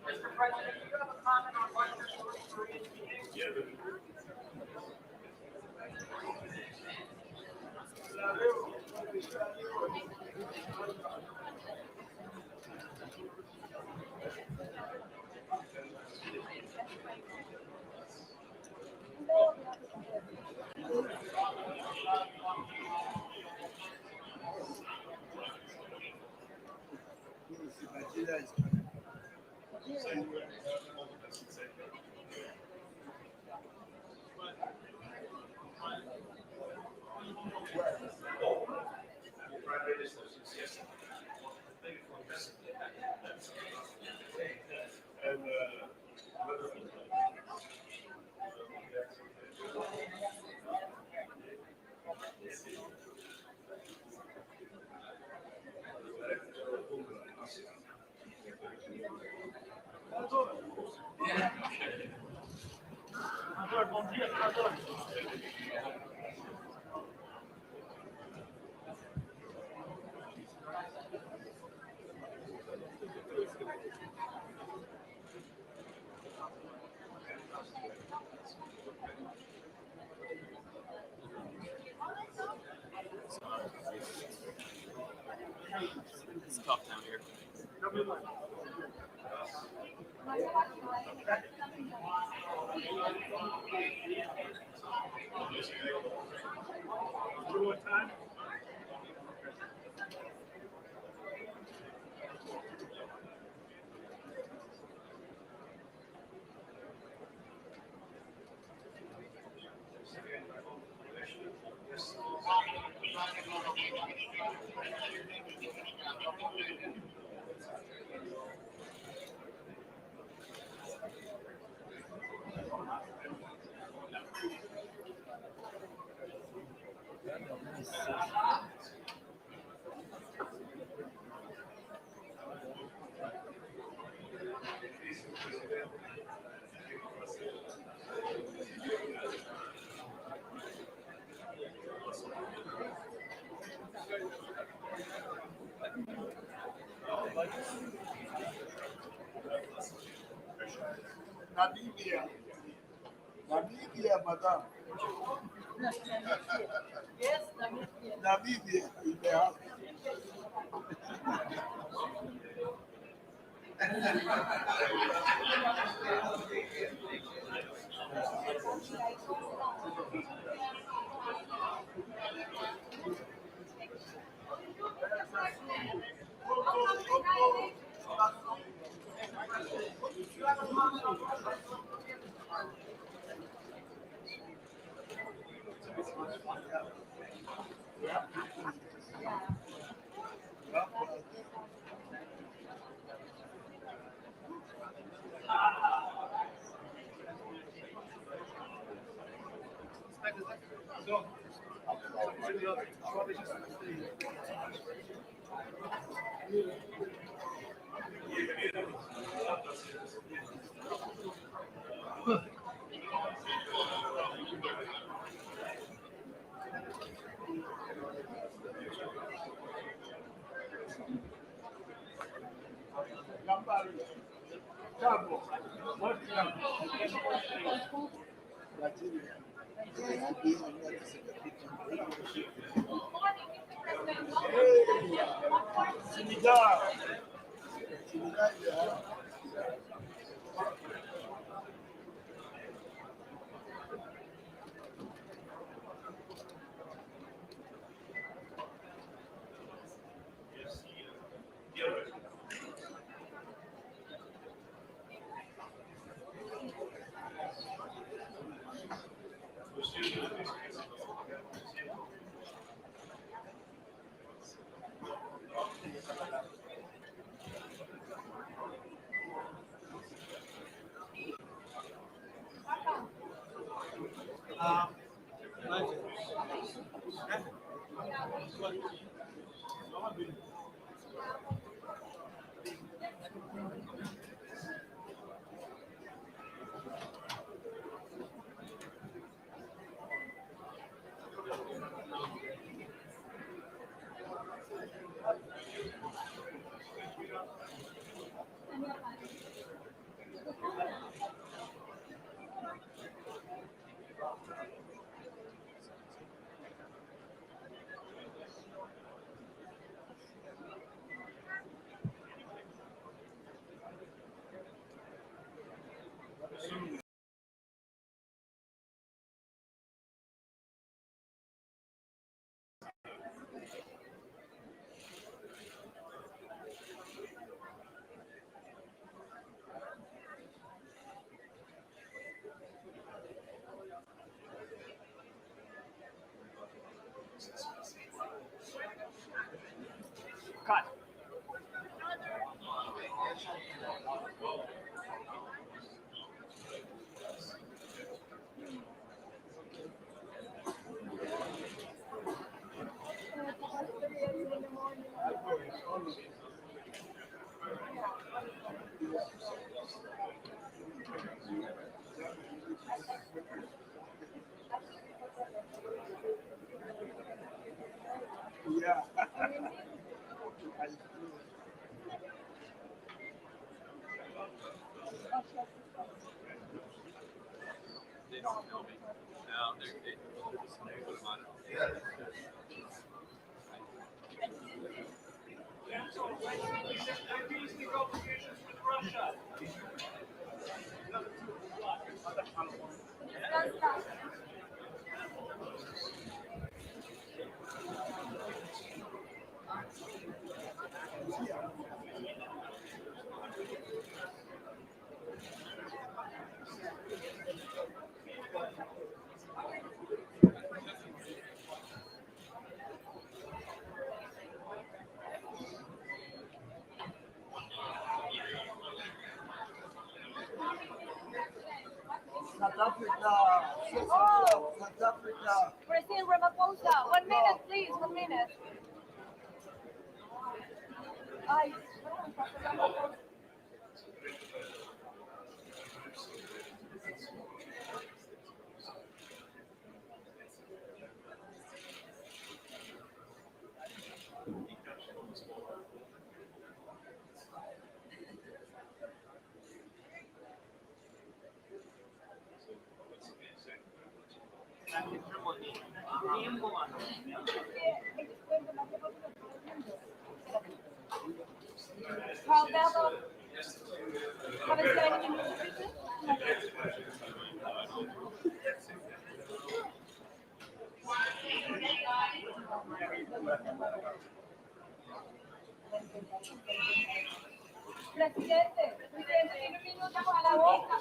Mr. President, do you have a comment on what you're going through? Bom dia, senador. It's tough down here. What time? Namibia, madam. Yes, Namibia. Namibia in the house. Cut. Yeah. They don't know me. No, they just put them on it. Peace negotiations with Russia. South Africa. South Africa. President Ramaphosa, 1 minute, please, 1 minute. Ay, Carl Bella, haven't seen any music. Presidente, tiene un minuto a la boca.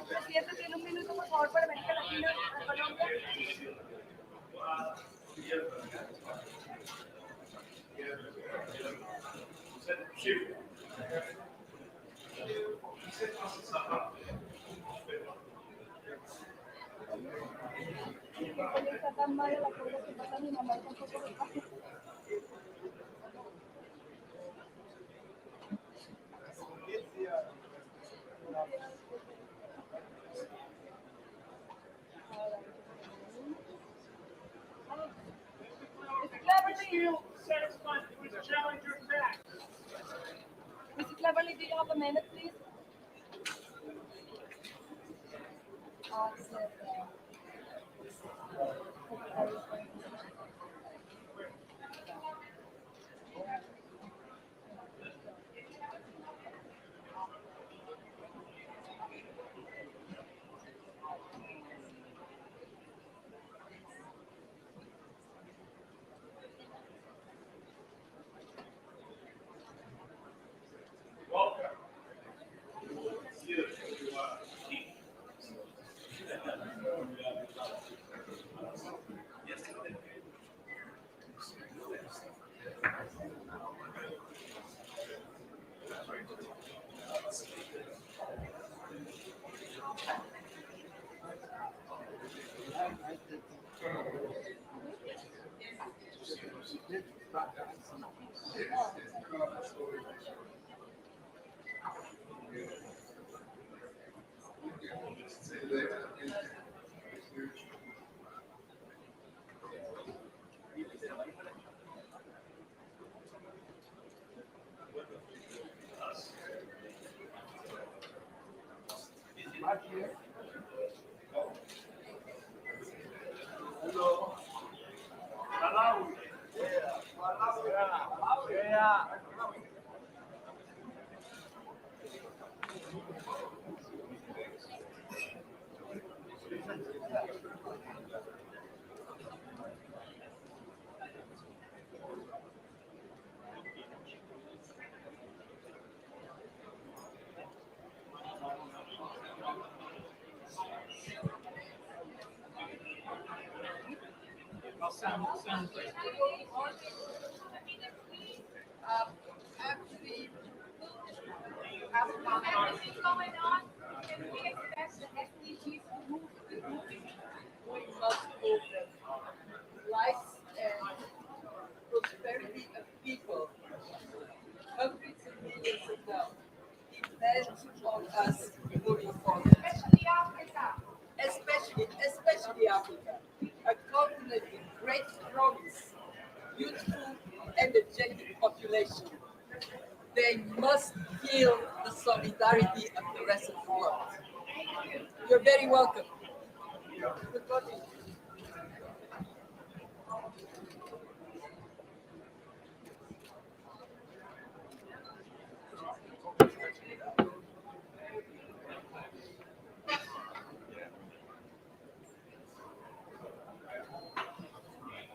Presidente, tiene un minuto, por favor, para América Latina, a Colombia. Está tan mala la cosa que pasa mi mamá tampoco lo pasa. Mr. Cleverly, do you have a minute, please? Sound like is going on, can we expect the SDGs to move with moving? We must hope that lives and prosperity of people, hundreds of millions of them, depend on us moving forward. Especially Africa. Especially Africa, a continent with great promise, youthful, energetic population. They must feel the solidarity of the rest of the world. You're very welcome. Good morning.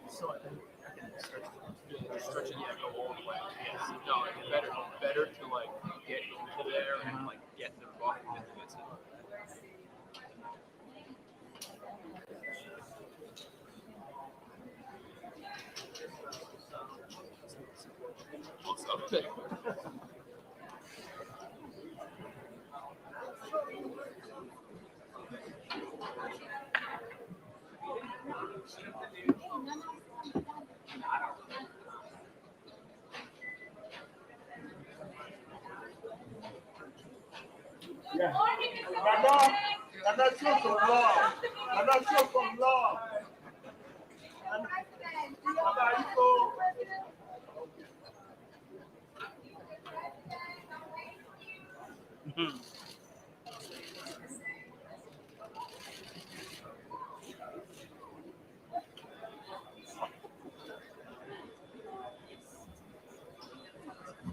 So I think stretching yeah, go all the way. Yes. No, it's better to like get into there and like get the book than to get to also. Yeah. La nation comme l'or. La nation comme l'or.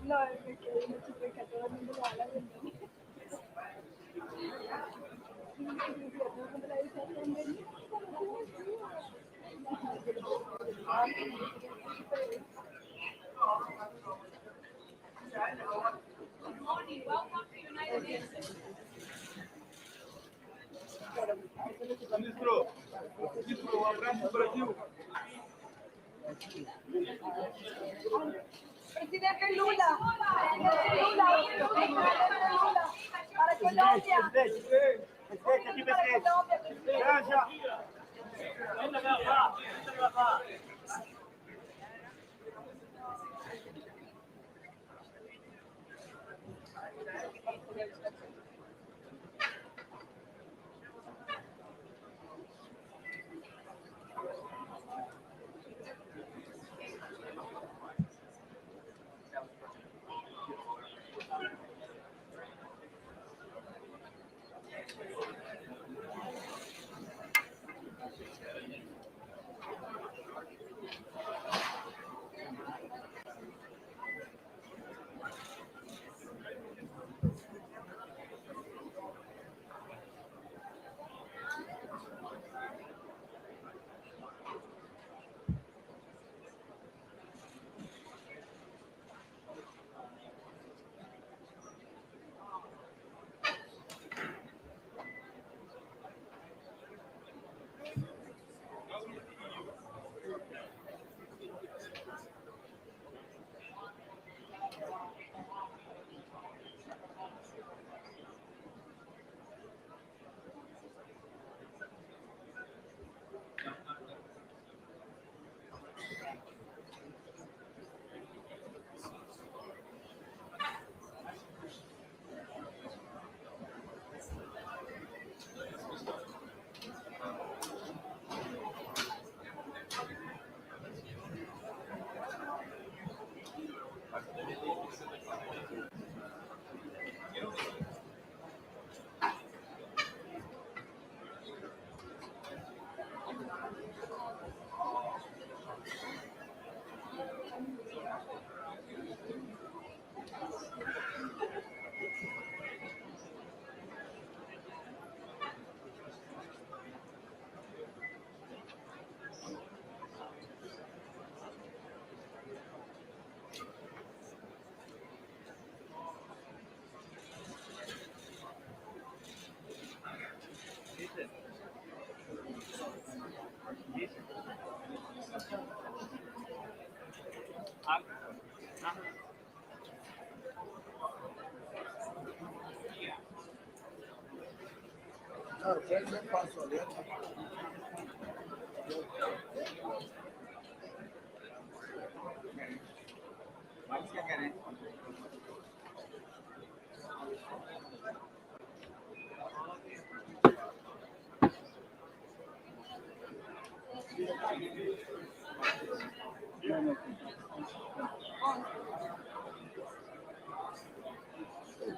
No, porque no supe que a todo el mundo le da la bienvenida. Todo el mundo le dice bienvenida. Good morning. Welcome to United Nations. Ministro, abraço Brasil. Presidente Lula, para Colombia. Presidente, aqui, presidente. Já, já.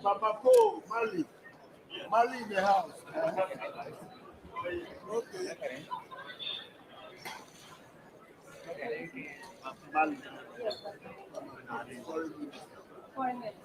Papa Paul, Mali. Mali in the house. Okay. Mali. Foreign language.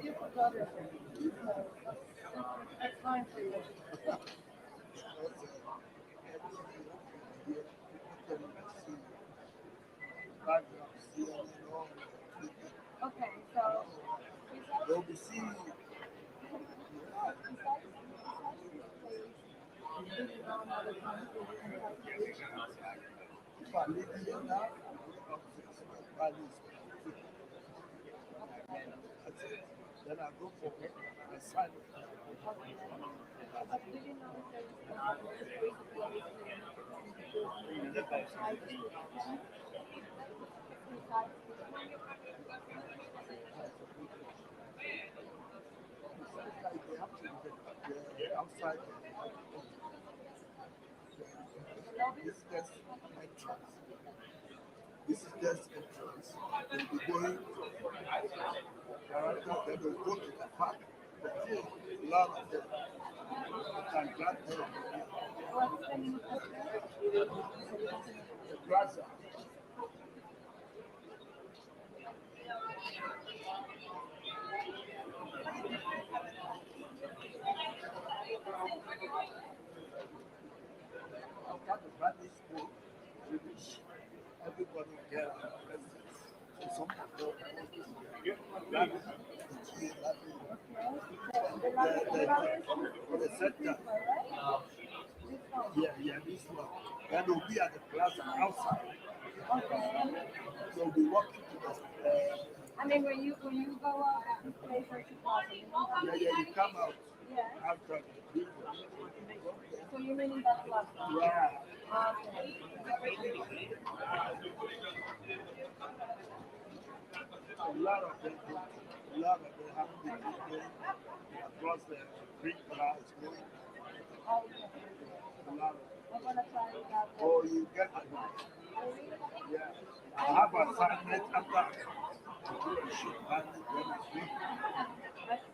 You forgot it. That's fine for you. Okay, so They'll be seeing you. If I live here now, then I go for assignment. Outside. This is just entrance. This is just entrance. They'll be going directly, then they'll go to the park. The field, a lot of them. And grab them. what's the name of the The plaza. After the private school, finish, everybody get a residence. So some of them the center. Yeah, this one. Then we'll be at the plaza outside. So we'll be walking to the I mean, when you go out and play for Chicago, you come out yeah. after the Vivo. So you mean in that plaza? Yeah. Okay. A lot of them do. A lot of them have been going across the green grass going Malawi. I'm gonna try it out. Oh, you get it. Yeah. I have assignment after I do a shoot and then I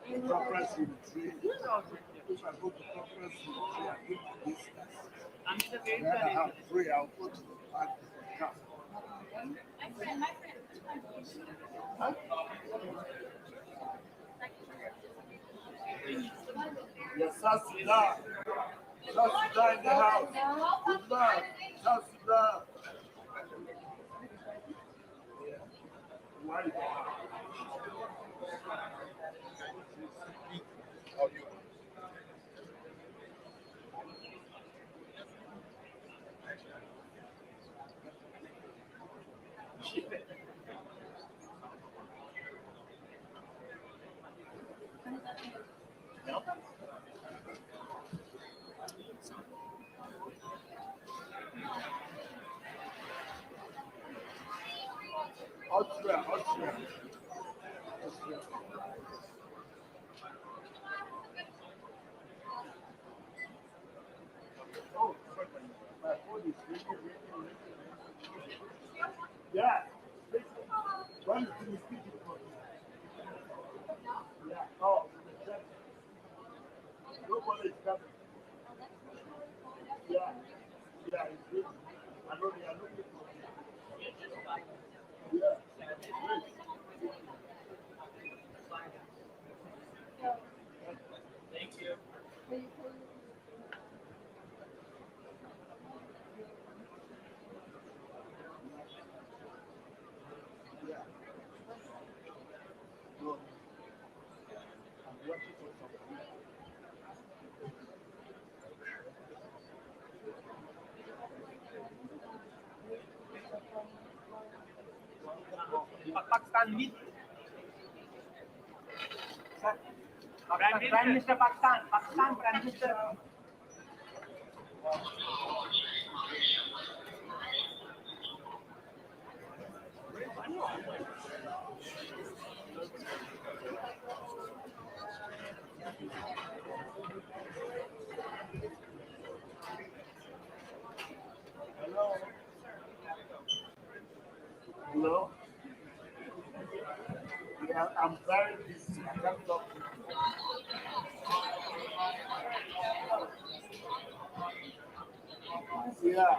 do conference unit 3. If I go to conference unit 3, I give my business. Then I have 3, I'll go to the park with the car. Yes, South Sudan. South Sudan in the house. Good luck. South Sudan. Why? Austria. Oh, my phone is ringing. Yeah. When did you speak it for? Yeah. Oh, nobody is coming. Yeah. Yeah, it's good. I know they are looking for me. Yeah. Thank you. Yeah. No. I'm working for something. Pakistan meet. Prime Minister Pakistan. Pakistan Prime Minister. Hello? Yeah, I'm very busy. I can't talk to you. Yeah.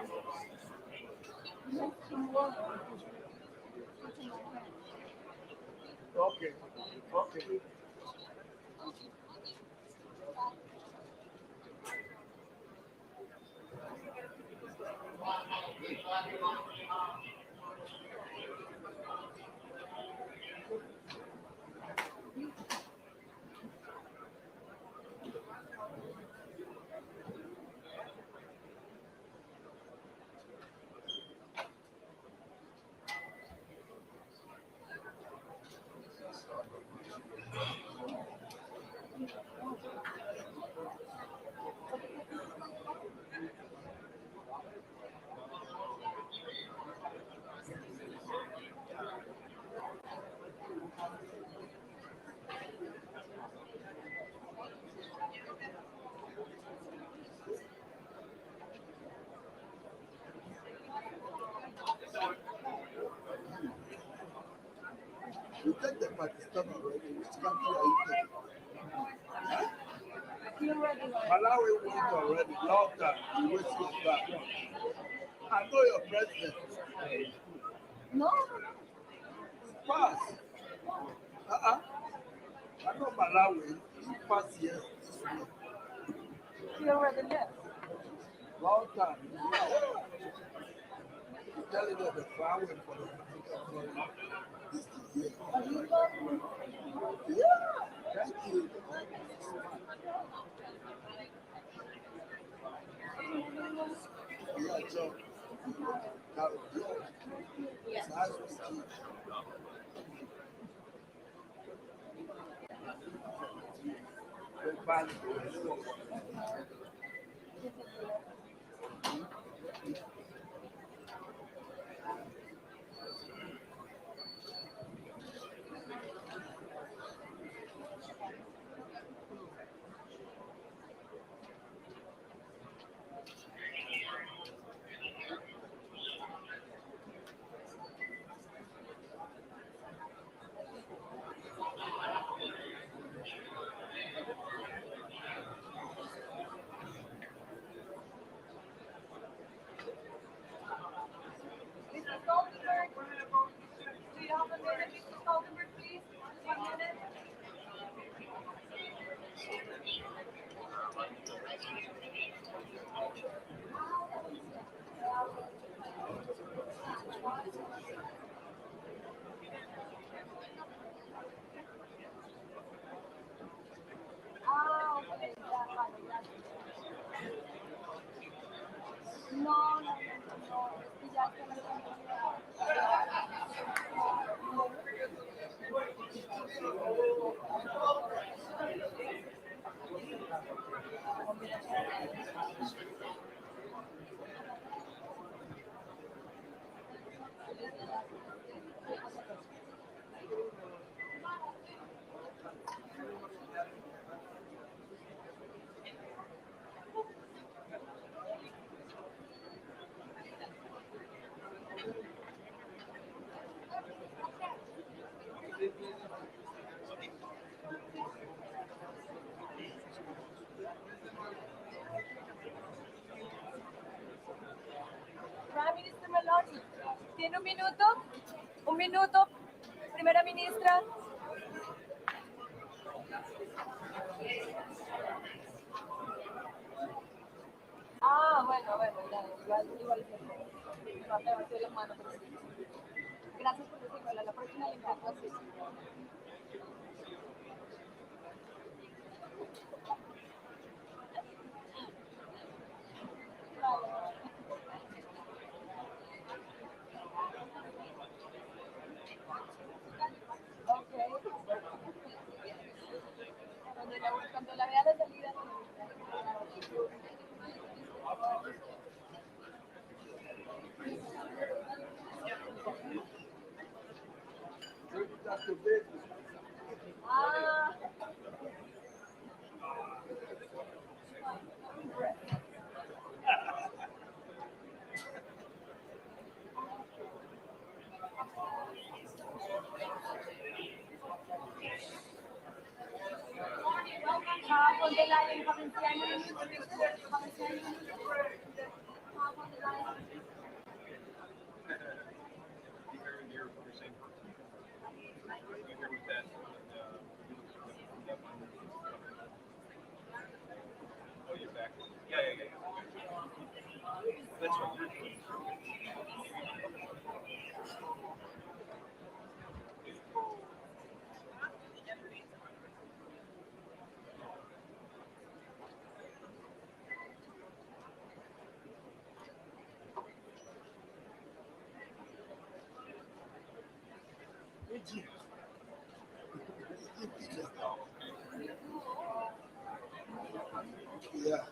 Okay. You take the Pakistan already. Which country are you taking? Malawi went already. Long time. You waste your back. I know your president. No. Pass. I know Malawi. He passed here. He already left. Long time. You telling them the far away for the this year. Yeah. Thank you. Yeah, Joe. Now, it's nice to see you. Goodbye. ya está la Prime Minister Meloni, ¿tiene un minuto? Un minuto, primera ministra. Bueno, ya, igual. No te metí las manos, pero sí. Gracias por decirlo, la próxima le intento así. Cuando la vea de salida. On the line, Oh, you're back. Yeah. That's right. Yeah.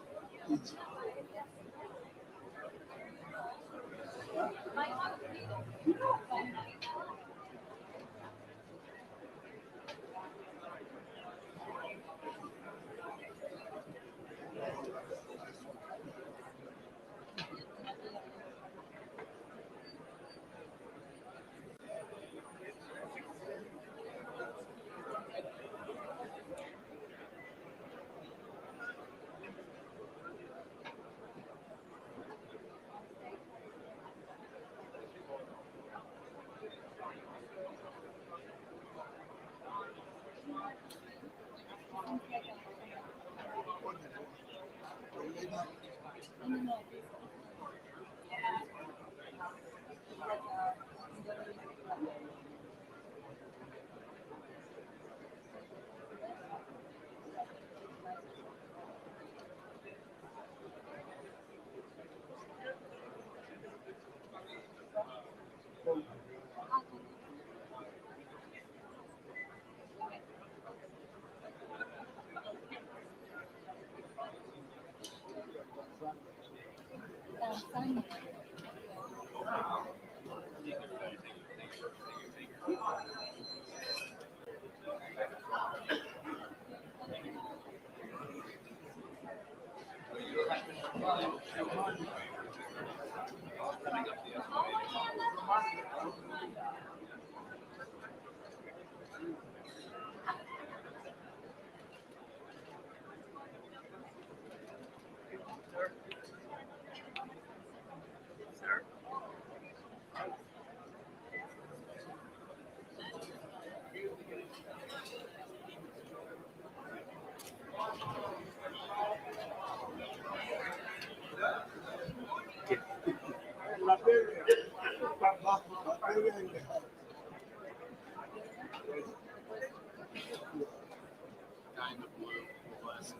Guy in the blue glasses.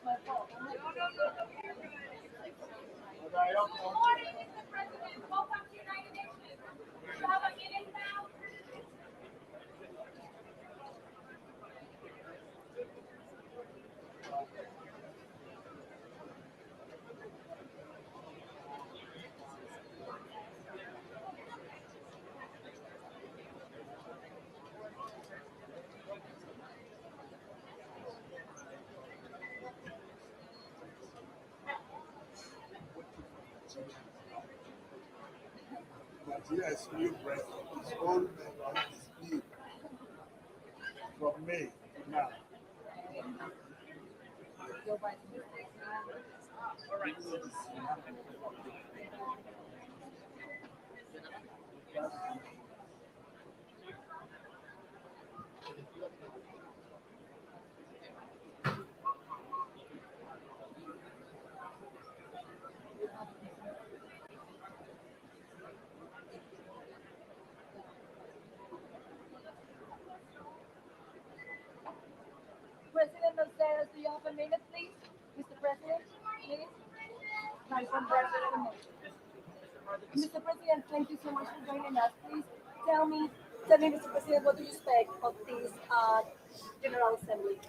my fault. Good morning, Mr. President. Welcome to United Nations. You have a minute now. Nigeria's new president is old man on his leave from May to now. Joe Biden is taking President Nações, do you have a minute, please? Mr. President, please. Mr. President, thank you so much for joining us. Please tell me, Mr. President, what do you expect of this General Assembly?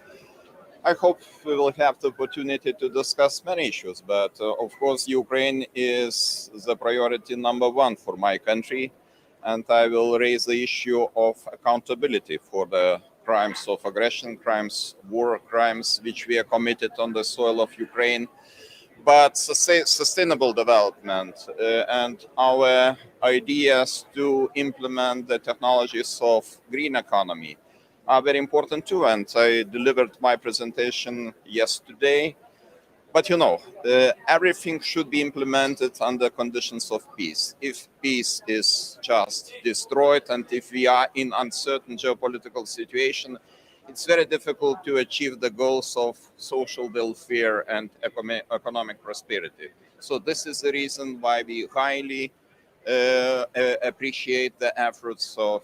I hope we will have the opportunity to discuss many issues, but of course, Ukraine is the priority number one for my country, and I will raise the issue of accountability for the crimes of aggression, war crimes, which we are committed on the soil of Ukraine, but sustainable development and our ideas to implement the technologies of green economy are very important too, and I delivered my presentation yesterday. But everything should be implemented under conditions of peace. If peace is just destroyed and if we are in uncertain geopolitical situation, it's very difficult to achieve the goals of social welfare and economic prosperity. So this is the reason why we highly appreciate the efforts of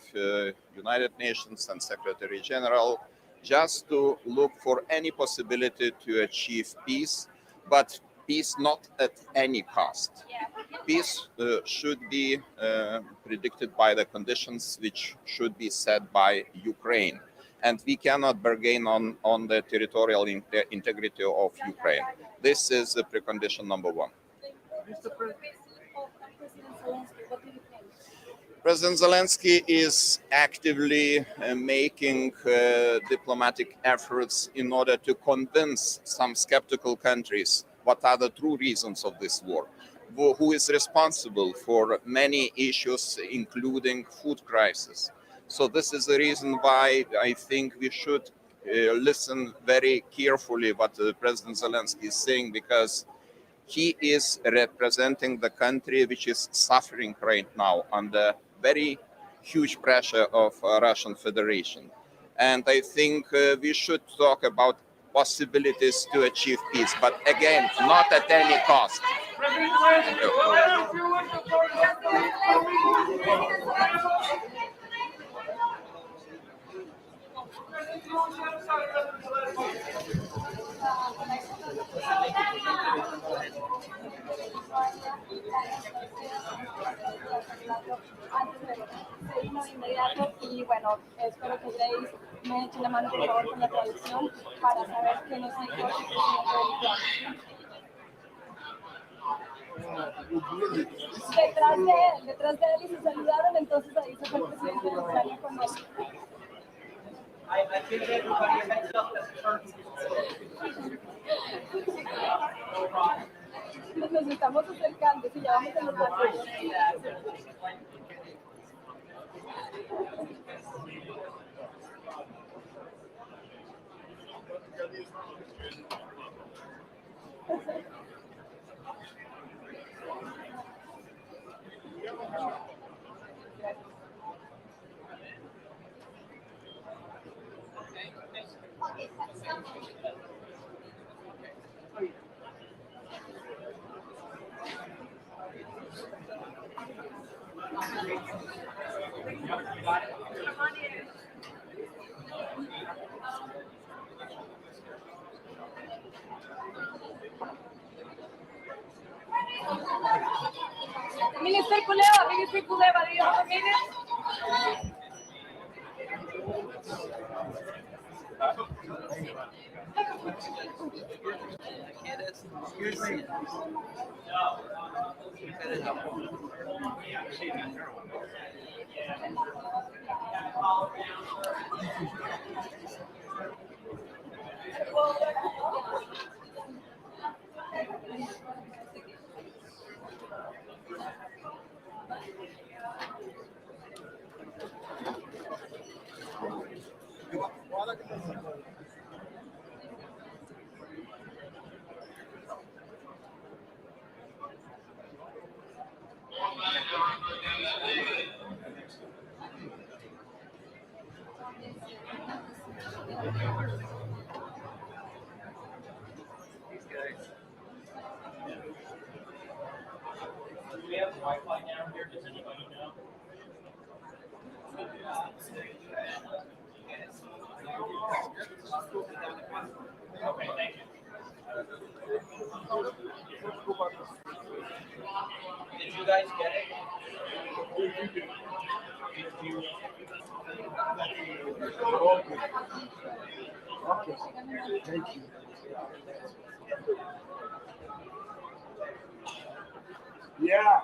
United Nations and Secretary General just to look for any possibility to achieve peace, but peace not at any cost. Peace should be predicted by the conditions which should be set by Ukraine. And we cannot bargain on the territorial integrity of Ukraine. This is the precondition number one. President Zelensky is actively making diplomatic efforts in order to convince some skeptical countries what are the true reasons of this war, who is responsible for many issues, including food crisis. So this is the reason why I think we should listen very carefully what President Zelensky is saying, because he is representing the country which is suffering right now under very huge pressure of Russian Federation. And I think we should talk about possibilities to achieve peace, but again, not at any cost. Y bueno, espero que Grace me eche la mano por favor con la traducción para saber qué nos dijo el presidente. Detrás de él y se saludaron, entonces ahí se fue el presidente de Ucrania con él. I think everybody had felt that Nos estamos acercando, si ya vamos a los bancos. Minister Pula, do you have a minute? Excuse me. Do we have Wi-Fi down here? Does anybody know? Okay, thank you. Did you guys get it? Okay. Thank you. Yeah.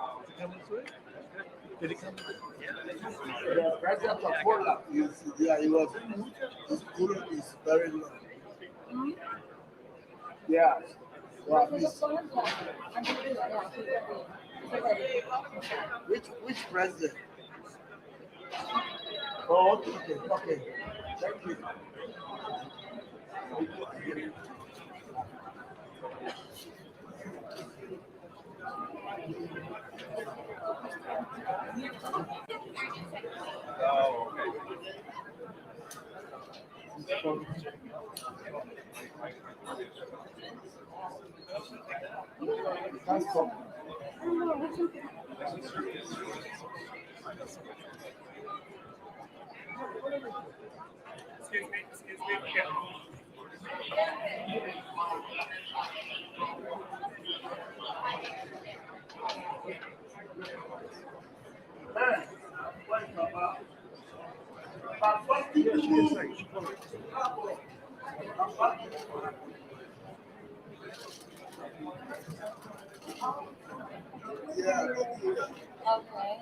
Did it come? The president of Poland is yeah, he was his school is very long. Yeah. So at least, which president? Oh, okay, okay. Thank you. Oh, okay. Can't stop. Excuse me. Yeah. Hey, where's Papa? Papa, Yeah, she did say. She called yeah. Okay.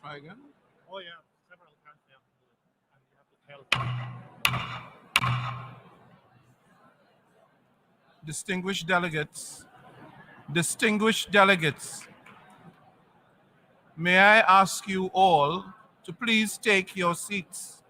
try again? Oh yeah, several times you have to do it, and you have to tell them. Distinguished delegates, may I ask you all to please take your seats.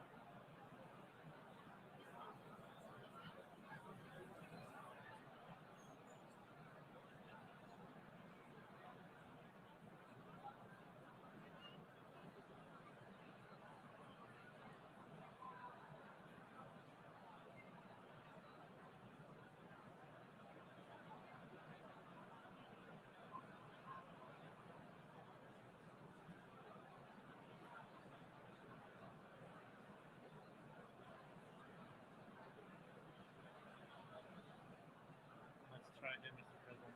Let's try again, Mr. President.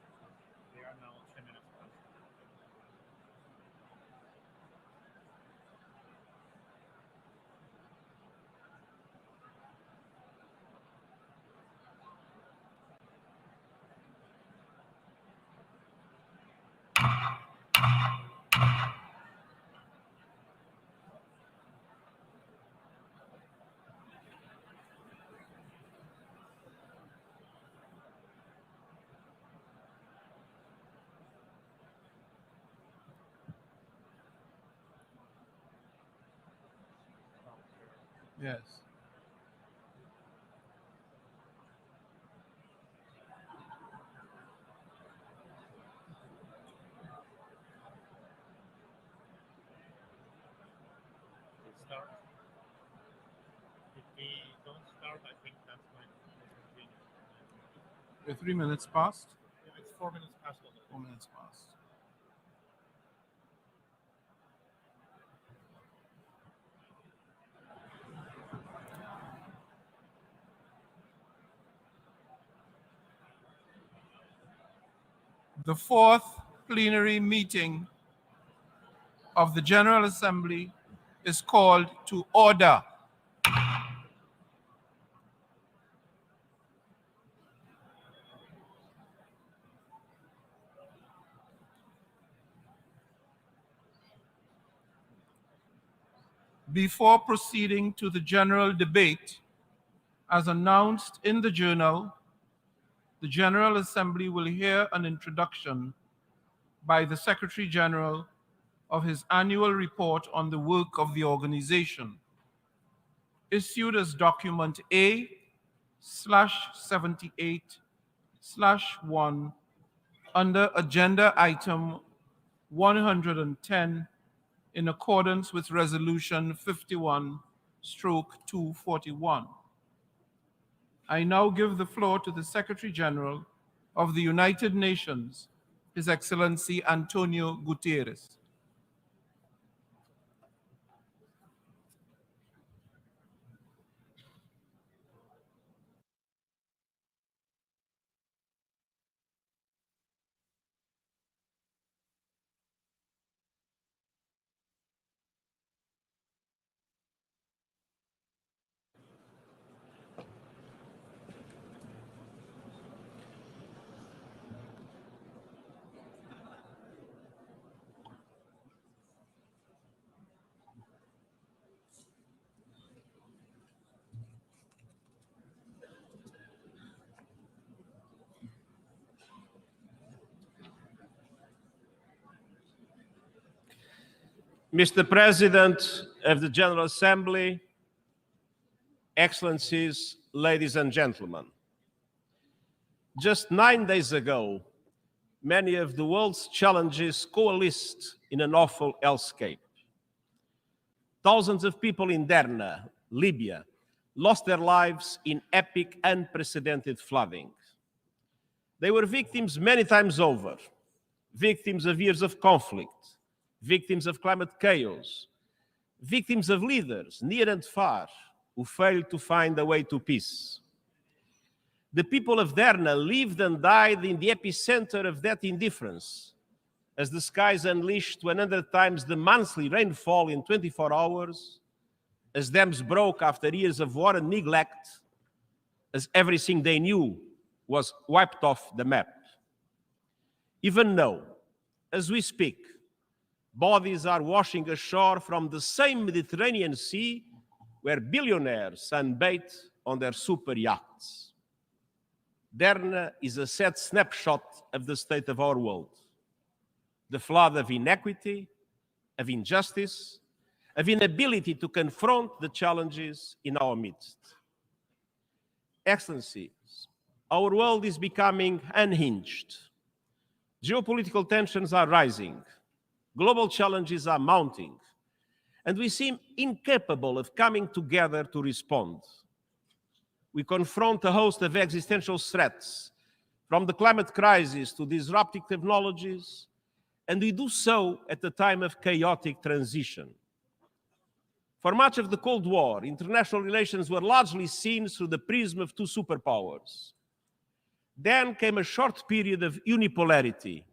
They are now 10 minutes past. Yes. Let's start. If we don't start, I think that's when we'll continue. The 3 minutes past? Yeah, it's 4 minutes past already. 4 minutes past. The fourth plenary meeting of the General Assembly is called to order. Before proceeding to the general debate, as announced in the journal, the General Assembly will hear an introduction by the Secretary General of his annual report on the work of the organization, issued as document A/78/1 under agenda item 110 in accordance with resolution 51/241. I now give the floor to the Secretary General of the United Nations, His Excellency Antonio Guterres. Mr. President of the General Assembly, Excellencies, ladies and gentlemen, just 9 days ago, many of the world's challenges coalesced in an awful hellscape. Thousands of people in Derna, Libya, lost their lives in epic, unprecedented flooding. They were victims many times over, victims of years of conflict, victims of climate chaos, victims of leaders, near and far, who failed to find a way to peace. The people of Derna lived and died in the epicenter of that indifference, as the skies unleashed 100 times the monthly rainfall in 24 hours, as dams broke after years of war and neglect, as everything they knew was wiped off the map. Even now, as we speak, Bodies are washing ashore from the same Mediterranean Sea where billionaires sunbathe on their super yachts. Derna is a sad snapshot of the state of our world. The flood of inequity, of injustice, of inability to confront the challenges in our midst. Excellencies, our world is becoming unhinged. Geopolitical tensions are rising. Global challenges are mounting. And we seem incapable of coming together to respond. We confront a host of existential threats, from the climate crisis to disruptive technologies, and we do so at a time of chaotic transition. For much of the Cold War, international relations were largely seen through the prism of two superpowers. Then came a short period of unipolarity.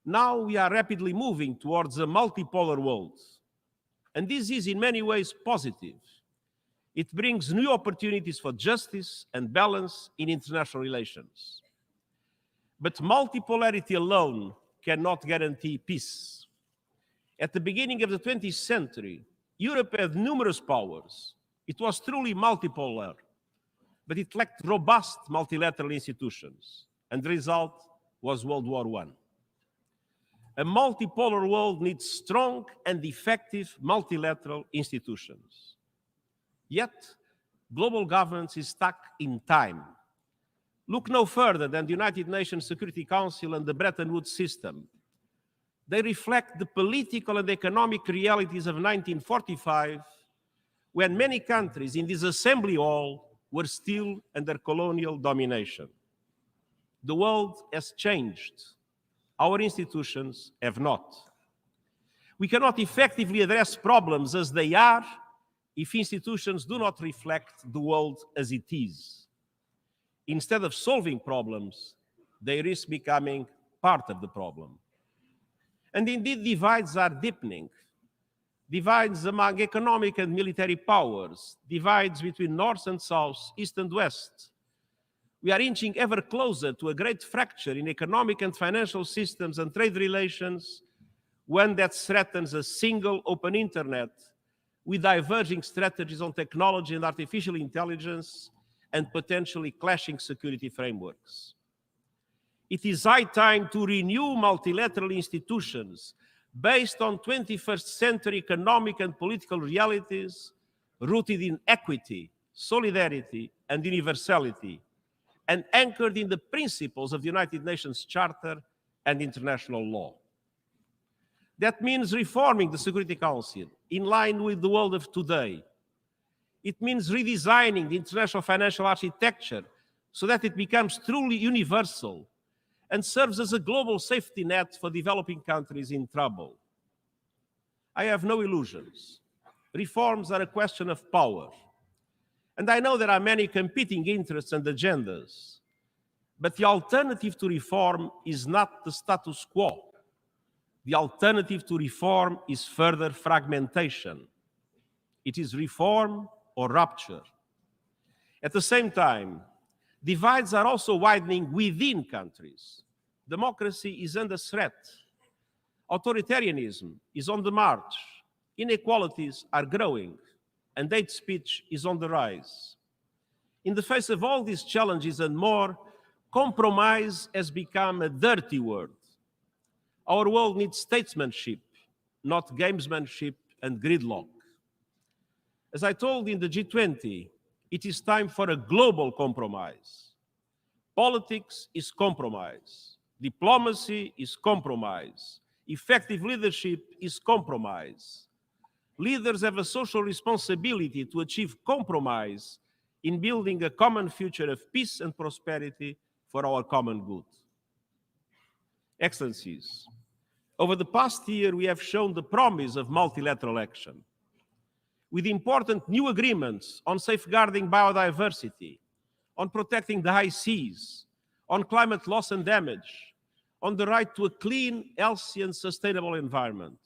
Now we are rapidly moving towards a multipolar world. And this is in many ways positive. It brings new opportunities for justice and balance in international relations. But multipolarity alone cannot guarantee peace. At the beginning of the 20th century, Europe had numerous powers. It was truly multipolar, but it lacked robust multilateral institutions, and the result was World War I. A multipolar world needs strong and effective multilateral institutions. Yet, global governance is stuck in time. Look no further than the United Nations Security Council and the Bretton Woods system. They reflect the political and economic realities of 1945, when many countries in this assembly hall were still under colonial domination. The world has changed. Our institutions have not. We cannot effectively address problems as they are if institutions do not reflect the world as it is. Instead of solving problems, they risk becoming part of the problem. And indeed, divides are deepening. Divides among economic and military powers, divides between North and South, East and West. We are inching ever closer to a great fracture in economic and financial systems and trade relations, one that threatens a single open internet with diverging strategies on technology and artificial intelligence and potentially clashing security frameworks. It is high time to renew multilateral institutions based on 21st century economic and political realities rooted in equity, solidarity, and universality, and anchored in the principles of the United Nations Charter and international law. That means reforming the Security Council in line with the world of today. It means redesigning the international financial architecture so that it becomes truly universal and serves as a global safety net for developing countries in trouble. I have no illusions. Reforms are a question of power. And I know there are many competing interests and agendas, but the alternative to reform is not the status quo. The alternative to reform is further fragmentation. It is reform or rupture. At the same time, divides are also widening within countries. Democracy is under threat. Authoritarianism is on the march. Inequalities are growing, and hate speech is on the rise. In the face of all these challenges and more, compromise has become a dirty word. Our world needs statesmanship, not gamesmanship and gridlock. As I told in the G20, it is time for a global compromise. Politics is compromise. Diplomacy is compromise. Effective leadership is compromise. Leaders have a social responsibility to achieve compromise in building a common future of peace and prosperity for our common good. Excellencies, over the past year, we have shown the promise of multilateral action. With important new agreements on safeguarding biodiversity, on protecting the high seas, on climate loss and damage, on the right to a clean, healthy, and sustainable environment.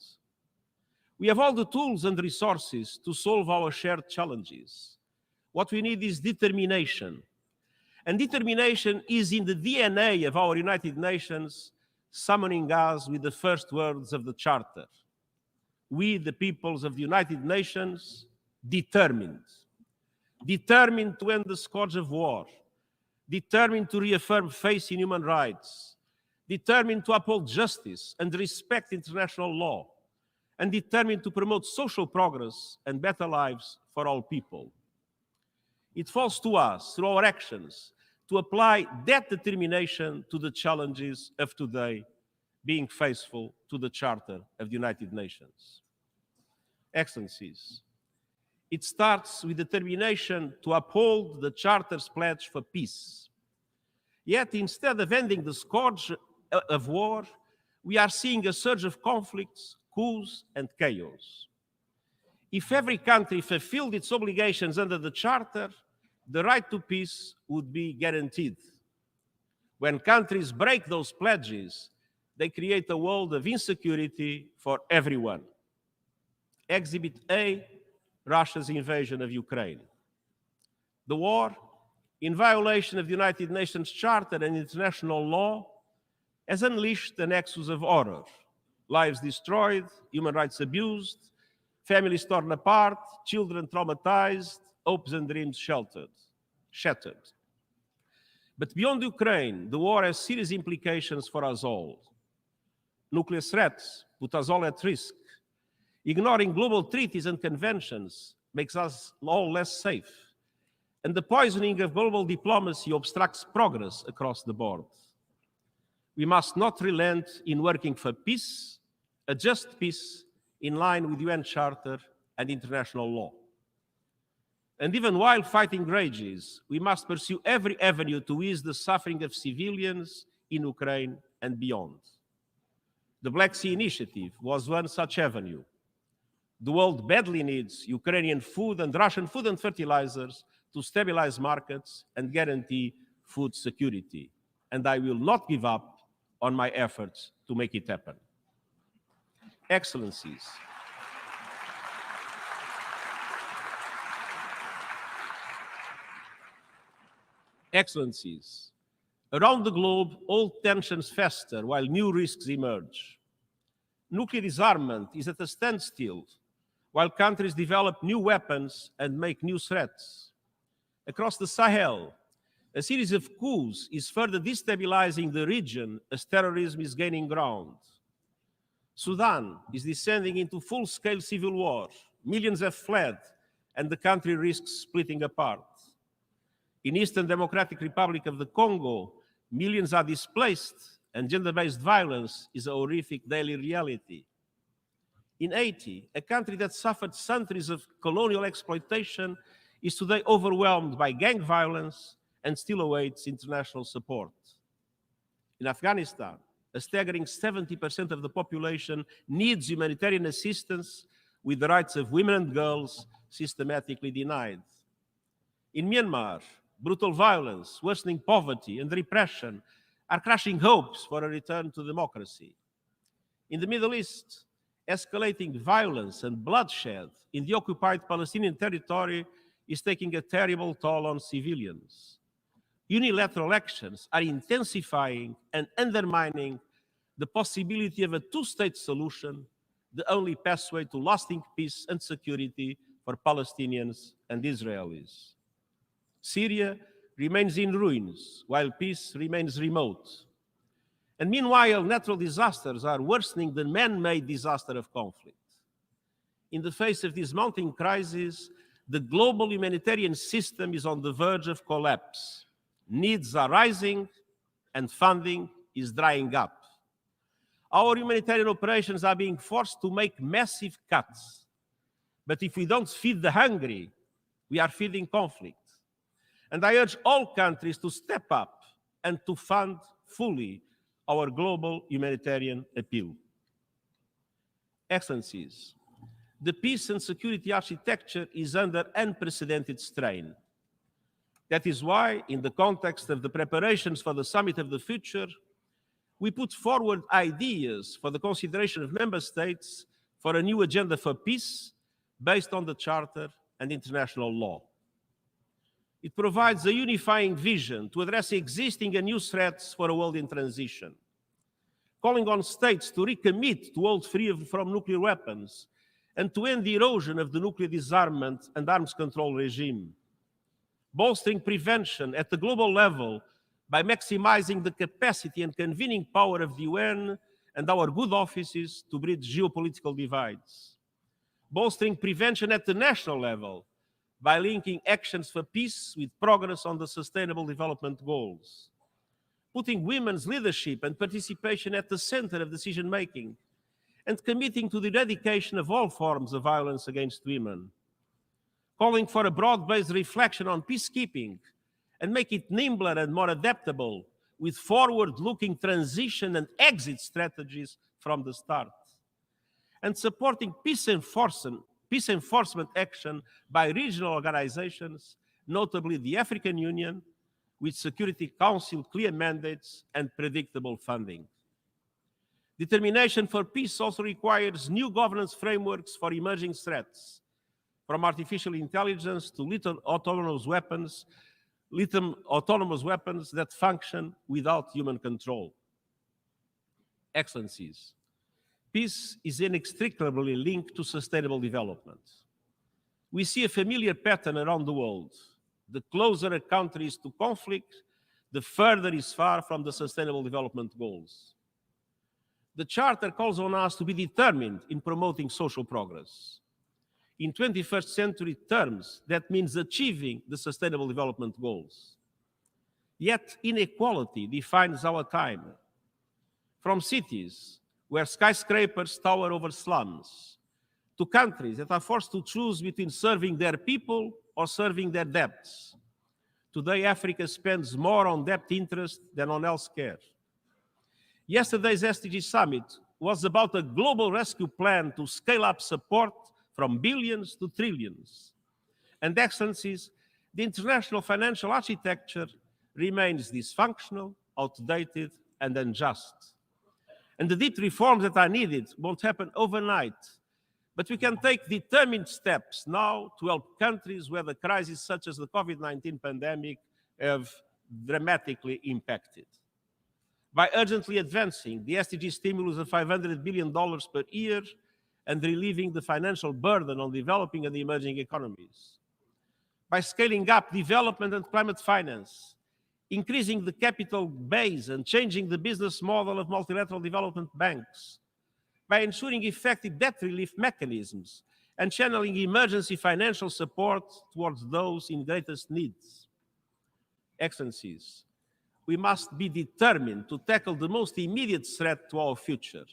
We have all the tools and resources to solve our shared challenges. What we need is determination. And determination is in the DNA of our United Nations, summoning us with the first words of the Charter. We, the peoples of the United Nations, determined to end the scourge of war, determined to reaffirm faith in human rights, determined to uphold justice and respect international law, and determined to promote social progress and better lives for all people. It falls to us, through our actions, to apply that determination to the challenges of today, being faithful to the Charter of the United Nations. Excellencies, it starts with determination to uphold the Charter's pledge for peace. Yet, instead of ending the scourge of war, we are seeing a surge of conflicts, coups, and chaos. If every country fulfilled its obligations under the Charter, the right to peace would be guaranteed. When countries break those pledges, they create a world of insecurity for everyone. Exhibit A, Russia's invasion of Ukraine. The war, in violation of the United Nations Charter and international law, has unleashed a nexus of horror. Lives destroyed, human rights abused, families torn apart, children traumatized, hopes and dreams shattered. But beyond Ukraine, the war has serious implications for us all. Nuclear threats put us all at risk. Ignoring global treaties and conventions makes us all less safe. And the poisoning of global diplomacy obstructs progress across the board. We must not relent in working for peace, a just peace in line with UN Charter and international law. And even while fighting rages, we must pursue every avenue to ease the suffering of civilians in Ukraine and beyond. The Black Sea Initiative was one such avenue. The world badly needs Ukrainian food and Russian food and fertilizers to stabilize markets and guarantee food security. And I will not give up on my efforts to make it happen. Excellencies, around the globe, old tensions fester while new risks emerge. Nuclear disarmament is at a standstill while countries develop new weapons and make new threats. Across the Sahel, a series of coups is further destabilizing the region as terrorism is gaining ground. Sudan is descending into full-scale civil war. Millions have fled, and the country risks splitting apart. In Eastern Democratic Republic of the Congo, millions are displaced, and gender-based violence is a horrific daily reality. In Haiti, a country that suffered centuries of colonial exploitation is today overwhelmed by gang violence and still awaits international support. In Afghanistan, a staggering 70% of the population needs humanitarian assistance, with the rights of women and girls systematically denied. In Myanmar, brutal violence, worsening poverty, and repression are crushing hopes for a return to democracy. In the Middle East, escalating violence and bloodshed in the occupied Palestinian territory is taking a terrible toll on civilians. Unilateral actions are intensifying and undermining the possibility of a two-state solution, the only pathway to lasting peace and security for Palestinians and Israelis. Syria remains in ruins, while peace remains remote. And meanwhile, natural disasters are worsening the man-made disaster of conflict. In the face of this mounting crisis, the global humanitarian system is on the verge of collapse. Needs are rising, and funding is drying up. Our humanitarian operations are being forced to make massive cuts. But if we don't feed the hungry, we are feeding conflict. And I urge all countries to step up and to fund fully our global humanitarian appeal. Excellencies, the peace and security architecture is under unprecedented strain. That is why, in the context of the preparations for the Summit of the Future, we put forward ideas for the consideration of member states for a new agenda for peace based on the Charter and international law. It provides a unifying vision to address existing and new threats for a world in transition. calling on states to recommit to hold free from nuclear weapons and to end the erosion of the nuclear disarmament and arms control regime. Bolstering prevention at the global level by maximizing the capacity and convening power of the UN and our good offices to bridge geopolitical divides. Bolstering prevention at the national level by linking actions for peace with progress on the Sustainable Development Goals. Putting women's leadership and participation at the center of decision-making and committing to the eradication of all forms of violence against women. Calling for a broad-based reflection on peacekeeping and make it nimbler and more adaptable with forward-looking transition and exit strategies from the start. And supporting peace enforcement action by regional organizations, notably the African Union, with Security Council clear mandates and predictable funding. Determination for peace also requires new governance frameworks for emerging threats, from artificial intelligence to little autonomous weapons that function without human control. Excellencies, peace is inextricably linked to sustainable development. We see a familiar pattern around the world. The closer a country is to conflict, the further is far from the Sustainable Development Goals. The Charter calls on us to be determined in promoting social progress. In 21st century terms, that means achieving the Sustainable Development Goals. Yet inequality defines our time. From cities where skyscrapers tower over slums, to countries that are forced to choose between serving their people or serving their debts. Today, Africa spends more on debt interest than on health care. Yesterday's SDG summit was about a global rescue plan to scale up support from billions to trillions. And excellencies, the international financial architecture remains dysfunctional, outdated, and unjust. And the deep reforms that are needed won't happen overnight, but we can take determined steps now to help countries where the crises such as the COVID-19 pandemic have dramatically impacted. By urgently advancing the SDG stimulus of $500 billion per year and relieving the financial burden on developing and emerging economies. By scaling up development and climate finance, increasing the capital base and changing the business model of multilateral development banks, by ensuring effective debt relief mechanisms and channeling emergency financial support towards those in greatest needs. Excellencies, we must be determined to tackle the most immediate threat to our future,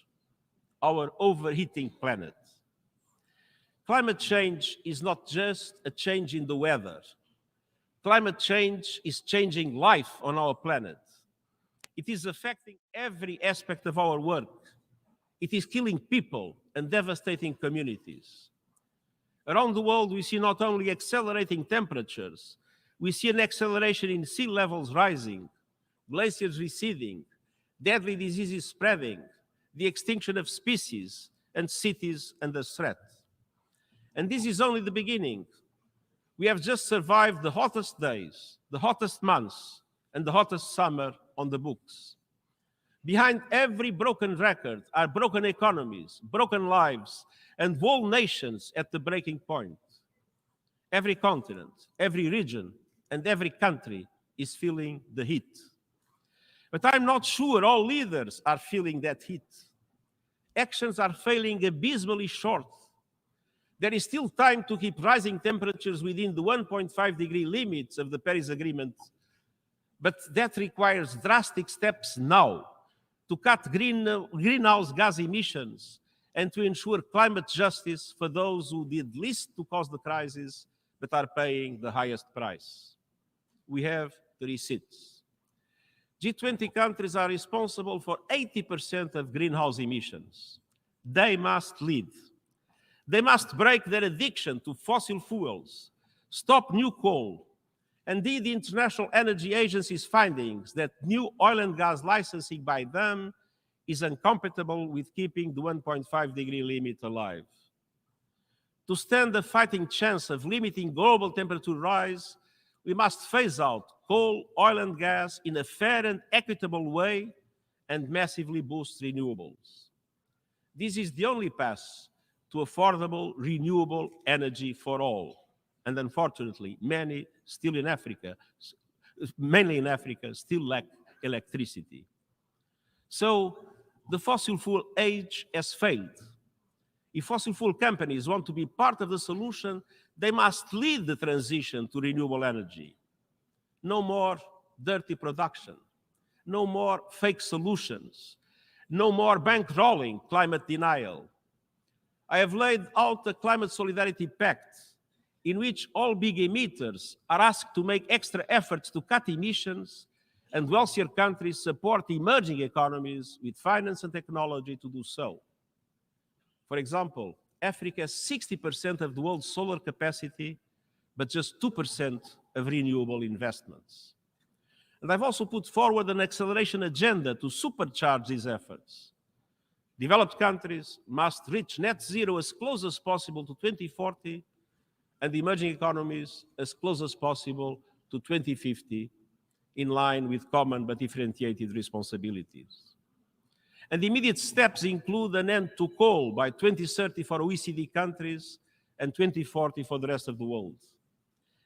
our overheating planet. Climate change is not just a change in the weather. Climate change is changing life on our planet. It is affecting every aspect of our work. It is killing people and devastating communities. Around the world, we see not only accelerating temperatures, we see an acceleration in sea levels rising, glaciers receding, deadly diseases spreading, the extinction of species and cities under threat. And this is only the beginning. We have just survived the hottest days, the hottest months, and the hottest summer on the books. Behind every broken record are broken economies, broken lives, and whole nations at the breaking point. Every continent, every region, and every country is feeling the heat. But I'm not sure all leaders are feeling that heat. Actions are failing abysmally short. There is still time to keep rising temperatures within the 1.5-degree limits of the Paris Agreement, but that requires drastic steps now to cut greenhouse gas emissions and to ensure climate justice for those who did least to cause the crisis but are paying the highest price. We have 3 seats. G20 countries are responsible for 80% of greenhouse emissions. They must lead. They must break their addiction to fossil fuels, stop new coal, and indeed the International Energy Agency's findings that new oil and gas licensing by them is incompatible with keeping the 1.5-degree limit alive. To stand a fighting chance of limiting global temperature rise, we must phase out coal, oil, and gas in a fair and equitable way and massively boost renewables. This is the only path to affordable, renewable energy for all. And unfortunately, many still in Africa, mainly in Africa, still lack electricity. So the fossil fuel age has failed. If fossil fuel companies want to be part of the solution, they must lead the transition to renewable energy. No more dirty production. No more fake solutions. No more bankrolling climate denial. I have laid out a climate solidarity pact in which all big emitters are asked to make extra efforts to cut emissions, and wealthier countries support emerging economies with finance and technology to do so. For example, Africa has 60% of the world's solar capacity, but just 2% of renewable investments. And I've also put forward an acceleration agenda to supercharge these efforts. Developed countries must reach net zero as close as possible to 2040, and emerging economies as close as possible to 2050, in line with common but differentiated responsibilities. And immediate steps include an end to coal by 2030 for OECD countries and 2040 for the rest of the world.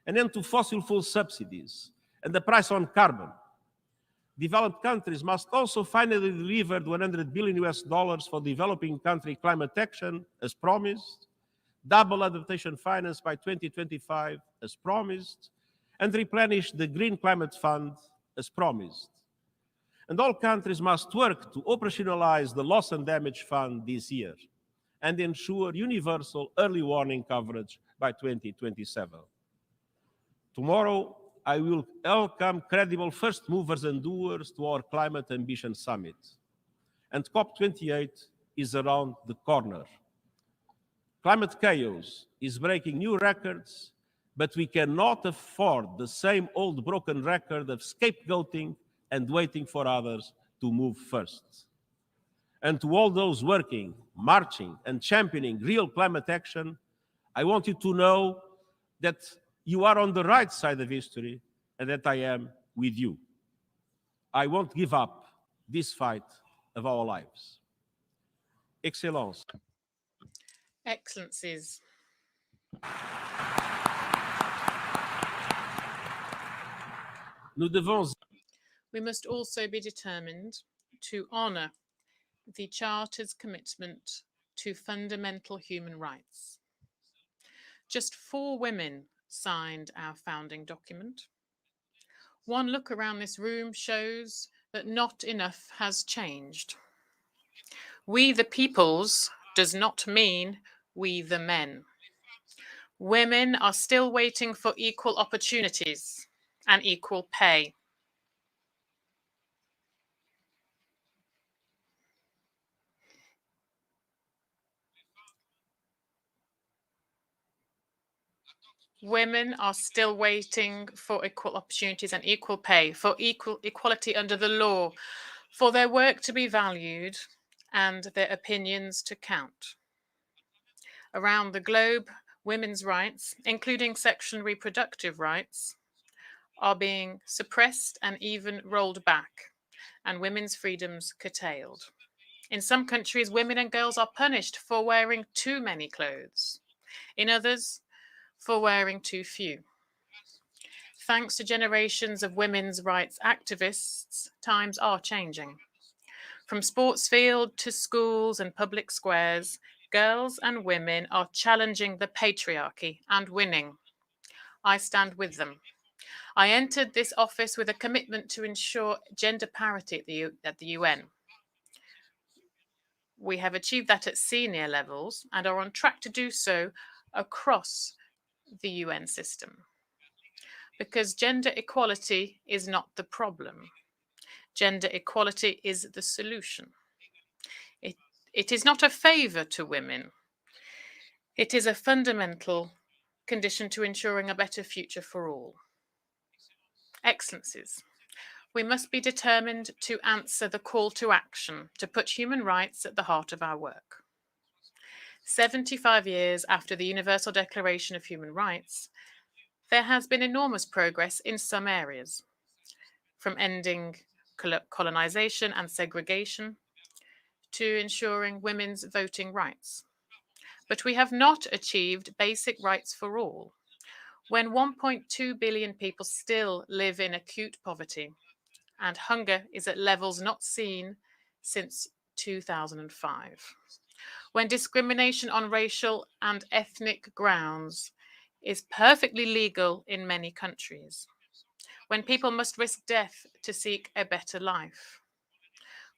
An end to fossil fuel subsidies and the price on carbon. Developed countries must also finally deliver $100 billion for developing country climate action as promised, double adaptation finance by 2025 as promised, and replenish the Green Climate Fund as promised. And all countries must work to operationalize the Loss and Damage Fund this year and ensure universal early warning coverage by 2027. Tomorrow, I will welcome credible first movers and doers to our Climate Ambition Summit. And COP28 is around the corner. Climate chaos is breaking new records, but we cannot afford the same old broken record of scapegoating and waiting for others to move first. And to all those working, marching, and championing real climate action, I want you to know that you are on the right side of history and that I am with you. I won't give up this fight of our lives. Excellence. Excellencies. Nous devons... We must also be determined to honour the Charter's commitment to fundamental human rights. Just 4 women signed our founding document. One look around this room shows that not enough has changed. We the peoples does not mean we the men. Women are still waiting for equal opportunities and equal pay. Women are still waiting for equal opportunities and equal pay, for equality under the law, for their work to be valued and their opinions to count. Around the globe, women's rights, including sexual and reproductive rights, are being suppressed and even rolled back, and women's freedoms curtailed. In some countries, women and girls are punished for wearing too many clothes. In others, for wearing too few. Thanks to generations of women's rights activists, times are changing. From sports field to schools and public squares, girls and women are challenging the patriarchy and winning. I stand with them. I entered this office with a commitment to ensure gender parity at the UN. We have achieved that at senior levels and are on track to do so across the UN system. Because gender equality is not the problem. Gender equality is the solution. It is not a favor to women. It is a fundamental condition to ensuring a better future for all. Excellencies, we must be determined to answer the call to action to put human rights at the heart of our work. 75 years after the Universal Declaration of Human Rights, there has been enormous progress in some areas, from ending colonization and segregation, to ensuring women's voting rights. But we have not achieved basic rights for all. When 1.2 billion people still live in acute poverty and hunger is at levels not seen since 2005. When discrimination on racial and ethnic grounds is perfectly legal in many countries. When people must risk death to seek a better life.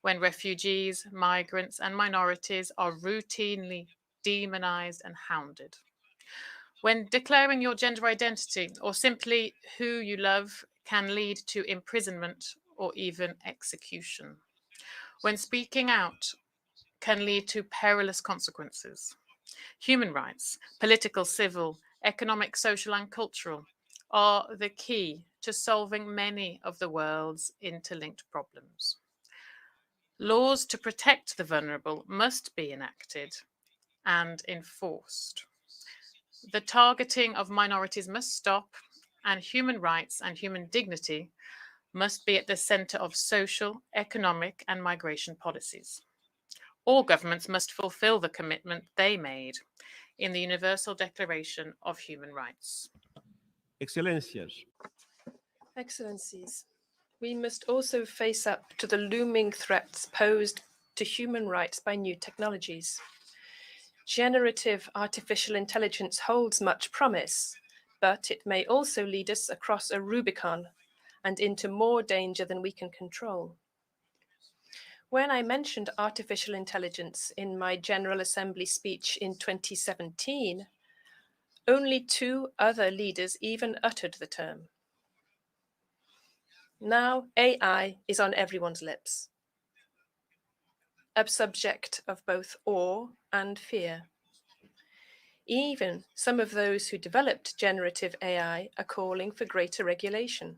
When refugees, migrants, and minorities are routinely demonized and hounded. When declaring your gender identity or simply who you love can lead to imprisonment or even execution. When speaking out can lead to perilous consequences. Human rights, political, civil, economic, social, and cultural, are the key to solving many of the world's interlinked problems. Laws to protect the vulnerable must be enacted and enforced. The targeting of minorities must stop, and human rights and human dignity must be at the center of social, economic, and migration policies. All governments must fulfill the commitment they made in the Universal Declaration of Human Rights. Excelências, Excellencies, we must also face up to the looming threats posed to human rights by new technologies. Generative artificial intelligence holds much promise, but it may also lead us across a Rubicon and into more danger than we can control. When I mentioned artificial intelligence in my General Assembly speech in 2017, only 2 other leaders even uttered the term. Now AI is on everyone's lips, a subject of both awe and fear. Even some of those who developed generative AI are calling for greater regulation.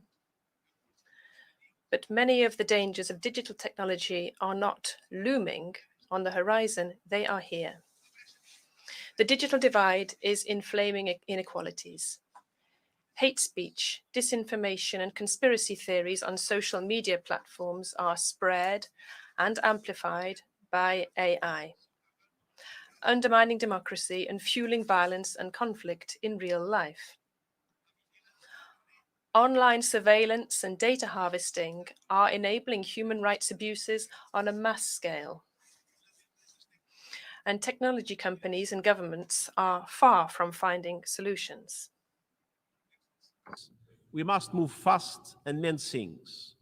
But many of the dangers of digital technology are not looming on the horizon, they are here. The digital divide is inflaming inequalities. Hate speech, disinformation, and conspiracy theories on social media platforms are spread and amplified by AI, undermining democracy and fueling violence and conflict in real life. Online surveillance and data harvesting are enabling human rights abuses on a mass scale. And technology companies and governments are far from finding solutions. we must move fast and mend things.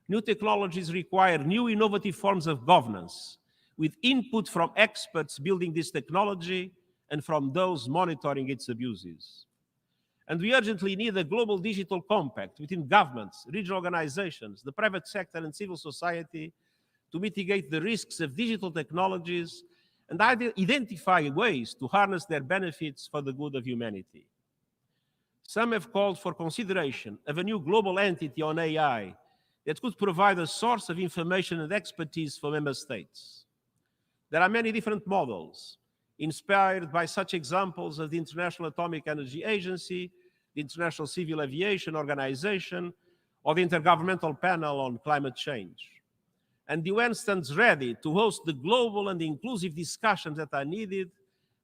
New technologies require new innovative forms of governance, with input from experts building this technology and from those monitoring its abuses. And we urgently need a global digital compact between governments, regional organizations, the private sector, and civil society to mitigate the risks of digital technologies and identify ways to harness their benefits for the good of humanity. Some have called for consideration of a new global entity on AI that could provide a source of information and expertise for member states. There are many different models, inspired by such examples as the International Atomic Energy Agency, the International Civil Aviation Organization, or the Intergovernmental Panel on Climate Change. And the UN stands ready to host the global and inclusive discussions that are needed,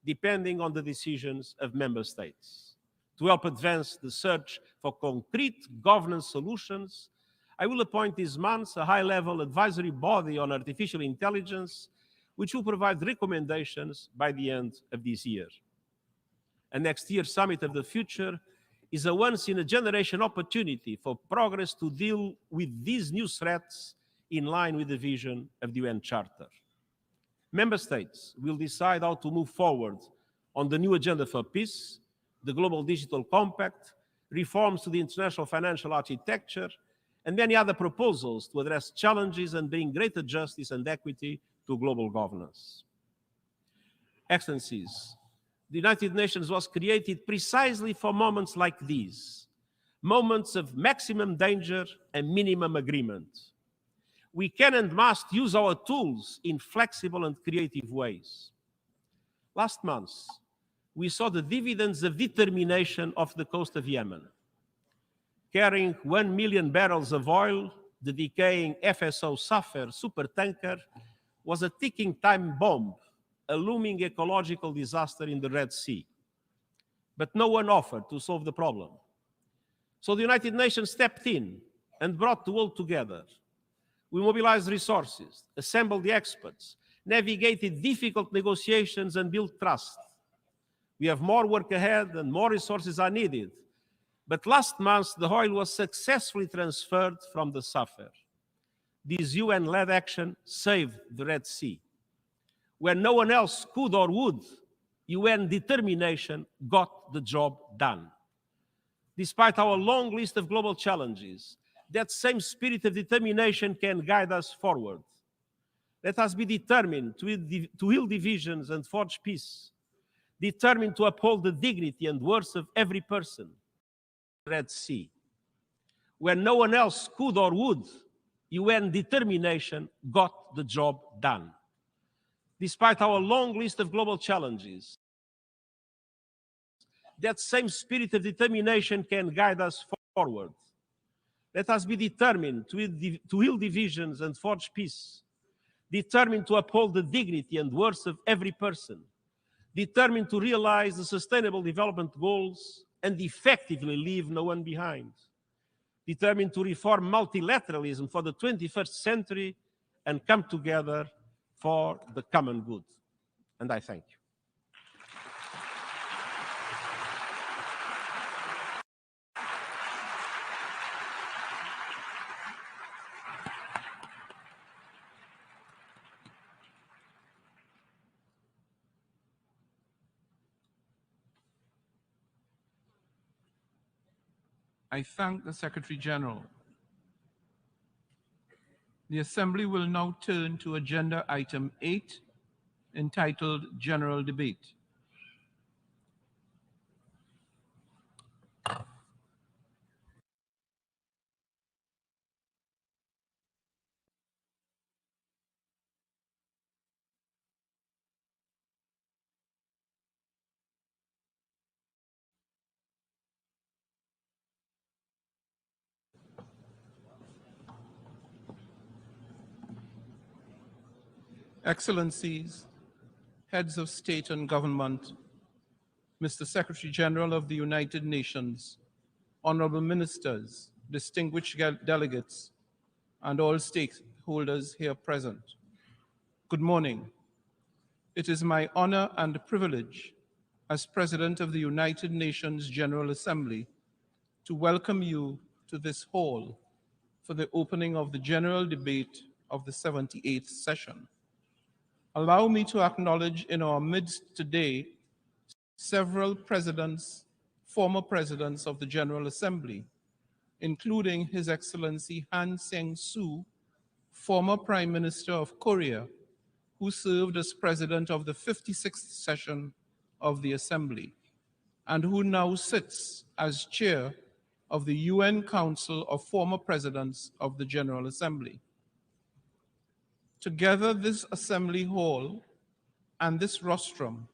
depending on the decisions of member states. To help advance the search for concrete governance solutions, I will appoint this month a high-level advisory body on artificial intelligence, which will provide recommendations by the end of this year. And next year's Summit of the Future is a once-in-a-generation opportunity for progress to deal with these new threats in line with the vision of the UN Charter. Member states will decide how to move forward on the new agenda for peace, the Global Digital Compact, reforms to the international financial architecture, and many other proposals to address challenges and bring greater justice and equity to global governance. Excellencies, the United Nations was created precisely for moments like these, moments of maximum danger and minimum agreement. We can and must use our tools in flexible and creative ways. Last month, we saw the dividends of determination off the coast of Yemen. Carrying 1 million barrels of oil, the decaying FSO Safar supertanker was a ticking time bomb, a looming ecological disaster in the Red Sea. But no one offered to solve the problem. So the United Nations stepped in and brought the world together. We mobilized resources, assembled the experts, navigated difficult negotiations, and built trust. We have more work ahead and more resources are needed. But last month, the oil was successfully transferred from the Safar. This UN-led action saved the Red Sea. When no one else could or would, UN determination got the job done. Despite our long list of global challenges, that same spirit of determination can guide us forward. Let us be determined to heal divisions and forge peace, determined to uphold the dignity and worth of every person. Red Sea. When no one else could or would, UN determination got the job done. Despite our long list of global challenges, that same spirit of determination can guide us forward. Let us be determined to heal divisions and forge peace, determined to uphold the dignity and worth of every person, determined to realize the Sustainable Development Goals and effectively leave no one behind, determined to reform multilateralism for the 21st century and come together for the common good. And I thank you. I thank the Secretary General. The Assembly will now turn to Agenda Item 8, entitled General Debate. Excellencies, heads of state and government, Mr. Secretary General of the United Nations, honorable ministers, distinguished delegates, and all stakeholders here present. Good morning. It is my honor and privilege as President of the United Nations General Assembly to welcome you to this hall for the opening of the general debate of the 78th session. Allow me to acknowledge in our midst today several presidents, former presidents of the General Assembly, including His Excellency Han Sang-soo, former Prime Minister of Korea, who served as president of the 56th session of the Assembly, and who now sits as chair of the UN Council of Former Presidents of the General Assembly. Together, this Assembly Hall and this rostrum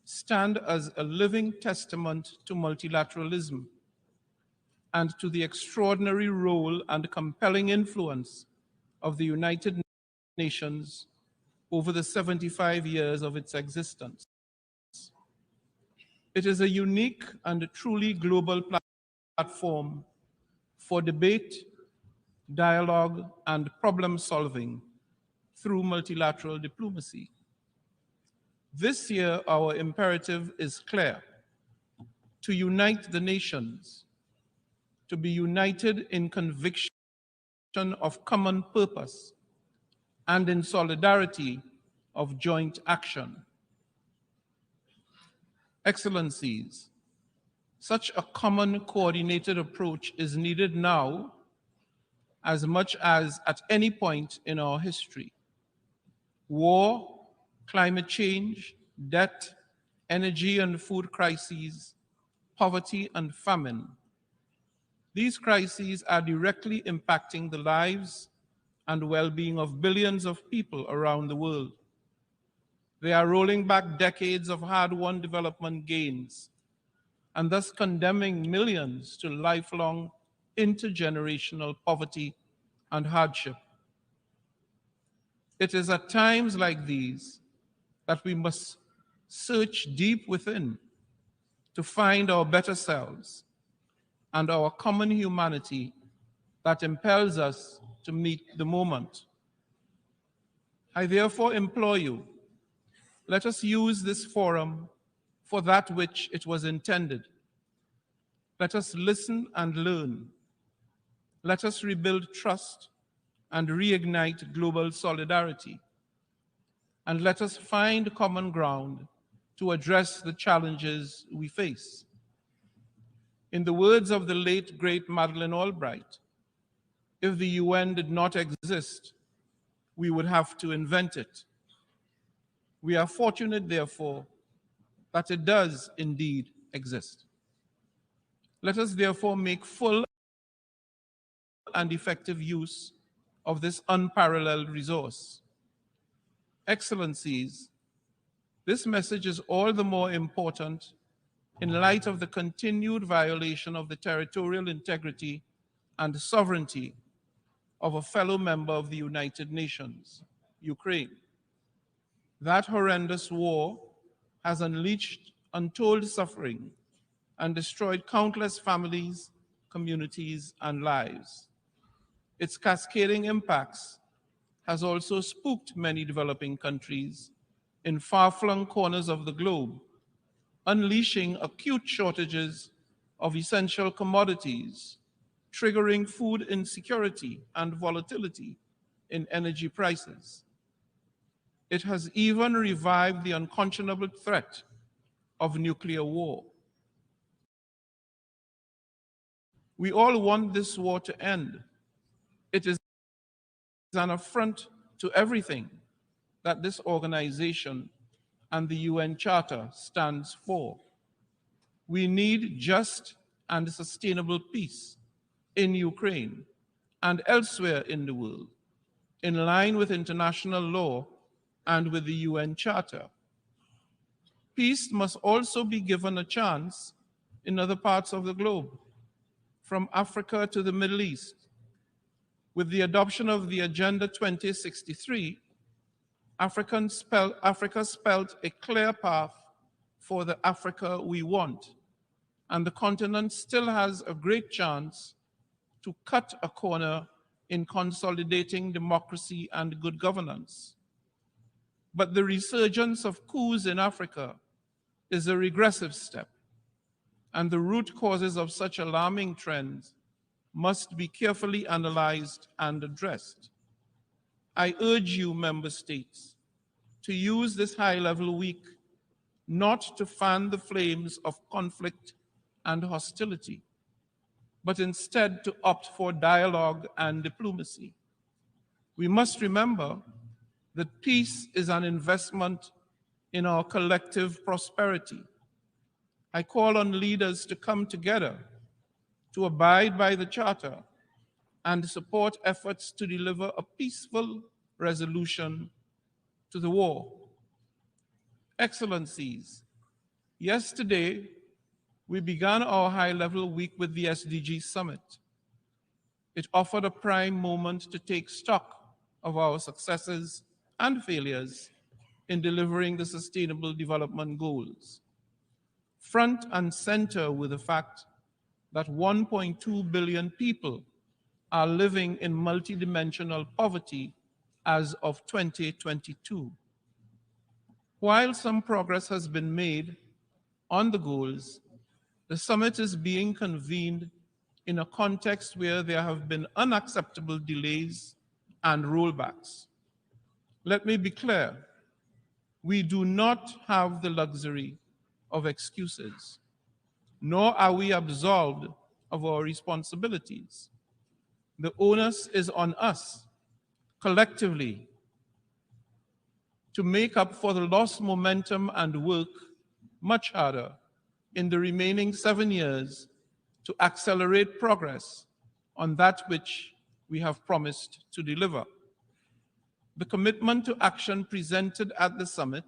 stand as a living testament to multilateralism and to the extraordinary role and compelling influence of the United Nations over the 75 years of its existence. It is a unique and truly global platform for debate, dialogue, and problem solving through multilateral diplomacy. This year, our imperative is clear: to unite the nations, to be united in conviction of common purpose and in solidarity of joint action. Excellencies, such a common coordinated approach is needed now as much as at any point in our history. War, climate change, debt, energy and food crises, poverty and famine. These crises are directly impacting the lives and well-being of billions of people around the world. They are rolling back decades of hard-won development gains and thus condemning millions to lifelong intergenerational poverty and hardship. It is at times like these that we must search deep within to find our better selves and our common humanity that impels us to meet the moment. I therefore implore you, let us use this forum for that which it was intended. Let us listen and learn. Let us rebuild trust and reignite global solidarity. And let us find common ground to address the challenges we face. In the words of the late, great Madeleine Albright, if the UN did not exist, we would have to invent it. We are fortunate, therefore, that it does indeed exist. Let us therefore make full and effective use of this unparalleled resource. Excellencies, this message is all the more important in light of the continued violation of the territorial integrity and sovereignty of a fellow member of the United Nations, Ukraine. That horrendous war has unleashed untold suffering and destroyed countless families, communities, and lives. Its cascading impacts has also spooked many developing countries in far-flung corners of the globe, unleashing acute shortages of essential commodities, triggering food insecurity and volatility in energy prices. It has even revived the unconscionable threat of nuclear war. We all want this war to end. It is an affront to everything that this organization and the UN Charter stands for. We need just and sustainable peace in Ukraine and elsewhere in the world, in line with international law and with the UN Charter. Peace must also be given a chance in other parts of the globe, from Africa to the Middle East. With the adoption of the Agenda 2063, Africa spelled a clear path for the Africa we want, and the continent still has a great chance to cut a corner in consolidating democracy and good governance. But the resurgence of coups in Africa is a regressive step, and the root causes of such alarming trends must be carefully analyzed and addressed. I urge you, member states, to use this high-level week not to fan the flames of conflict and hostility, but instead to opt for dialogue and diplomacy. We must remember that peace is an investment in our collective prosperity. I call on leaders to come together, to abide by the Charter, and support efforts to deliver a peaceful resolution to the war. Excellencies, yesterday we began our high-level week with the SDG Summit. It offered a prime moment to take stock of our successes and failures in delivering the Sustainable Development Goals. Front and center with the fact that 1.2 billion people are living in multidimensional poverty as of 2022. While some progress has been made on the goals, the summit is being convened in a context where there have been unacceptable delays and rollbacks. Let me be clear, we do not have the luxury of excuses, nor are we absolved of our responsibilities. The onus is on us, collectively, to make up for the lost momentum and work much harder in the remaining 7 years to accelerate progress on that which we have promised to deliver. The commitment to action presented at the summit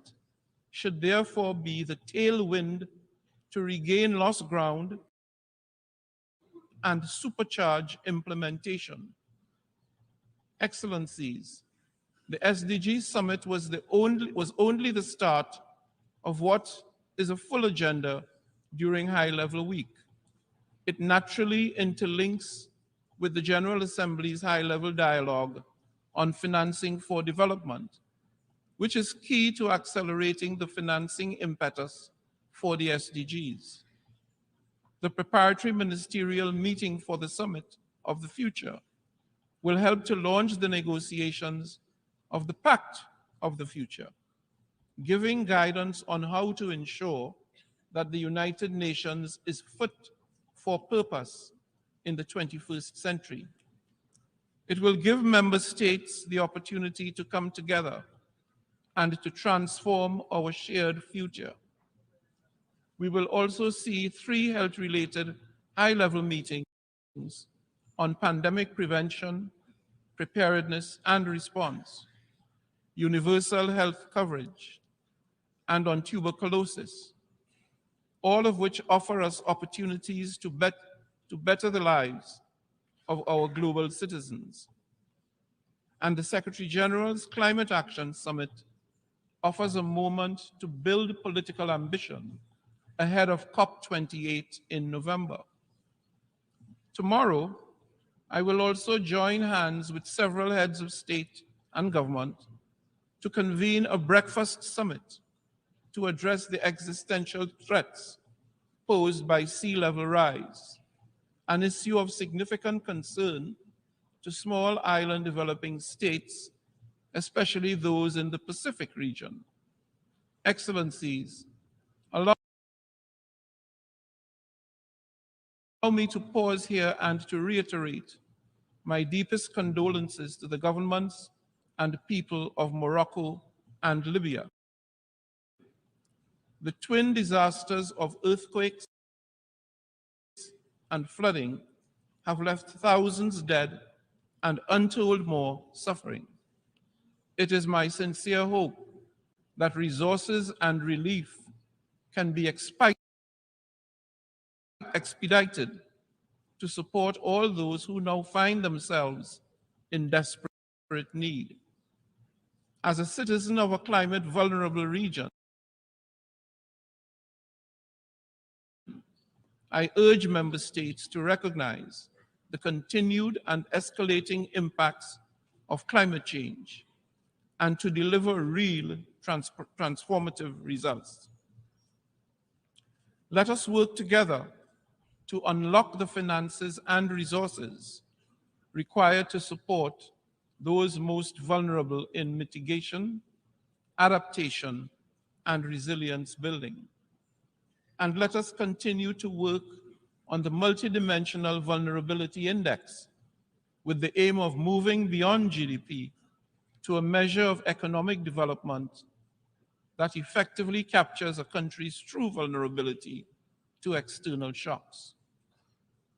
should therefore be the tailwind to regain lost ground and supercharge implementation. Excellencies, the SDG Summit was only the start of what is a full agenda during High-Level Week. It naturally interlinks with the General Assembly's high-level dialogue on financing for development, which is key to accelerating the financing impetus for the SDGs. The preparatory ministerial meeting for the Summit of the Future will help to launch the negotiations of the Pact of the Future, giving guidance on how to ensure that the United Nations is fit for purpose in the 21st century. It will give member states the opportunity to come together and to transform our shared future. We will also see 3 health-related high-level meetings on pandemic prevention, preparedness and response, universal health coverage, and on tuberculosis, all of which offer us opportunities to better the lives of our global citizens. And the Secretary General's Climate Action Summit offers a moment to build political ambition ahead of COP28 in November. Tomorrow, I will also join hands with several heads of state and government to convene a breakfast summit to address the existential threats posed by sea level rise, an issue of significant concern to small island developing states, especially those in the Pacific region. Excellencies, allow me to pause here and to reiterate my deepest condolences to the governments and people of Morocco and Libya. The twin disasters of earthquakes and flooding have left thousands dead and untold more suffering. It is my sincere hope that resources and relief can be expedited to support all those who now find themselves in desperate need. As a citizen of a climate vulnerable region, I urge member states to recognize the continued and escalating impacts of climate change and to deliver real transformative results. Let us work together to unlock the finances and resources required to support those most vulnerable in mitigation, adaptation, and resilience building. And let us continue to work on the multidimensional vulnerability index with the aim of moving beyond GDP to a measure of economic development that effectively captures a country's true vulnerability to external shocks.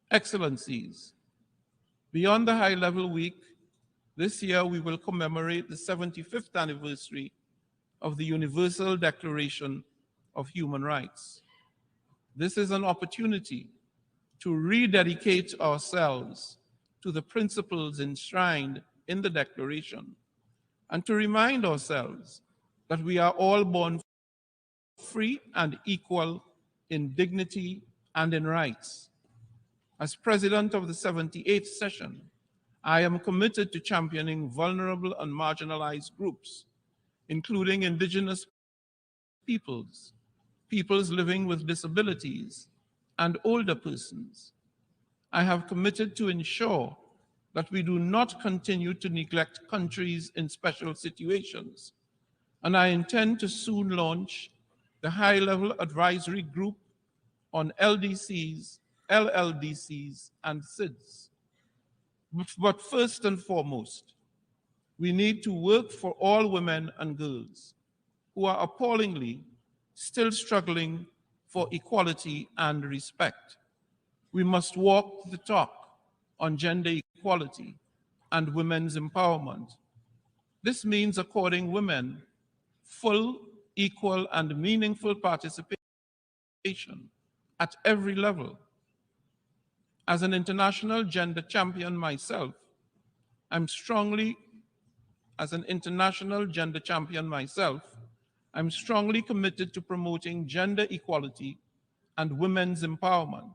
Excellencies, beyond the high-level week, this year we will commemorate the 75th anniversary of the Universal Declaration of Human Rights. This is an opportunity to rededicate ourselves to the principles enshrined in the Declaration and to remind ourselves that we are all born free and equal in dignity and in rights. As President of the 78th session, I am committed to championing vulnerable and marginalized groups, including indigenous peoples, peoples living with disabilities, and older persons. I have committed to ensure that we do not continue to neglect countries in special situations, and I intend to soon launch the high-level advisory group on LDCs, LLDCs, and SIDS. But first and foremost, we need to work for all women and girls who are appallingly still struggling for equality and respect. We must walk the talk on gender equality and women's empowerment. This means according women full, equal, and meaningful participation at every level. As an international gender champion myself, as an international gender champion myself, I'm strongly committed to promoting gender equality and women's empowerment.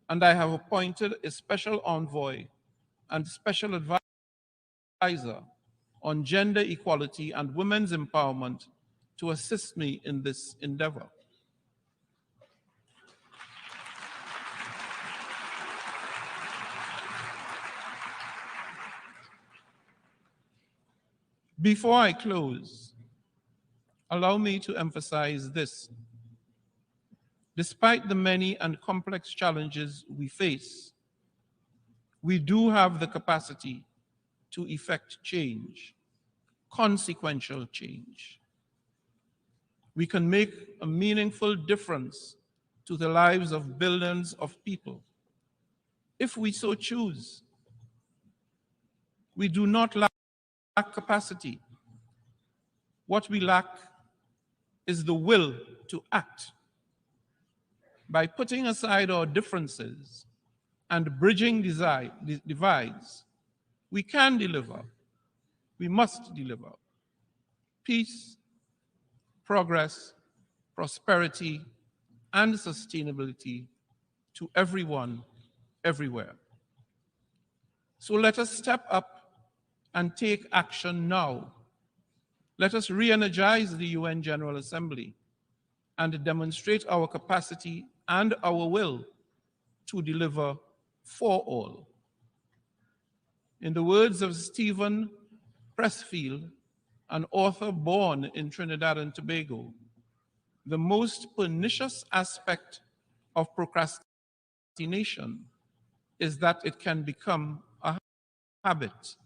And I have appointed a special envoy and special advisor on gender equality and women's empowerment to assist me in this endeavor. Before I close, allow me to emphasize this. Despite the many and complex challenges we face, we do have the capacity to effect change, consequential change. We can make a meaningful difference to the lives of billions of people if we so choose. We do not lack capacity. What we lack is the will to act. By putting aside our differences and bridging divides, we can deliver, we must deliver peace, progress, prosperity, and sustainability to everyone, everywhere. So let us step up and take action now. Let us re-energize the UN General Assembly and demonstrate our capacity and our will to deliver for all. In the words of Stephen Pressfield, an author born in Trinidad and Tobago, the most pernicious aspect of procrastination is that it can become a habit.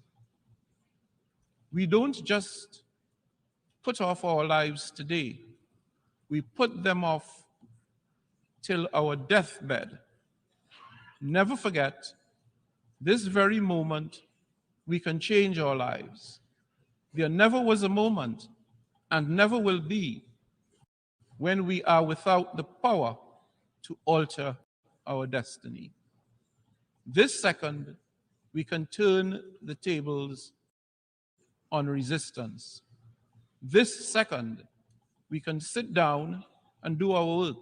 We don't just put off our lives today, we put them off till our deathbed. Never forget, this very moment, we can change our lives. There never was a moment, and never will be, when we are without the power to alter our destiny. This second, we can turn the tables on resistance. This second, we can sit down and do our work.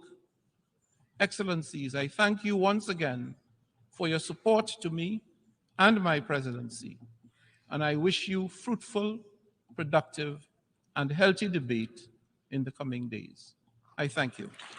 Excellencies, I thank you once again for your support to me and my presidency, and I wish you fruitful, productive, and healthy debate in the coming days. I thank you. Thank you.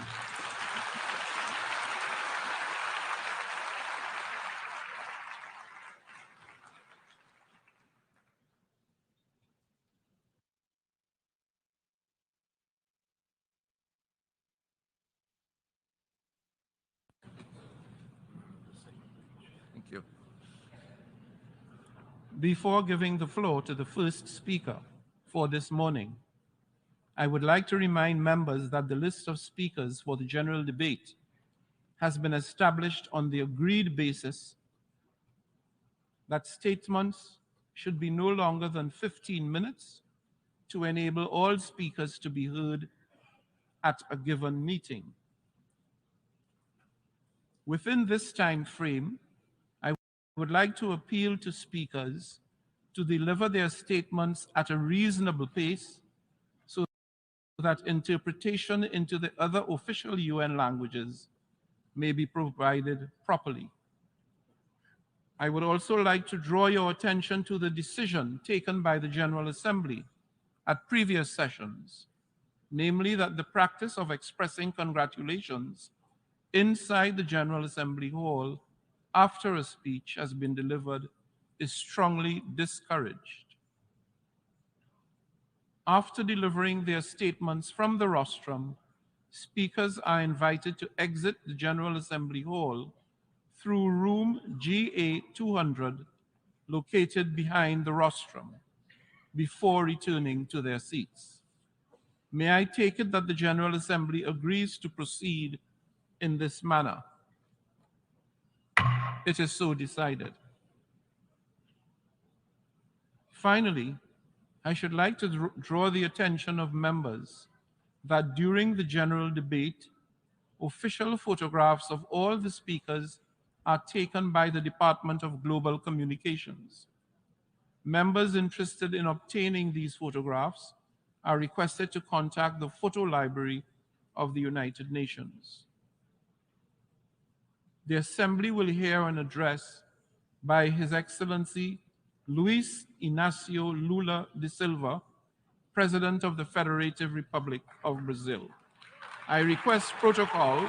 Before giving the floor to the first speaker for this morning, I would like to remind members that the list of speakers for the general debate has been established on the agreed basis that statements should be no longer than 15 minutes to enable all speakers to be heard at a given meeting. Within this time frame, I would like to appeal to speakers to deliver their statements at a reasonable pace so that interpretation into the other official UN languages may be provided properly. I would also like to draw your attention to the decision taken by the General Assembly at previous sessions, namely that the practice of expressing congratulations inside the General Assembly Hall after a speech has been delivered is strongly discouraged. After delivering their statements from the rostrum, speakers are invited to exit the General Assembly Hall through room GA 200, located behind the rostrum, before returning to their seats. May I take it that the General Assembly agrees to proceed in this manner? It is so decided. Finally, I should like to draw the attention of members that during the general debate, official photographs of all the speakers are taken by the Department of Global Communications. Members interested in obtaining these photographs are requested to contact the Photo Library of the United Nations. The Assembly will hear an address by His Excellency Luis Inácio Lula da Silva, President of the Federative Republic of Brazil. I request protocol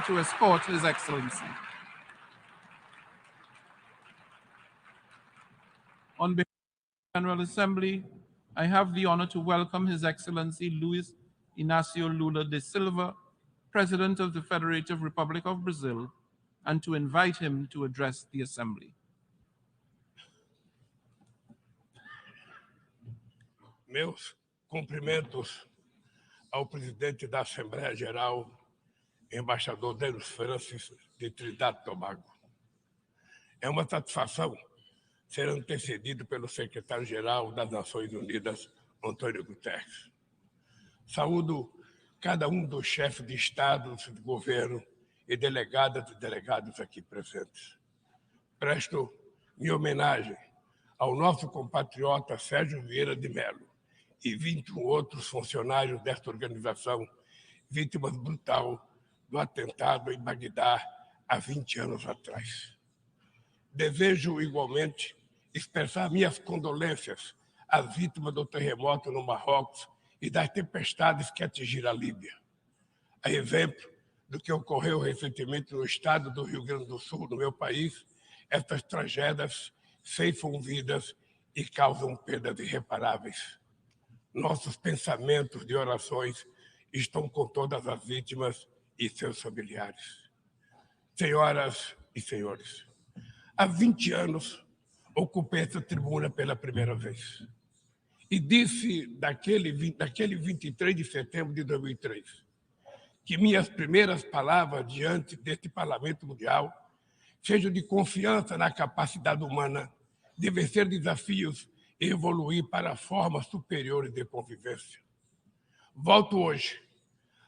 to escort His Excellency. On behalf of the General Assembly, I have the honor to welcome His Excellency Luis Inácio Lula da Silva, President of the Federative Republic of Brazil, and to invite him to address the Assembly. Meus cumprimentos ao presidente da Assembleia Geral, embaixador Denis Francis, de Trinidad e Tobago. É uma satisfação ser antecedido pelo secretário-geral das Nações Unidas, Antônio Guterres. Saúdo cada um dos chefes de Estado, de governo e delegadas e delegados aqui presentes. Presto minha homenagem ao nosso compatriota Sérgio Vieira de Mello e 21 outros funcionários desta organização, vítimas brutal do atentado em Bagdá há 20 anos atrás. Desejo, igualmente, expressar minhas condolências às vítimas do terremoto no Marrocos e das tempestades que atingiram a Líbia. A exemplo do que ocorreu recentemente no estado do Rio Grande do Sul, no meu país, estas tragédias ceifam vidas e causam perdas irreparáveis. Nossos pensamentos de orações estão com todas as vítimas e seus familiares. Senhoras e senhores, há 20 anos ocupei essa tribuna pela primeira vez. E disse daquele 23 de setembro de 2003 que minhas primeiras palavras diante deste Parlamento Mundial sejam de confiança na capacidade humana de vencer desafios e evoluir para formas superiores de convivência. Volto hoje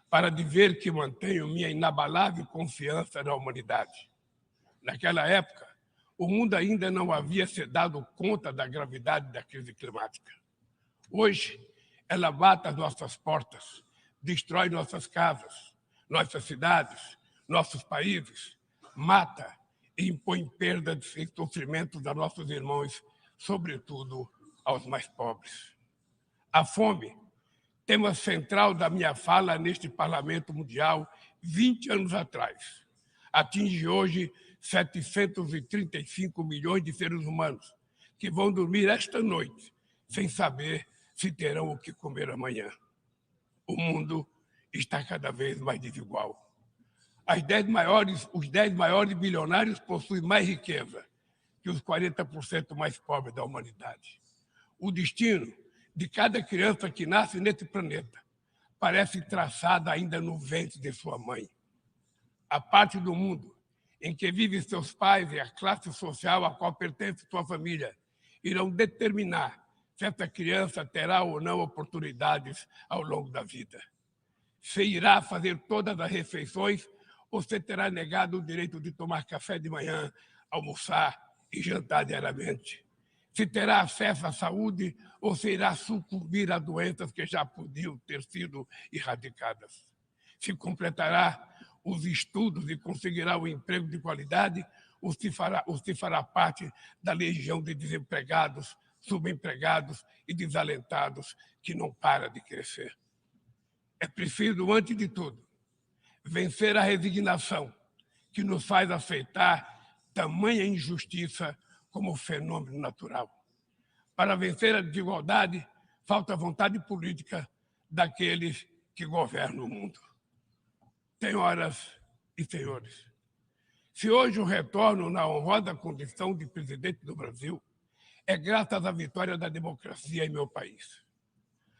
para dizer que mantenho minha inabalável confiança na humanidade. Naquela época, o mundo ainda não havia se dado conta da gravidade da crise climática. Hoje, ela bate às nossas portas, destrói nossas casas, nossas cidades, nossos países, mata e impõe perdas e sofrimentos a nossos irmãos, sobretudo aos mais pobres. A fome, tema central da minha fala neste Parlamento Mundial 20 anos atrás, atinge hoje 735 milhões de seres humanos que vão dormir esta noite sem saber se terão o que comer amanhã. O mundo está cada vez mais desigual. Os 10 maiores bilionários possuem mais riqueza que os 40% mais pobres da humanidade. O destino de cada criança que nasce nesse planeta parece traçado ainda no ventre de sua mãe. A parte do mundo em que vivem seus pais e a classe social a qual pertence sua família irão determinar se essa criança terá ou não oportunidades ao longo da vida. Se irá fazer todas as refeições ou se terá negado o direito de tomar café de manhã, almoçar e jantar diariamente. Se terá acesso à saúde ou se irá sucumbir a doenças que já podiam ter sido erradicadas. Se completará os estudos e conseguirá um emprego de qualidade ou se fará parte da legião de desempregados, subempregados e desalentados que não para de crescer. É preciso, antes de tudo, vencer a resignação que nos faz aceitar tamanha injustiça como fenômeno natural. Para vencer a desigualdade, falta vontade política daqueles que governam o mundo. Senhoras e senhores, se hoje eu retorno na honrosa condição de presidente do Brasil, é graças à vitória da democracia em meu país.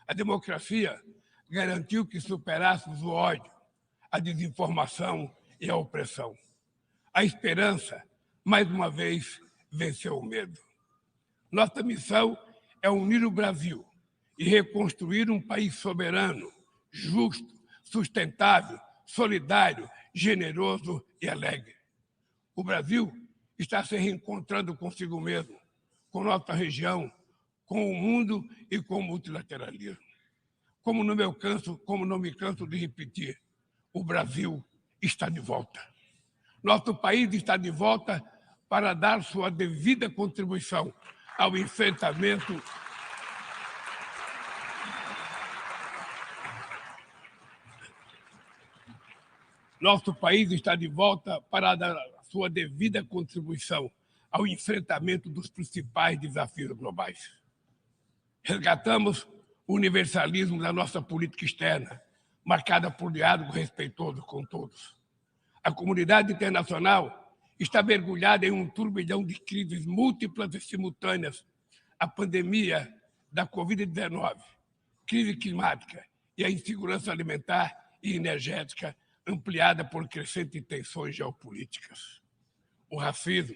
A democracia garantiu que superássemos o ódio, a desinformação e a opressão. A esperança, mais uma vez, venceu o medo. Nossa missão é unir o Brasil e reconstruir um país soberano, justo, sustentável, solidário, generoso e alegre. O Brasil está se reencontrando consigo mesmo, com nossa região, com o mundo e com o multilateralismo. Como não me canso de repetir, o Brasil está de volta. Nosso país está de volta para dar sua devida contribuição ao enfrentamento Nosso país está de volta para dar sua devida contribuição ao enfrentamento dos principais desafios globais. Resgatamos o universalismo da nossa política externa, marcada por diálogo respeitoso com todos. A comunidade internacional está mergulhada em um turbilhão de crises múltiplas e simultâneas. A pandemia da Covid-19, crise climática e a insegurança alimentar e energética ampliada por crescentes tensões geopolíticas. O racismo,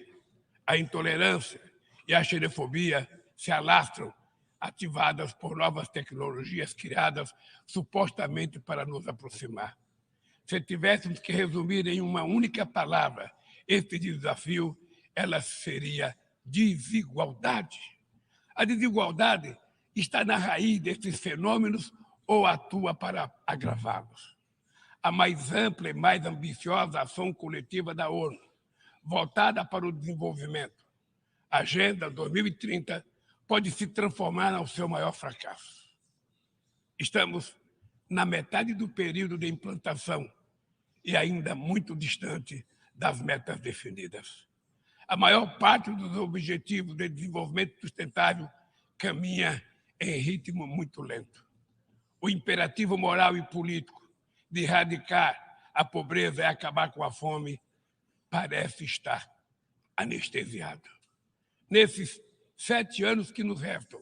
a intolerância e a xenofobia se alastram, ativadas por novas tecnologias criadas supostamente para nos aproximar. Se tivéssemos que resumir em uma única palavra este desafio, ela seria desigualdade. A desigualdade está na raiz desses fenômenos ou atua para agravá-los. A mais ampla e mais ambiciosa ação coletiva da ONU, voltada para o desenvolvimento, a Agenda 2030, pode se transformar no seu maior fracasso. Estamos na metade do período de implantação e ainda muito distante das metas definidas. A maior parte dos objetivos de desenvolvimento sustentável caminha em ritmo muito lento. O imperativo moral e político de erradicar a pobreza e acabar com a fome parece estar anestesiado. Nesses 7 anos que nos restam,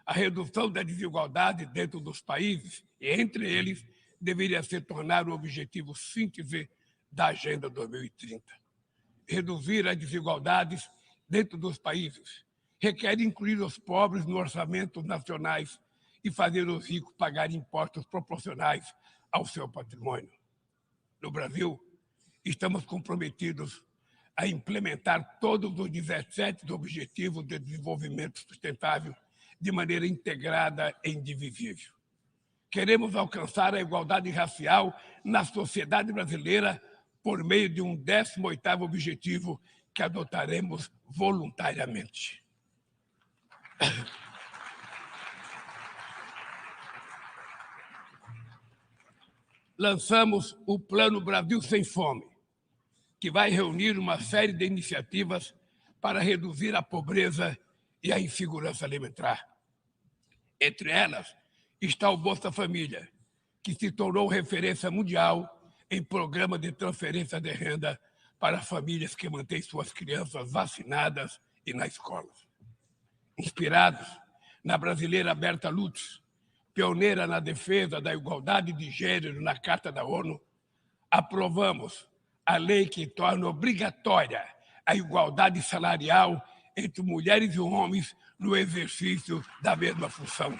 a redução da desigualdade dentro dos países e entre eles deveria se tornar o objetivo síntese da Agenda 2030. Reduzir as desigualdades dentro dos países requer incluir os pobres nos orçamentos nacionais e fazer os ricos pagar impostos proporcionais ao seu patrimônio. No Brasil, estamos comprometidos a implementar todos os 17 Objetivos de Desenvolvimento Sustentável de maneira integrada e indivisível. Queremos alcançar a igualdade racial na sociedade brasileira por meio de um 18º objetivo que adotaremos voluntariamente. Lançamos o Plano Brasil Sem Fome, que vai reunir uma série de iniciativas para reduzir a pobreza e a insegurança alimentar. Entre elas está o Bolsa Família, que se tornou referência mundial em programa de transferência de renda para famílias que mantêm suas crianças vacinadas e na escola. Inspirados na brasileira Berta Lutz, pioneira na defesa da igualdade de gênero na Carta da ONU, aprovamos a lei que torna obrigatória a igualdade salarial entre mulheres e homens no exercício da mesma função.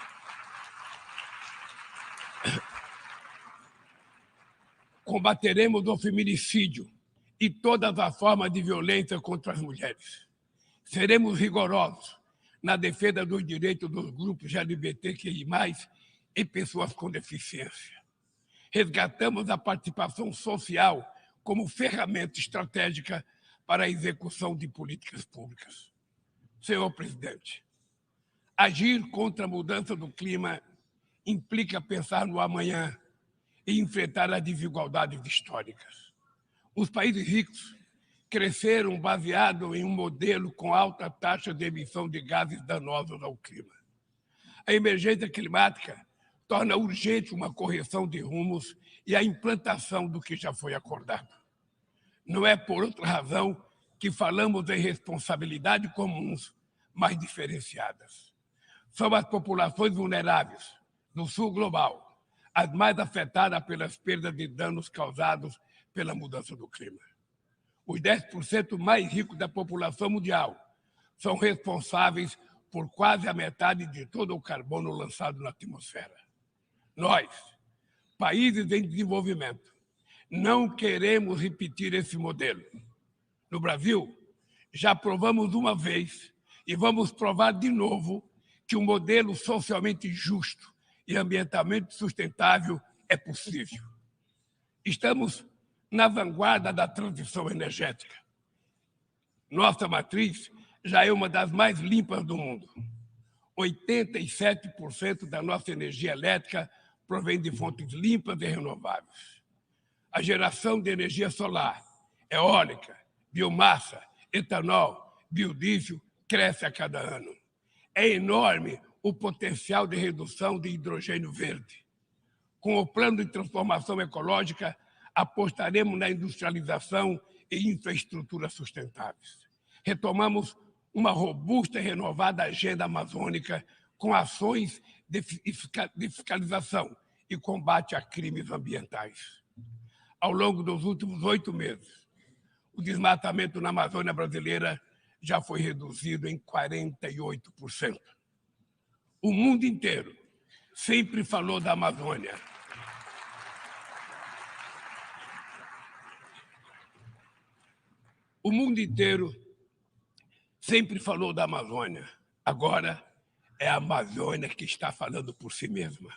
Combateremos o feminicídio e todas as formas de violência contra as mulheres. Seremos rigorosos na defesa dos direitos dos grupos LGBTQI+, e pessoas com deficiência. Resgatamos a participação social como ferramenta estratégica para a execução de políticas públicas. Senhor Presidente, agir contra a mudança do clima implica pensar no amanhã e enfrentar as desigualdades históricas. Os países ricos cresceram baseado em um modelo com alta taxa de emissão de gases danosos ao clima. A emergência climática torna urgente uma correção de rumos e a implantação do que já foi acordado. Não é por outra razão que falamos em responsabilidades comuns, mas diferenciadas. São as populações vulneráveis do sul global, as mais afetadas pelas perdas de danos causados pela mudança do clima. Os 10% mais ricos da população mundial são responsáveis por quase a metade de todo o carbono lançado na atmosfera. Nós, países em desenvolvimento, não queremos repetir esse modelo. No Brasil, Já provamos uma vez e vamos provar de novo que um modelo socialmente justo e ambientalmente sustentável é possível. Estamos na vanguarda da transição energética. Nossa matriz já é uma das mais limpas do mundo. 87% da nossa energia elétrica provém de fontes limpas e renováveis. A geração de energia solar, eólica, biomassa, etanol, biodiesel cresce a cada ano. É enorme o potencial de redução de hidrogênio verde. Com o plano de transformação ecológica, apostaremos na industrialização e infraestrutura sustentáveis. Retomamos uma robusta e renovada agenda amazônica com ações de fiscalização e combate a crimes ambientais. Ao longo dos últimos 8 meses, o desmatamento na Amazônia brasileira já foi reduzido em 48%. O mundo inteiro sempre falou da Amazônia. O mundo inteiro sempre falou da Amazônia. Agora é a Amazônia que está falando por si mesma.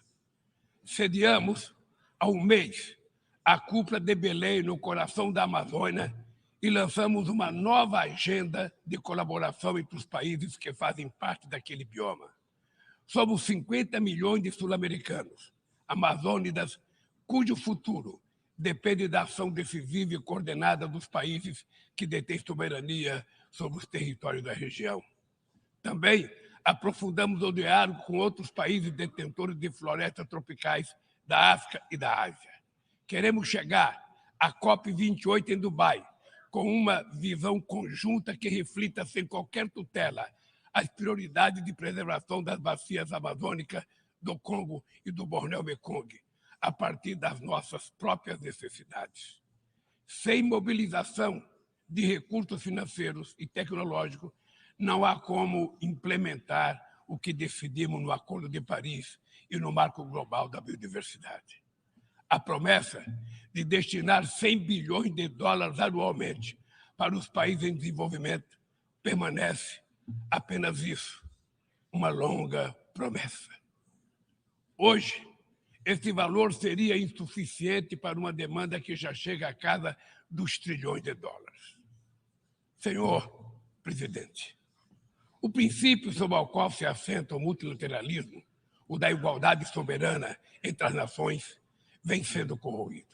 Sediamos há um mês a cúpula de Belém no coração da Amazônia e lançamos uma nova agenda de colaboração entre os países que fazem parte daquele bioma. Somos 50 milhões de sul-americanos, amazônidas, cujo futuro depende da ação decisiva e coordenada dos países que detêm soberania sobre os territórios da região. Também aprofundamos o diálogo com outros países detentores de florestas tropicais da África e da Ásia. Queremos chegar à COP28 em Dubai com uma visão conjunta que reflita sem qualquer tutela as prioridades de preservação das bacias amazônicas do Congo e do Bornéu-Mekong, a partir das nossas próprias necessidades. Sem mobilização de recursos financeiros e tecnológicos, não há como implementar o que decidimos no Acordo de Paris e no Marco Global da Biodiversidade. A promessa de destinar 100 bilhões de dólares anualmente para os países em desenvolvimento permanece apenas isso, uma longa promessa. Hoje, esse valor seria insuficiente para uma demanda que já chega à casa dos trilhões de dólares. Senhor Presidente, o princípio sobre o qual se assenta o multilateralismo, o da igualdade soberana entre as nações, vem sendo corroído.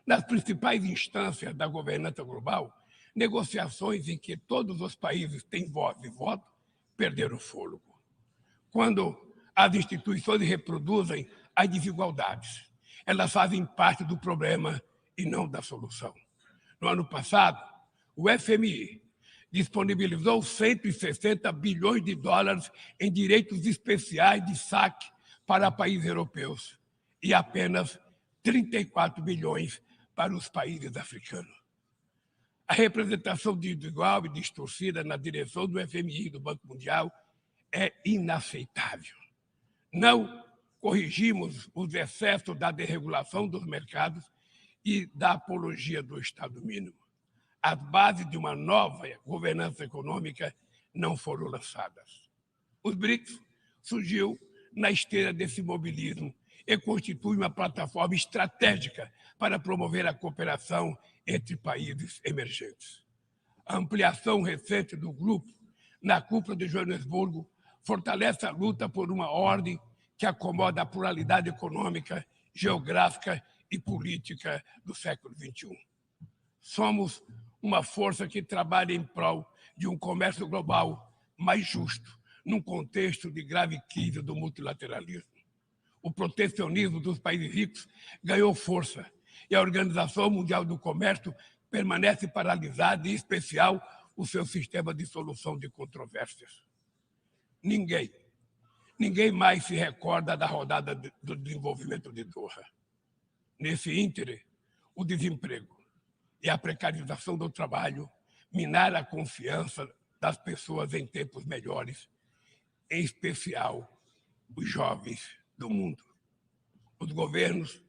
Nas principais instâncias da governança global, negociações em que todos os países têm voz e voto perderam o fôlego. Quando as instituições reproduzem as desigualdades, elas fazem parte do problema e não da solução. No ano passado, o FMI disponibilizou 160 bilhões de dólares em direitos especiais de saque para países europeus e apenas 34 bilhões para os países africanos. A representação desigual e distorcida na direção do FMI e do Banco Mundial é inaceitável. Não corrigimos os excessos da desregulação dos mercados e da apologia do Estado mínimo. As bases de uma nova governança econômica não foram lançadas. Os BRICS surgiu na esteira desse mobilismo e constitui uma plataforma estratégica para promover a cooperação entre países emergentes. A ampliação recente do grupo na cúpula de Joanesburgo fortalece a luta por uma ordem que acomoda a pluralidade econômica, geográfica e política do século XXI. Somos uma força que trabalha em prol de um comércio global mais justo, num contexto de grave crise do multilateralismo. O protecionismo dos países ricos ganhou força e a Organização Mundial do Comércio permanece paralisada, em especial o seu sistema de solução de controvérsias. Ninguém mais se recorda da rodada do desenvolvimento de Doha. Nesse íntere, o desemprego e a precarização do trabalho minaram a confiança das pessoas em tempos melhores, em especial os jovens do mundo. Os governos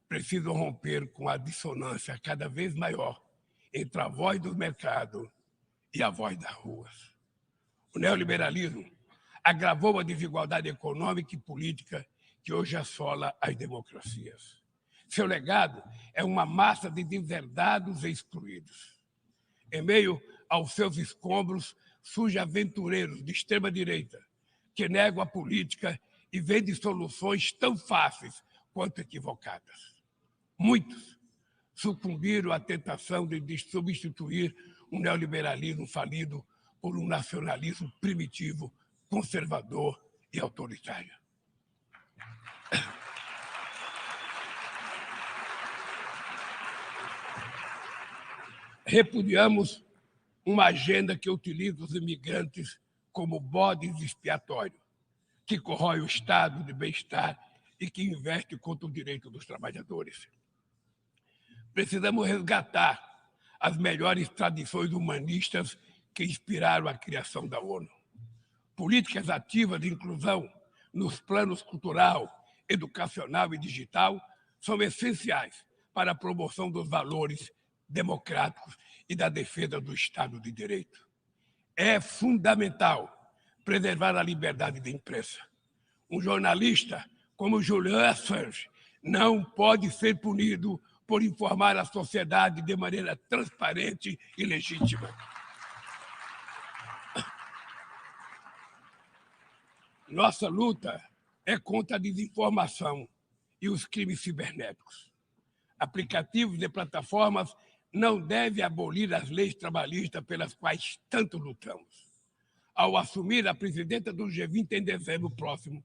precisam romper com a dissonância cada vez maior entre a voz do mercado e a voz das ruas. O neoliberalismo agravou a desigualdade econômica e política que hoje assola as democracias. Seu legado é uma massa de deserdados e excluídos. Em meio aos seus escombros, surgem aventureiros de extrema-direita que negam a política e vendem soluções tão fáceis quanto equivocadas. Muitos sucumbiram à tentação de substituir um neoliberalismo falido por um nacionalismo primitivo, conservador e autoritário. Repudiamos uma agenda que utiliza os imigrantes como bodes expiatórios, que corrói o estado de bem-estar e que investe contra o direito dos trabalhadores. Precisamos resgatar as melhores tradições humanistas que inspiraram a criação da ONU. Políticas ativas de inclusão nos planos cultural, educacional e digital são essenciais para a promoção dos valores democráticos e da defesa do Estado de Direito. É fundamental preservar a liberdade de imprensa. Um jornalista como Julian Assange não pode ser punido por informar a sociedade de maneira transparente e legítima. Nossa luta é contra a desinformação e os crimes cibernéticos. Aplicativos e plataformas não devem abolir as leis trabalhistas pelas quais tanto lutamos. Ao assumir a presidência do G20 em dezembro próximo,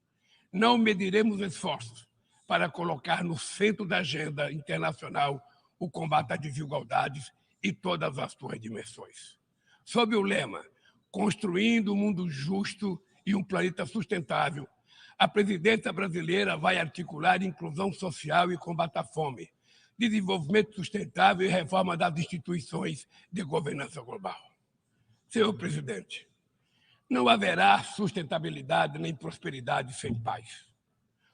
não mediremos esforços para colocar no centro da agenda internacional o combate às desigualdades e todas as suas dimensões. Sob o lema Construindo um Mundo Justo e um Planeta Sustentável, a presidência brasileira vai articular inclusão social e combate à fome, desenvolvimento sustentável e reforma das instituições de governança global. Senhor presidente, não haverá sustentabilidade nem prosperidade sem paz.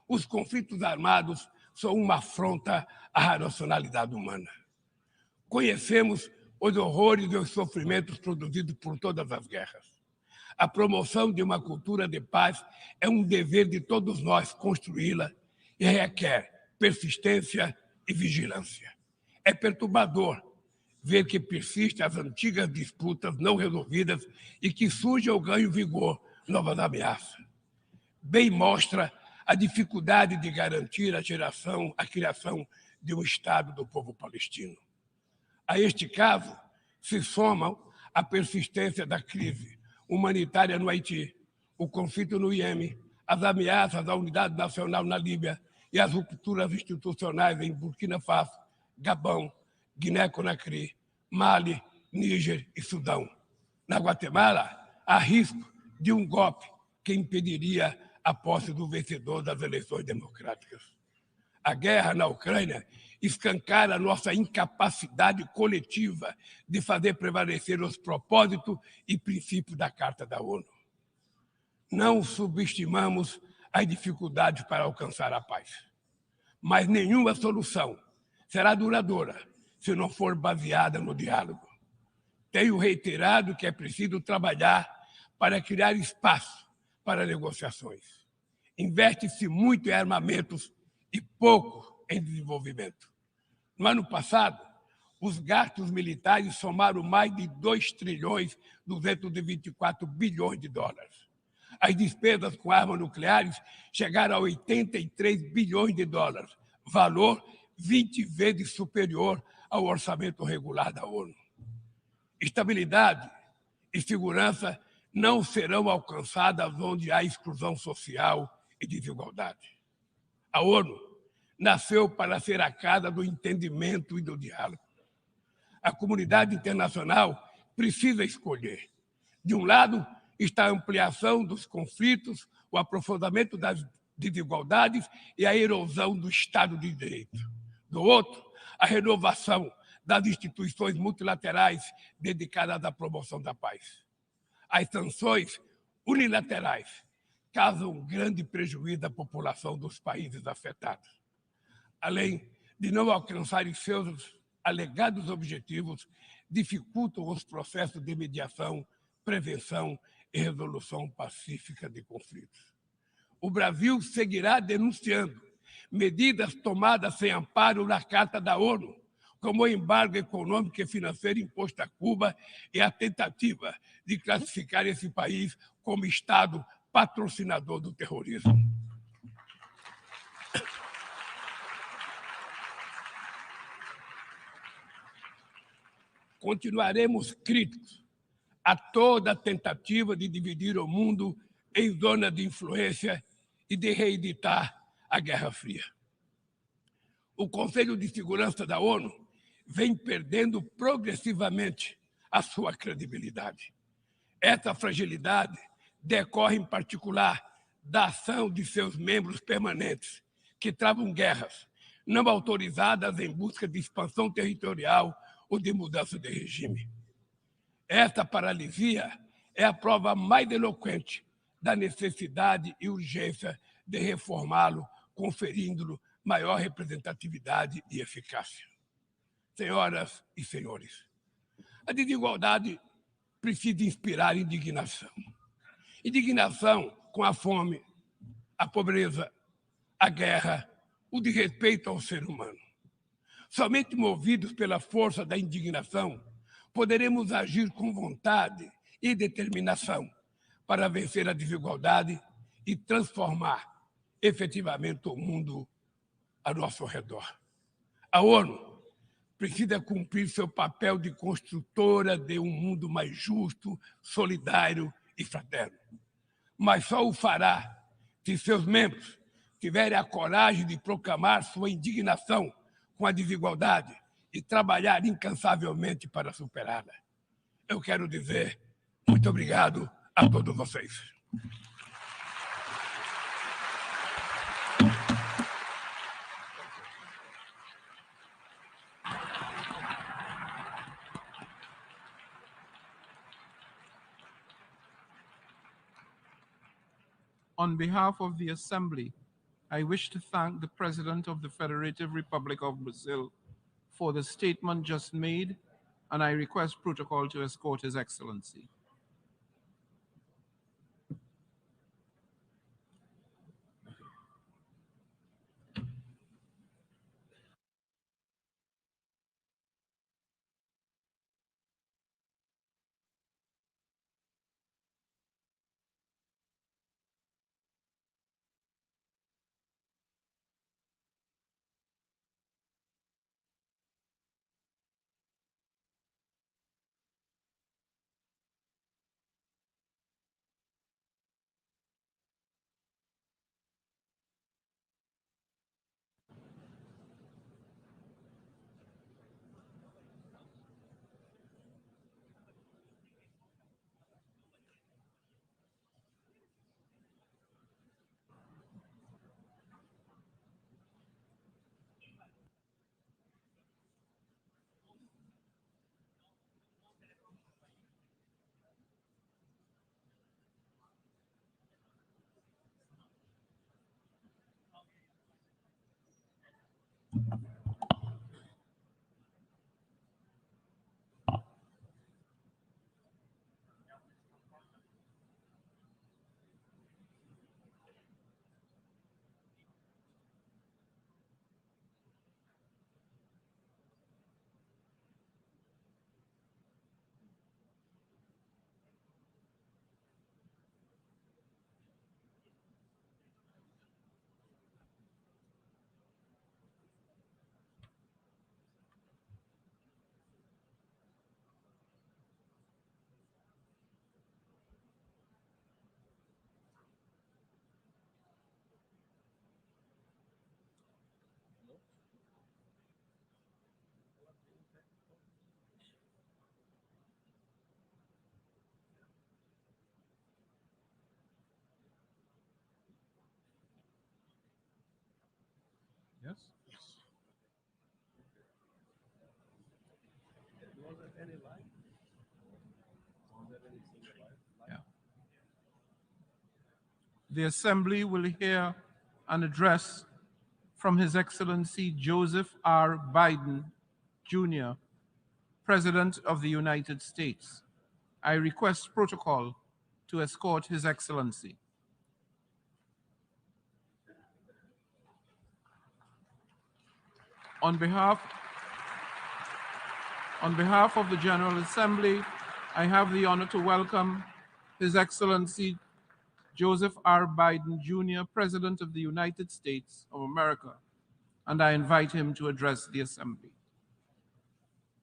Os conflitos armados são uma afronta à racionalidade humana. Conhecemos os horrores e os sofrimentos produzidos por todas as guerras. A promoção de uma cultura de paz é um dever de todos nós construí-la e requer persistência e vigilância. É perturbador ver que persistem as antigas disputas não resolvidas e que surgem ou ganham vigor novas ameaças. Bem mostra a dificuldade de garantir a criação de um Estado do povo palestino. A este caso se somam a persistência da crise humanitária no Haiti, o conflito no Iêmen, as ameaças à unidade nacional na Líbia e as rupturas institucionais em Burkina Faso, Gabão, Guiné-Conakry, Mali, Níger e Sudão. Na Guatemala, há risco de um golpe que impediria a posse do vencedor das eleições democráticas. A guerra na Ucrânia escancara nossa incapacidade coletiva de fazer prevalecer os propósitos e princípios da Carta da ONU. Não subestimamos as dificuldades para alcançar a paz, mas nenhuma solução será duradoura se não for baseada no diálogo. Tenho reiterado que é preciso trabalhar para criar espaço para negociações. Investe-se muito em armamentos e pouco em desenvolvimento. No ano passado, os gastos militares somaram mais de 2,224 bilhões de dólares. As despesas com armas nucleares chegaram a 83 bilhões de dólares, valor 20 vezes superior ao orçamento regular da ONU. Estabilidade e segurança não serão alcançadas onde há exclusão social e desigualdade. A ONU nasceu para ser a casa do entendimento e do diálogo. A comunidade internacional precisa escolher. De um lado, está a ampliação dos conflitos, o aprofundamento das desigualdades e a erosão do Estado de Direito. Do outro, a renovação das instituições multilaterais dedicadas à promoção da paz. As sanções unilaterais causam grande prejuízo à população dos países afetados. Além de não alcançarem seus alegados objetivos, dificultam os processos de mediação, prevenção e resolução pacífica de conflitos. O Brasil seguirá denunciando medidas tomadas sem amparo na Carta da ONU, como o embargo econômico e financeiro imposto a Cuba e a tentativa de classificar esse país como Estado patrocinador do terrorismo. Continuaremos críticos a toda tentativa de dividir o mundo em zona de influência e de reeditar a Guerra Fria. O Conselho de Segurança da ONU vem perdendo progressivamente a sua credibilidade. Essa fragilidade decorre, em particular, da ação de seus membros permanentes, que travam guerras não autorizadas em busca de expansão territorial ou de mudança de regime. Esta paralisia é a prova mais eloquente da necessidade e urgência de reformá-lo, conferindo-lhe maior representatividade e eficácia. Senhoras e senhores, a desigualdade precisa inspirar indignação. Indignação com a fome, a pobreza, a guerra, o desrespeito ao ser humano. Somente movidos pela força da indignação, poderemos agir com vontade e determinação para vencer a desigualdade e transformar efetivamente o mundo ao nosso redor. A ONU precisa cumprir seu papel de construtora de um mundo mais justo, solidário e fraterno. Mas só o fará se seus membros tiverem a coragem de proclamar sua indignação com a desigualdade e trabalhar incansavelmente para superá-la. Eu quero dizer muito obrigado a todos vocês. On behalf of the Assembly, I wish to thank the President of the Federative Republic of Brazil for the statement just made, and I request protocol to escort His Excellency. Yes? Yeah. The Assembly will hear an address from His Excellency Joseph R. Biden, Jr., President of the United States, I request protocol to escort His Excellency. On behalf of the General Assembly, I have the honor to welcome His Excellency Joseph R. Biden, Jr., President of the United States of America, and I invite him to address the Assembly.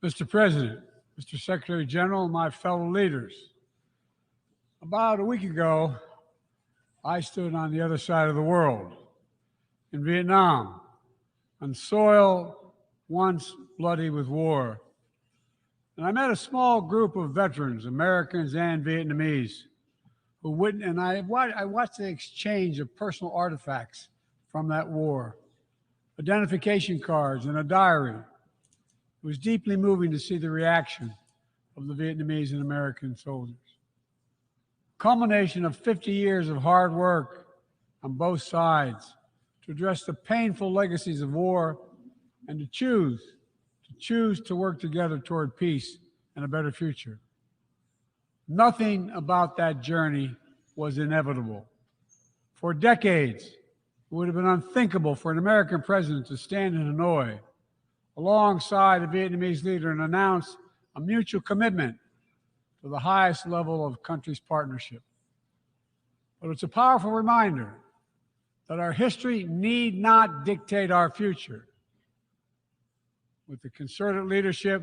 Mr. President, Mr. Secretary General, my fellow leaders, about a week ago, I stood on the other side of the world in Vietnam, on soil once bloody with war. And I met a small group of veterans, Americans and Vietnamese, who witnessed, and I watched the exchange of personal artifacts from that war, identification cards and a diary. It was deeply moving to see the reaction of the Vietnamese and American soldiers. Culmination of 50 years of hard work on both sides to address the painful legacies of war and to choose to work together toward peace and a better future. Nothing about that journey was inevitable. For decades, it would have been unthinkable for an American president to stand in Hanoi alongside a Vietnamese leader and announce a mutual commitment to the highest level of country's partnership. But it's a powerful reminder that our history need not dictate our future. With the concerted leadership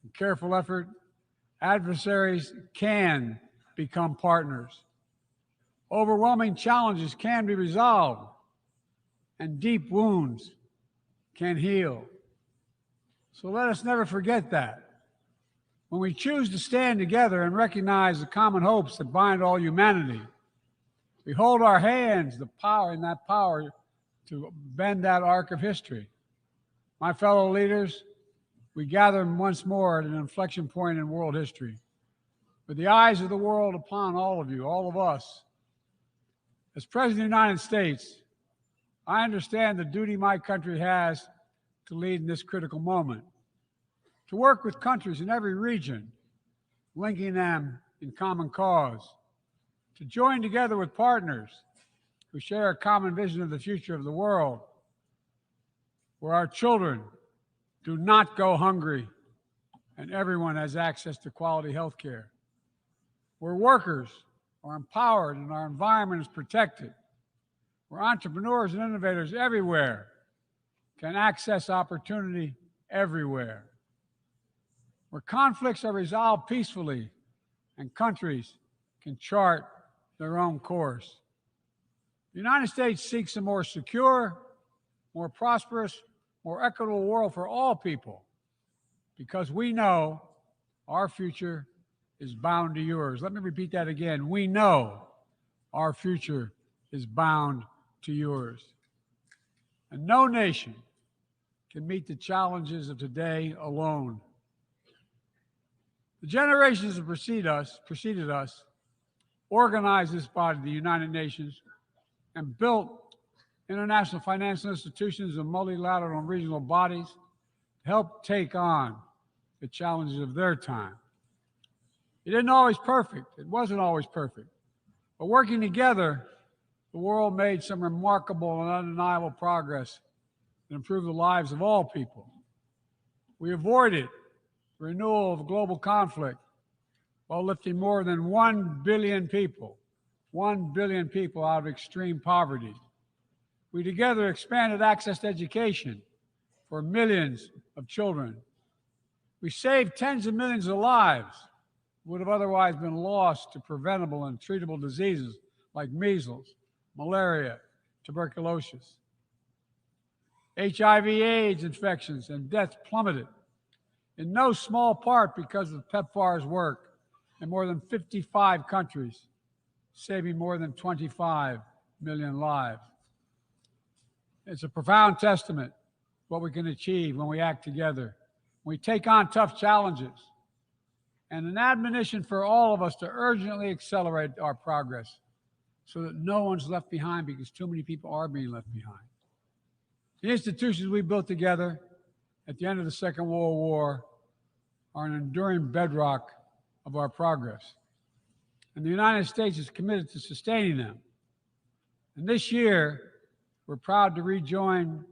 and careful effort, adversaries can become partners. Overwhelming challenges can be resolved, and deep wounds can heal. So let us never forget that. When we choose to stand together and recognize the common hopes that bind all humanity, we hold our hands the power to bend that arc of history. My fellow leaders, we gather once more at an inflection point in world history, with the eyes of the world upon all of you, all of us. As President of the United States, I understand the duty my country has to lead in this critical moment, to work with countries in every region, linking them in common cause, to join together with partners who share a common vision of the future of the world, where our children do not go hungry and everyone has access to quality health care, where workers are empowered and our environment is protected, where entrepreneurs and innovators everywhere can access opportunity everywhere, where conflicts are resolved peacefully and countries can chart their own course. The United States seeks a more secure, more prosperous, more equitable world for all people, because we know our future is bound to yours. Let me repeat that again. We know our future is bound to yours. And no nation can meet the challenges of today alone. The generations that preceded us organized this body, the United Nations, and built international financial institutions and multilateral and regional bodies to help take on the challenges of their time. It wasn't always perfect, but working together, the world made some remarkable and undeniable progress that improved the lives of all people. We avoided the renewal of global conflict while lifting more than 1 billion people out of extreme poverty. We together expanded access to education for millions of children. We saved tens of millions of lives who would have otherwise been lost to preventable and treatable diseases like measles, malaria, tuberculosis. HIV/AIDS infections and deaths plummeted, in no small part because of PEPFAR's work in more than 55 countries, saving more than 25 million lives. It's a profound testament to what we can achieve when we act together, when we take on tough challenges, and an admonition for all of us to urgently accelerate our progress so that no one's left behind, because too many people are being left behind. The institutions we built together at the end of the Second World War are an enduring bedrock of our progress. And the United States is committed to sustaining them. And this year, we're proud to rejoin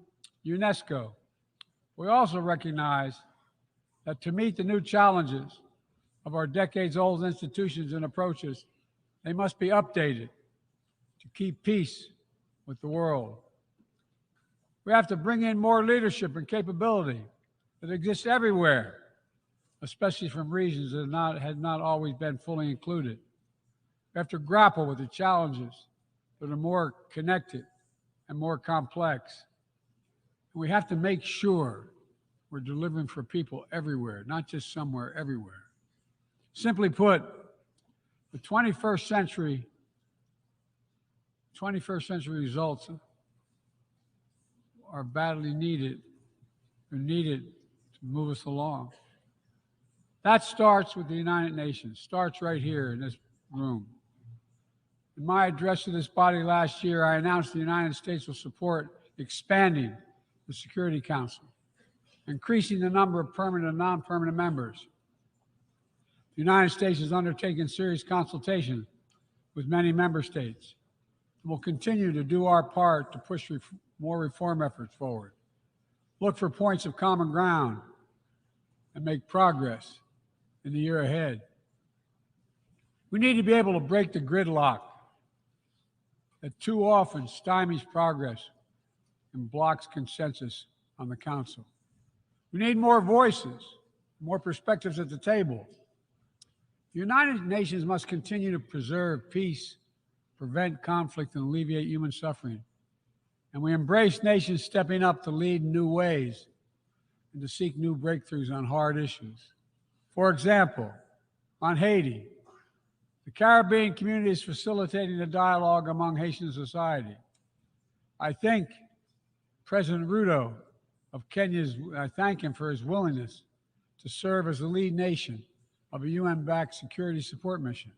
UNESCO. We also recognize that to meet the new challenges of our decades-old institutions and approaches, they must be updated to keep peace with the world. We have to bring in more leadership and capability that exists everywhere, especially from regions that have not always been fully included. We have to grapple with the challenges that are more connected and more complex. And we have to make sure we're delivering for people everywhere, not just somewhere, everywhere. Simply put, the 21st century results are badly needed. They're needed to move us along. That starts with the United Nations, starts right here in this room. In my address to this body last year, I announced the United States will support expanding the Security Council, increasing the number of permanent and non-permanent members. The United States has undertaken serious consultation with many member states and will continue to do our part to push more reform efforts forward, look for points of common ground, and make progress in the year ahead. We need to be able to break the gridlock that too often stymies progress and blocks consensus on the Council. We need more voices, more perspectives at the table. The United Nations must continue to preserve peace, prevent conflict, and alleviate human suffering. And we embrace nations stepping up to lead in new ways and to seek new breakthroughs on hard issues. For example, on Haiti, the Caribbean community is facilitating the dialogue among Haitian society. I thank President Ruto of Kenya, I thank him for his willingness to serve as the lead nation of a UN-backed security support mission.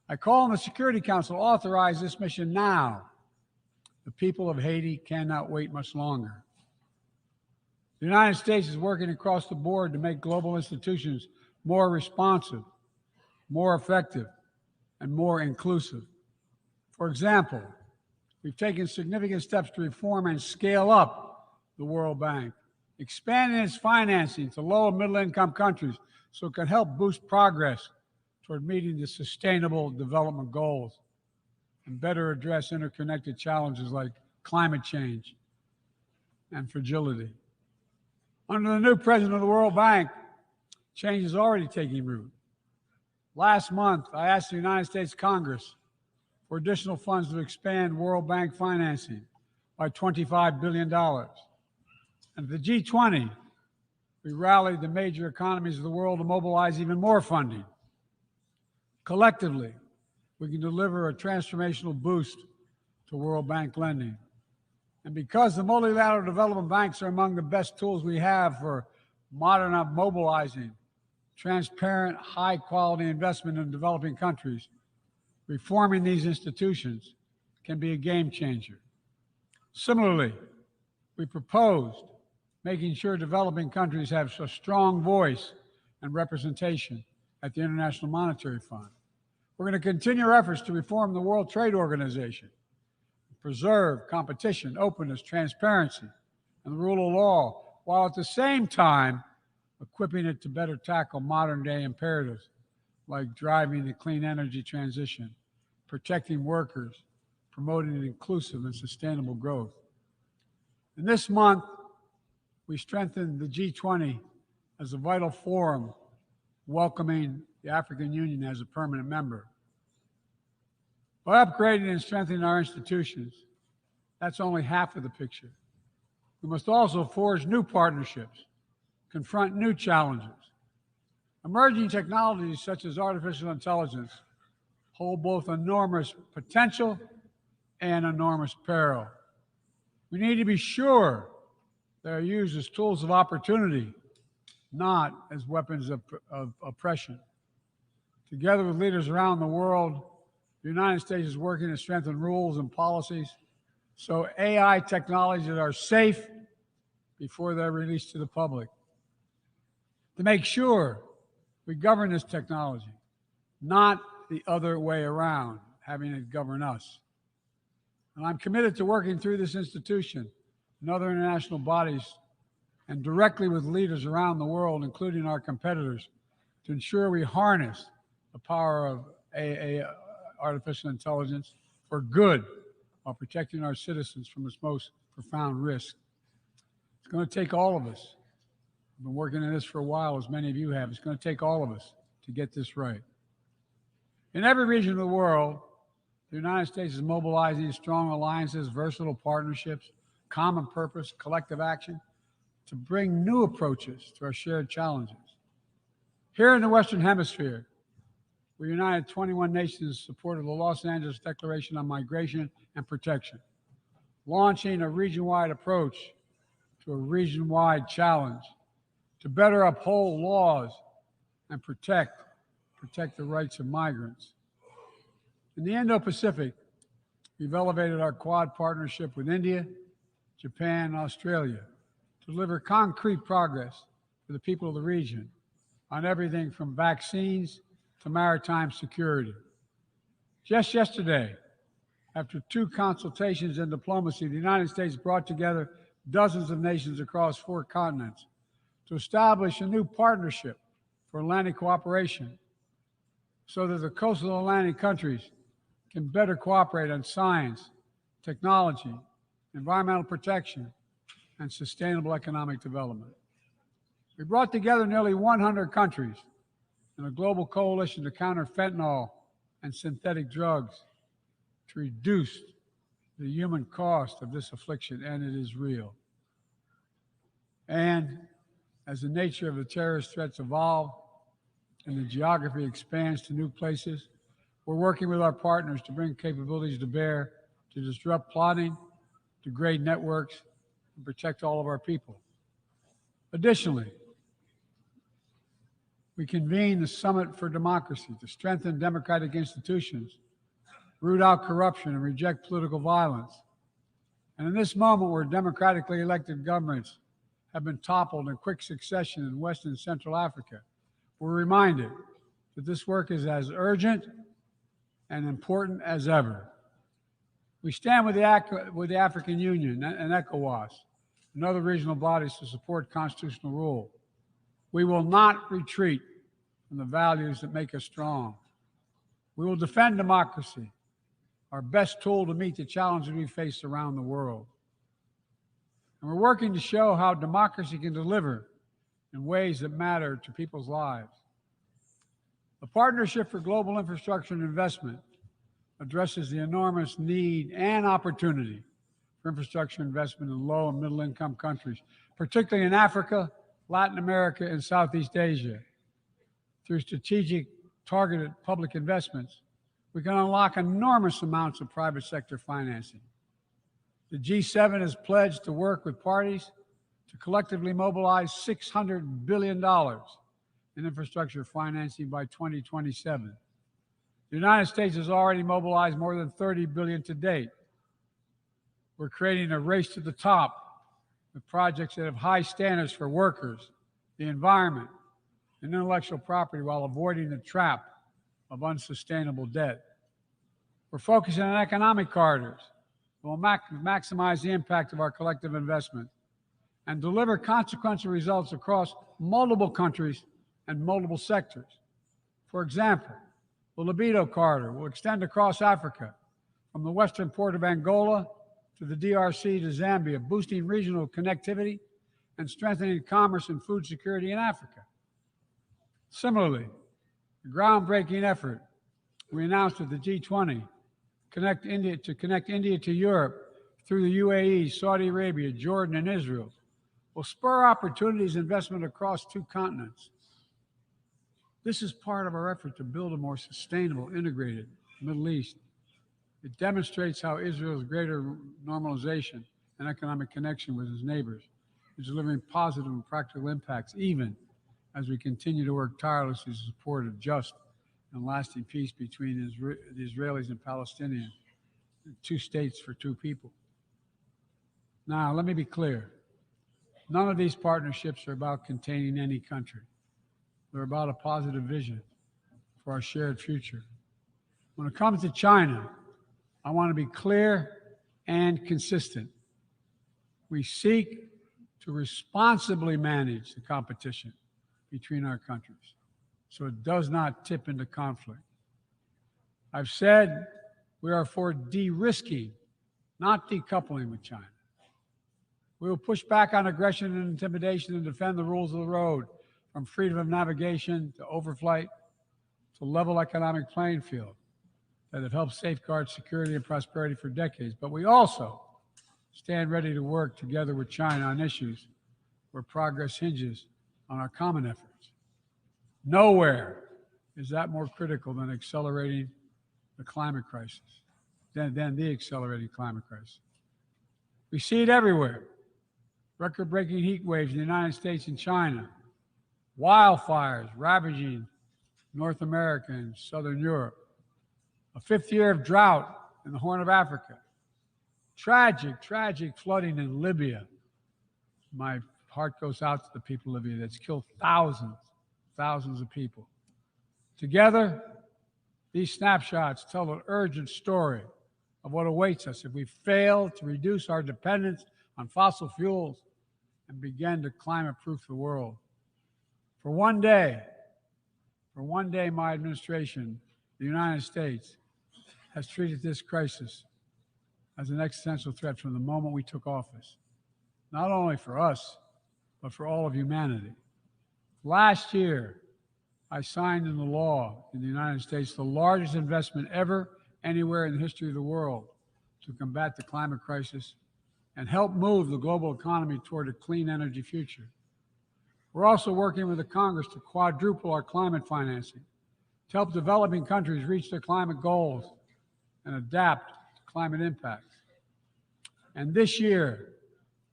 I call on the Security Council to authorize this mission now. The people of Haiti cannot wait much longer. The United States is working across the board to make global institutions more responsive, more effective, and more inclusive. For example, we've taken significant steps to reform and scale up the World Bank, expanding its financing to low and middle-income countries so it can help boost progress toward meeting the Sustainable Development Goals and better address interconnected challenges like climate change and fragility. Under the new president of the World Bank, change is already taking root. Last month, I asked the United States Congress for additional funds to expand World Bank financing by $25 billion. And at the G20, we rallied the major economies of the world to mobilize even more funding. Collectively, we can deliver a transformational boost to World Bank lending. And because the multilateral development banks are among the best tools we have for mobilizing transparent, high-quality investment in developing countries, reforming these institutions can be a game changer. Similarly, we proposed making sure developing countries have a strong voice and representation at the International Monetary Fund. We're going to continue our efforts to reform the World Trade Organization, preserve competition, openness, transparency, and the rule of law, while at the same time equipping it to better tackle modern-day imperatives like driving the clean energy transition, protecting workers, promoting inclusive and sustainable growth. And this month, we strengthened the G20 as a vital forum, welcoming the African Union as a permanent member. By upgrading and strengthening our institutions, that's only half of the picture. We must also forge new partnerships, confront new challenges. Emerging technologies such as artificial intelligence hold both enormous potential and enormous peril. We need to be sure they are used as tools of opportunity, not as weapons of oppression. Together with leaders around the world, the United States is working to strengthen rules and policies so AI technologies are safe before they're released to the public. To make sure We govern this technology, not the other way around, having it govern us. And I'm committed to working through this institution and other international bodies and directly with leaders around the world, including our competitors, to ensure we harness the power of artificial intelligence for good while protecting our citizens from its most profound risk. It's going to take all of us. I've been working on this for a while, as many of you have. It's going to take all of us to get this right. In every region of the world, the United States is mobilizing strong alliances, versatile partnerships, common purpose, collective action to bring new approaches to our shared challenges. Here in the Western Hemisphere, we united 21 nations in support of the Los Angeles Declaration on Migration and Protection, launching a region-wide approach to a region-wide challenge to better uphold laws and protect the rights of migrants. In the Indo-Pacific, we've elevated our Quad partnership with India, Japan, and Australia to deliver concrete progress for the people of the region on everything from vaccines to maritime security. Just yesterday, after 2 consultations in diplomacy, the United States brought together dozens of nations across 4 continents to establish a new partnership for Atlantic cooperation so that the coastal Atlantic countries can better cooperate on science, technology, environmental protection, and sustainable economic development. We brought together nearly 100 countries in a global coalition to counter fentanyl and synthetic drugs to reduce the human cost of this affliction, and it is real. And as the nature of the terrorist threats evolve and the geography expands to new places, we're working with our partners to bring capabilities to bear to disrupt plotting, degrade networks, and protect all of our people. Additionally, we convened the Summit for Democracy to strengthen democratic institutions, root out corruption, and reject political violence. And in this moment where democratically elected governments have been toppled in quick succession in West and Central Africa, we're reminded that this work is as urgent and important as ever. We stand with the African Union and ECOWAS and other regional bodies to support constitutional rule. We will not retreat from the values that make us strong. We will defend democracy, our best tool to meet the challenges we face around the world. And we're working to show how democracy can deliver in ways that matter to people's lives. The Partnership for Global Infrastructure and Investment addresses the enormous need and opportunity for infrastructure investment in low and middle income countries, particularly in Africa, Latin America, and Southeast Asia. Through strategic, targeted public investments, we can unlock enormous amounts of private sector financing. The G7 has pledged to work with parties to collectively mobilize $600 billion in infrastructure financing by 2027. The United States has already mobilized more than $30 billion to date. We're creating a race to the top with projects that have high standards for workers, the environment, and intellectual property while avoiding the trap of unsustainable debt. We're focusing on economic corridors that will maximize the impact of our collective investment and deliver consequential results across multiple countries and multiple sectors. For example, the Libido Corridor will extend across Africa from the western port of Angola to the DRC to Zambia, boosting regional connectivity and strengthening commerce and food security in Africa. Similarly, the groundbreaking effort we announced at the G20 to connect India to Europe through the UAE, Saudi Arabia, Jordan, and Israel will spur opportunities and investment across 2 continents. This is part of our effort to build a more sustainable, integrated Middle East. It demonstrates how Israel's greater normalization and economic connection with its neighbors is delivering positive and practical impacts, even as we continue to work tirelessly to support a just and lasting peace between the Israelis and Palestinians, 2 states for 2 people. Now, let me be clear. None of these partnerships are about containing any country. They're about a positive vision for our shared future. When it comes to China, I want to be clear and consistent. We seek to responsibly manage the competition between our countries so it does not tip into conflict. I've said we are for de-risking, not decoupling with China. We will push back on aggression and intimidation and defend the rules of the road, from freedom of navigation to overflight to level economic playing field that have helped safeguard security and prosperity for decades. But we also stand ready to work together with China on issues where progress hinges on our common efforts. Nowhere is that more critical than accelerating the climate crisis, than the accelerating climate crisis. We see it everywhere. Record-breaking heat waves in the United States and China, wildfires ravaging North America and Southern Europe, a fifth year of drought in the Horn of Africa, tragic flooding in Libya. My heart goes out to the people of Libya. That's killed thousands of people. Together, these snapshots tell an urgent story of what awaits us if we fail to reduce our dependence on fossil fuels and begin to climate-proof the world. For one day, my administration, the United States, has treated this crisis as an existential threat from the moment we took office, not only for us, but for all of humanity. Last year, I signed into law in the United States the largest investment ever anywhere in the history of the world to combat the climate crisis and help move the global economy toward a clean energy future. We're also working with the Congress to quadruple our climate financing to help developing countries reach their climate goals and adapt to climate impacts. And this year,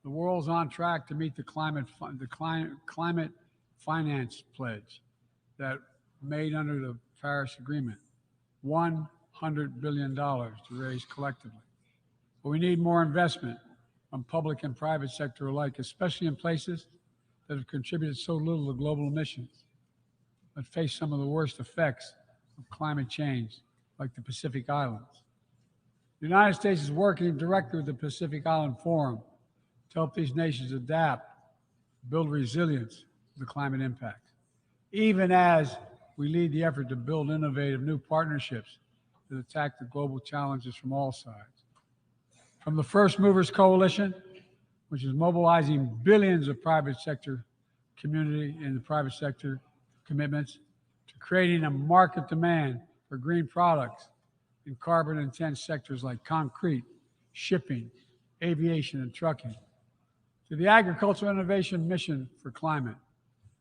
the world's on track to meet the climate finance pledge that made under the Paris Agreement, $100 billion to raise collectively. But we need more investment from public and private sector alike, especially in places that have contributed so little to global emissions, but face some of the worst effects of climate change, like the Pacific Islands. The United States is working directly with the Pacific Island Forum to help these nations adapt, build resilience to the climate impacts, even as we lead the effort to build innovative new partnerships that attack the global challenges from all sides. From the First Movers Coalition, which is mobilizing billions of private sector community and the private sector commitments, to creating a market demand for green products in carbon-intense sectors like concrete, shipping, aviation, and trucking, to the Agricultural Innovation Mission for Climate,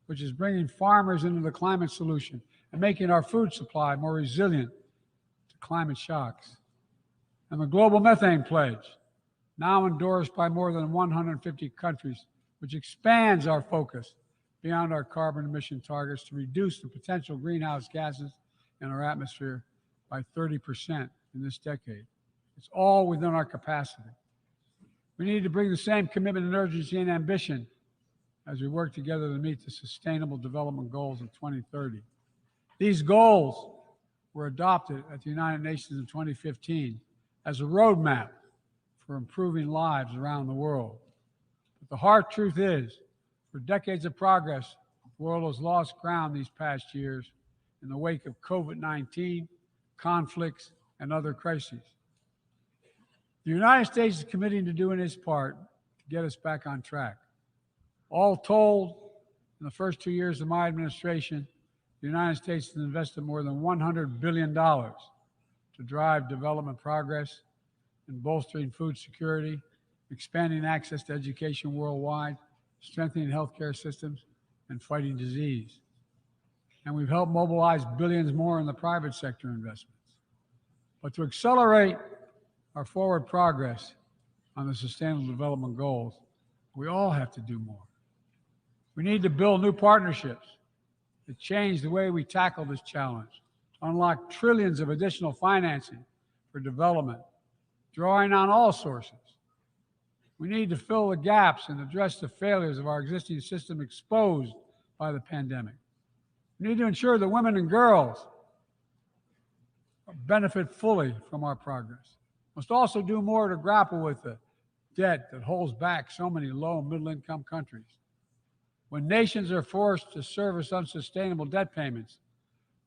which is bringing farmers into the climate solution and making our food supply more resilient to climate shocks, and the Global Methane Pledge, now endorsed by more than 150 countries, which expands our focus beyond our carbon emission targets to reduce the potential greenhouse gases in our atmosphere by 30% in this decade. It's all within our capacity. We need to bring the same commitment and urgency and ambition as we work together to meet the Sustainable Development Goals of 2030. These goals were adopted at the United Nations in 2015 as a roadmap for improving lives around the world. But the hard truth is, for decades of progress, the world has lost ground these past years in the wake of COVID-19, conflicts, and other crises. The United States is committing to doing its part to get us back on track. All told, in the first 2 years of my administration, the United States has invested more than $100 billion to drive development progress in bolstering food security, expanding access to education worldwide, strengthening healthcare systems, and fighting disease. And we've helped mobilize billions more in the private sector investments. But to accelerate our forward progress on the Sustainable Development Goals, we all have to do more. We need to build new partnerships that change the way we tackle this challenge, to unlock trillions of additional financing for development, drawing on all sources. We need to fill the gaps and address the failures of our existing system exposed by the pandemic. We We need to ensure that women and girls benefit fully from our progress. We must also do more to grapple with the debt that holds back so many low and middle-income countries. When nations are forced to service unsustainable debt payments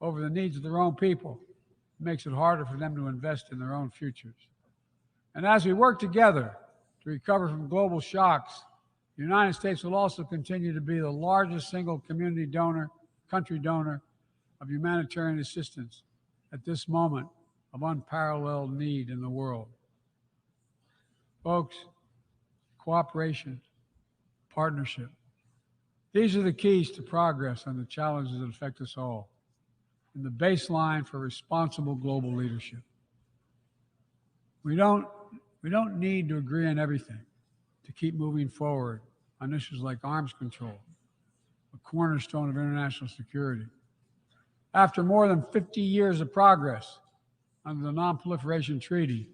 over the needs of their own people, it makes it harder for them to invest in their own futures. And as we work together to recover from global shocks, the United States will also continue to be the largest single country donor of humanitarian assistance at this moment of unparalleled need in the world. Folks, cooperation, partnership, these are the keys to progress on the challenges that affect us all, and the baseline for responsible global leadership. We don't need to agree on everything to keep moving forward on issues like arms control, a cornerstone of international security. After more than 50 years of progress under the Non-Proliferation Treaty,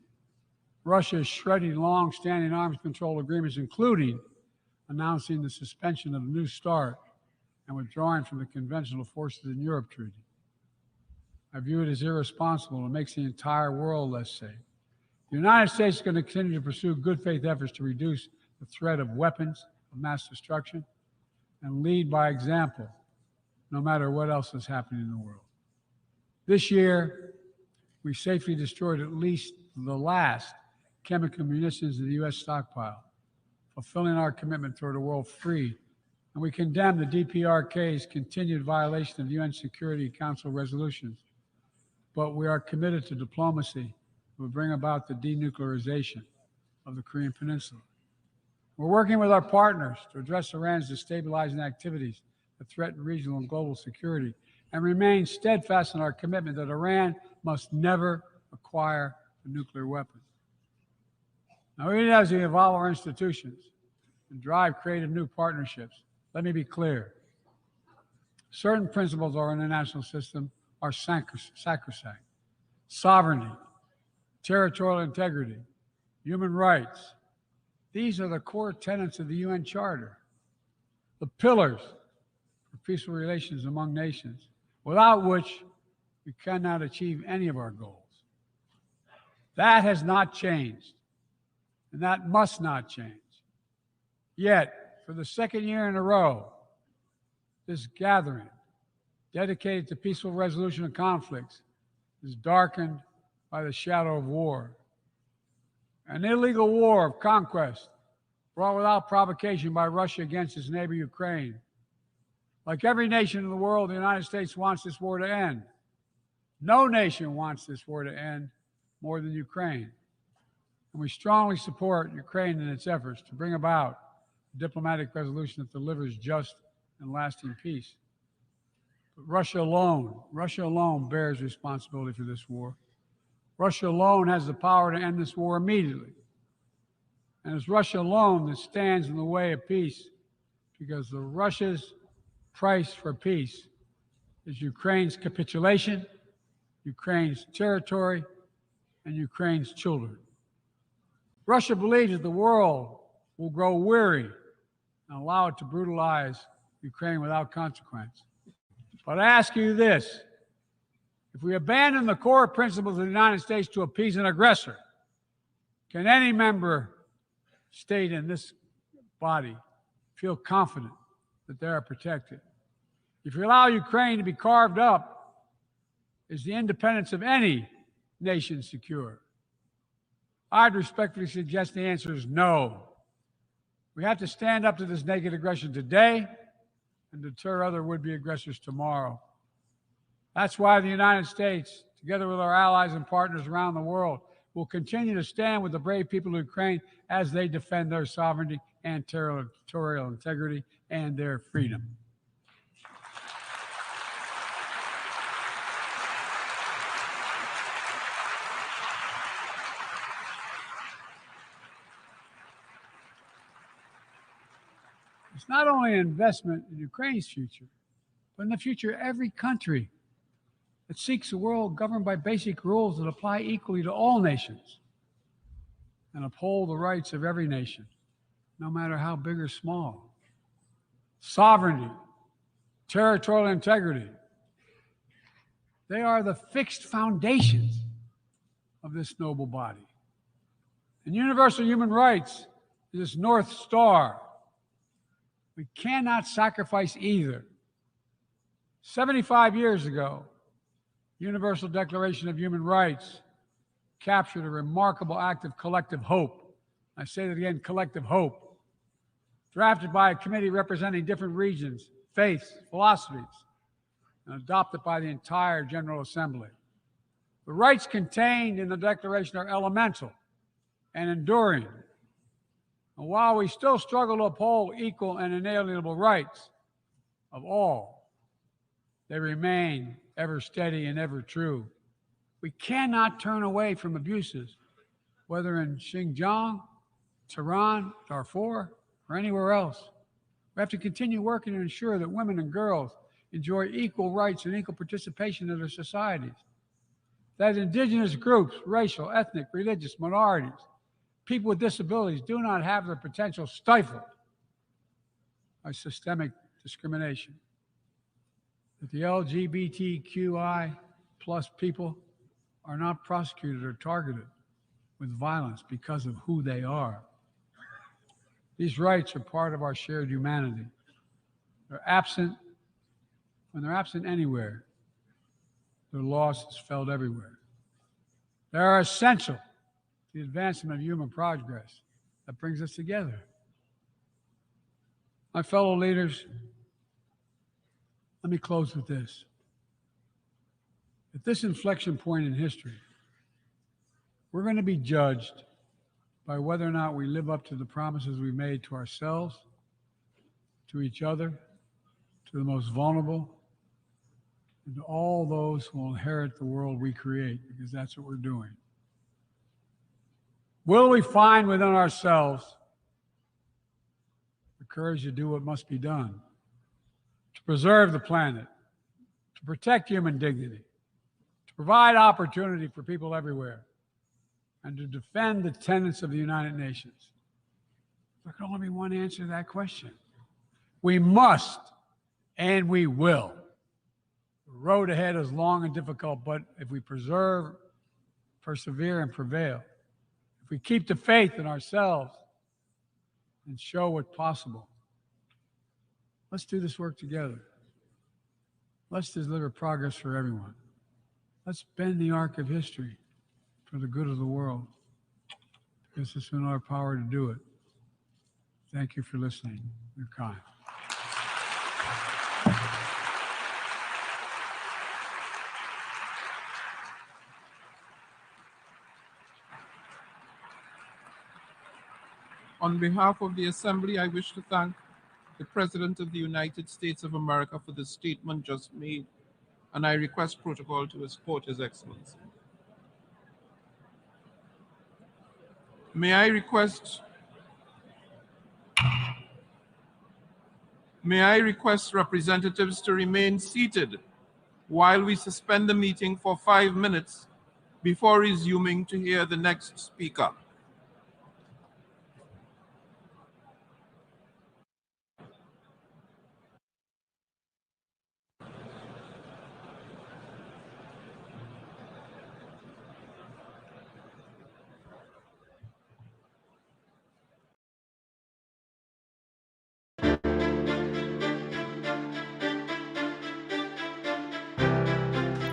Russia is shredding long-standing arms control agreements, including announcing the suspension of the New START and withdrawing from the Conventional Forces in Europe Treaty. I view it as irresponsible and makes the entire world less safe. The United States is going to continue to pursue good faith efforts to reduce the threat of weapons of mass destruction and lead by example, no matter what else is happening in the world. This year, we safely destroyed at least the last chemical munitions in the U.S. stockpile, fulfilling our commitment toward a world free. And we condemn the DPRK's continued violation of UN Security Council resolutions. But we are committed to diplomacy that will bring about the denuclearization of the Korean Peninsula. We're working with our partners to address Iran's destabilizing activities that threaten regional and global security, and remain steadfast in our commitment that Iran must never acquire a nuclear weapon. Now, even as we evolve our institutions and drive creative new partnerships, let me be clear. Certain principles of our international system are sacrosanct. Sovereignty, territorial integrity, human rights. These are the core tenets of the UN Charter, the pillars for peaceful relations among nations, without which we cannot achieve any of our goals. That has not changed, and that must not change. Yet, for the second year in a row, this gathering, dedicated to peaceful resolution of conflicts, is darkened by the shadow of war. An illegal war of conquest brought without provocation by Russia against its neighbor Ukraine. Like every nation in the world, the United States wants this war to end. No nation wants this war to end more than Ukraine. And we strongly support Ukraine in its efforts to bring about a diplomatic resolution that delivers just and lasting peace. But Russia alone bears responsibility for this war. Russia alone has the power to end this war immediately. And it's Russia alone that stands in the way of peace, because the Russia's price for peace is Ukraine's capitulation, Ukraine's territory, and Ukraine's children. Russia believes that the world will grow weary and allow it to brutalize Ukraine without consequence. But I ask you this: if we abandon the core principles of the United States to appease an aggressor, can any member state in this body feel confident that they are protected? If you allow Ukraine to be carved up, is the independence of any nation secure? I'd respectfully suggest the answer is no. We have to stand up to this naked aggression today and deter other would-be aggressors tomorrow. That's why the United States, together with our allies and partners around the world, will continue to stand with the brave people of Ukraine as they defend their sovereignty and territorial integrity and their freedom. It's not only an investment in Ukraine's future, but in the future of every country that seeks a world governed by basic rules that apply equally to all nations and uphold the rights of every nation, no matter how big or small. Sovereignty, territorial integrity, They are the fixed foundations of this noble body. And universal human rights is this North Star. We cannot sacrifice either. 75 years ago, Universal Declaration of Human Rights captured a remarkable act of collective hope. I say that again, collective hope. Drafted by a committee representing different regions, faiths, philosophies, and adopted by the entire General Assembly. The rights contained in the Declaration are elemental and enduring. And while we still struggle to uphold equal and inalienable rights of all, they remain ever steady and ever true. We cannot turn away from abuses, whether in Xinjiang, Tehran, Darfur, or anywhere else. We have to continue working to ensure that women and girls enjoy equal rights and equal participation in their societies. That indigenous groups, racial, ethnic, religious minorities, people with disabilities do not have their potential stifled by systemic discrimination. That the LGBTQI plus people are not prosecuted or targeted with violence because of who they are. These rights are part of our shared humanity. They're absent. When they're absent anywhere, their loss is felt everywhere. They are essential to the advancement of human progress that brings us together. My fellow leaders, let me close with this. At this inflection point in history, we're going to be judged by whether or not we live up to the promises we made to ourselves, to each other, to the most vulnerable, and to all those who will inherit the world we create, because that's what we're doing. Will we find within ourselves the courage to do what must be done, to preserve the planet, to protect human dignity, to provide opportunity for people everywhere, and to defend the tenets of the United Nations? There can only be one answer to that question. We must, and we will. The road ahead is long and difficult, but if we persevere and prevail, if we keep the faith in ourselves and show what's possible, let's do this work together. Let's deliver progress for everyone. Let's bend the arc of history for the good of the world, because it's in our power to do it. Thank you for listening. You're kind. On behalf of the Assembly, I wish to thank the President of the United States of America for the statement just made, and I request protocol to escort His Excellency. May I request representatives to remain seated while we suspend the meeting for 5 minutes before resuming to hear the next speaker.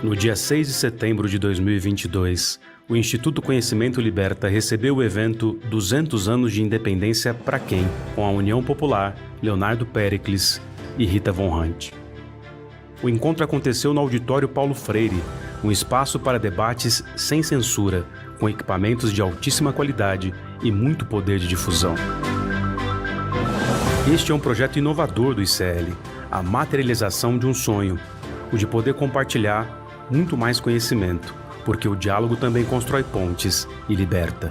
No dia 6 de setembro de 2022, o Instituto Conhecimento Liberta recebeu o evento 200 anos de independência pra quem? Com a União Popular, Leonardo Péricles e Rita Von Hunt. O encontro aconteceu no Auditório Paulo Freire, um espaço para debates sem censura, com equipamentos de altíssima qualidade e muito poder de difusão. Este é um projeto inovador do ICL, a materialização de um sonho, o de poder compartilhar muito mais conhecimento, porque o diálogo também constrói pontes e liberta.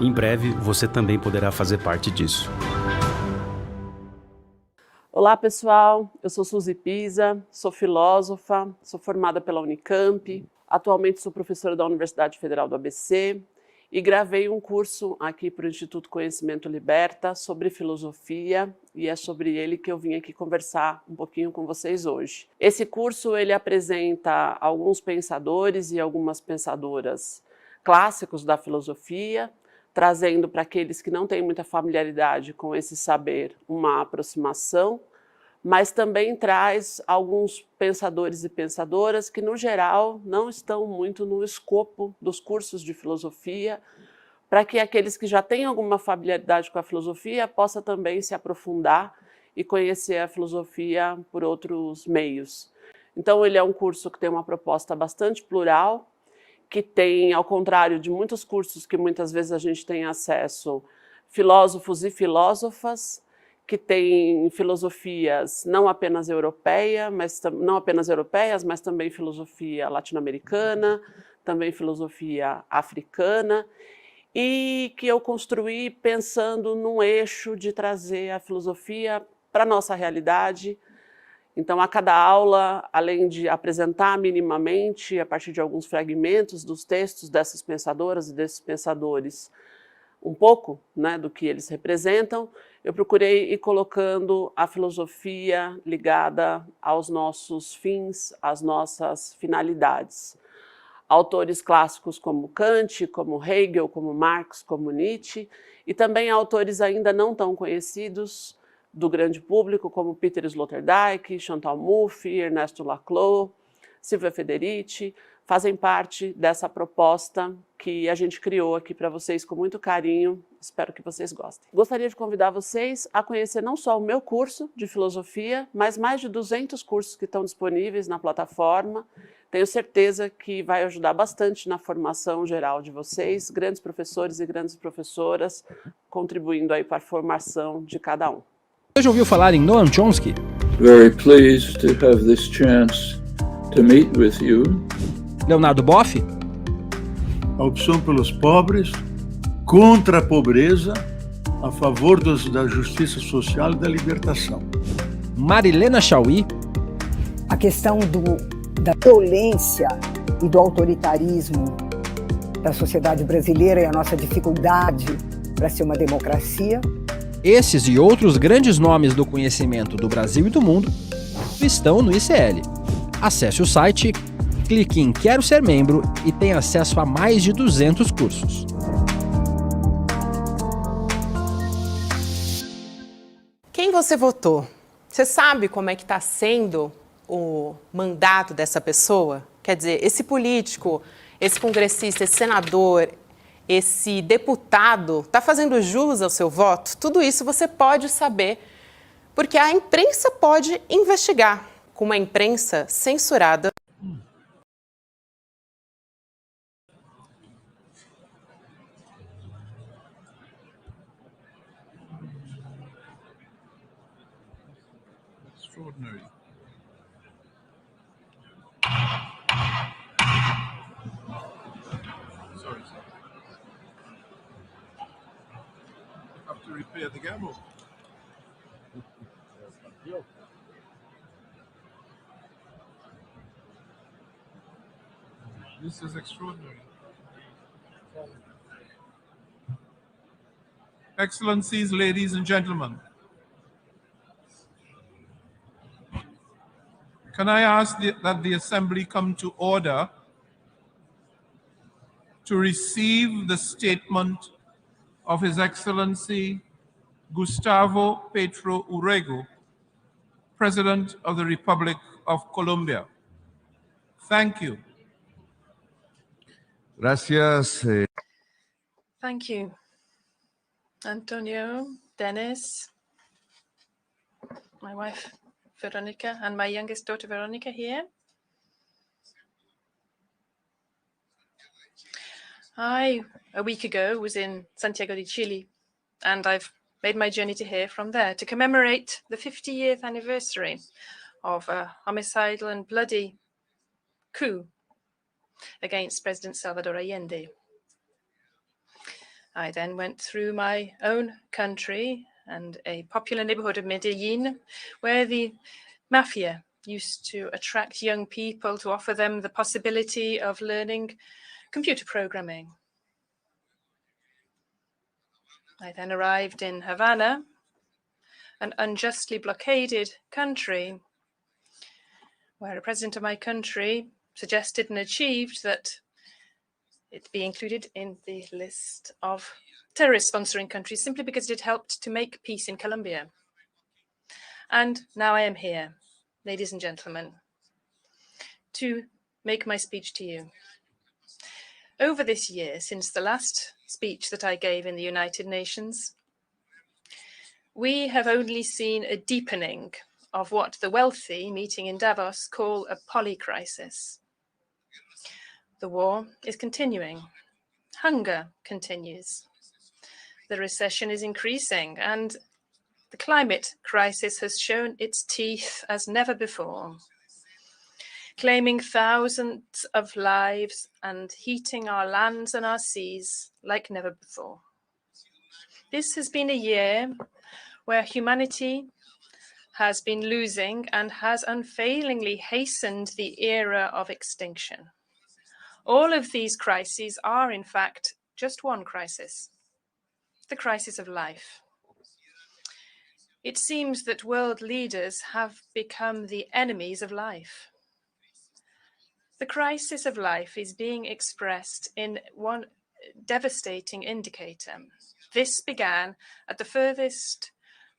Em breve, você também poderá fazer parte disso. Olá, pessoal. Eu sou Suzy Pisa, sou filósofa, sou formada pela Unicamp, atualmente sou professora da Universidade Federal do ABC e gravei um curso aqui para o Instituto Conhecimento Liberta sobre filosofia, e é sobre ele que eu vim aqui conversar um pouquinho com vocês hoje. Esse curso ele apresenta alguns pensadores e algumas pensadoras clássicos da filosofia, trazendo para aqueles que não têm muita familiaridade com esse saber uma aproximação, mas também traz alguns pensadores e pensadoras que, no geral, não estão muito no escopo dos cursos de filosofia, para que aqueles que já têm alguma familiaridade com a filosofia possam também se aprofundar e conhecer a filosofia por outros meios. Então, ele é um curso que tem uma proposta bastante plural, que tem, ao contrário de muitos cursos que muitas vezes a gente tem acesso, filósofos e filósofas, que tem filosofias não apenas europeias, mas também filosofia latino-americana, também filosofia africana, e que eu construí pensando num eixo de trazer a filosofia para a nossa realidade. Então, a cada aula, além de apresentar minimamente, a partir de alguns fragmentos dos textos dessas pensadoras e desses pensadores, um pouco, né, do que eles representam, eu procurei ir colocando a filosofia ligada aos nossos fins, às nossas finalidades. Autores clássicos como Kant, como Hegel, como Marx, como Nietzsche, e também autores ainda não tão conhecidos do grande público, como Peter Sloterdijk, Chantal Mouffe, Ernesto Laclau, Silvia Federici, fazem parte dessa proposta que a gente criou aqui para vocês com muito carinho. Espero que vocês gostem. Gostaria de convidar vocês a conhecer não só o meu curso de filosofia, mas mais de 200 cursos que estão disponíveis na plataforma. Tenho certeza que vai ajudar bastante na formação geral de vocês, grandes professores e grandes professoras, contribuindo aí para a formação de cada um. Você já ouviu falar em Noam Chomsky? Very pleased to have this chance to meet with you. Leonardo Boff? A opção pelos pobres, contra a pobreza, a favor da justiça social e da libertação. Marilena Chauí? A questão da violência e do autoritarismo da sociedade brasileira e a nossa dificuldade para ser uma democracia. Esses e outros grandes nomes do conhecimento do Brasil e do mundo estão no ICL. Acesse o site, clique em Quero Ser Membro e tenha acesso a mais de 200 cursos. Quem você votou? Você sabe como é que está sendo o mandato dessa pessoa? Quer dizer, esse político, esse congressista, esse senador, esse deputado está fazendo jus ao seu voto? Tudo isso você pode saber, porque a imprensa pode investigar. Com uma imprensa censurada. Extraordinary. Sorry, sir. I have to repair the gavel. This is extraordinary. Excellencies, ladies and gentlemen, can I ask that the Assembly come to order to receive the statement of His Excellency Gustavo Petro Urrego, President of the Republic of Colombia. Thank you. Gracias. Thank you, Antonio, Dennis, my wife Veronica, and my youngest daughter Veronica here. I, a week ago, was in Santiago de Chile, and I've made my journey to here from there to commemorate the 50th anniversary of a homicidal and bloody coup against President Salvador Allende. I then went through my own country and a popular neighborhood of Medellin, where the mafia used to attract young people to offer them the possibility of learning computer programming. I then arrived in Havana, an unjustly blockaded country, where a president of my country suggested and achieved that it be included in the list of terrorist sponsoring countries simply because it had helped to make peace in Colombia. And now I am here, ladies and gentlemen, to make my speech to you. Over this year, since the last speech that I gave in the United Nations, we have only seen a deepening of what the wealthy, meeting in Davos, call a polycrisis. The war is continuing. Hunger continues. The recession is increasing, and the climate crisis has shown its teeth as never before, claiming thousands of lives and heating our lands and our seas like never before. This has been a year where humanity has been losing and has unfailingly hastened the era of extinction. All of these crises are, in fact, just one crisis, the crisis of life. It seems that world leaders have become the enemies of life. The crisis of life is being expressed in one devastating indicator. This began at the furthest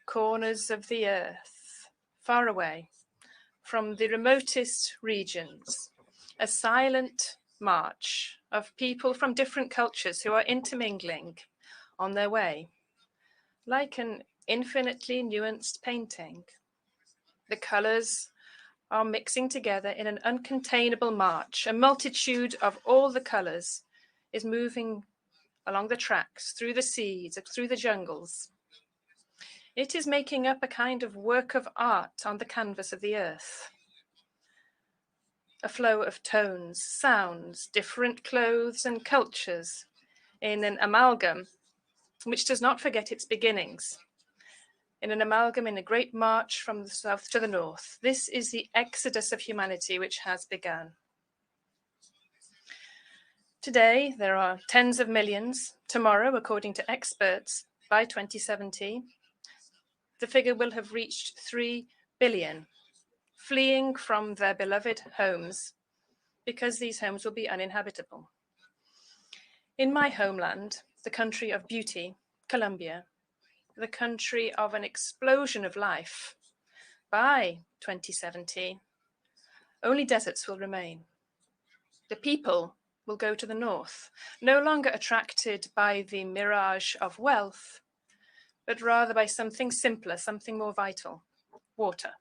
corners of the earth, far away from the remotest regions, a silent march of people from different cultures who are intermingling on their way, like an infinitely nuanced painting. The colors are mixing together in an uncontainable march. A multitude of all the colors is moving along the tracks, through the seas, through the jungles. It is making up a kind of work of art on the canvas of the earth. A flow of tones, sounds, different clothes and cultures in an amalgam which does not forget its beginnings, in an amalgam in a great march from the south to the north. This is the exodus of humanity which has begun. Today, there are tens of millions. Tomorrow, according to experts, by 2070, the figure will have reached 3 billion, fleeing from their beloved homes because these homes will be uninhabitable. In my homeland, the country of beauty, Colombia, the country of an explosion of life, by 2070, only deserts will remain. The people will go to the north, no longer attracted by the mirage of wealth, but rather by something simpler, something more vital, water.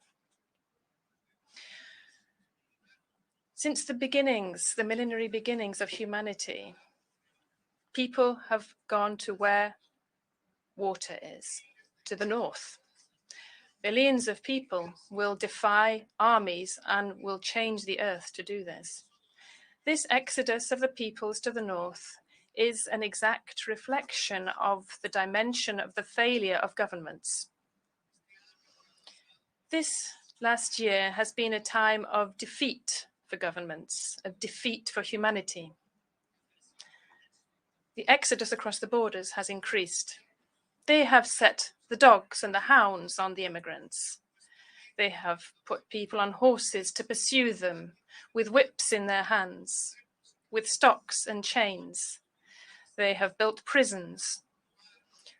Since the beginnings, the millenary beginnings of humanity, people have gone to where water is, to the north. Billions of people will defy armies and will change the earth to do this. This exodus of the peoples to the north is an exact reflection of the dimension of the failure of governments. This last year has been a time of defeat for governments, of defeat for humanity. The exodus across the borders has increased. They have set the dogs and the hounds on the immigrants. They have put people on horses to pursue them, with whips in their hands, with stocks and chains. They have built prisons.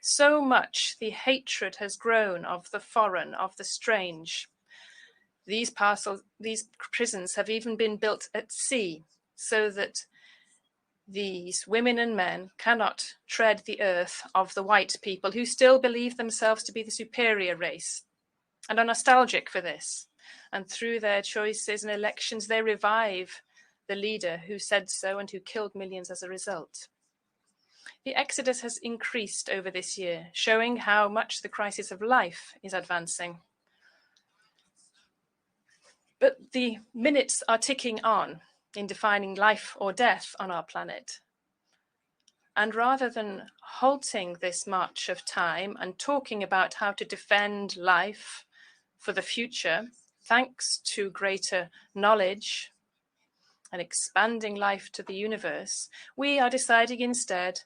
So much the hatred has grown of the foreign, of the strange. These prisons have even been built at sea, so that these women and men cannot tread the earth of the white people who still believe themselves to be the superior race and are nostalgic for this. And through their choices and elections, they revive the leader who said so and who killed millions as a result. The exodus has increased over this year, showing how much the crisis of life is advancing. But the minutes are ticking on in defining life or death on our planet. And rather than halting this march of time and talking about how to defend life for the future, thanks to greater knowledge and expanding life to the universe, we are deciding instead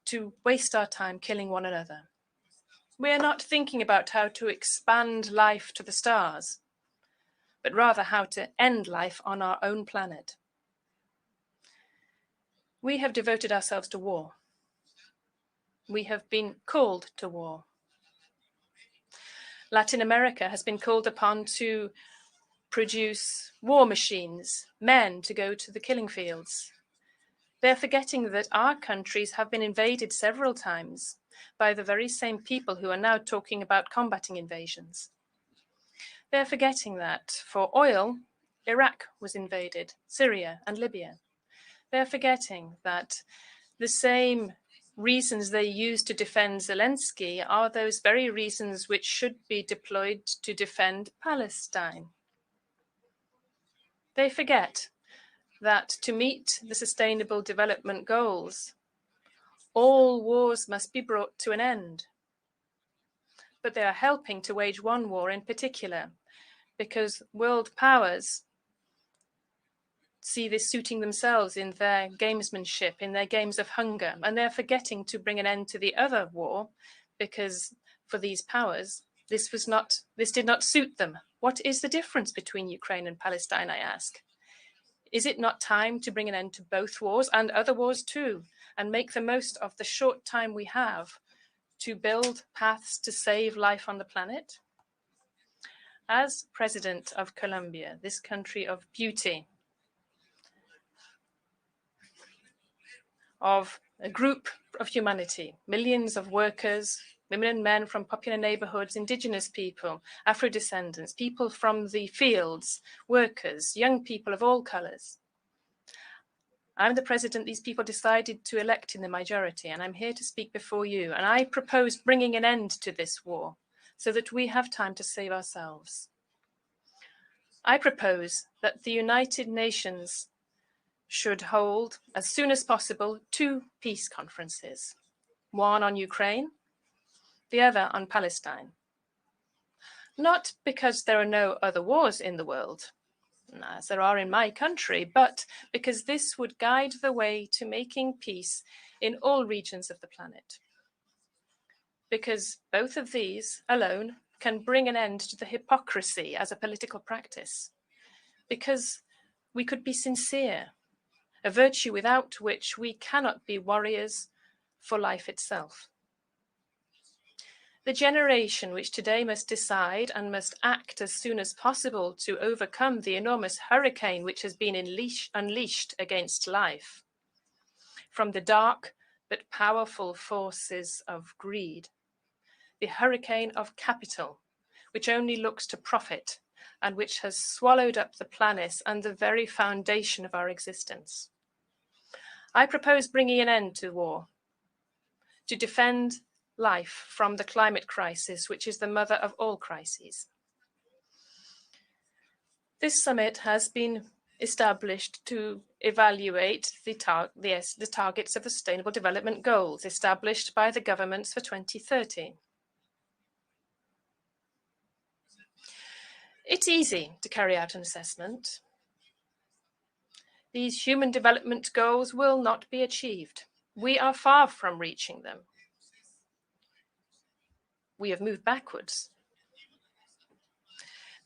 to waste our time killing one another. We are not thinking about how to expand life to the stars, but rather how to end life on our own planet. We have devoted ourselves to war. We have been called to war. Latin America has been called upon to produce war machines, men to go to the killing fields. They're forgetting that our countries have been invaded several times by the very same people who are now talking about combating invasions. They're forgetting that for oil, Iraq was invaded, Syria and Libya. They're forgetting that the same reasons they use to defend Zelensky are those very reasons which should be deployed to defend Palestine. They forget that to meet the Sustainable Development Goals, all wars must be brought to an end. But they are helping to wage one war in particular, because world powers see this suiting themselves in their gamesmanship, in their games of hunger, and they're forgetting to bring an end to the other war, because for these powers, this did not suit them. What is the difference between Ukraine and Palestine, I ask? Is it not time to bring an end to both wars and other wars too, and make the most of the short time we have to build paths to save life on the planet? As President of Colombia, this country of beauty, of a group of humanity, millions of workers, women and men from popular neighborhoods, indigenous people, Afro-descendants, people from the fields, workers, young people of all colors. I'm the president these people decided to elect in the majority, and I'm here to speak before you. And I propose bringing an end to this war so that we have time to save ourselves. I propose that the United Nations should hold, as soon as possible, 2 peace conferences, one on Ukraine, the other on Palestine. Not because there are no other wars in the world, as there are in my country, but because this would guide the way to making peace in all regions of the planet. Because both of these alone can bring an end to the hypocrisy as a political practice. Because we could be sincere, a virtue without which we cannot be warriors for life itself. The generation which today must decide and must act as soon as possible to overcome the enormous hurricane which has been unleashed against life from the dark but powerful forces of greed, the hurricane of capital, which only looks to profit and which has swallowed up the planet and the very foundation of our existence. I propose bringing an end to war, to defend life from the climate crisis, which is the mother of all crises. This summit has been established to evaluate the targets of the Sustainable Development Goals established by the governments for 2030. It's easy to carry out an assessment. These human development goals will not be achieved. We are far from reaching them. We have moved backwards.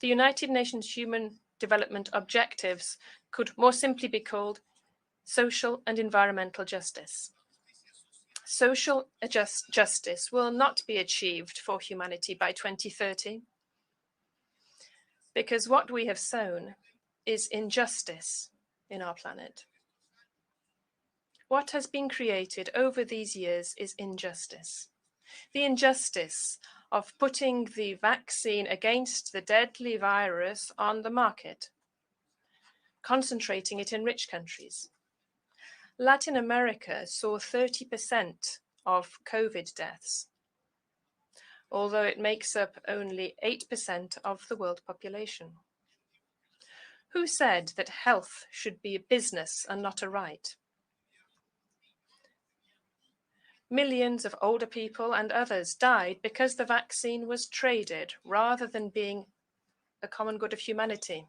The United Nations Human Development Objectives could more simply be called social and environmental justice. Social justice will not be achieved for humanity by 2030 because what we have sown is injustice in our planet. What has been created over these years is injustice. The injustice of putting the vaccine against the deadly virus on the market, concentrating it in rich countries. Latin America saw 30% of COVID deaths, although it makes up only 8% of the world population. Who said that health should be a business and not a right? Millions of older people and others died because the vaccine was traded rather than being a common good of humanity.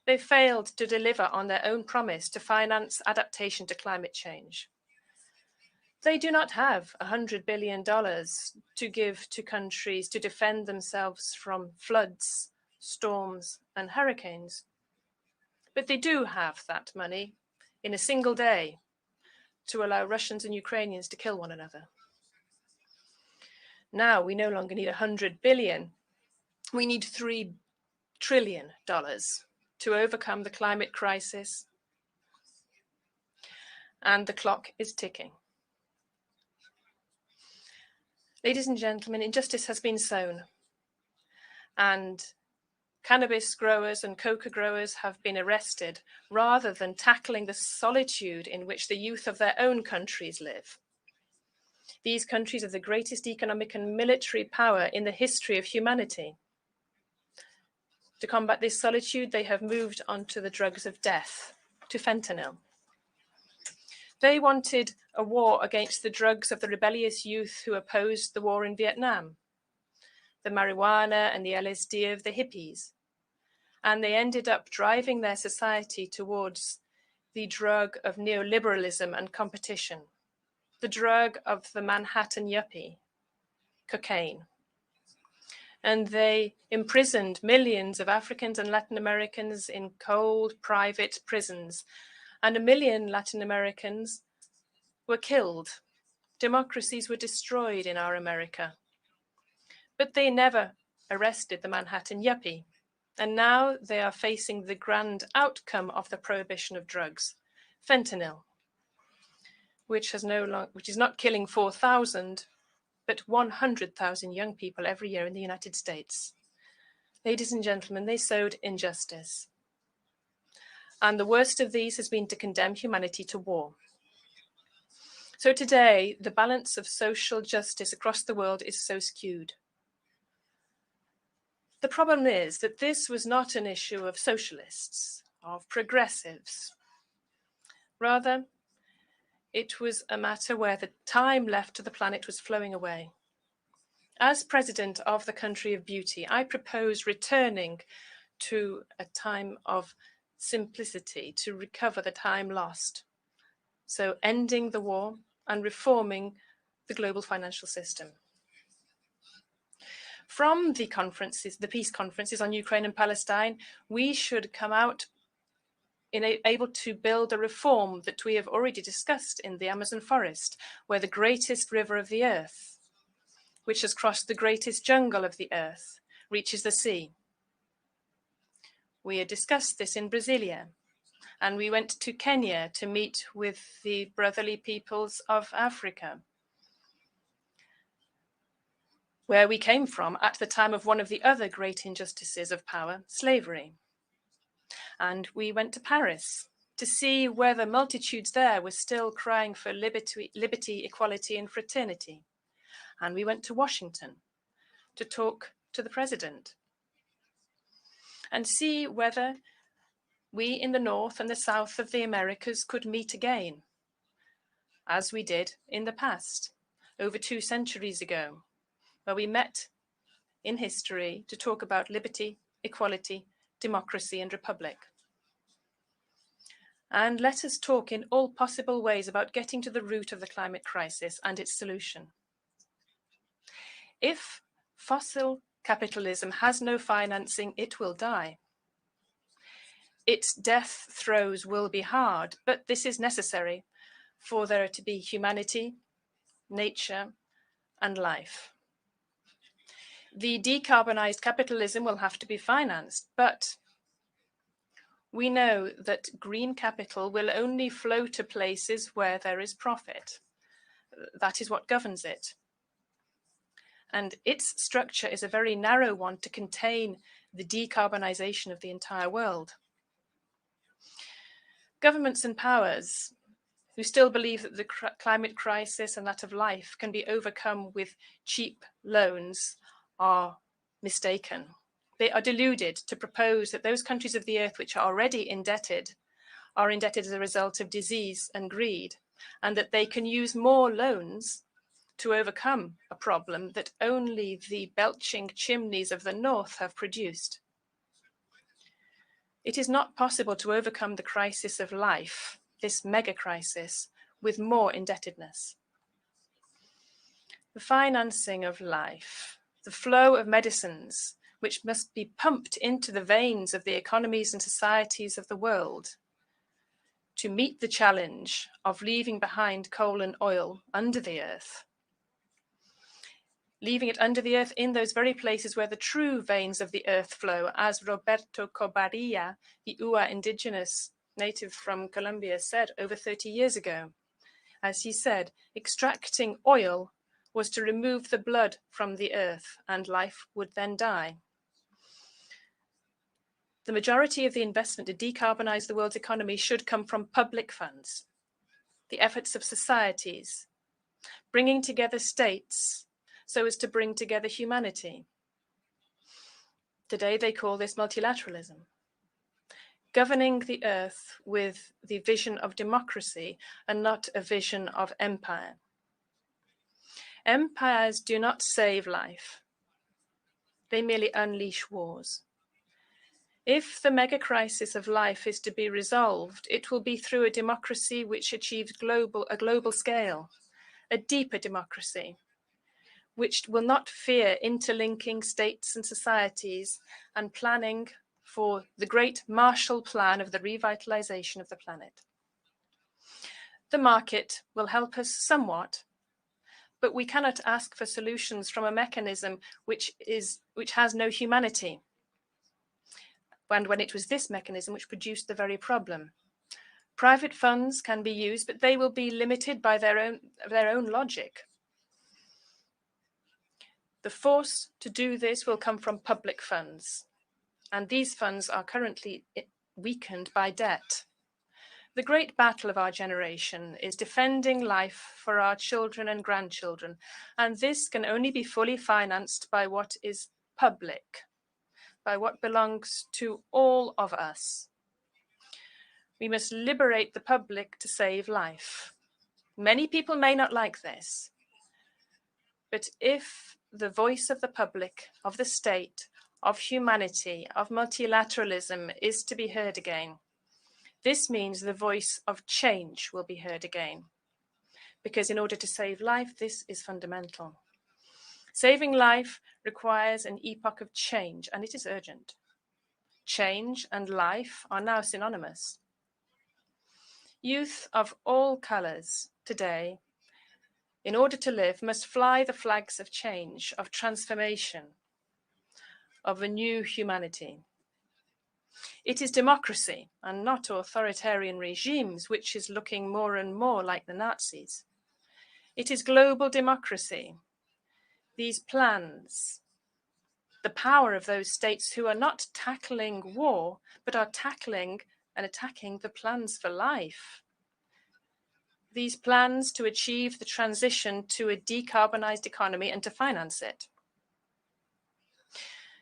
They failed to deliver on their own promise to finance adaptation to climate change. They do not have $100 billion to give to countries to defend themselves from floods, storms, and hurricanes. But they do have that money in a single day to allow Russians and Ukrainians to kill one another. Now we no longer need $100 billion. We need $3 trillion to overcome the climate crisis. And the clock is ticking. Ladies and gentlemen, injustice has been sown. And cannabis growers and coca growers have been arrested rather than tackling the solitude in which the youth of their own countries live. These countries are the greatest economic and military power in the history of humanity. To combat this solitude, they have moved on to the drugs of death, to fentanyl. They wanted a war against the drugs of the rebellious youth who opposed the war in Vietnam, the marijuana and the LSD of the hippies. And they ended up driving their society towards the drug of neoliberalism and competition, the drug of the Manhattan yuppie, cocaine. And they imprisoned millions of Africans and Latin Americans in cold, private prisons. And 1 million Latin Americans were killed. Democracies were destroyed in our America. But they never arrested the Manhattan yuppie. And now they are facing the grand outcome of the prohibition of drugs, fentanyl, which is not killing 4,000, but 100,000 young people every year in the United States. Ladies and gentlemen, they sowed injustice. And the worst of these has been to condemn humanity to war. So today, the balance of social justice across the world is so skewed. The problem is that this was not an issue of socialists, of progressives. Rather, it was a matter where the time left to the planet was flowing away. As president of the country of beauty, I propose returning to a time of simplicity to recover the time lost. So ending the war and reforming the global financial system. From the conferences, the peace conferences on Ukraine and Palestine, we should come out able to build a reform that we have already discussed in the Amazon forest, where the greatest river of the earth, which has crossed the greatest jungle of the earth, reaches the sea. We had discussed this in Brasilia, and we went to Kenya to meet with the brotherly peoples of Africa, where we came from at the time of one of the other great injustices of power, slavery. And we went to Paris to see whether multitudes there were still crying for liberty, equality, and fraternity. And we went to Washington to talk to the president and see whether we in the North and the South of the Americas could meet again, as we did in the past, over 2 centuries ago, where we met in history to talk about liberty, equality, democracy, and republic. And let us talk in all possible ways about getting to the root of the climate crisis and its solution. If fossil capitalism has no financing, it will die. Its death throes will be hard, but this is necessary for there to be humanity, nature, and life. The decarbonized capitalism will have to be financed, but we know that green capital will only flow to places where there is profit. That is what governs it. And its structure is a very narrow one to contain the decarbonization of the entire world. Governments and powers who still believe that the climate crisis and that of life can be overcome with cheap loans are mistaken. They are deluded to propose that those countries of the earth which are already indebted are indebted as a result of disease and greed, and that they can use more loans to overcome a problem that only the belching chimneys of the north have produced. It is not possible to overcome the crisis of life, this mega crisis, with more indebtedness. the financing of life, the flow of medicines, which must be pumped into the veins of the economies and societies of the world to meet the challenge of leaving behind coal and oil under the earth, leaving it under the earth in those very places where the true veins of the earth flow, as Roberto Cobarilla, the Ua indigenous native from Colombia, said over 30 years ago. As he said, extracting oil was to remove the blood from the earth, and life would then die. The majority of the investment to decarbonize the world's economy should come from public funds, the efforts of societies, bringing together states so as to bring together humanity. Today they call this multilateralism. Governing the earth with the vision of democracy and not a vision of empire. Empires do not save life. They merely unleash wars. If the mega crisis of life is to be resolved, it will be through a democracy which achieves a global scale, a deeper democracy, which will not fear interlinking states and societies and planning for the great Marshall Plan of the revitalization of the planet. The market will help us somewhat, but we cannot ask for solutions from a mechanism which has no humanity. And when it was this mechanism which produced the very problem. Private funds can be used, but they will be limited by their own logic. The force to do this will come from public funds, and these funds are currently weakened by debt. The great battle of our generation is defending life for our children and grandchildren, and this can only be fully financed by what is public, by what belongs to all of us. We must liberate the public to save life. Many people may not like this, but if the voice of the public, of the state, of humanity, of multilateralism is to be heard again, this means the voice of change will be heard again. Because in order to save life, this is fundamental. Saving life requires an epoch of change, and it is urgent. Change and life are now synonymous. Youth of all colors today, in order to live, must fly the flags of change, of transformation, of a new humanity. It is democracy and not authoritarian regimes which is looking more and more like the Nazis. It is global democracy. These plans, the power of those states who are not tackling war, but are tackling and attacking the plans for life. These plans to achieve the transition to a decarbonized economy and to finance it.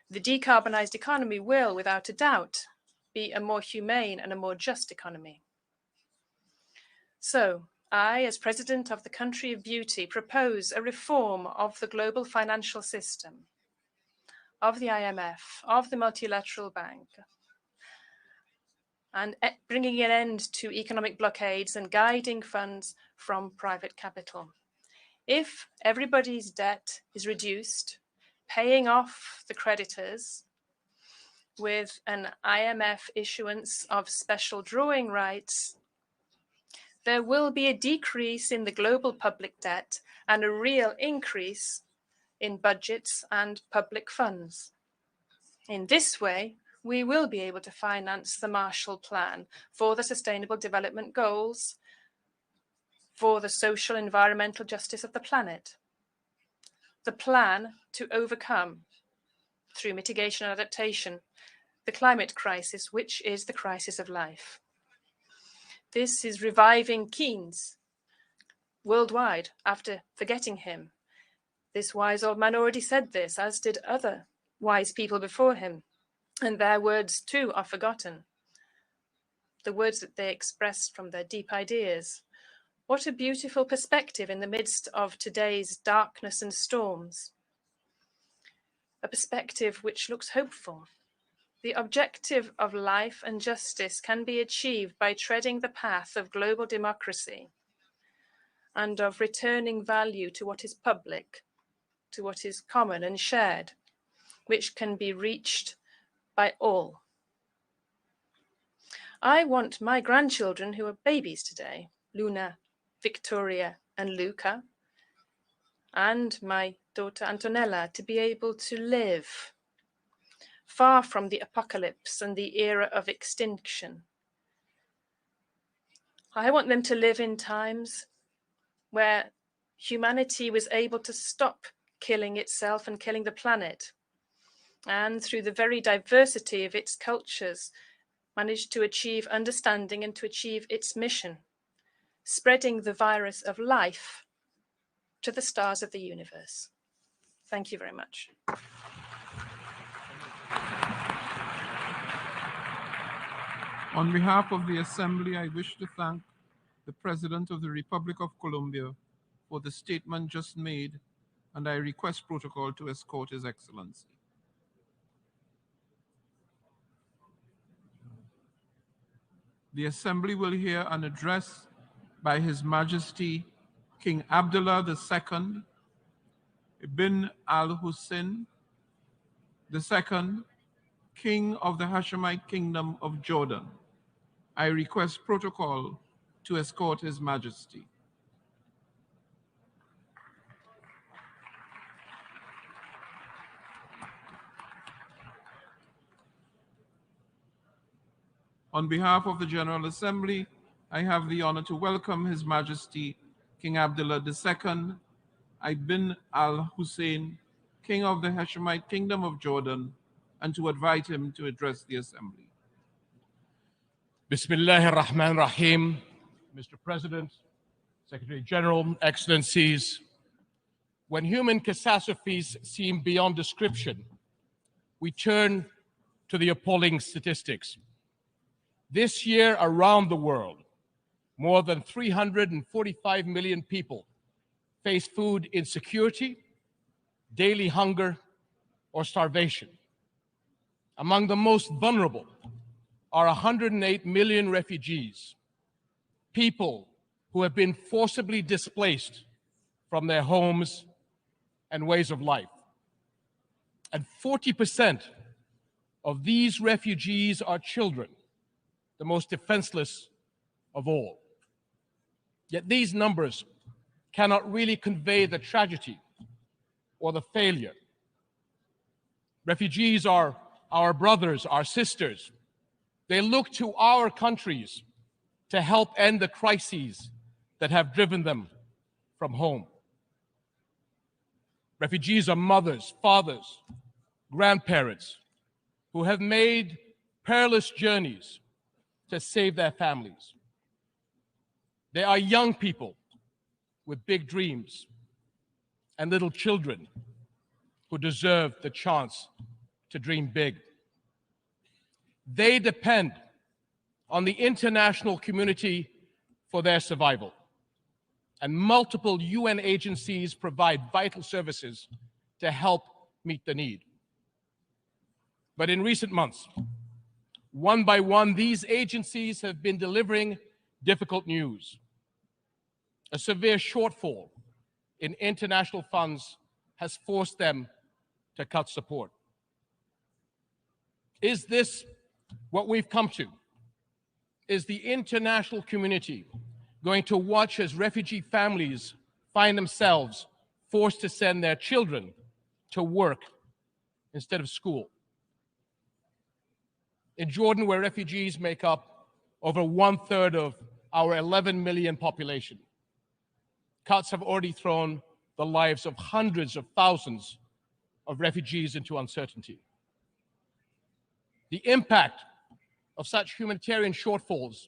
The decarbonized economy will, without a doubt, be a more humane and a more just economy. So, I, as President of the Country of Beauty, propose a reform of the global financial system, of the IMF, of the Multilateral Bank, and bringing an end to economic blockades and guiding funds from private capital. If everybody's debt is reduced, paying off the creditors with an IMF issuance of special drawing rights, there will be a decrease in the global public debt and a real increase in budgets and public funds. In this way, we will be able to finance the Marshall Plan for the Sustainable Development Goals, for the social and environmental justice of the planet. The plan to overcome, through mitigation and adaptation, the climate crisis, which is the crisis of life. This is reviving Keynes worldwide after forgetting him. This wise old man already said this, as did other wise people before him, and their words too are forgotten. The words that they expressed from their deep ideas. What a beautiful perspective in the midst of today's darkness and storms. A perspective which looks hopeful. The objective of life and justice can be achieved by treading the path of global democracy and of returning value to what is public to what is common and shared, which can be reached by all. I want my grandchildren who are babies today, Luna, Victoria, and Luca, and my daughter Antonella, to be able to live far from the apocalypse and the era of extinction. I want them to live in times where humanity was able to stop killing itself and killing the planet, and through the very diversity of its cultures, managed to achieve understanding and to achieve its mission, spreading the virus of life to the stars of the universe. Thank you very much. On behalf of the Assembly, I wish to thank the President of the Republic of Colombia for the statement just made, and I request protocol to escort His Excellency. The Assembly will hear an address by His Majesty King Abdullah II ibn al-Hussein II, King of the Hashemite Kingdom of Jordan. I request protocol to escort His Majesty. On behalf of the General Assembly, I have the honor to welcome His Majesty King Abdullah II ibn al-Hussein, King of the Hashemite Kingdom of Jordan, and to invite him to address the Assembly. Bismillahir Rahmanir Rahim. Mr. President, Secretary General, Excellencies, when human catastrophes seem beyond description, we turn to the appalling statistics. This year around the world, more than 345 million people face food insecurity, daily hunger, or starvation. Among the most vulnerable are 108 million refugees, people who have been forcibly displaced from their homes and ways of life. And 40% of these refugees are children, the most defenseless of all. Yet these numbers cannot really convey the tragedy or the failure. Refugees are our brothers, our sisters. They look to our countries to help end the crises that have driven them from home. Refugees are mothers, fathers, grandparents who have made perilous journeys to save their families. They are young people with big dreams and little children who deserve the chance to dream big. They depend on the international community for their survival, and multiple UN agencies provide vital services to help meet the need. But in recent months, one by one, these agencies have been delivering difficult news. A severe shortfall in international funds has forced them to cut support. Is this what we've come to? Is the international community going to watch as refugee families find themselves forced to send their children to work instead of school? In Jordan, where refugees make up over 1/3 of our 11 million population, cuts have already thrown the lives of hundreds of thousands of refugees into uncertainty. The impact of such humanitarian shortfalls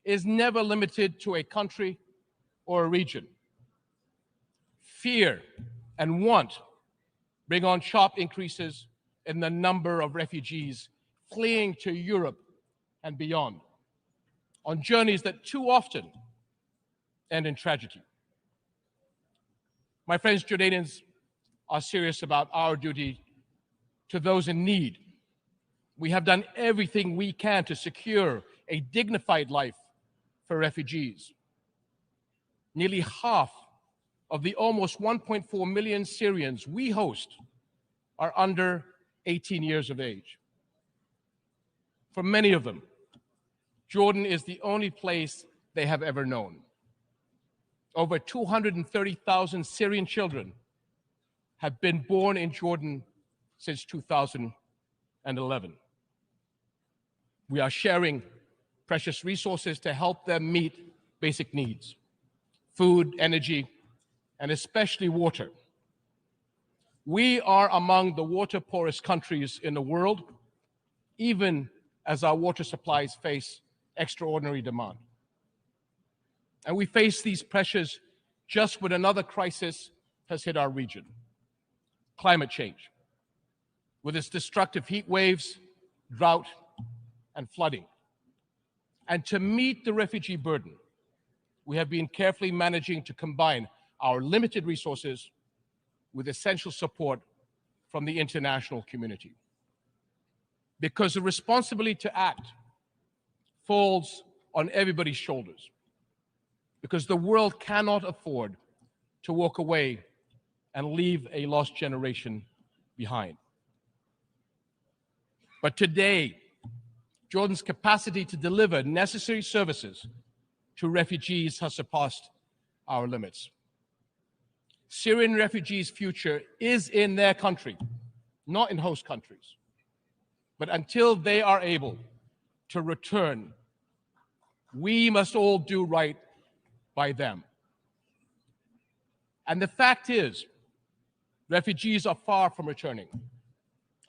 is never limited to a country or a region. Fear and want bring on sharp increases in the number of refugees fleeing to Europe and beyond, on journeys that too often end in tragedy. My friends, Jordanians are serious about our duty to those in need. We have done everything we can to secure a dignified life for refugees. Nearly half of the almost 1.4 million Syrians we host are under 18 years of age. For many of them, Jordan is the only place they have ever known. Over 230,000 Syrian children have been born in Jordan since 2011. We are sharing precious resources to help them meet basic needs: food, energy, and especially water. We are among the water poorest countries in the world, even as our water supplies face extraordinary demand. And we face these pressures just when another crisis has hit our region: climate change, with its destructive heat waves, drought, and flooding. And to meet the refugee burden, we have been carefully managing to combine our limited resources with essential support from the international community. Because the responsibility to act falls on everybody's shoulders. Because the world cannot afford to walk away and leave a lost generation behind. But today, Jordan's capacity to deliver necessary services to refugees has surpassed our limits. Syrian refugees' future is in their country, not in host countries. But until they are able to return, we must all do right by them. And the fact is, refugees are far from returning.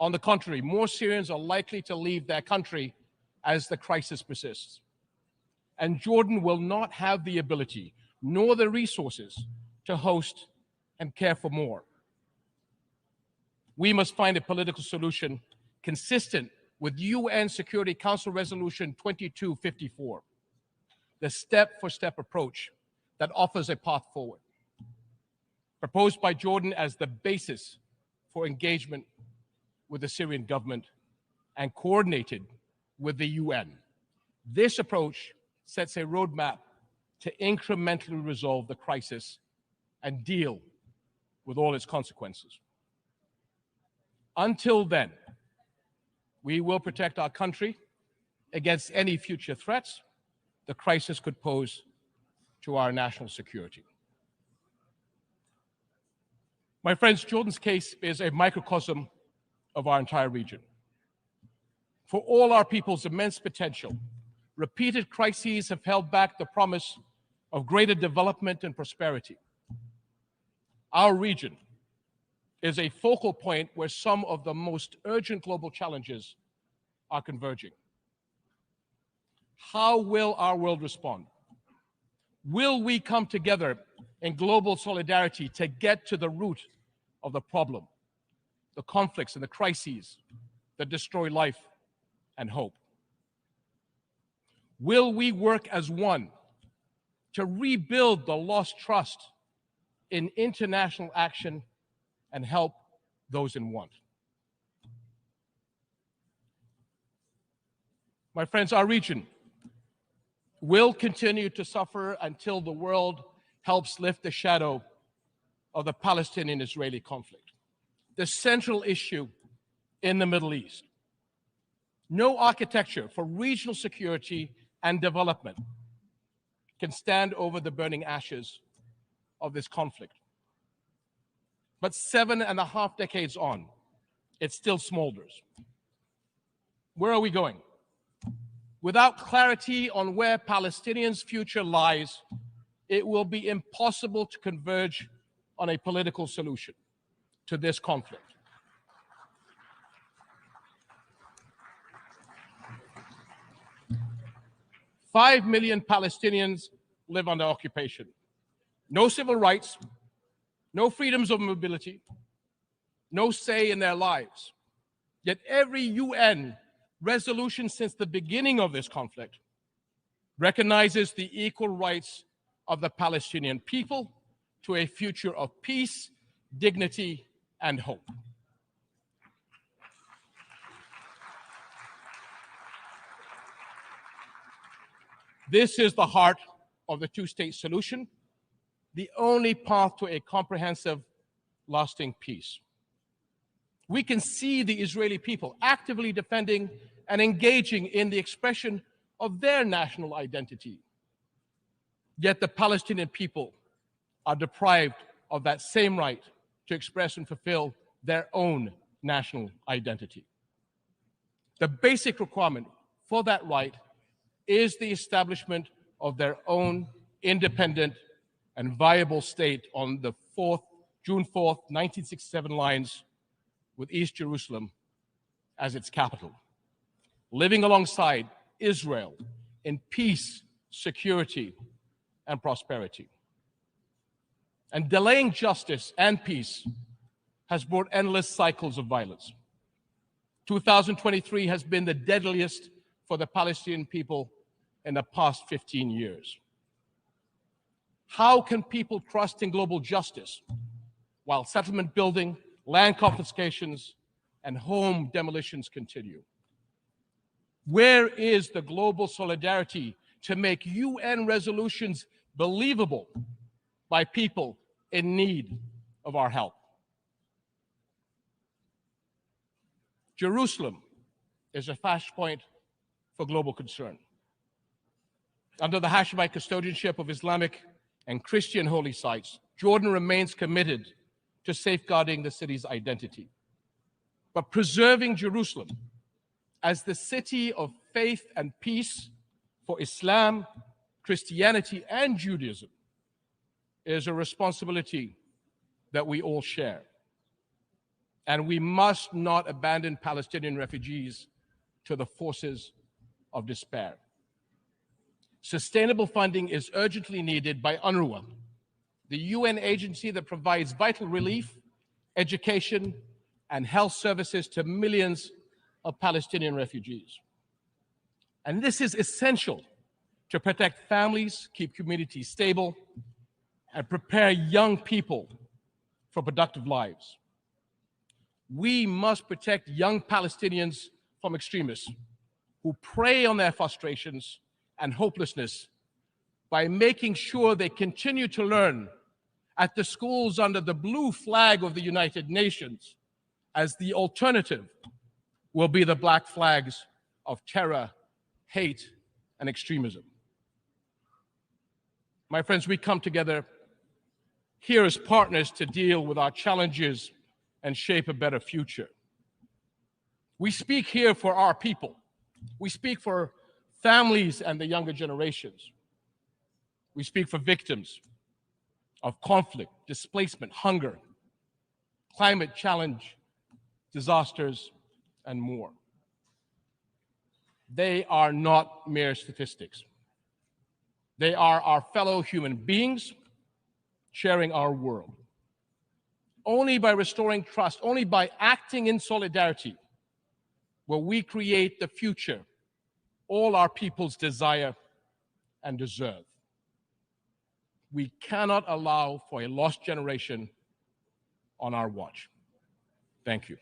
On the contrary, more Syrians are likely to leave their country as the crisis persists. And Jordan will not have the ability nor the resources to host and care for more. We must find a political solution consistent with UN Security Council Resolution 2254, the step-for-step approach that offers a path forward, proposed by Jordan as the basis for engagement with the Syrian government and coordinated with the UN. This approach sets a roadmap to incrementally resolve the crisis and deal with all its consequences. Until then, we will protect our country against any future threats the crisis could pose to our national security. My friends, Jordan's case is a microcosm of our entire region. For all our people's immense potential, repeated crises have held back the promise of greater development and prosperity. Our region is a focal point where some of the most urgent global challenges are converging. How will our world respond? Will we come together in global solidarity to get to the root of the problem, the conflicts and the crises that destroy life and hope? Will we work as one to rebuild the lost trust in international action and help those in want? My friends, our region will continue to suffer until the world helps lift the shadow of the Palestinian-Israeli conflict, the central issue in the Middle East. No architecture for regional security and development can stand over the burning ashes of this conflict. But 7.5 decades on, it still smolders. Where are we going? Without clarity on where Palestinians' future lies, it will be impossible to converge on a political solution to this conflict. Five million Palestinians live under occupation. No civil rights, no freedoms of mobility, no say in their lives. Yet every UN resolution since the beginning of this conflict recognizes the equal rights of the Palestinian people to a future of peace, dignity, and hope. This is the heart of the two-state solution the only path to a comprehensive, lasting peace. We can see the Israeli people actively defending and engaging in the expression of their national identity. Yet the Palestinian people are deprived of that same right to express and fulfill their own national identity. The basic requirement for that right is the establishment of their own independent and viable state on the June 4th, 1967 lines, with East Jerusalem as its capital, living alongside Israel in peace, security, and prosperity. And delaying justice and peace has brought endless cycles of violence. 2023 has been the deadliest for the Palestinian people in the past 15 years. How can people trust in global justice while settlement building, land confiscations, and home demolitions continue? Where is the global solidarity to make UN resolutions believable by people in need of our help? Jerusalem is a flashpoint for global concern. Under the Hashemite custodianship of Islamic and Christian holy sites, Jordan remains committed to safeguarding the city's identity. But preserving Jerusalem as the city of faith and peace for Islam, Christianity, and Judaism is a responsibility that we all share. And we must not abandon Palestinian refugees to the forces of despair. Sustainable funding is urgently needed by UNRWA, the UN agency that provides vital relief, education, and health services to millions of Palestinian refugees. And this is essential to protect families, keep communities stable, and prepare young people for productive lives. We must protect young Palestinians from extremists who prey on their frustrations and hopelessness by making sure they continue to learn at the schools under the blue flag of the United Nations, as the alternative will be the black flags of terror, hate, and extremism. My friends, we come together here as partners to deal with our challenges and shape a better future. We speak here for our people. We speak for families and the younger generations. We speak for victims of conflict, displacement, hunger, climate challenge, disasters, and more. They are not mere statistics. They are our fellow human beings sharing our world. Only by restoring trust, only by acting in solidarity, will we create the future all our peoples desire and deserve. We cannot allow for a lost generation on our watch. Thank you.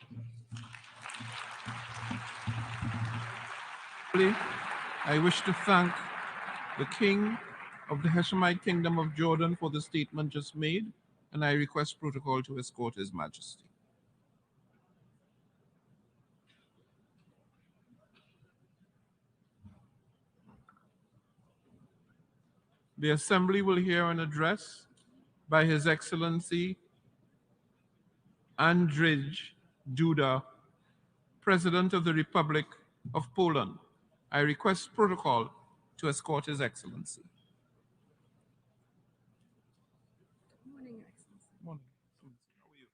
I wish to thank the King of the Hashemite Kingdom of Jordan for the statement just made, and I request protocol to escort His Majesty. The Assembly will hear an address by His Excellency Andrzej Duda, President of the Republic of Poland. I request protocol to escort His Excellency. Good morning, Your Excellency. Morning. How are you?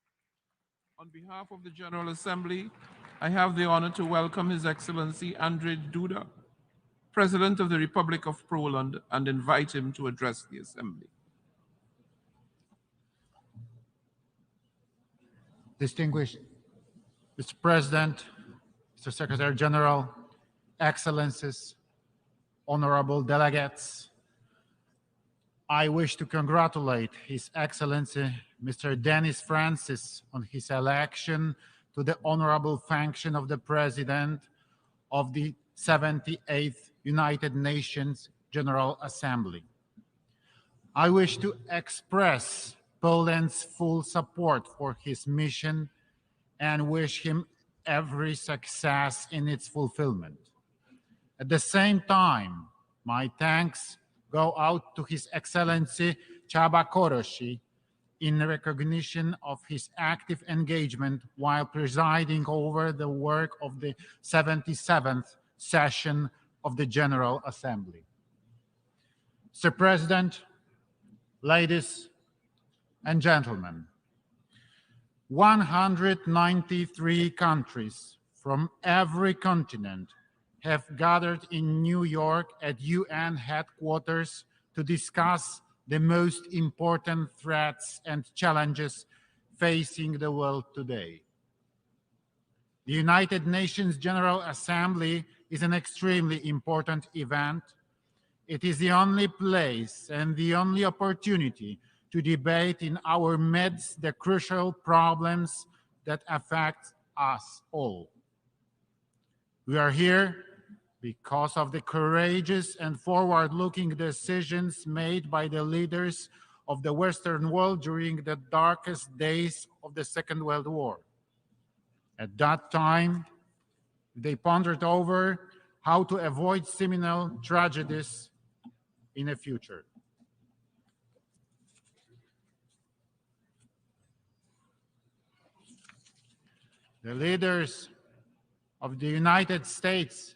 On behalf of the General Assembly, I have the honor to welcome His Excellency Andrzej Duda, President of the Republic of Poland, and invite him to address the Assembly. Distinguished Mr. President, Mr. Secretary General, Excellencies, honorable delegates, I wish to congratulate His Excellency Mr. Denis Francis on his election to the honorable function of the President of the 78th United Nations General Assembly. I wish to express Poland's full support for his mission and wish him every success in its fulfillment. At the same time, my thanks go out to His Excellency Csaba Kőrösi in recognition of his active engagement while presiding over the work of the 77th session of the General Assembly. Mr. President, ladies and gentlemen, 193 countries from every continent have gathered in New York at UN headquarters to discuss the most important threats and challenges facing the world today. The United Nations General Assembly is an extremely important event. It is the only place and the only opportunity to debate in our midst the crucial problems that affect us all. We are here because of the courageous and forward-looking decisions made by the leaders of the Western world during the darkest days of the Second World War. At that time, they pondered over how to avoid similar tragedies in the future. The leaders of the United States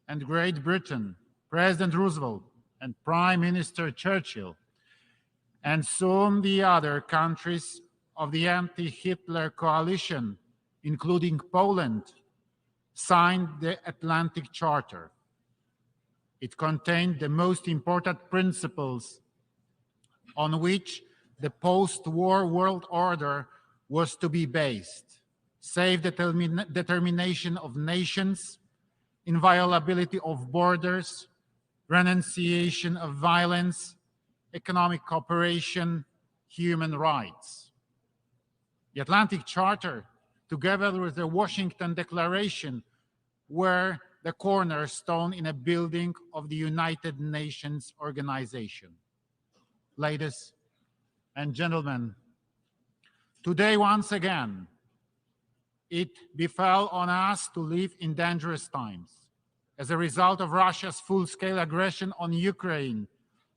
and Great Britain, President Roosevelt and Prime Minister Churchill, and soon the other countries of the anti-Hitler coalition, including Poland, signed the Atlantic Charter. It contained the most important principles on which the post-war world order was to be based: safe determination of nations, inviolability of borders, renunciation of violence, economic cooperation, human rights. The Atlantic Charter, together with the Washington Declaration, were the cornerstone in a building of the United Nations organization. Ladies and gentlemen, today once again, it befell on us to live in dangerous times. As a result of Russia's full-scale aggression on Ukraine,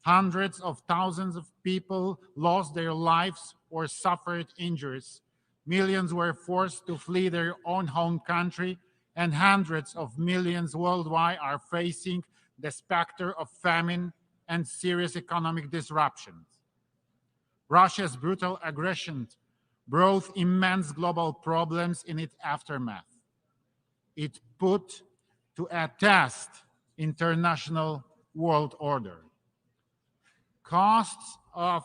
hundreds of thousands of people lost their lives or suffered injuries. Millions were forced to flee their own home country, and hundreds of millions worldwide are facing the specter of famine and serious economic disruptions. Russia's brutal aggression brought immense global problems in its aftermath. It put to a test international world order. Costs of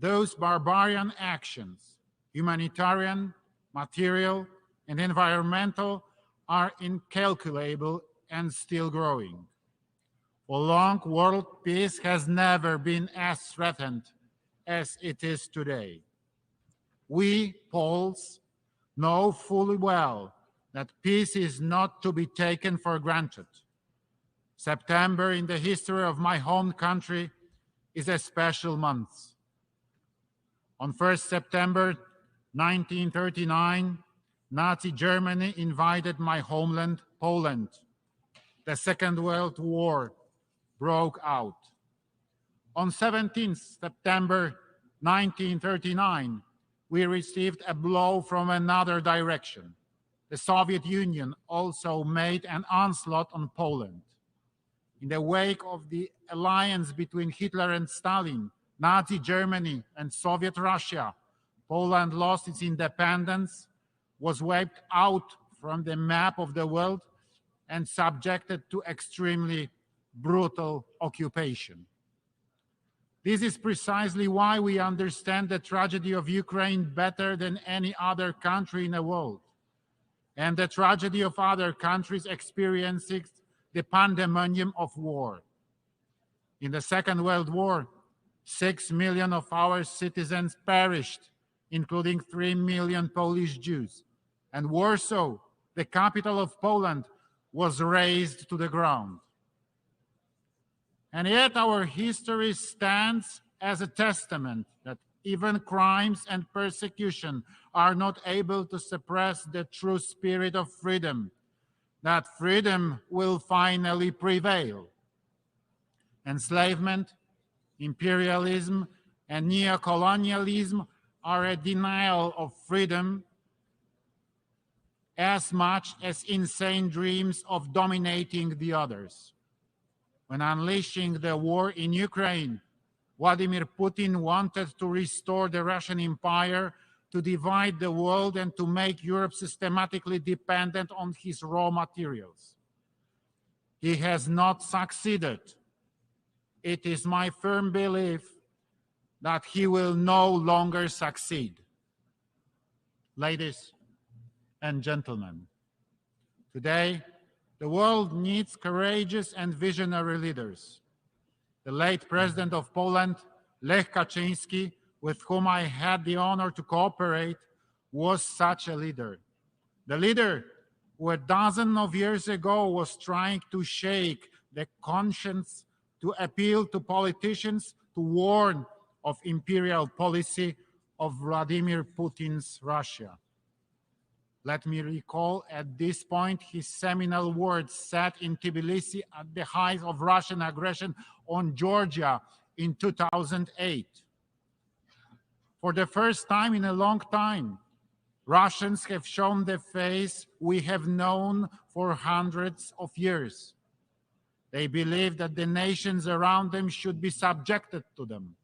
those barbarian actions, humanitarian, material, and environmental, are incalculable and still growing. For long, world peace has never been as threatened as it is today. We, Poles, know fully well that peace is not to be taken for granted. September in the history of my home country is a special month. On 1st September 1939, Nazi Germany invaded my homeland, Poland. The Second World War broke out. On 17th September 1939, we received a blow from another direction. The Soviet Union also made an onslaught on Poland. In the wake of the alliance between Hitler and Stalin, Nazi Germany and Soviet Russia, Poland lost its independence, was wiped out from the map of the world, and subjected to extremely brutal occupation. This is precisely why we understand the tragedy of Ukraine better than any other country in the world, and the tragedy of other countries experiencing the pandemonium of war. In the Second World War, 6 million of our citizens perished, including 3 million Polish Jews, and Warsaw, the capital of Poland, was razed to the ground. And yet our history stands as a testament that even crimes and persecution are not able to suppress the true spirit of freedom, that freedom will finally prevail. Enslavement, imperialism, and neocolonialism are a denial of freedom as much as insane dreams of dominating the others. When unleashing the war in Ukraine, Vladimir Putin wanted to restore the Russian Empire, to divide the world, and to make Europe systematically dependent on his raw materials. He has not succeeded. It is my firm belief that he will no longer succeed. Ladies and gentlemen, today the world needs courageous and visionary leaders. The late President of Poland, Lech Kaczyński, with whom I had the honor to cooperate, was such a leader. The leader who a dozen of years ago was trying to shake the conscience, to appeal to politicians, to warn of imperial policy of Vladimir Putin's Russia. Let me recall at this point his seminal words said in Tbilisi at the height of Russian aggression on Georgia in 2008. For the first time in a long time, Russians have shown the face we have known for hundreds of years. They believe that the nations around them should be subjected to them.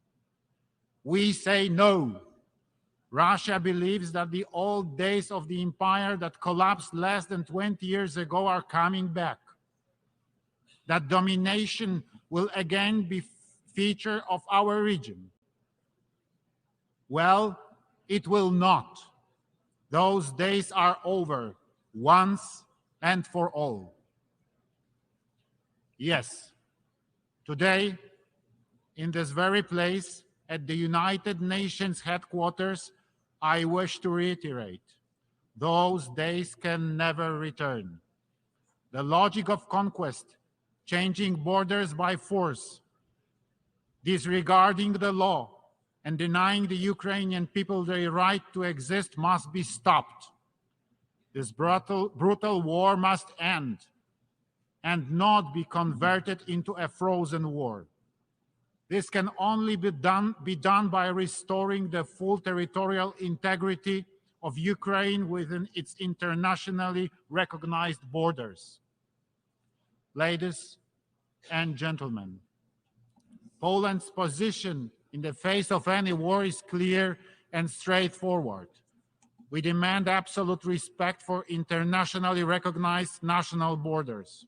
We say no. Russia believes that the old days of the empire that collapsed less than 20 years ago are coming back. That domination will again be feature of our region. Well, it will not. Those days are over once and for all. Yes, today, in this very place, at the United Nations headquarters, I wish to reiterate, those days can never return. The logic of conquest, changing borders by force, disregarding the law, and denying the Ukrainian people their right to exist must be stopped. This brutal war must end and not be converted into a frozen war. This can only be done by restoring the full territorial integrity of Ukraine within its internationally recognized borders. Ladies and gentlemen, Poland's position in the face of any war is clear and straightforward. We demand absolute respect for internationally recognized national borders.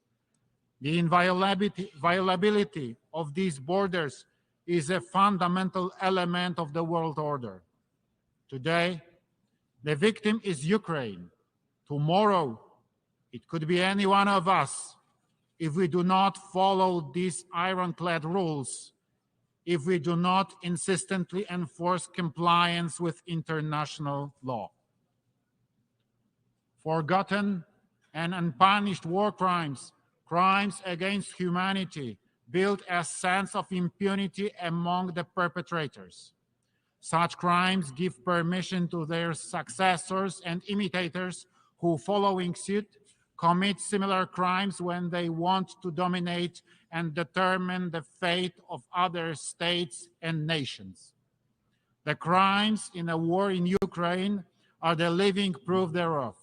The inviolability of these borders is a fundamental element of the world order. Today, the victim is Ukraine. Tomorrow, it could be any one of us if we do not follow these ironclad rules, if we do not insistently enforce compliance with international law. Forgotten and unpunished war crimes, crimes against humanity, build a sense of impunity among the perpetrators. Such crimes give permission to their successors and imitators who, following suit, commit similar crimes when they want to dominate and determine the fate of other states and nations. The crimes in a war in Ukraine are the living proof thereof.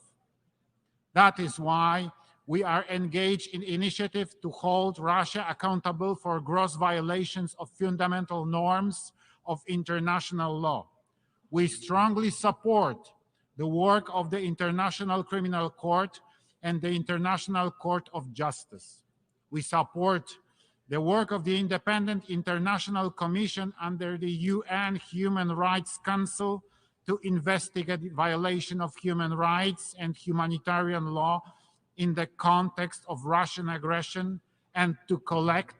That is why we are engaged in initiative to hold Russia accountable for gross violations of fundamental norms of international law. We strongly support the work of the International Criminal Court and the International Court of Justice. We support the work of the Independent International Commission under the UN Human Rights Council to investigate violation of human rights and humanitarian law in the context of Russian aggression, and to collect,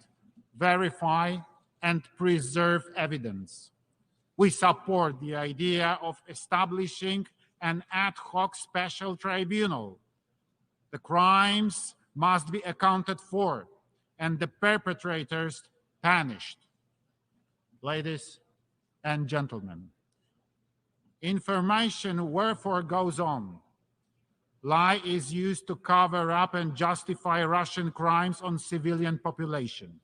verify, and preserve evidence. We support the idea of establishing an ad hoc special tribunal. The crimes must be accounted for and the perpetrators punished. Ladies and gentlemen, information wherefore goes on. Lie is used to cover up and justify Russian crimes on civilian population.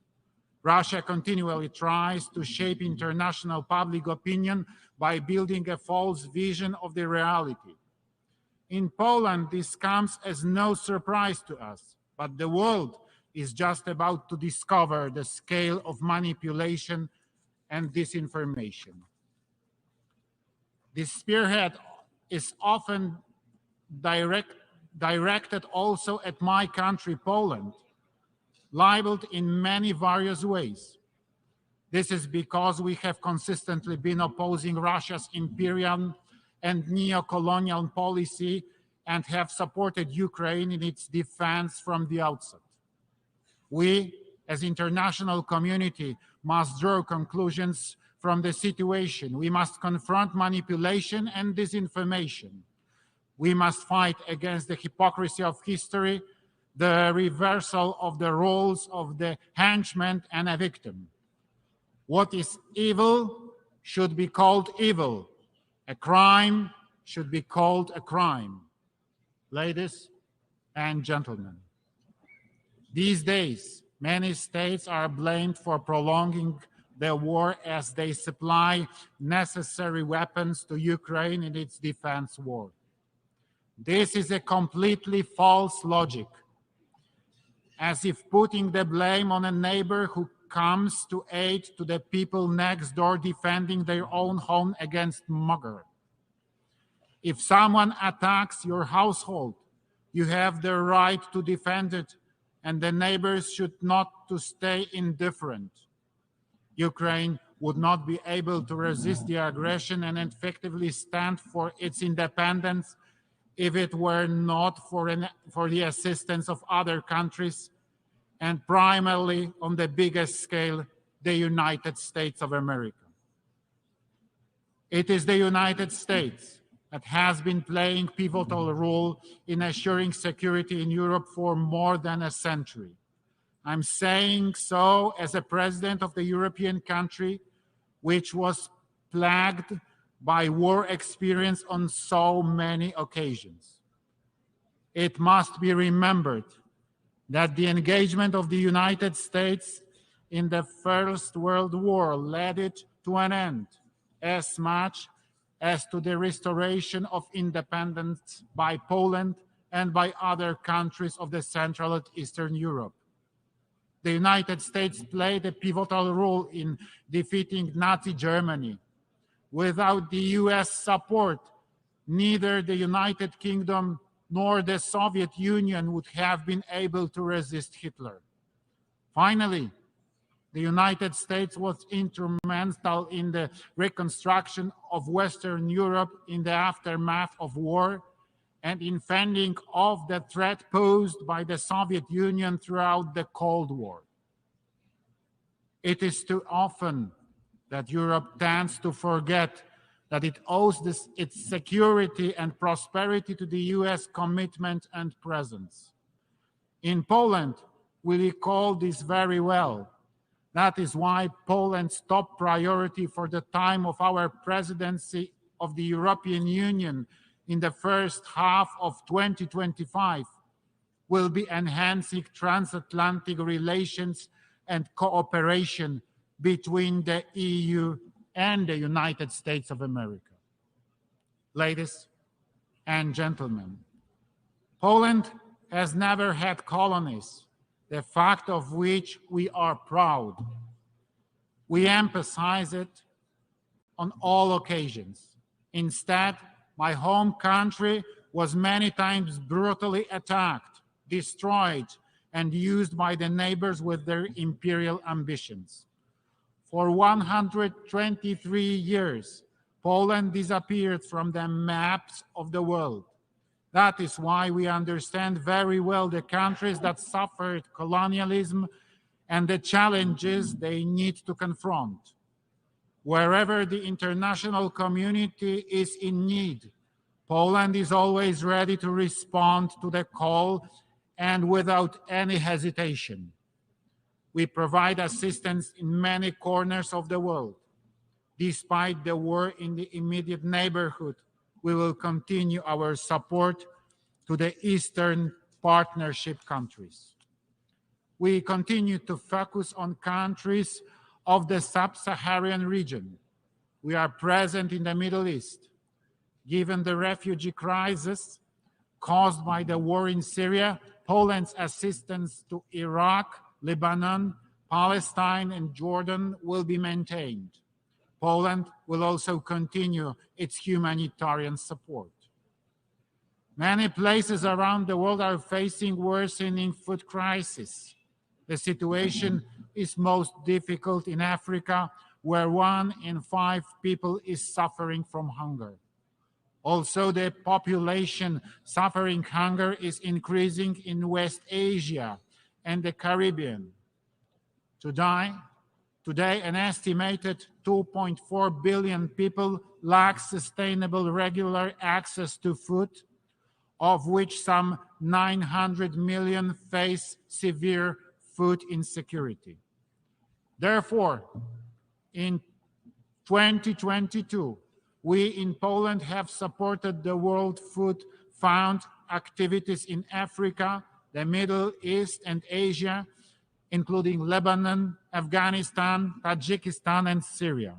Russia continually tries to shape international public opinion by building a false vision of the reality. In Poland, this comes as no surprise to us, but the world is just about to discover the scale of manipulation and disinformation. This spearhead is often directed also at my country, Poland, labeled in many various ways. This is because we have consistently been opposing Russia's imperial and neo-colonial policy and have supported Ukraine in its defense from the outset. We, as international community, must draw conclusions from the situation. We must confront manipulation and disinformation. We must fight against the hypocrisy of history, the reversal of the roles of the henchman and a victim. What is evil should be called evil. A crime should be called a crime. Ladies and gentlemen, these days, many states are blamed for prolonging the war as they supply necessary weapons to Ukraine in its defense war. This is a completely false logic, as if putting the blame on a neighbor who comes to aid to the people next door defending their own home against mugger. If someone attacks your household, you have the right to defend it, and the neighbors should not to stay indifferent. Ukraine would not be able to resist the aggression and effectively stand for its independence if it were not for the assistance of other countries, and primarily on the biggest scale, the United States of America. It is the United States that has been playing a pivotal role in assuring security in Europe for more than a century. I'm saying so as a president of the European country, which was plagued by war experience on so many occasions. It must be remembered that the engagement of the United States in the First World War led it to an end, as much as to the restoration of independence by Poland and by other countries of the Central and Eastern Europe. The United States played a pivotal role in defeating Nazi Germany. Without the US support, neither the United Kingdom nor the Soviet Union would have been able to resist Hitler. Finally, the United States was instrumental in the reconstruction of Western Europe in the aftermath of war and in fending off the threat posed by the Soviet Union throughout the Cold War. It is too often that Europe tends to forget that it owes its security and prosperity to the US commitment and presence. In Poland, we recall this very well. That is why Poland's top priority for the time of our presidency of the European Union in the first half of 2025 will be enhancing transatlantic relations and cooperation between the EU and the United States of America. Ladies and gentlemen, Poland has never had colonies, the fact of which we are proud. We emphasize it on all occasions. Instead, my home country was many times brutally attacked, destroyed, and used by the neighbors with their imperial ambitions. For 123 years, Poland disappeared from the maps of the world. That is why we understand very well the countries that suffered colonialism and the challenges they need to confront. Wherever the international community is in need, Poland is always ready to respond to the call and without any hesitation. We provide assistance in many corners of the world. Despite the war in the immediate neighborhood, we will continue our support to the Eastern Partnership countries. We continue to focus on countries of the sub-Saharan region. We are present in the Middle East. Given the refugee crisis caused by the war in Syria, Poland's assistance to Iraq, Lebanon, Palestine, and Jordan will be maintained. Poland will also continue its humanitarian support. Many places around the world are facing worsening food crisis. The situation is most difficult in Africa, where 1 in 5 people is suffering from hunger. Also, the population suffering hunger is increasing in West Asia and the Caribbean. Today, an estimated 2.4 billion people lack sustainable regular access to food, of which some 900 million face severe food insecurity. Therefore, in 2022, we in Poland have supported the World Food Fund activities in Africa, the Middle East, and Asia, including Lebanon, Afghanistan, Tajikistan, and Syria.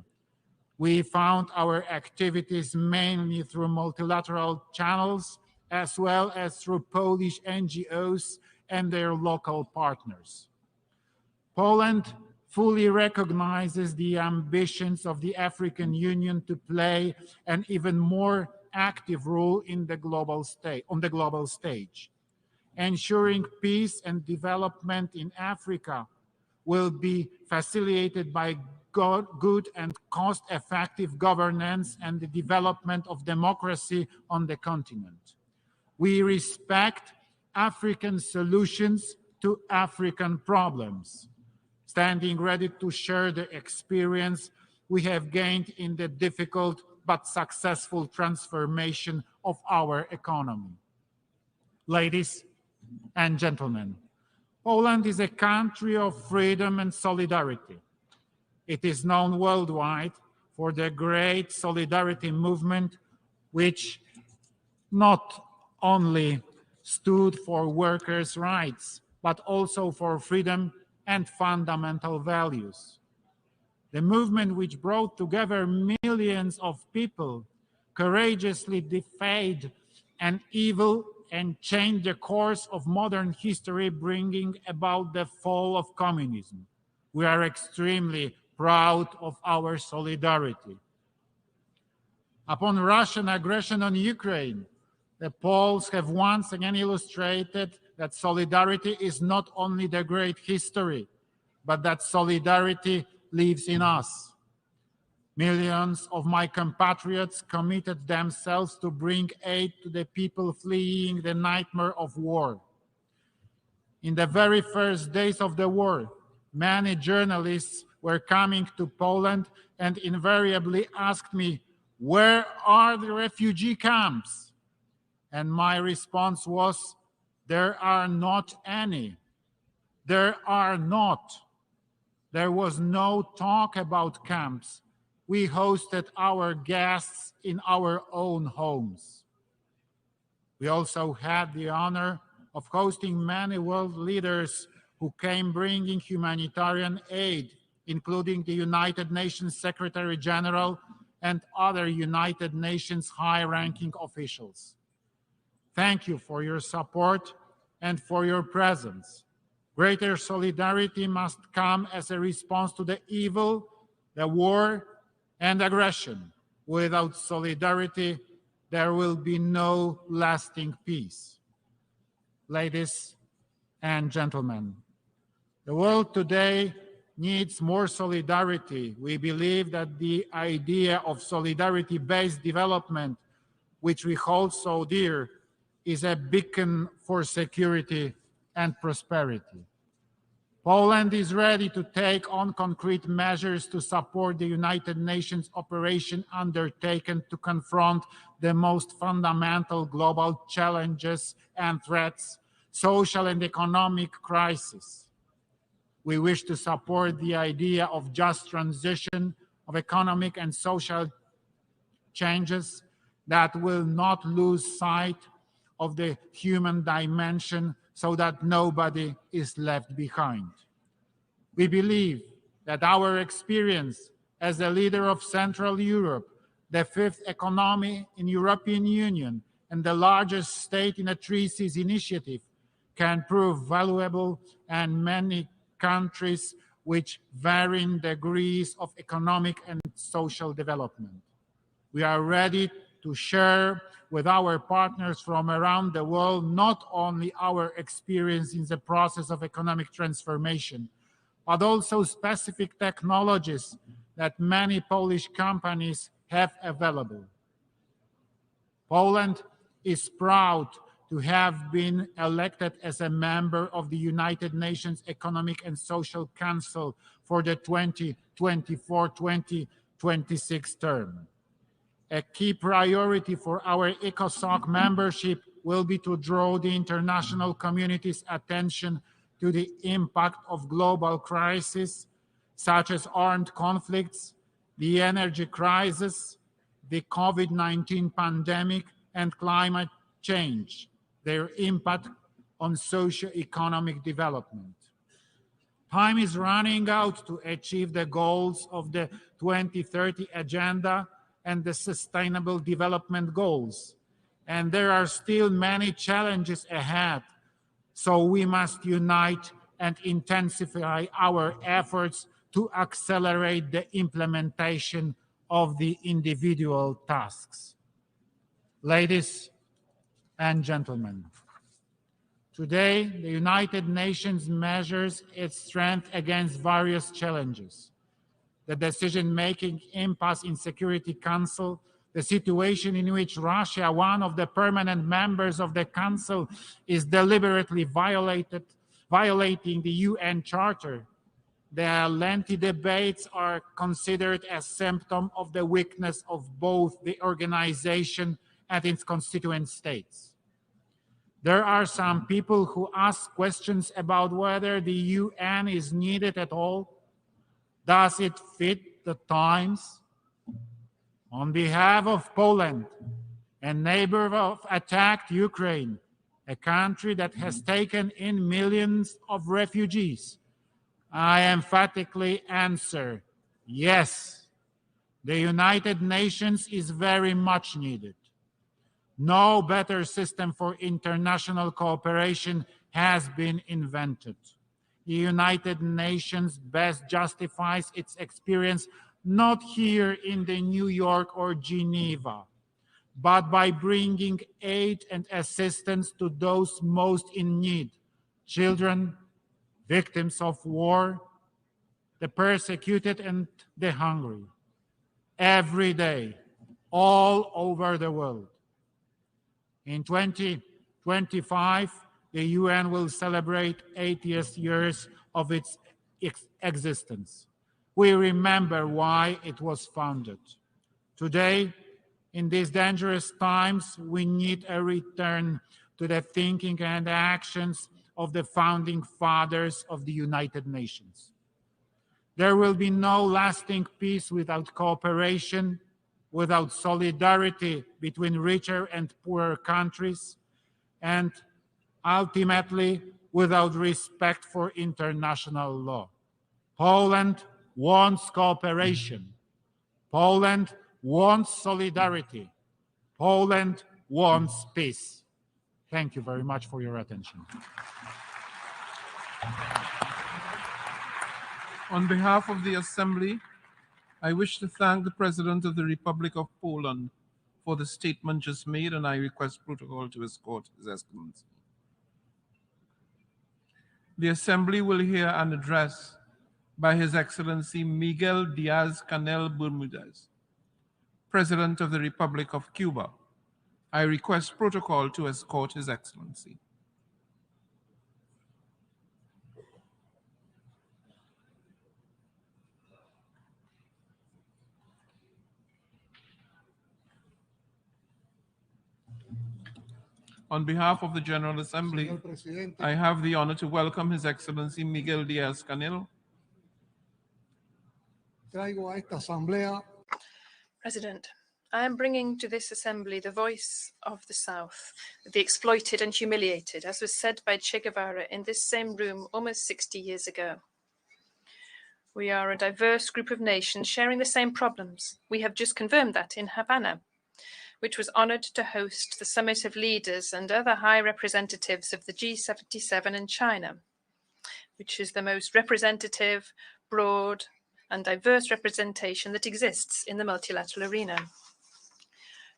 We found our activities mainly through multilateral channels, as well as through Polish NGOs and their local partners. Poland fully recognizes the ambitions of the African Union to play an even more active role in the on the global stage. Ensuring peace and development in Africa will be facilitated by good and cost-effective governance and the development of democracy on the continent. We respect African solutions to African problems, standing ready to share the experience we have gained in the difficult but successful transformation of our economy. Ladies and gentlemen, Poland is a country of freedom and solidarity. It is known worldwide for the great solidarity movement, which not only stood for workers' rights, but also for freedom and fundamental values. The movement which brought together millions of people courageously defied an evil and changed the course of modern history, bringing about the fall of communism. We are extremely proud of our solidarity. Upon Russian aggression on Ukraine, the Poles have once again illustrated that solidarity is not only the great history, but that solidarity lives in us. Millions of my compatriots committed themselves to bring aid to the people fleeing the nightmare of war. In the very first days of the war, many journalists were coming to Poland and invariably asked me, "Where are the refugee camps?" And my response was, "There are not any. There are not." There was no talk about camps. We hosted our guests in our own homes. We also had the honor of hosting many world leaders who came bringing humanitarian aid, including the United Nations Secretary General and other United Nations high-ranking officials. Thank you for your support and for your presence. Greater solidarity must come as a response to the evil, the war, and aggression. Without solidarity, there will be no lasting peace. Ladies and gentlemen, the world today needs more solidarity. We believe that the idea of solidarity-based development, which we hold so dear, is a beacon for security and prosperity. Poland is ready to take on concrete measures to support the United Nations operation undertaken to confront the most fundamental global challenges and threats, social and economic crisis. We wish to support the idea of just transition of economic and social changes that will not lose sight of the human dimension so that nobody is left behind. We believe that our experience as a leader of Central Europe, the fifth economy in European Union, and the largest state in a Three Seas initiative can prove valuable, and many countries with varying degrees of economic and social development. We are ready to share with our partners from around the world not only our experience in the process of economic transformation, but also specific technologies that many Polish companies have available. Poland is proud to have been elected as a member of the United Nations Economic and Social Council for the 2024-2026 term. A key priority for our ECOSOC membership will be to draw the international community's attention to the impact of global crises such as armed conflicts, the energy crisis, the COVID-19 pandemic, and climate change, their impact on socio-economic development. Time is running out to achieve the goals of the 2030 Agenda and the Sustainable Development Goals, and there are still many challenges ahead, so we must unite and intensify our efforts to accelerate the implementation of the individual tasks. Ladies and gentlemen, today the United Nations measures its strength against various challenges. The decision-making impasse in Security Council, the situation in which Russia, one of the permanent members of the Council, is deliberately violating the UN Charter. The lengthy debates are considered a symptom of the weakness of both the organization and its constituent states. There are some people who ask questions about whether the UN is needed at all. Does it fit the times? On behalf of Poland, a neighbor of attacked Ukraine, a country that has taken in millions of refugees, I emphatically answer, yes, the United Nations is very much needed. No better system for international cooperation has been invented. The United Nations best justifies its experience not here in the New York or Geneva, but by bringing aid and assistance to those most in need, children, victims of war, the persecuted and the hungry, every day, all over the world. In 2025, the UN will celebrate 80 years of its existence. We remember why it was founded. Today, in these dangerous times, we need a return to the thinking and actions of the founding fathers of the United Nations. There will be no lasting peace without cooperation, without solidarity between richer and poorer countries, and ultimately without respect for international law. Poland wants cooperation. Poland wants solidarity. Poland wants peace. Thank you very much for your attention. On behalf of the Assembly, I wish to thank the President of the Republic of Poland for the statement just made, and I request protocol to escort His Excellency. The Assembly will hear an address by His Excellency Miguel Diaz-Canel Bermudez, President of the Republic of Cuba. I request protocol to escort His Excellency. On behalf of the General Assembly, I have the honor to welcome His Excellency Miguel Diaz-Canel. traigo a esta asamblea President, I am bringing to this assembly the voice of the South, the exploited and humiliated, as was said by Che Guevara in this same room almost 60 years ago. We are a diverse group of nations sharing the same problems. We have just confirmed that in Havana, which was honored to host the summit of leaders and other high representatives of the G77 and China, which is the most representative, broad, and diverse representation that exists in the multilateral arena.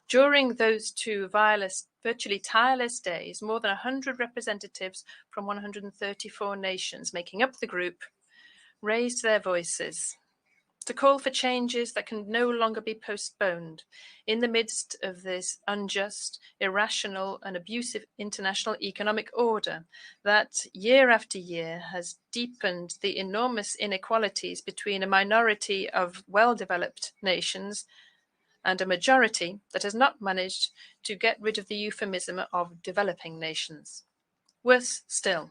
During those two virtually tireless days, more than 100 representatives from 134 nations making up the group raised their voices to call for changes that can no longer be postponed in the midst of this unjust, irrational, and abusive international economic order that year after year has deepened the enormous inequalities between a minority of well-developed nations and a majority that has not managed to get rid of the euphemism of developing nations. Worse still,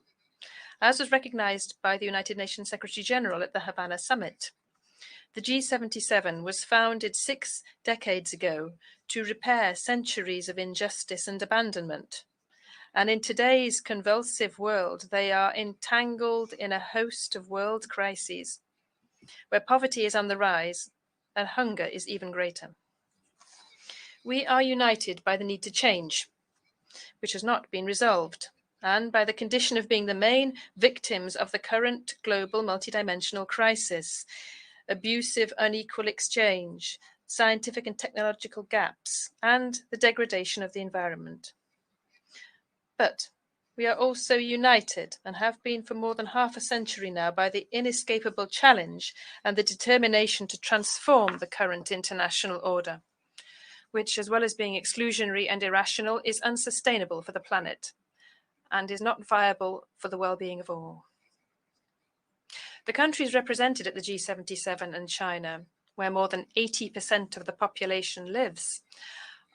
as was recognized by the United Nations Secretary General at the Havana Summit, the G77 was founded 6 decades ago to repair centuries of injustice and abandonment. And in today's convulsive world, they are entangled in a host of world crises, where poverty is on the rise and hunger is even greater. We are united by the need to change, which has not been resolved, and by the condition of being the main victims of the current global multidimensional crisis, abusive unequal exchange, scientific and technological gaps, and the degradation of the environment. But we are also united, and have been for more than half a century now, by the inescapable challenge and the determination to transform the current international order, which, as well as being exclusionary and irrational, is unsustainable for the planet and is not viable for the well-being of all. The countries represented at the G77 and China, where more than 80% of the population lives,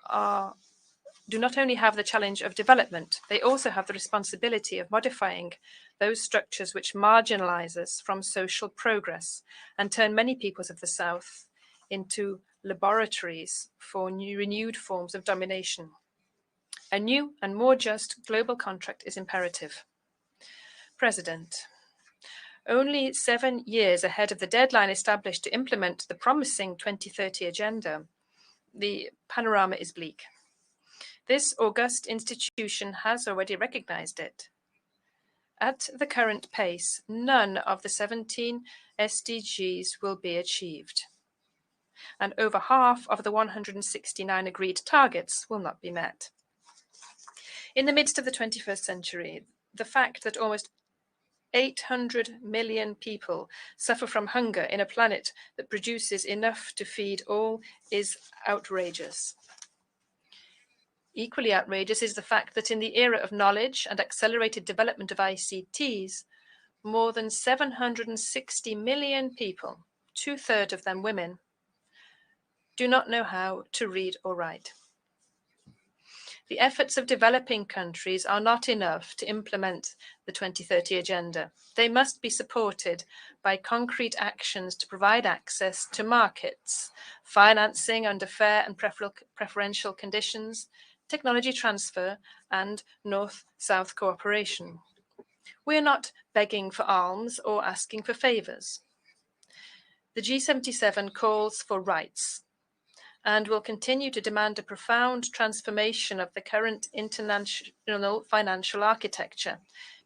do not only have the challenge of development, they also have the responsibility of modifying those structures which marginalize us from social progress and turn many peoples of the South into laboratories for renewed forms of domination. A new and more just global contract is imperative. President, only 7 years ahead of the deadline established to implement the promising 2030 agenda, the panorama is bleak. This august institution has already recognized it. At the current pace, none of the 17 SDGs will be achieved, and over half of the 169 agreed targets will not be met. In the midst of the 21st century, the fact that almost 800 million people suffer from hunger in a planet that produces enough to feed all is outrageous. Equally outrageous is the fact that in the era of knowledge and accelerated development of ICTs, more than 760 million people, 2/3 of them women, do not know how to read or write. The efforts of developing countries are not enough to implement the 2030 agenda. They must be supported by concrete actions to provide access to markets, financing under fair and preferential conditions, technology transfer, and North-South cooperation. We are not begging for alms or asking for favors. The G77 calls for rights and will continue to demand a profound transformation of the current international financial architecture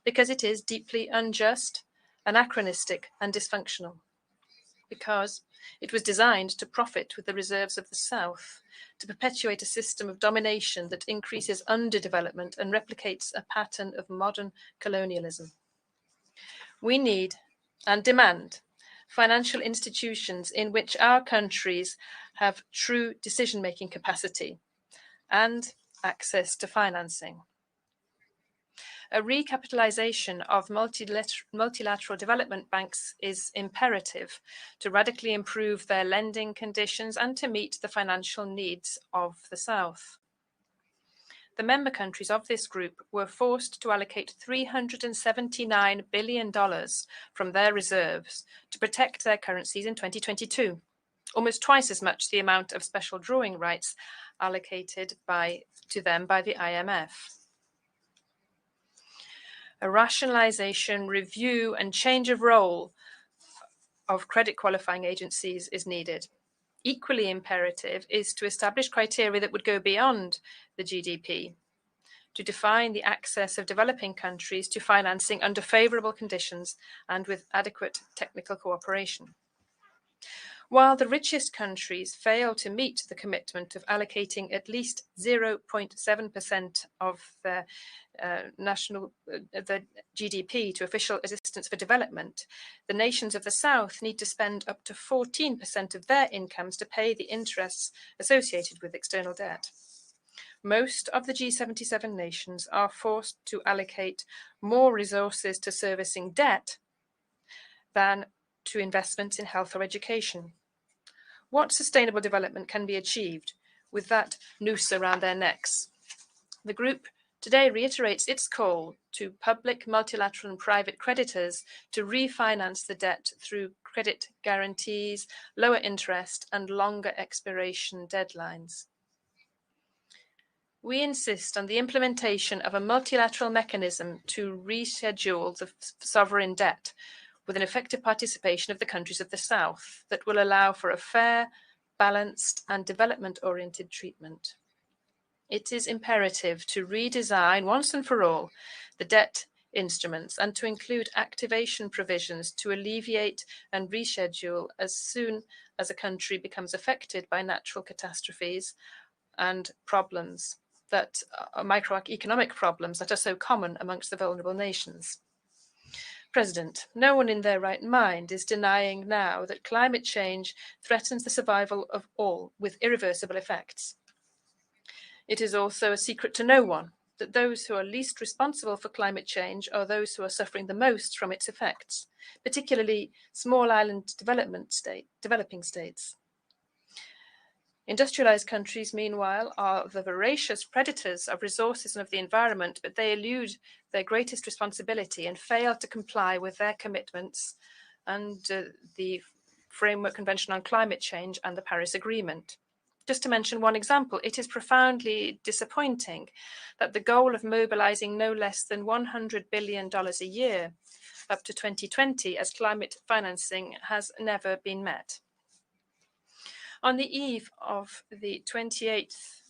because it is deeply unjust, anachronistic, and dysfunctional. Because it was designed to profit with the reserves of the South, to perpetuate a system of domination that increases underdevelopment and replicates a pattern of modern colonialism. We need and demand financial institutions in which our countries have true decision-making capacity and access to financing. A recapitalization of multilateral development banks is imperative to radically improve their lending conditions and to meet the financial needs of the South. the member countries of this group were forced to allocate $379 billion from their reserves to protect their currencies in 2022, almost twice as much the amount of special drawing rights allocated to them by the IMF. A rationalization, review, and change of role of credit qualifying agencies is needed. Equally imperative is to establish criteria that would go beyond the GDP, to define the access of developing countries to financing under favorable conditions and with adequate technical cooperation. While the richest countries fail to meet the commitment of allocating at least 0.7% of their the GDP to official assistance for development, the nations of the South need to spend up to 14% of their incomes to pay the interests associated with external debt. Most of the G77 nations are forced to allocate more resources to servicing debt than to investments in health or education. What sustainable development can be achieved with that noose around their necks? The group today reiterates its call to public, multilateral and private creditors to refinance the debt through credit guarantees, lower interest and longer expiration deadlines. We insist on the implementation of a multilateral mechanism to reschedule the sovereign debt with an effective participation of the countries of the South that will allow for a fair, balanced and development-oriented treatment. It is imperative to redesign once and for all the debt instruments and to include activation provisions to alleviate and reschedule as soon as a country becomes affected by natural catastrophes and problems that are microeconomic problems that are so common amongst the vulnerable nations. President, no one in their right mind is denying now that climate change threatens the survival of all with irreversible effects. It is also a secret to no one that those who are least responsible for climate change are those who are suffering the most from its effects, particularly small island developing states. Industrialized countries, meanwhile, are the voracious predators of resources and of the environment, but they elude their greatest responsibility and fail to comply with their commitments under the Framework Convention on Climate Change and the Paris Agreement. Just to mention one example, it is profoundly disappointing that the goal of mobilizing no less than $100 billion a year up to 2020 as climate financing has never been met. On the eve of the 28th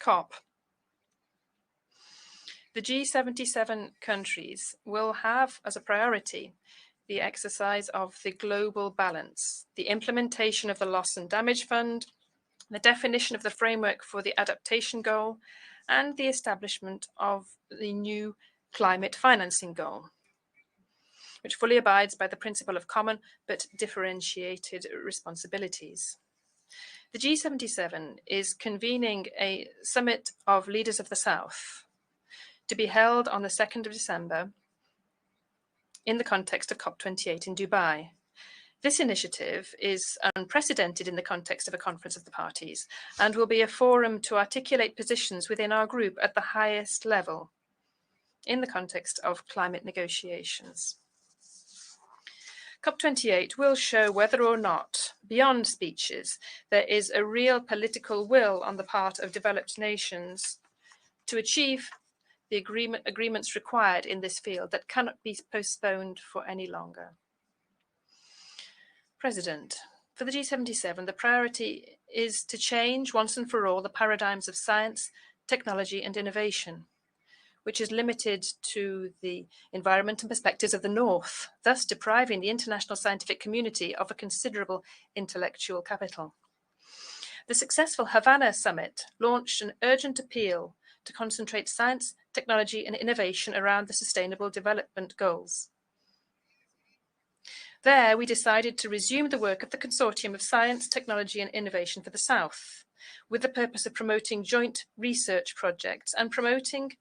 COP, the G77 countries will have as a priority the exercise of the global balance, the implementation of the Loss and Damage Fund, the definition of the framework for the adaptation goal, and the establishment of the new climate financing goal, which fully abides by the principle of common but differentiated responsibilities. The G77 is convening a summit of leaders of the South to be held on the 2nd of December in the context of COP28 in Dubai. This initiative is unprecedented in the context of a conference of the parties and will be a forum to articulate positions within our group at the highest level in the context of climate negotiations. COP28 will show whether or not, beyond speeches, there is a real political will on the part of developed nations to achieve the agreements required in this field that cannot be postponed for any longer. President, for the G77, the priority is to change once and for all the paradigms of science, technology and innovation, which is limited to the environment and perspectives of the North, thus depriving the international scientific community of a considerable intellectual capital. The successful Havana summit launched an urgent appeal to concentrate science, technology and innovation around the Sustainable Development Goals. There, we decided to resume the work of the Consortium of Science, Technology and Innovation for the South, with the purpose of promoting joint research projects and promoting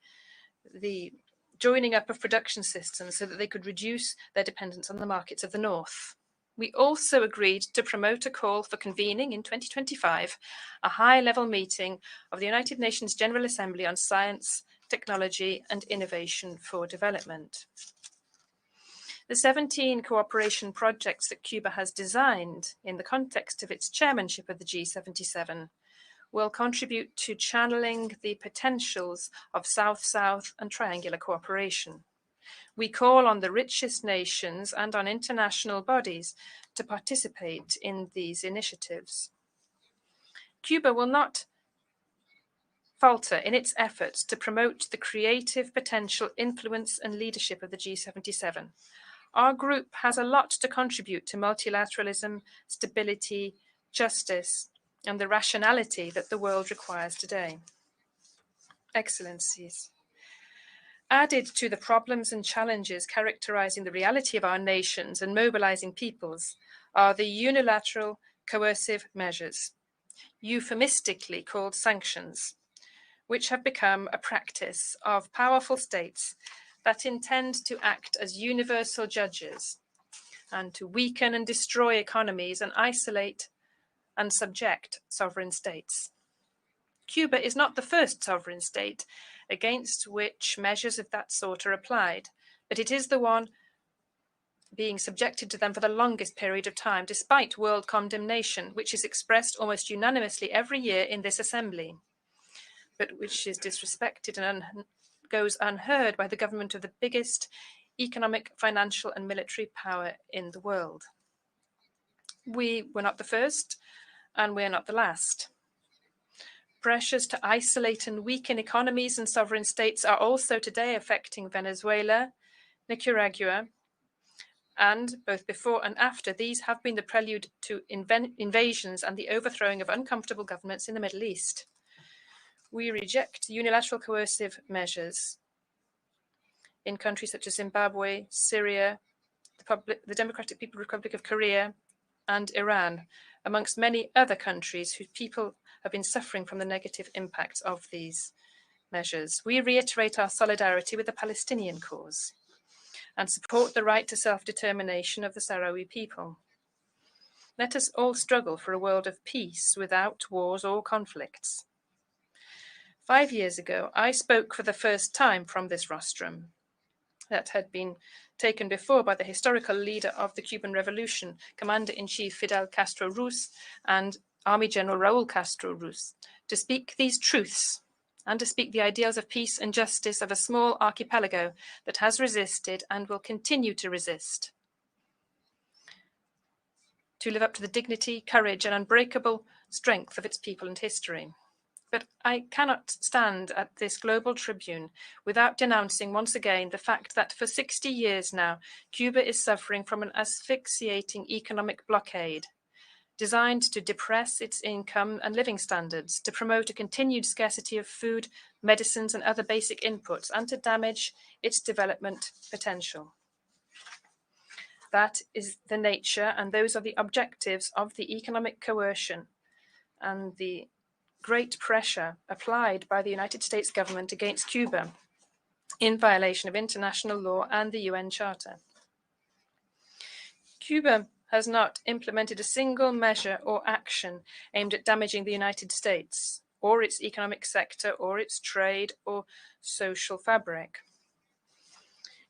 the joining up of production systems so that they could reduce their dependence on the markets of the North. We also agreed to promote a call for convening in 2025 a high-level meeting of the United Nations General Assembly on Science, Technology and Innovation for Development. The 17 cooperation projects that Cuba has designed in the context of its chairmanship of the G77 will contribute to channeling the potentials of South-South and triangular cooperation. We call on the richest nations and on international bodies to participate in these initiatives. Cuba will not falter in its efforts to promote the creative potential, influence and leadership of the G77. Our group has a lot to contribute to multilateralism, stability, justice, and the rationality that the world requires today. Excellencies, added to the problems and challenges characterizing the reality of our nations and mobilizing peoples are the unilateral coercive measures, euphemistically called sanctions, which have become a practice of powerful states that intend to act as universal judges and to weaken and destroy economies and isolate and subject sovereign states. Cuba is not the first sovereign state against which measures of that sort are applied, but it is the one being subjected to them for the longest period of time, despite world condemnation, which is expressed almost unanimously every year in this assembly, but which is disrespected and goes unheard by the government of the biggest economic, financial, and military power in the world. We were not the first, and we are not the last. Pressures to isolate and weaken economies and sovereign states are also today affecting Venezuela, Nicaragua, and both before and after these have been the prelude to invasions and the overthrowing of uncomfortable governments in the Middle East. We reject unilateral coercive measures in countries such as Zimbabwe, Syria, the Democratic People's Republic of Korea, and Iran, amongst many other countries whose people have been suffering from the negative impacts of these measures. We reiterate our solidarity with the Palestinian cause and support the right to self-determination of the Sahrawi people. Let us all struggle for a world of peace without wars or conflicts. 5 years ago, I spoke for the first time from this rostrum that had been taken before by the historical leader of the Cuban Revolution, Commander-in-Chief Fidel Castro Ruz and Army General Raúl Castro Ruz, to speak these truths and to speak the ideals of peace and justice of a small archipelago that has resisted and will continue to resist, to live up to the dignity, courage, and unbreakable strength of its people and history. But I cannot stand at this global tribune without denouncing once again the fact that for 60 years now, Cuba is suffering from an asphyxiating economic blockade designed to depress its income and living standards, to promote a continued scarcity of food, medicines, and other basic inputs, and to damage its development potential. That is the nature and those are the objectives of the economic coercion and the great pressure applied by the United States government against Cuba in violation of international law and the UN Charter. Cuba has not implemented a single measure or action aimed at damaging the United States or its economic sector or its trade or social fabric.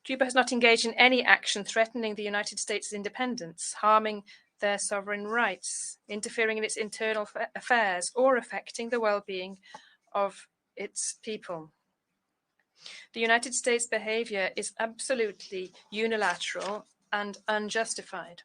Cuba has not engaged in any action threatening the United States' independence, harming their sovereign rights, interfering in its internal affairs, or affecting the well-being of its people. The United States' behavior is absolutely unilateral and unjustified.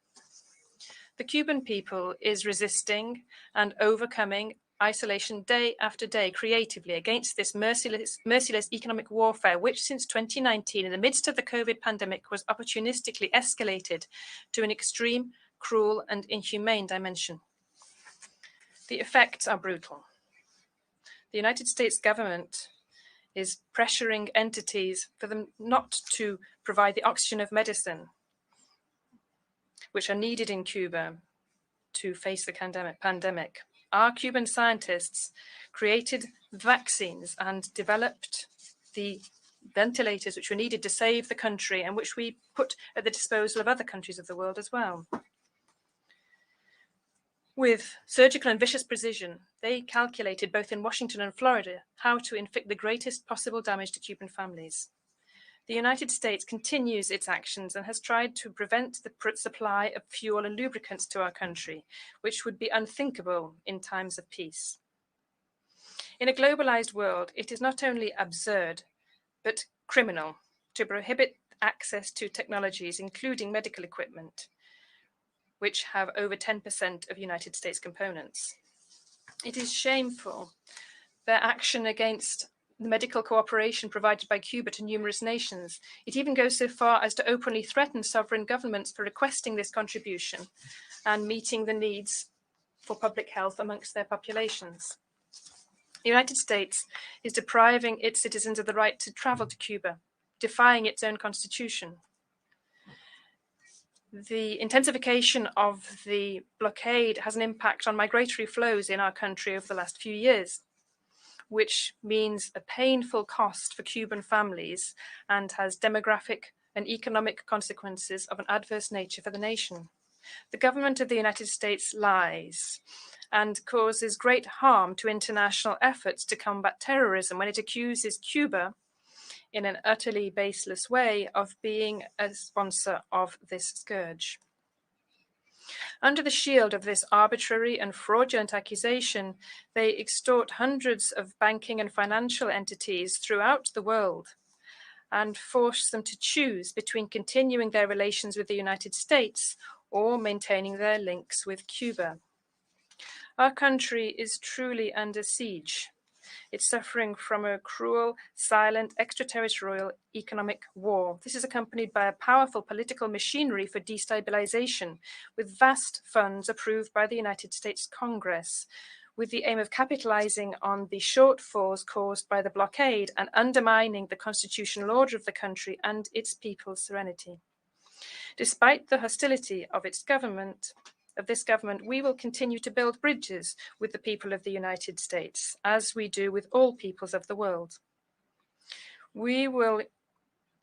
The Cuban people is resisting and overcoming isolation day after day creatively against this merciless economic warfare, which since 2019, in the midst of the COVID pandemic, was opportunistically escalated to an extreme, cruel and inhumane dimension. The effects are brutal. The United States government is pressuring entities for them not to provide the oxygen of medicine, which are needed in Cuba to face the pandemic. Our Cuban scientists created vaccines and developed the ventilators which were needed to save the country and which we put at the disposal of other countries of the world as well. With surgical and vicious precision, they calculated both in Washington and Florida how to inflict the greatest possible damage to Cuban families. The United States continues its actions and has tried to prevent the supply of fuel and lubricants to our country, which would be unthinkable in times of peace. In a globalized world, it is not only absurd, but criminal to prohibit access to technologies, including medical equipment, which have over 10% of United States components. It is shameful, their action against the medical cooperation provided by Cuba to numerous nations. It even goes so far as to openly threaten sovereign governments for requesting this contribution and meeting the needs for public health amongst their populations. The United States is depriving its citizens of the right to travel to Cuba, defying its own constitution. The intensification of the blockade has an impact on migratory flows in our country over the last few years, which means a painful cost for Cuban families and has demographic and economic consequences of an adverse nature for the nation. The government of the United States lies and causes great harm to international efforts to combat terrorism when it accuses Cuba, in an utterly baseless way, of being a sponsor of this scourge. Under the shield of this arbitrary and fraudulent accusation, they extort hundreds of banking and financial entities throughout the world and force them to choose between continuing their relations with the United States or maintaining their links with Cuba. Our country is truly under siege. It's suffering from a cruel, silent, extraterritorial economic war. This is accompanied by a powerful political machinery for destabilization, with vast funds approved by the United States Congress, with the aim of capitalizing on the shortfalls caused by the blockade and undermining the constitutional order of the country and its people's serenity. Despite the hostility of this government, we will continue to build bridges with the people of the United States, as we do with all peoples of the world. We will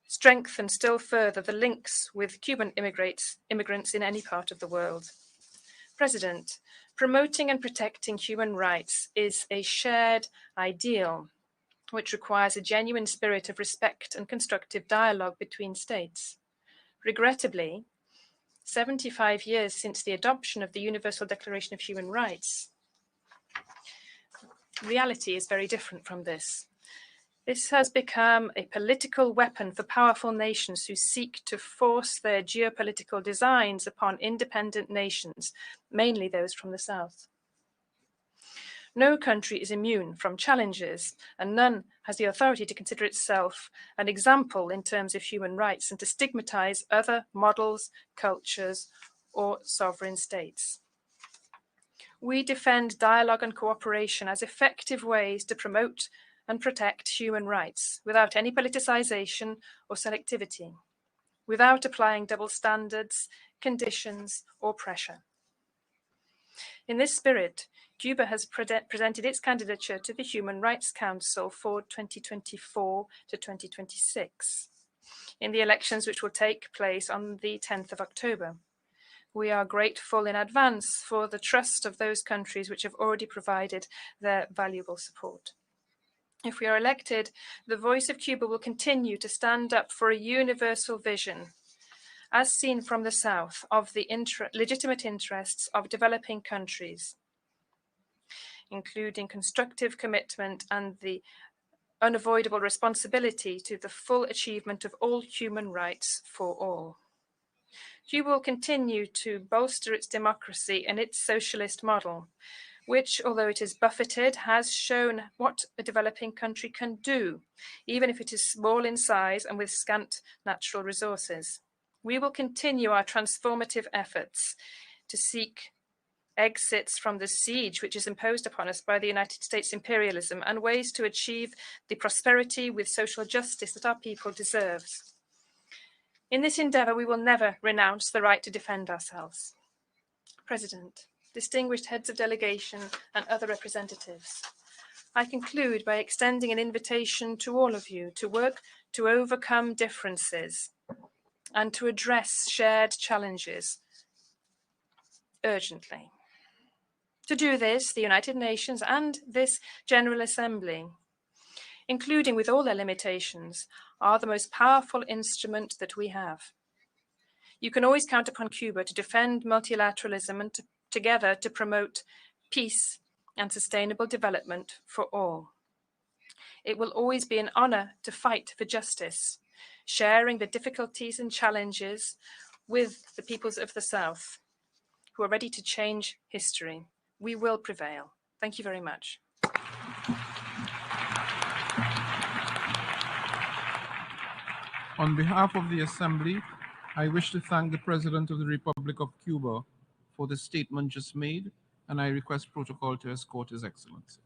strengthen still further the links with Cuban immigrants in any part of the world. President, promoting and protecting human rights is a shared ideal, which requires a genuine spirit of respect and constructive dialogue between states. Regrettably, 75 years since the adoption of the Universal Declaration of Human Rights, reality is very different from this. This has become a political weapon for powerful nations who seek to force their geopolitical designs upon independent nations, mainly those from the South. No country is immune from challenges, and none has the authority to consider itself an example in terms of human rights and to stigmatize other models, cultures, or sovereign states. We defend dialogue and cooperation as effective ways to promote and protect human rights without any politicization or selectivity, without applying double standards, conditions, or pressure. In this spirit, Cuba has presented its candidature to the Human Rights Council for 2024 to 2026 in the elections which will take place on the 10th of October. We are grateful in advance for the trust of those countries which have already provided their valuable support. If we are elected, the voice of Cuba will continue to stand up for a universal vision, as seen from the South, of the legitimate interests of developing countries, including constructive commitment and the unavoidable responsibility to the full achievement of all human rights for all. Cuba will continue to bolster its democracy and its socialist model, which, although it is buffeted, has shown what a developing country can do, even if it is small in size and with scant natural resources. We will continue our transformative efforts to seek exits from the siege which is imposed upon us by the United States imperialism and ways to achieve the prosperity with social justice that our people deserves. In this endeavor, we will never renounce the right to defend ourselves. President, distinguished heads of delegation and other representatives, I conclude by extending an invitation to all of you to work to overcome differences and to address shared challenges urgently. To do this, the United Nations and this General Assembly, including with all their limitations, are the most powerful instrument that we have. You can always count upon Cuba to defend multilateralism and together to promote peace and sustainable development for all. It will always be an honor to fight for justice, sharing the difficulties and challenges with the peoples of the South who are ready to change history. We will prevail. Thank you very much. On behalf of the Assembly, I wish to thank the President of the Republic of Cuba for the statement just made, and I request protocol to escort His Excellency.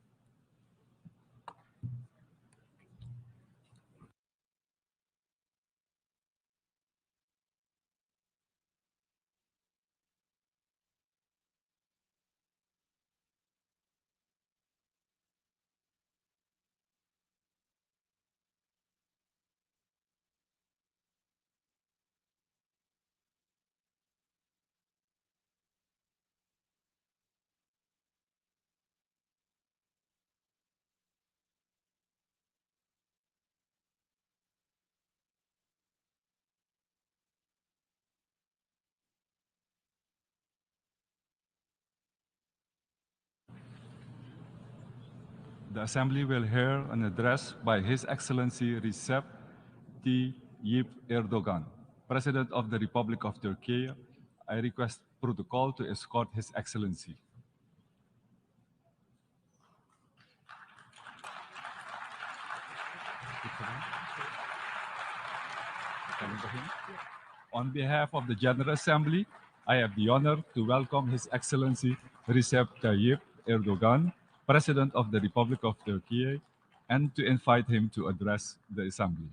The Assembly will hear an address by His Excellency Recep Tayyip Erdogan, President of the Republic of Turkey. I request protocol to escort His Excellency. On behalf of the General Assembly, I have the honor to welcome His Excellency Recep Tayyip Erdogan, President of the Republic of Turkey, and to invite him to address the Assembly.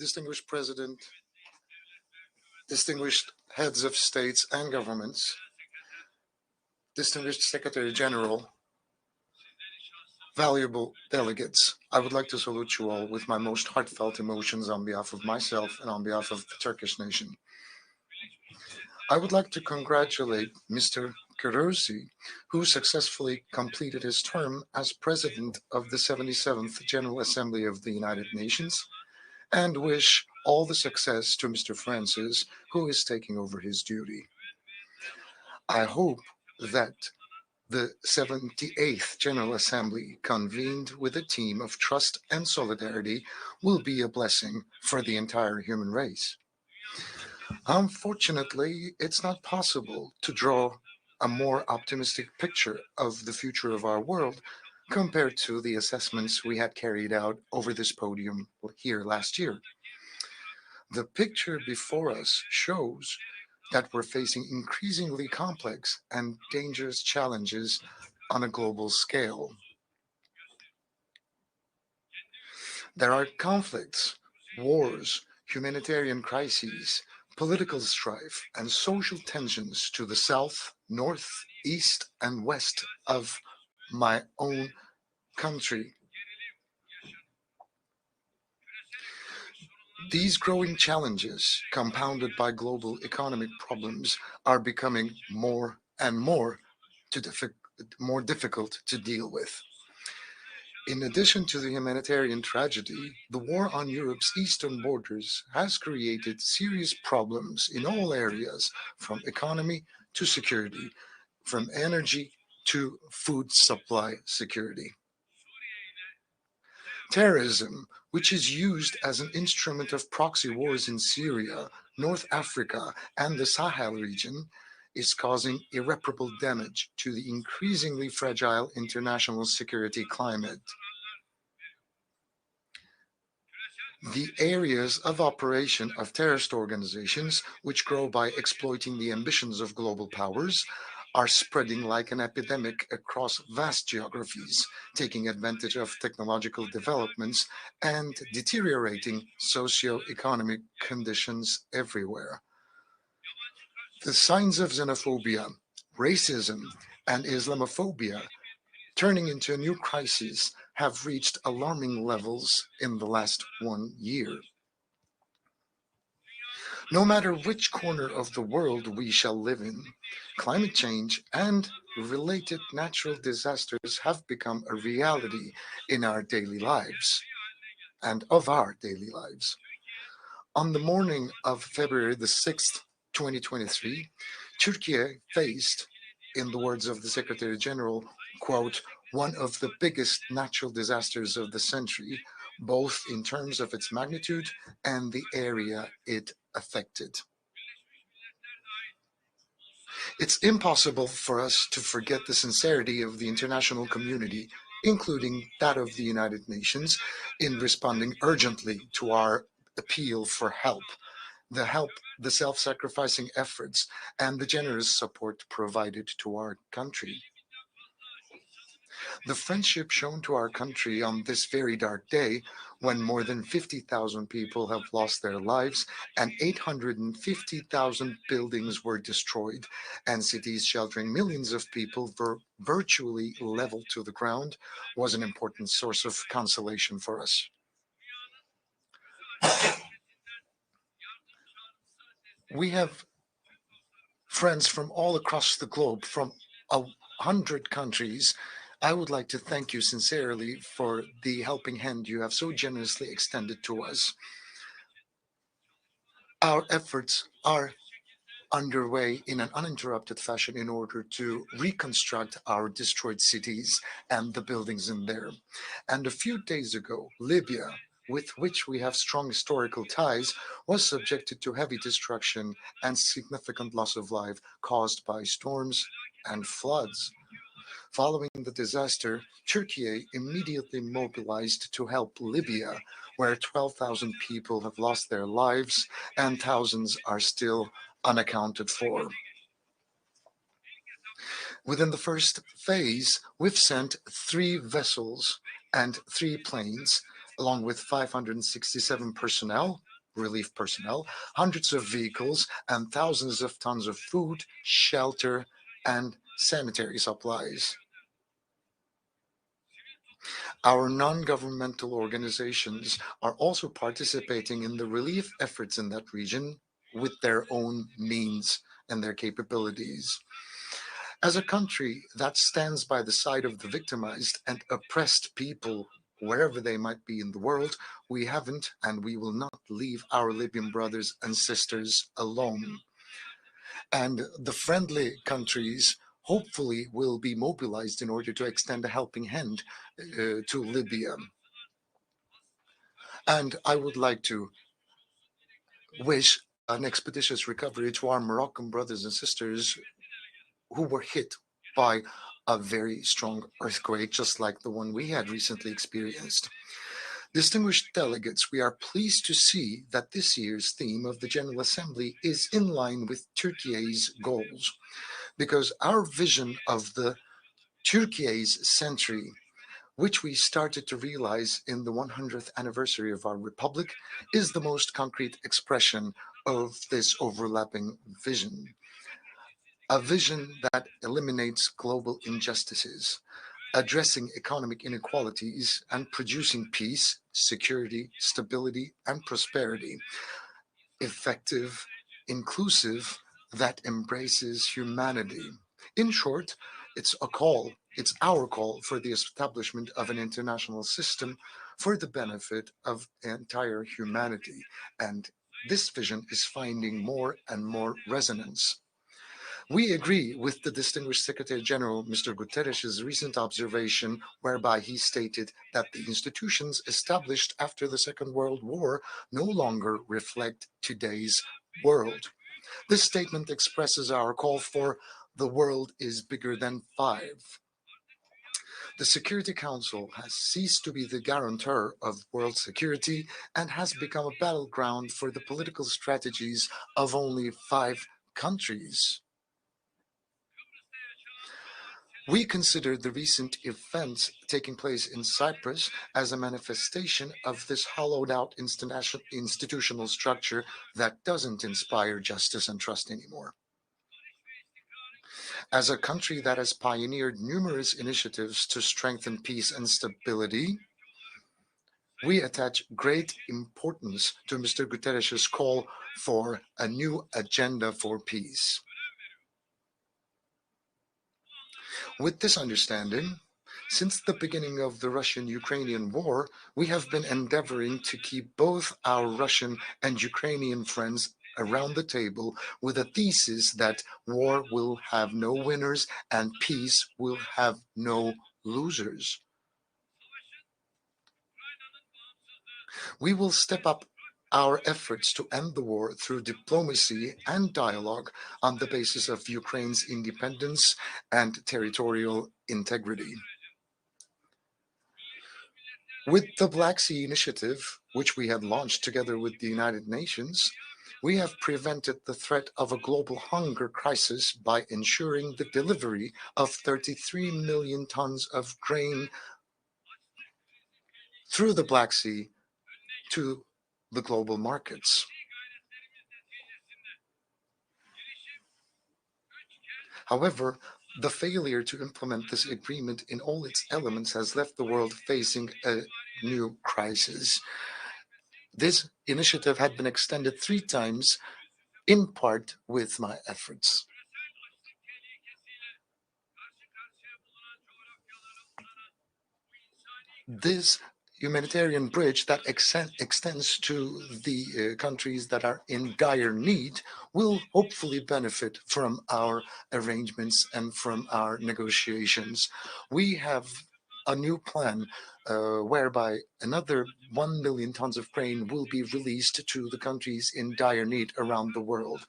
Distinguished President, distinguished heads of states and governments, distinguished Secretary General, valuable delegates, I would like to salute you all with my most heartfelt emotions on behalf of myself and on behalf of the Turkish nation. I would like to congratulate Mr. Kurusi, who successfully completed his term as President of the 77th General Assembly of the United Nations, and wish all the success to Mr. Francis, who is taking over his duty. I hope that the 78th General Assembly, convened with a team of trust and solidarity, will be a blessing for the entire human race. Unfortunately, it's not possible to draw a more optimistic picture of the future of our world compared to the assessments we had carried out over this podium here last year. The picture before us shows that we're facing increasingly complex and dangerous challenges on a global scale. There are conflicts, wars, humanitarian crises, political strife, and social tensions to the south, north, east, and west of my own country. These growing challenges, compounded by global economic problems, are becoming more and more difficult to deal with. In addition to the humanitarian tragedy, the war on Europe's eastern borders has created serious problems in all areas, from economy to security, from energy to food supply security. Terrorism, which is used as an instrument of proxy wars in Syria, North Africa, and the Sahel region, is causing irreparable damage to the increasingly fragile international security climate. The areas of operation of terrorist organizations, which grow by exploiting the ambitions of global powers, are spreading like an epidemic across vast geographies, taking advantage of technological developments and deteriorating socio-economic conditions everywhere. The signs of xenophobia, racism, and Islamophobia, turning into a new crisis, have reached alarming levels in the last 1 year. No matter which corner of the world we shall live in, climate change and related natural disasters have become a reality in our daily lives and of our daily lives. On the morning of February the 6th, 2023, Turkey faced, in the words of the Secretary General, quote, one of the biggest natural disasters of the century, both in terms of its magnitude and the area it affected. It's impossible for us to forget the sincerity of the international community, including that of the United Nations, in responding urgently to our appeal for help, the self-sacrificing efforts, and the generous support provided to our country. The friendship shown to our country on this very dark day, when more than 50,000 people have lost their lives and 850,000 buildings were destroyed, and cities sheltering millions of people were virtually leveled to the ground, was an important source of consolation for us. We have friends from all across the globe, from 100 countries. I would like to thank you sincerely for the helping hand you have so generously extended to us. Our efforts are underway in an uninterrupted fashion in order to reconstruct our destroyed cities and the buildings in there. And a few days ago, Libya, with which we have strong historical ties, was subjected to heavy destruction and significant loss of life caused by storms and floods. Following the disaster, Turkey immediately mobilized to help Libya, where 12,000 people have lost their lives and thousands are still unaccounted for. Within the first phase, we've sent 3 vessels and 3 planes, along with 567 personnel, relief personnel, hundreds of vehicles, and thousands of tons of food, shelter, and sanitary supplies. Our non-governmental organizations are also participating in the relief efforts in that region with their own means and their capabilities. As a country that stands by the side of the victimized and oppressed people wherever they might be in the world, we haven't and we will not leave our Libyan brothers and sisters alone. And the friendly countries hopefully will be mobilized in order to extend a helping hand to Libya. And I would like to wish an expeditious recovery to our Moroccan brothers and sisters who were hit by a very strong earthquake, just like the one we had recently experienced. Distinguished delegates, we are pleased to see that this year's theme of the General Assembly is in line with Turkey's goals, because our vision of the Turkey's century, which we started to realize in the 100th anniversary of our republic, is the most concrete expression of this overlapping vision. A vision that eliminates global injustices, addressing economic inequalities and producing peace, security, stability, and prosperity. Effective, inclusive, that embraces humanity. In short, it's our call for the establishment of an international system for the benefit of entire humanity. And this vision is finding more and more resonance. We agree with the distinguished Secretary General, Mr. Guterres' recent observation, whereby he stated that the institutions established after the Second World War no longer reflect today's world. This statement expresses our call for the world is bigger than 5. The Security Council has ceased to be the guarantor of world security and has become a battleground for the political strategies of only 5 countries. We consider the recent events taking place in Cyprus as a manifestation of this hollowed-out institutional structure that doesn't inspire justice and trust anymore. As a country that has pioneered numerous initiatives to strengthen peace and stability, we attach great importance to Mr. Guterres' call for a new agenda for peace. With this understanding, since the beginning of the Russian-Ukrainian war, we have been endeavoring to keep both our Russian and Ukrainian friends around the table with a thesis that war will have no winners and peace will have no losers. We will step up our efforts to end the war through diplomacy and dialogue on the basis of Ukraine's independence and territorial integrity. With the Black Sea Initiative, which we had launched together with the United Nations, we have prevented the threat of a global hunger crisis by ensuring the delivery of 33 million tons of grain through the Black Sea to the global markets. However, the failure to implement this agreement in all its elements has left the world facing a new crisis. This initiative had been extended 3 times, in part with my efforts. This humanitarian bridge that extends to the countries that are in dire need will hopefully benefit from our arrangements and from our negotiations. We have a new plan whereby another 1 million tons of grain will be released to the countries in dire need around the world.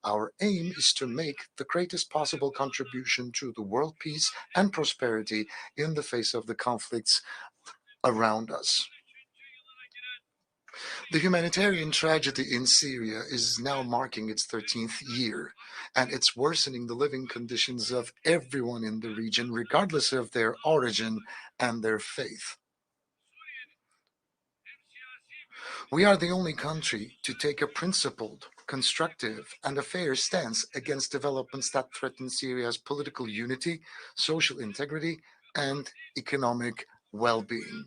Our aim is to make the greatest possible contribution to the world peace and prosperity in the face of the conflicts around us. The humanitarian tragedy in Syria is now marking its 13th year, and it's worsening the living conditions of everyone in the region, regardless of their origin and their faith. We are the only country to take a principled, constructive, and a fair stance against developments that threaten Syria's political unity, social integrity, and economic well-being.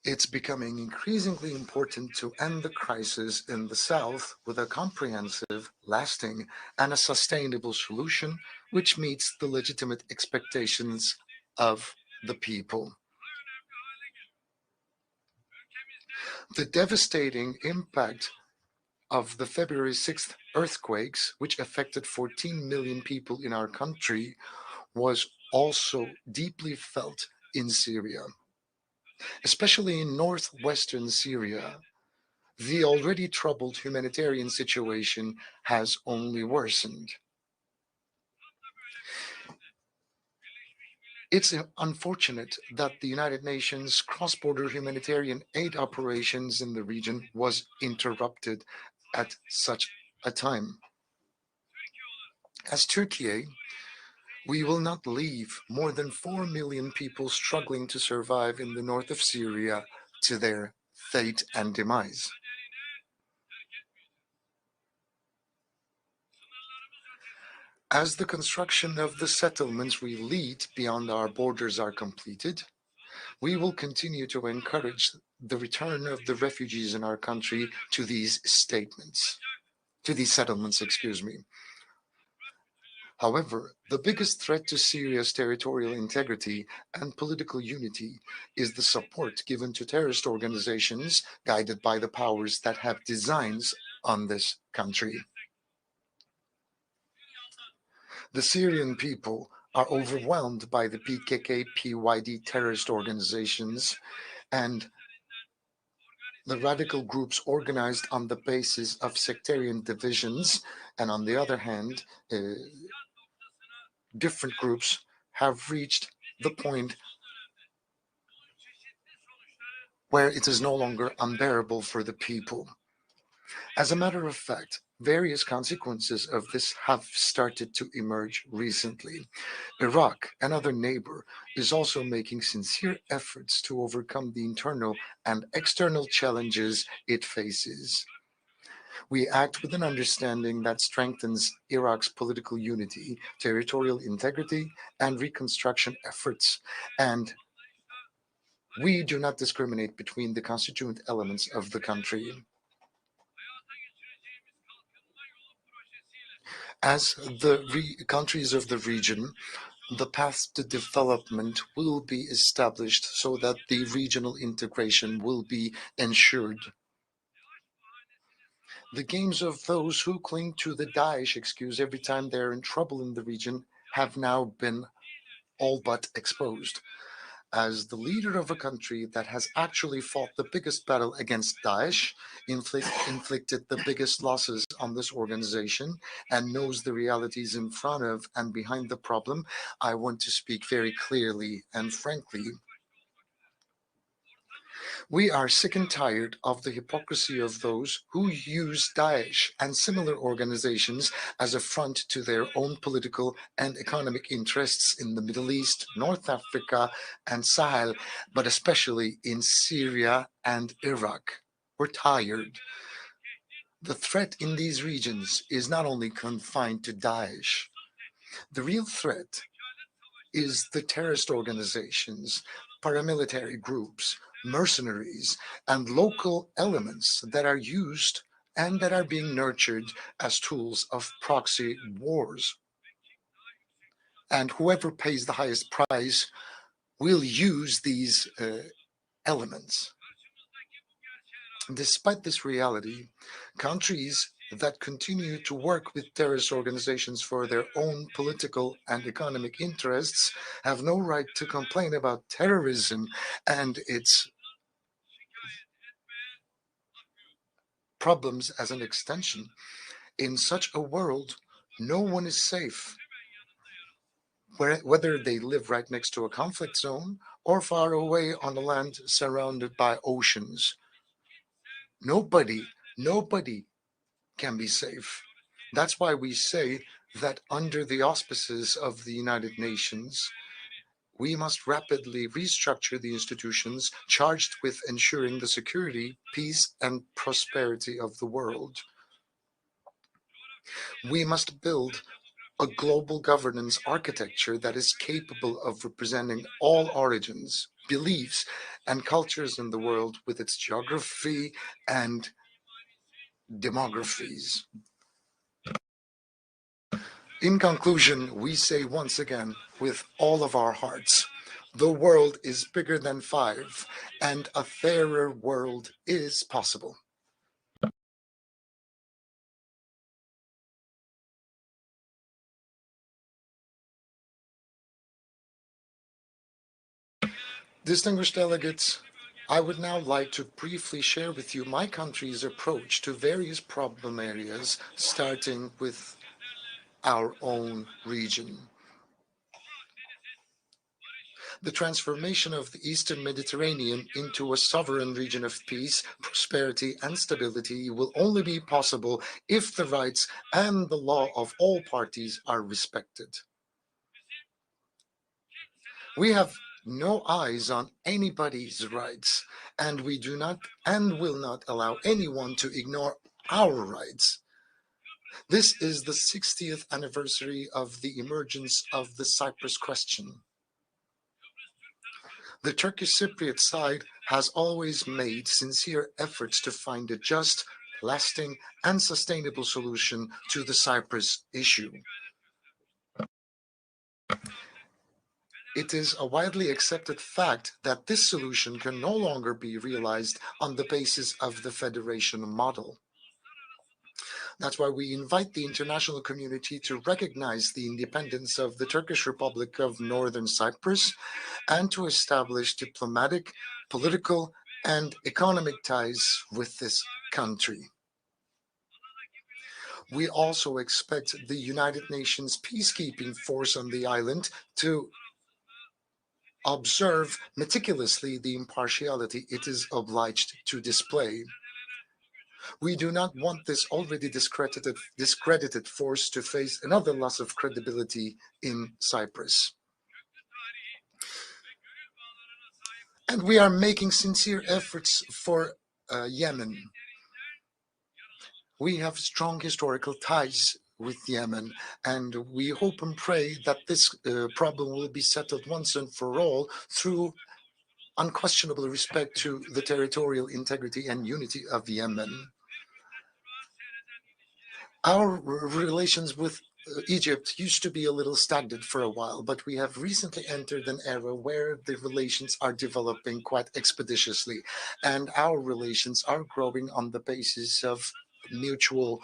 It's becoming increasingly important to end the crisis in the south with a comprehensive, lasting, and a sustainable solution which meets the legitimate expectations of the people. The devastating impact of the February 6th earthquakes, which affected 14 million people in our country, was also deeply felt in Syria. Especially in northwestern Syria, the already troubled humanitarian situation has only worsened. It's unfortunate that the United Nations cross-border humanitarian aid operations in the region was interrupted at such a time. As Turkey, we will not leave more than 4 million people struggling to survive in the north of Syria to their fate and demise. As the construction of the settlements we lead beyond our borders are completed, we will continue to encourage the return of the refugees in our country to these settlements. However, the biggest threat to Syria's territorial integrity and political unity is the support given to terrorist organizations guided by the powers that have designs on this country. The Syrian people are overwhelmed by the PKK-PYD terrorist organizations and the radical groups organized on the basis of sectarian divisions, and on the other hand, different groups have reached the point where it is no longer unbearable for the people. As a matter of fact, various consequences of this have started to emerge recently. Iraq, another neighbor, is also making sincere efforts to overcome the internal and external challenges it faces. We act with an understanding that strengthens Iraq's political unity, territorial integrity, and reconstruction efforts, and we do not discriminate between the constituent elements of the country. As the countries of the region, the path to development will be established so that the regional integration will be ensured. The games of those who cling to the Daesh excuse every time they're in trouble in the region have now been all but exposed. As the leader of a country that has actually fought the biggest battle against Daesh, inflicted the biggest losses on this organization, and knows the realities in front of and behind the problem, I want to speak very clearly and frankly. We are sick and tired of the hypocrisy of those who use Daesh and similar organizations as a front to their own political and economic interests in the Middle East, North Africa, and Sahel, but especially in Syria and Iraq. We're tired. The threat in these regions is not only confined to Daesh. The real threat is the terrorist organizations, paramilitary groups, mercenaries, and local elements that are used and that are being nurtured as tools of proxy wars. And whoever pays the highest price will use these elements. Despite this reality, countries that continue to work with terrorist organizations for their own political and economic interests have no right to complain about terrorism and its problems as an extension. In such a world, no one is safe, whether they live right next to a conflict zone or far away on the land surrounded by oceans. Nobody can be safe. That's why we say that under the auspices of the United Nations, we must rapidly restructure the institutions charged with ensuring the security, peace, and prosperity of the world. We must build a global governance architecture that is capable of representing all origins, beliefs, and cultures in the world with its geography and demographies. In conclusion, we say once again, with all of our hearts, the world is bigger than 5, and a fairer world is possible. Distinguished delegates, I would now like to briefly share with you my country's approach to various problem areas, starting with our own region. The transformation of the Eastern Mediterranean into a sovereign region of peace, prosperity, and stability will only be possible if the rights and the law of all parties are respected. We have no eyes on anybody's rights, and we do not and will not allow anyone to ignore our rights. This is the 60th anniversary of the emergence of the Cyprus question. The Turkish Cypriot side has always made sincere efforts to find a just, lasting, and sustainable solution to the Cyprus issue. It is a widely accepted fact that this solution can no longer be realized on the basis of the federation model. That's why we invite the international community to recognize the independence of the Turkish Republic of Northern Cyprus and to establish diplomatic, political, and economic ties with this country. We also expect the United Nations peacekeeping force on the island to observe meticulously the impartiality it is obliged to display. We do not want this already discredited force to face another loss of credibility in Cyprus. And we are making sincere efforts for Yemen. We have strong historical ties with Yemen, and we hope and pray that this problem will be settled once and for all through unquestionable respect to the territorial integrity and unity of Yemen. Our relations with Egypt used to be a little stagnant for a while, but we have recently entered an era where the relations are developing quite expeditiously, and our relations are growing on the basis of mutual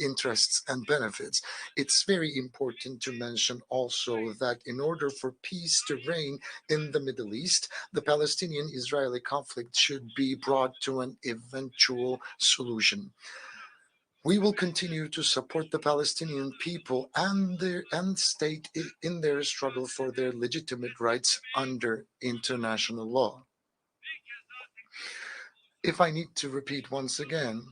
interests and benefits. It's very important to mention also that in order for peace to reign in the Middle East, the Palestinian-Israeli conflict should be brought to an eventual solution. We will continue to support the Palestinian people and state in their struggle for their legitimate rights under international law. If I need to repeat once again,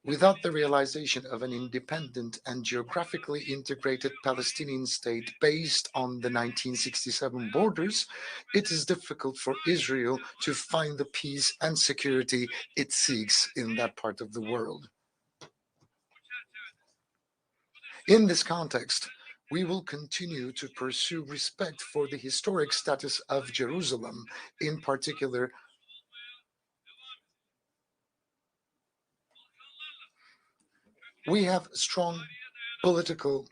without the realization of an independent and geographically integrated Palestinian state based on the 1967 borders, it is difficult for Israel to find the peace and security it seeks in that part of the world. In this context, we will continue to pursue respect for the historic status of Jerusalem, in particular, we have strong political,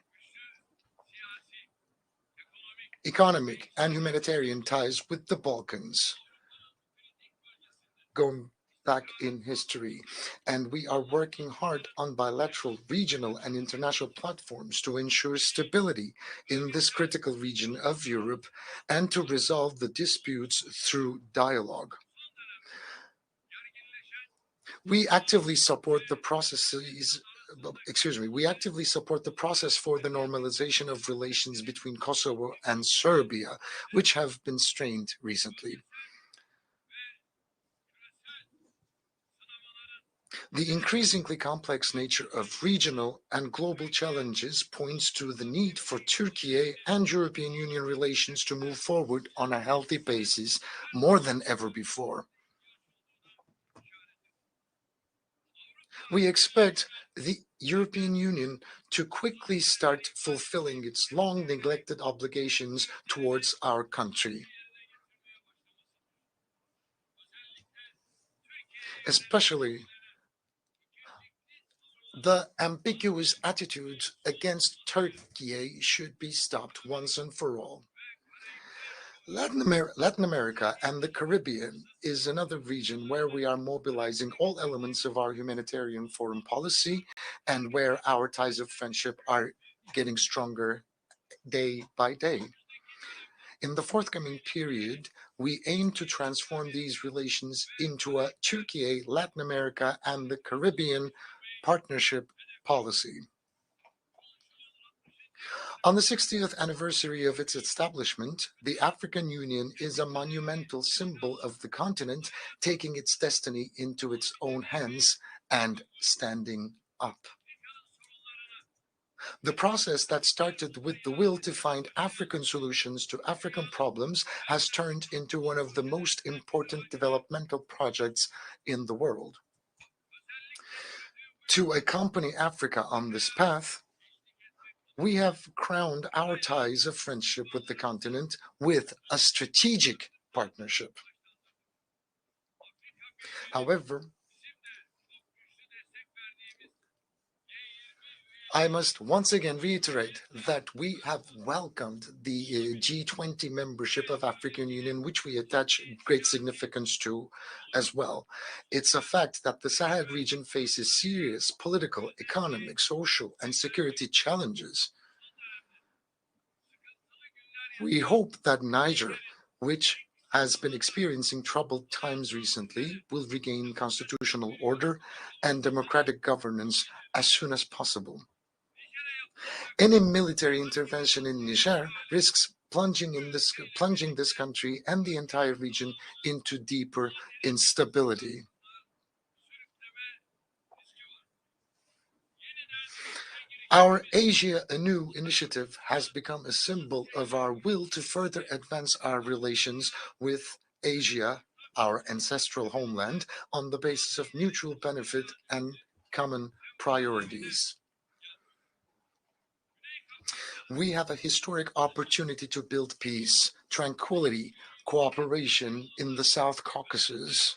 economic, and humanitarian ties with the Balkans, going back in history, and we are working hard on bilateral, regional, and international platforms to ensure stability in this critical region of Europe and to resolve the disputes through dialogue. We actively support the process for the normalization of relations between Kosovo and Serbia, which have been strained recently. The increasingly complex nature of regional and global challenges points to the need for Turkey and European Union relations to move forward on a healthy basis more than ever before. We expect the European Union to quickly start fulfilling its long-neglected obligations towards our country, especially the ambiguous attitudes against Turkey should be stopped once and for all. Latin America and the Caribbean is another region where we are mobilizing all elements of our humanitarian foreign policy and where our ties of friendship are getting stronger day by day. In the forthcoming period, we aim to transform these relations into a Turkey, Latin America, and the Caribbean partnership policy. On the 60th anniversary of its establishment, the African Union is a monumental symbol of the continent taking its destiny into its own hands and standing up. The process that started with the will to find African solutions to African problems has turned into one of the most important developmental projects in the world. To accompany Africa on this path, we have crowned our ties of friendship with the continent with a strategic partnership. However, I must once again reiterate that we have welcomed the G20 membership of African Union, which we attach great significance to as well. It's a fact that the Sahel region faces serious political, economic, social, and security challenges. We hope that Niger, which has been experiencing troubled times recently, will regain constitutional order and democratic governance as soon as possible. Any military intervention in Niger risks plunging this country and the entire region into deeper instability. Our Asia Anew initiative has become a symbol of our will to further advance our relations with Asia, our ancestral homeland, on the basis of mutual benefit and common priorities. We have a historic opportunity to build peace, tranquility, cooperation in the South Caucasus.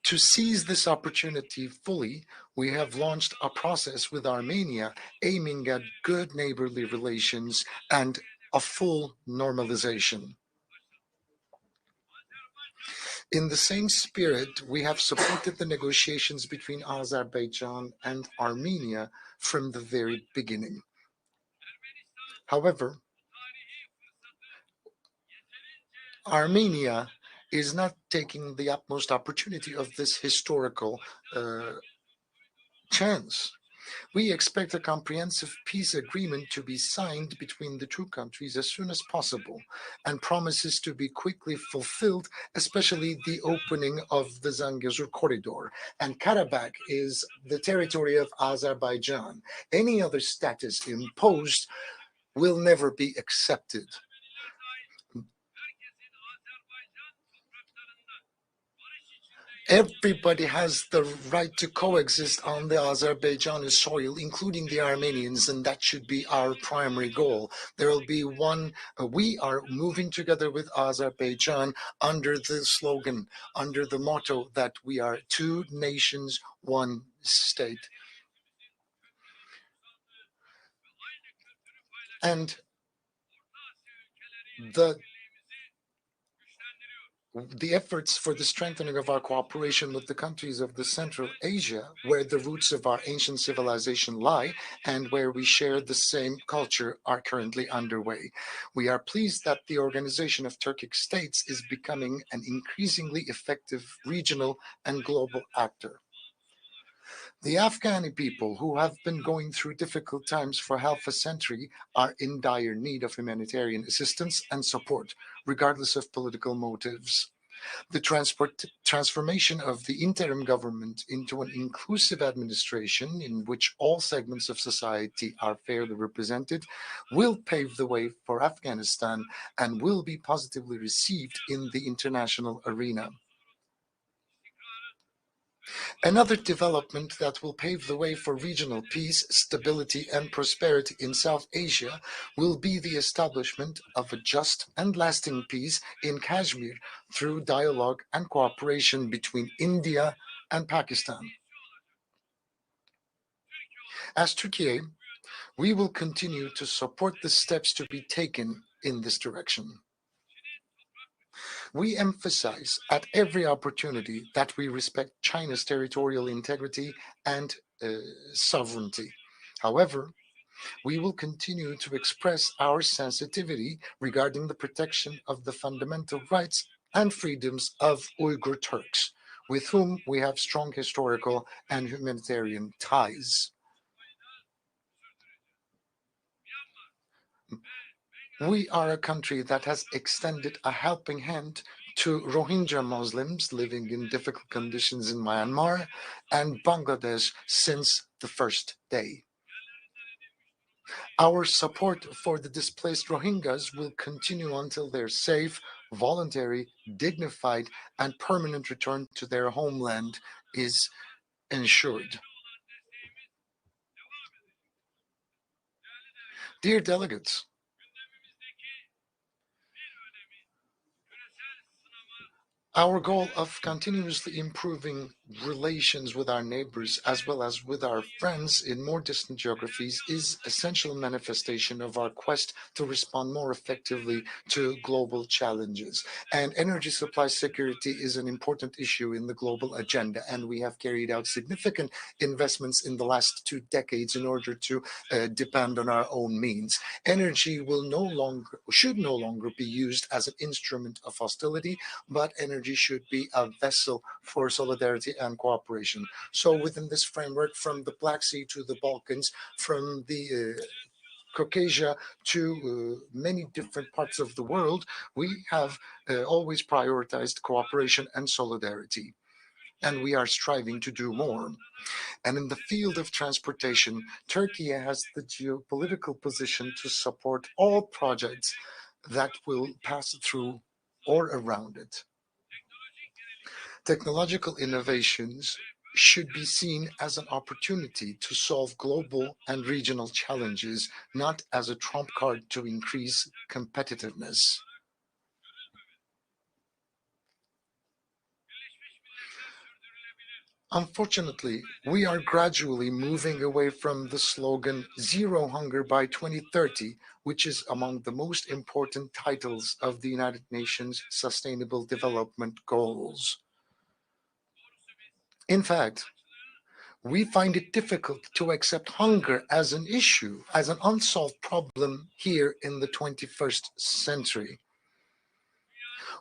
To seize this opportunity fully, we have launched a process with Armenia aiming at good neighborly relations and a full normalization. In the same spirit, we have supported the negotiations between Azerbaijan and Armenia from the very beginning. However, Armenia is not taking the utmost opportunity of this historical chance. We expect a comprehensive peace agreement to be signed between the two countries as soon as possible, and promises to be quickly fulfilled, especially the opening of the Zangezur corridor. And Karabakh is the territory of Azerbaijan. Any other status imposed will never be accepted. Everybody has the right to coexist on the Azerbaijani soil, including the Armenians, and that should be our primary goal. There will be one, we are moving together with Azerbaijan under the slogan, under the motto that we are two nations, one state. And the efforts for the strengthening of our cooperation with the countries of the Central Asia, where the roots of our ancient civilization lie and where we share the same culture, are currently underway. We are pleased that the Organization of Turkic States is becoming an increasingly effective regional and global actor. The Afghani people, who have been going through difficult times for half a century, are in dire need of humanitarian assistance and support, regardless of political motives. The transformation of the interim government into an inclusive administration in which all segments of society are fairly represented will pave the way for Afghanistan and will be positively received in the international arena. Another development that will pave the way for regional peace, stability, and prosperity in South Asia will be the establishment of a just and lasting peace in Kashmir through dialogue and cooperation between India and Pakistan. As Turkey, we will continue to support the steps to be taken in this direction. We emphasize at every opportunity that we respect China's territorial integrity and sovereignty. However, we will continue to express our sensitivity regarding the protection of the fundamental rights and freedoms of Uyghur Turks, with whom we have strong historical and humanitarian ties. We are a country that has extended a helping hand to Rohingya Muslims living in difficult conditions in Myanmar and Bangladesh since the first day. Our support for the displaced Rohingyas will continue until their safe, voluntary, dignified, and permanent return to their homeland is ensured. Dear delegates, our goal of continuously improving relations with our neighbors as well as with our friends in more distant geographies is an essential manifestation of our quest to respond more effectively to global challenges. And energy supply security is an important issue in the global agenda, and we have carried out significant investments in the last 2 decades in order to depend on our own means. Energy should no longer be used as an instrument of hostility, but energy should be a vessel for solidarity and cooperation. So within this framework, from the Black Sea to the Balkans, from the Caucasia to many different parts of the world, we have always prioritized cooperation and solidarity. And we are striving to do more. And in the field of transportation, Turkey has the geopolitical position to support all projects that will pass through or around it. Technological innovations should be seen as an opportunity to solve global and regional challenges, not as a trump card to increase competitiveness. Unfortunately, we are gradually moving away from the slogan Zero Hunger by 2030, which is among the most important titles of the United Nations Sustainable Development Goals. In fact, we find it difficult to accept hunger as an issue, as an unsolved problem here in the 21st century.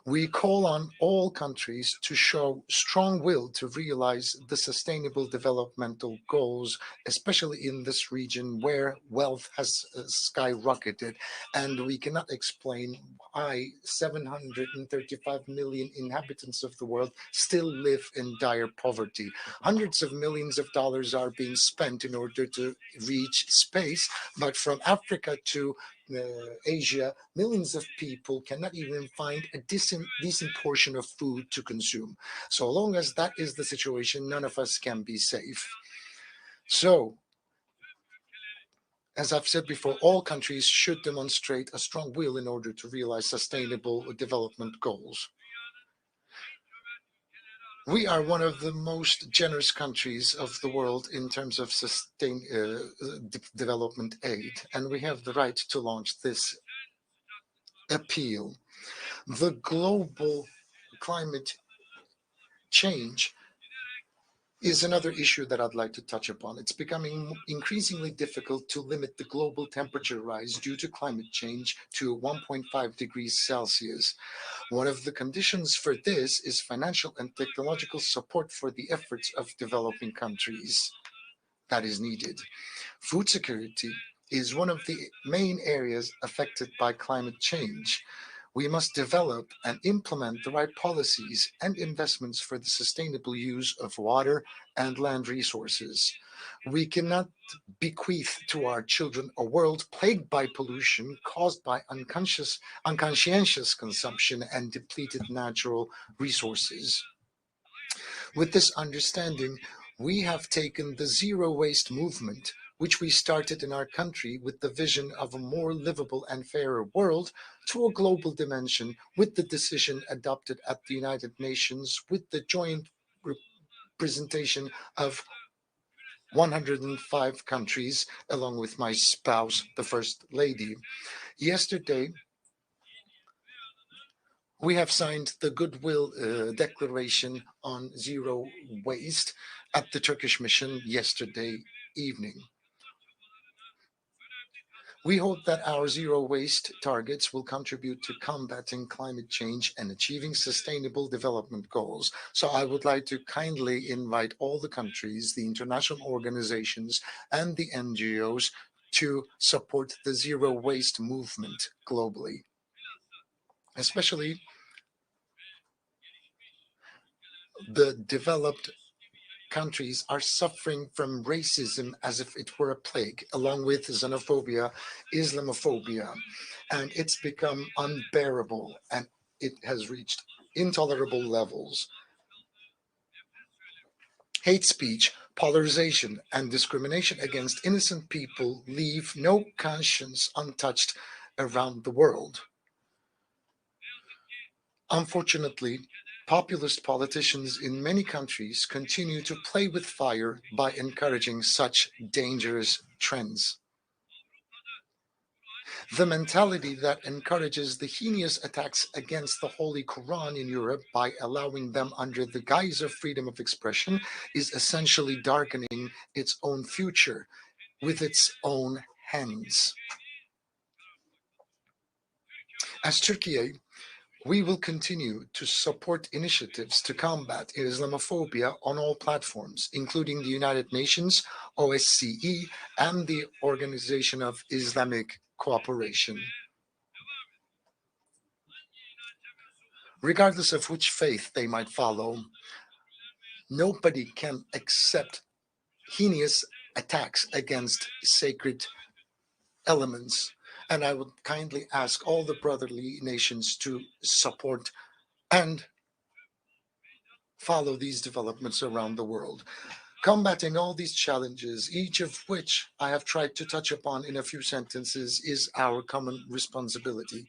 We call on all countries to show strong will to realize the sustainable developmental goals, especially in this region where wealth has skyrocketed, and we cannot explain why 735 million inhabitants of the world still live in dire poverty. Hundreds of millions of dollars are being spent in order to reach space, but from Africa to Asia, millions of people cannot even find a decent portion of food to consume. So long as that is the situation, none of us can be safe. So, as I've said before, all countries should demonstrate a strong will in order to realize sustainable development goals. We are one of the most generous countries of the world in terms of development aid, and we have the right to launch this appeal. The global climate change is another issue that I'd like to touch upon. It's becoming increasingly difficult to limit the global temperature rise due to climate change to 1.5 degrees Celsius. One of the conditions for this is financial and technological support for the efforts of developing countries that is needed. Food security is one of the main areas affected by climate change. We must develop and implement the right policies and investments for the sustainable use of water and land resources. We cannot bequeath to our children a world plagued by pollution caused by unconscientious consumption and depleted natural resources. With this understanding, we have taken the zero waste movement, which we started in our country with the vision of a more livable and fairer world, to a global dimension with the decision adopted at the United Nations with the joint representation of 105 countries, along with my spouse, the First Lady. Yesterday, we have signed the Goodwill Declaration on Zero Waste at the Turkish mission yesterday evening. We hope that our zero waste targets will contribute to combating climate change and achieving sustainable development goals. So I would like to kindly invite all the countries, the international organizations, and the NGOs to support the zero waste movement globally. Especially the developed countries are suffering from racism as if it were a plague, along with xenophobia, Islamophobia, and it's become unbearable and it has reached intolerable levels. Hate speech, polarization, and discrimination against innocent people leave no conscience untouched around the world. Unfortunately, populist politicians in many countries continue to play with fire by encouraging such dangerous trends. The mentality that encourages the heinous attacks against the Holy Quran in Europe by allowing them under the guise of freedom of expression is essentially darkening its own future with its own hands. As Turkey, we will continue to support initiatives to combat Islamophobia on all platforms, including the United Nations, OSCE, and the Organization of Islamic Cooperation. Regardless of which faith they might follow, nobody can accept heinous attacks against sacred elements. And I would kindly ask all the brotherly nations to support and follow these developments around the world. Combating all these challenges, each of which I have tried to touch upon in a few sentences, is our common responsibility.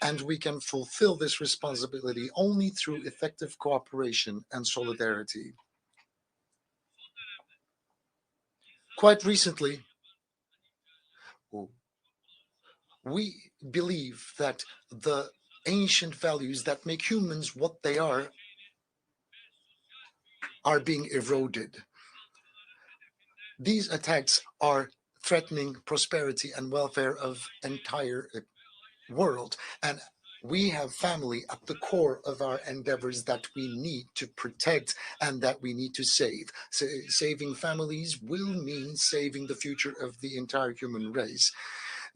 And we can fulfill this responsibility only through effective cooperation and solidarity. Quite recently, we believe that the ancient values that make humans what they are being eroded. These attacks are threatening prosperity and welfare of entire world. And we have family at the core of our endeavors that we need to protect and that we need to save. So saving families will mean saving the future of the entire human race.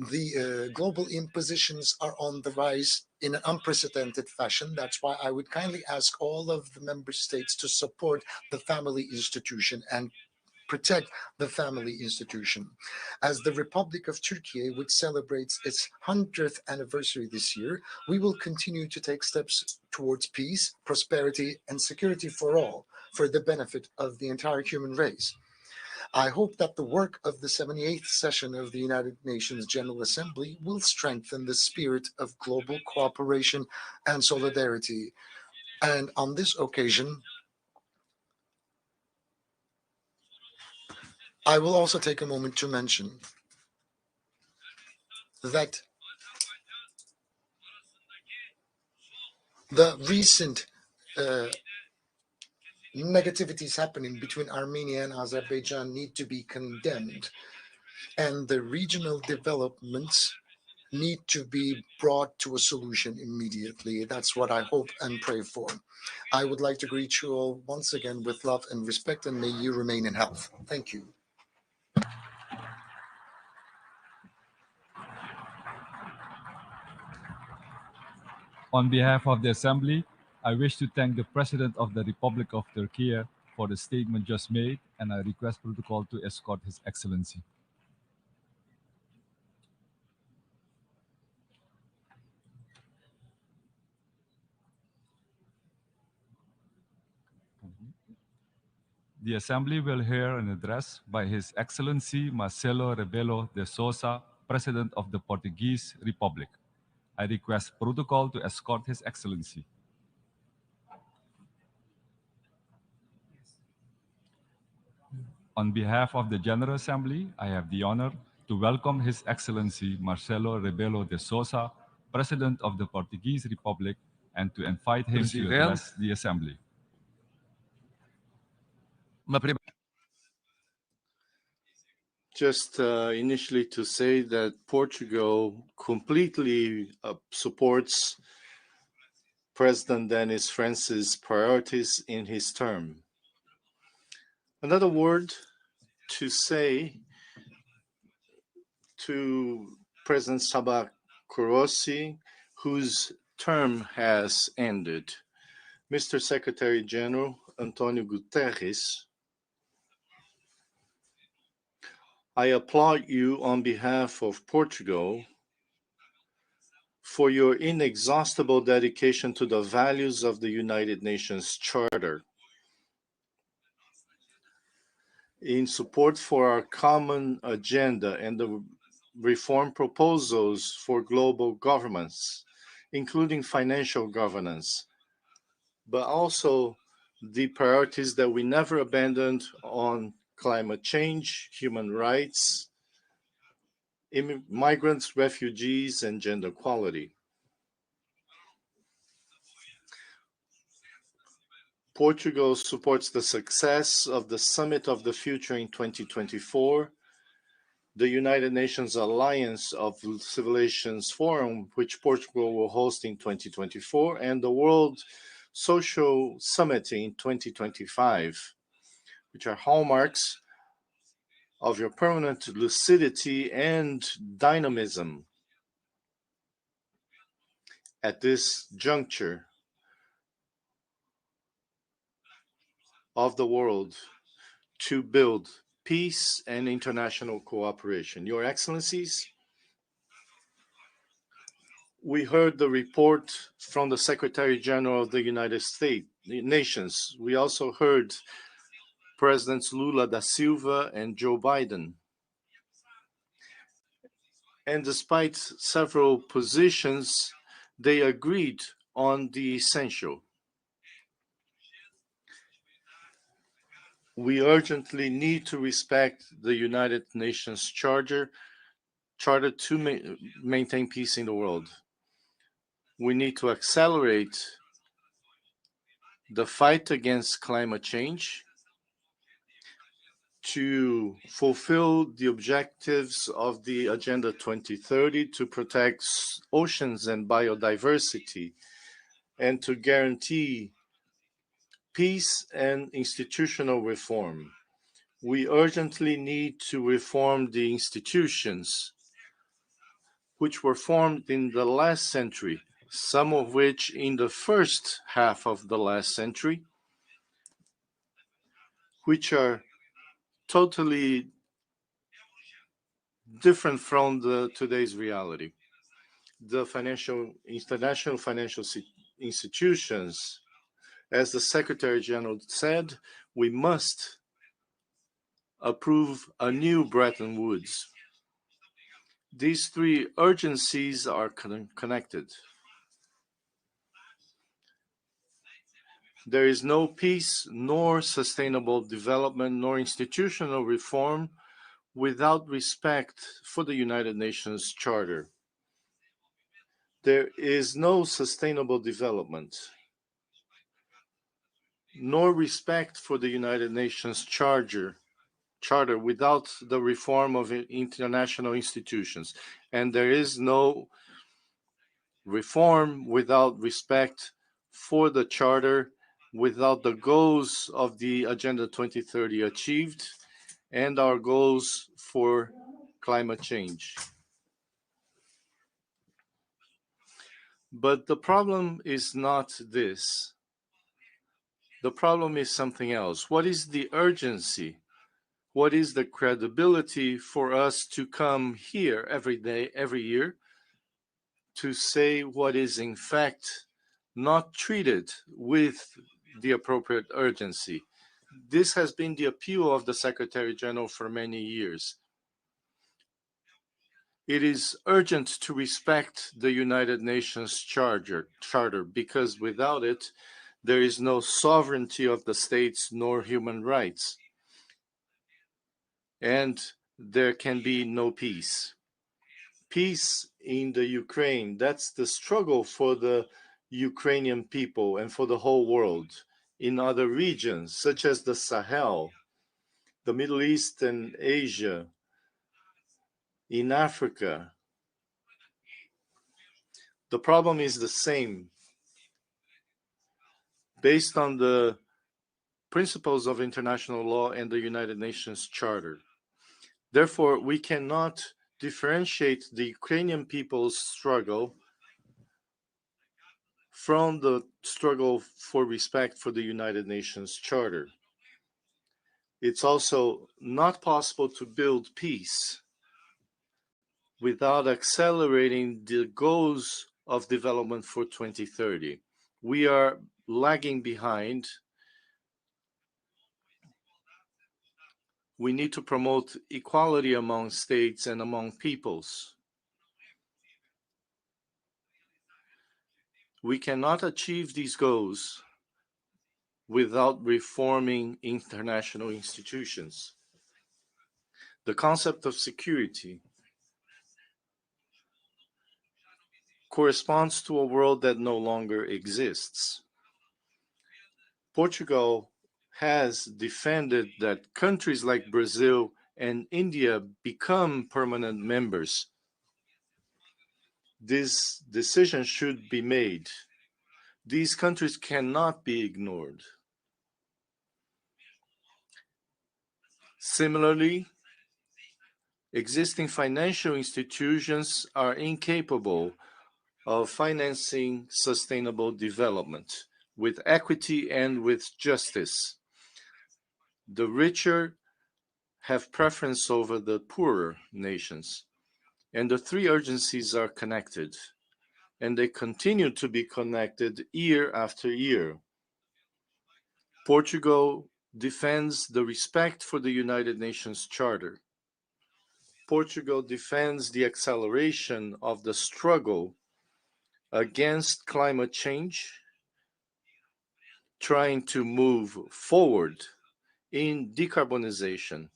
The global impositions are on the rise in an unprecedented fashion. That's why I would kindly ask all of the member states to support the family institution and protect the family institution. As the Republic of Turkey, which celebrates its 100th anniversary this year, we will continue to take steps towards peace, prosperity, and security for all, for the benefit of the entire human race. I hope that the work of the 78th session of the United Nations General Assembly will strengthen the spirit of global cooperation and solidarity. And on this occasion, I will also take a moment to mention that the recent negativities happening between Armenia and Azerbaijan need to be condemned, and the regional developments need to be brought to a solution immediately. That's what I hope and pray for. I would like to greet you all once again with love and respect, and may you remain in health. Thank you. On behalf of the Assembly, I wish to thank the President of the Republic of Turkey for the statement just made, and I request protocol to escort His Excellency. The Assembly will hear an address by His Excellency Marcelo Rebelo de Sousa, President of the Portuguese Republic. I request protocol to escort His Excellency. On behalf of the General Assembly, I have the honor to welcome His Excellency Marcelo Rebelo de Sousa, President of the Portuguese Republic, and to invite him to address the Assembly. Just initially to say that Portugal completely supports President Denis France's priorities in his term. Another word to say to President Sabah Kurossi, whose term has ended. Mr. Secretary General Antonio Guterres, I applaud you on behalf of Portugal for your inexhaustible dedication to the values of the United Nations Charter, in support for our common agenda and the reform proposals for global governance, including financial governance, but also the priorities that we never abandoned on climate change, human rights, migrants, refugees, and gender equality. Portugal supports the success of the Summit of the Future in 2024, the United Nations Alliance of Civilizations Forum, which Portugal will host in 2024, and the World Social Summit in 2025, which are hallmarks of your permanent lucidity and dynamism at this juncture of the world to build peace and international cooperation. Your Excellencies, we heard the report from the Secretary General of the United Nations. We also heard Presidents Lula da Silva and Joe Biden. And despite several positions, they agreed on the essential. We urgently need to respect the United Nations Charter to maintain peace in the world. We need to accelerate the fight against climate change to fulfill the objectives of the Agenda 2030 to protect oceans and biodiversity and to guarantee peace and institutional reform. We urgently need to reform the institutions which were formed in the last century, some of which in the first half of the last century, which are totally different from today's reality. The international financial institutions, as the Secretary General said, we must approve a new Bretton Woods. These three urgencies are connected. There is no peace, nor sustainable development, nor institutional reform without respect for the United Nations Charter. There is no sustainable development, nor respect for the United Nations Charter without the reform of international institutions. And there is no reform without respect for the Charter, without the goals of the Agenda 2030 achieved, and our goals for climate change. But the problem is not this. The problem is something else. What is the urgency? What is the credibility for us to come here every day, every year, to say what is in fact not treated with the appropriate urgency? This has been the appeal of the Secretary General for many years. It is urgent to respect the United Nations Charter because without it, there is no sovereignty of the states nor human rights. And there can be no peace. Peace in the Ukraine, that's the struggle for the Ukrainian people and for the whole world. In other regions, such as the Sahel, the Middle East and Asia, in Africa, the problem is the same. Based on the principles of international law and the United Nations Charter. Therefore, we cannot differentiate the Ukrainian people's struggle from the struggle for respect for the United Nations Charter. It's also not possible to build peace without accelerating the goals of development for 2030. We are lagging behind. We need to promote equality among states and among peoples. We cannot achieve these goals without reforming international institutions. The concept of security corresponds to a world that no longer exists. Portugal has defended that countries like Brazil and India become permanent members. This decision should be made. These countries cannot be ignored. Similarly, existing financial institutions are incapable of financing sustainable development with equity and with justice. The richer have preference over the poorer nations. And the three urgencies are connected, and they continue to be connected year after year. Portugal defends the respect for the United Nations Charter. Portugal defends the acceleration of the struggle against climate change, trying to move forward in decarbonization,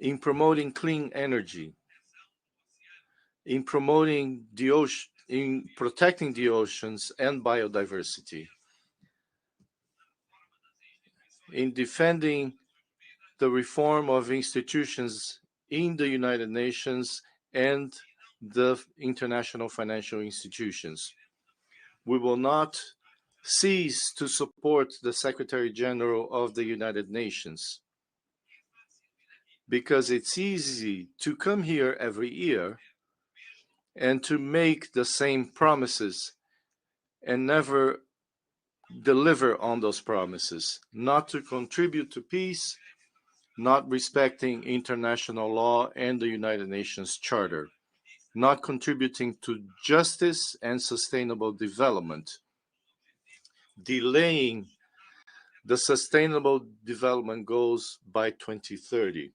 in promoting clean energy, in promoting the ocean, in protecting the oceans and biodiversity, in defending the reform of institutions in the United Nations and the international financial institutions. We will not cease to support the Secretary General of the United Nations, because it's easy to come here every year and to make the same promises and never deliver on those promises, not to contribute to peace, not respecting international law and the United Nations Charter, not contributing to justice and sustainable development, delaying the Sustainable Development Goals by 2030,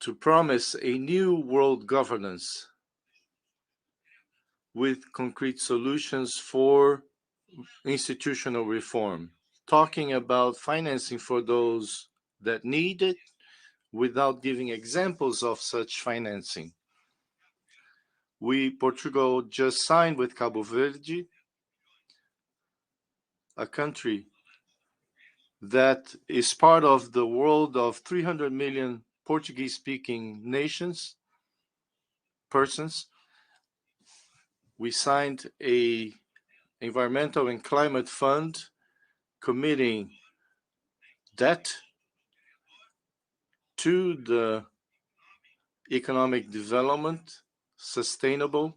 to promise a new world governance with concrete solutions for institutional reform, talking about financing for those that need it without giving examples of such financing. Portugal just signed with Cabo Verde, a country that is part of the world of 300 million Portuguese-speaking persons. We signed a environmental and climate fund committing debt to the economic development, sustainable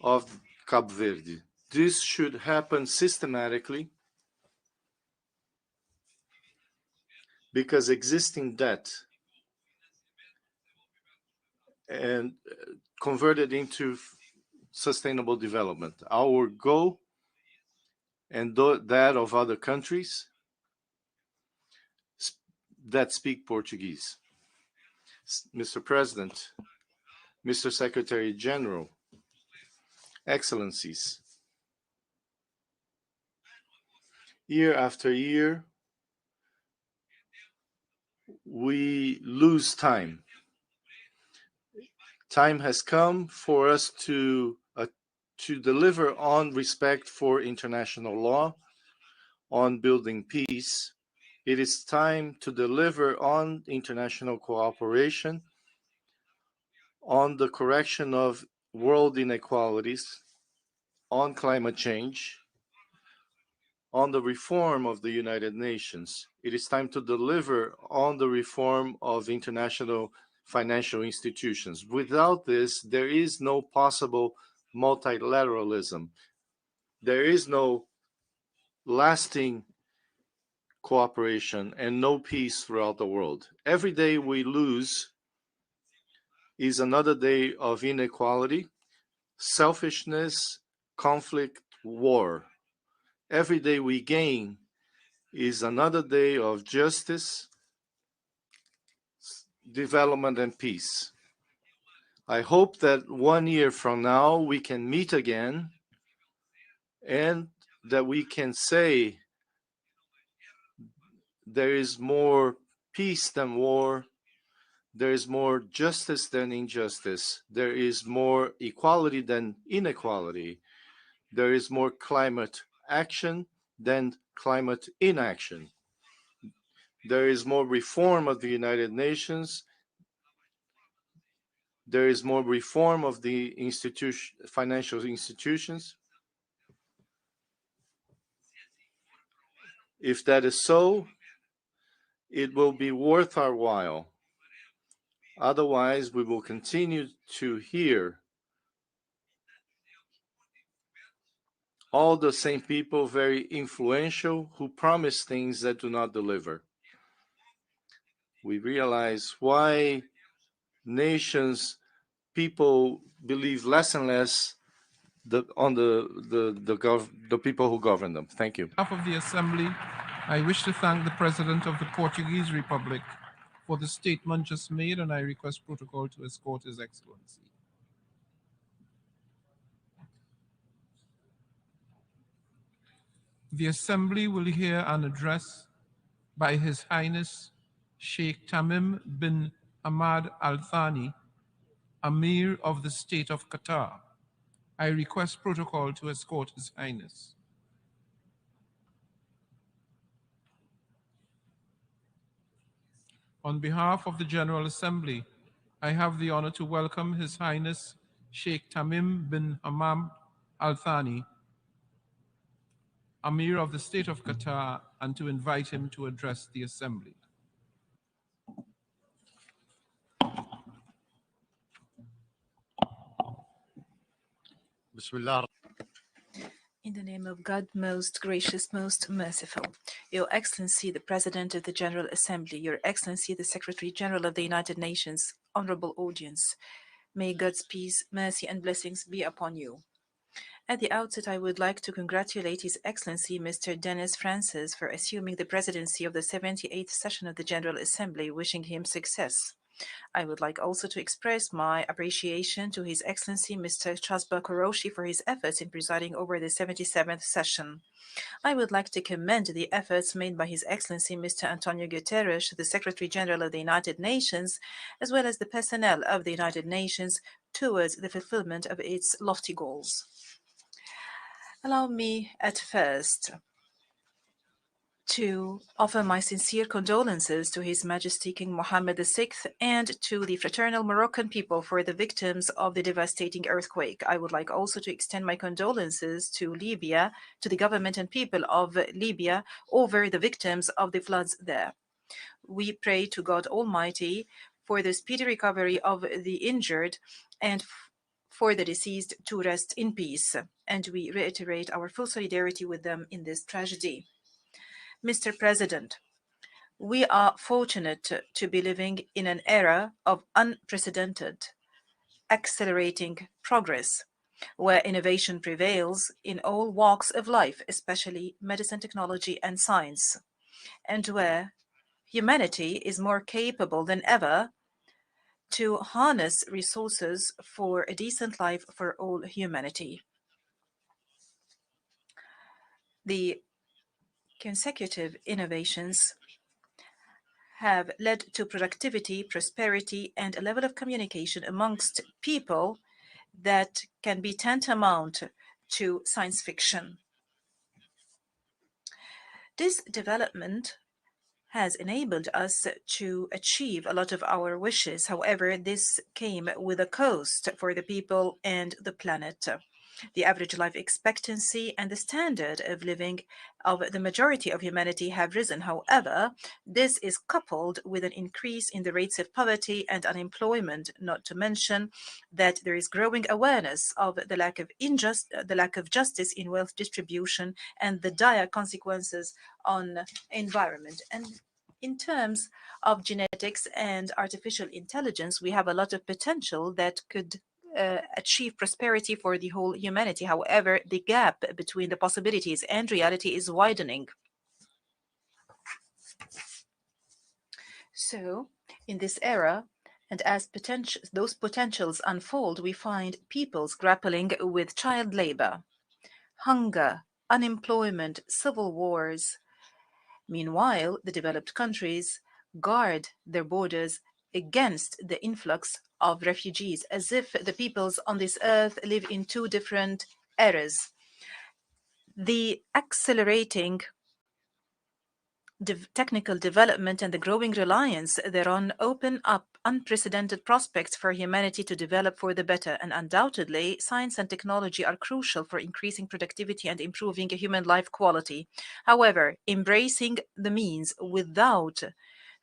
of Cabo Verde. This should happen systematically because existing debt and converted into sustainable development. Our goal and that of other countries that speak Portuguese. Mr. President, Mr. Secretary General, Excellencies, year after year, we lose time. Time has come for us to deliver on respect for international law, on building peace. It is time to deliver on international cooperation, on the correction of world inequalities, on climate change, on the reform of the United Nations. It is time to deliver on the reform of international financial institutions. Without this, there is no possible multilateralism. There is no lasting cooperation and no peace throughout the world. Every day we lose is another day of inequality, selfishness, conflict, war. Every day we gain is another day of justice, development, and peace. I hope that 1 year from now we can meet again and that we can say there is more peace than war, there is more justice than injustice, there is more equality than inequality, there is more climate action than climate inaction. There is more reform of the United Nations. There is more reform of the financial institutions. If that is so, it will be worth our while. Otherwise, we will continue to hear all the same people, very influential, who promise things that do not deliver. We realize why nations, people believe less and less the people who govern them. Thank you. On behalf of the Assembly, I wish to thank the President of the Portuguese Republic for the statement just made, and I request protocol to escort His Excellency. The Assembly will hear an address by His Highness Sheikh Tamim bin Hamad Al Thani, Amir of the State of Qatar. I request protocol to escort His Highness. On behalf of the General Assembly, I have the honor to welcome His Highness Sheikh Tamim bin Hamad Al Thani, Amir of the State of Qatar, and to invite him to address the Assembly. Bismillah. In the name of God, most gracious, most merciful. Your Excellency, the President of the General Assembly, Your Excellency, the Secretary General of the United Nations, honorable audience, may God's peace, mercy, and blessings be upon you. At the outset, I would like to congratulate His Excellency Mr. Dennis Francis for assuming the presidency of the 78th session of the General Assembly, wishing him success. I would like also to express my appreciation to His Excellency Mr. Chasba Koroshi for his efforts in presiding over the 77th session. I would like to commend the efforts made by His Excellency Mr. Antonio Guterres, the Secretary General of the United Nations, as well as the personnel of the United Nations towards the fulfillment of its lofty goals. Allow me at first to offer my sincere condolences to His Majesty King Mohammed VI and to the fraternal Moroccan people for the victims of the devastating earthquake. I would like also to extend my condolences to Libya, to the government and people of Libya over the victims of the floods there. We pray to God Almighty for the speedy recovery of the injured and for the deceased to rest in peace, and we reiterate our full solidarity with them in this tragedy. Mr. President, we are fortunate to be living in an era of unprecedented, accelerating progress, where innovation prevails in all walks of life, especially medicine, technology, and science, and where humanity is more capable than ever to harness resources for a decent life for all humanity. The consecutive innovations have led to productivity, prosperity, and a level of communication amongst people that can be tantamount to science fiction. This development has enabled us to achieve a lot of our wishes. However, this came with a cost for the people and the planet. The average life expectancy and the standard of living of the majority of humanity have risen. However, this is coupled with an increase in the rates of poverty and unemployment, not to mention that there is growing awareness of the lack of justice in wealth distribution and the dire consequences on environment. And in terms of genetics and artificial intelligence, we have a lot of potential that could achieve prosperity for the whole humanity. However, the gap between the possibilities and reality is widening. So, in this era, and as those potentials unfold, we find peoples grappling with child labor, hunger, unemployment, civil wars. Meanwhile, the developed countries guard their borders against the influx of refugees, as if the peoples on this earth live in two different eras. The accelerating technical development and the growing reliance thereon open up unprecedented prospects for humanity to develop for the better, and undoubtedly, science and technology are crucial for increasing productivity and improving human life quality. However, embracing the means without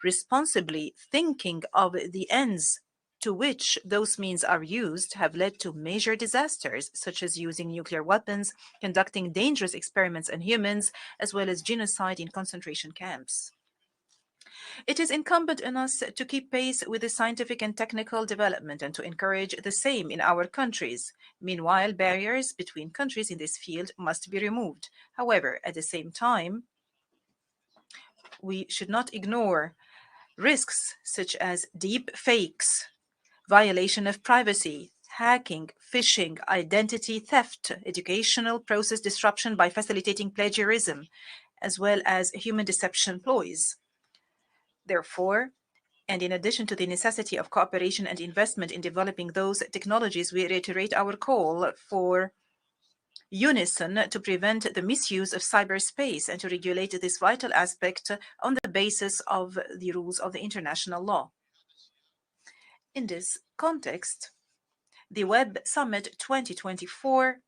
responsibly thinking of the ends to which those means are used have led to major disasters, such as using nuclear weapons, conducting dangerous experiments on humans, as well as genocide in concentration camps. It is incumbent on us to keep pace with the scientific and technical development and to encourage the same in our countries. Meanwhile, barriers between countries in this field must be removed. However, at the same time, we should not ignore risks such as deep fakes, violation of privacy, hacking, phishing, identity theft, educational process disruption by facilitating plagiarism, as well as human deception ploys. Therefore, and in addition to the necessity of cooperation and investment in developing those technologies, we reiterate our call for unison to prevent the misuse of cyberspace and to regulate this vital aspect on the basis of the rules of the international law. In this context, the Web Summit 2024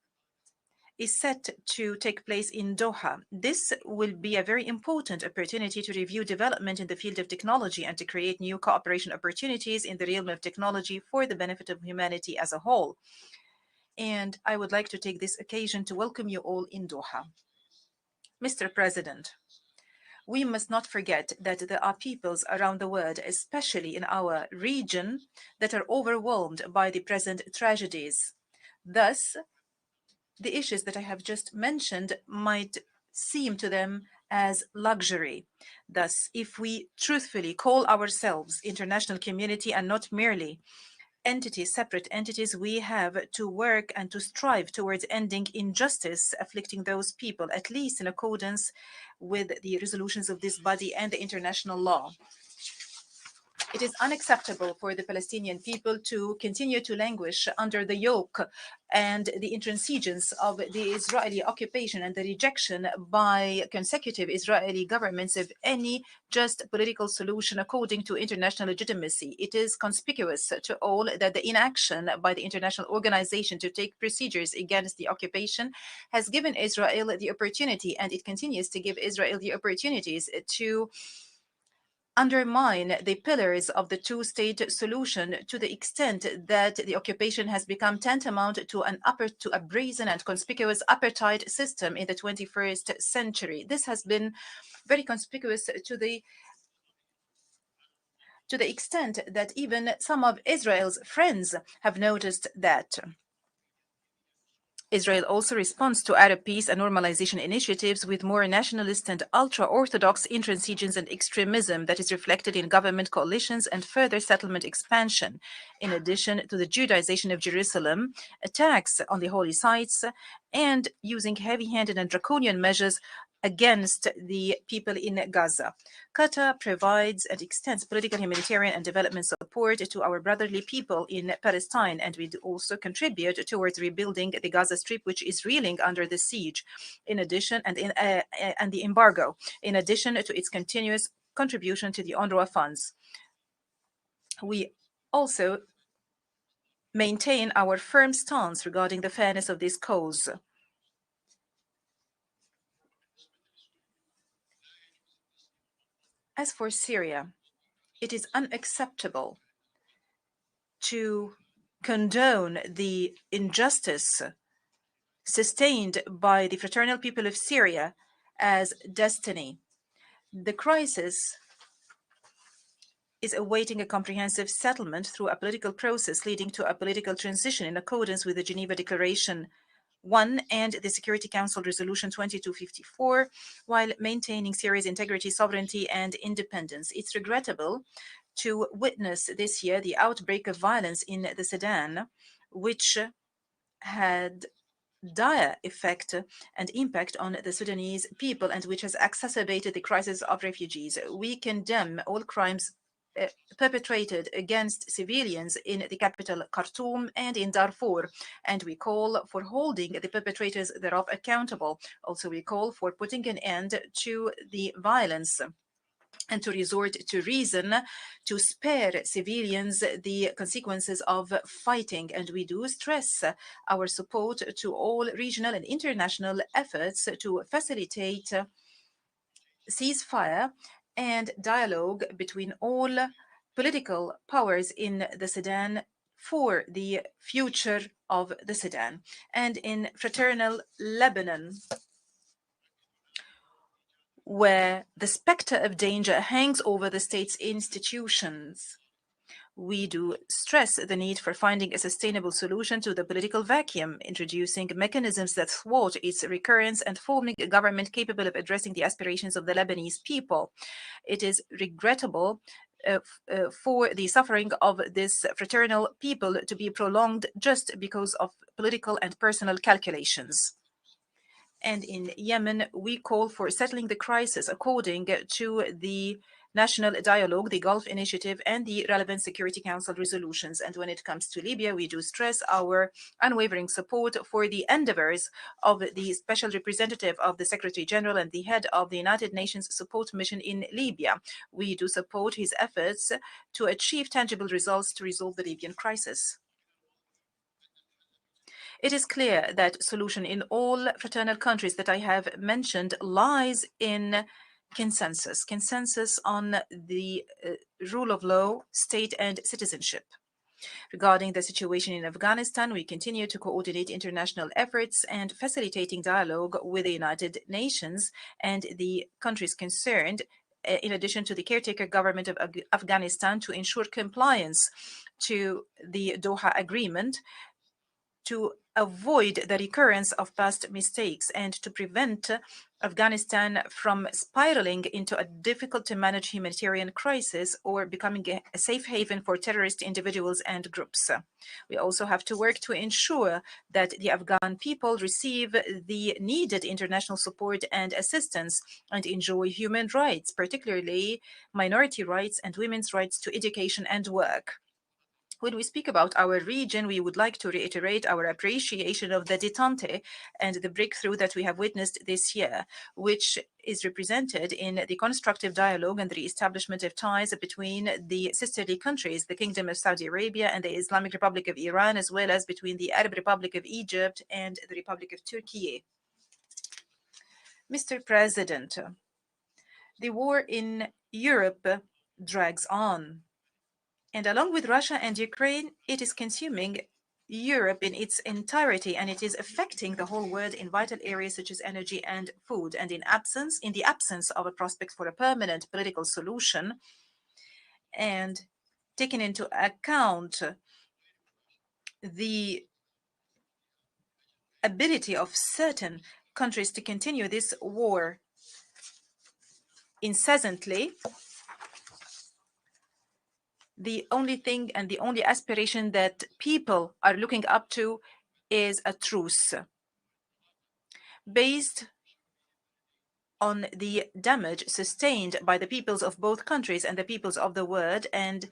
is set to take place in Doha. This will be a very important opportunity to review development in the field of technology and to create new cooperation opportunities in the realm of technology for the benefit of humanity as a whole. And I would like to take this occasion to welcome you all in Doha. Mr. President, we must not forget that there are peoples around the world, especially in our region, that are overwhelmed by the present tragedies. Thus, the issues that I have just mentioned might seem to them as luxury. Thus, if we truthfully call ourselves international community and not merely entities, separate entities, we have to work and to strive towards ending injustice afflicting those people, at least in accordance with the resolutions of this body and the international law. It is unacceptable for the Palestinian people to continue to languish under the yoke and the intransigence of the Israeli occupation and the rejection by consecutive Israeli governments of any just political solution according to international legitimacy. It is conspicuous to all that the inaction by the international organization to take procedures against the occupation has given Israel the opportunity, and it continues to give Israel the opportunities to undermine the pillars of the two-state solution to the extent that the occupation has become tantamount to a brazen and conspicuous apartheid system in the 21st century. This has been very conspicuous to the extent that even some of Israel's friends have noticed that. Israel also responds to Arab peace and normalization initiatives with more nationalist and ultra-Orthodox intransigence and extremism that is reflected in government coalitions and further settlement expansion. In addition to the Judaization of Jerusalem, attacks on the holy sites, and using heavy-handed and draconian measures against the people in Gaza. Qatar provides and extends political, humanitarian, and development support to our brotherly people in Palestine, and we also contribute towards rebuilding the Gaza Strip, which is reeling under the siege, in addition, and the embargo, in addition to its continuous contribution to the UNRWA funds. We also maintain our firm stance regarding the fairness of this cause. As for Syria, it is unacceptable to condone the injustice sustained by the fraternal people of Syria as destiny. The crisis is awaiting a comprehensive settlement through a political process leading to a political transition in accordance with the Geneva Declaration 1 and the Security Council Resolution 2254, while maintaining Syria's integrity, sovereignty, and independence. It's regrettable to witness this year the outbreak of violence in the Sudan, which had dire effect and impact on the Sudanese people and which has exacerbated the crisis of refugees. We condemn all crimes perpetrated against civilians in the capital Khartoum and in Darfur, and we call for holding the perpetrators thereof accountable. Also, we call for putting an end to the violence and to resort to reason to spare civilians the consequences of fighting. And we do stress our support to all regional and international efforts to facilitate ceasefire and dialogue between all political powers in the Sudan for the future of the Sudan. And in fraternal Lebanon, where the specter of danger hangs over the state's institutions. We do stress the need for finding a sustainable solution to the political vacuum, introducing mechanisms that thwart its recurrence and forming a government capable of addressing the aspirations of the Lebanese people. It is regrettable for the suffering of this fraternal people to be prolonged just because of political and personal calculations. And in Yemen, we call for settling the crisis according to the National Dialogue, the Gulf Initiative, and the relevant Security Council resolutions. And when it comes to Libya, we do stress our unwavering support for the endeavors of the Special Representative of the Secretary General and the head of the United Nations Support Mission in Libya. We do support his efforts to achieve tangible results to resolve the Libyan crisis. It is clear that solution in all fraternal countries that I have mentioned lies in consensus on the rule of law, state, and citizenship. Regarding the situation in Afghanistan, we continue to coordinate international efforts and facilitating dialogue with the United Nations and the countries concerned, in addition to the caretaker government of Afghanistan, to ensure compliance to the Doha Agreement, to avoid the recurrence of past mistakes and to prevent Afghanistan from spiraling into a difficult-to-manage humanitarian crisis or becoming a safe haven for terrorist individuals and groups. We also have to work to ensure that the Afghan people receive the needed international support and assistance and enjoy human rights, particularly minority rights and women's rights to education and work. When we speak about our region, we would like to reiterate our appreciation of the détente and the breakthrough that we have witnessed this year, which is represented in the constructive dialogue and the establishment of ties between the sisterly countries, the Kingdom of Saudi Arabia and the Islamic Republic of Iran, as well as between the Arab Republic of Egypt and the Republic of Turkey. Mr. President, the war in Europe drags on. And along with Russia and Ukraine, it is consuming Europe in its entirety, and it is affecting the whole world in vital areas such as energy and food. And in the absence of a prospect for a permanent political solution, and taking into account the ability of certain countries to continue this war incessantly, the only thing and the only aspiration that people are looking up to is a truce based on the damage sustained by the peoples of both countries and the peoples of the world. And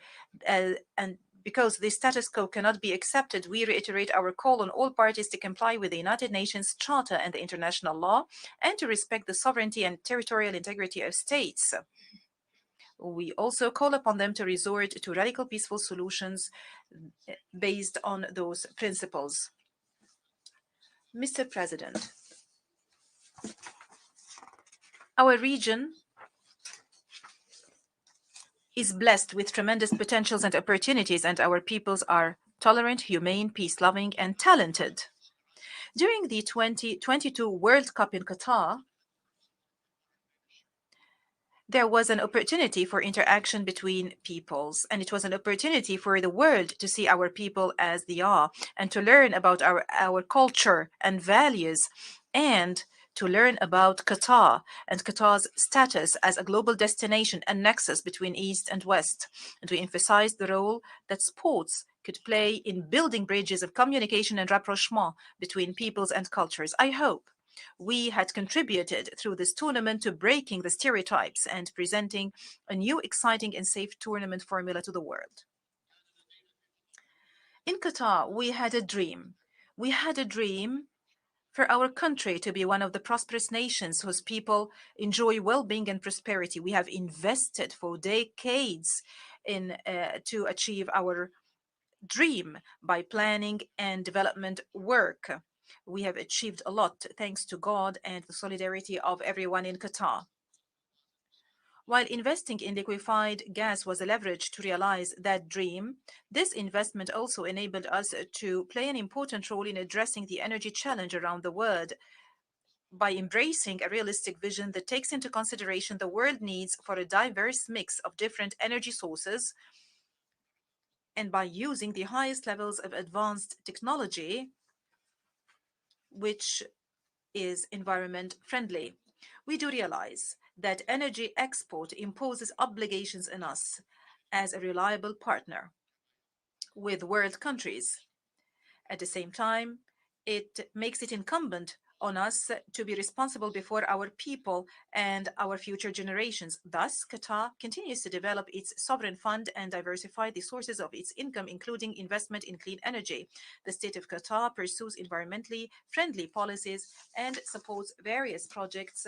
because the status quo cannot be accepted, we reiterate our call on all parties to comply with the United Nations Charter and the international law and to respect the sovereignty and territorial integrity of states. We also call upon them to resort to radical peaceful solutions based on those principles. Mr. President, our region is blessed with tremendous potentials and opportunities, and our peoples are tolerant, humane, peace-loving, and talented. During the 2022 World Cup in Qatar, there was an opportunity for interaction between peoples, and it was an opportunity for the world to see our people as they are and to learn about our culture and values, and to learn about Qatar and Qatar's status as a global destination and nexus between East and West. And we emphasized the role that sports could play in building bridges of communication and rapprochement between peoples and cultures. I hope we had contributed through this tournament to breaking the stereotypes and presenting a new, exciting, and safe tournament formula to the world. In Qatar, we had a dream. We had a dream for our country to be one of the prosperous nations whose people enjoy well-being and prosperity. We have invested for decades to achieve our dream by planning and development work. We have achieved a lot thanks to God and the solidarity of everyone in Qatar. While investing in liquefied gas was a leverage to realize that dream, this investment also enabled us to play an important role in addressing the energy challenge around the world by embracing a realistic vision that takes into consideration the world needs for a diverse mix of different energy sources, and by using the highest levels of advanced technology, which is environment friendly. We do realize that energy export imposes obligations on us as a reliable partner with world countries. At the same time, it makes it incumbent on us to be responsible before our people and our future generations. Thus, Qatar continues to develop its sovereign fund and diversify the sources of its income, including investment in clean energy. The state of Qatar pursues environmentally friendly policies and supports various projects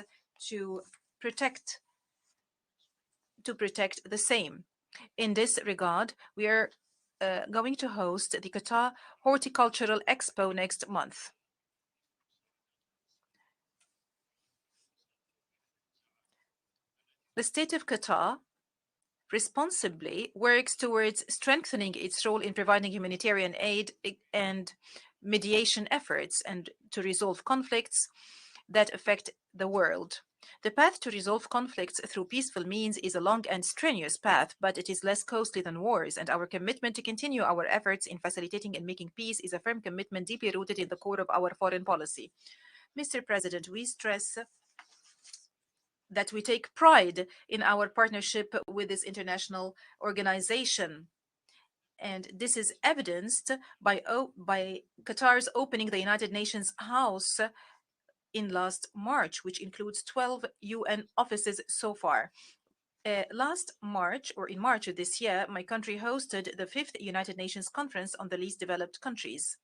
to protect the same. In this regard, we are going to host the Qatar Horticultural Expo next month. The state of Qatar responsibly works towards strengthening its role in providing humanitarian aid and mediation efforts and to resolve conflicts that affect the world. The path to resolve conflicts through peaceful means is a long and strenuous path, but it is less costly than wars, and our commitment to continue our efforts in facilitating and making peace is a firm commitment deeply rooted in the core of our foreign policy. Mr. President, we stress that we take pride in our partnership with this international organization. And this is evidenced by Qatar's opening the United Nations House in last March, which includes 12 UN offices so far. Last March, or in March of this year, my country hosted the 5th United Nations Conference on the Least Developed Countries,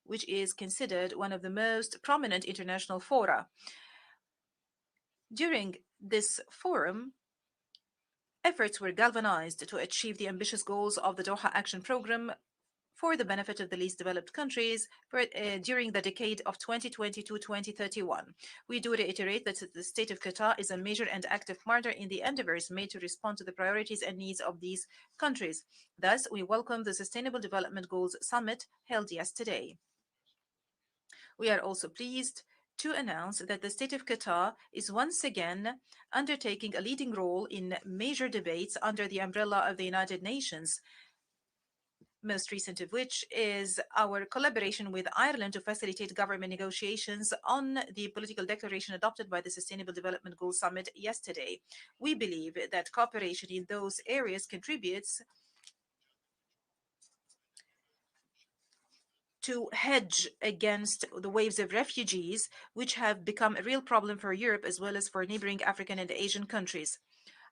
which is considered one of the most prominent international fora. During this forum, efforts were galvanized to achieve the ambitious goals of the Doha Action Program for the benefit of the least developed countries during the decade of 2020-2031. We do reiterate that the state of Qatar is a major and active partner in the endeavors made to respond to the priorities and needs of these countries. Thus, we welcome the Sustainable Development Goals Summit held yesterday. We are also pleased to announce that the state of Qatar is once again undertaking a leading role in major debates under the umbrella of the United Nations, most recent of which is our collaboration with Ireland to facilitate government negotiations on the political declaration adopted by the Sustainable Development Goals Summit yesterday. We believe that cooperation in those areas contributes to hedge against the waves of refugees, which have become a real problem for Europe as well as for neighboring African and Asian countries.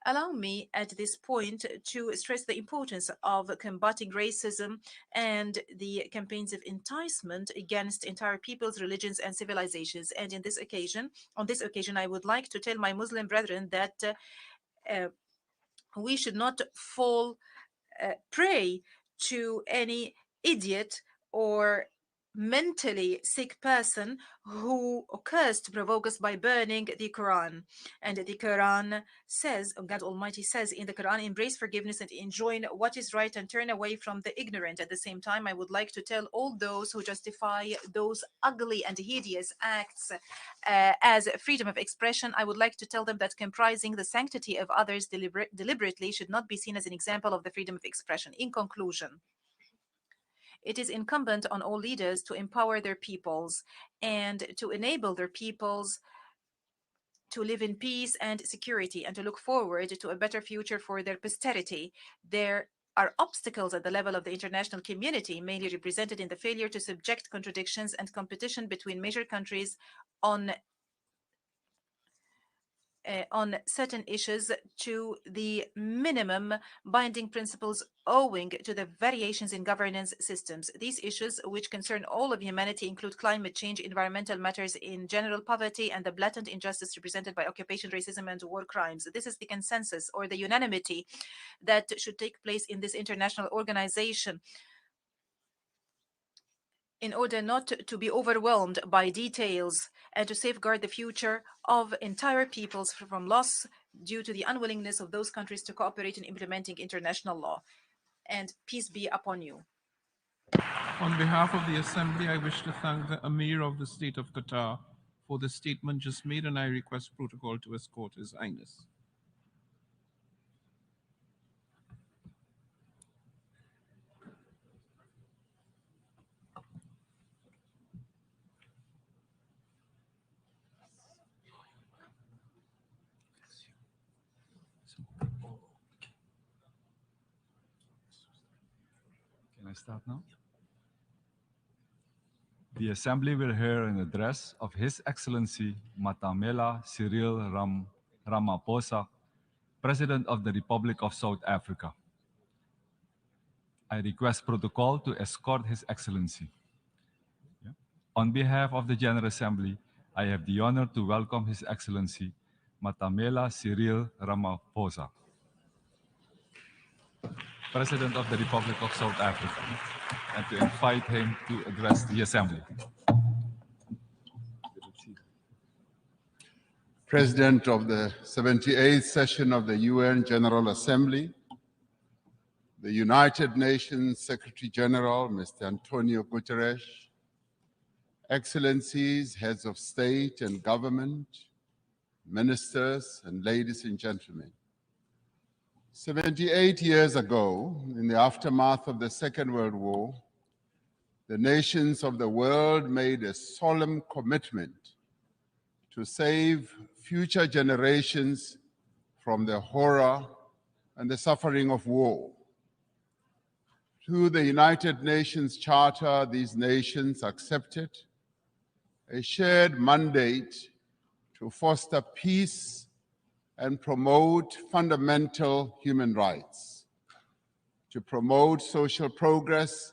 Allow me at this point to stress the importance of combating racism and the campaigns of enticement against entire peoples, religions, and civilizations. And on this occasion, I would like to tell my Muslim brethren that we should not fall prey to any idiot or mentally sick person who occurs to provoke us by burning the Quran. And the Quran says, God Almighty says in the Quran, embrace forgiveness and enjoin what is right and turn away from the ignorant. At the same time, I would like to tell all those who justify those ugly and hideous acts as freedom of expression, I would like to tell them that comprising the sanctity of others deliberately should not be seen as an example of the freedom of expression. In conclusion, it is incumbent on all leaders to empower their peoples and to enable their peoples to live in peace and security and to look forward to a better future for their posterity. There are obstacles at the level of the international community, mainly represented in the failure to subject contradictions and competition between major countries on certain issues to the minimum binding principles owing to the variations in governance systems. These issues, which concern all of humanity, include climate change, environmental matters in general, poverty, and the blatant injustice represented by occupation, racism, and war crimes. This is the consensus or the unanimity that should take place in this international organization in order not to be overwhelmed by details and to safeguard the future of entire peoples from loss due to the unwillingness of those countries to cooperate in implementing international law. And peace be upon you. On behalf of the Assembly, I wish to thank the Emir of the State of Qatar for the statement just made, and I request protocol to escort His Highness. Can I start now? The Assembly will hear an address of His Excellency Matamela Cyril Ramaphosa, President of the Republic of South Africa. I request protocol to escort His Excellency. On behalf of the General Assembly, I have the honor to welcome His Excellency Matamela Cyril Ramaphosa, President of the Republic of South Africa, and to invite him to address the Assembly. President of the 78th session of the UN General Assembly, the United Nations Secretary General, Mr. Antonio Guterres, Excellencies, heads of state and government, ministers, and ladies and gentlemen. 78 years ago, in the aftermath of the Second World War, the nations of the world made a solemn commitment to save future generations from the horror and the suffering of war. Through the United Nations Charter, these nations accepted a shared mandate to foster peace and promote fundamental human rights, to promote social progress,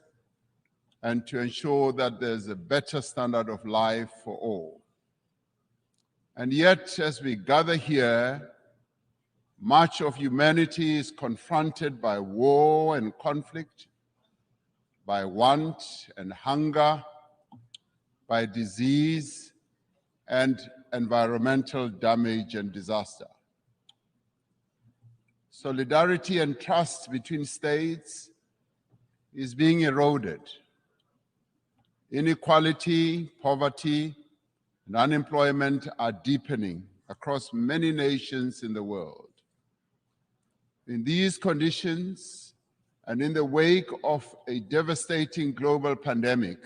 and to ensure that there's a better standard of life for all. And yet, as we gather here, much of humanity is confronted by war and conflict, by want and hunger, by disease and environmental damage and disaster. Solidarity and trust between states is being eroded. Inequality, poverty, and unemployment are deepening across many nations in the world. In these conditions, and in the wake of a devastating global pandemic,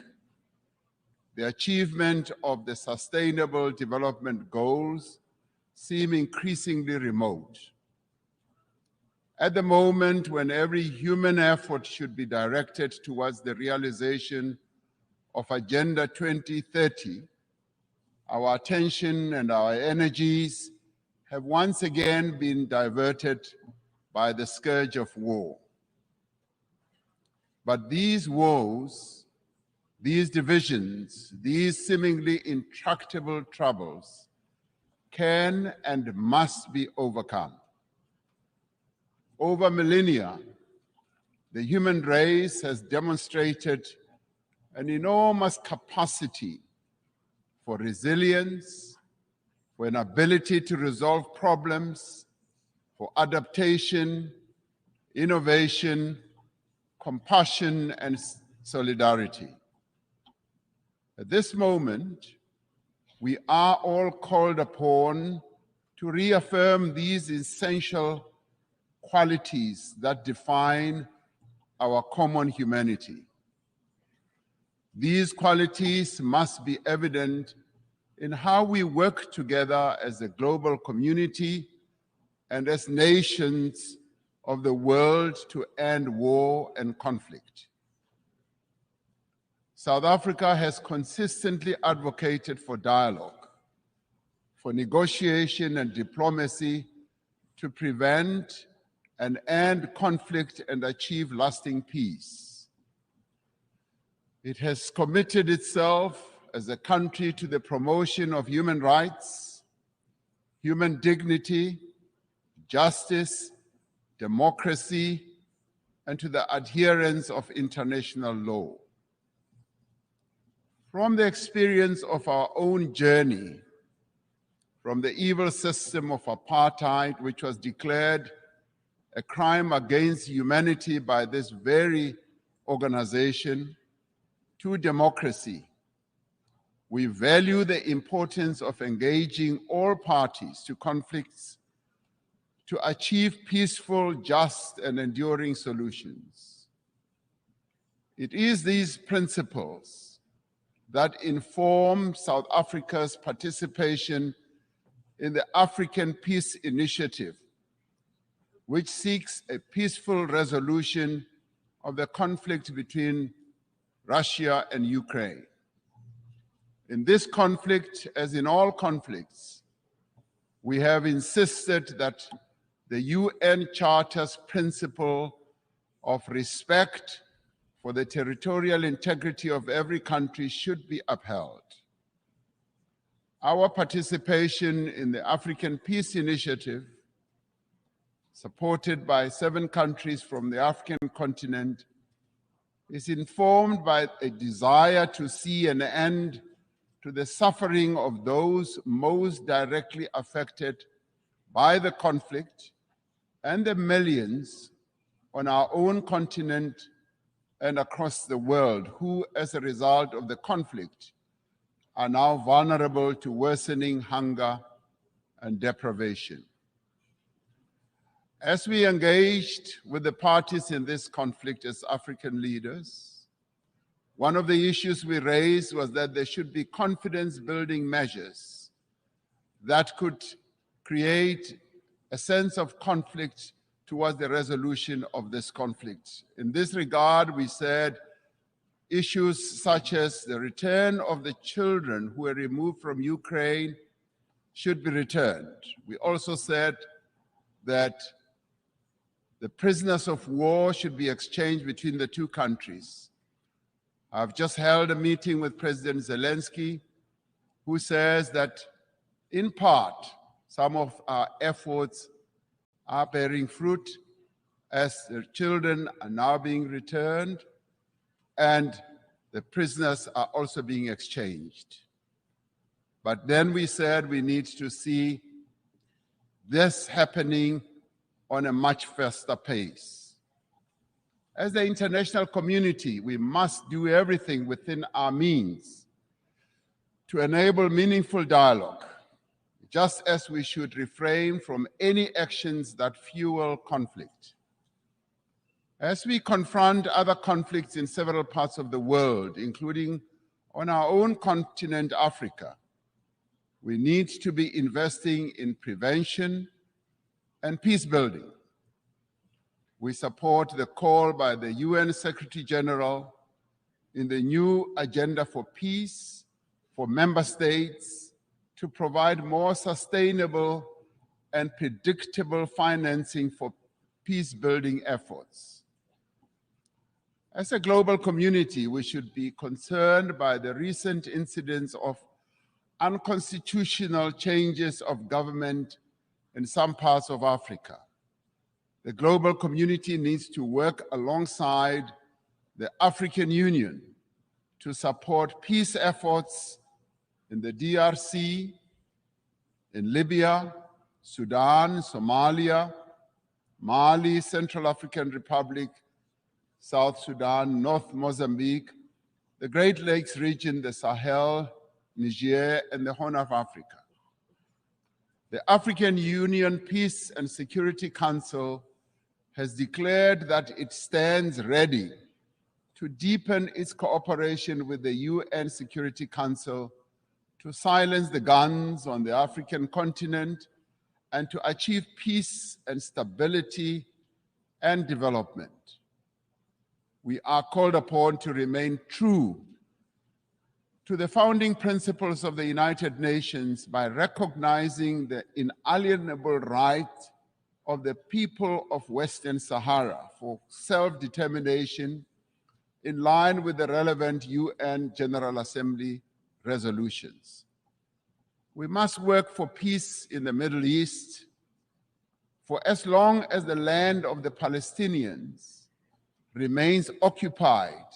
the achievement of the Sustainable Development Goals seem increasingly remote. At the moment when every human effort should be directed towards the realization of Agenda 2030, our attention and our energies have once again been diverted by the scourge of war. But these woes, these divisions, these seemingly intractable troubles can and must be overcome. Over millennia, the human race has demonstrated an enormous capacity for resilience, for an ability to resolve problems, for adaptation, innovation, compassion, and solidarity. At this moment, we are all called upon to reaffirm these essential qualities that define our common humanity. These qualities must be evident in how we work together as a global community and as nations of the world to end war and conflict. South Africa has consistently advocated for dialogue, for negotiation and diplomacy to prevent and end conflict and achieve lasting peace. It has committed itself as a country to the promotion of human rights, human dignity, justice, democracy, and to the adherence of international law. From the experience of our own journey, from the evil system of apartheid, which was declared a crime against humanity by this very organization, to democracy, we value the importance of engaging all parties to conflicts to achieve peaceful, just, and enduring solutions. It is these principles that inform South Africa's participation in the African Peace Initiative, which seeks a peaceful resolution of the conflict between Russia and Ukraine. In this conflict, as in all conflicts, we have insisted that the UN Charter's principle of respect for the territorial integrity of every country should be upheld. Our participation in the African Peace Initiative, supported by 7 countries from the African continent, is informed by a desire to see an end to the suffering of those most directly affected by the conflict and the millions on our own continent and across the world who, as a result of the conflict, are now vulnerable to worsening hunger and deprivation. As we engaged with the parties in this conflict as African leaders, one of the issues we raised was that there should be confidence-building measures that could create a sense of conflict towards the resolution of this conflict. In this regard, we said issues such as the return of the children who were removed from Ukraine should be returned. We also said that the prisoners of war should be exchanged between the 2 countries. I've just held a meeting with President Zelensky, who says that in part, some of our efforts are bearing fruit as the children are now being returned and the prisoners are also being exchanged. But then we said we need to see this happening on a much faster pace. As the international community, we must do everything within our means to enable meaningful dialogue, just as we should refrain from any actions that fuel conflict. As we confront other conflicts in several parts of the world, including on our own continent, Africa, we need to be investing in prevention and peace building. We support the call by the UN Secretary General in the new Agenda for Peace for member states to provide more sustainable and predictable financing for peace-building efforts. As a global community, we should be concerned by the recent incidents of unconstitutional changes of government in some parts of Africa. The global community needs to work alongside the African Union to support peace efforts in the DRC, in Libya, Sudan, Somalia, Mali, Central African Republic, South Sudan, North Mozambique, the Great Lakes region, the Sahel, Niger, and the Horn of Africa. The African Union Peace and Security Council has declared that it stands ready to deepen its cooperation with the UN Security Council to silence the guns on the African continent and to achieve peace and stability and development. We are called upon to remain true to the founding principles of the United Nations by recognizing the inalienable right of the people of Western Sahara for self-determination in line with the relevant UN General Assembly resolutions. We must work for peace in the Middle East for as long as the land of the Palestinians remains occupied,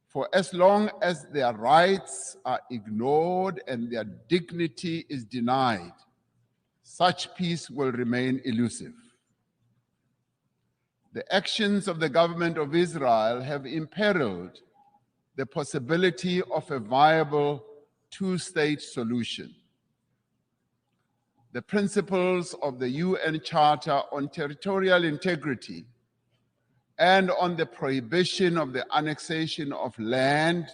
for as long as their rights are ignored and their dignity is denied, such peace will remain elusive. The actions of the government of Israel have imperiled the possibility of a viable two-state solution. The principles of the UN Charter on Territorial Integrity and on the prohibition of the annexation of land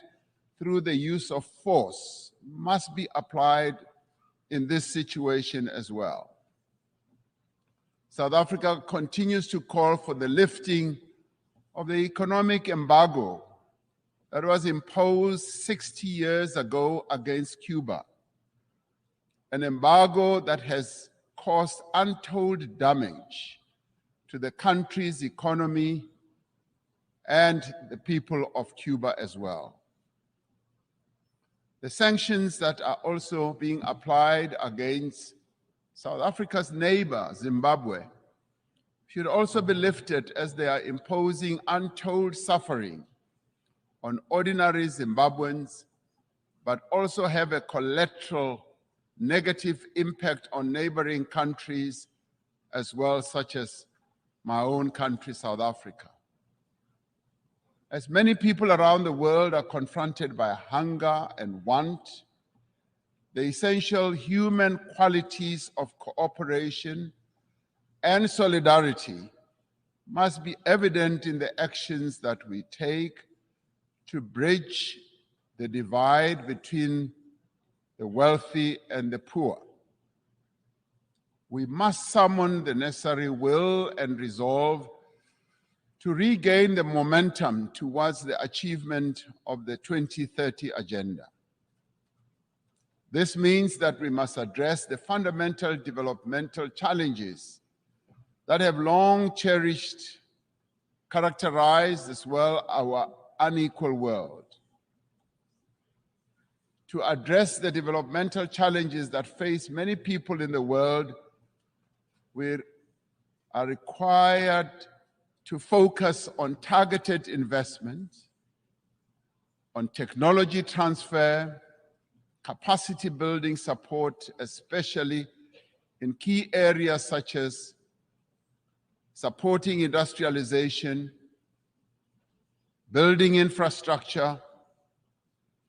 through the use of force must be applied in this situation as well. South Africa continues to call for the lifting of the economic embargo that was imposed 60 years ago against Cuba, an embargo that has caused untold damage to the country's economy and the people of Cuba as well. The sanctions that are also being applied against South Africa's neighbor, Zimbabwe, should also be lifted as they are imposing untold suffering on ordinary Zimbabweans, but also have a collateral negative impact on neighboring countries as well, such as my own country, South Africa. As many people around the world are confronted by hunger and want, the essential human qualities of cooperation and solidarity must be evident in the actions that we take to bridge the divide between the wealthy and the poor. We must summon the necessary will and resolve to regain the momentum towards the achievement of the 2030 agenda. This means that we must address the fundamental developmental challenges that have long characterized as well our unequal world. To address the developmental challenges that face many people in the world, we are required to focus on targeted investment, on technology transfer, capacity building support, especially in key areas such as supporting industrialization, building infrastructure,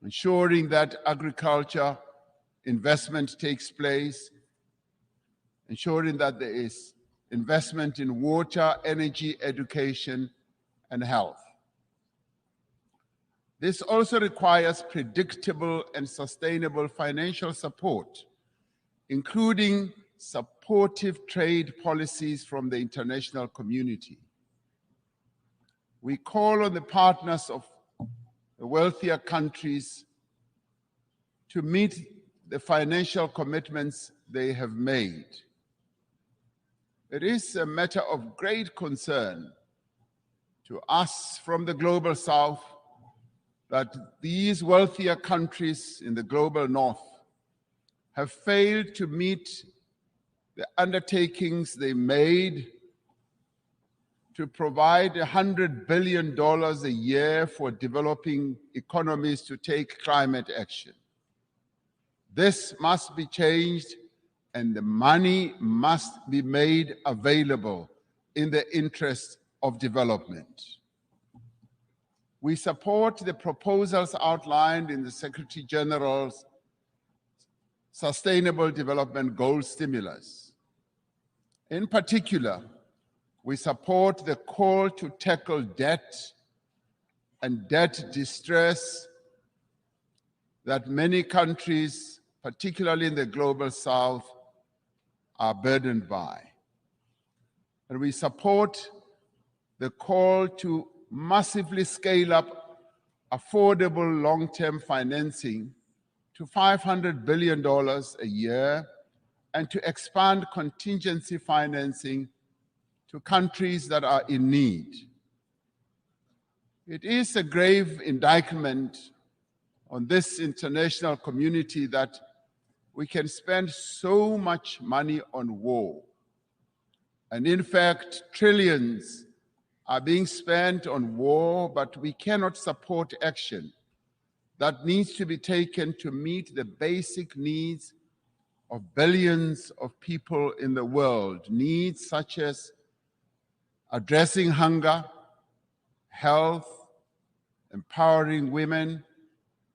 ensuring that agriculture investment takes place, ensuring that there is investment in water, energy, education, and health. This also requires predictable and sustainable financial support, including supportive trade policies from the international community. We call on the partners of the wealthier countries to meet the financial commitments they have made. It is a matter of great concern to us from the global south that these wealthier countries in the global north have failed to meet the undertakings they made to provide $100 billion a year for developing economies to take climate action. This must be changed, and the money must be made available in the interest of development. We support the proposals outlined in the Secretary General's Sustainable Development Goals stimulus. In particular, we support the call to tackle debt and debt distress that many countries, particularly in the global south, are burdened by. And we support the call to massively scale up affordable long-term financing to $500 billion a year and to expand contingency financing to countries that are in need. It is a grave indictment on this international community that we can spend so much money on war. And in fact, trillions are being spent on war, but we cannot support action that needs to be taken to meet the basic needs of billions of people in the world, needs such as addressing hunger, health, empowering women,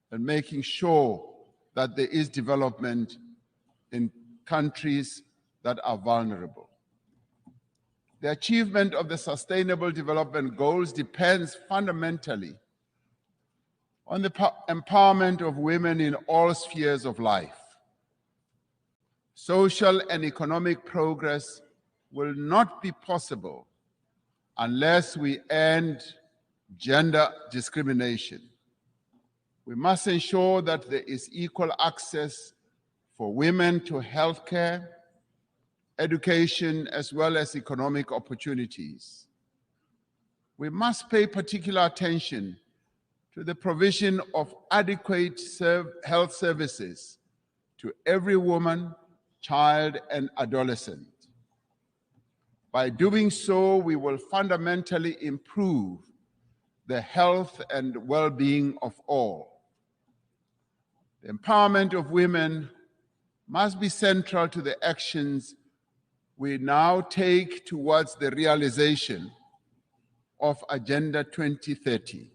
and making sure that there is development in countries that are vulnerable. The achievement of the Sustainable Development Goals depends fundamentally on the empowerment of women in all spheres of life. Social and economic progress will not be possible unless we end gender discrimination. We must ensure that there is equal access for women to healthcare, education, as well as economic opportunities. We must pay particular attention to the provision of adequate health services to every woman, child, and adolescent. By doing so, we will fundamentally improve the health and well-being of all. The empowerment of women must be central to the actions we now take towards the realization of Agenda 2030.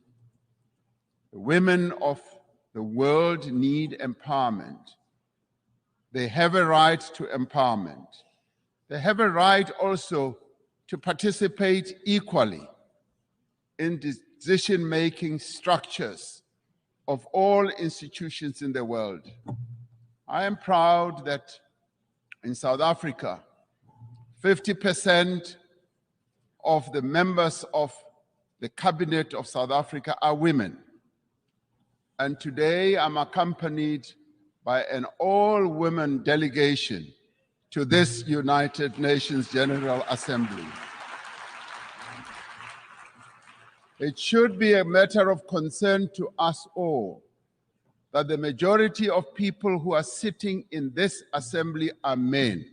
The women of the world need empowerment. They have a right to empowerment. They have a right also to participate equally in decision-making structures of all institutions in the world. I am proud that in South Africa, 50% of the members of the cabinet of South Africa are women. And today I'm accompanied by an all-women delegation to this United Nations General Assembly. It should be a matter of concern to us all that the majority of people who are sitting in this assembly are men.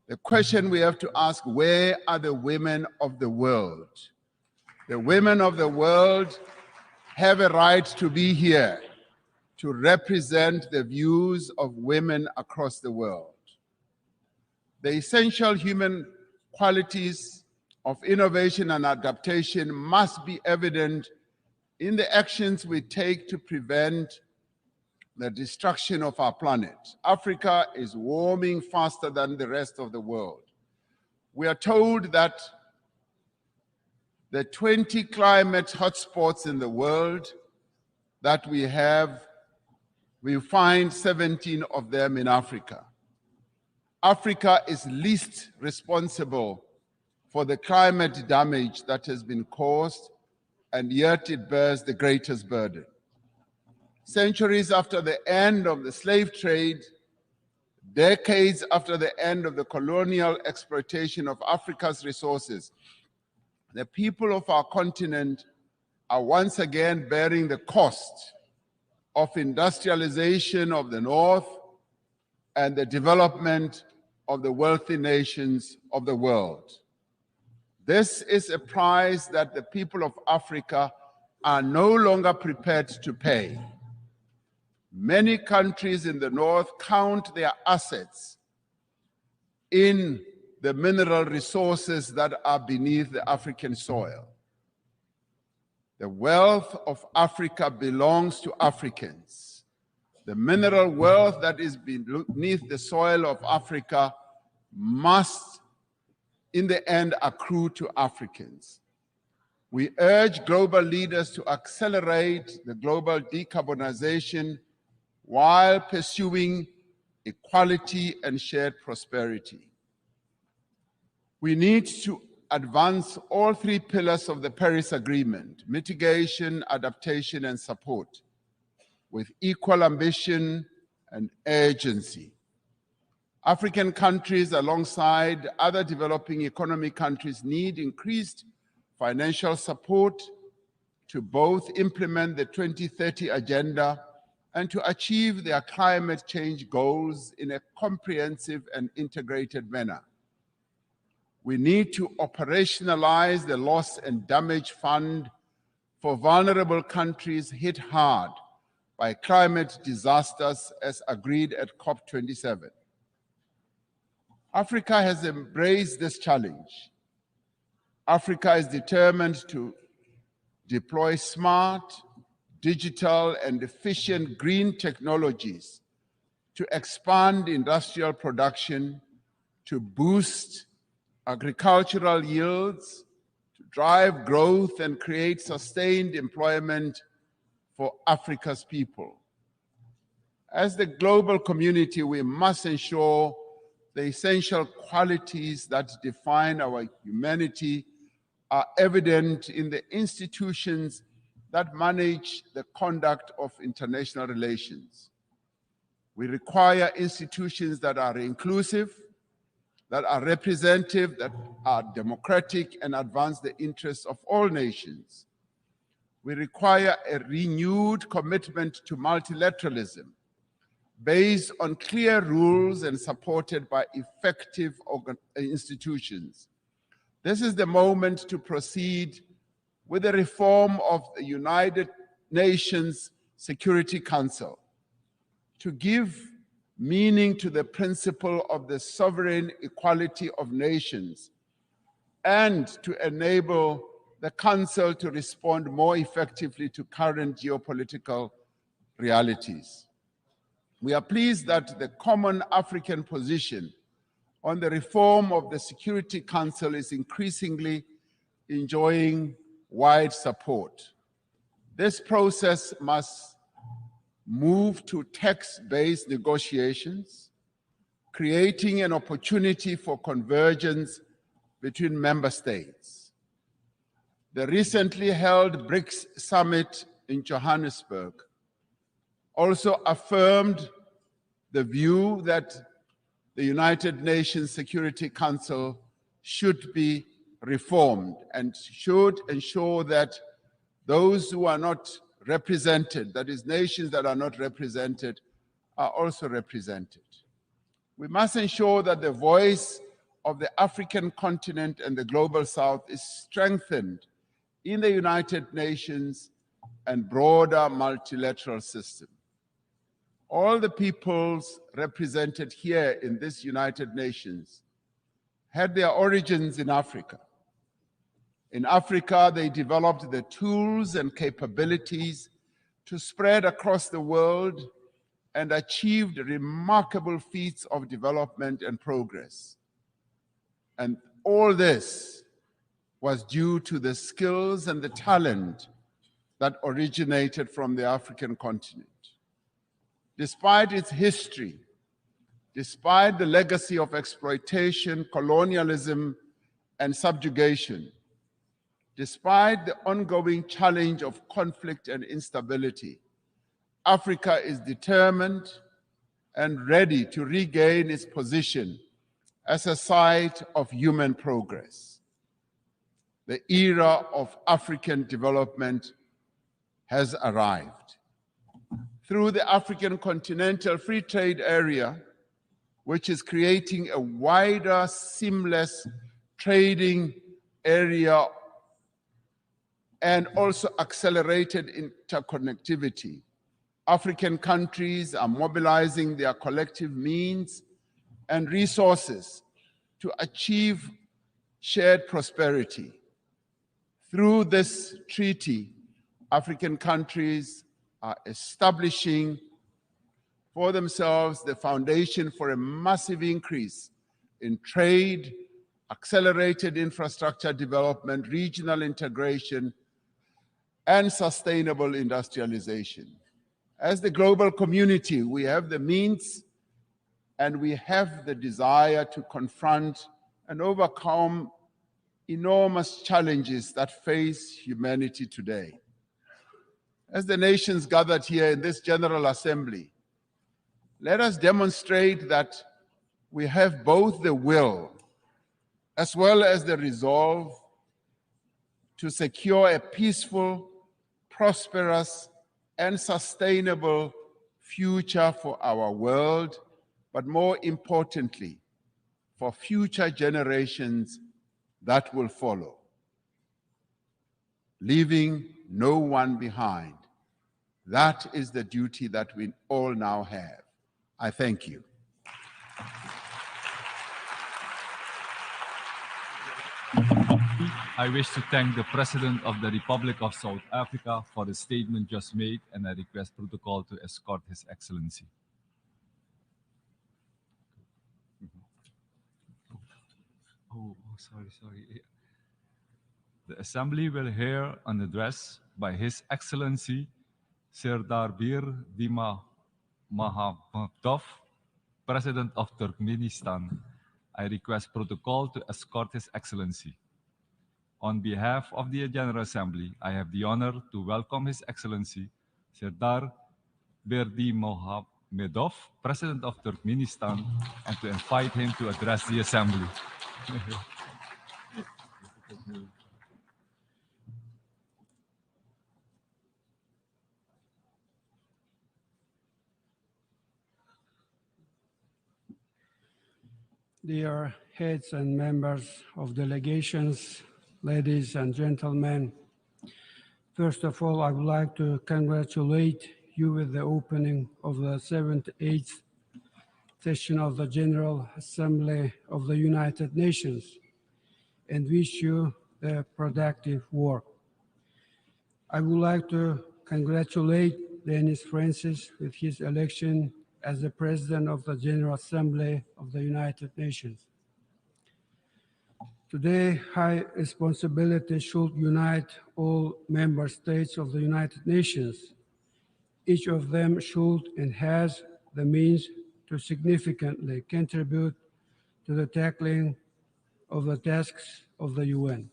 The question we have to ask, where are the women of the world? The women of the world have a right to be here to represent the views of women across the world. The essential human qualities of innovation and adaptation must be evident in the actions we take to prevent the destruction of our planet. Africa is warming faster than the rest of the world. We are told that the 20 climate hotspots in the world that we have, we find 17 of them in Africa. Africa is least responsible for the climate damage that has been caused, and yet it bears the greatest burden. Centuries after the end of the slave trade, decades after the end of the colonial exploitation of Africa's resources, the people of our continent are once again bearing the cost of industrialization of the North and the development of the wealthy nations of the world. This is a price that the people of Africa are no longer prepared to pay. Many countries in the North count their assets in the mineral resources that are beneath the African soil. The wealth of Africa belongs to Africans. The mineral wealth that is beneath the soil of Africa must, in the end, accrue to Africans. We urge global leaders to accelerate the global decarbonization while pursuing equality and shared prosperity. We need to advance all three pillars of the Paris Agreement: mitigation, adaptation, and support, with equal ambition and urgency. African countries, alongside other developing economic countries, need increased financial support to both implement the 2030 Agenda and to achieve their climate change goals in a comprehensive and integrated manner. We need to operationalize the Loss and Damage Fund for vulnerable countries hit hard by climate disasters, as agreed at COP27. Africa has embraced this challenge. Africa is determined to deploy smart, digital, and efficient green technologies to expand industrial production, to boost agricultural yields, to drive growth and create sustained employment for Africa's people. As the global community, we must ensure the essential qualities that define our humanity are evident in the institutions that manage the conduct of international relations. We require institutions that are inclusive, that are representative, that are democratic, and advance the interests of all nations. We require a renewed commitment to multilateralism based on clear rules and supported by effective institutions. This is the moment to proceed with the reform of the United Nations Security Council, to give meaning to the principle of the sovereign equality of nations, and to enable the Council to respond more effectively to current geopolitical realities. We are pleased that the common African position on the reform of the Security Council is increasingly enjoying wide support. This process must move to text-based negotiations, creating an opportunity for convergence between member states. The recently held BRICS summit in Johannesburg also affirmed the view that the United Nations Security Council should be reformed and should ensure that those who are not represented, that is, nations that are not represented, are also represented. We must ensure that the voice of the African continent and the global south is strengthened in the United Nations and broader multilateral system. All the peoples represented here in this United Nations had their origins in Africa. In Africa, they developed the tools and capabilities to spread across the world and achieved remarkable feats of development and progress. And all this was due to the skills and the talent that originated from the African continent. Despite its history, despite the legacy of exploitation, colonialism, and subjugation, despite the ongoing challenge of conflict and instability, Africa is determined and ready to regain its position as a site of human progress. The era of African development has arrived. Through the African Continental Free Trade Area, which is creating a wider, seamless trading area and also accelerated interconnectivity, African countries are mobilizing their collective means and resources to achieve shared prosperity. Through this treaty, African countries are establishing for themselves the foundation for a massive increase in trade, accelerated infrastructure development, regional integration, and sustainable industrialization. As the global community, we have the means and we have the desire to confront and overcome enormous challenges that face humanity today. As the nations gathered here in this General Assembly, let us demonstrate that we have both the will as well as the resolve to secure a peaceful, prosperous, and sustainable future for our world, but more importantly, for future generations that will follow, leaving no one behind. That is the duty that we all now have. I thank you. I wish to thank the President of the Republic of South Africa for the statement just made, and I request protocol to escort His Excellency. Sorry. The Assembly will hear an address by His Excellency Serdar Bir Dima Mahamadov, President of Turkmenistan. I request protocol to escort His Excellency. On behalf of the General Assembly, I have the honor to welcome His Excellency Serdar Berdimuhamedov, President of Turkmenistan, and to invite him to address the Assembly. Dear heads and members of delegations, ladies and gentlemen, first of all, I would like to congratulate you with the opening of the 78th session of the General Assembly of the United Nations and wish you a productive work. I would like to congratulate Dennis Francis with his election as the President of the General Assembly of the United Nations. Today, high responsibility should unite all member states of the United Nations. Each of them should and has the means to significantly contribute to the tackling of the tasks of the UN.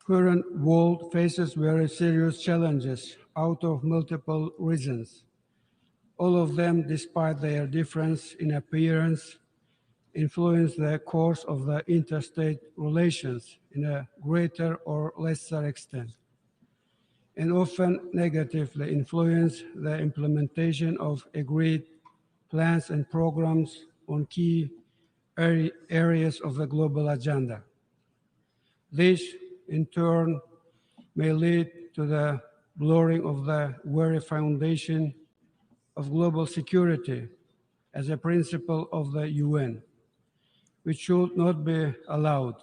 Current world faces very serious challenges out of multiple reasons. All of them, despite their difference in appearance, influence the course of the interstate relations in a greater or lesser extent, and often negatively influence the implementation of agreed plans and programs on key areas of the global agenda. This, in turn, may lead to the blurring of the very foundation of global security as a principle of the UN, which should not be allowed.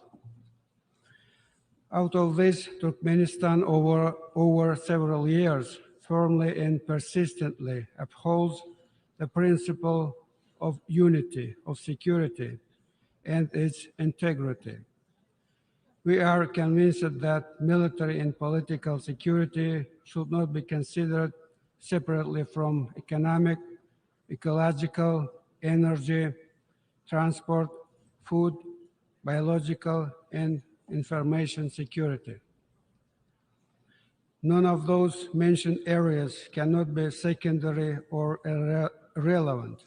Out of this, Turkmenistan over several years firmly and persistently upholds the principle of unity, of security, and its integrity. We are convinced that military and political security should not be considered separately from economic, ecological, energy, transport, food, biological, and information security. None of those mentioned areas cannot be secondary or irrelevant,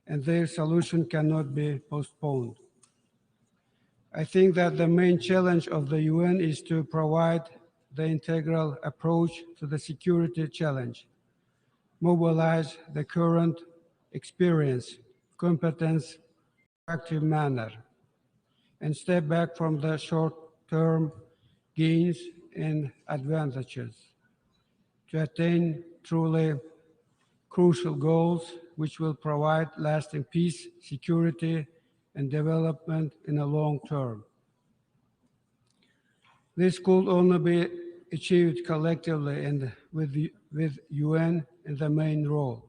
and their solution cannot be postponed. I think that the main challenge of the UN is to provide the integral approach to the security challenge, mobilize the current experience, competence, active manner, and step back from the short-term gains and advantages to attain truly crucial goals which will provide lasting peace, security, and development in the long term. This could only be achieved collectively and with UN in the main role.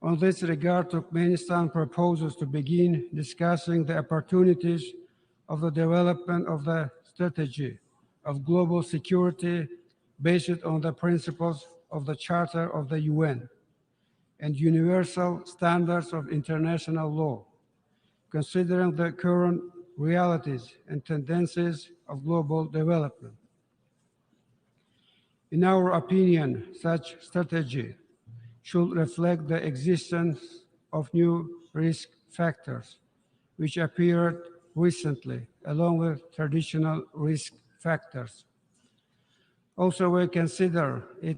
On this regard, Turkmenistan proposes to begin discussing the opportunities of the development of the strategy of global security based on the principles of the Charter of the UN and universal standards of international law, considering the current realities and tendencies of global development. In our opinion, such strategy should reflect the existence of new risk factors, which appeared recently, along with traditional risk factors. Also, we consider it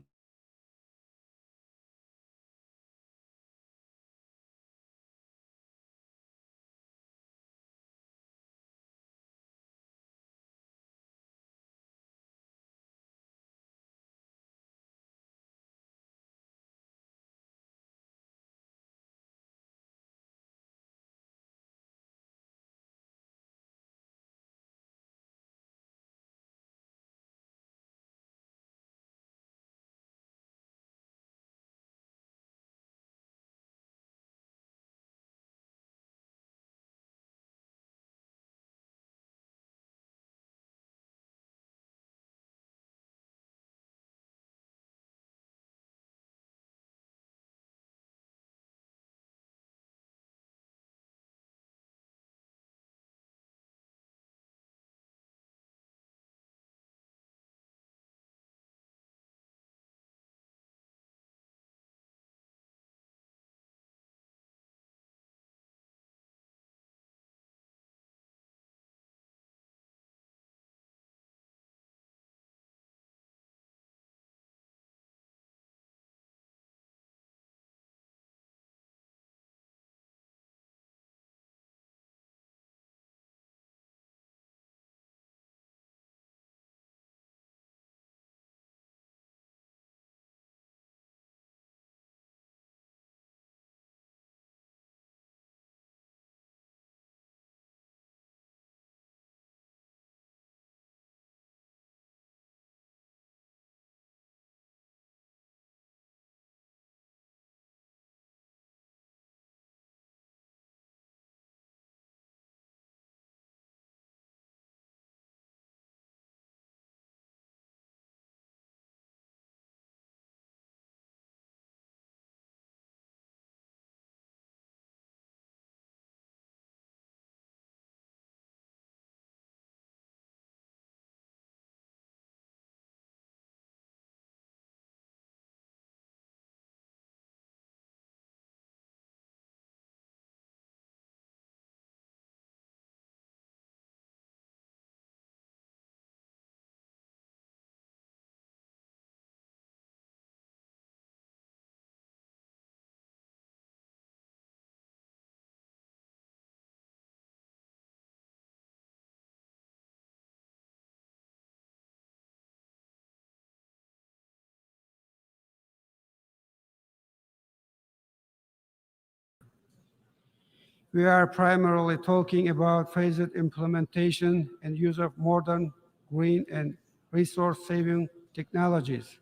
we are primarily talking about phased implementation and use of modern, green, and resource-saving technologies,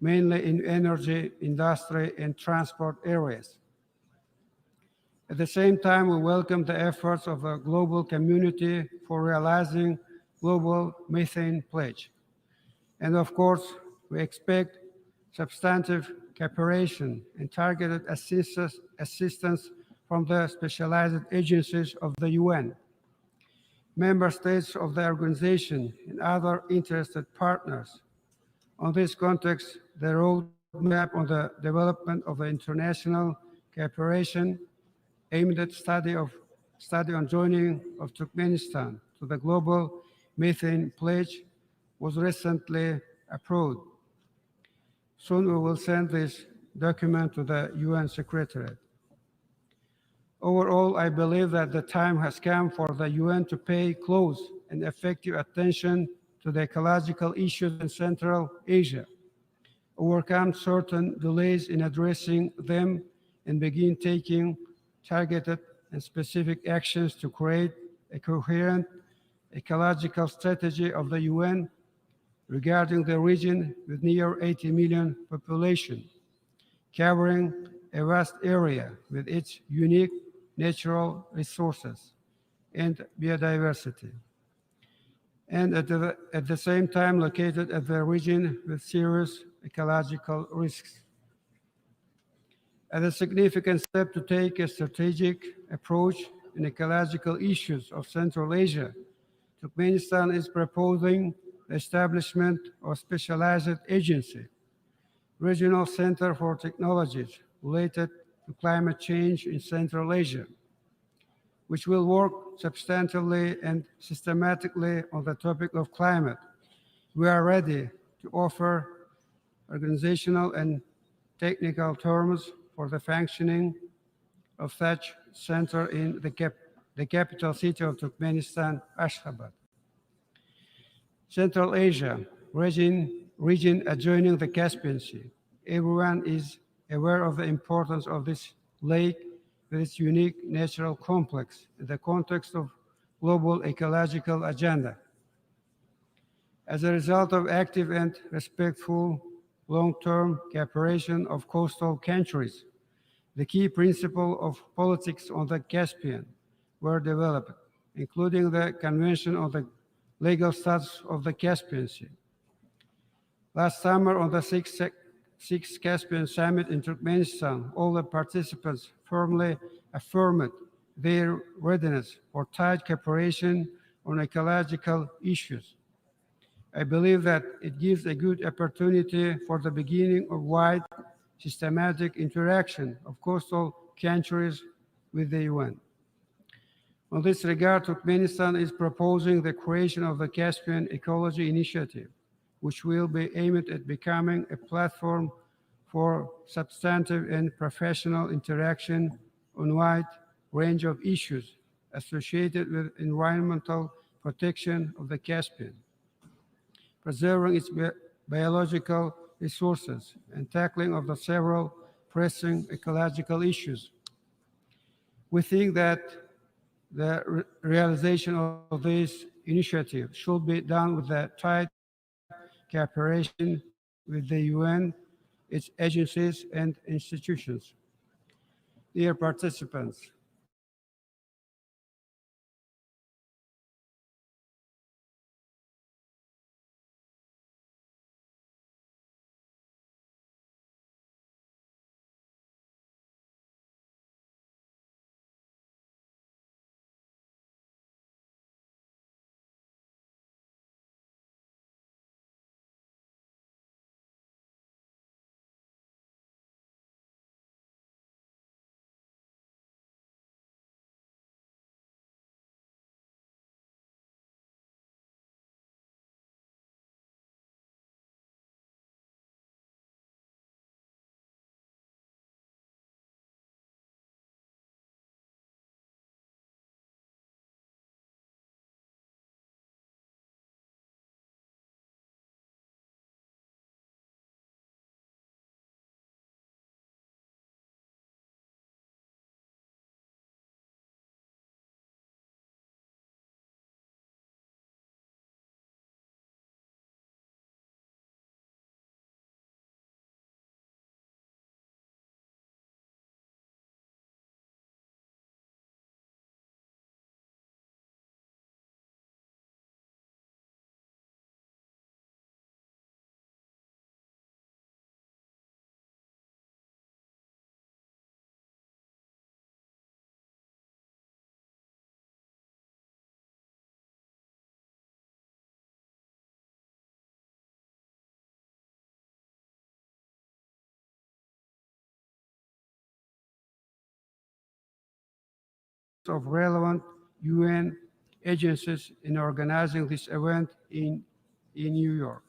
mainly in energy, industry, and transport areas. At the same time, we welcome the efforts of the global community for realizing global methane pledge. And of course, we expect substantive cooperation and targeted assistance from the specialized agencies of the UN, member states of the organization, and other interested partners. On this context, the roadmap on the development of the international cooperation aimed at study on joining of Turkmenistan to the global methane pledge was recently approved. Soon we will send this document to the UN Secretariat. Overall, I believe that the time has come for the UN to pay close and effective attention to the ecological issues in Central Asia, overcome certain delays in addressing them, and begin taking targeted and specific actions to create a coherent ecological strategy of the UN regarding the region with near 80 million population, covering a vast area with its unique natural resources and biodiversity, and at the same time located at the region with serious ecological risks. As a significant step to take a strategic approach in ecological issues of Central Asia, Turkmenistan is proposing the establishment of a specialized agency, Regional Center for Technologies related to climate change in Central Asia, which will work substantively and systematically on the topic of climate. We are ready to offer organizational and technical terms for the functioning of such center in the capital city of Turkmenistan, Ashgabat. Central Asia, region adjoining the Caspian Sea. Everyone is aware of the importance of this lake with its unique natural complex in the context of global ecological agenda. As a result of active and respectful long-term cooperation of coastal countries, the key principles of politics on the Caspian were developed, including the Convention on the Legal Status of the Caspian Sea. Last summer, on the Sixth Caspian Summit in Turkmenistan, all the participants firmly affirmed their readiness for tight cooperation on ecological issues. I believe that it gives a good opportunity for the beginning of wide, systematic interaction of coastal countries with the UN. On this regard, Turkmenistan is proposing the creation of the Caspian Ecology Initiative, which will be aimed at becoming a platform for substantive and professional interaction on a wide range of issues associated with environmental protection of the Caspian, preserving its biological resources, and tackling of the several pressing ecological issues. We think that the realization of this initiative should be done with a tight cooperation with the UN, its agencies and institutions. Dear participants, of relevant UN agencies in organizing this event in New York.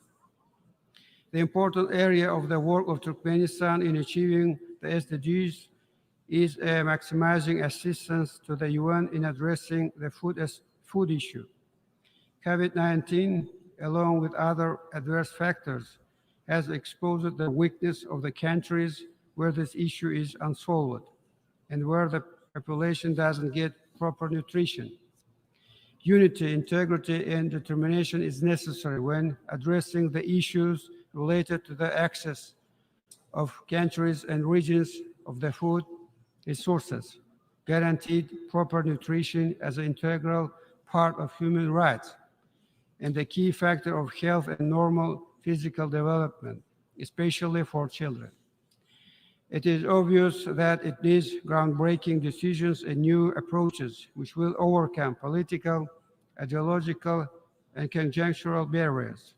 The important area of the work of Turkmenistan in achieving the SDGs is maximizing assistance to the UN in addressing the food issue. COVID-19, along with other adverse factors, has exposed the weakness of the countries where this issue is unsolved and where the population doesn't get proper nutrition. Unity, integrity, and determination is necessary when addressing the issues related to the access of countries and regions of the food resources, guaranteed proper nutrition as an integral part of human rights, and a key factor of health and normal physical development, especially for children. It is obvious that it needs groundbreaking decisions and new approaches which will overcome political, ideological, and conjunctural barriers.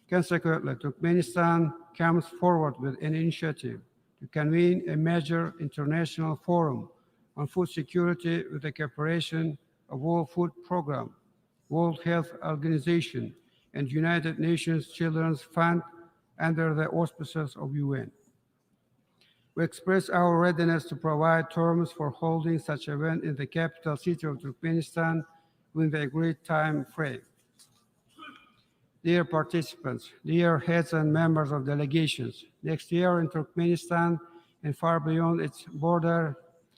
Consequently, Turkmenistan comes forward with an initiative to convene a major international forum on food security with the cooperation of World Food Programme, World Health Organization, and United Nations Children's Fund under the auspices of UN. We express our readiness to provide terms for holding such an event in the capital city of Turkmenistan within the agreed time frame. Dear participants, dear heads and members of delegations, next year in Turkmenistan and far beyond its border,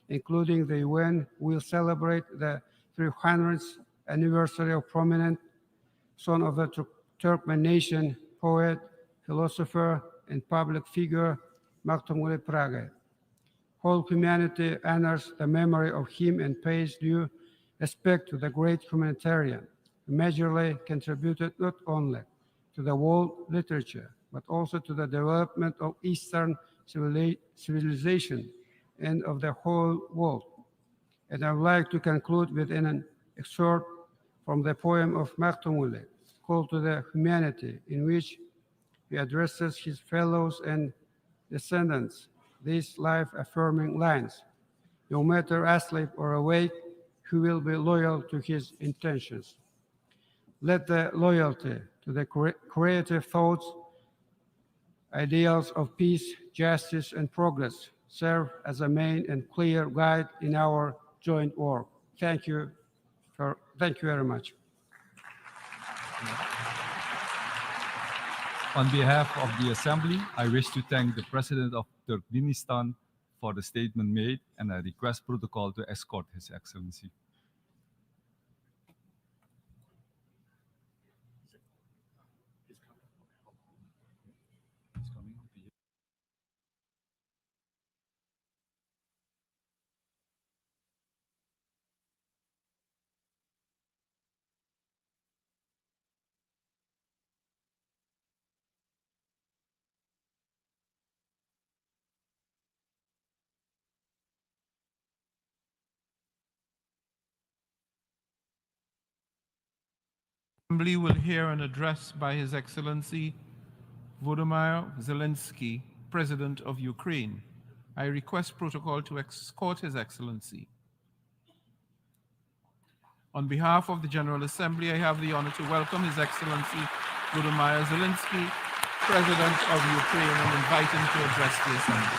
including the UN, will celebrate the 300th anniversary of prominent son of the Turkmen nation, poet, philosopher, and public figure, Mahmud Pragay. Whole humanity honors the memory of him and pays due respect to the great humanitarian who majorly contributed not only to the world literature, but also to the development of Eastern civilization and of the whole world. And I would like to conclude with an excerpt from the poem of Mahmud, Call to the Humanity, in which he addresses his fellows and descendants these life-affirming lines: no matter asleep or awake, he will be loyal to his intentions. Let the loyalty to the creative thoughts, ideals of peace, justice, and progress serve as a main and clear guide in our joint work. Thank you very much. On behalf of the Assembly, I wish to thank the President of Turkmenistan for the statement made, and I request protocol to escort His Excellency. Assembly will hear an address by His Excellency Volodymyr Zelensky, President of Ukraine. I request protocol to escort His Excellency. On behalf of the General Assembly, I have the honor to welcome His Excellency Volodymyr Zelensky, President of Ukraine, and invite him to address the Assembly.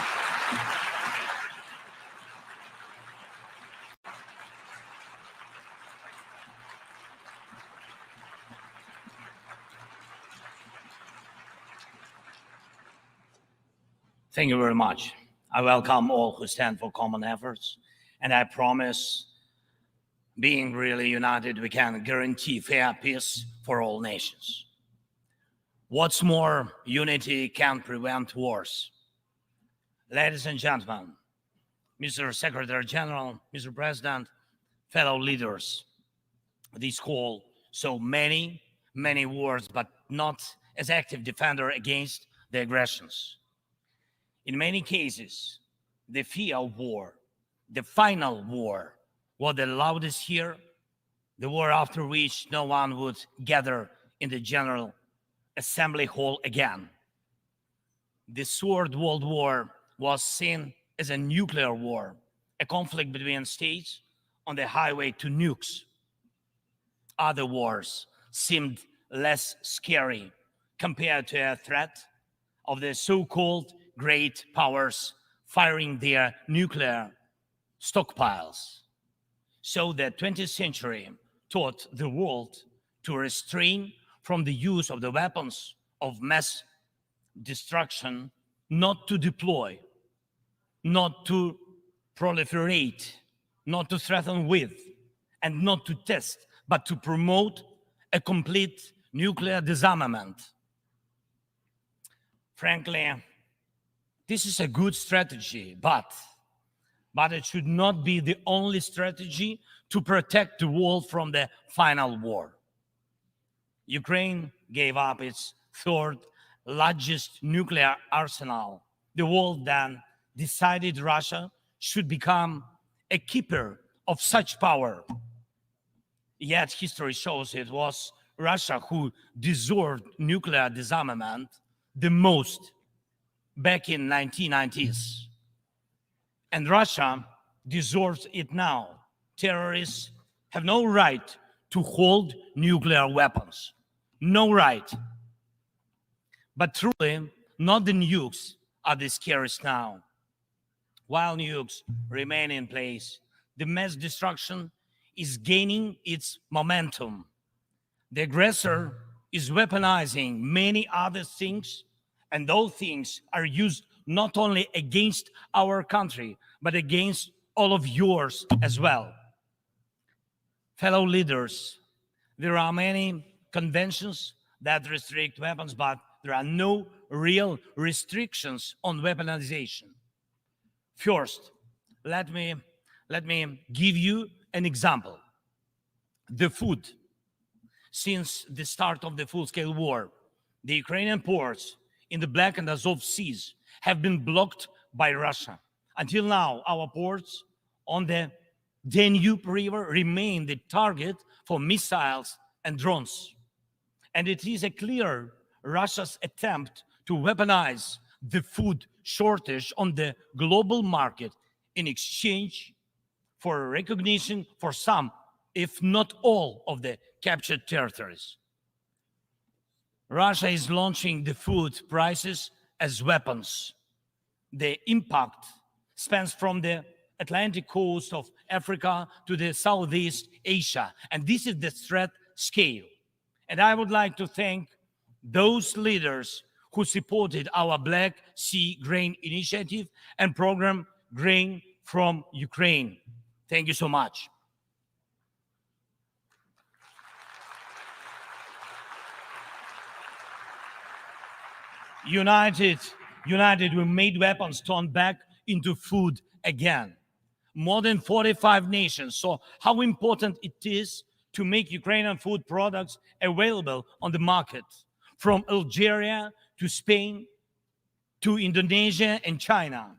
Thank you very much. I welcome all who stand for common efforts, and I promise, being really united, we can guarantee fair peace for all nations. What's more, unity can prevent wars. Ladies and gentlemen, Mr. Secretary General, Mr. President, fellow leaders, this call so many wars, but not as active defender against the aggressions. In many cases, the fear of war, the final war, was the loudest here, the war after which no one would gather in the General Assembly Hall again. The Third World War was seen as a nuclear war, a conflict between states on the highway to nukes. Other wars seemed less scary compared to a threat of the so-called great powers firing their nuclear stockpiles. So the 20th century taught the world to restrain from the use of the weapons of mass destruction, not to deploy, not to proliferate, not to threaten with, and not to test, but to promote a complete nuclear disarmament. Frankly, This is a good strategy, but it should not be the only strategy to protect the world from the final war. Ukraine gave up its third largest nuclear arsenal. The world then decided Russia should become a keeper of such power. Yet history shows it was Russia who deserved nuclear disarmament the most back in 1990s. And Russia deserves it now. Terrorists have no right to hold nuclear weapons. No right. But truly, not the nukes are the scariest now. While nukes remain in place, the mass destruction is gaining its momentum. The aggressor is weaponizing many other things, and those things are used not only against our country, but against all of yours as well. Fellow leaders, there are many conventions that restrict weapons, but there are no real restrictions on weaponization. First, let me give you an example. The food. Since the start of the full-scale war, the Ukrainian ports in the Black and Azov seas have been blocked by Russia. Until now, our ports on the Danube River remain the target for missiles and drones. And it is a clear Russia's attempt to weaponize the food shortage on the global market in exchange for recognition for some, if not all, of the captured territories. Russia is launching the food prices as weapons. The impact spans from the Atlantic coast of Africa to the Southeast Asia. And this is the threat scale. And I would like to thank those leaders who supported our Black Sea Grain Initiative and program Grain from Ukraine. Thank you so much. United, we made weapons turn back into food again. More than 45 nations saw how important it is to make Ukrainian food products available on the market, from Algeria to Spain to Indonesia and China.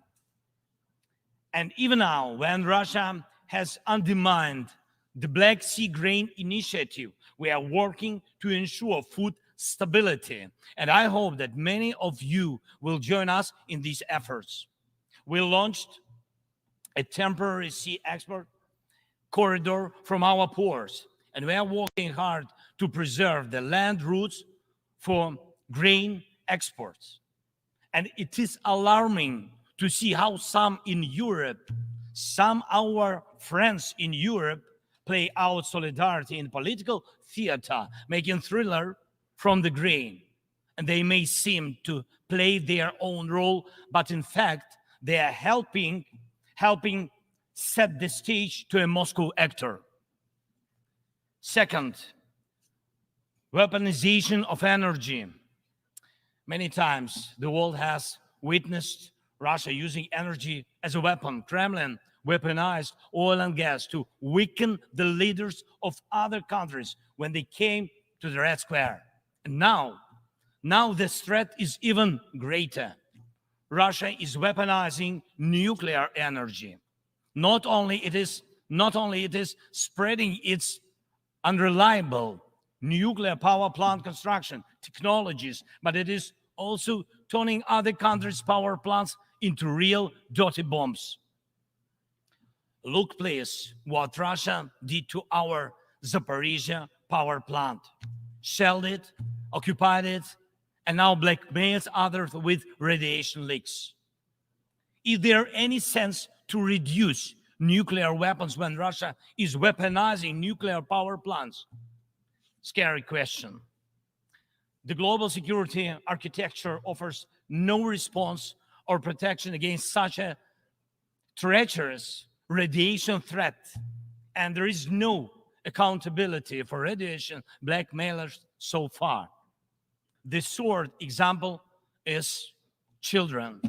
And even now, when Russia has undermined the Black Sea Grain Initiative, we are working to ensure food stability. And I hope that many of you will join us in these efforts. We launched a temporary sea export corridor from our ports, and we are working hard to preserve the land routes for grain exports. And it is alarming to see how some in Europe, some our friends in Europe, play out solidarity in political theater, making thriller from the grain. And they may seem to play their own role, but in fact, they are helping set the stage to a Moscow actor. Second, weaponization of energy. Many times the world has witnessed Russia using energy as a weapon. Kremlin weaponized oil and gas to weaken the leaders of other countries when they came to the Red Square. And now this threat is even greater. Russia is weaponizing nuclear energy. Not only it is spreading its unreliable nuclear power plant construction technologies, but it is also turning other countries' power plants into real dirty bombs. Look, please, what Russia did to our Zaporizhia power plant. Shelled it, occupied it, and now blackmails others with radiation leaks. Is there any sense to reduce nuclear weapons when Russia is weaponizing nuclear power plants? Scary question. The global security architecture offers no response or protection against such a treacherous radiation threat, and there is no accountability for radiation blackmailers so far. The third example is children.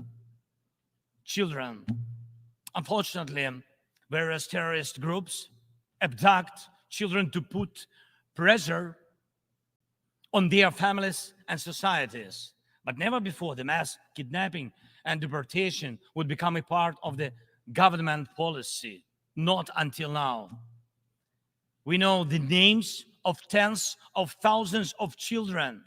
children. Unfortunately, various terrorist groups abduct children to put pressure on their families and societies. But never before the mass kidnapping and deportation would become a part of the government policy. Not until now. We know the names of tens of thousands of children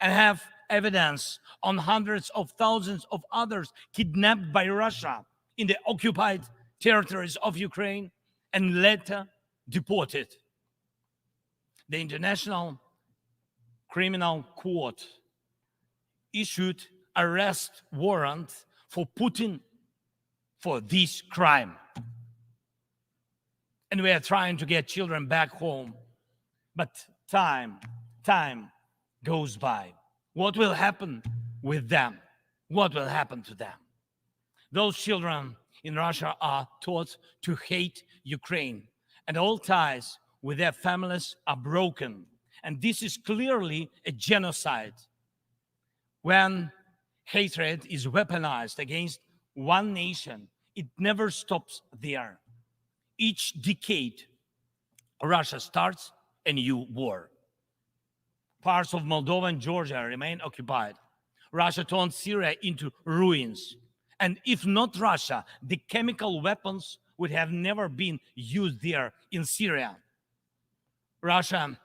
and have evidence on hundreds of thousands of others kidnapped by Russia in the occupied territories of Ukraine and later deported. The International Criminal Court issued arrest warrant for Putin for this crime. And we are trying to get children back home. But time goes by. What will happen with them? What will happen to them? Those children in Russia are taught to hate Ukraine, and all ties with their families are broken. And this is clearly a genocide. When hatred is weaponized against one nation, it never stops there. Each decade, Russia starts a new war. Parts of Moldova and Georgia remain occupied. Russia turned Syria into ruins. And if not Russia, the chemical weapons would have never been used there in Syria. Russia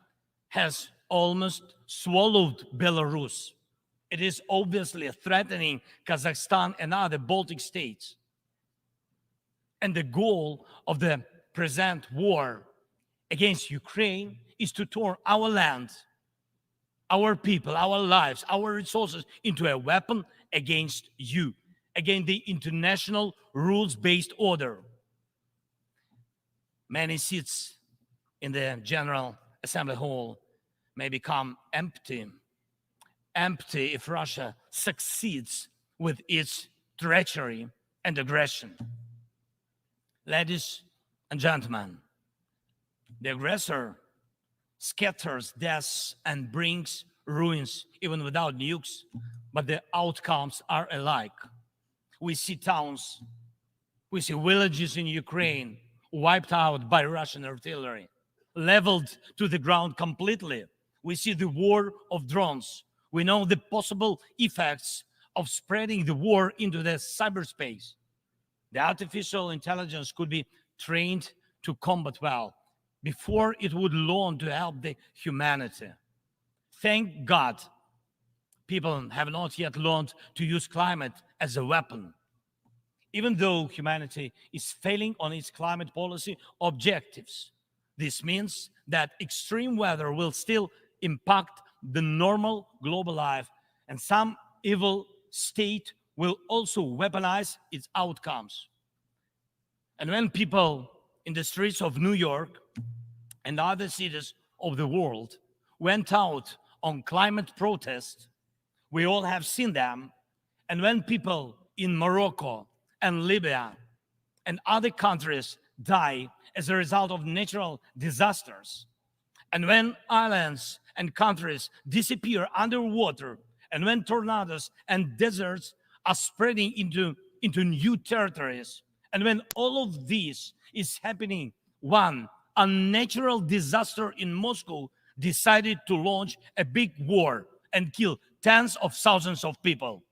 has almost swallowed Belarus. It is obviously threatening Kazakhstan and other Baltic states. And the goal of the present war against Ukraine is to turn our land, our people, our lives, our resources into a weapon against you, against the international rules-based order. Many seats in the General Assembly Hall may become empty if Russia succeeds with its treachery and aggression. Ladies and gentlemen, the aggressor scatters deaths and brings ruins even without nukes, but the outcomes are alike. We see towns, we see villages in Ukraine wiped out by Russian artillery, leveled to the ground completely. We see the war of drones. We know the possible effects of spreading the war into the cyberspace. The artificial intelligence could be trained to combat well before it would learn to help the humanity. Thank God, people have not yet learned to use climate as a weapon. Even though humanity is failing on its climate policy objectives, this means that extreme weather will still impact the normal global life, and some evil state will also weaponize its outcomes. And when people in the streets of New York and other cities of the world went out on climate protests, we all have seen them. And when people in Morocco and Libya and other countries die as a result of natural disasters, and when islands and countries disappear underwater, and when tornadoes and deserts are spreading into new territories, and when all of this is happening, one unnatural disaster in Moscow decided to launch a big war and kill tens of thousands of people.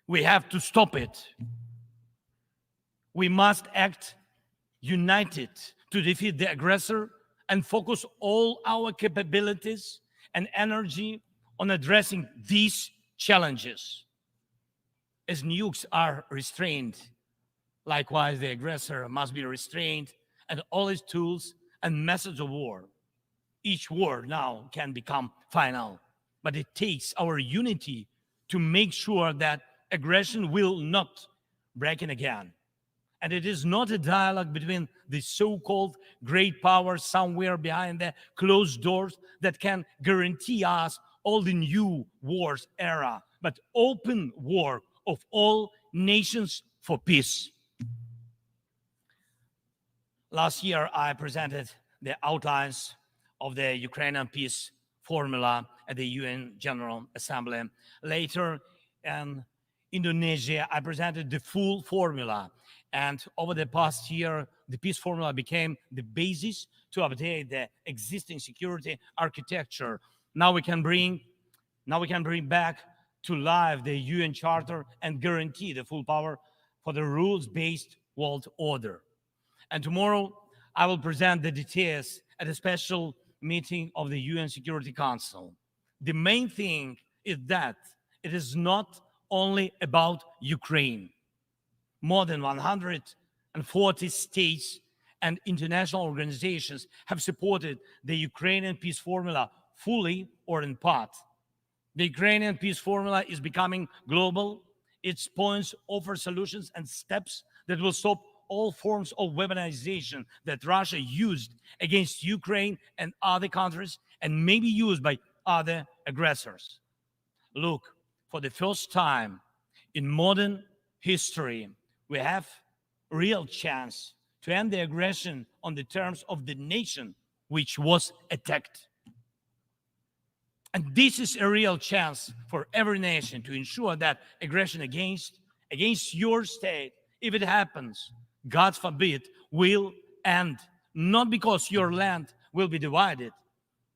We have to stop it. We must act united to defeat the aggressor and focus all our capabilities and energy on addressing these challenges. As nukes are restrained, likewise the aggressor must be restrained and all his tools and methods of war. Each war now can become final, but it takes our unity to make sure that aggression will not break in again. And it is not a dialogue between the so-called great powers somewhere behind the closed doors that can guarantee us all the new wars era, but open war of all nations for peace. Last year, I presented the outlines of the Ukrainian peace formula at the UN General Assembly. Later, in Indonesia, I presented the full formula. And over the past year, the peace formula became the basis to update the existing security architecture. Now we can bring back to life the UN Charter and guarantee the full power for the rules-based world order. And tomorrow, I will present the details at a special meeting of the UN Security Council. The main thing is that it is not only about Ukraine. More than 140 states and international organizations have supported the Ukrainian peace formula fully or in part. The Ukrainian peace formula is becoming global. Its points offer solutions and steps that will stop all forms of weaponization that Russia used against Ukraine and other countries and may be used by other aggressors. Look, for the first time in modern history, we have a real chance to end the aggression on the terms of the nation which was attacked. And this is a real chance for every nation to ensure that aggression against your state, if it happens, God forbid, will end, not because your land will be divided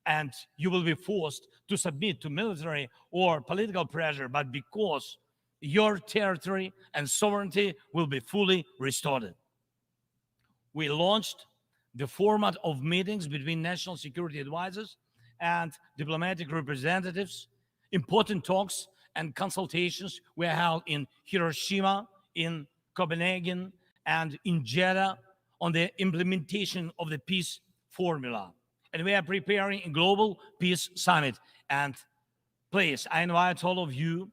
and you will be forced to submit to military or political pressure, but because your territory and sovereignty will be fully restored. We launched the format of meetings between national security advisors and diplomatic representatives. Important talks and consultations were held in Hiroshima, in Copenhagen, and in Jeddah on the implementation of the peace formula. And we are preparing a global peace summit. And please, I invite all of you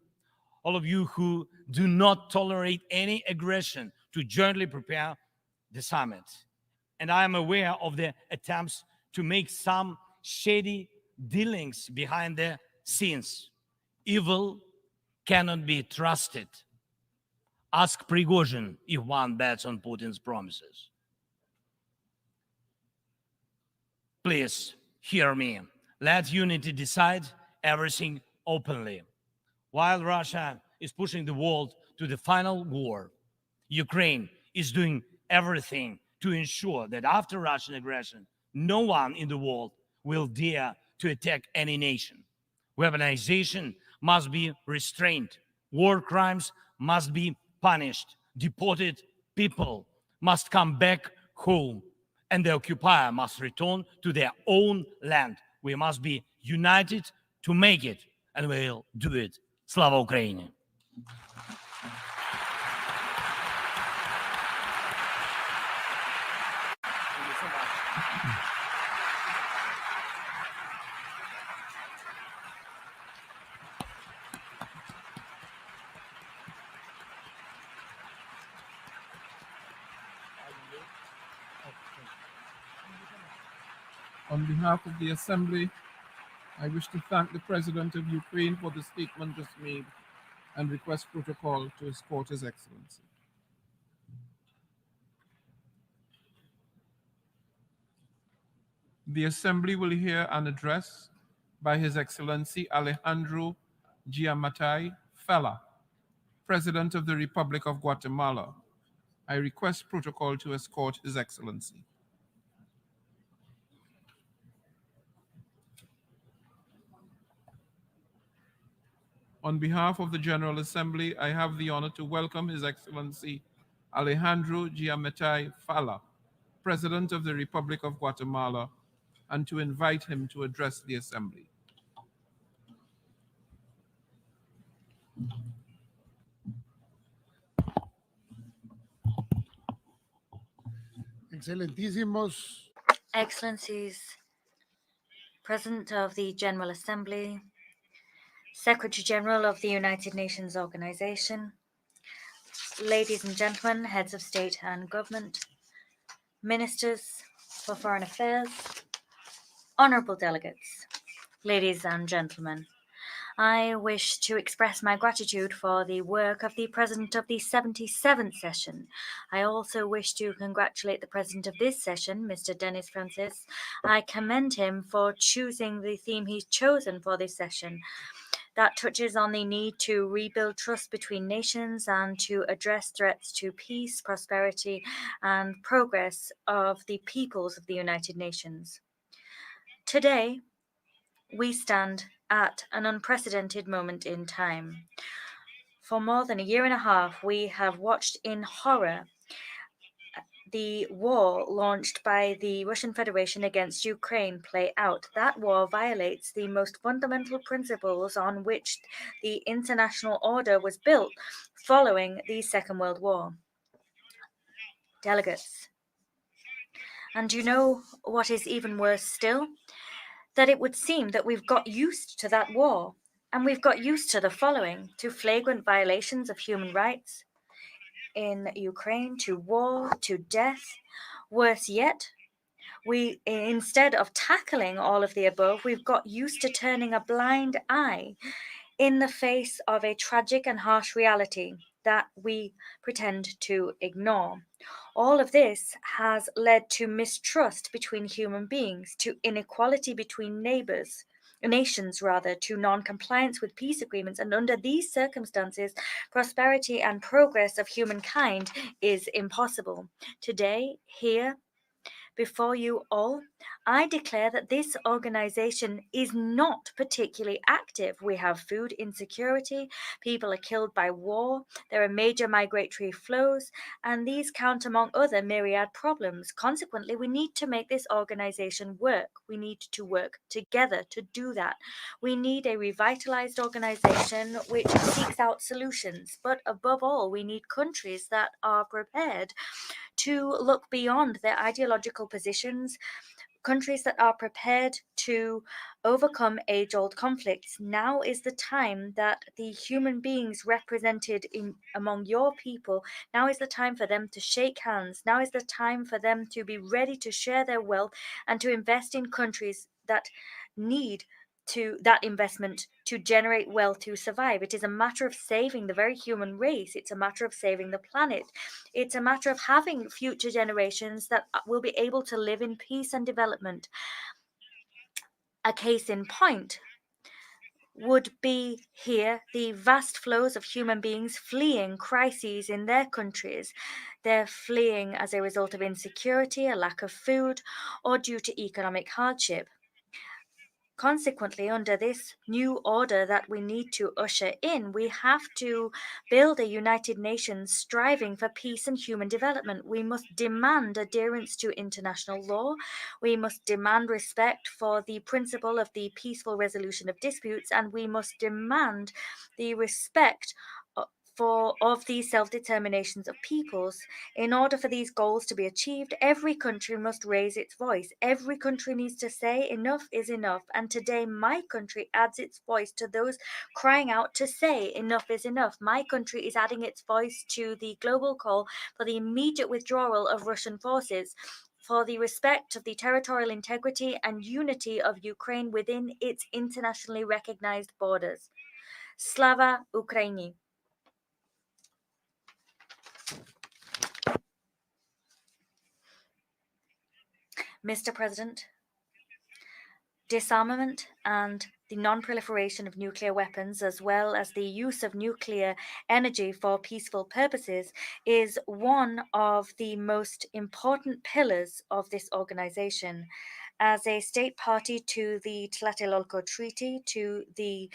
who do not tolerate any aggression to jointly prepare the summit. And I am aware of the attempts to make some shady dealings behind the scenes. Evil cannot be trusted. Ask Prigozhin if one bets on Putin's promises. Please hear me. Let unity decide everything openly. While Russia is pushing the world to the final war, Ukraine is doing everything to ensure that after Russian aggression, no one in the world will dare to attack any nation. Weaponization must be restrained. War crimes must be punished. Deported people must come back home, and the occupier must return to their own land. We must be united to make it, and we'll do it. Slava Ukraini! On behalf of the Assembly, I wish to thank the President of Ukraine for the statement just made and request protocol to escort His Excellency. The Assembly will hear an address by His Excellency Alejandro Giammattei Pela, President of the Republic of Guatemala. I request protocol to escort His Excellency. On behalf of the General Assembly, I have the honor to welcome His Excellency Alejandro Giammattei Pela, President of the Republic of Guatemala, and to invite him to address the Assembly. Excelentísimos, Excellencies, President of the General Assembly, Secretary General of the United Nations Organization, ladies and gentlemen, heads of state and government, ministers for foreign affairs, honorable delegates, ladies and gentlemen, I wish to express my gratitude for the work of the President of the 77th session. I also wish to congratulate the President of this session, Mr. Denis Francis. I commend him for choosing the theme he's chosen for this session. that touches on the need to rebuild trust between nations and to address threats to peace, prosperity, and progress of the peoples of the United Nations. Today, we stand at an unprecedented moment in time. For more than a year and a half, we have watched in horror the war launched by the Russian Federation against Ukraine play out. That war violates the most fundamental principles on which the international order was built following the Second World War. Delegates. And you know what is even worse still? That it would seem that we've got used to that war, and we've got used to the following: to flagrant violations of human rights in Ukraine, to war, to death. Worse yet, instead of tackling all of the above, we've got used to turning a blind eye in the face of a tragic and harsh reality that we pretend to ignore. All of this has led to mistrust between human beings, to inequality between nations, to non-compliance with peace agreements, and under these circumstances, prosperity and progress of humankind is impossible. Today, here, before you all, I declare that this organization is not particularly active. We have food insecurity, people are killed by war, there are major migratory flows, and these count among other myriad problems. Consequently, we need to make this organization work. We need to work together to do that. We need a revitalized organization which seeks out solutions, but above all, we need countries that are prepared to look beyond their ideological positions, countries that are prepared to overcome age-old conflicts. Now is the time that the human beings represented among your people, now is the time for them to shake hands. Now is the time for them to be ready to share their wealth and to invest in countries that need that investment to generate wealth to survive. It is a matter of saving the very human race. It's a matter of saving the planet. It's a matter of having future generations that will be able to live in peace and development. A case in point would be here the vast flows of human beings fleeing crises in their countries. They're fleeing as a result of insecurity, a lack of food, or due to economic hardship. Consequently, under this new order that we need to usher in, we have to build a United Nations striving for peace and human development. We must demand adherence to international law. We must demand respect for the principle of the peaceful resolution of disputes, and we must demand the respect of these self-determinations of peoples. In order for these goals to be achieved, every country must raise its voice. Every country needs to say enough is enough. And today, my country adds its voice to those crying out to say enough is enough. My country is adding its voice to the global call for the immediate withdrawal of Russian forces, for the respect of the territorial integrity and unity of Ukraine within its internationally recognized borders. Slava Ukraini. Mr. President, disarmament and the non-proliferation of nuclear weapons, as well as the use of nuclear energy for peaceful purposes, is one of the most important pillars of this organization. As a state party to the Tlatelolco Treaty, to the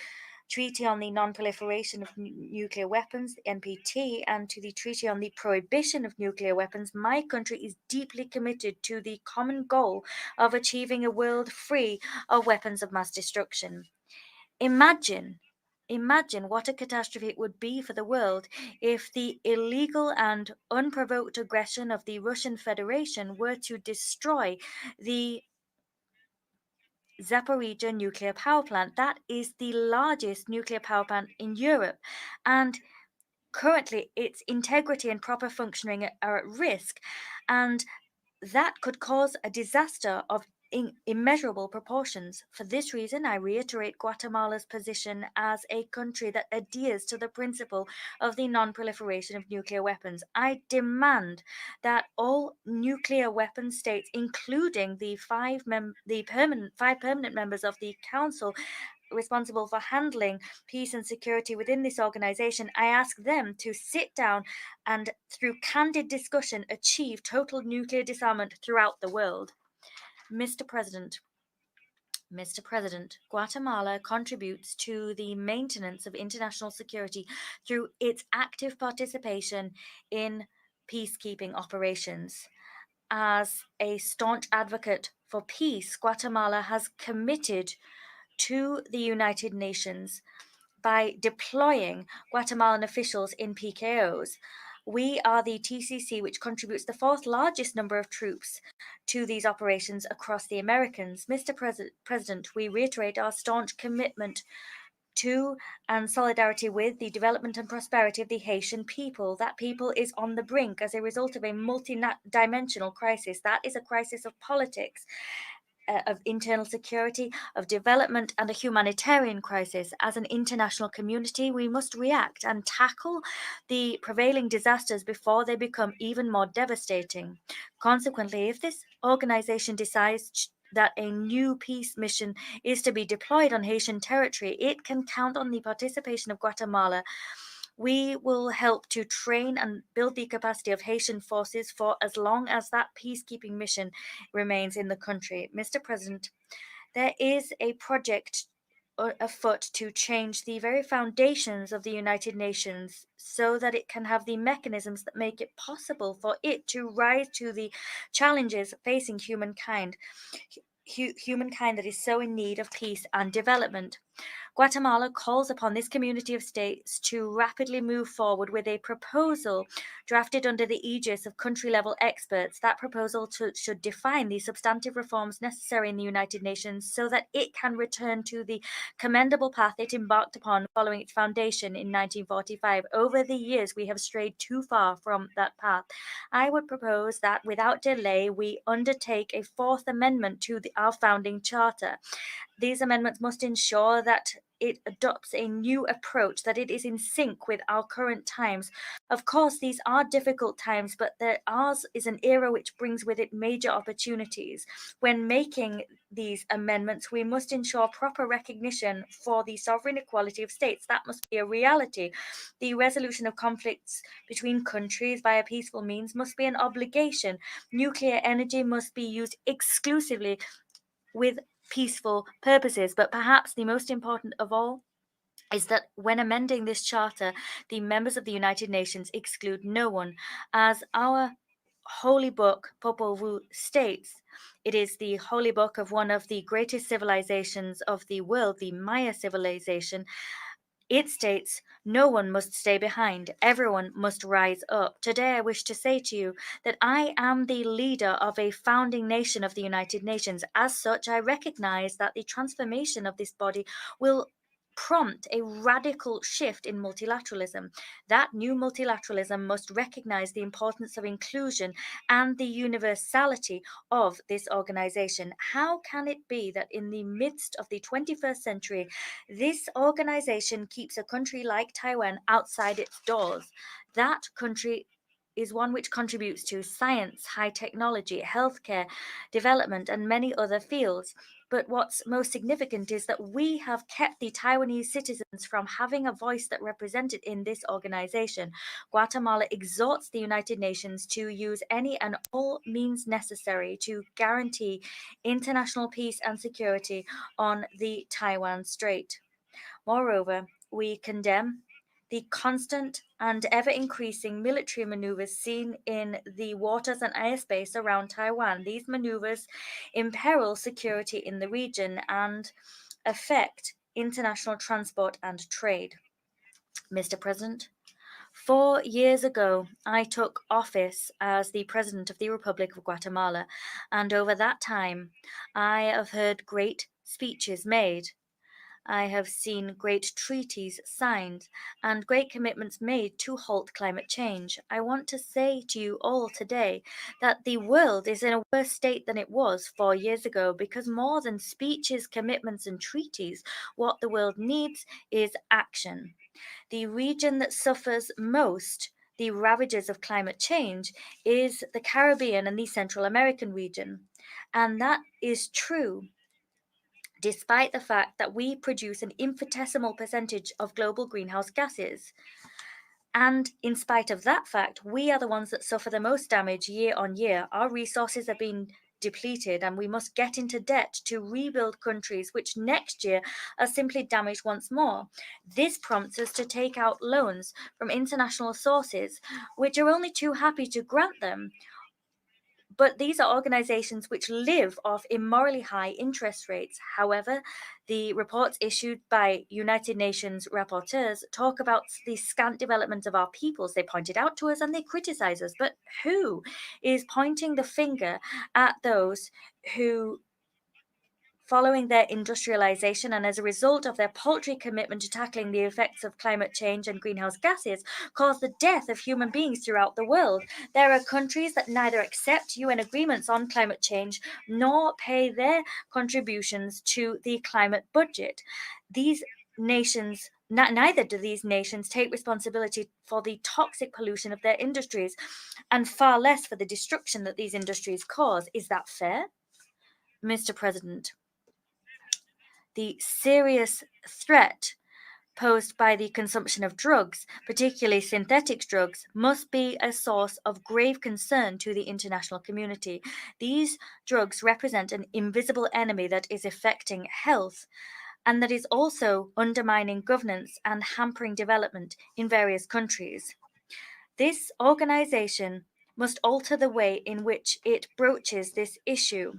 Treaty on the Non-Proliferation of Nuclear Weapons, the NPT, and to the Treaty on the Prohibition of Nuclear Weapons, my country is deeply committed to the common goal of achieving a world free of weapons of mass destruction. Imagine what a catastrophe it would be for the world if the illegal and unprovoked aggression of the Russian Federation were to destroy the Zaporizhzhia nuclear power plant. That is the largest nuclear power plant in Europe, and currently its integrity and proper functioning are at risk, and that could cause a disaster of immeasurable proportions. For this reason, I reiterate Guatemala's position as a country that adheres to the principle of the non-proliferation of nuclear weapons. I demand that all nuclear weapon states, including the five permanent members of the Council, responsible for handling peace and security within this organization, I ask them to sit down and, through candid discussion, achieve total nuclear disarmament throughout the world. Mr. President, Guatemala contributes to the maintenance of international security through its active participation in peacekeeping operations. As a staunch advocate for peace, Guatemala has committed to the United Nations by deploying Guatemalan officials in PKOs. We are the TCC, which contributes the fourth largest number of troops to these operations across the Americas. Mr. President, we reiterate our staunch commitment to and solidarity with the development and prosperity of the Haitian people. That people is on the brink as a result of a multi-dimensional crisis. That is a crisis of politics, of internal security, of development, and a humanitarian crisis. As an international community, we must react and tackle the prevailing disasters before they become even more devastating. Consequently, if this organization decides that a new peace mission is to be deployed on Haitian territory, it can count on the participation of Guatemala. We will help to train and build the capacity of Haitian forces for as long as that peacekeeping mission remains in the country. Mr. President, there is a project afoot to change the very foundations of the United Nations so that it can have the mechanisms that make it possible for it to rise to the challenges facing humankind that is so in need of peace and development. Guatemala calls upon this community of states to rapidly move forward with a proposal drafted under the aegis of country-level experts. That proposal should define the substantive reforms necessary in the United Nations so that it can return to the commendable path it embarked upon following its foundation in 1945. Over the years, we have strayed too far from that path. I would propose that without delay, we undertake a fourth amendment to our founding charter. These amendments must ensure that it adopts a new approach, that it is in sync with our current times. Of course, these are difficult times, but ours is an era which brings with it major opportunities. When making these amendments, we must ensure proper recognition for the sovereign equality of states. That must be a reality. The resolution of conflicts between countries via peaceful means must be an obligation. Nuclear energy must be used exclusively with peaceful purposes. But perhaps the most important of all is that when amending this charter, the members of the United Nations exclude no one. As our holy book, Popol Vuh, states, it is the holy book of one of the greatest civilizations of the world, the Maya civilization. It states, no one must stay behind. Everyone must rise up. Today, I wish to say to you that I am the leader of a founding nation of the United Nations. As such, I recognize that the transformation of this body will prompt a radical shift in multilateralism. That new multilateralism must recognize the importance of inclusion and the universality of this organization. How can it be that in the midst of the 21st century, this organization keeps a country like Taiwan outside its doors? That country is one which contributes to science, high technology, healthcare, development, and many other fields. But what's most significant is that we have kept the Taiwanese citizens from having a voice that represented in this organization. Guatemala exhorts the United Nations to use any and all means necessary to guarantee international peace and security on the Taiwan Strait. Moreover, we condemn the constant and ever-increasing military maneuvers seen in the waters and airspace around Taiwan. These maneuvers imperil security in the region and affect international transport and trade. Mr. President, 4 years ago, I took office as the President of the Republic of Guatemala, and over that time, I have heard great speeches made. I have seen great treaties signed and great commitments made to halt climate change. I want to say to you all today that the world is in a worse state than it was 4 years ago, because more than speeches, commitments, and treaties, what the world needs is action. The region that suffers most the ravages of climate change is the Caribbean and the Central American region. And that is true despite the fact that we produce an infinitesimal percentage of global greenhouse gases. And in spite of that fact, we are the ones that suffer the most damage year on year. Our resources are being depleted, and we must get into debt to rebuild countries which next year are simply damaged once more. This prompts us to take out loans from international sources, which are only too happy to grant them. But these are organizations which live off immorally high interest rates. However, the reports issued by United Nations rapporteurs talk about the scant development of our peoples. They point it out to us and they criticize us. But who is pointing the finger at those who, following their industrialization and as a result of their paltry commitment to tackling the effects of climate change and greenhouse gases, cause the death of human beings throughout the world? There are countries that neither accept UN agreements on climate change nor pay their contributions to the climate budget. These nations Neither do these nations take responsibility for the toxic pollution of their industries, and far less for the destruction that these industries cause. Is that fair? Mr. President, the serious threat posed by the consumption of drugs, particularly synthetic drugs, must be a source of grave concern to the international community. These drugs represent an invisible enemy that is affecting health and that is also undermining governance and hampering development in various countries. This organization must alter the way in which it broaches this issue.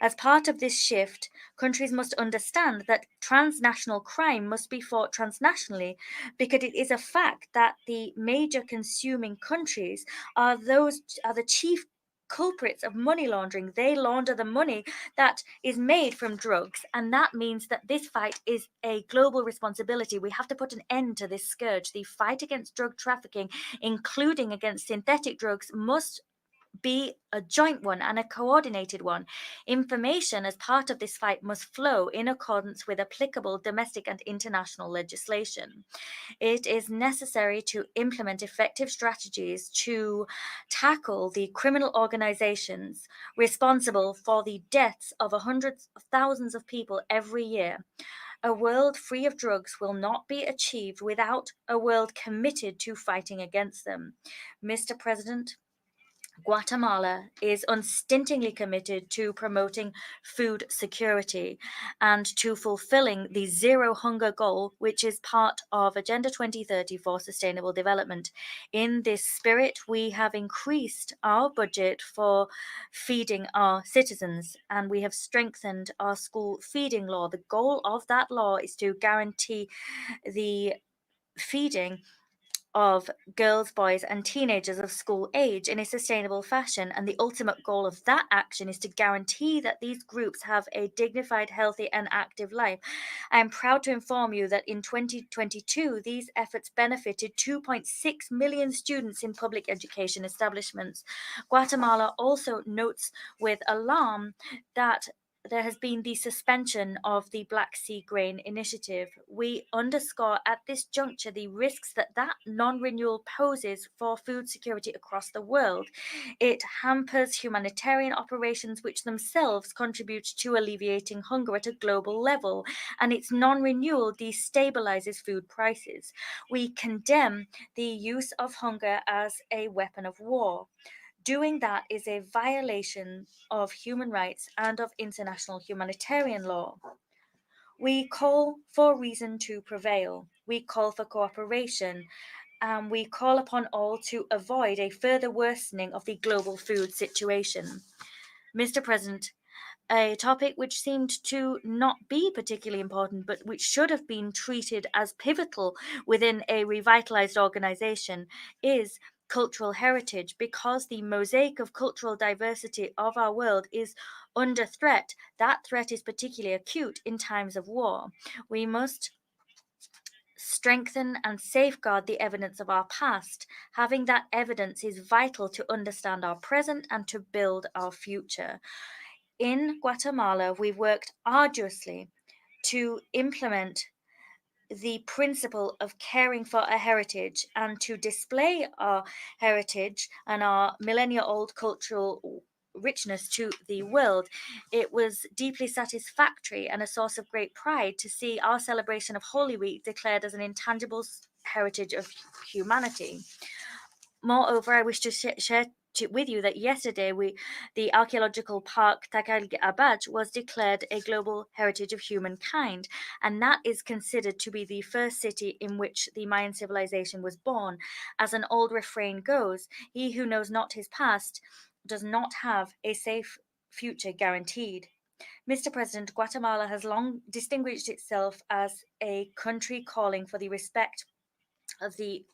As part of this shift, countries must understand that transnational crime must be fought transnationally, because it is a fact that the major consuming countries are the chief culprits of money laundering. They launder the money that is made from drugs, and that means that this fight is a global responsibility. We have to put an end to this scourge. The fight against drug trafficking, including against synthetic drugs, must be a joint one and a coordinated one. Information as part of this fight must flow in accordance with applicable domestic and international legislation. It is necessary to implement effective strategies to tackle the criminal organizations responsible for the deaths of hundreds of thousands of people every year. A world free of drugs will not be achieved without a world committed to fighting against them. Mr. President, Guatemala is unstintingly committed to promoting food security and to fulfilling the zero hunger goal, which is part of Agenda 2030 for Sustainable Development. In this spirit, we have increased our budget for feeding our citizens, and we have strengthened our school feeding law. The goal of that law is to guarantee the feeding of girls, boys, and teenagers of school age in a sustainable fashion. And the ultimate goal of that action is to guarantee that these groups have a dignified, healthy, and active life. I am proud to inform you that in 2022, these efforts benefited 2.6 million students in public education establishments. Guatemala also notes with alarm that there has been the suspension of the Black Sea Grain Initiative. We underscore at this juncture the risks that non-renewal poses for food security across the world. It hampers humanitarian operations which themselves contribute to alleviating hunger at a global level, and its non-renewal destabilizes food prices. We condemn the use of hunger as a weapon of war. Doing that is a violation of human rights and of international humanitarian law. We call for reason to prevail. We call for cooperation. And we call upon all to avoid a further worsening of the global food situation. Mr. President, a topic which seemed to not be particularly important, but which should have been treated as pivotal within a revitalized organization, is cultural heritage, because the mosaic of cultural diversity of our world is under threat. That threat is particularly acute in times of war. We must strengthen and safeguard the evidence of our past. Having that evidence is vital to understand our present and to build our future. In Guatemala, we've worked arduously to implement the principle of caring for a heritage and to display our heritage and our millennia-old cultural richness to the world. It was deeply satisfactory and a source of great pride to see our celebration of Holy Week declared as an intangible heritage of humanity. Moreover, I wish to share with you that yesterday the archaeological park Abre was declared a global heritage of humankind, and that is considered to be the first city in which the Mayan civilization was born. As an old refrain goes, he who knows not his past does not have a safe future guaranteed. Mr. President, Guatemala has long distinguished itself as a country calling for the respect of the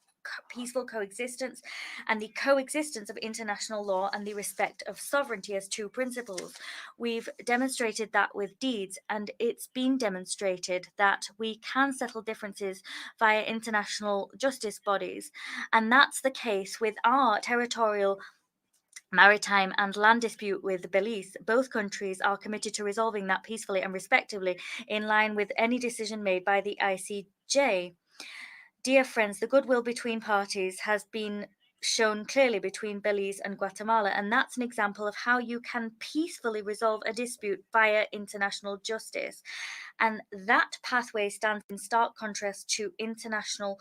peaceful coexistence and the coexistence of international law and the respect of sovereignty as two principles. We've demonstrated that with deeds, and it's been demonstrated that we can settle differences via international justice bodies. And that's the case with our territorial, maritime and land dispute with Belize. Both countries are committed to resolving that peacefully and respectively in line with any decision made by the ICJ. Dear friends, the goodwill between parties has been shown clearly between Belize and Guatemala, and that's an example of how you can peacefully resolve a dispute via international justice. And that pathway stands in stark contrast to international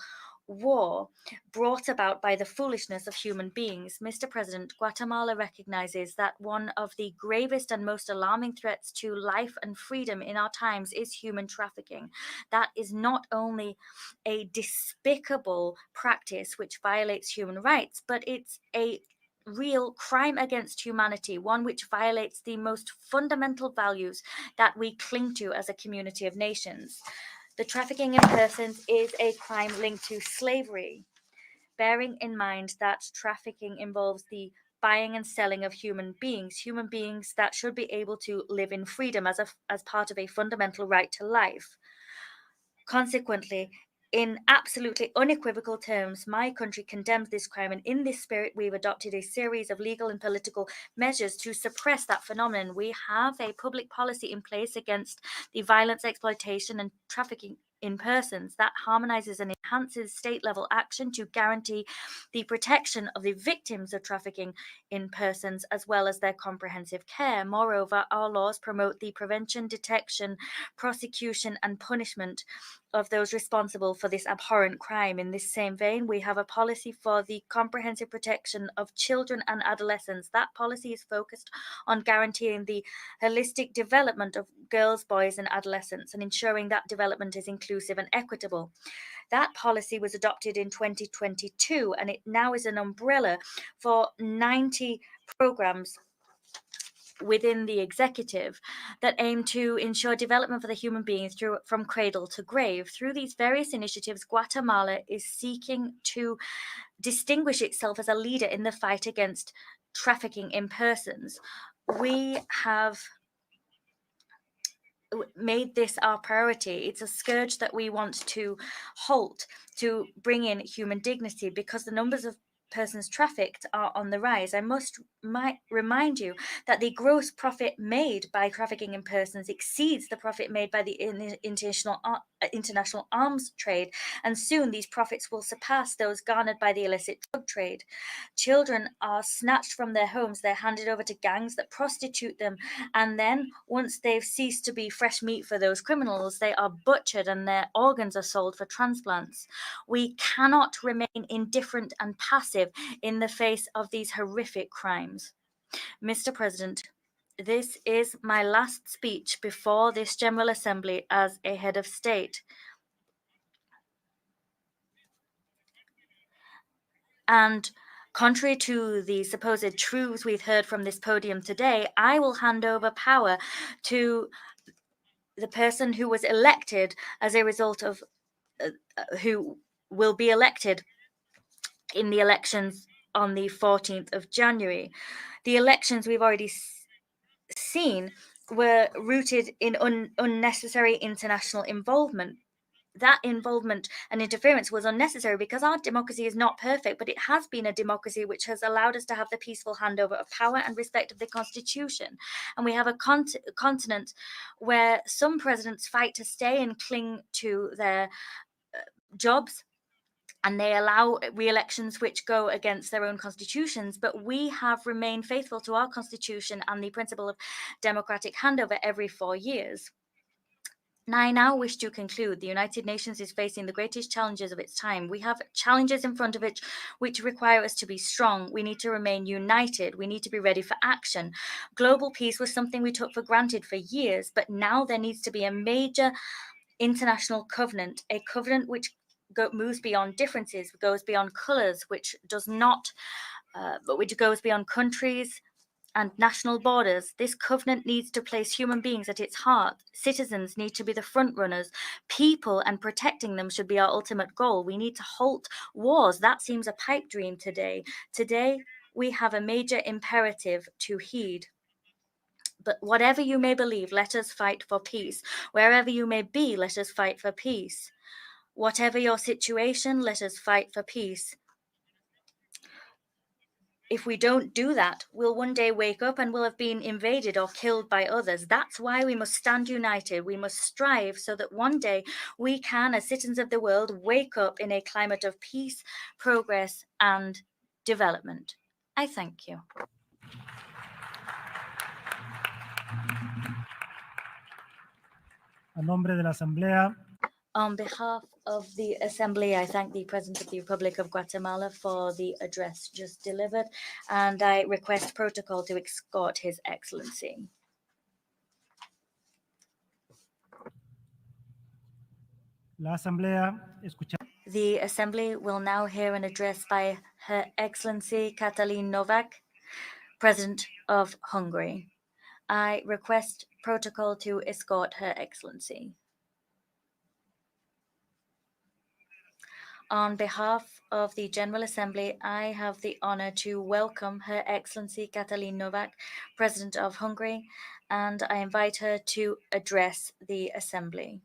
war brought about by the foolishness of human beings. Mr. President, Guatemala recognizes that one of the gravest and most alarming threats to life and freedom in our times is human trafficking. That is not only a despicable practice which violates human rights, but it's a real crime against humanity, one which violates the most fundamental values that we cling to as a community of nations. The trafficking in persons is a crime linked to slavery, bearing in mind that trafficking involves the buying and selling of human beings that should be able to live in freedom as part of a fundamental right to life. Consequently, in absolutely unequivocal terms, my country condemns this crime, and in this spirit, we've adopted a series of legal and political measures to suppress that phenomenon. We have a public policy in place against the violence, exploitation, and trafficking in persons that harmonizes and enhances state-level action to guarantee the protection of the victims of trafficking in persons as well as their comprehensive care. Moreover, our laws promote the prevention, detection, prosecution, and punishment of those responsible for this abhorrent crime. In this same vein, we have a policy for the comprehensive protection of children and adolescents. That policy is focused on guaranteeing the holistic development of girls, boys, and adolescents and ensuring that development is inclusive and equitable. That policy was adopted in 2022, and it now is an umbrella for 90 programs within the executive that aim to ensure development for the human being from cradle to grave. Through these various initiatives, Guatemala is seeking to distinguish itself as a leader in the fight against trafficking in persons. We have made this our priority. It's a scourge that we want to halt, to bring in human dignity, because the numbers of persons trafficked are on the rise. I must remind you that the gross profit made by trafficking in persons exceeds the profit made by the international arms trade, and soon these profits will surpass those garnered by the illicit drug trade. Children are snatched from their homes, they're handed over to gangs that prostitute them, and then once they've ceased to be fresh meat for those criminals, they are butchered and their organs are sold for transplants. We cannot remain indifferent and passive in the face of these horrific crimes. Mr. President, this is my last speech before this General Assembly as a head of state. And contrary to the supposed truths we've heard from this podium today, I will hand over power to the person who was elected as a result of who will be elected in the elections on the 14th of January. The elections we've already seen were rooted in unnecessary international involvement. That involvement and interference was unnecessary because our democracy is not perfect, but it has been a democracy which has allowed us to have the peaceful handover of power and respect of the Constitution. And we have a continent where some presidents fight to stay and cling to their jobs and they allow re-elections which go against their own constitutions, but we have remained faithful to our constitution and the principle of democratic handover every 4 years. Now, I now wish to conclude. The United Nations is facing the greatest challenges of its time. We have challenges in front of it which require us to be strong. We need to remain united. We need to be ready for action. Global peace was something we took for granted for years, but now there needs to be a major international covenant, a covenant which moves beyond differences, goes beyond colors, which does not, but which goes beyond countries and national borders. This covenant needs to place human beings at its heart. Citizens need to be the front runners. People and protecting them should be our ultimate goal. We need to halt wars. That seems a pipe dream today. Today, we have a major imperative to heed. But whatever you may believe, let us fight for peace. Wherever you may be, let us fight for peace. Whatever your situation, let us fight for peace. If we don't do that, we'll one day wake up and we'll have been invaded or killed by others. That's why we must stand united. We must strive so that one day we can, as citizens of the world, wake up in a climate of peace, progress, and development. I thank you. A nombre de la Asamblea. On behalf of the Assembly, I thank the President of the Republic of Guatemala for the address just delivered, and I request protocol to escort His Excellency. La Asamblea escucha. The Assembly will now hear an address by Her Excellency Katalin Novak, President of Hungary. I request protocol to escort Her Excellency. On behalf of the General Assembly, I have the honor to welcome Her Excellency Katalin Novak, President of Hungary, and I invite her to address the Assembly.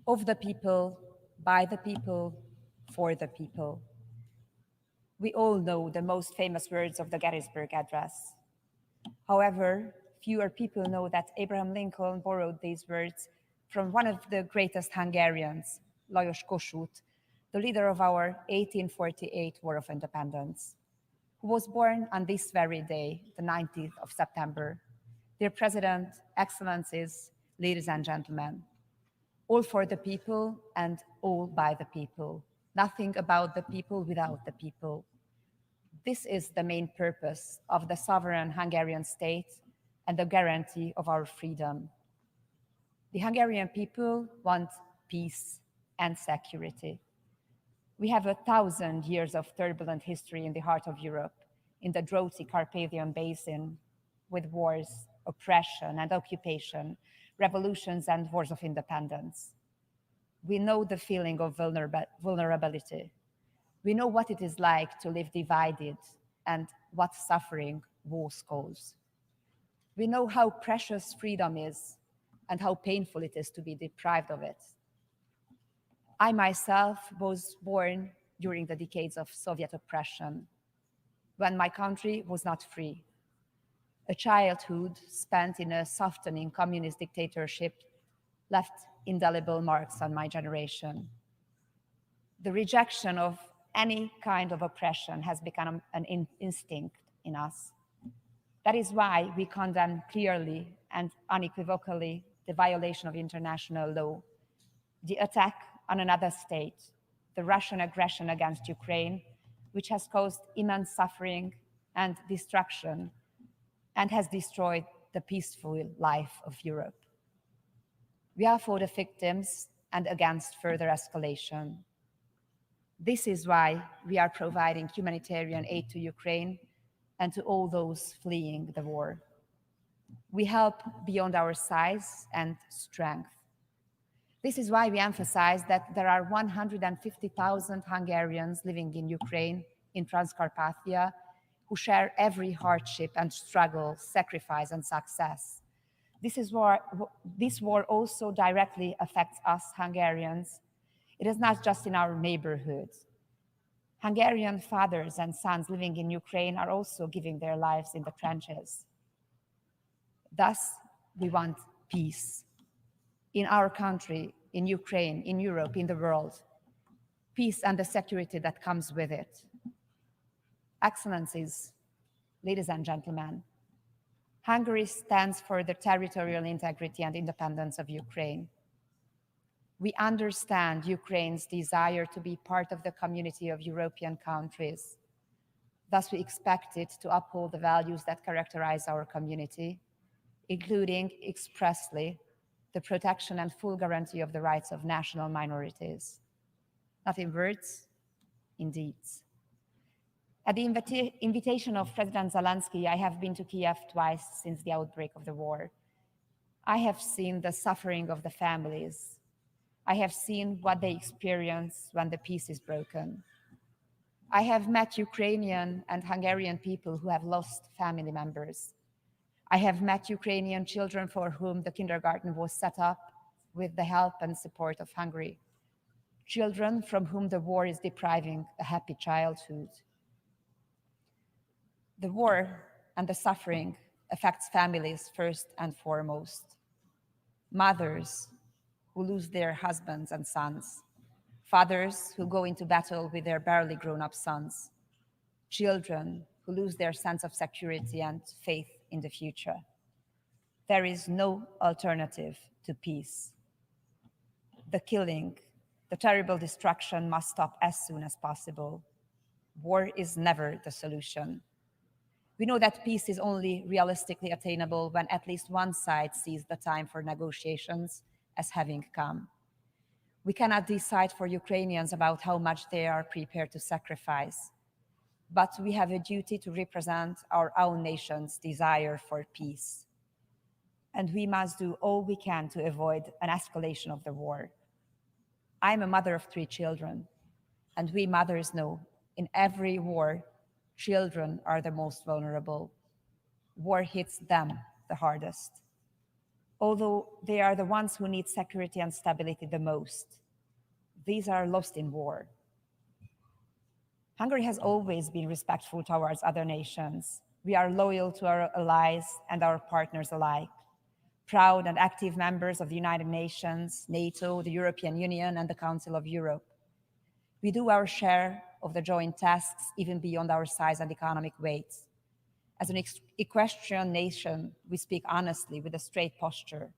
Of the people, by the people, for the people. We all know the most famous words of the Gettysburg Address. However, fewer people know that Abraham Lincoln borrowed these words from one of the greatest Hungarians, Lajos Kossuth, the leader of our 1848 War of Independence, who was born on this very day, the 19th of September. Dear President, Excellencies, ladies and gentlemen, all for the people and all by the people. Nothing about the people without the people. This is the main purpose of the sovereign Hungarian state and the guarantee of our freedom. The Hungarian people want peace and security. We have 1,000 years of turbulent history in the heart of Europe, in the droughty Carpathian Basin, with wars, oppression and occupation, revolutions and wars of independence. We know the feeling of vulnerability. We know what it is like to live divided and what suffering wars cause. We know how precious freedom is and how painful it is to be deprived of it. I myself was born during the decades of Soviet oppression, when my country was not free. A childhood spent in a softening communist dictatorship left indelible marks on my generation. The rejection of any kind of oppression has become an instinct in us. That is why we condemn clearly and unequivocally the violation of international law, the attack on another state, the Russian aggression against Ukraine, which has caused immense suffering and destruction and has destroyed the peaceful life of Europe. We are for the victims and against further escalation. This is why we are providing humanitarian aid to Ukraine and to all those fleeing the war. We help beyond our size and strength. This is why we emphasize that there are 150,000 Hungarians living in Ukraine, in Transcarpathia, who share every hardship and struggle, sacrifice and success. This war also directly affects us Hungarians. It is not just in our neighborhoods. Hungarian fathers and sons living in Ukraine are also giving their lives in the trenches. Thus, we want peace in our country in Ukraine, in Europe, in the world, peace and the security that comes with it. Excellencies, ladies and gentlemen, Hungary stands for the territorial integrity and independence of Ukraine. We understand Ukraine's desire to be part of the community of European countries. Thus, we expect it to uphold the values that characterize our community, including expressly the protection and full guarantee of the rights of national minorities. Not in words, in deeds. At the invitation of President Zelensky, I have been to Kiev twice since the outbreak of the war. I have seen the suffering of the families. I have seen what they experience when the peace is broken. I have met Ukrainian and Hungarian people who have lost family members. I have met Ukrainian children for whom the kindergarten was set up with the help and support of Hungary. Children from whom the war is depriving a happy childhood. The war and the suffering affects families first and foremost. Mothers who lose their husbands and sons. Fathers who go into battle with their barely grown-up sons. Children who lose their sense of security and faith in the future. There is no alternative to peace. The killing, the terrible destruction must stop as soon as possible. War is never the solution. We know that peace is only realistically attainable when at least one side sees the time for negotiations as having come. We cannot decide for Ukrainians about how much they are prepared to sacrifice, but we have a duty to represent our own nation's desire for peace. And we must do all we can to avoid an escalation of the war. I'm a mother of 3 children, and we mothers know in every war, children are the most vulnerable. War hits them the hardest, although they are the ones who need security and stability the most. These are lost in war. Hungary has always been respectful towards other nations. We are loyal to our allies and our partners alike, proud and active members of the United Nations, NATO, the European Union, and the Council of Europe. We do our share of the joint tasks, even beyond our size and economic weight. As an equestrian nation, we speak honestly with a straight posture.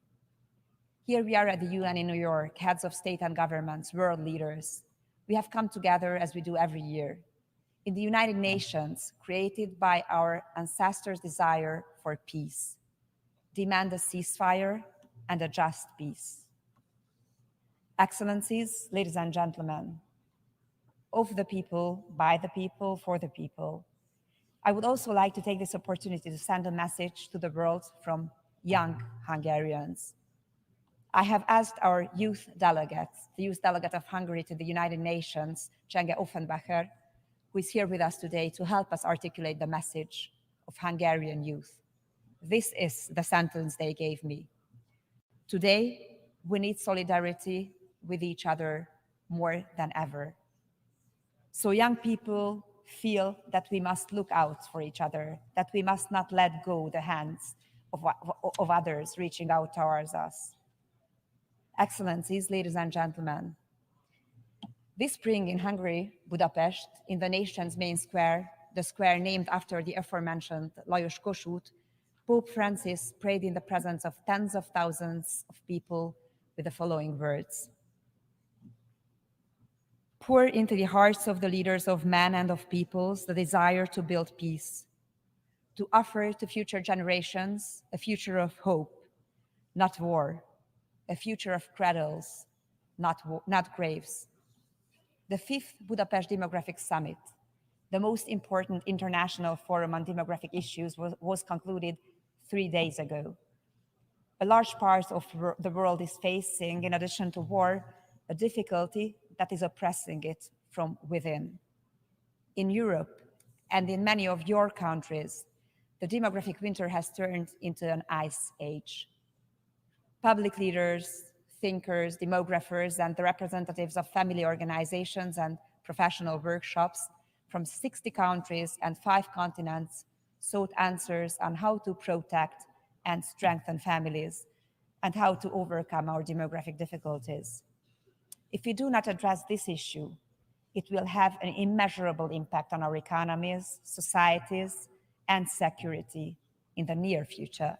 Here we are at the UN in New York, heads of state and governments, world leaders. We have come together as we do every year. In the United Nations, created by our ancestors' desire for peace, demand a ceasefire and a just peace. Excellencies, ladies and gentlemen, of the people, by the people, for the people, I would also like to take this opportunity to send a message to the world from young Hungarians. I have asked our youth delegates, the youth delegate of Hungary to the United Nations, Csenge Offenbacher, who is here with us today, to help us articulate the message of Hungarian youth. This is the sentence they gave me. Today, we need solidarity with each other more than ever. So young people feel that we must look out for each other, that we must not let go the hands of others reaching out towards us. Excellencies, ladies and gentlemen, this spring in Hungary, Budapest, in the nation's main square, the square named after the aforementioned Lajos Kossuth, Pope Francis prayed in the presence of tens of thousands of people with the following words: pour into the hearts of the leaders of men and of peoples the desire to build peace, to offer to future generations a future of hope, not war, a future of cradles, not graves. The 5th Budapest Demographic Summit, the most important international forum on demographic issues, was concluded 3 days ago. A large part of the world is facing, in addition to war, a difficulty that is oppressing it from within. In Europe and in many of your countries, the demographic winter has turned into an ice age. Public leaders, thinkers, demographers, and the representatives of family organizations and professional workshops from 60 countries and 5 continents sought answers on how to protect and strengthen families and how to overcome our demographic difficulties. If we do not address this issue, it will have an immeasurable impact on our economies, societies, and security in the near future.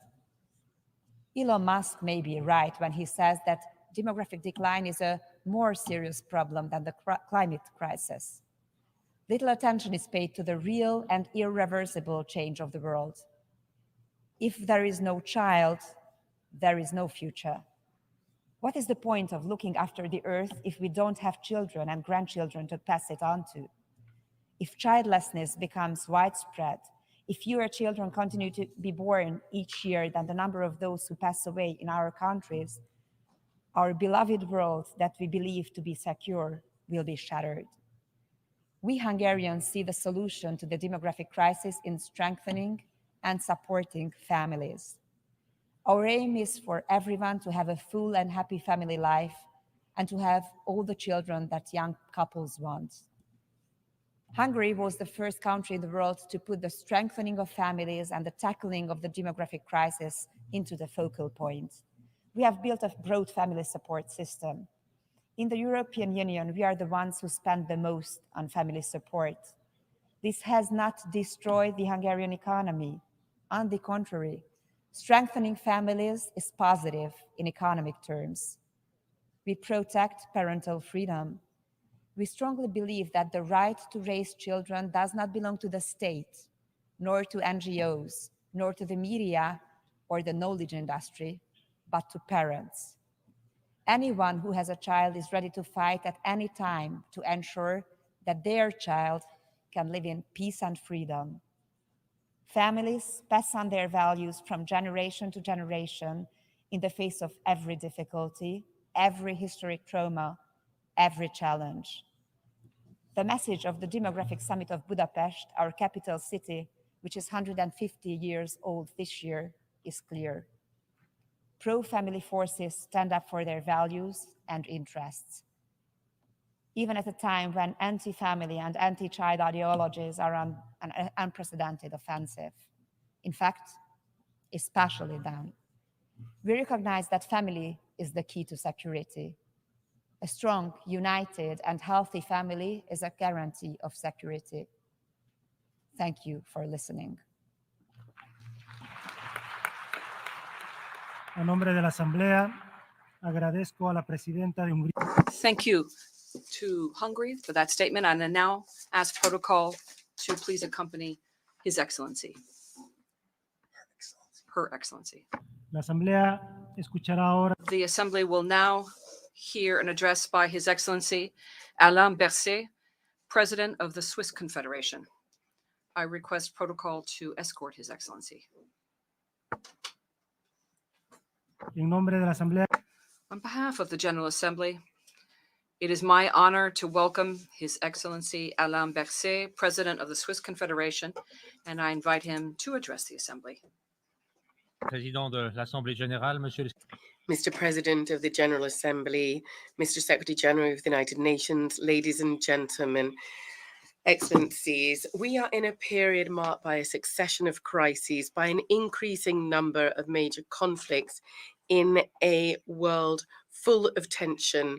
Elon Musk may be right when he says that demographic decline is a more serious problem than the climate crisis. Little attention is paid to the real and irreversible change of the world. If there is no child, there is no future. What is the point of looking after the earth if we don't have children and grandchildren to pass it on to? If childlessness becomes widespread, if fewer children continue to be born each year than the number of those who pass away in our countries, our beloved world that we believe to be secure will be shattered. We Hungarians see the solution to the demographic crisis in strengthening and supporting families. Our aim is for everyone to have a full and happy family life and to have all the children that young couples want. Hungary was the first country in the world to put the strengthening of families and the tackling of the demographic crisis into the focal point. We have built a broad family support system. In the European Union, we are the ones who spend the most on family support. This has not destroyed the Hungarian economy. On the contrary, strengthening families is positive in economic terms. We protect parental freedom. We strongly believe that the right to raise children does not belong to the state, nor to NGOs, nor to the media or the knowledge industry, but to parents. Anyone who has a child is ready to fight at any time to ensure that their child can live in peace and freedom. Families pass on their values from generation to generation in the face of every difficulty, every historic trauma, every challenge. The message of the Demographic Summit of Budapest, our capital city, which is 150 years old this year, is clear. Pro-family forces stand up for their values and interests. Even at a time when anti-family and anti-child ideologies are on an unprecedented offensive. In fact, especially then. We recognize that family is the key to security. A strong, united, and healthy family is a guarantee of security. Thank you for listening. A nombre de la Asamblea, agradezco a la Presidenta de Hungría. Thank you to Hungary for that statement, and I now ask protocol to please accompany His Excellency. Her Excellency. La Asamblea escuchará ahora. The Assembly will now hear an address by His Excellency Alain Berset, President of the Swiss Confederation. I request protocol to escort His Excellency. En nombre de la Asamblea. On behalf of the General Assembly, it is my honor to welcome His Excellency Alain Berset, President of the Swiss Confederation, and I invite him to address the Assembly. Président de l'Assemblée générale, Monsieur Mr. President of the General Assembly, Mr. Secretary General of the United Nations, ladies and gentlemen, Excellencies, we are in a period marked by a succession of crises, by an increasing number of major conflicts in a world full of tension.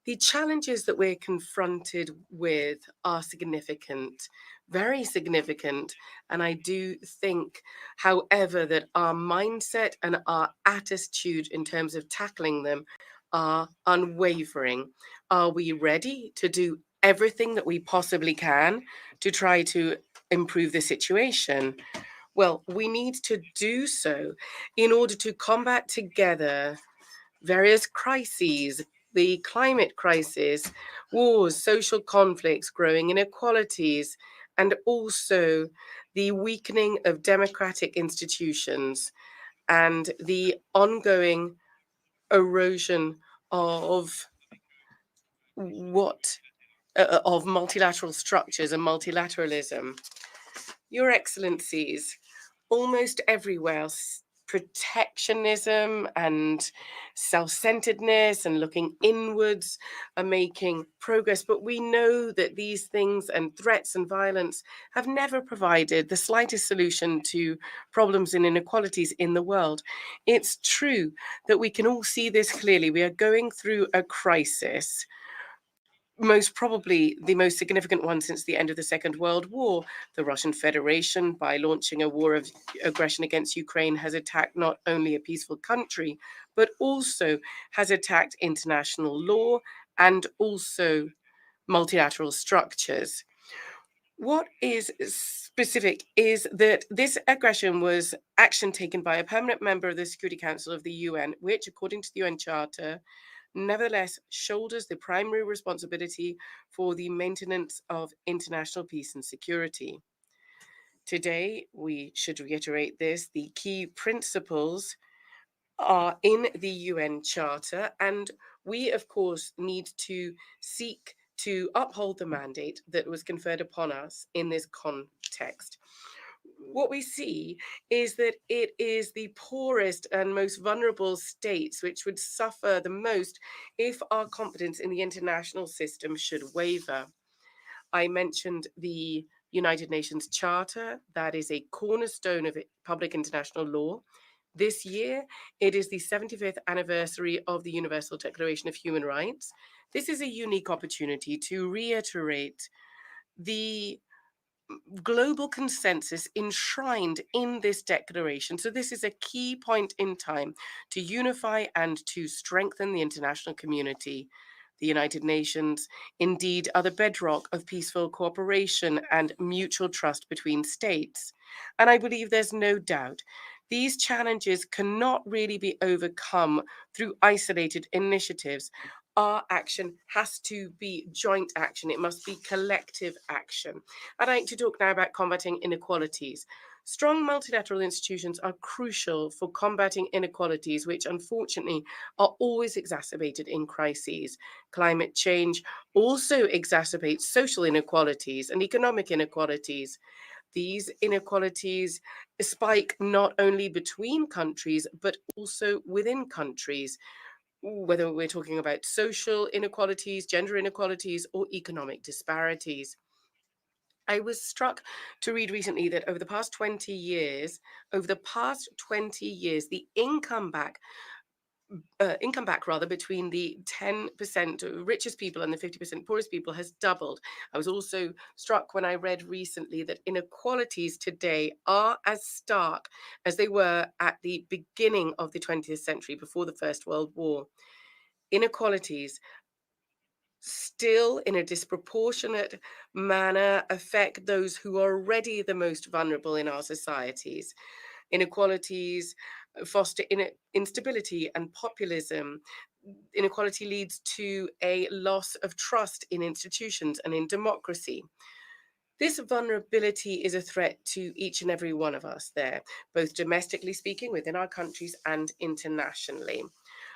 The challenges that we're confronted with are significant, very significant, and I do think, however, that our mindset and our attitude in terms of tackling them are unwavering. Are we ready to do everything that we possibly can to try to improve the situation? Well, we need to do so in order to combat together various crises, the climate crisis, wars, social conflicts, growing inequalities, and also the weakening of democratic institutions and the ongoing erosion of multilateral structures and multilateralism. Your Excellencies, almost everywhere protectionism and self-centeredness and looking inwards are making progress. But we know that these things and threats and violence have never provided the slightest solution to problems and inequalities in the world. It's true that we can all see this clearly. We are going through a crisis, most probably the most significant one since the end of the Second World War. The Russian Federation, by launching a war of aggression against Ukraine, has attacked not only a peaceful country, but also has attacked international law and also multilateral structures. What is specific is that this aggression was action taken by a permanent member of the Security Council of the UN, which, according to the UN Charter, nevertheless shoulders the primary responsibility for the maintenance of international peace and security. Today, we should reiterate this. The key principles are in the UN Charter, and we, of course, need to seek to uphold the mandate that was conferred upon us in this context. What we see is that it is the poorest and most vulnerable states which would suffer the most if our confidence in the international system should waver. I mentioned the United Nations Charter. That is a cornerstone of public international law. This year, it is the 75th anniversary of the Universal Declaration of Human Rights. This is a unique opportunity to reiterate the global consensus enshrined in this declaration. So this is a key point in time to unify and to strengthen the international community. The United Nations, indeed, are the bedrock of peaceful cooperation and mutual trust between states. And I believe there's no doubt these challenges cannot really be overcome through isolated initiatives. Our action has to be joint action. It must be collective action. I'd like to talk now about combating inequalities. Strong multilateral institutions are crucial for combating inequalities, which unfortunately are always exacerbated in crises. Climate change also exacerbates social inequalities and economic inequalities. These inequalities spike not only between countries, but also within countries, whether we're talking about social inequalities, gender inequalities, or economic disparities. I was struck to read recently that over the past 20 years, the income back between the 10% richest people and the 50% poorest people has doubled. I was also struck when I read recently that inequalities today are as stark as they were at the beginning of the 20th century, before the First World War. Inequalities still in a disproportionate manner affect those who are already the most vulnerable in our societies. Inequalities foster instability and populism. Inequality leads to a loss of trust in institutions and in democracy. This vulnerability is a threat to each and every one of us there, both domestically speaking within our countries and internationally.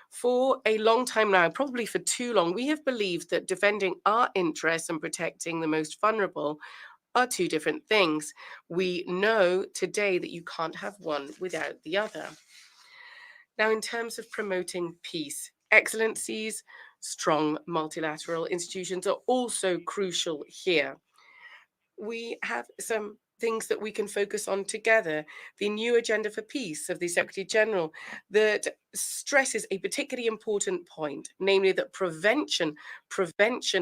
For a long time now, probably for too long, we have believed that defending our interests and protecting the most vulnerable are two different things. We know today that you can't have one without the other. Now, in terms of promoting peace, excellencies, strong multilateral institutions are also crucial here. We have some things that we can focus on together. The new agenda for peace of the Secretary General that stresses a particularly important point, namely that prevention,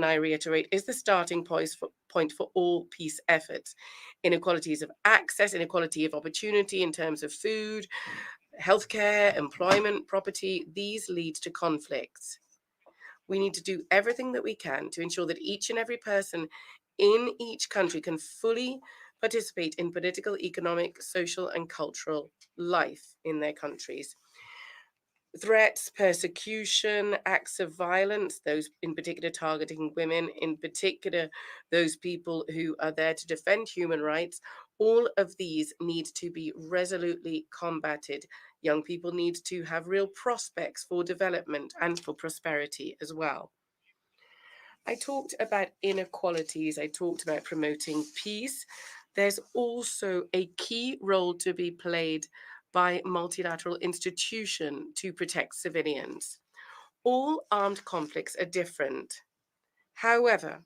I reiterate, is the starting point for all peace efforts. Inequalities of access, inequality of opportunity in terms of food, healthcare, employment, property, these lead to conflicts. We need to do everything that we can to ensure that each and every person in each country can fully participate in political, economic, social, and cultural life in their countries. Threats, persecution, acts of violence, those in particular targeting women, in particular those people who are there to defend human rights, all of these need to be resolutely combated. Young people need to have real prospects for development and for prosperity as well. I talked about inequalities. I talked about promoting peace. There's also a key role to be played by multilateral institution to protect civilians. All armed conflicts are different. However,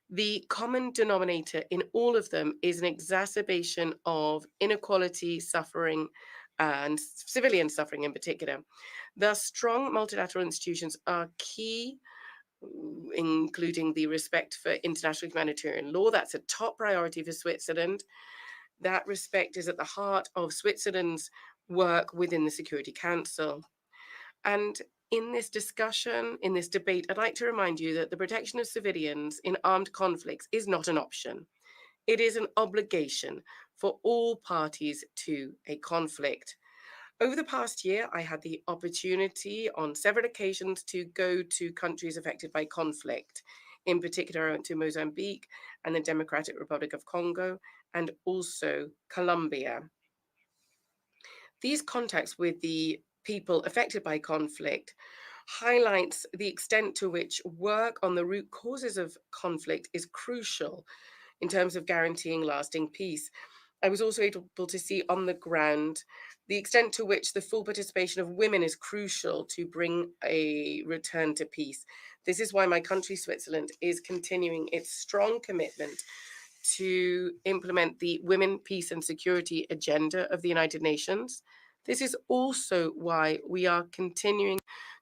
the common denominator in all of them is an exacerbation of inequality, suffering, and civilian suffering in particular. Thus, strong multilateral institutions are key, including the respect for international humanitarian law. That's a top priority for Switzerland. That respect is at the heart of Switzerland's work within the Security Council. And in this discussion, in this debate, I'd like to remind you that the protection of civilians in armed conflicts is not an option. It is an obligation for all parties to a conflict. Over the past year, I had the opportunity on several occasions to go to countries affected by conflict. In particular, I went to Mozambique and the Democratic Republic of Congo, and also Colombia. These contacts with the people affected by conflict highlights the extent to which work on the root causes of conflict is crucial in terms of guaranteeing lasting peace. I was also able to see on the ground the extent to which the full participation of women is crucial to bring a return to peace. This is why my country, Switzerland, is continuing its strong commitment to implement the Women, Peace and Security agenda of the United Nations. This is also why we are continuing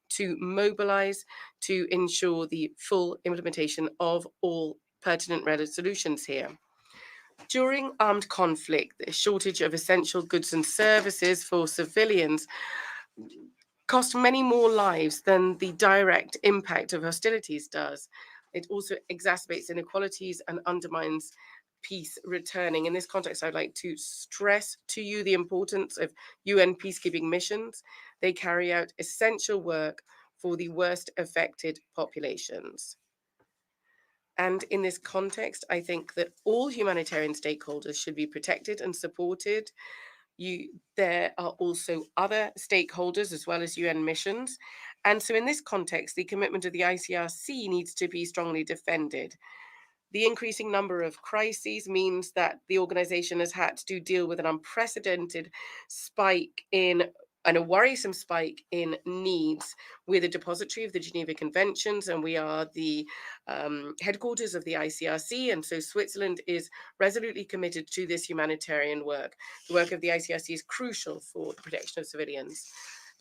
to mobilize to ensure the full implementation of all pertinent resolutions here. During armed conflict, the shortage of essential goods and services for civilians cost many more lives than the direct impact of hostilities does. It also exacerbates inequalities and undermines peace returning. In this context, I'd like to stress to you the importance of UN peacekeeping missions. They carry out essential work for the worst affected populations. And in this context, I think that all humanitarian stakeholders should be protected and supported. There are also other stakeholders as well as UN missions. And so in this context, the commitment of the ICRC needs to be strongly defended. The increasing number of crises means that the organization has had to deal with an unprecedented spike in and a worrisome spike in needs. We're the depository of the Geneva Conventions, and we are the headquarters of the ICRC. And so Switzerland is resolutely committed to this humanitarian work. The work of the ICRC is crucial for the protection of civilians.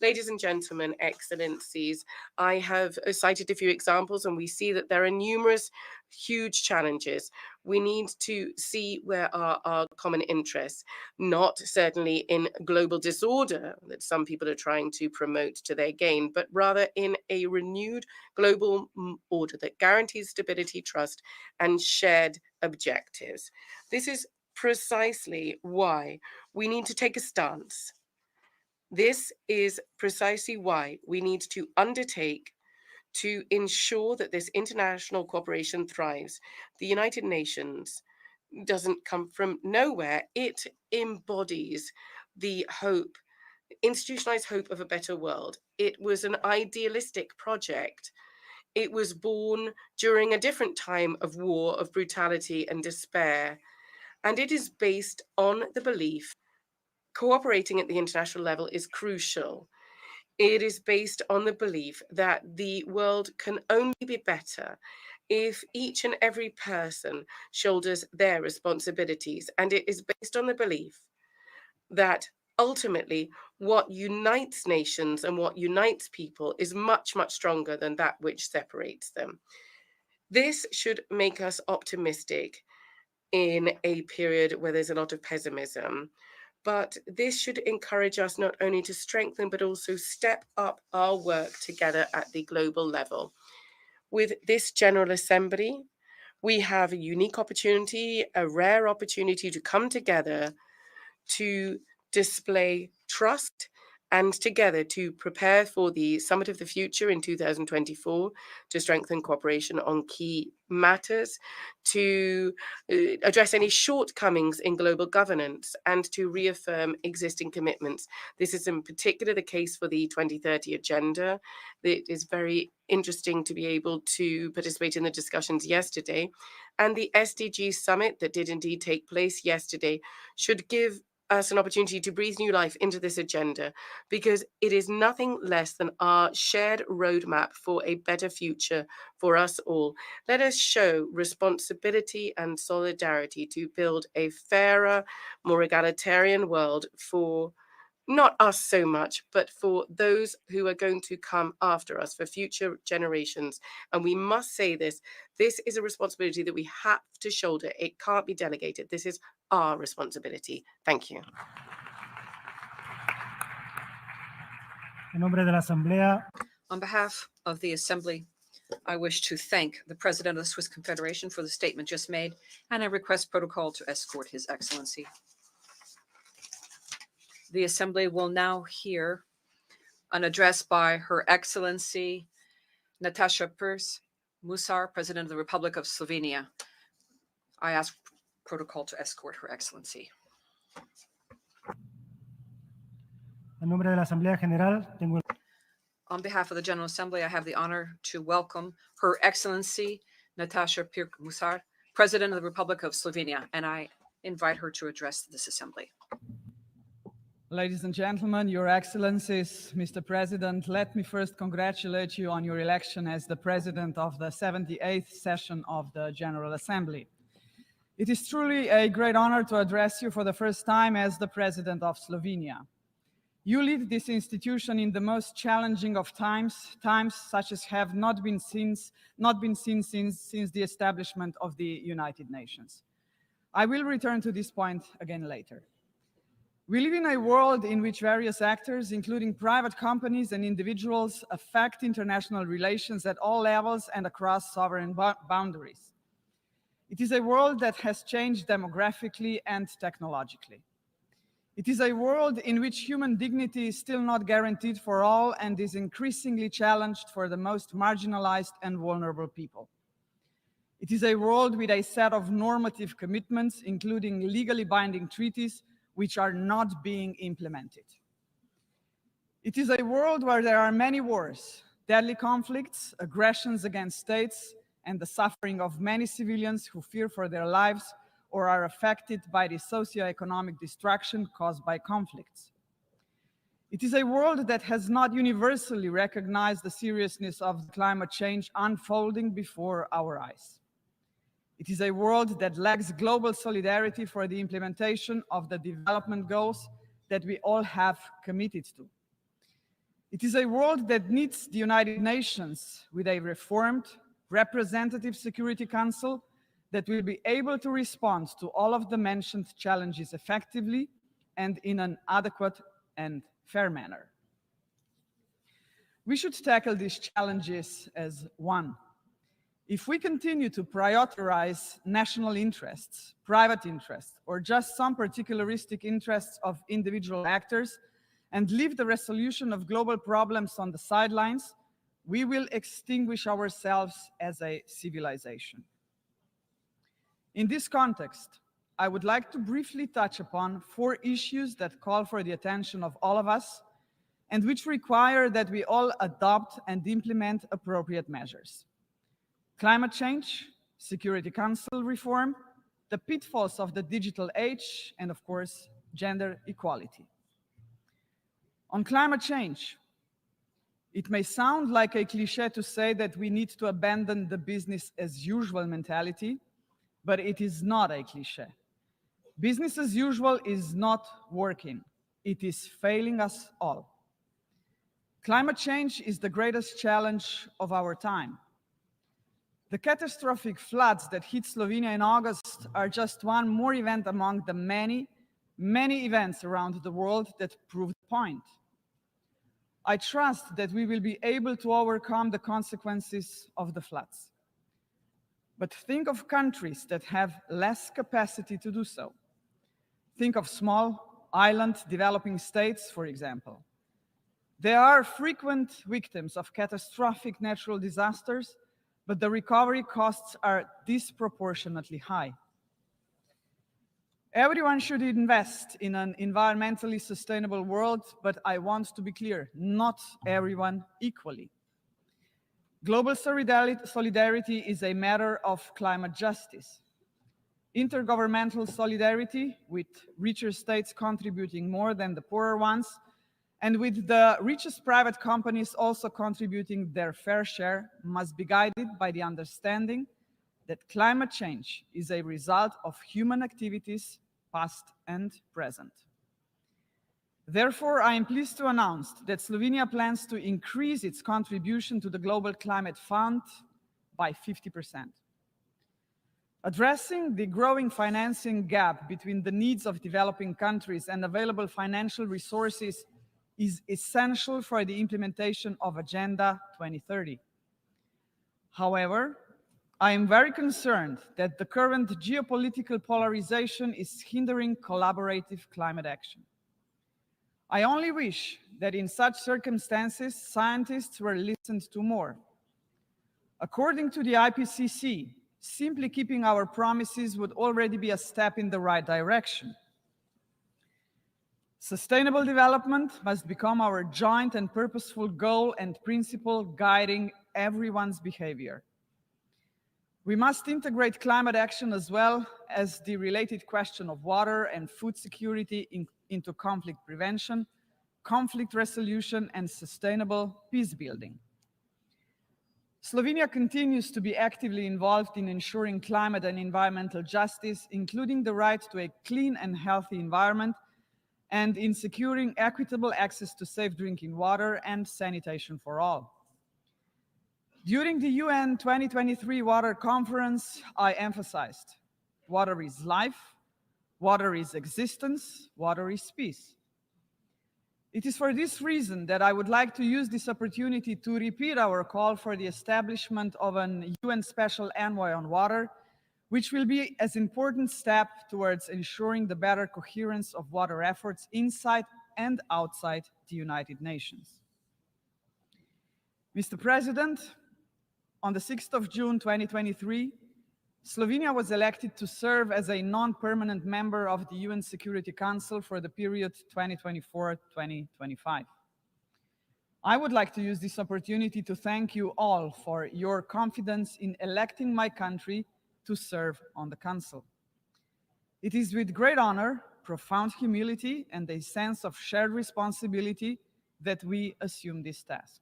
Ladies and gentlemen, excellencies, I have cited a few examples, and we see that there are numerous huge challenges. We need to see where are our common interests, not certainly in global disorder that some people are trying to promote to their gain, but rather in a renewed global order that guarantees stability, trust, and shared objectives. This is precisely why we need to take a stance. This is precisely why we need to undertake to ensure that this international cooperation thrives. The United Nations doesn't come from nowhere. It embodies the hope, institutionalized hope of a better world. It was an idealistic project. It was born during a different time of war, of brutality and despair. And it is based on the belief cooperating at the international level is crucial. It is based on the belief that the world can only be better if each and every person shoulders their responsibilities. And it is based on the belief that ultimately what unites nations and what unites people is much, much stronger than that which separates them. This should make us optimistic in a period where there's a lot of pessimism. But this should encourage us not only to strengthen, but also step up our work together at the global level. With this General Assembly, we have a unique opportunity, a rare opportunity to come together to display trust and together to prepare for the Summit of the Future in 2024, to strengthen cooperation on key matters, to address any shortcomings in global governance, and to reaffirm existing commitments. This is in particular the case for the 2030 agenda. It is very interesting to be able to participate in the discussions yesterday. And the SDG Summit that did indeed take place yesterday should give us an opportunity to breathe new life into this agenda, because it is nothing less than our shared roadmap for a better future for us all. Let us show responsibility and solidarity to build a fairer, more egalitarian world for not us so much, but for those who are going to come after us, for future generations. And we must say this is a responsibility that we have to shoulder. It can't be delegated. This is our responsibility. Thank you. En nombre de la Asamblea, On behalf of the Assembly, I wish to thank the President of the Swiss Confederation for the statement just made, and I request protocol to escort His Excellency. The Assembly will now hear an address by Her Excellency Natasha Musar, President of the Republic of Slovenia. I ask protocol to escort Her Excellency. en nombre de la Asamblea General, tengo el On behalf of the General Assembly, I have the honor to welcome Her Excellency Natasha Musar, President of the Republic of Slovenia, and I invite her to address this Assembly. Ladies and gentlemen, Your Excellencies, Mr. President, let me first congratulate you on your election as the President of the 78th session of the General Assembly. It is truly a great honor to address you for the first time as the President of Slovenia. You lead this institution in the most challenging of times such as have not been seen since the establishment of the United Nations. I will return to this point again later. We live in a world in which various actors, including private companies and individuals, affect international relations at all levels and across sovereign boundaries. It is a world that has changed demographically and technologically. It is a world in which human dignity is still not guaranteed for all and is increasingly challenged for the most marginalized and vulnerable people. It is a world with a set of normative commitments, including legally binding treaties, which are not being implemented. It is a world where there are many wars, deadly conflicts, aggressions against states, and the suffering of many civilians who fear for their lives or are affected by the socio-economic destruction caused by conflicts. It is a world that has not universally recognized the seriousness of climate change unfolding before our eyes. It is a world that lacks global solidarity for the implementation of the development goals that we all have committed to. It is a world that needs the United Nations with a reformed, representative Security Council that will be able to respond to all of the mentioned challenges effectively and in an adequate and fair manner. We should tackle these challenges as one. If we continue to prioritize national interests, private interests, or just some particularistic interests of individual actors and leave the resolution of global problems on the sidelines, we will extinguish ourselves as a civilization. In this context, I would like to briefly touch upon 4 issues that call for the attention of all of us and which require that we all adopt and implement appropriate measures. Climate change, Security Council reform, the pitfalls of the digital age, and of course, gender equality. On climate change, it may sound like a cliché to say that we need to abandon the business as usual mentality, but it is not a cliché. Business as usual is not working. It is failing us all. Climate change is the greatest challenge of our time. The catastrophic floods that hit Slovenia in August are just one more event among the many, many events around the world that prove the point. I trust that we will be able to overcome the consequences of the floods. But think of countries that have less capacity to do so. Think of small island developing states, for example. They are frequent victims of catastrophic natural disasters, but the recovery costs are disproportionately high. Everyone should invest in an environmentally sustainable world, but I want to be clear, not everyone equally. Global solidarity is a matter of climate justice. intergovernmental solidarity, with richer states contributing more than the poorer ones, and with the richest private companies also contributing their fair share, must be guided by the understanding that climate change is a result of human activities, past and present. Therefore, I am pleased to announce that Slovenia plans to increase its contribution to the Global Climate Fund by 50%. Addressing the growing financing gap between the needs of developing countries and available financial resources is essential for the implementation of Agenda 2030. However, I am very concerned that the current geopolitical polarization is hindering collaborative climate action. I only wish that in such circumstances, scientists were listened to more. According to the IPCC, simply keeping our promises would already be a step in the right direction. Sustainable development must become our joint and purposeful goal and principle guiding everyone's behavior. We must integrate climate action as well as the related question of water and food security into conflict prevention, conflict resolution, and sustainable peace building. Slovenia continues to be actively involved in ensuring climate and environmental justice, including the right to a clean and healthy environment, and in securing equitable access to safe drinking water and sanitation for all. During the UN 2023 Water Conference, I emphasized, water is life, water is existence, water is peace. It is for this reason that I would like to use this opportunity to repeat our call for the establishment of an UN Special Envoy on Water, which will be an important step towards ensuring the better coherence of water efforts inside and outside the United Nations. Mr. President, on the 6th of June 2023, Slovenia was elected to serve as a non-permanent member of the UN Security Council for the period 2024-2025. I would like to use this opportunity to thank you all for your confidence in electing my country to serve on the Council. It is with great honor, profound humility, and a sense of shared responsibility that we assume this task.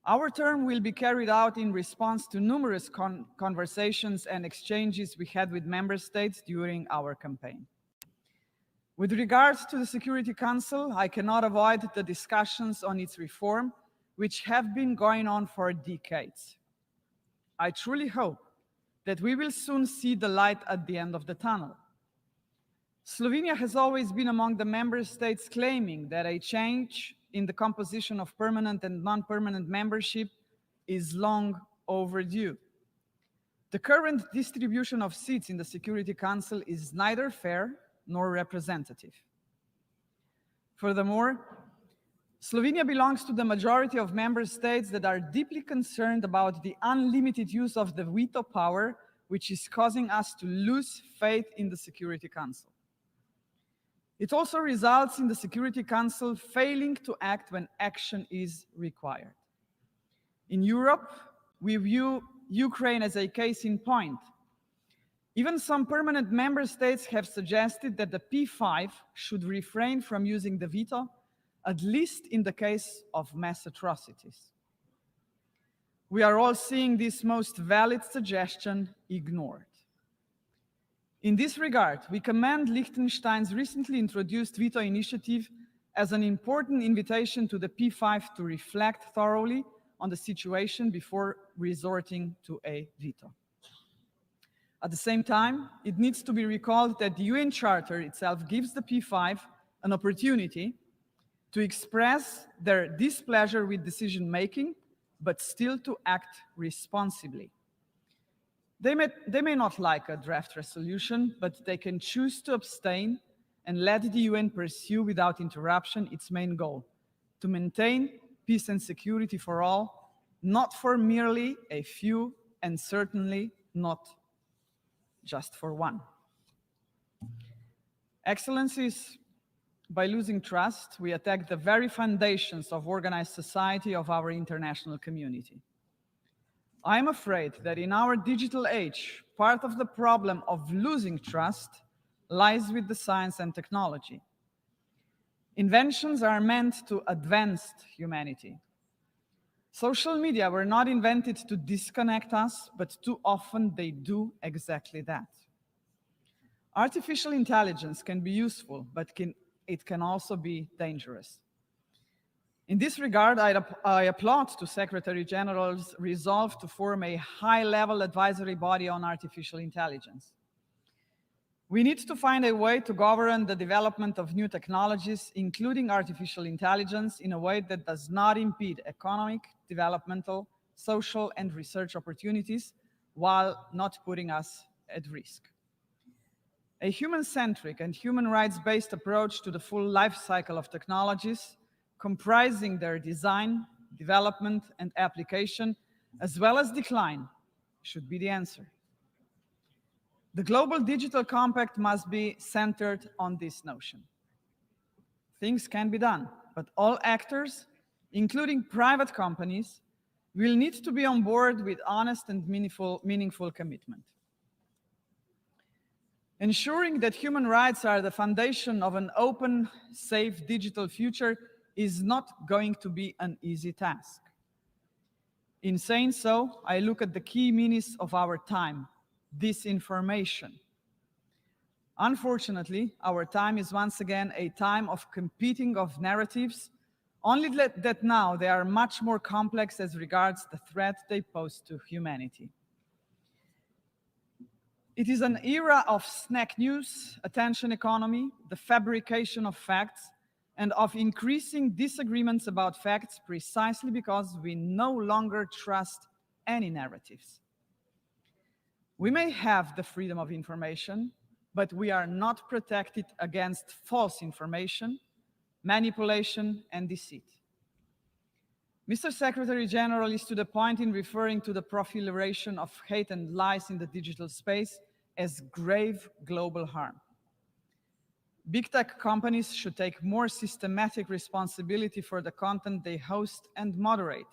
Our term will be carried out in response to numerous conversations and exchanges we had with member states during our campaign. With regards to the Security Council, I cannot avoid the discussions on its reform, which have been going on for decades. I truly hope that we will soon see the light at the end of the tunnel. Slovenia has always been among the member states claiming that a change in the composition of permanent and non-permanent membership is long overdue. The current distribution of seats in the Security Council is neither fair nor representative. Furthermore, Slovenia belongs to the majority of member states that are deeply concerned about the unlimited use of the veto power, which is causing us to lose faith in the Security Council. It also results in the Security Council failing to act when action is required. In Europe, we view Ukraine as a case in point. Even some permanent member states have suggested that the P5 should refrain from using the veto, at least in the case of mass atrocities. We are all seeing this most valid suggestion ignored. In this regard, we commend Liechtenstein's recently introduced veto initiative as an important invitation to the P5 to reflect thoroughly on the situation before resorting to a veto. At the same time, it needs to be recalled that the UN Charter itself gives the P5 an opportunity to express their displeasure with decision-making, but still to act responsibly. They may not like a draft resolution, but they can choose to abstain and let the UN pursue without interruption its main goal, to maintain peace and security for all, not for merely a few, and certainly not just for one. Excellencies, by losing trust, we attack the very foundations of organized society of our international community. I'm afraid that in our digital age, part of the problem of losing trust lies with the science and technology. Inventions are meant to advance humanity. Social media were not invented to disconnect us, but too often they do exactly that. Artificial intelligence can be useful, but it can also be dangerous. In this regard, I applaud to Secretary General's resolve to form a high-level advisory body on artificial intelligence. We need to find a way to govern the development of new technologies, including artificial intelligence, in a way that does not impede economic, developmental, social, and research opportunities, while not putting us at risk. A human-centric and human rights-based approach to the full life cycle of technologies, comprising their design, development, and application, as well as decline, should be the answer. The Global Digital Compact must be centered on this notion. Things can be done, but all actors, including private companies, will need to be on board with honest and meaningful commitment. Ensuring that human rights are the foundation of an open, safe digital future is not going to be an easy task. In saying so, I look at the key menace of our time: disinformation. Unfortunately, our time is once again a time of competing of narratives, only that now they are much more complex as regards the threat they pose to humanity. It is an era of snack news, attention economy, the fabrication of facts, and of increasing disagreements about facts precisely because we no longer trust any narratives. We may have the freedom of information, but we are not protected against false information, manipulation, and deceit. Mr. Secretary General is to the point in referring to the proliferation of hate and lies in the digital space as grave global harm. Big tech companies should take more systematic responsibility for the content they host and moderate.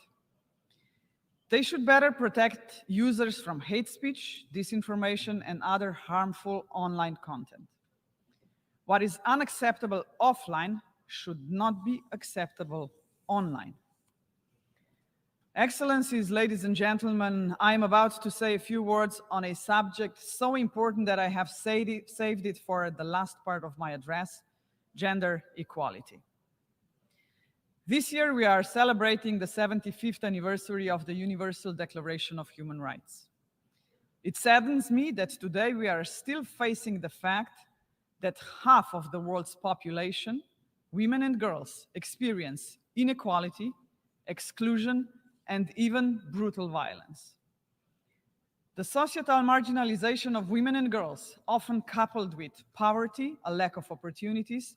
They should better protect users from hate speech, disinformation, and other harmful online content. What is unacceptable offline should not be acceptable online. Excellencies, ladies and gentlemen, I am about to say a few words on a subject so important that I have saved it for the last part of my address: gender equality. This year we are celebrating the 75th anniversary of the Universal Declaration of Human Rights. It saddens me that today we are still facing the fact that half of the world's population, women and girls, experience inequality, exclusion, and even brutal violence. The societal marginalization of women and girls, often coupled with poverty, a lack of opportunities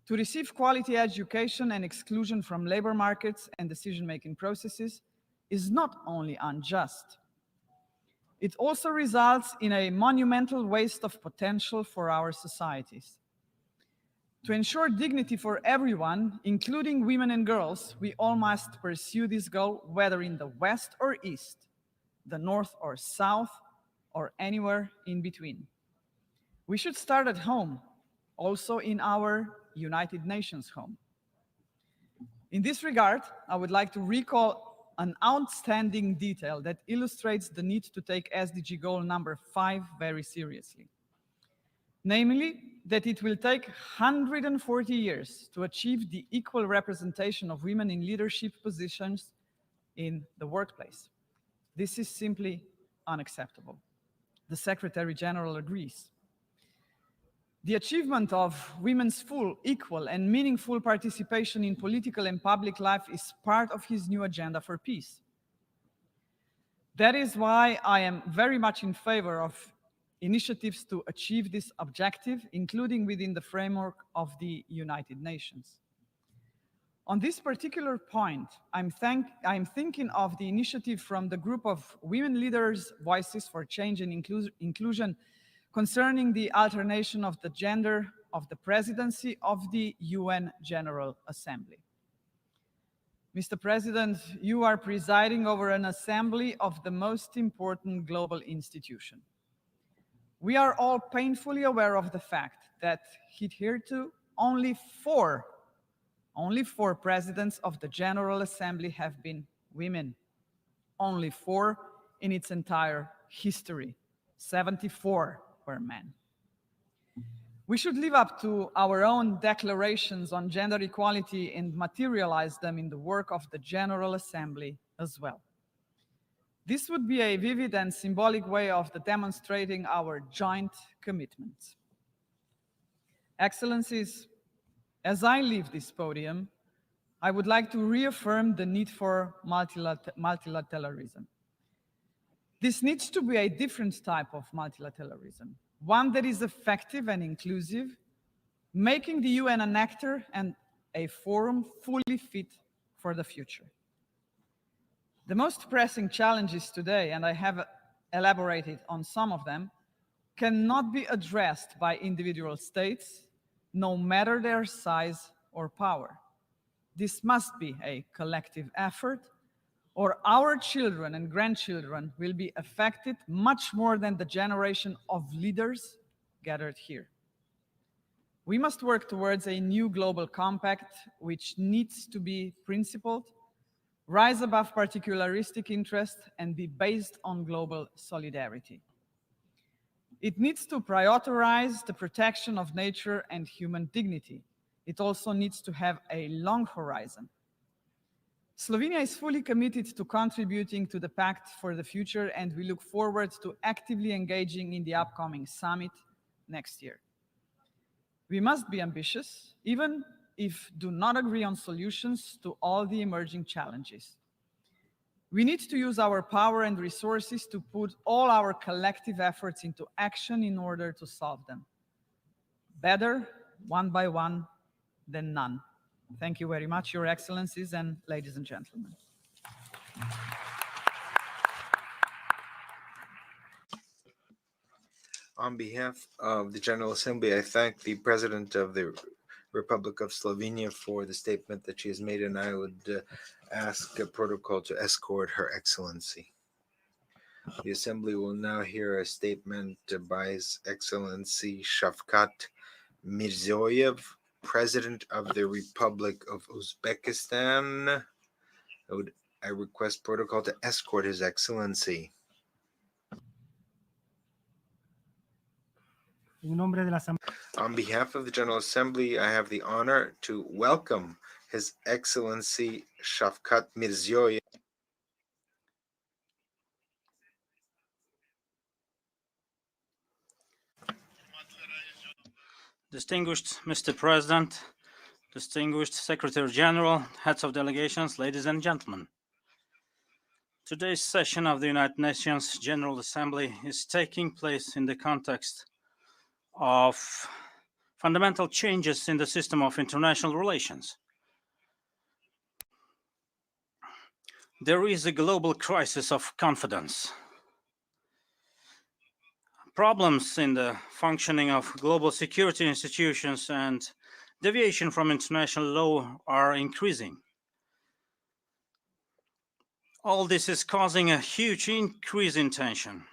to receive quality education, and exclusion from labor markets and decision-making processes, is not only unjust. It also results in a monumental waste of potential for our societies. To ensure dignity for everyone, including women and girls, we all must pursue this goal, whether in the West or East, the North or South, or anywhere in between. We should start at home, also in our United Nations home. In this regard, I would like to recall an outstanding detail that illustrates the need to take SDG goal number 5 very seriously. Namely, that it will take 140 years to achieve the equal representation of women in leadership positions in the workplace. This is simply unacceptable. The Secretary General agrees. The achievement of women's full, equal, and meaningful participation in political and public life is part of his new agenda for peace. That is why I am very much in favor of initiatives to achieve this objective, including within the framework of the United Nations. On this particular point, I'm thinking of the initiative from the group of women leaders' Voices for Change and Inclusion concerning the alternation of the gender of the presidency of the UN General Assembly. Mr. President, you are presiding over an assembly of the most important global institution. We are all painfully aware of the fact that hitherto only four presidents of the General Assembly have been women. Only 4 in its entire history. 74 were men. We should live up to our own declarations on gender equality and materialize them in the work of the General Assembly as well. This would be a vivid and symbolic way of demonstrating our joint commitment. Excellencies, as I leave this podium, I would like to reaffirm the need for multilateralism. This needs to be a different type of multilateralism, one that is effective and inclusive, making the UN an actor and a forum fully fit for the future. The most pressing challenges today, and I have elaborated on some of them, cannot be addressed by individual states, no matter their size or power. This must be a collective effort, or our children and grandchildren will be affected much more than the generation of leaders gathered here. We must work towards a new global compact which needs to be principled, rise above particularistic interest, and be based on global solidarity. It needs to prioritize the protection of nature and human dignity. It also needs to have a long horizon. Slovenia is fully committed to contributing to the Pact for the Future, and we look forward to actively engaging in the upcoming summit next year. We must be ambitious, even if do not agree on solutions to all the emerging challenges. We need to use our power and resources to put all our collective efforts into action in order to solve them. Better one by one than none. Thank you very much, Your Excellencies and ladies and gentlemen. On behalf of the General Assembly, I thank the President of the Republic of Slovenia for the statement that she has made, and I would ask a protocol to escort Her Excellency. The Assembly will now hear a statement by His Excellency Shavkat Mirziyoyev, President of the Republic of Uzbekistan. I request protocol to escort His Excellency. On behalf of the General Assembly, I have the honor to welcome His Excellency Shavkat Mirziyoyev. Distinguished Mr. President, distinguished Secretary General, heads of delegations, ladies and gentlemen. Today's session of the United Nations General Assembly is taking place in the context of fundamental changes in the system of international relations. There is a global crisis of confidence. Problems in the functioning of global security institutions and deviation from international law are increasing. All this is causing a huge increase in tension.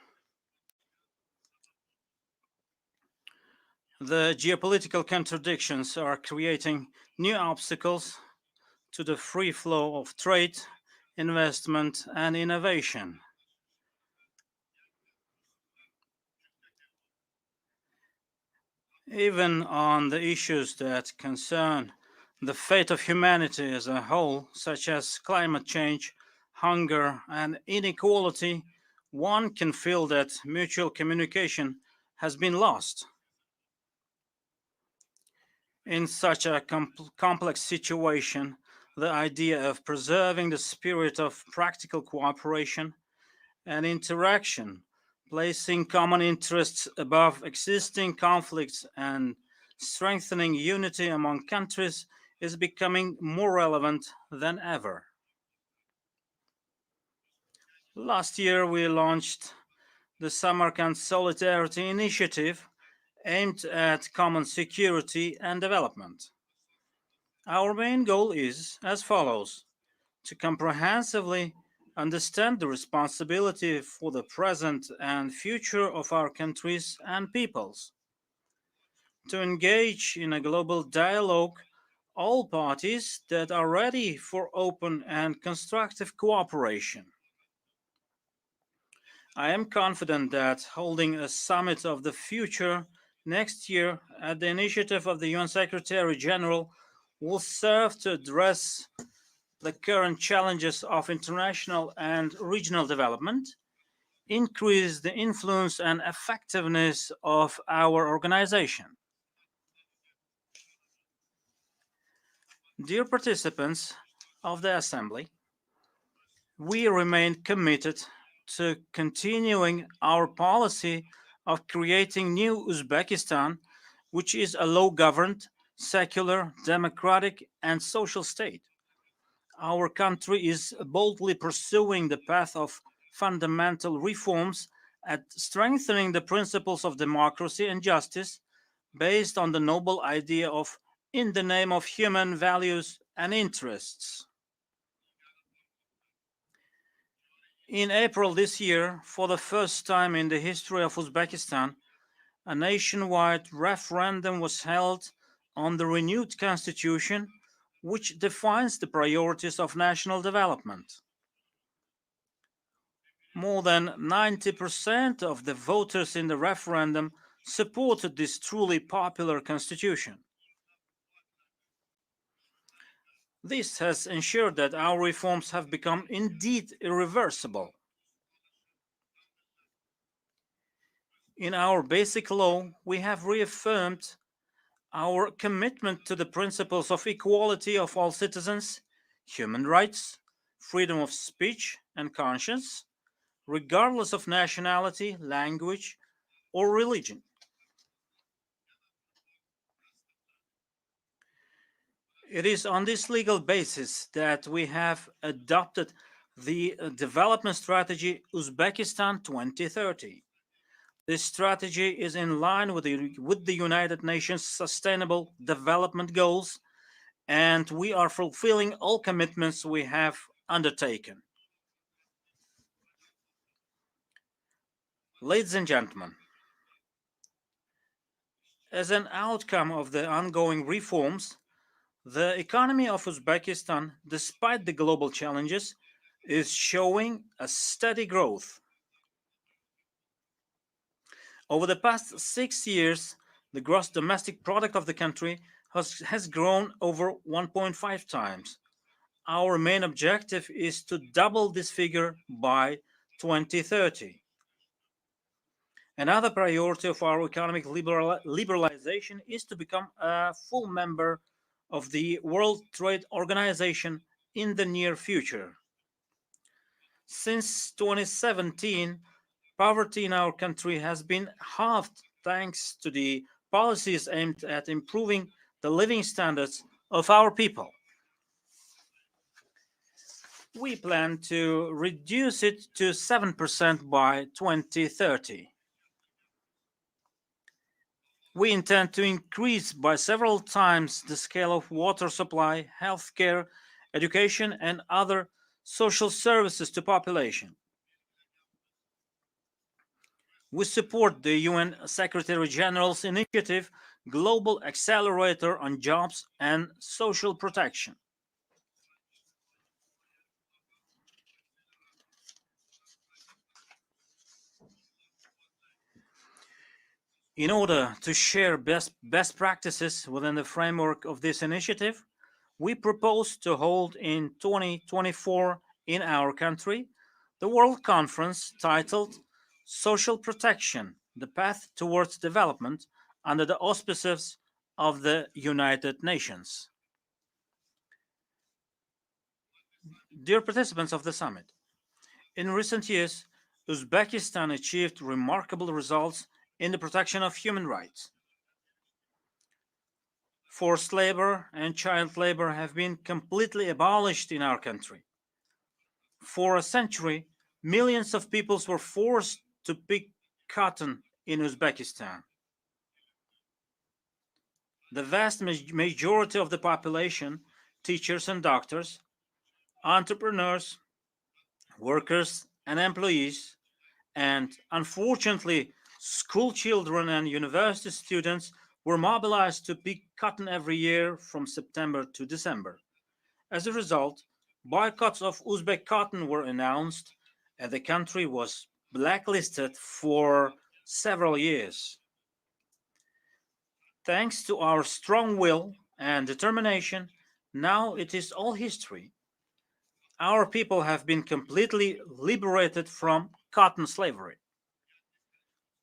The geopolitical contradictions are creating new obstacles to the free flow of trade, investment, and innovation. Even on the issues that concern the fate of humanity as a whole, such as climate change, hunger, and inequality, one can feel that mutual communication has been lost. In such a complex situation, the idea of preserving the spirit of practical cooperation and interaction, placing common interests above existing conflicts and strengthening unity among countries is becoming more relevant than ever. Last year, we launched the Samarkand Solidarity Initiative aimed at common security and development. Our main goal is as follows: to comprehensively understand the responsibility for the present and future of our countries and peoples, to engage in a global dialogue all parties that are ready for open and constructive cooperation. I am confident that holding a summit of the future next year at the initiative of the UN Secretary General will serve to address the current challenges of international and regional development, increase the influence and effectiveness of our organization. Dear participants of the Assembly, we remain committed to continuing our policy of creating new Uzbekistan, which is a law-governed, secular, democratic, and social state. Our country is boldly pursuing the path of fundamental reforms and strengthening the principles of democracy and justice based on the noble idea of in the name of human values and interests. In April this year, for the first time in the history of Uzbekistan, a nationwide referendum was held on the renewed constitution, which defines the priorities of national development. More than 90% of the voters in the referendum supported this truly popular constitution. This has ensured that our reforms have become indeed irreversible. In our basic law, we have reaffirmed our commitment to the principles of equality of all citizens, human rights, freedom of speech and conscience, regardless of nationality, language, or religion. It is on this legal basis that we have adopted the development strategy Uzbekistan 2030. This strategy is in line with the United Nations Sustainable Development Goals, and we are fulfilling all commitments we have undertaken. Ladies and gentlemen, as an outcome of the ongoing reforms, the economy of Uzbekistan, despite the global challenges, is showing a steady growth. Over the past 6 years, the gross domestic product of the country has grown over 1.5 times. Our main objective is to double this figure by 2030. Another priority of our economic liberalization is to become a full member of the World Trade Organization in the near future. Since 2017, poverty in our country has been halved thanks to the policies aimed at improving the living standards of our people. We plan to reduce it to 7% by 2030. We intend to increase by several times the scale of water supply, healthcare, education, and other social services to population. We support the UN Secretary General's initiative, Global Accelerator on Jobs and Social Protection. In order to share best practices within the framework of this initiative, we propose to hold in 2024 in our country the World Conference titled Social Protection, the Path Towards Development under the auspices of the United Nations. Dear participants of the summit, in recent years, Uzbekistan achieved remarkable results in the protection of human rights. Forced labor and child labor have been completely abolished in our country. For a century, millions of people were forced to pick cotton in Uzbekistan. The vast majority of the population, teachers and doctors, entrepreneurs, workers, and employees, and unfortunately, school children and university students were mobilized to pick cotton every year from September to December. As a result, boycotts of Uzbek cotton were announced, and the country was blacklisted for several years. Thanks to our strong will and determination, now it is all history. Our people have been completely liberated from cotton slavery.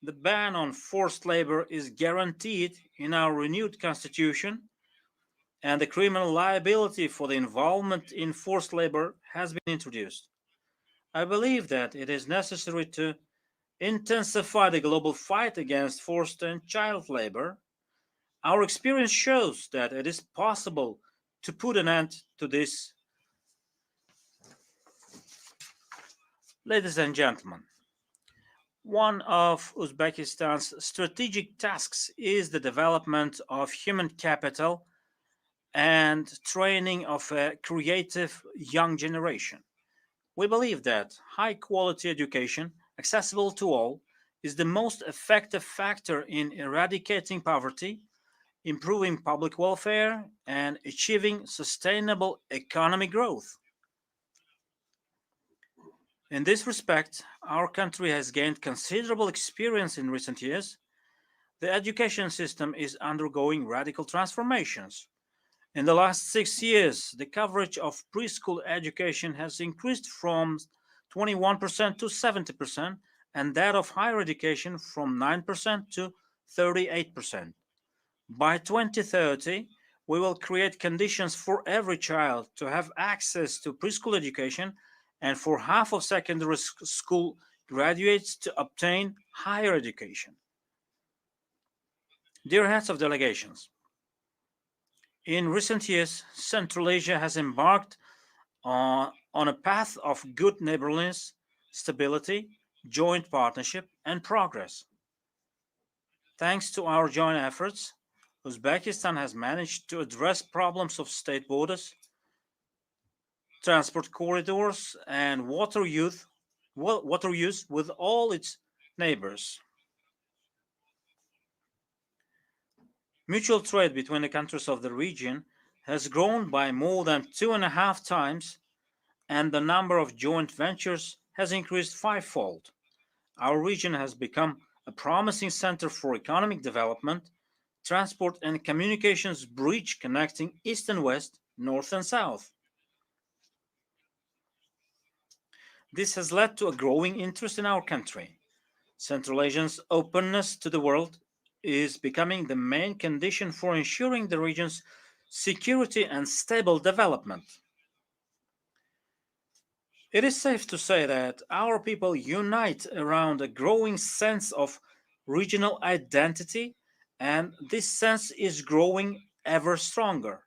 The ban on forced labor is guaranteed in our renewed constitution, and the criminal liability for the involvement in forced labor has been introduced. I believe that it is necessary to intensify the global fight against forced and child labor. Our experience shows that it is possible to put an end to this. Ladies and gentlemen, one of Uzbekistan's strategic tasks is the development of human capital and training of a creative young generation. We believe that high quality education, accessible to all, is the most effective factor in eradicating poverty, improving public welfare, and achieving sustainable economic growth. In this respect, our country has gained considerable experience in recent years. The education system is undergoing radical transformations. In the last 6 years, the coverage of preschool education has increased from 21% to 70%, and that of higher education from 9% to 38%. By 2030, we will create conditions for every child to have access to preschool education and for half of secondary school graduates to obtain higher education. Dear heads of delegations, in recent years, Central Asia has embarked on a path of good neighborliness, stability, joint partnership, and progress. Thanks to our joint efforts, Uzbekistan has managed to address problems of state borders, transport corridors, and water use with all its neighbors. Mutual trade between the countries of the region has grown by more than 2.5 times, and the number of joint ventures has increased fivefold. Our region has become a promising center for economic development, transport and communications bridge connecting East and West, North and South. This has led to a growing interest in our country. Central Asia's openness to the world is becoming the main condition for ensuring the region's security and stable development. It is safe to say that our people unite around a growing sense of regional identity, and this sense is growing ever stronger.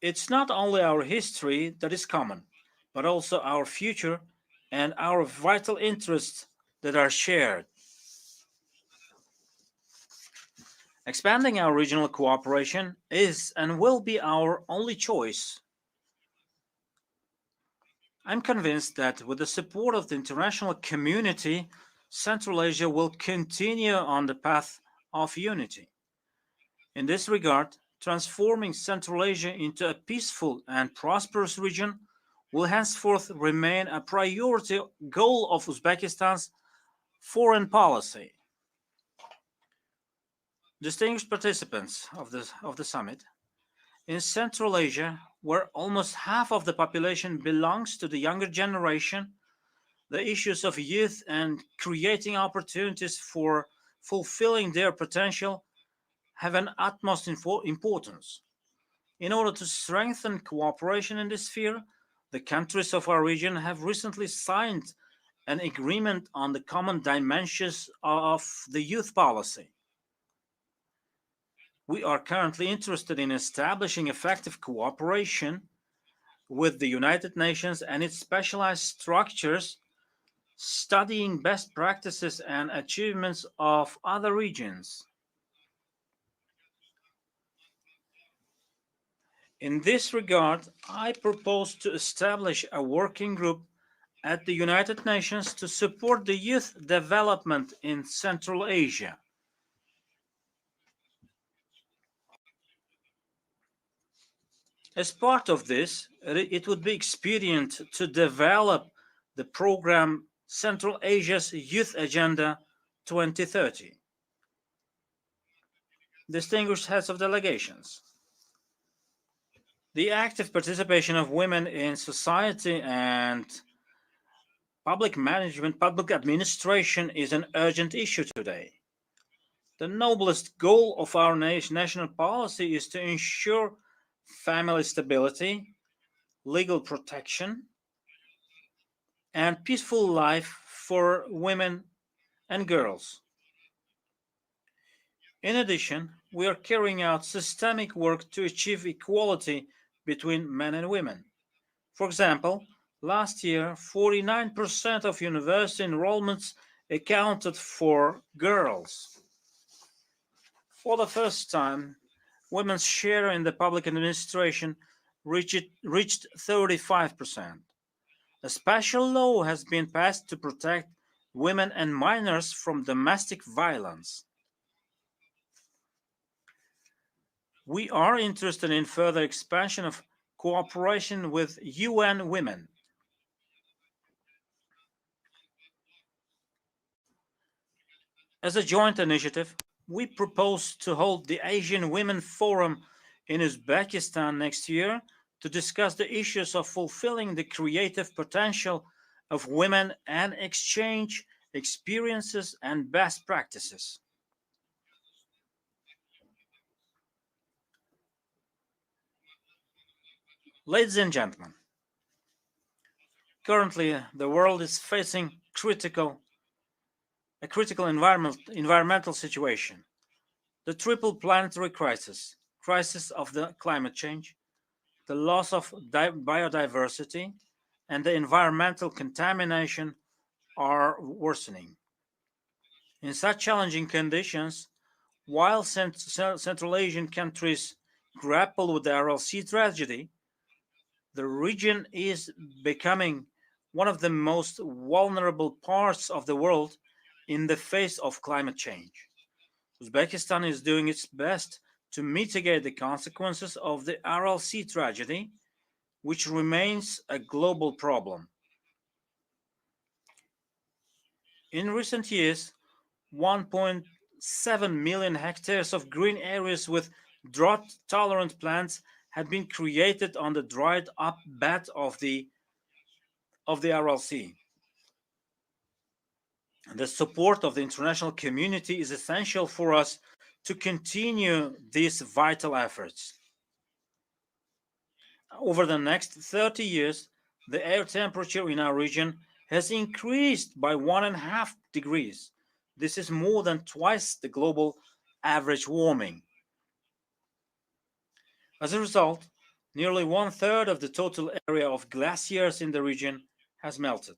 It's not only our history that is common, but also our future and our vital interests that are shared. Expanding our regional cooperation is and will be our only choice. I'm convinced that with the support of the international community, Central Asia will continue on the path of unity. In this regard, transforming Central Asia into a peaceful and prosperous region will henceforth remain a priority goal of Uzbekistan's foreign policy. Distinguished participants of the summit, in Central Asia, where almost half of the population belongs to the younger generation, the issues of youth and creating opportunities for fulfilling their potential have an utmost importance. In order to strengthen cooperation in this sphere, the countries of our region have recently signed an agreement on the common dimensions of the youth policy. We are currently interested in establishing effective cooperation with the United Nations and its specialized structures, studying best practices and achievements of other regions. In this regard, I propose to establish a working group at the United Nations to support the youth development in Central Asia. As part of this, it would be expedient to develop the program Central Asia's Youth Agenda 2030. Distinguished heads of delegations, the active participation of women in society and public management, public administration is an urgent issue today. The noblest goal of our national policy is to ensure family stability, legal protection, and peaceful life for women and girls. In addition, we are carrying out systemic work to achieve equality between men and women. For example, last year, 49% of university enrollments accounted for girls. For the first time, women's share in the public administration reached 35%. A special law has been passed to protect women and minors from domestic violence. We are interested in further expansion of cooperation with UN Women. As a joint initiative, we propose to hold the Asian Women Forum in Uzbekistan next year to discuss the issues of fulfilling the creative potential of women and exchange experiences and best practices. Ladies and gentlemen, currently the world is facing a critical environmental situation. The triple planetary crisis of the climate change, the loss of biodiversity, and the environmental contamination are worsening. In such challenging conditions, while Central Asian countries grapple with the RLC tragedy, the region is becoming one of the most vulnerable parts of the world in the face of climate change. Uzbekistan is doing its best to mitigate the consequences of the RLC tragedy, which remains a global problem. In recent years, 1.7 million hectares of green areas with drought-tolerant plants had been created on the dried-up bed of the RLC. The support of the international community is essential for us to continue these vital efforts. Over the next 30 years, the air temperature in our region has increased by 1.5 degrees. This is more than twice the global average warming. As a result, nearly 1/3 of the total area of glaciers in the region has melted.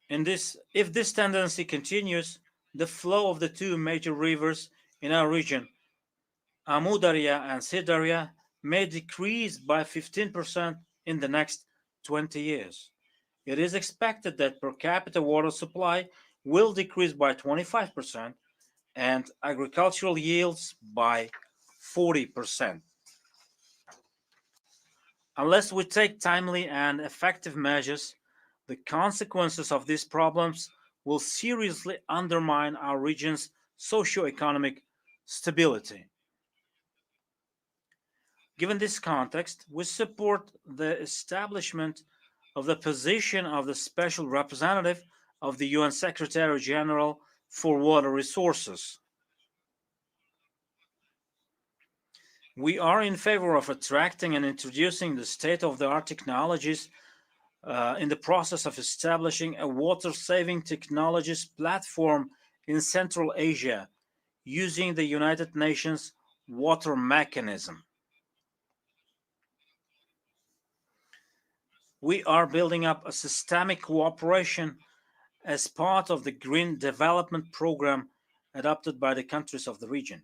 If this tendency continues, the flow of the two major rivers in our region, Amu Darya and Sidarya, may decrease by 15% in the next 20 years. It is expected that per capita water supply will decrease by 25% and agricultural yields by 40%. Unless we take timely and effective measures, the consequences of these problems will seriously undermine our region's socio-economic stability. Given this context, we support the establishment of the position of the Special Representative of the UN Secretary General for Water Resources. We are in favor of attracting and introducing the state-of-the-art technologies in the process of establishing a water-saving technologies platform in Central Asia using the United Nations water mechanism. We are building up a systemic cooperation as part of the Green Development Program adopted by the countries of the region.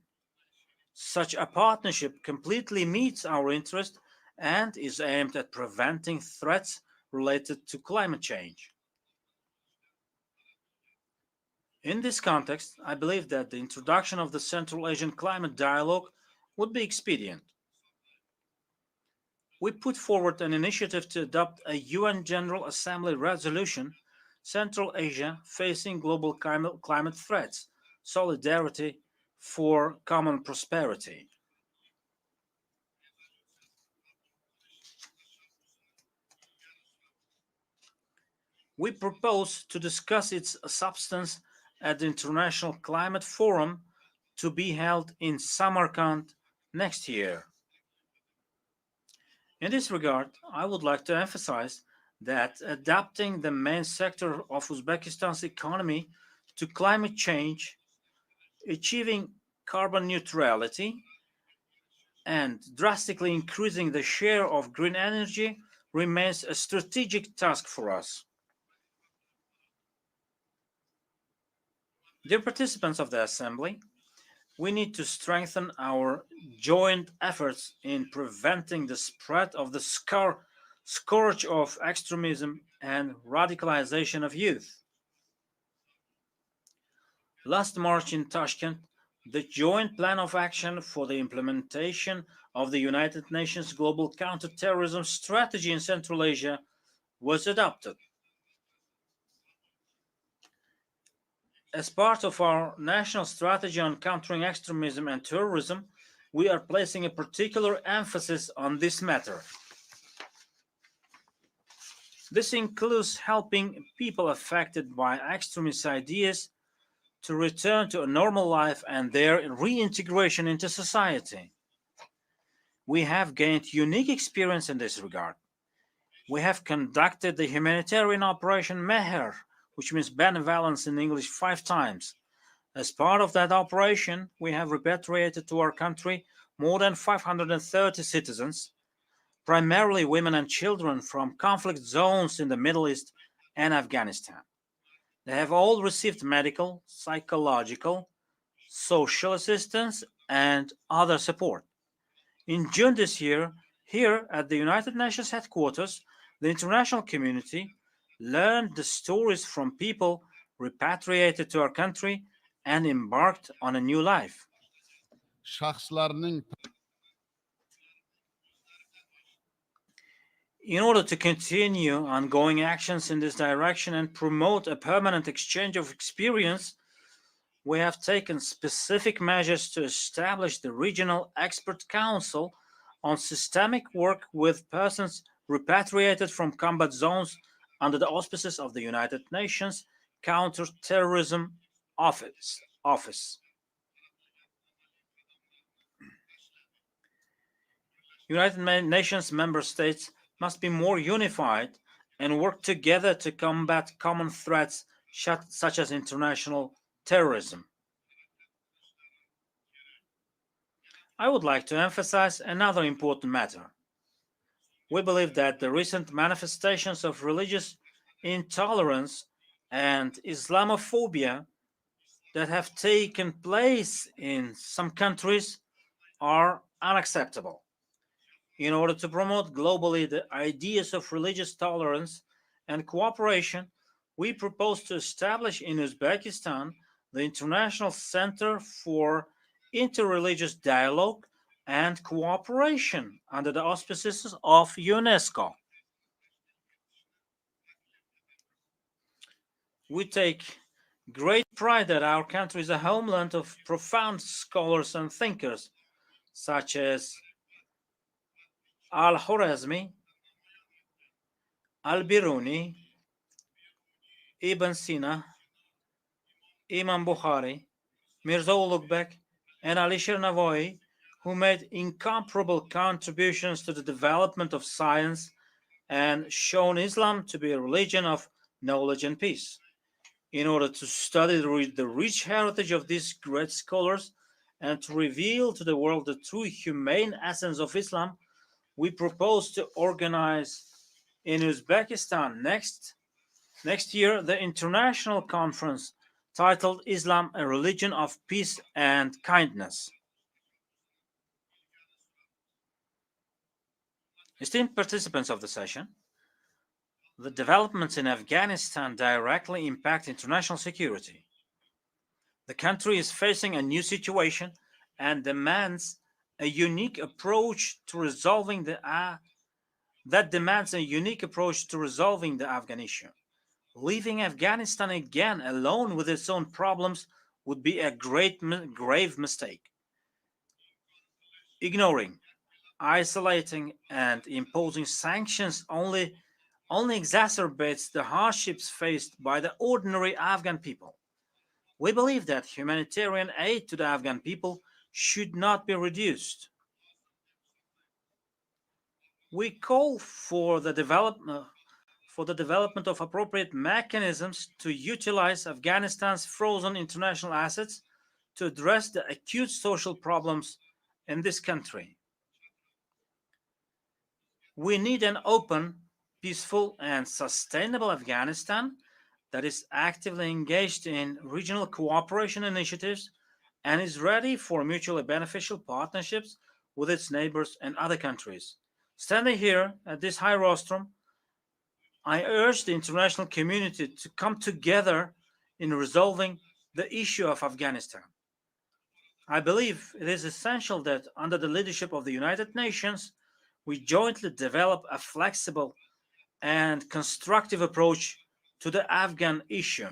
Such a partnership completely meets our interest and is aimed at preventing threats related to climate change. In this context, I believe that the introduction of the Central Asian Climate Dialogue would be expedient. We put forward an initiative to adopt a UN General Assembly resolution, Central Asia facing global climate threats, solidarity for common prosperity. We propose to discuss its substance at the International Climate Forum to be held in Samarkand next year. In this regard, I would like to emphasize that adapting the main sector of Uzbekistan's economy to climate change, achieving carbon neutrality, and drastically increasing the share of green energy remains a strategic task for us. Dear participants of the Assembly, we need to strengthen our joint efforts in preventing the spread of the scourge of extremism and radicalization of youth. Last March in Tashkent, the Joint Plan of Action for the Implementation of the United Nations Global Counterterrorism Strategy in Central Asia was adopted. As part of our national strategy on countering extremism and terrorism, we are placing a particular emphasis on this matter. This includes helping people affected by extremist ideas to return to a normal life and their reintegration into society. We have gained unique experience in this regard. We have conducted the humanitarian Operation Meher, which means benevolence in English, 5 times. As part of that operation, we have repatriated to our country more than 530 citizens, primarily women and children from conflict zones in the Middle East and Afghanistan. They have all received medical, psychological, social assistance, and other support. In June this year, here at the United Nations headquarters, the international community learned the stories from people repatriated to our country and embarked on a new life. In order to continue ongoing actions in this direction and promote a permanent exchange of experience, we have taken specific measures to establish the Regional Expert Council on systemic work with persons repatriated from combat zones under the auspices of the United Nations Counterterrorism Office. United Nations member states must be more unified and work together to combat common threats such as international terrorism. I would like to emphasize another important matter. We believe that the recent manifestations of religious intolerance and Islamophobia that have taken place in some countries are unacceptable. In order to promote globally the ideas of religious tolerance and cooperation, we propose to establish in Uzbekistan the International Center for Interreligious Dialogue and Cooperation under the auspices of UNESCO. We take great pride that our country is a homeland of profound scholars and thinkers, such as Al-Khwarizmi, Al-Biruni, Ibn Sina, Imam Bukhari, Mirza Ulugh and Alisher Navoy, who made incomparable contributions to the development of science and shown Islam to be a religion of knowledge and peace. In order to study the rich heritage of these great scholars and to reveal to the world the true humane essence of Islam, we propose to organize in Uzbekistan next year the international conference titled Islam, a Religion of Peace and Kindness. Esteemed participants of the session, the developments in Afghanistan directly impact international security. The country is facing a new situation and demands a unique approach to resolving the Afghan issue. Leaving Afghanistan again alone with its own problems would be a grave mistake. Ignoring, isolating, and imposing sanctions only exacerbates the hardships faced by the ordinary Afghan people. We believe that humanitarian aid to the Afghan people should not be reduced. We call for the development of appropriate mechanisms to utilize Afghanistan's frozen international assets to address the acute social problems in this country. We need an open, peaceful, and sustainable Afghanistan that is actively engaged in regional cooperation initiatives and is ready for mutually beneficial partnerships with its neighbors and other countries. Standing here at this high rostrum, I urge the international community to come together in resolving the issue of Afghanistan. I believe it is essential that under the leadership of the United Nations, we jointly develop a flexible and constructive approach to the Afghan issue.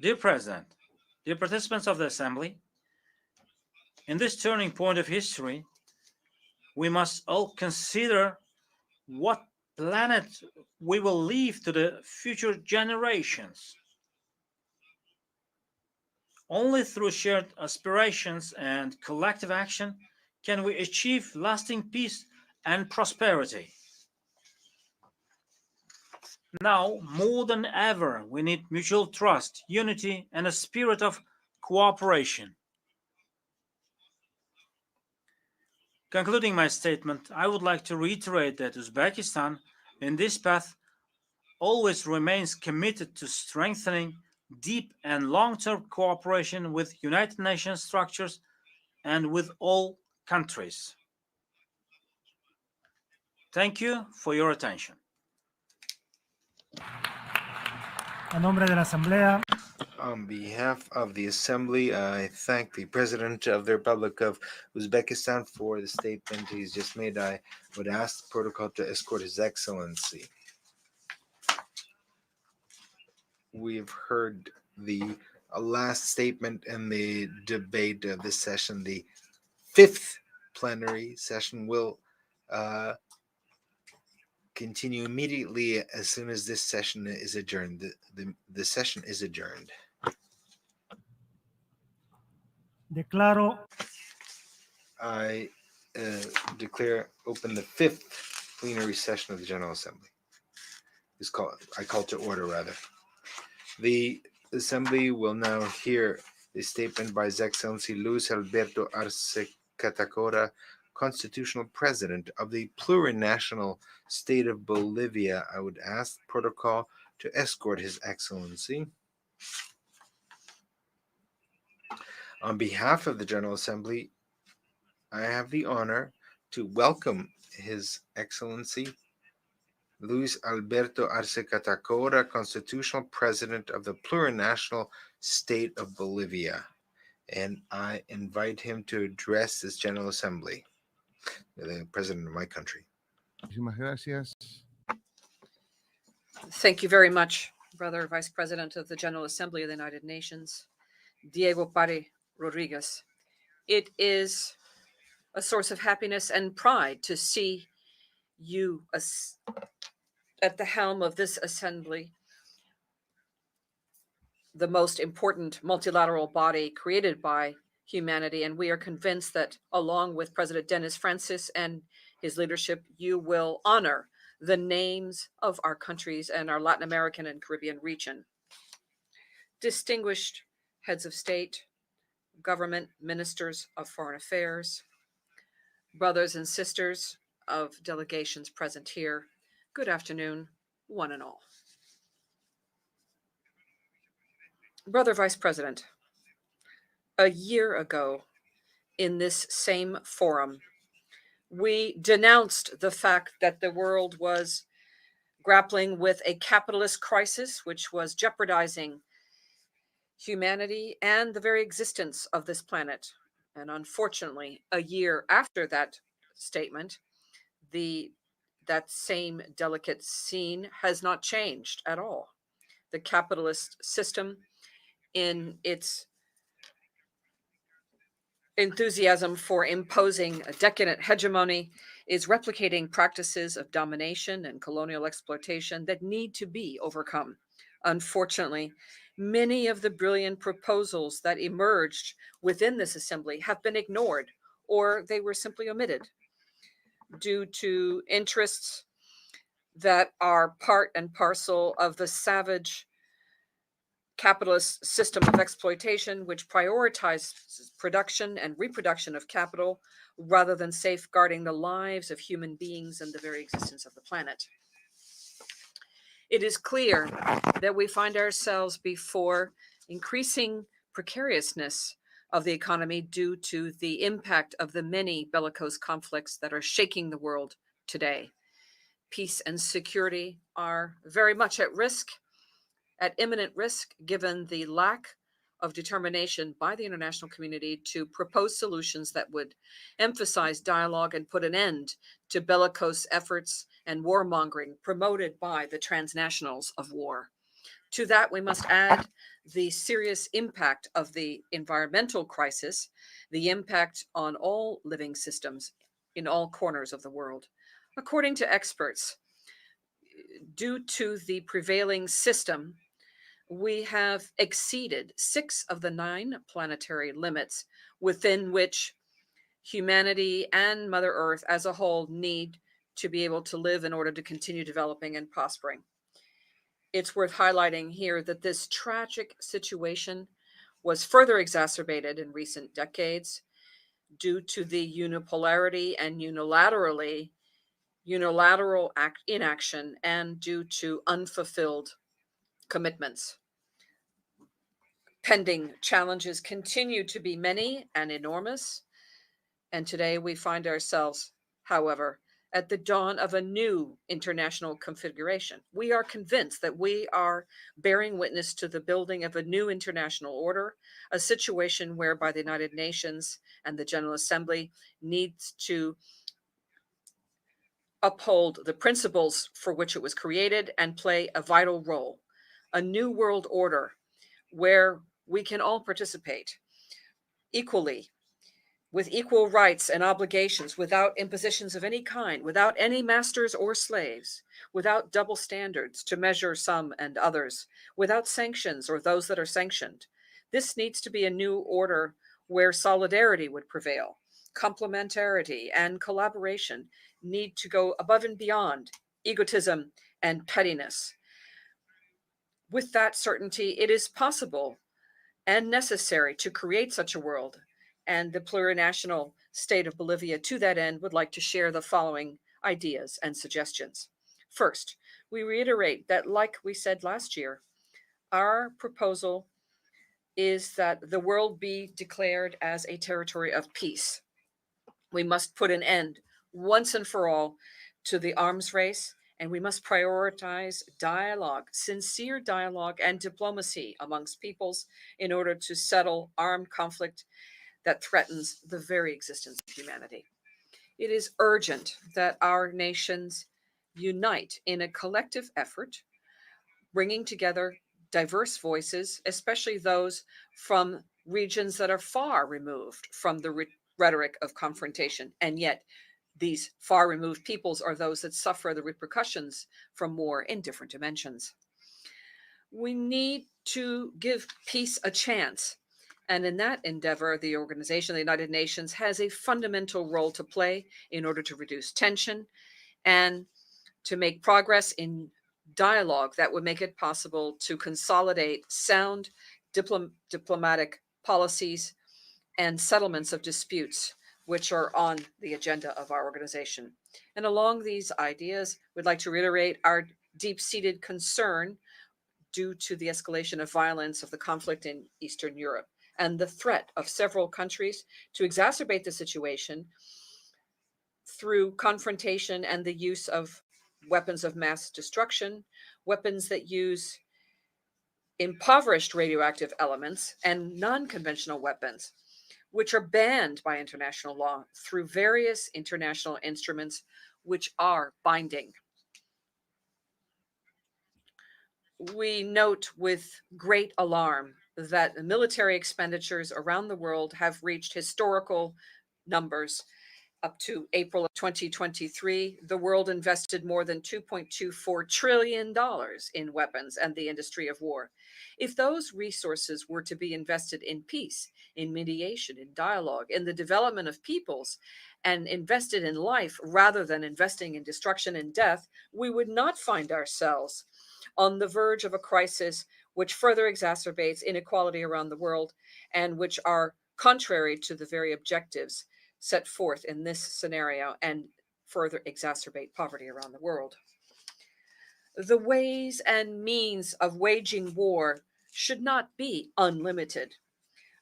Dear President, dear participants of the Assembly, in this turning point of history, we must all consider what planet we will leave to the future generations. Only through shared aspirations and collective action can we achieve lasting peace and prosperity. Now, more than ever, we need mutual trust, unity, and a spirit of cooperation. Concluding my statement, I would like to reiterate that Uzbekistan, in this path, always remains committed to strengthening deep and long-term cooperation with United Nations structures and with all countries. Thank you for your attention. A nombre de la Asamblea. On behalf of the Assembly, I thank the President of the Republic of Uzbekistan for the statement he's just made. I would ask the protocol to escort His Excellency. We've heard the last statement in the debate of this session. The fifth plenary session will continue immediately as soon as this session is adjourned. The session is adjourned. Declaro. I declare open the fifth plenary session of the General Assembly. I call to order, rather. The Assembly will now hear a statement by His Excellency Luis Alberto Arce Catacora, Constitutional President of the plurinational state of Bolivia. I would ask protocol to escort His Excellency. On behalf of the General Assembly, I have the honor to welcome His Excellency Luis Alberto Arce Catacora, Constitutional President of the plurinational state of Bolivia, and I invite him to address this General Assembly, the President of my country. Thank you very much, Brother Vice President of the General Assembly of the United Nations, Diego Pari Rodriguez. It is a source of happiness and pride to see you at the helm of this assembly, the most important multilateral body created by humanity. And we are convinced that along with President Dennis Francis and his leadership, you will honor the names of our countries and our Latin American and Caribbean region. Distinguished heads of state, government, ministers of foreign affairs, brothers and sisters of delegations present here, good afternoon, one and all. Brother Vice President, A year ago, in this same forum, we denounced the fact that the world was grappling with a capitalist crisis, which was jeopardizing humanity and the very existence of this planet. And unfortunately, a year after that statement, that same delicate scene has not changed at all. The capitalist system, in its enthusiasm for imposing a decadent hegemony, is replicating practices of domination and colonial exploitation that need to be overcome. Unfortunately, many of the brilliant proposals that emerged within this assembly have been ignored, or they were simply omitted due to interests that are part and parcel of the savage capitalist system of exploitation, which prioritizes production and reproduction of capital rather than safeguarding the lives of human beings and the very existence of the planet. It is clear that we find ourselves before increasing precariousness of the economy due to the impact of the many bellicose conflicts that are shaking the world today. Peace and security are very much at risk, at imminent risk, given the lack of determination by the international community to propose solutions that would emphasize dialogue and put an end to bellicose efforts and warmongering promoted by the transnationals of war. To that, we must add the serious impact of the environmental crisis, the impact on all living systems in all corners of the world. According to experts, due to the prevailing system, we have exceeded 6 of the 9 planetary limits within which humanity and Mother Earth as a whole need to be able to live in order to continue developing and prospering. It's worth highlighting here that this tragic situation was further exacerbated in recent decades due to the unipolarity and unilateral inaction and due to unfulfilled commitments. Pending challenges continue to be many and enormous, and today we find ourselves, however, at the dawn of a new international configuration. We are convinced that we are bearing witness to the building of a new international order, a situation whereby the United Nations and the General Assembly needs to uphold the principles for which it was created and play a vital role. A new world order where we can all participate equally, with equal rights and obligations, without impositions of any kind, without any masters or slaves, without double standards to measure some and others, without sanctions or those that are sanctioned. This needs to be a new order where solidarity would prevail. Complementarity and collaboration need to go above and beyond egotism and pettiness. With that certainty, it is possible and necessary to create such a world, and the plurinational state of Bolivia to that end would like to share the following ideas and suggestions. First, we reiterate that, like we said last year, our proposal is that the world be declared as a territory of peace. We must put an end once and for all to the arms race, and we must prioritize dialogue, sincere dialogue and diplomacy amongst peoples in order to settle armed conflict that threatens the very existence of humanity. It is urgent that our nations unite in a collective effort, bringing together diverse voices, especially those from regions that are far removed from the rhetoric of confrontation, and yet these far removed peoples are those that suffer the repercussions from war in different dimensions. We need to give peace a chance. And in that endeavor, the Organization of the United Nations has a fundamental role to play in order to reduce tension and to make progress in dialogue that would make it possible to consolidate sound diplomatic policies and settlements of disputes which are on the agenda of our organization. And along these ideas, we'd like to reiterate our deep-seated concern due to the escalation of violence of the conflict in Eastern Europe. and the threat of several countries to exacerbate the situation through confrontation and the use of weapons of mass destruction, weapons that use impoverished radioactive elements, and non-conventional weapons, which are banned by international law through various international instruments which are binding. We note with great alarm that military expenditures around the world have reached historical numbers. Up to April of 2023, the world invested more than $2.24 trillion in weapons and the industry of war. If those resources were to be invested in peace, in mediation, in dialogue, in the development of peoples, and invested in life rather than investing in destruction and death, we would not find ourselves on the verge of a crisis which further exacerbates inequality around the world and which are contrary to the very objectives set forth in this scenario and further exacerbate poverty around the world. The ways and means of waging war should not be unlimited.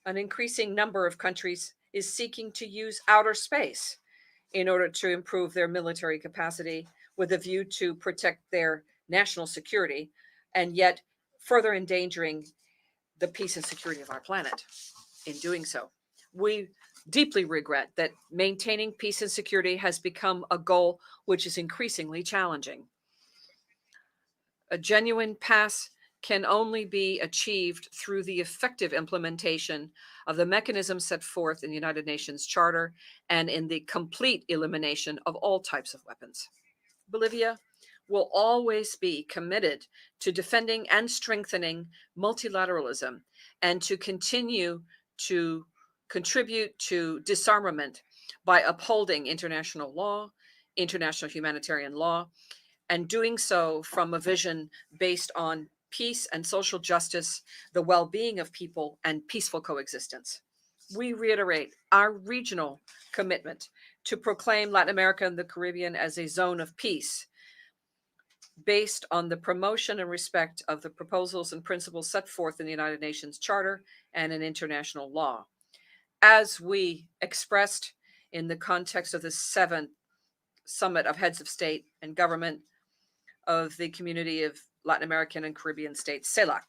An increasing number of countries is seeking to use outer space in order to improve their military capacity with a view to protect their national security, and yet further endangering the peace and security of our planet in doing so. We deeply regret that maintaining peace and security has become a goal which is increasingly challenging. A genuine pace can only be achieved through the effective implementation of the mechanisms set forth in the United Nations Charter and in the complete elimination of all types of weapons. Bolivia will always be committed to defending and strengthening multilateralism and to continue to contribute to disarmament by upholding international law, international humanitarian law, and doing so from a vision based on peace and social justice, the well-being of people, and peaceful coexistence. We reiterate our regional commitment to proclaim Latin America and the Caribbean as a zone of peace, based on the promotion and respect of the proposals and principles set forth in the United Nations Charter and in international law. As we expressed in the context of the 7th Summit of Heads of State and Government of the Community of Latin American and Caribbean States, CELAC.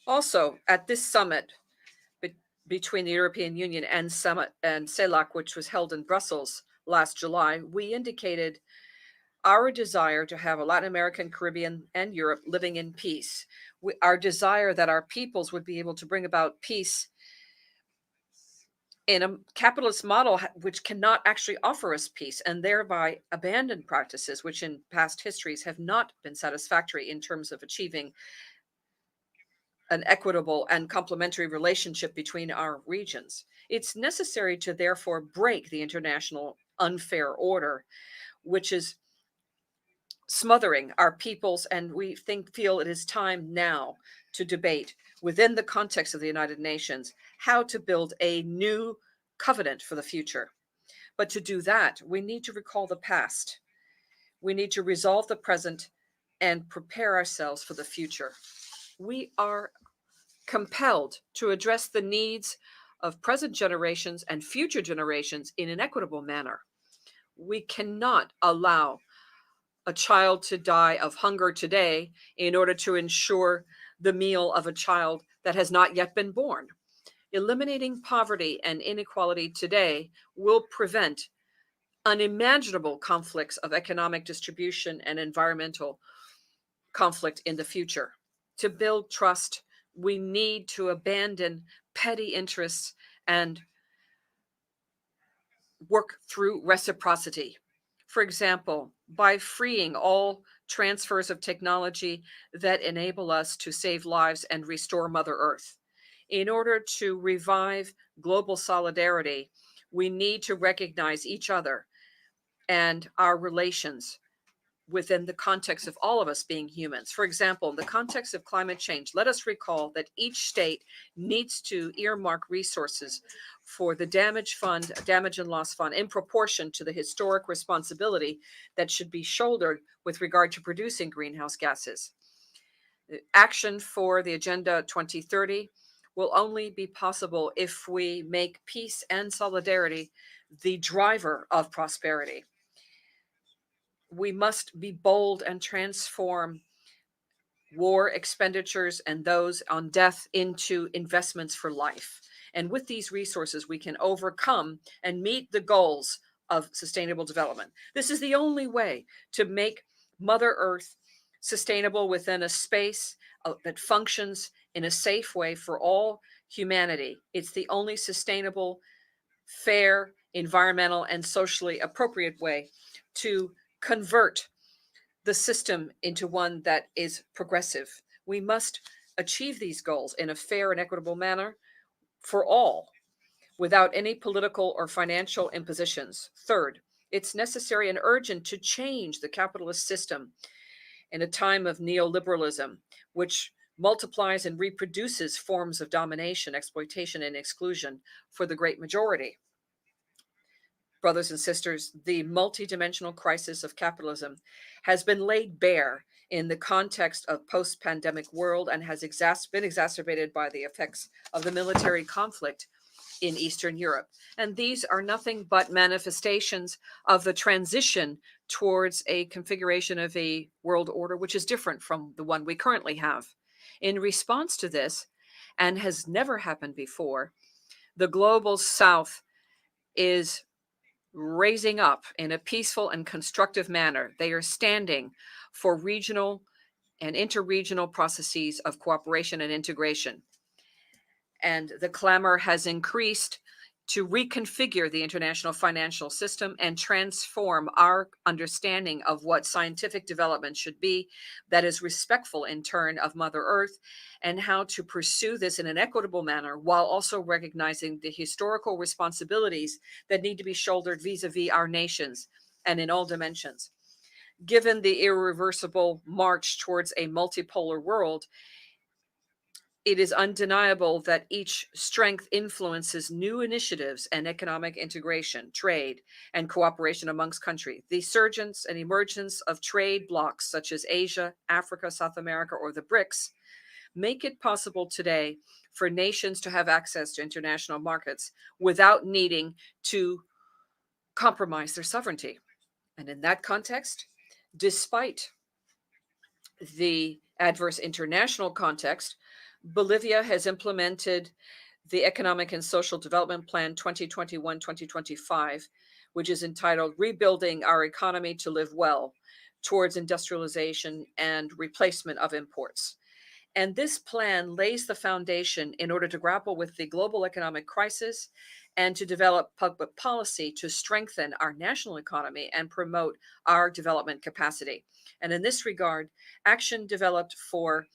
Also, at this summit between the European Union and CELAC, which was held in Brussels last July, we indicated our desire to have a Latin American, Caribbean, and Europe living in peace. Our desire that our peoples would be able to bring about peace in a capitalist model which cannot actually offer us peace, and thereby abandon practices which in past histories have not been satisfactory in terms of achieving an equitable and complementary relationship between our regions. It's necessary to therefore break the international unfair order, which is smothering our peoples, and we feel it is time now to debate within the context of the United Nations how to build a new covenant for the future. But to do that, we need to recall the past. We need to resolve the present and prepare ourselves for the future. We are compelled to address the needs of present generations and future generations in an equitable manner. We cannot allow a child to die of hunger today in order to ensure the meal of a child that has not yet been born. Eliminating poverty and inequality today will prevent unimaginable conflicts of economic distribution and environmental conflict in the future. To build trust, we need to abandon petty interests and work through reciprocity. For example, by freeing all transfers of technology that enable us to save lives and restore Mother Earth. In order to revive global solidarity, we need to recognize each other and our relations within the context of all of us being humans. For example, in the context of climate change, let us recall that each state needs to earmark resources for the damage and loss fund in proportion to the historic responsibility that should be shouldered with regard to producing greenhouse gases. Action for the Agenda 2030 will only be possible if we make peace and solidarity the driver of prosperity. We must be bold and transform war expenditures and those on death into investments for life. And with these resources, we can overcome and meet the goals of sustainable development. This is the only way to make Mother Earth sustainable within a space that functions in a safe way for all humanity. It's the only sustainable, fair, environmental, and socially appropriate way to convert the system into one that is progressive. We must achieve these goals in a fair and equitable manner for all, without any political or financial impositions. Third, it's necessary and urgent to change the capitalist system in a time of neoliberalism, which multiplies and reproduces forms of domination, exploitation, and exclusion for the great majority. Brothers and sisters, the multidimensional crisis of capitalism has been laid bare in the context of post-pandemic world and has been exacerbated by the effects of the military conflict in Eastern Europe. And these are nothing but manifestations of the transition towards a configuration of a world order which is different from the one we currently have. In response to this, and has never happened before, the global South is raising up in a peaceful and constructive manner. They are standing for regional and interregional processes of cooperation and integration. And the clamor has increased to reconfigure the international financial system and transform our understanding of what scientific development should be, that is respectful in turn of Mother Earth, and how to pursue this in an equitable manner while also recognizing the historical responsibilities that need to be shouldered vis-a-vis our nations and in all dimensions. Given the irreversible march towards a multipolar world, it is undeniable that each strength influences new initiatives and economic integration, trade, and cooperation amongst countries. The surgence and emergence of trade blocs such as Asia, Africa, South America, or the BRICS make it possible today for nations to have access to international markets without needing to compromise their sovereignty. And in that context, despite the adverse international context, Bolivia has implemented the Economic and Social Development Plan 2021-2025, which is entitled Rebuilding Our Economy to Live Well Towards Industrialization and Replacement of Imports. And this plan lays the foundation in order to grapple with the global economic crisis and to develop public policy to strengthen our national economy and promote our development capacity. And in this regard, action developed for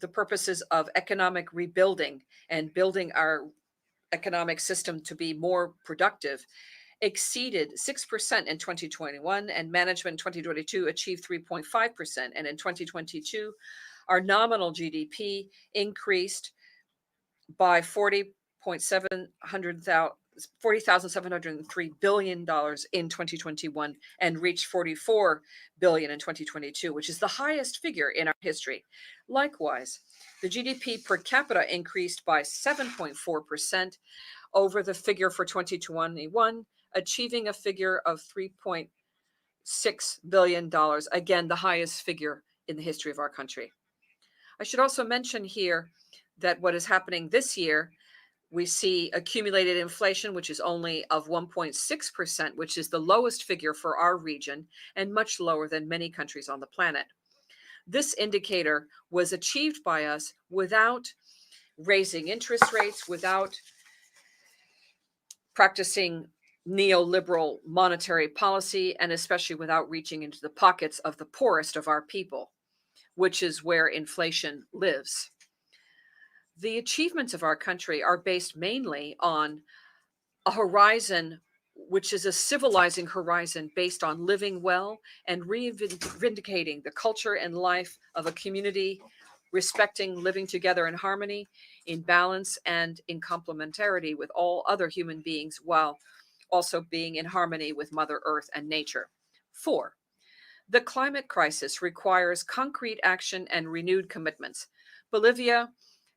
the purposes of economic rebuilding and building our economic system to be more productive exceeded 6% in 2021, and management in 2022 achieved 3.5%. And in 2022, our nominal GDP increased by $40,703 billion in 2021 and reached $44 billion in 2022, which is the highest figure in our history. Likewise, the GDP per capita increased by 7.4% over the figure for 2021, achieving a figure of $3.6 billion, again, the highest figure in the history of our country. I should also mention here that what is happening this year, we see accumulated inflation, which is only of 1.6%, which is the lowest figure for our region and much lower than many countries on the planet. This indicator was achieved by us without raising interest rates, without practicing neoliberal monetary policy, and especially without reaching into the pockets of the poorest of our people, which is where inflation lives. The achievements of our country are based mainly on a horizon which is a civilizing horizon based on living well and reivindicating the culture and life of a community, respecting living together in harmony, in balance, and in complementarity with all other human beings, while also being in harmony with Mother Earth and nature. 4, The climate crisis requires concrete action and renewed commitments. Bolivia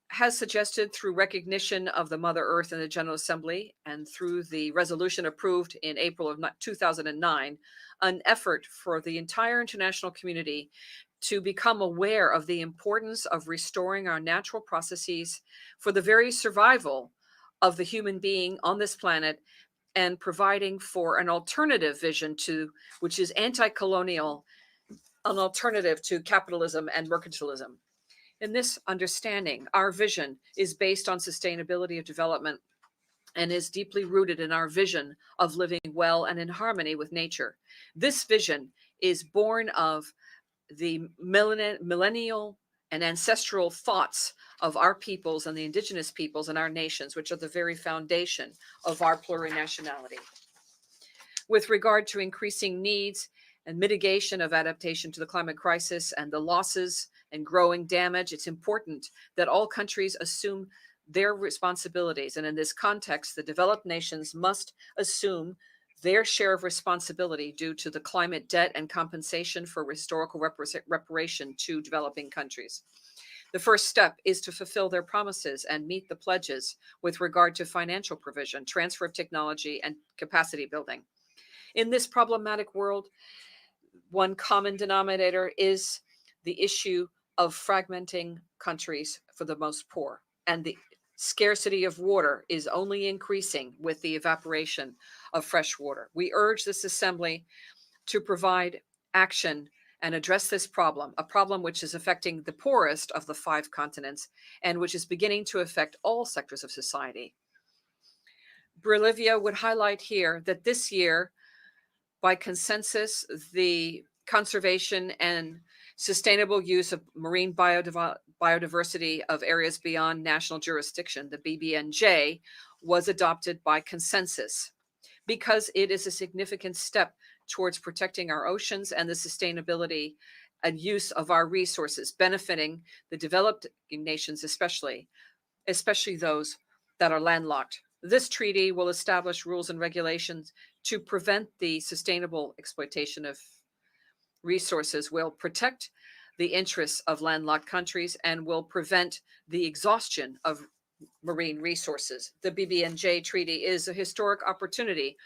has suggested, through recognition of the Mother Earth in the General Assembly and through the resolution approved in April of 2009, an effort for the entire international community to become aware of the importance of restoring our natural processes for the very survival of the human being on this planet, and providing for an alternative vision to, which is anti-colonial, an alternative to capitalism and mercantilism. In this understanding, our vision is based on sustainability of development and is deeply rooted in our vision of living well and in harmony with nature. This vision is born of the millennial and ancestral thoughts of our peoples and the indigenous peoples and our nations, which are the very foundation of our plurinationality. With regard to increasing needs and mitigation of adaptation to the climate crisis and the losses and growing damage, it's important that all countries assume their responsibilities. And in this context, the developed nations must assume their share of responsibility due to the climate debt and compensation for historical reparation to developing countries. The first step is to fulfill their promises and meet the pledges with regard to financial provision, transfer of technology, and capacity building. In this problematic world, one common denominator is the issue of fragmenting countries for the most poor, and the scarcity of water is only increasing with the evaporation of fresh water. We urge this assembly to provide action and address this problem, a problem which is affecting the poorest of the 5 continents and which is beginning to affect all sectors of society. Bolivia would highlight here that this year, by consensus, the conservation and sustainable use of marine biodiversity of areas beyond national jurisdiction, the BBNJ, was adopted by consensus because it is a significant step towards protecting our oceans and the sustainability and use of our resources, benefiting the developed nations, especially those that are landlocked. This treaty will establish rules and regulations to prevent the sustainable exploitation of resources, will protect the interests of landlocked countries, and will prevent the exhaustion of marine resources. The BBNJ Treaty is a historic opportunity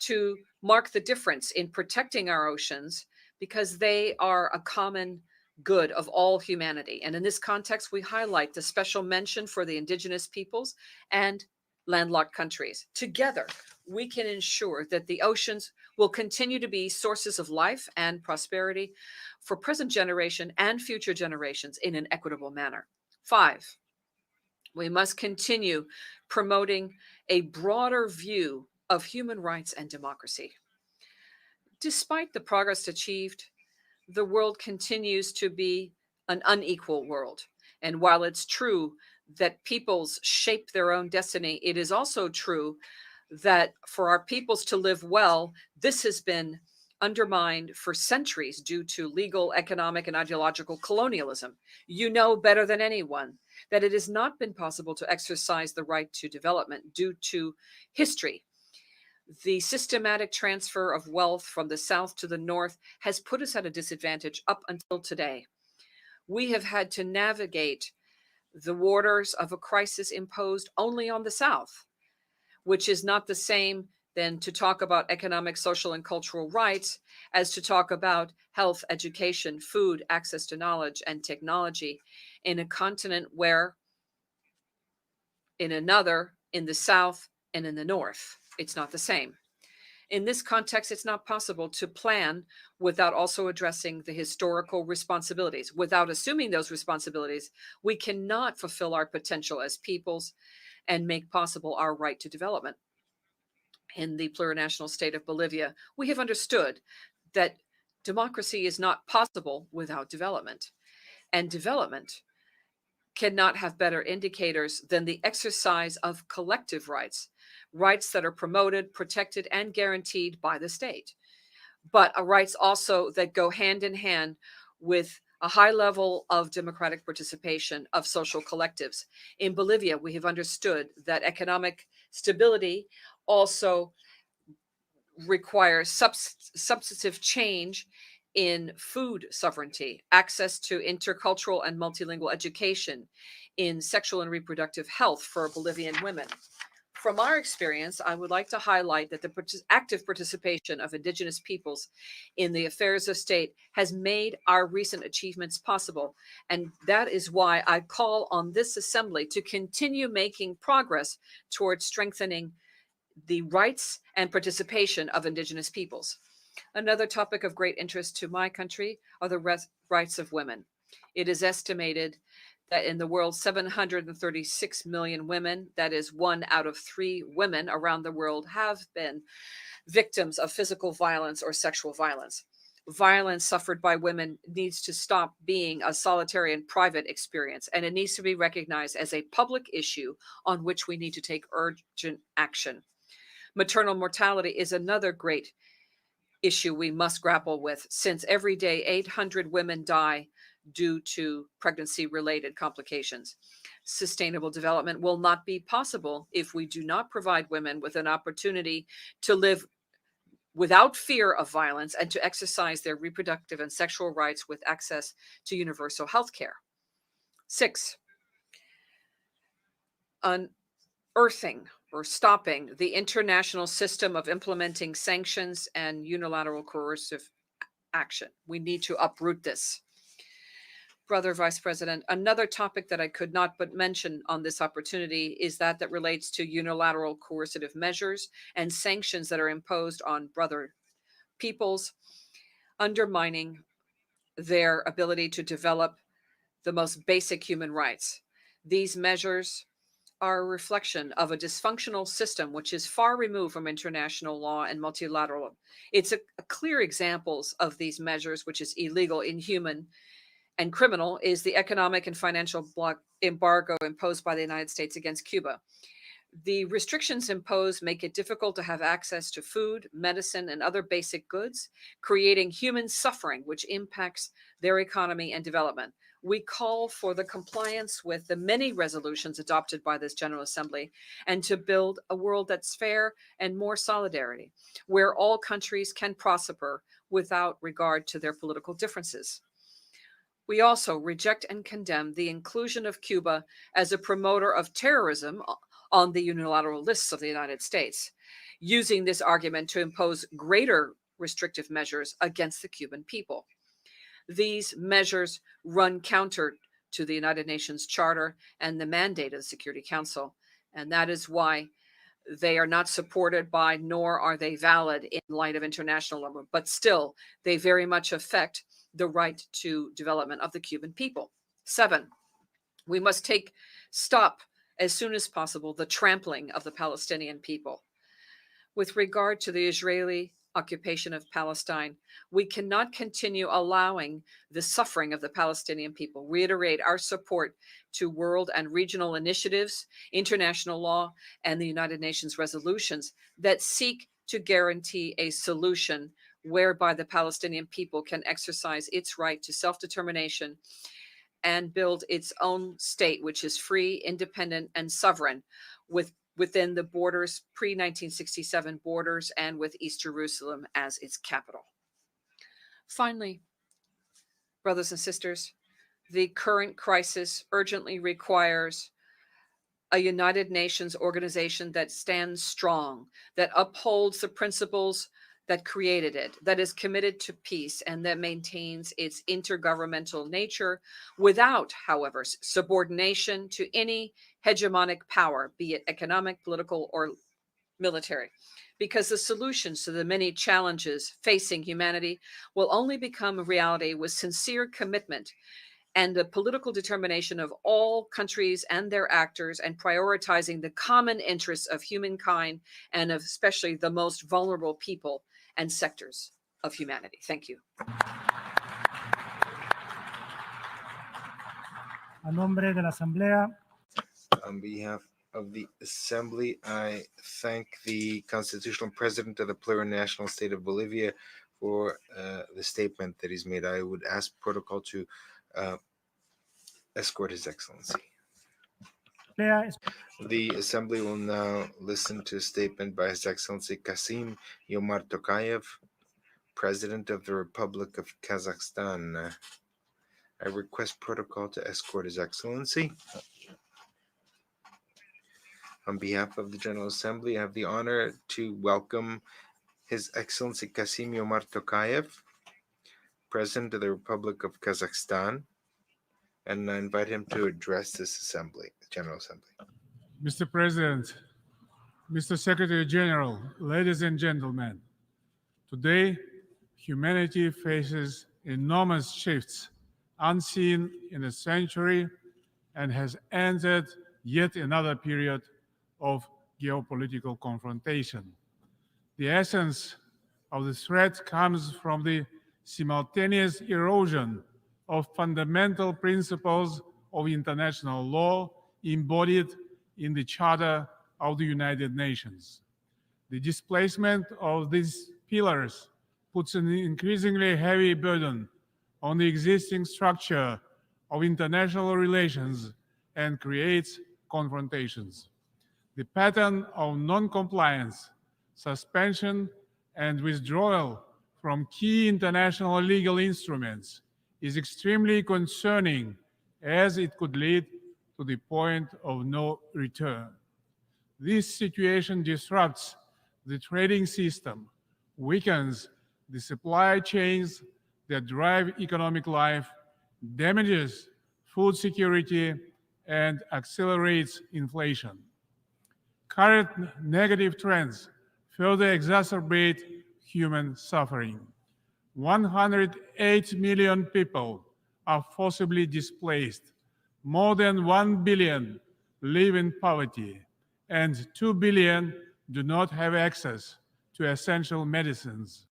to mark the difference in protecting our oceans because they are a common good of all humanity. And in this context, we highlight the special mention for the indigenous peoples and landlocked countries. Together, we can ensure that the oceans will continue to be sources of life and prosperity for present generation and future generations in an equitable manner. 5, we must continue promoting a broader view of human rights and democracy. Despite the progress achieved, the world continues to be an unequal world. And while it's true that peoples shape their own destiny, it is also true that for our peoples to live well, this has been undermined for centuries due to legal, economic, and ideological colonialism. You know better than anyone that it has not been possible to exercise the right to development due to history. The systematic transfer of wealth from the south to the north has put us at a disadvantage up until today. We have had to navigate the waters of a crisis imposed only on the south, which is not the same than to talk about economic, social, and cultural rights as to talk about health, education, food, access to knowledge, and technology in a continent where, in another, in the south and in the north, it's not the same. In this context, it's not possible to plan without also addressing the historical responsibilities. Without assuming those responsibilities, we cannot fulfill our potential as peoples and make possible our right to development. In the plurinational state of Bolivia, we have understood that democracy is not possible without development, and development cannot have better indicators than the exercise of collective rights, rights that are promoted, protected, and guaranteed by the state, but rights also that go hand in hand with a high level of democratic participation of social collectives. In Bolivia, we have understood that economic stability also requires substantive change in food sovereignty, access to intercultural and multilingual education, in sexual and reproductive health for Bolivian women. From our experience, I would like to highlight that the active participation of Indigenous peoples in the affairs of state has made our recent achievements possible. And that is why I call on this assembly to continue making progress towards strengthening the rights and participation of Indigenous peoples. Another topic of great interest to my country are the rights of women. It is estimated that in the world, 736 million women, that is 1 out of 3 women around the world, have been victims of physical violence or sexual violence. Violence suffered by women needs to stop being a solitary and private experience, and it needs to be recognized as a public issue on which we need to take urgent action. Maternal mortality is another great issue we must grapple with, since every day 800 women die due to pregnancy-related complications. Sustainable development will not be possible if we do not provide women with an opportunity to live without fear of violence and to exercise their reproductive and sexual rights with access to universal health care. 6, unearthing or stopping the international system of implementing sanctions and unilateral coercive action. We need to uproot this. Brother Vice President, another topic that I could not but mention on this opportunity is that relates to unilateral coercive measures and sanctions that are imposed on brother peoples, undermining their ability to develop the most basic human rights. These measures are a reflection of a dysfunctional system which is far removed from international law and multilateral. It's a clear examples of these measures, which is illegal, inhuman, and criminal, is the economic and financial embargo imposed by the United States against Cuba. The restrictions imposed make it difficult to have access to food, medicine, and other basic goods, creating human suffering, which impacts their economy and development. We call for the compliance with the many resolutions adopted by this General Assembly and to build a world that's fair and more solidarity, where all countries can prosper without regard to their political differences. We also reject and condemn the inclusion of Cuba as a promoter of terrorism on the unilateral lists of the United States, using this argument to impose greater restrictive measures against the Cuban people. These measures run counter to the United Nations Charter and the mandate of the Security Council, and that is why they are not supported by, nor are they valid in light of international law, but still, they very much affect the right to development of the Cuban people. 7, we must stop as soon as possible the trampling of the Palestinian people. With regard to the Israeli occupation of Palestine, we cannot continue allowing the suffering of the Palestinian people. Reiterate our support to world and regional initiatives, international law, and the United Nations resolutions that seek to guarantee a solution whereby the Palestinian people can exercise its right to self-determination and build its own state, which is free, independent, and sovereign within the borders, pre-1967 borders, and with East Jerusalem as its capital. Finally, brothers and sisters, the current crisis urgently requires a United Nations organization that stands strong, that upholds the principles that created it, that is committed to peace, and that maintains its intergovernmental nature without, however, subordination to any hegemonic power, be it economic, political, or military. Because the solutions to the many challenges facing humanity will only become a reality with sincere commitment and the political determination of all countries and their actors, and prioritizing the common interests of humankind and of especially the most vulnerable people and sectors of humanity. Thank you. A nombre de la Asamblea. On behalf of the Assembly, I thank the Constitutional President of the Plurinational State of Bolivia for the statement that he's made. I would ask protocol to escort His Excellency. The Assembly will now listen to a statement by His Excellency Kasim Yomar Tokayev, President of the Republic of Kazakhstan. I request protocol to escort His Excellency. On behalf of the General Assembly, I have the honor to welcome His Excellency Kasim-Jomart Tokayev, President of the Republic of Kazakhstan, and I invite him to address this assembly, General Assembly. Mr. President, Mr. Secretary General, ladies and gentlemen, today humanity faces enormous shifts unseen in a century and has entered yet another period of geopolitical confrontation. The essence of the threat comes from the simultaneous erosion of fundamental principles of international law embodied in the Charter of the United Nations. The displacement of these pillars puts an increasingly heavy burden on the existing structure of international relations and creates confrontations. The pattern of non-compliance, suspension, and withdrawal from key international legal instruments is extremely concerning, as it could lead to the point of no return. This situation disrupts the trading system, weakens the supply chains that drive economic life, damages food security, and accelerates inflation. Current negative trends further exacerbate human suffering. 108 million people are forcibly displaced. More than 1 billion live in poverty, and 2 billion do not have access to essential medicines.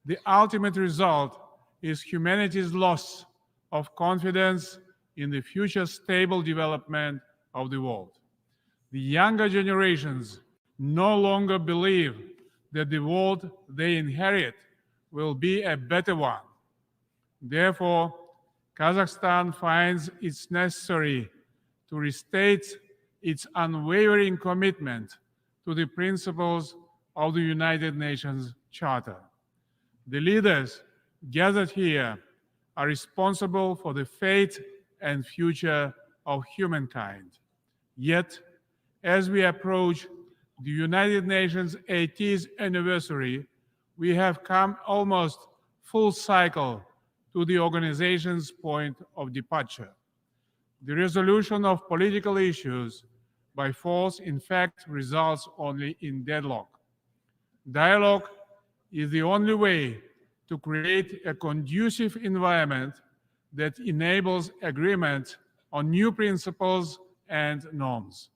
The ultimate result is humanity's loss of confidence in the future stable development of the world. The younger generations no longer believe that the world they inherit will be a better one. Therefore, Kazakhstan finds it necessary to restate its unwavering commitment to the principles of the United Nations Charter. The leaders gathered here are responsible for the fate and future of humankind. Yet, as we approach the United Nations 80th anniversary, we have come almost full cycle to the organization's point of departure. The resolution of political issues by force, in fact, results only in deadlock. Dialogue is the only way to create a conducive environment that enables agreement on new principles and norms.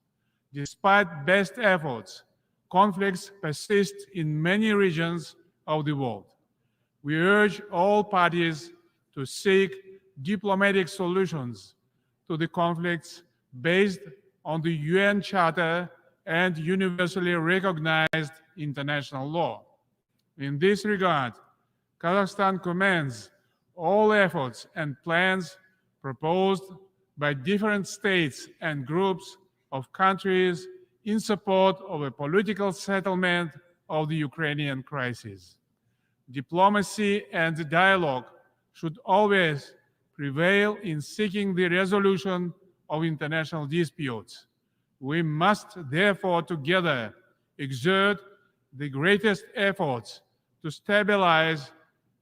Despite best efforts, conflicts persist in many regions of the world. We urge all parties to seek diplomatic solutions to the conflicts based on the UN Charter and universally recognized international law. In this regard, Kazakhstan commends all efforts and plans proposed by different states and groups of countries in support of a political settlement of the Ukrainian crisis. Diplomacy and dialogue should always prevail in seeking the resolution of international disputes. We must therefore together exert the greatest efforts to stabilize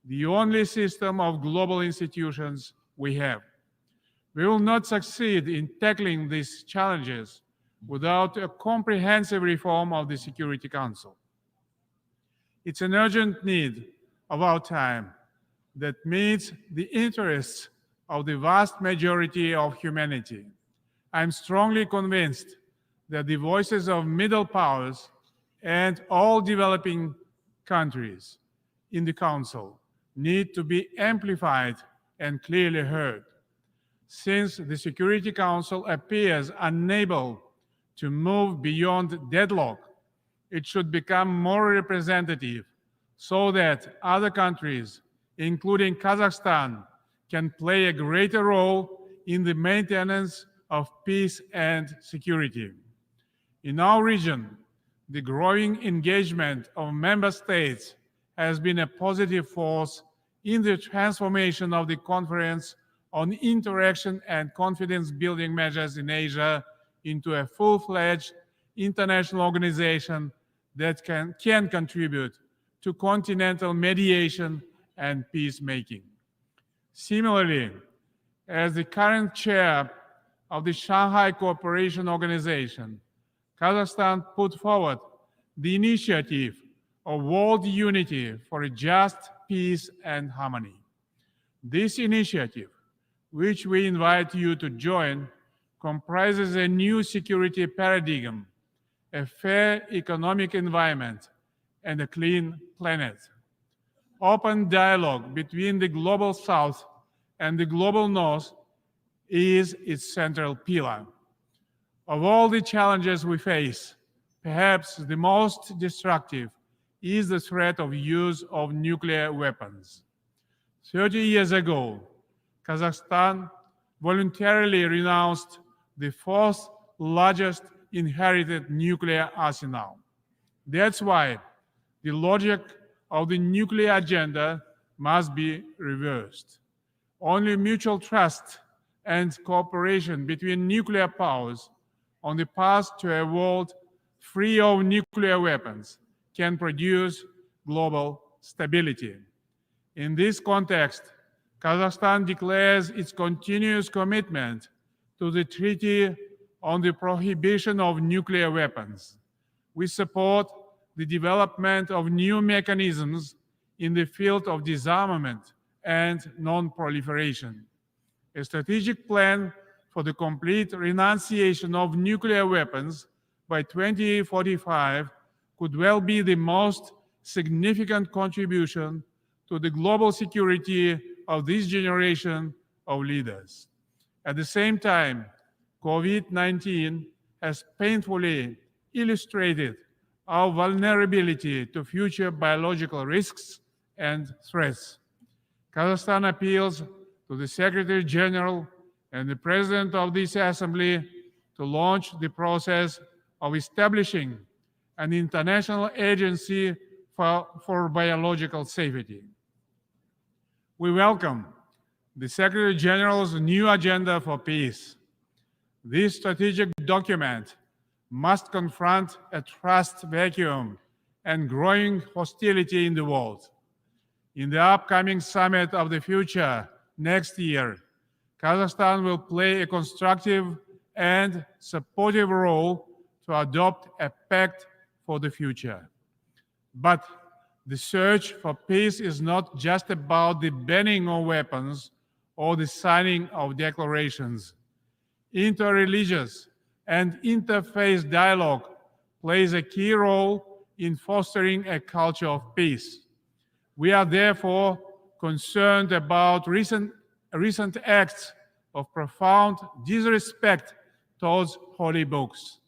the only system of global institutions we have. We will not succeed in tackling these challenges without a comprehensive reform of the Security Council. It's an urgent need of our time that meets the interests of the vast majority of humanity. I'm strongly convinced that the voices of middle powers and all developing countries in the Council need to be amplified and clearly heard. Since the Security Council appears unable to move beyond deadlock, it should become more representative so that other countries, including Kazakhstan, can play a greater role in the maintenance of peace and security. In our region, the growing engagement of member states has been a positive force in the transformation of the Conference on Interaction and Confidence-Building Measures in Asia into a full-fledged international organization that can contribute to continental mediation and peacemaking. Similarly, as the current chair of the Shanghai Cooperation Organization, Kazakhstan put forward the initiative of World Unity for a Just Peace and Harmony. This initiative, which we invite you to join, comprises a new security paradigm, a fair economic environment, and a clean planet. Open dialogue between the Global South and the Global North is its central pillar. Of all the challenges we face, perhaps the most destructive is the threat of use of nuclear weapons. 30 years ago, Kazakhstan voluntarily renounced the fourth largest inherited nuclear arsenal. That's why the logic of the nuclear agenda must be reversed. Only mutual trust and cooperation between nuclear powers on the path to a world free of nuclear weapons can produce global stability. In this context, Kazakhstan declares its continuous commitment to the Treaty on the Prohibition of Nuclear Weapons. We support the development of new mechanisms in the field of disarmament and non-proliferation. A strategic plan for the complete renunciation of nuclear weapons by 2045 could well be the most significant contribution to the global security of this generation of leaders. At the same time, COVID-19 has painfully illustrated our vulnerability to future biological risks and threats. Kazakhstan appeals to the Secretary General and the President of this Assembly to launch the process of establishing an international agency for biological safety. We welcome the Secretary General's new agenda for peace. This strategic document must confront a trust vacuum and growing hostility in the world. In the upcoming Summit of the Future next year, Kazakhstan will play a constructive and supportive role to adopt a pact for the future. But the search for peace is not just about the banning of weapons or the signing of declarations. Interreligious and interfaith dialogue plays a key role in fostering a culture of peace. We are therefore concerned about recent acts of profound disrespect towards holy books.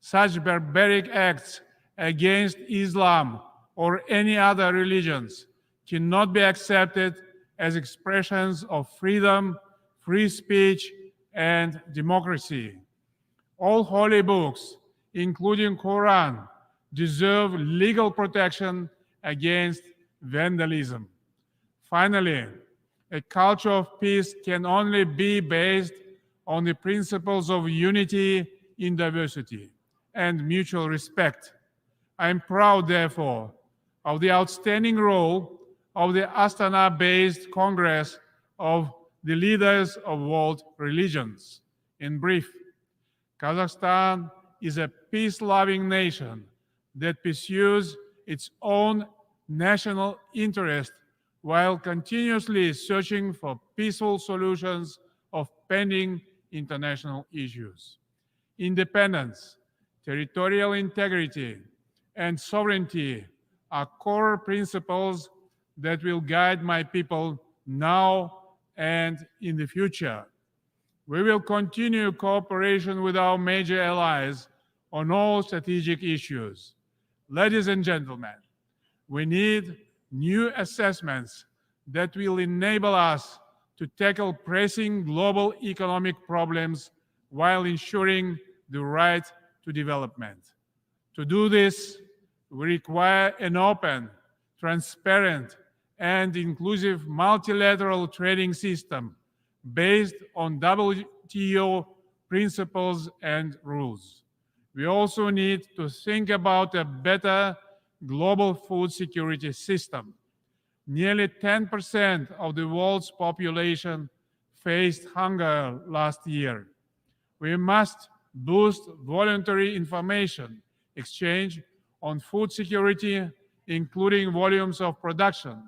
Such barbaric acts against Islam or any other religions cannot be accepted as expressions of freedom, free speech, and democracy. All holy books, including Quran, deserve legal protection against vandalism. Finally, a culture of peace can only be based on the principles of unity in diversity and mutual respect. I am proud, therefore, of the outstanding role of the Astana-based Congress of the Leaders of World Religions. In brief, Kazakhstan is a peace-loving nation that pursues its own national interest while continuously searching for peaceful solutions of pending international issues. Independence, territorial integrity, and sovereignty are core principles that will guide my people now and in the future. We will continue cooperation with our major allies on all strategic issues. Ladies and gentlemen, we need new assessments that will enable us to tackle pressing global economic problems while ensuring the right to development. To do this, we require an open, transparent, and inclusive multilateral trading system based on WTO principles and rules. We also need to think about a better global food security system. Nearly 10% of the world's population faced hunger last year. We must boost voluntary information exchange on food security, including volumes of production,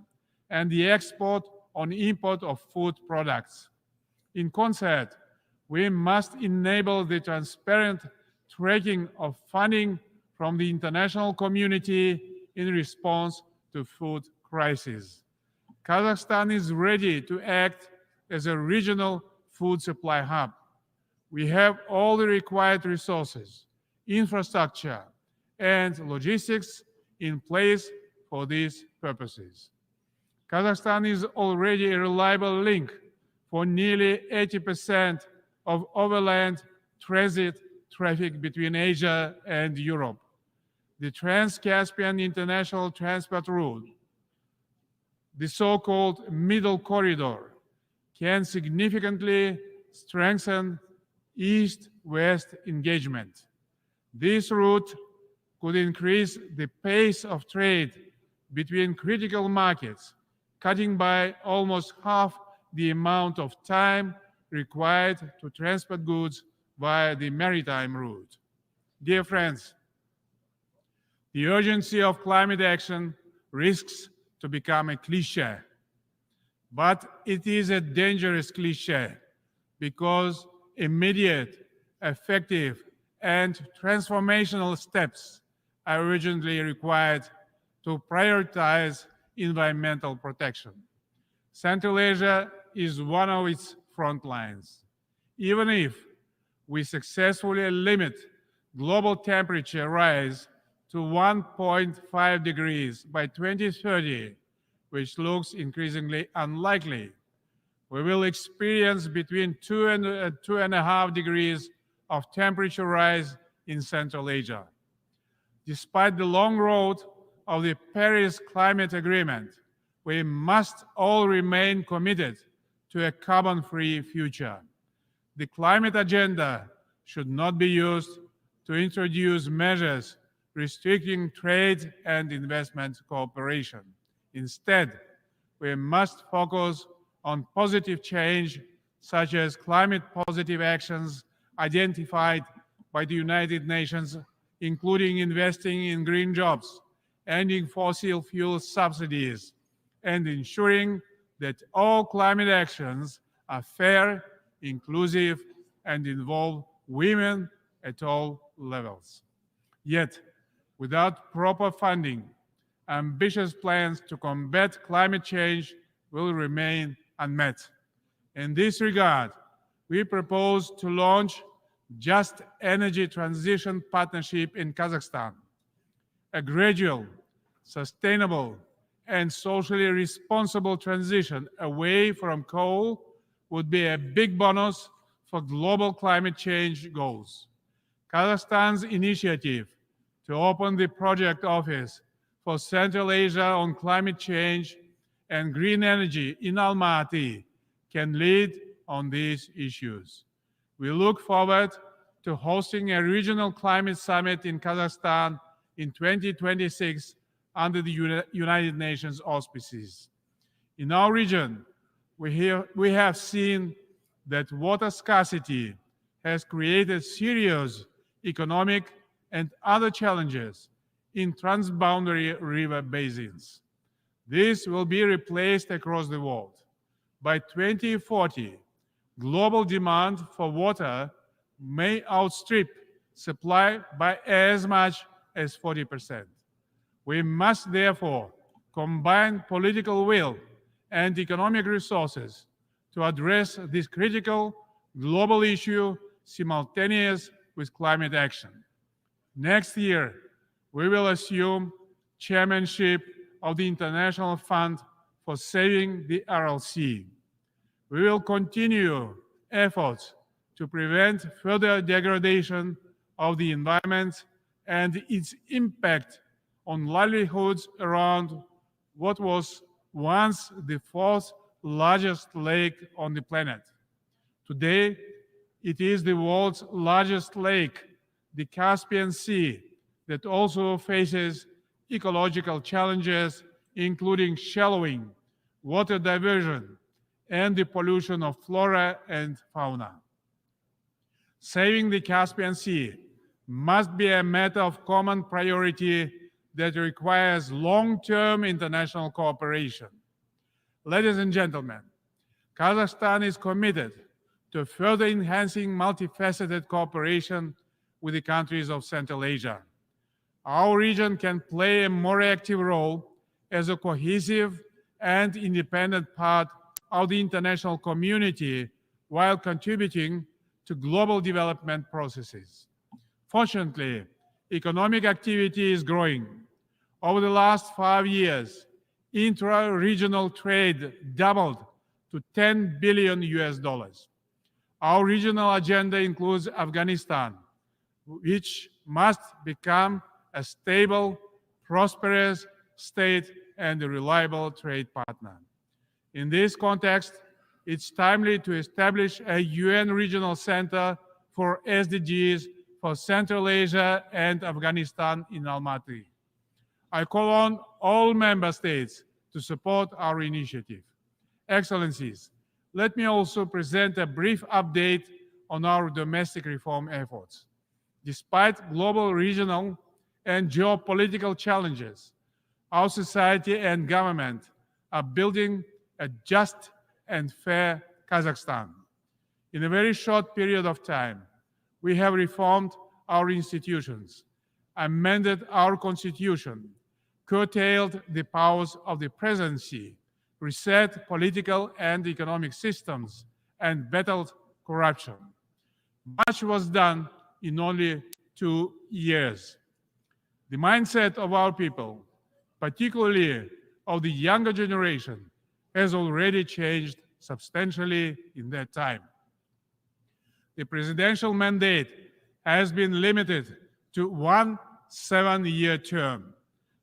and the export or import of food products. In concert, we must enable the transparent tracking of funding from the international community in response to food crisis. Kazakhstan is ready to act as a regional food supply hub. We have all the required resources, infrastructure, and logistics in place for these purposes. Kazakhstan is already a reliable link for nearly 80% of overland transit traffic between Asia and Europe. The Trans-Caspian International Transport Route, the so-called Middle Corridor, can significantly strengthen East-West engagement. This route could increase the pace of trade between critical markets, cutting by almost half the amount of time required to transport goods via the maritime route. Dear friends, the urgency of climate action risks to become a cliché. But it is a dangerous cliché because immediate, effective, and transformational steps are urgently required to prioritize environmental protection. Central Asia is one of its front lines. Even if we successfully limit global temperature rise to 1.5 degrees by 2030, which looks increasingly unlikely, we will experience between 2 and 2.5 degrees of temperature rise in Central Asia. Despite the long road of the Paris Climate Agreement, we must all remain committed to a carbon-free future. The climate agenda should not be used to introduce measures restricting trade and investment cooperation. Instead, we must focus on positive change, such as climate-positive actions identified by the United Nations, including investing in green jobs, ending fossil fuel subsidies, and ensuring that all climate actions are fair, inclusive, and involve women at all levels. Yet, without proper funding, ambitious plans to combat climate change will remain unmet. In this regard, we propose to launch Just Energy Transition Partnership in Kazakhstan, a gradual, sustainable, and socially responsible transition away from coal would be a big bonus for global climate change goals. Kazakhstan's initiative to open the project office for Central Asia on climate change and green energy in Almaty can lead on these issues. We look forward to hosting a regional climate summit in Kazakhstan in 2026 under the United Nations auspices. In our region, we have seen that water scarcity has created serious economic and other challenges in transboundary river basins. This will be replaced across the world. By 2040, global demand for water may outstrip supply by as much as 40%. We must therefore combine political will and economic resources to address this critical global issue simultaneous with climate action. Next year, we will assume chairmanship of the International Fund for Saving the Aral Sea. We will continue efforts to prevent further degradation of the environment and its impact on livelihoods around what was once the fourth largest lake on the planet. Today, it is the world's largest lake, the Caspian Sea, that also faces ecological challenges, including shallowing, water diversion, and the pollution of flora and fauna. Saving the Caspian Sea must be a matter of common priority that requires long-term international cooperation. Ladies and gentlemen, Kazakhstan is committed to further enhancing multifaceted cooperation with the countries of Central Asia. Our region can play a more active role as a cohesive and independent part of the international community while contributing to global development processes. Fortunately, economic activity is growing. Over the last 5 years, intra-regional trade doubled to $10 billion US. Our regional agenda includes Afghanistan, which must become a stable, prosperous state and a reliable trade partner. In this context, it's timely to establish a UN regional center for SDGs for Central Asia and Afghanistan in Almaty. I call on all member states to support our initiative. Excellencies, let me also present a brief update on our domestic reform efforts. Despite global, regional, and geopolitical challenges, our society and government are building a just and fair Kazakhstan. In a very short period of time, we have reformed our institutions, amended our constitution, curtailed the powers of the presidency, reset political and economic systems, and battled corruption. Much was done in only 2 years. The mindset of our people, particularly of the younger generation, has already changed substantially in that time. The presidential mandate has been limited to 1 7-year term.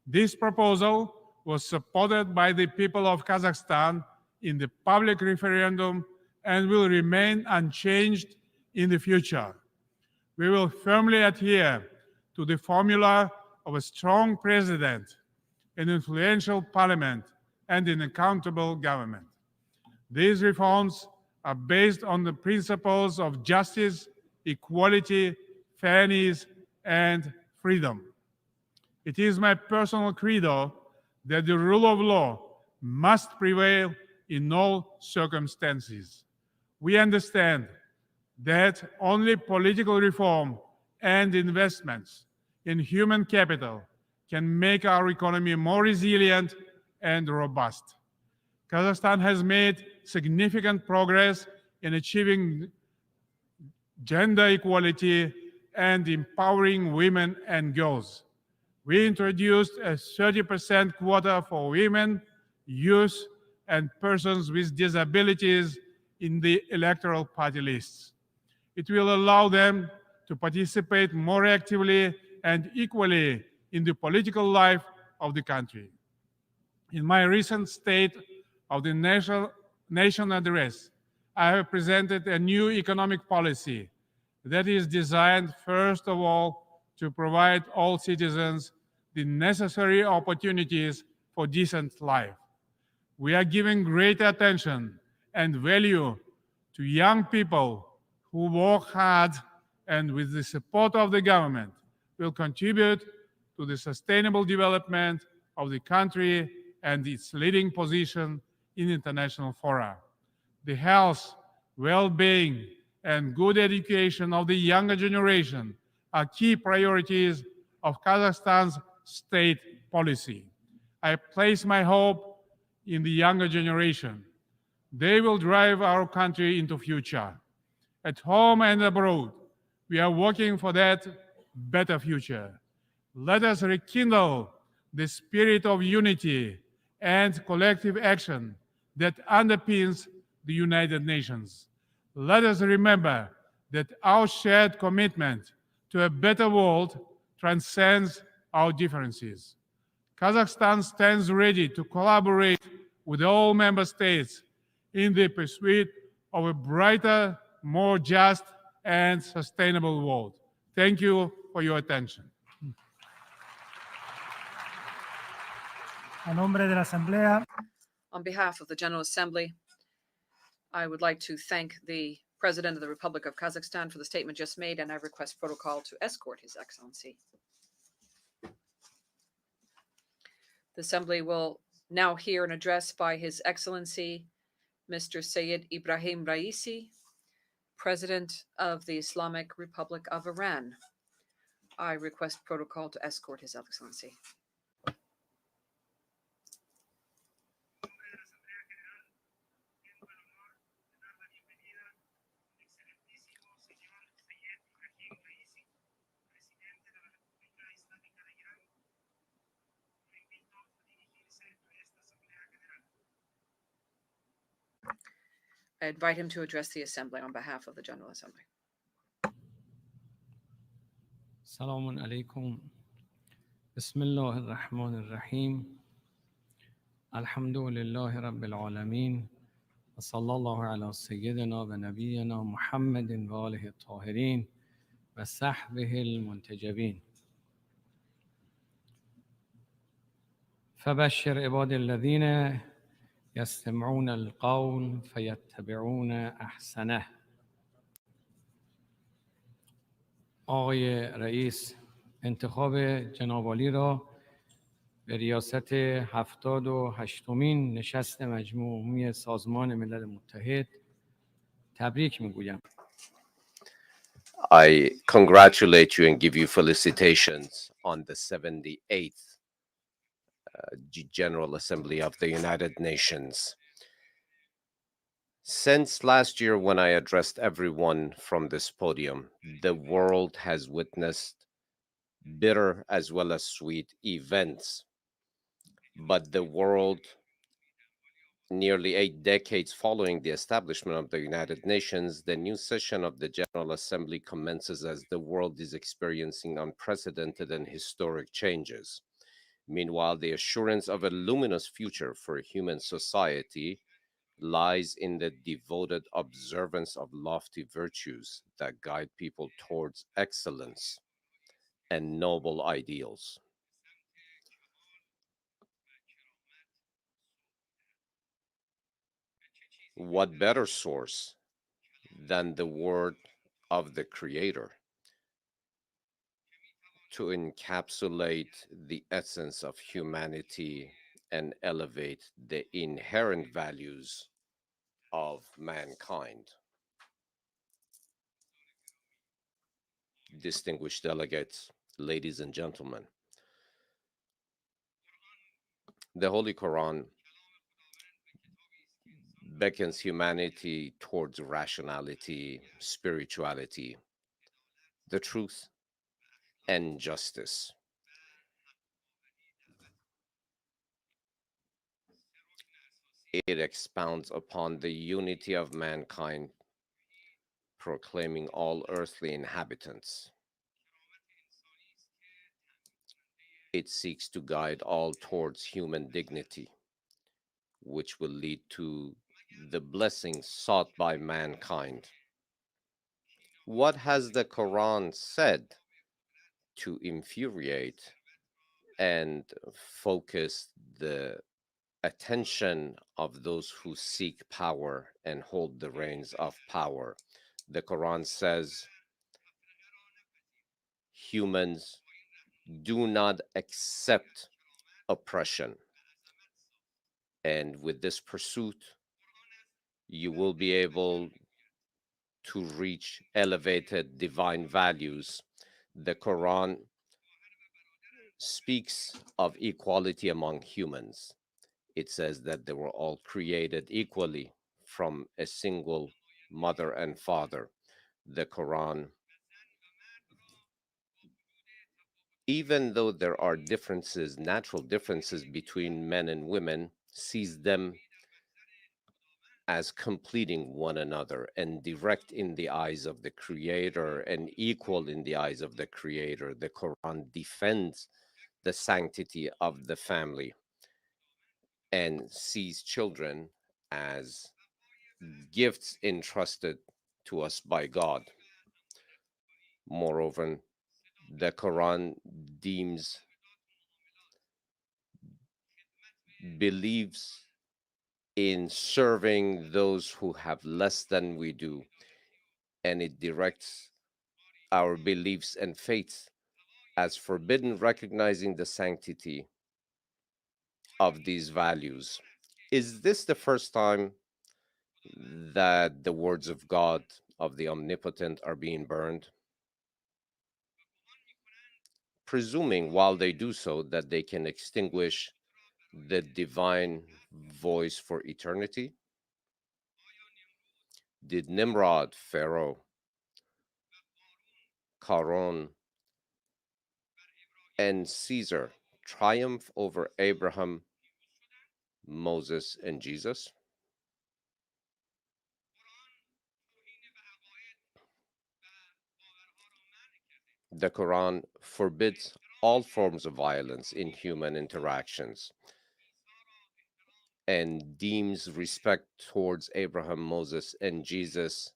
This proposal was supported by the people of Kazakhstan in the public referendum and will remain unchanged in the future. We will firmly adhere to the formula of a strong president, an influential parliament, and an accountable government. These reforms are based on the principles of justice, equality, fairness, and freedom. It is my personal credo that the rule of law must prevail in all circumstances. We understand that only political reform and investments in human capital can make our economy more resilient and robust. Kazakhstan has made significant progress in achieving gender equality and empowering women and girls. We introduced a 30% quota for women, youth, and persons with disabilities in the electoral party lists. It will allow them to participate more actively and equally in the political life of the country. In my recent State of the Nation address, I have presented a new economic policy that is designed, first of all, to provide all citizens the necessary opportunities for decent life. We are giving great attention and value to young people who work hard and, with the support of the government, will contribute to the sustainable development of the country and its leading position in international fora. The health, well-being, and good education of the younger generation are key priorities of Kazakhstan's state policy. I place my hope in the younger generation. They will drive our country into the future. At home and abroad, we are working for that better future. Let us rekindle the spirit of unity and collective action that underpins the United Nations. Let us remember that our shared commitment to a better world transcends our differences. Kazakhstan stands ready to collaborate with all member states in the pursuit of a brighter, more just, and sustainable world. Thank you for your attention. A nombre de la Asamblea, On behalf of the General Assembly, I would like to thank the President of the Republic of Kazakhstan for the statement just made, and I request protocol to escort His Excellency. The Assembly will now hear an address by His Excellency, Mr. Sayyid Ibrahim Raisi, President of the Islamic Republic of Iran. I request protocol to escort His Excellency. I invite him to address the Assembly on behalf of the General Assembly. Assalamu alaikum. Bismillah ar-Rahman ar-Rahim. Alhamdulillahi Rabbil Alameen. Wa sallallahu ala Sayyidina wa Nabiyyina Muhammadin wa alihi at-tahirin wa sahbihi al-muntajabin. فبشر عباد الذين يستمعون القول فيتبعون احسنه. آقای رئیس، انتخاب جناب عالی را به ریاست 78مین نشست مجموع عمومی سازمان ملل متحد تبریک میگویم. I congratulate you and give you felicitations on the 78th General Assembly of the United Nations. Since last year, when I addressed everyone from this podium, the world has witnessed bitter as well as sweet events. But the world, nearly 8 decades following the establishment of the United Nations, the new session of the General Assembly commences as the world is experiencing unprecedented and historic changes. Meanwhile, the assurance of a luminous future for human society lies in the devoted observance of lofty virtues that guide people towards excellence and noble ideals. What better source than the word of the Creator to encapsulate the essence of humanity and elevate the inherent values of mankind? Distinguished delegates, ladies and gentlemen, the Holy Quran beckons humanity towards rationality, spirituality, the truth, and justice. It expounds upon the unity of mankind, proclaiming all earthly inhabitants. It seeks to guide all towards human dignity, which will lead to the blessings sought by mankind. What has the Quran said to infuriate and focus the attention of those who seek power and hold the reins of power? The Quran says, humans do not accept oppression. And with this pursuit, you will be able to reach elevated divine values. The Quran speaks of equality among humans. It says that they were all created equally from a single mother and father. The Quran, even though there are differences, natural differences between men and women, sees them as completing one another and direct in the eyes of the Creator and equal in the eyes of the Creator. The Quran defends the sanctity of the family and sees children as gifts entrusted to us by God. Moreover, the Quran believes in serving those who have less than we do, and it directs our beliefs and faiths as forbidden, recognizing the sanctity of these values. Is this the first time that the words of God, of the Omnipotent, are being burned? Presuming while they do so that they can extinguish the divine voice for eternity? Did Nimrod, Pharaoh, Caron, and Caesar triumph over Abraham, Moses, and Jesus? The Quran forbids all forms of violence in human interactions and deems respect towards Abraham, Moses, and Jesus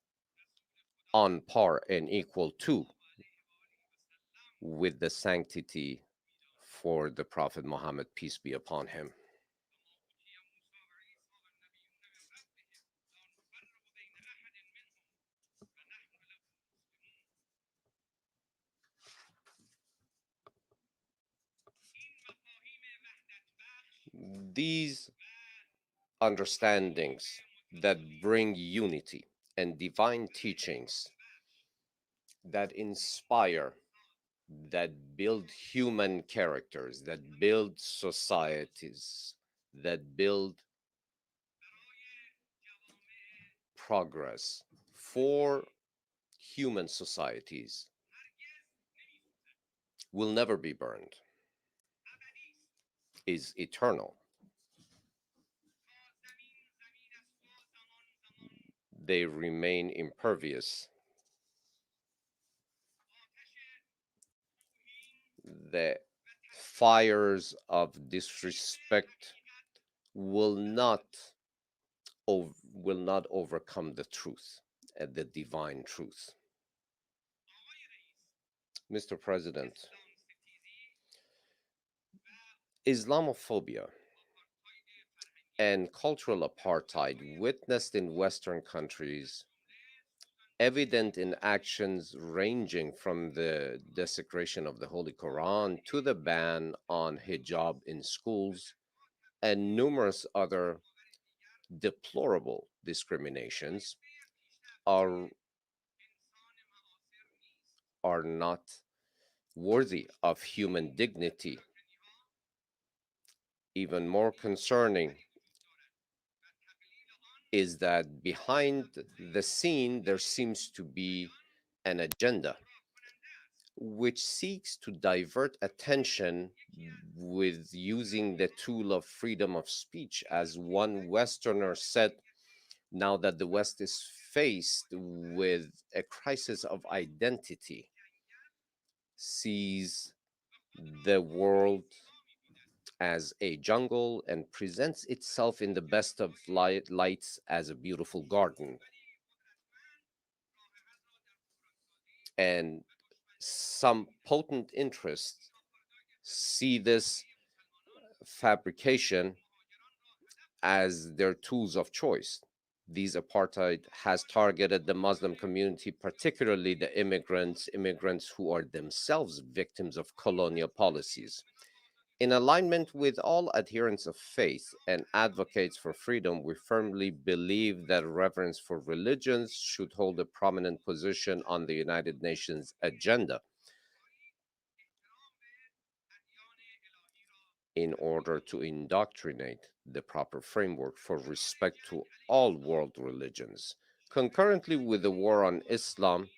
on par and equal to with the sanctity for the Prophet Muhammad, peace be upon him. These understandings that bring unity and divine teachings that inspire, that build human characters, that build societies, that build progress for human societies will never be burned, is eternal. They remain impervious. The fires of disrespect will not overcome the truth, the divine truth. Mr. President, Islamophobia and cultural apartheid witnessed in Western countries, evident in actions ranging from the desecration of the Holy Quran to the ban on hijab in schools and numerous other deplorable discriminations, are not worthy of human dignity. Even more concerning is that behind the scene there seems to be an agenda which seeks to divert attention with using the tool of freedom of speech. As one Westerner said, now that the West is faced with a crisis of identity, sees the world as a jungle and presents itself in the best of lights as a beautiful garden. And some potent interests see this fabrication as their tools of choice. These apartheid has targeted the Muslim community, particularly the immigrants who are themselves victims of colonial policies. In alignment with all adherents of faith and advocates for freedom, we firmly believe that reverence for religions should hold a prominent position on the United Nations agenda in order to indoctrinate the proper framework for respect to all world religions. Concurrently with the war on Islam,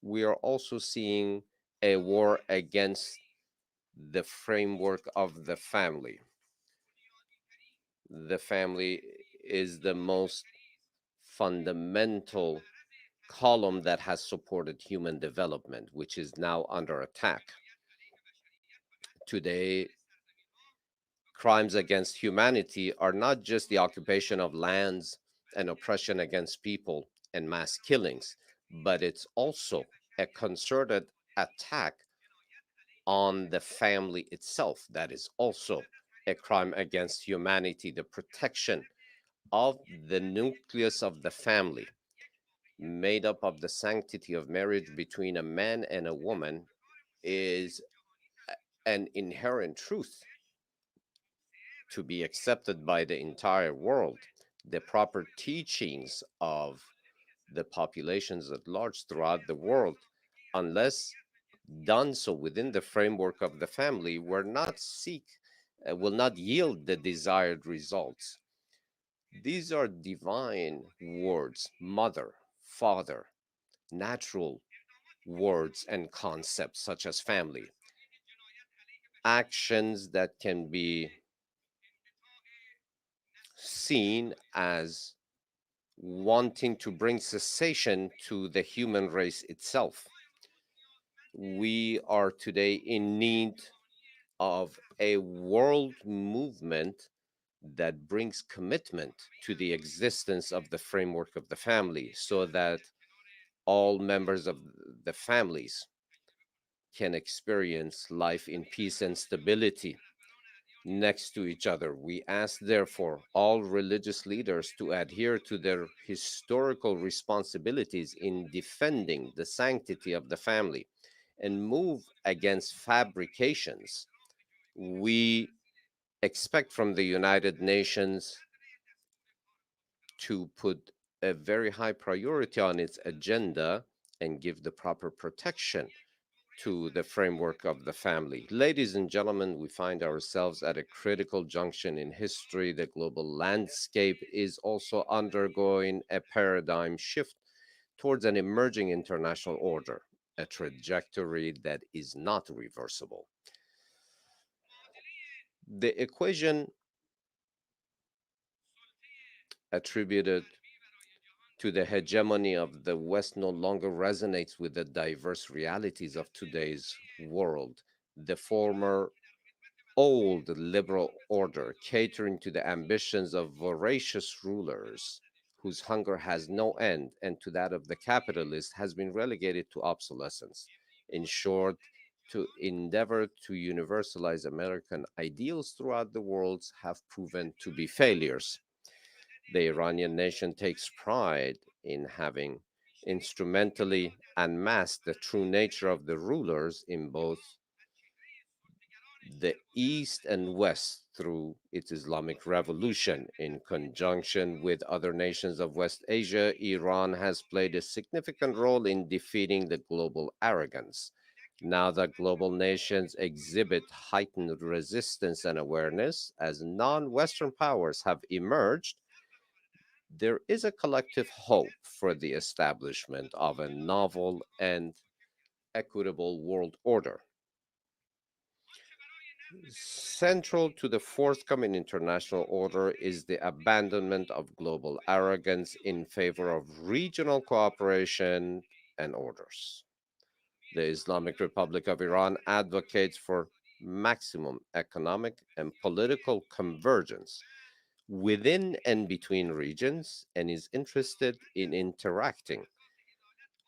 we are also seeing a war against the framework of the family. The family is the most fundamental column that has supported human development, which is now under attack. Today, crimes against humanity are not just the occupation of lands and oppression against people and mass killings, but it's also a concerted attack on the family itself. That is also a crime against humanity. The protection of the nucleus of the family, made up of the sanctity of marriage between a man and a woman, is an inherent truth to be accepted by the entire world. The proper teachings of the populations at large throughout the world, unless done so within the framework of the family, will not yield the desired results. These are divine words: mother, father, natural words and concepts such as family, actions that can be seen as wanting to bring cessation to the human race itself. We are today in need of a world movement that brings commitment to the existence of the framework of the family, so that all members of the families can experience life in peace and stability next to each other. We ask, therefore, all religious leaders to adhere to their historical responsibilities in defending the sanctity of the family and move against fabrications. We expect from the United Nations to put a very high priority on its agenda and give the proper protection to the framework of the family. Ladies and gentlemen, we find ourselves at a critical junction in history. The global landscape is also undergoing a paradigm shift towards an emerging international order, a trajectory that is not reversible. The equation attributed to the hegemony of the West no longer resonates with the diverse realities of today's world. The former old liberal order, catering to the ambitions of voracious rulers whose hunger has no end, and to that of the capitalist, has been relegated to obsolescence. In short, to endeavor to universalize American ideals throughout the world have proven to be failures. The Iranian nation takes pride in having instrumentally unmasked the true nature of the rulers in both the East and West through its Islamic Revolution. In conjunction with other nations of West Asia, Iran has played a significant role in defeating the global arrogance. Now that global nations exhibit heightened resistance and awareness as non-Western powers have emerged, there is a collective hope for the establishment of a novel and equitable world order. Central to the forthcoming international order is the abandonment of global arrogance in favor of regional cooperation and orders. The Islamic Republic of Iran advocates for maximum economic and political convergence within and between regions, and is interested in interacting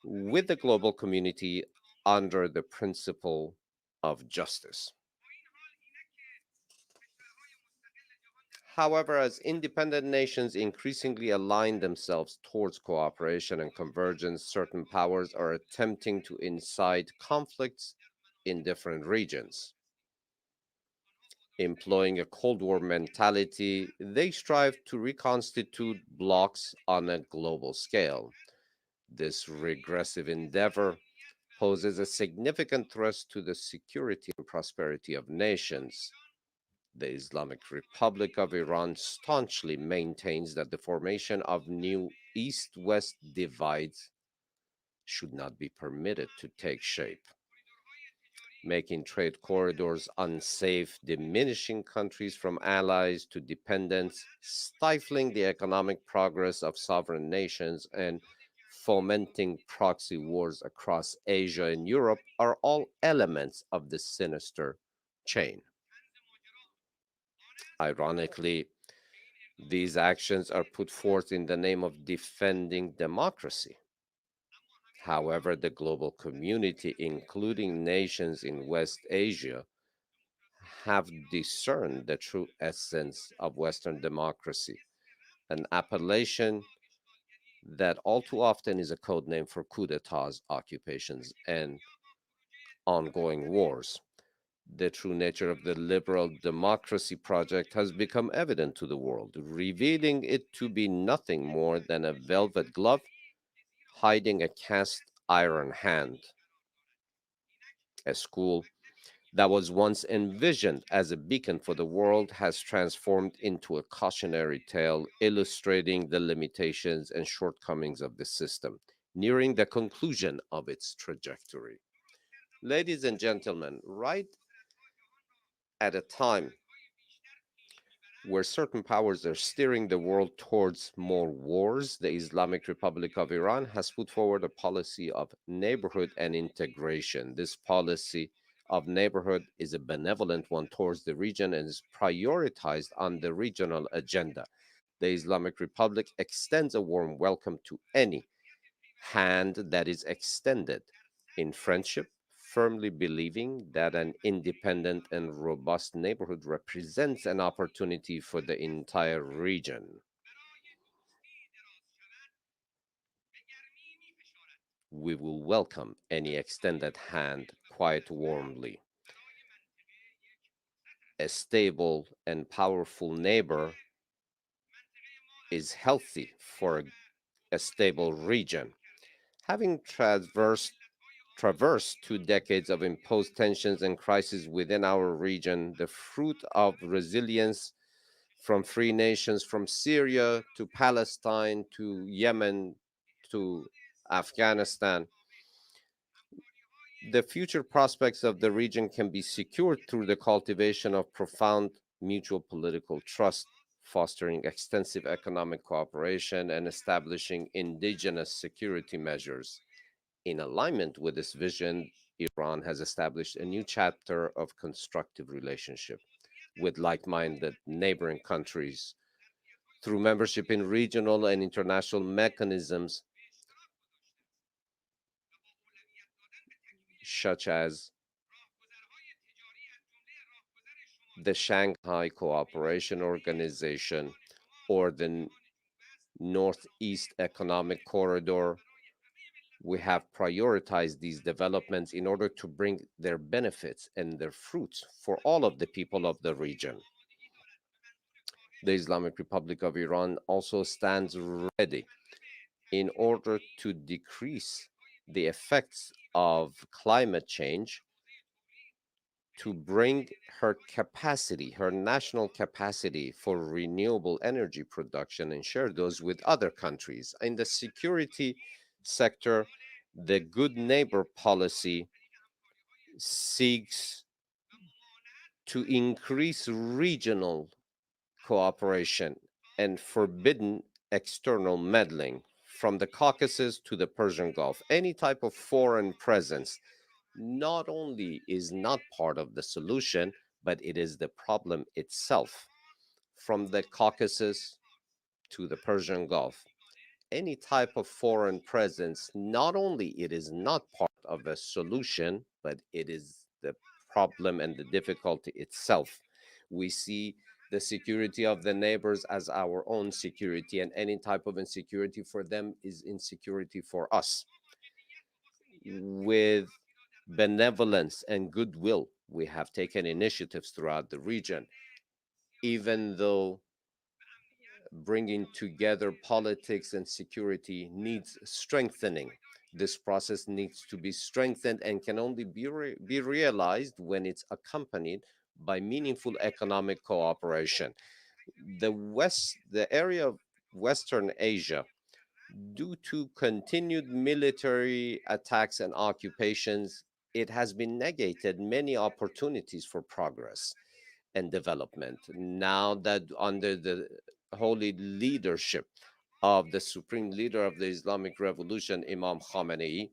with the global community under the principle of justice. However, as independent nations increasingly align themselves towards cooperation and convergence, certain powers are attempting to incite conflicts in different regions. Employing a Cold War mentality, they strive to reconstitute blocs on a global scale. This regressive endeavor poses a significant threat to the security and prosperity of nations. The Islamic Republic of Iran staunchly maintains that the formation of new East-West divides should not be permitted to take shape, making trade corridors unsafe, diminishing countries from allies to dependents, stifling the economic progress of sovereign nations, and fomenting proxy wars across Asia and Europe are all elements of this sinister chain. Ironically, these actions are put forth in the name of defending democracy. However, the global community, including nations in West Asia, have discerned the true essence of Western democracy, an appellation that all too often is a code name for coup d'etats, occupations, and ongoing wars. The true nature of the liberal democracy project has become evident to the world, revealing it to be nothing more than a velvet glove hiding a cast iron hand. A school that was once envisioned as a beacon for the world has transformed into a cautionary tale illustrating the limitations and shortcomings of the system, nearing the conclusion of its trajectory. Ladies and gentlemen, right at a time where certain powers are steering the world towards more wars, the Islamic Republic of Iran has put forward a policy of neighborhood and integration. This policy of neighborhood is a benevolent one towards the region and is prioritized on the regional agenda. The Islamic Republic extends a warm welcome to any hand that is extended in friendship, firmly believing that an independent and robust neighborhood represents an opportunity for the entire region. We will welcome any extended hand quite warmly. A stable and powerful neighbor is healthy for a stable region. Having traversed 2 decades of imposed tensions and crises within our region, the fruit of resilience from free nations from Syria to Palestine to Yemen to Afghanistan, the future prospects of the region can be secured through the cultivation of profound mutual political trust, fostering extensive economic cooperation, and establishing indigenous security measures. In alignment with this vision, Iran has established a new chapter of constructive relationship with like-minded neighboring countries through membership in regional and international mechanisms such as the Shanghai Cooperation Organization or the Northeast Economic Corridor. We have prioritized these developments in order to bring their benefits and their fruits for all of the people of the region. The Islamic Republic of Iran also stands ready in order to decrease the effects of climate change, to bring her capacity, her national capacity for renewable energy production and share those with other countries. In the security sector, the good neighbor policy seeks to increase regional cooperation and forbidden external meddling from the Caucasus to the Persian Gulf. Any type of foreign presence not only is not part of the solution, but it is the problem itself. From the Caucasus to the Persian Gulf, any type of foreign presence, not only it is not part of a solution, but it is the problem and the difficulty itself. We see the security of the neighbors as our own security, and any type of insecurity for them is insecurity for us. With benevolence and goodwill, we have taken initiatives throughout the region, even though bringing together politics and security needs strengthening. This process needs to be strengthened and can only be realized when it's accompanied by meaningful economic cooperation. The area of Western Asia, due to continued military attacks and occupations, it has been negated many opportunities for progress and development. Now that under the holy leadership of the supreme leader of the Islamic Revolution, Imam Khamenei,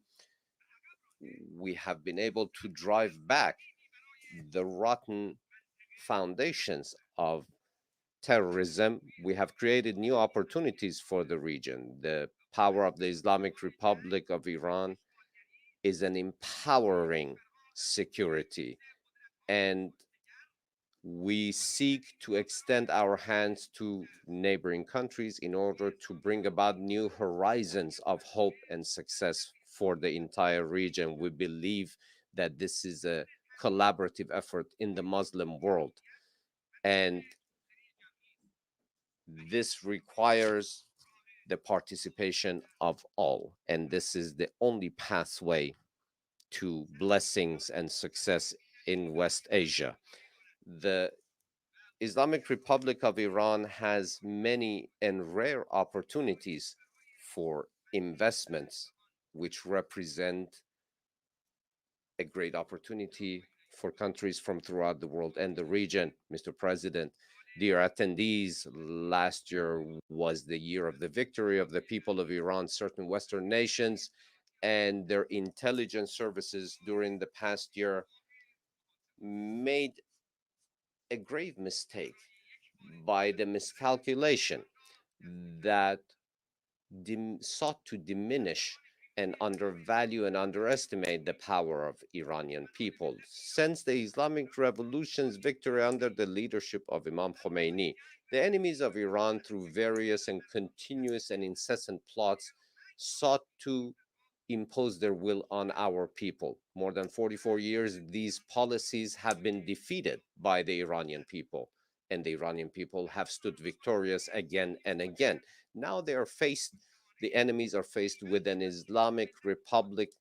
we have been able to drive back the rotten foundations of terrorism, we have created new opportunities for the region. The power of the Islamic Republic of Iran is an empowering security, and we seek to extend our hands to neighboring countries in order to bring about new horizons of hope and success for the entire region. We believe that this is a collaborative effort in the Muslim world, and this requires the participation of all, and this is the only pathway to blessings and success in West Asia. The Islamic Republic of Iran has many and rare opportunities for investments, which represent a great opportunity for countries from throughout the world and the region. Mr. President, dear attendees, last year was the year of the victory of the people of Iran. Certain Western nations and their intelligence services during the past year made a grave mistake by the miscalculation that sought to diminish and undervalue and underestimate the power of Iranian people. Since the Islamic Revolution's victory under the leadership of Imam Khomeini, the enemies of Iran, through various and continuous and incessant plots, sought to impose their will on our people. More than 44 years, these policies have been defeated by the Iranian people, and the Iranian people have stood victorious again and again. Now they are faced, the enemies are faced with an Islamic Republic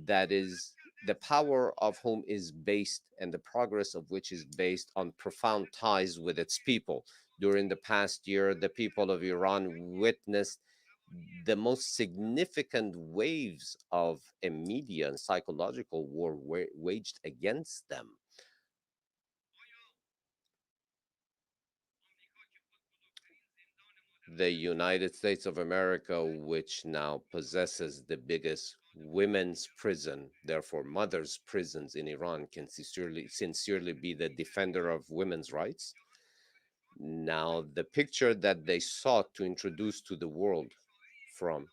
that is the power of whom is based and the progress of which is based on profound ties with its people. During the past year, the people of Iran witnessed the most significant waves of a media and psychological war waged against them. The United States of America, which now possesses the biggest women's prison, therefore mothers' prisons in Iran, can sincerely be the defender of women's rights. Now, the picture that they sought to introduce to the world from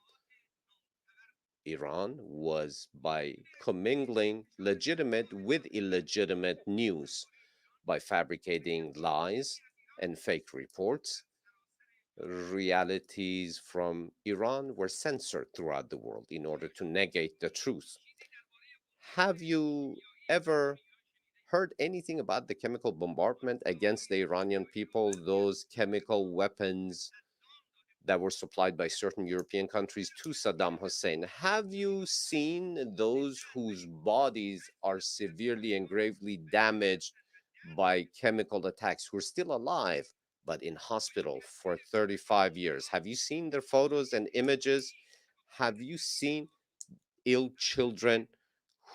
Iran was by commingling legitimate with illegitimate news, by fabricating lies and fake reports. Realities from Iran were censored throughout the world in order to negate the truth. Have you ever heard anything about the chemical bombardment against the Iranian people, those chemical weapons that were supplied by certain European countries to Saddam Hussein? Have you seen those whose bodies are severely and gravely damaged by chemical attacks, who are still alive, but in hospital for 35 years? Have you seen their photos and images? Have you seen ill children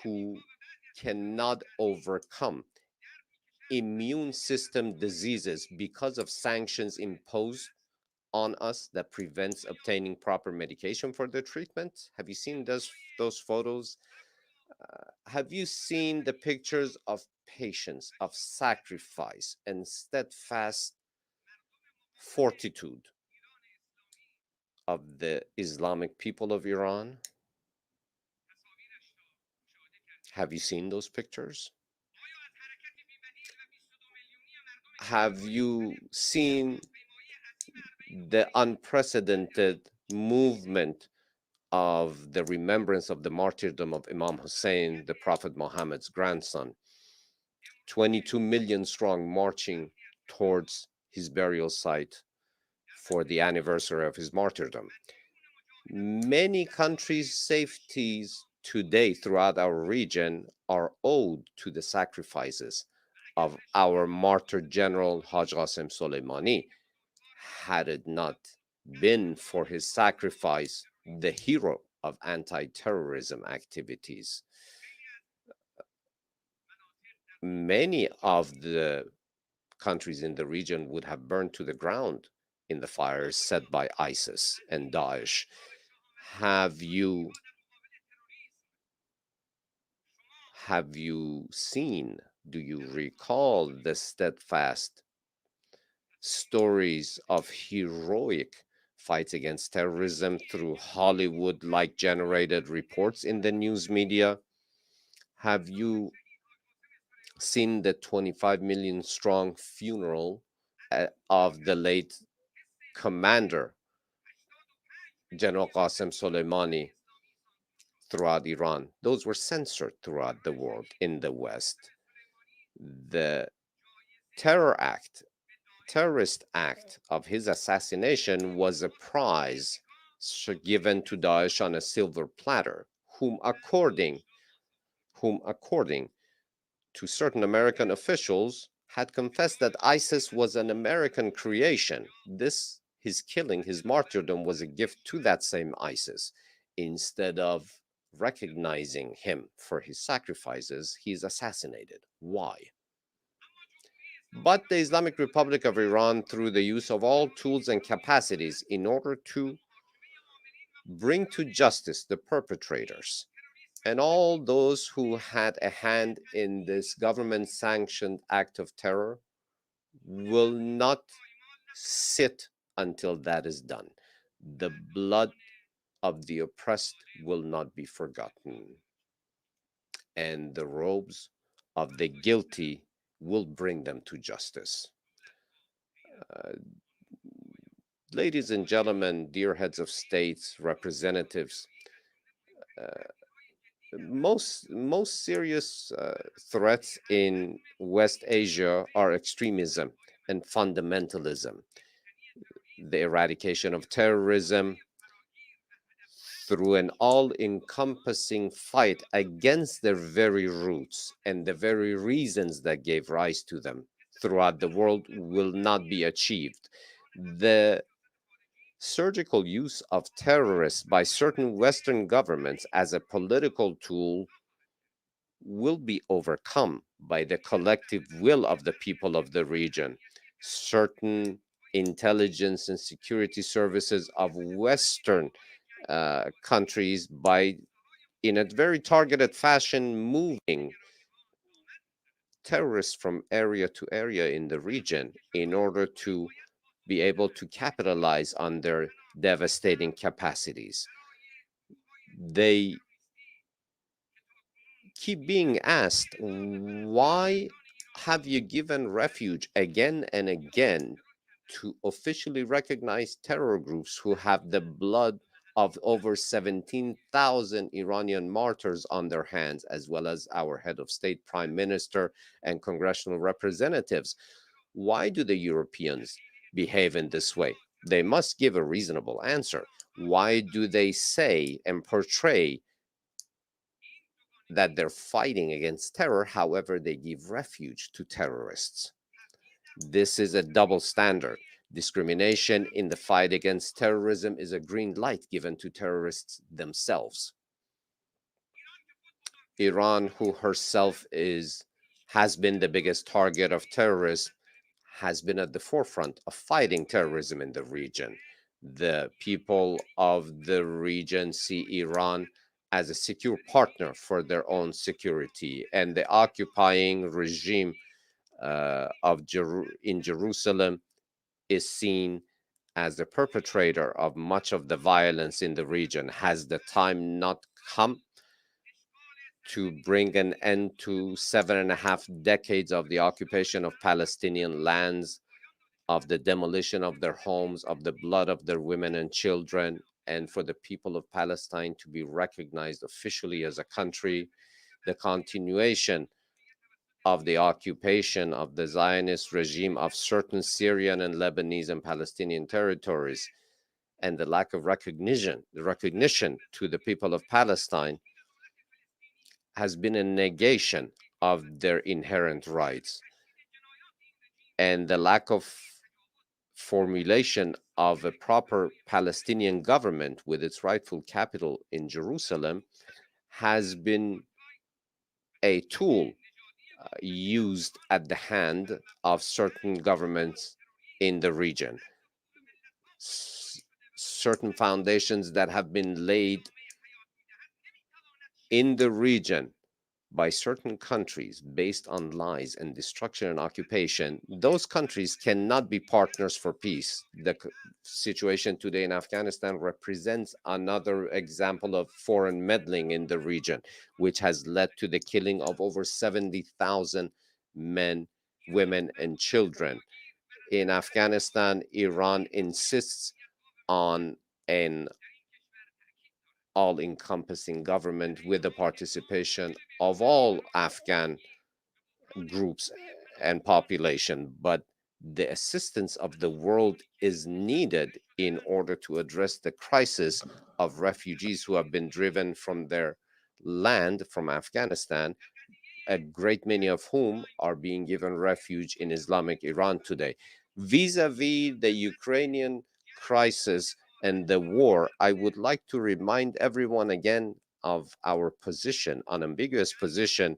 who cannot overcome immune system diseases because of sanctions imposed on us that prevents obtaining proper medication for their treatment? Have you seen those photos? Have you seen the pictures of patience, of sacrifice, and steadfast fortitude of the Islamic people of Iran? Have you seen those pictures? Have you seen the unprecedented movement of the remembrance of the martyrdom of Imam Hussein, the Prophet Muhammad's grandson? 22 million strong marching towards his burial site for the anniversary of his martyrdom. Many countries' safeties today throughout our region are owed to the sacrifices of our martyr general Haj Qasem Soleimani. Had it not been for his sacrifice, the hero of anti-terrorism activities, many of the countries in the region would have burned to the ground in the fires set by ISIS and Daesh. Have you seen Do you recall the steadfast stories of heroic fights against terrorism through Hollywood-like generated reports in the news media? Have you seen the 25 million strong funeral of the late commander, General Qasem Soleimani, throughout Iran? Those were censored throughout the world in the West. The terrorist act of his assassination was a prize given to Daesh on a silver platter, whom according to certain American officials had confessed that ISIS was an American creation. His killing, his martyrdom, was a gift to that same ISIS. Instead of recognizing him for his sacrifices, he is assassinated. Why? But the Islamic Republic of Iran, through the use of all tools and capacities in order to bring to justice the perpetrators and all those who had a hand in this government-sanctioned act of terror, will not sit until that is done. The blood of the oppressed will not be forgotten, and the robes of the guilty will bring them to justice. Ladies and gentlemen, dear heads of states, representatives, most serious threats in West Asia are extremism and fundamentalism. The eradication of terrorism through an all-encompassing fight against their very roots and the very reasons that gave rise to them throughout the world will not be achieved. The surgical use of terrorists by certain Western governments as a political tool will be overcome by the collective will of the people of the region. Certain intelligence and security services of Western countries, in a very targeted fashion, moving terrorists from area to area in the region in order to be able to capitalize on their devastating capacities. They keep being asked, why have you given refuge again and again to officially recognize terror groups who have the blood of over 17,000 Iranian martyrs on their hands, as well as our head of state, prime minister, and congressional representatives? Why do the Europeans behave in this way? They must give a reasonable answer. Why do they say and portray that they're fighting against terror, however, they give refuge to terrorists? This is a double standard. Discrimination in the fight against terrorism is a green light given to terrorists themselves. Iran, who herself has been the biggest target of terrorists, has been at the forefront of fighting terrorism in the region. The people of the region see Iran as a secure partner for their own security, and the occupying regime in Jerusalem is seen as the perpetrator of much of the violence in the region. Has the time not come to bring an end to 7.5 decades of the occupation of Palestinian lands, of the demolition of their homes, of the blood of their women and children, and for the people of Palestine to be recognized officially as a country? The continuation of the occupation of the Zionist regime of certain Syrian and Lebanese and Palestinian territories, and the lack of recognition to the people of Palestine has been a negation of their inherent rights. And the lack of formulation of a proper Palestinian government with its rightful capital in Jerusalem has been a tool used at the hand of certain governments in the region. Certain foundations that have been laid in the region by certain countries based on lies and destruction and occupation, those countries cannot be partners for peace. The situation today in Afghanistan represents another example of foreign meddling in the region, which has led to the killing of over 70,000 men, women, and children. In Afghanistan, Iran insists on an all-encompassing government with the participation of all Afghan groups and population, but the assistance of the world is needed in order to address the crisis of refugees who have been driven from their land, from Afghanistan, a great many of whom are being given refuge in Islamic Iran today. Vis-a-vis the Ukrainian crisis and the war, I would like to remind everyone again of our position, unambiguous position.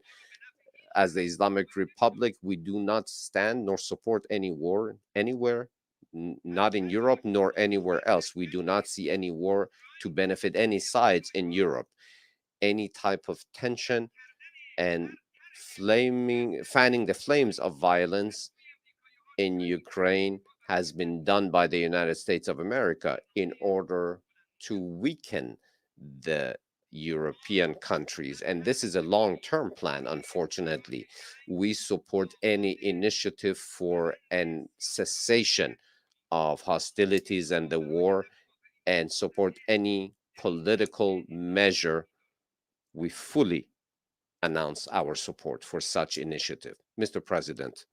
As the Islamic Republic, we do not stand nor support any war anywhere, not in Europe nor anywhere else. We do not see any war to benefit any sides in Europe. Any type of tension and fanning the flames of violence in Ukraine has been done by the United States of America in order to weaken the European countries. And this is a long-term plan, unfortunately. We support any initiative for an cessation of hostilities and the war, and support any political measure. We fully announce our support for such initiative. Mr. President,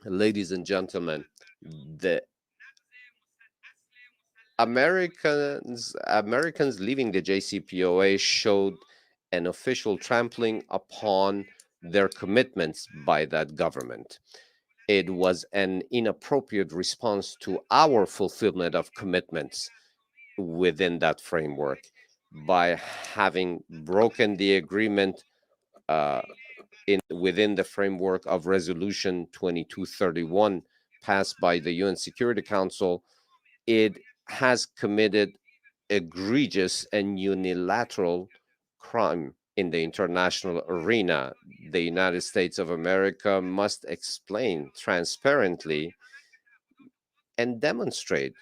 ladies and gentlemen, the Americans leaving the JCPOA showed an official trampling upon their commitments by that government. It was an inappropriate response to our fulfillment of commitments within that framework by having broken the agreement within the framework of Resolution 2231 passed by the UN Security Council. It has committed egregious and unilateral crime in the international arena. The United States of America must explain transparently and demonstrate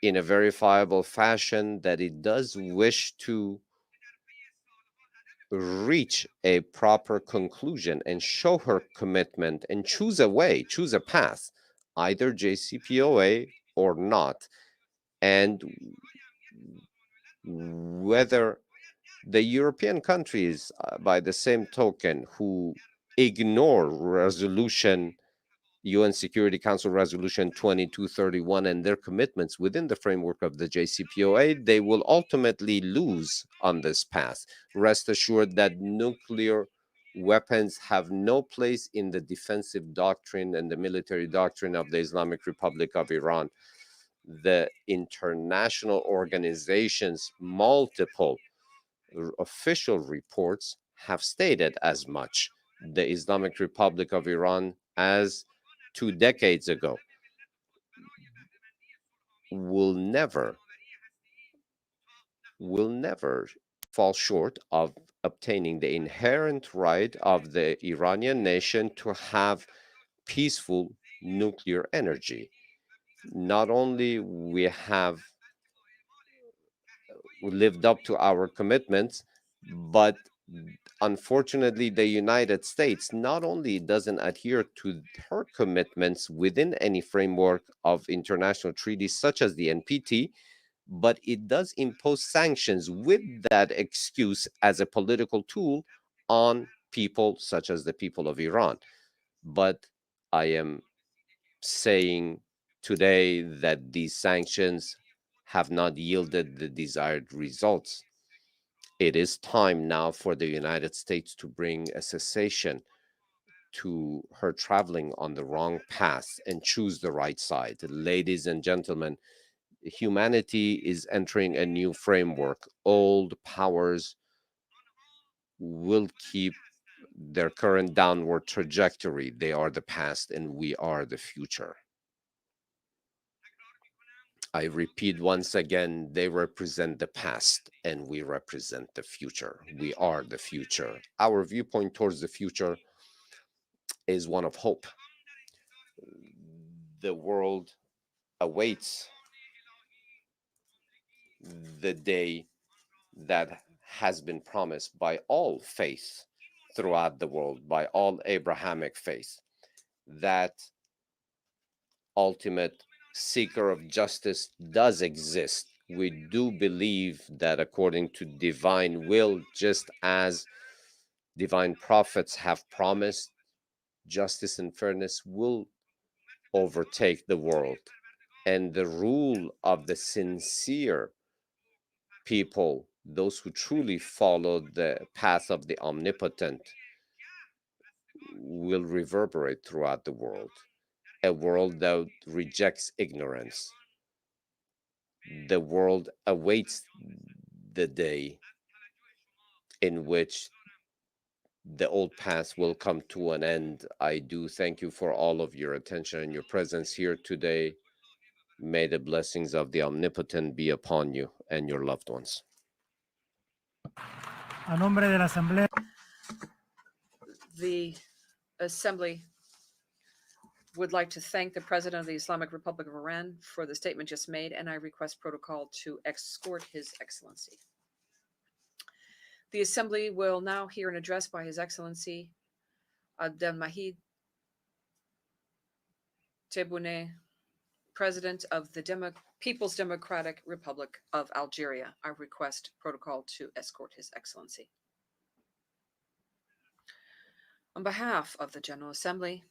in a verifiable fashion that it does wish to reach a proper conclusion and show her commitment and choose a way, choose a path, either JCPOA or not. And whether the European countries, by the same token, who ignore UN Security Council Resolution 2231 and their commitments within the framework of the JCPOA, they will ultimately lose on this path. Rest assured that nuclear weapons have no place in the defensive doctrine and the military doctrine of the Islamic Republic of Iran. The international organizations, multiple official reports have stated as much. The Islamic Republic of Iran, as 2 decades ago, will never fall short of obtaining the inherent right of the Iranian nation to have peaceful nuclear energy. Not only we have lived up to our commitments, but unfortunately, the United States not only doesn't adhere to her commitments within any framework of international treaties such as the NPT, but it does impose sanctions with that excuse as a political tool on people such as the people of Iran. But I am saying today that these sanctions have not yielded the desired results. It is time now for the United States to bring a cessation to her traveling on the wrong path and choose the right side. Ladies and gentlemen, humanity is entering a new framework. Old powers will keep their current downward trajectory. They are the past and we are the future. I repeat once again, they represent the past and we represent the future. We are the future. Our viewpoint towards the future is one of hope. The world awaits the day that has been promised by all faiths throughout the world, by all Abrahamic faiths, that ultimate seeker of justice does exist. We do believe that according to divine will, just as divine prophets have promised, justice and fairness will overtake the world. And the rule of the sincere people, those who truly follow the path of the omnipotent, will reverberate throughout the world. A world that rejects ignorance. The world awaits the day in which the old path will come to an end. I do thank you for all of your attention and your presence here today. May the blessings of the Omnipotent be upon you and your loved ones. A nombre de la Asamblea. The Assembly would like to thank the President of the Islamic Republic of Iran for the statement just made, and I request protocol to escort His Excellency. The Assembly will now hear an address by His Excellency Abdelmajid Tebboune, President of the People's Democratic Republic of Algeria. I request protocol to escort His Excellency. On behalf of the General Assembly,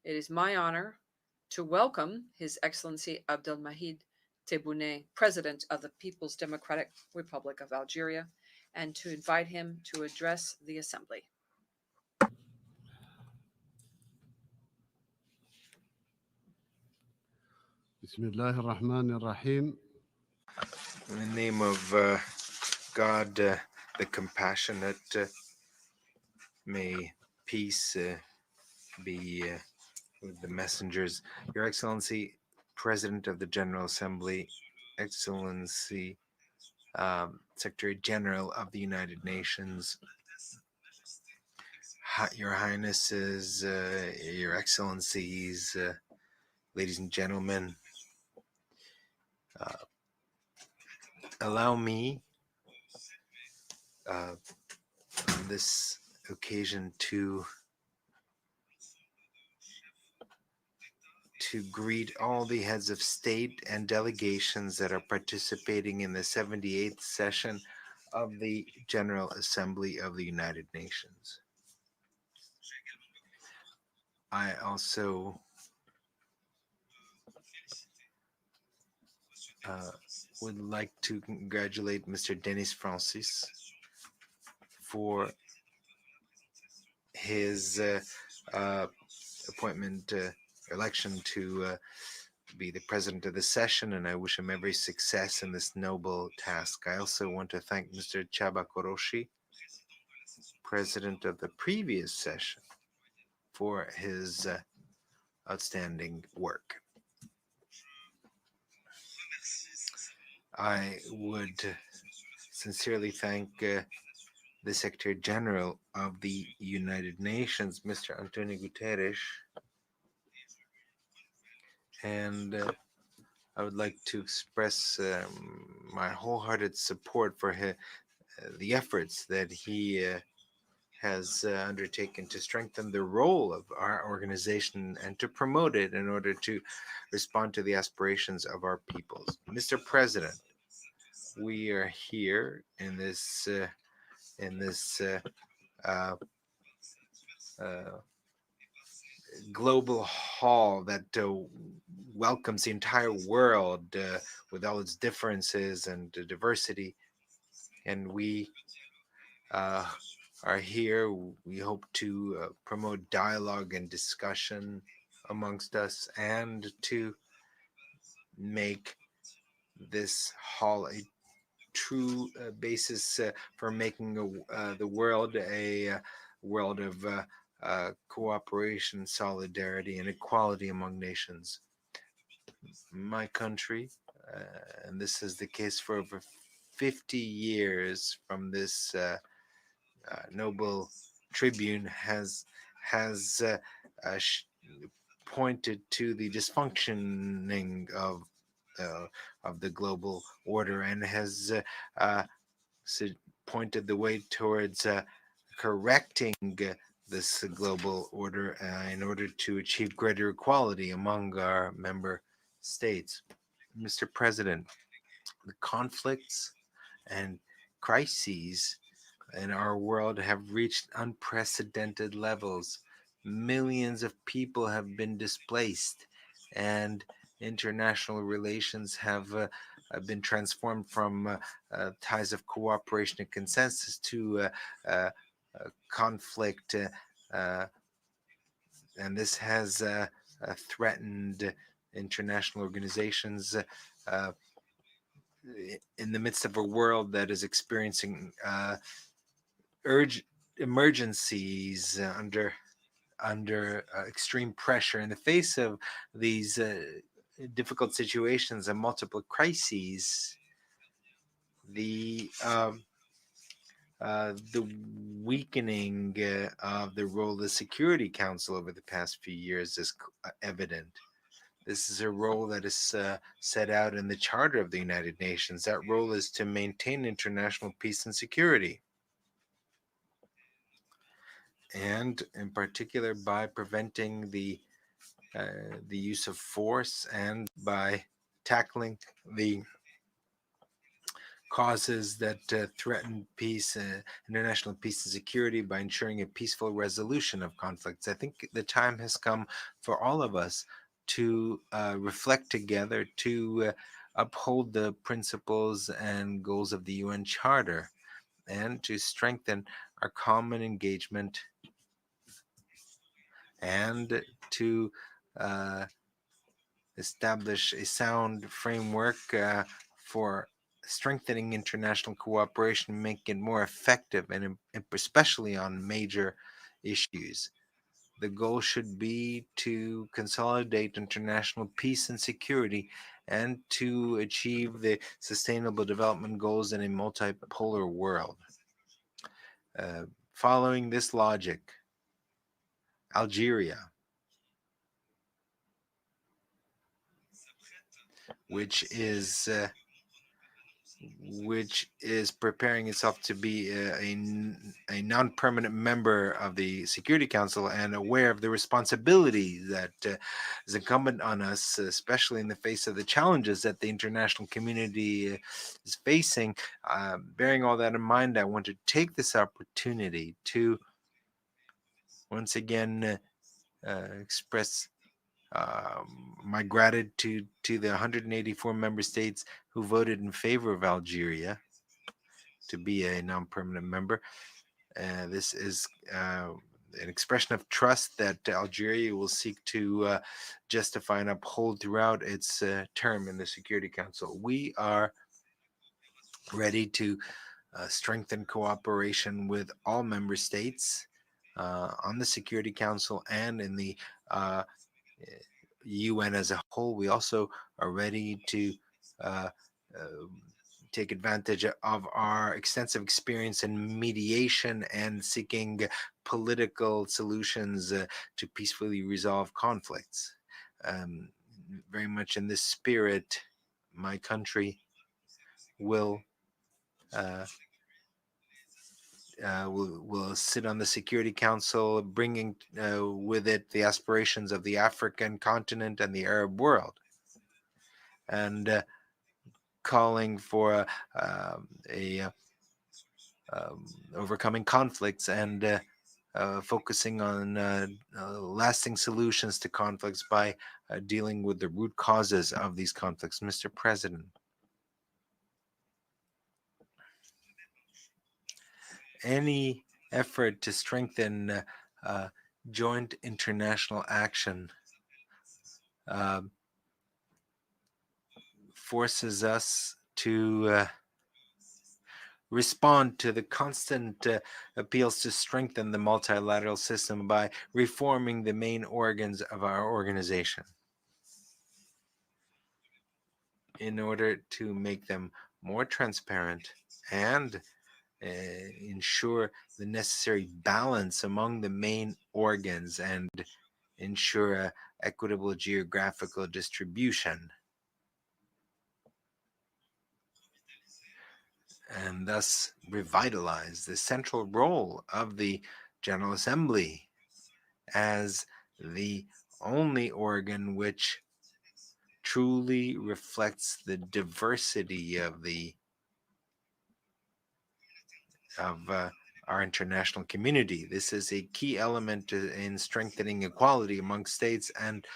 it is my honor to welcome His Excellency Abdelmajid Tebboune, President of the People's Democratic Republic of Algeria, and to invite him to address the Assembly. Bismillah ar-Rahman ar-Rahim. In the name of God, the compassionate, may peace be with the messengers. Your Excellency, President of the General Assembly, Excellency, Secretary General of the United Nations, Your Highnesses, Your Excellencies, ladies and gentlemen, allow me on this occasion to greet all the heads of state and delegations that are participating in the 78th session of the General Assembly of the United Nations. I also would like to congratulate Mr. Denis Francis for his appointment, election to be the president of the session, and I wish him every success in this noble task. I also want to thank Mr. Chaba Koroshi, president of the previous session, for his outstanding work. I would sincerely thank the Secretary General of the United Nations, Mr. Antonio Guterres, and I would like to express my wholehearted support for the efforts that he has undertaken to strengthen the role of our organization and to promote it in order to respond to the aspirations of our peoples. Mr. President, we are here in this global hall that welcomes the entire world with all its differences and diversity, and we are here. We hope to promote dialogue and discussion amongst us and to make this hall a true basis for making the world a world of cooperation, solidarity, and equality among nations. my country, and this is the case for over 50 years from this noble tribune, has pointed to the dysfunctioning of the global order, and has pointed the way towards correcting this global order in order to achieve greater equality among our member states. Mr. President, the conflicts and crises in our world have reached unprecedented levels. Millions of people have been displaced, and international relations have been transformed from ties of cooperation and consensus to conflict, and this has threatened international organizations in the midst of a world that is experiencing emergencies under extreme pressure. In the face of these difficult situations and multiple crises, the weakening of the role of the Security Council over the past few years is evident. This is a role that is set out in the Charter of the United Nations. That role is to maintain international peace and security, and in particular by preventing the use of force and by tackling the causes that threaten peace, international peace and security, by ensuring a peaceful resolution of conflicts. I think the time has come for all of us to reflect together, to uphold the principles and goals of the UN Charter, and to strengthen our common engagement, and to establish a sound framework for strengthening international cooperation, make it more effective, and especially on major issues. The goal should be to consolidate international peace and security, and to achieve the sustainable development goals in a multipolar world. Following this logic, Algeria, which is preparing itself to be a non-permanent member of the Security Council, and aware of the responsibility that is incumbent on us, especially in the face of the challenges that the international community is facing. Bearing all that in mind, I want to take this opportunity to once again express my gratitude to the 184 member states who voted in favor of Algeria to be a non-permanent member. This is an expression of trust that Algeria will seek to justify and uphold throughout its term in the Security Council. We are ready to strengthen cooperation with all member states on the Security Council and in the UN as a whole. We also are ready to take advantage of our extensive experience in mediation and seeking political solutions to peacefully resolve conflicts. Very much in this spirit, my country will sit on the Security Council, bringing with it the aspirations of the African continent and the Arab world, and calling for overcoming conflicts and focusing on lasting solutions to conflicts by dealing with the root causes of these conflicts. Mr. President, any effort to strengthen joint international action forces us to respond to the constant appeals to strengthen the multilateral system by reforming the main organs of our organization. in order to make them more transparent and ensure the necessary balance among the main organs and ensure a equitable geographical distribution, and thus revitalize the central role of the General Assembly as the only organ which truly reflects the diversity of our international community. This is a key element in strengthening equality among states and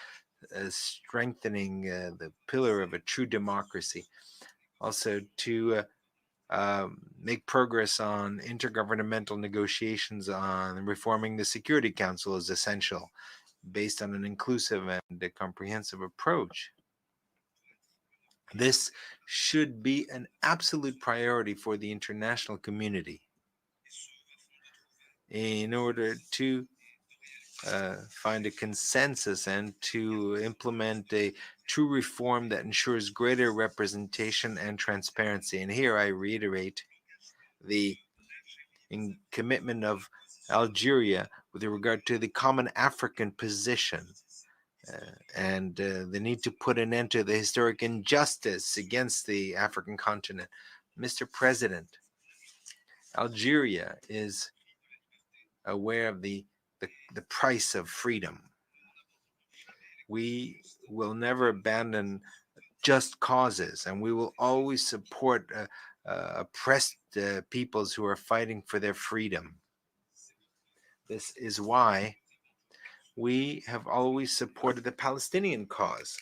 strengthening the pillar of a true democracy. Also, to make progress on intergovernmental negotiations on reforming the Security Council is essential, based on an inclusive and a comprehensive approach. This should be an absolute priority for the international community in order to find a consensus and to implement a true reform that ensures greater representation and transparency. And here I reiterate the commitment of Algeria with regard to the common African position and the need to put an end to the historic injustice against the African continent. Mr. President, Algeria is aware of the price of freedom. We will never abandon just causes, and we will always support oppressed peoples who are fighting for their freedom. This is why we have always supported the Palestinian cause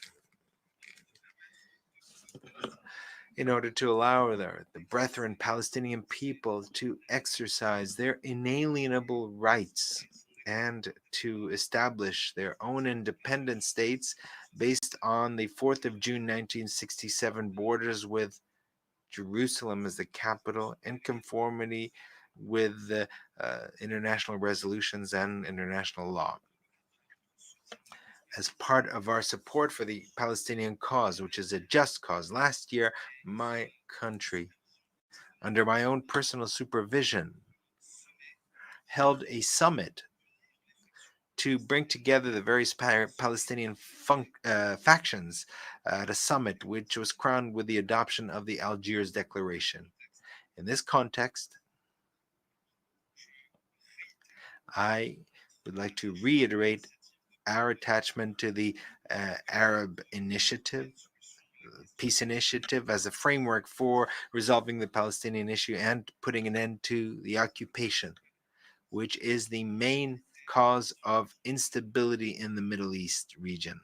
in order to allow the brethren Palestinian people to exercise their inalienable rights and to establish their own independent states based on the 4th of June 1967 borders with Jerusalem as the capital in conformity with the international resolutions and international law. As part of our support for the Palestinian cause, which is a just cause, last year, my country, under my own personal supervision, held a summit to bring together the various Palestinian factions at a summit which was crowned with the adoption of the Algiers Declaration. In this context, I would like to reiterate our attachment to the Arab Initiative, Peace Initiative, as a framework for resolving the Palestinian issue and putting an end to the occupation, which is the main cause of instability in the Middle East region.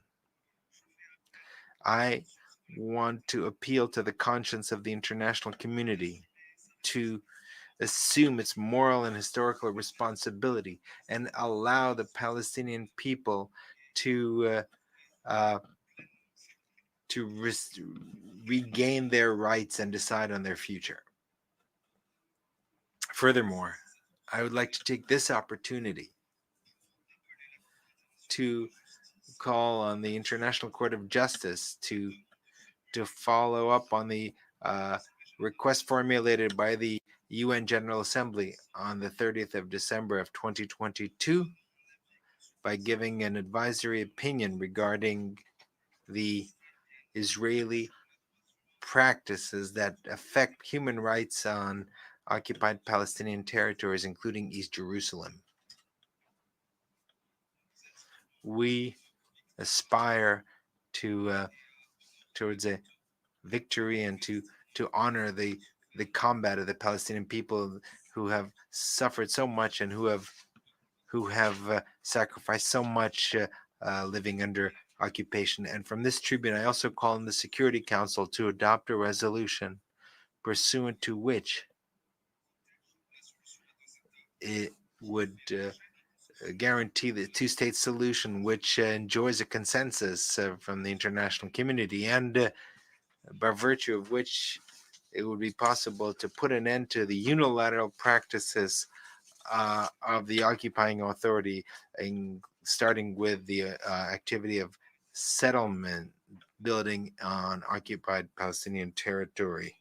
I want to appeal to the conscience of the international community to assume its moral and historical responsibility and allow the Palestinian people to regain their rights and decide on their future. Furthermore, I would like to take this opportunity to call on the International Court of Justice to follow up on the request formulated by the UN General Assembly on the 30th of December of 2022 by giving an advisory opinion regarding the Israeli practices that affect human rights on occupied Palestinian territories, including East Jerusalem. We aspire to towards a victory and to honor the combat of the Palestinian people who have suffered so much and who have sacrificed so much living under occupation. And from this tribune, I also call on the Security Council to adopt a resolution pursuant to which it would guarantee the two-state solution, which enjoys a consensus from the international community, and by virtue of which it would be possible to put an end to the unilateral practices of the occupying authority, starting with the activity of settlement building on occupied Palestinian territory.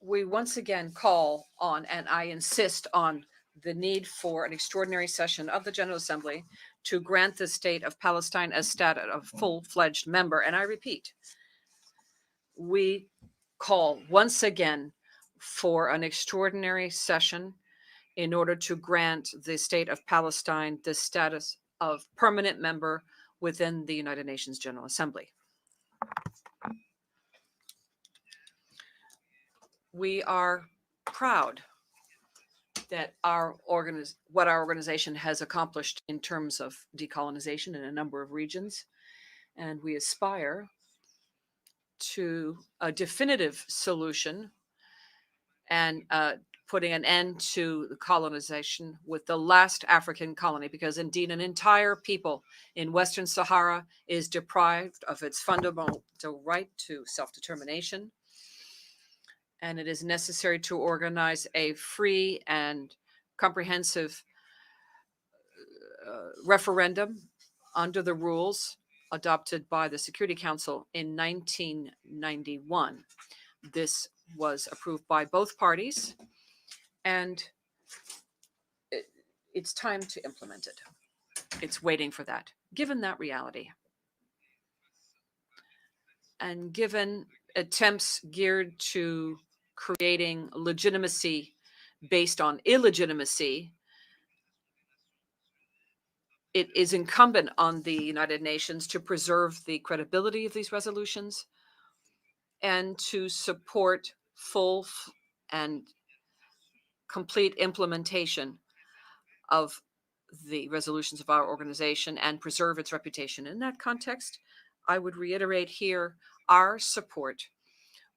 We once again call on, and I insist on, the need for an extraordinary session of the General Assembly to grant the state of Palestine a status of full-fledged member. And I repeat, we call once again for an extraordinary session in order to grant the state of Palestine the status of permanent member within the United Nations General Assembly. We are proud that what our organization has accomplished in terms of decolonization in a number of regions, and we aspire to a definitive solution and putting an end to the colonization with the last African colony, because indeed an entire people in Western Sahara is deprived of its fundamental right to self-determination. And it is necessary to organize a free and comprehensive referendum under the rules adopted by the Security Council in 1991. This was approved by both parties, and it's time to implement it. It's waiting for that. Given that reality, and given attempts geared to creating legitimacy based on illegitimacy, it is incumbent on the United Nations to preserve the credibility of these resolutions and to support full and complete implementation of the resolutions of our organization and preserve its reputation. In that context, I would reiterate here our support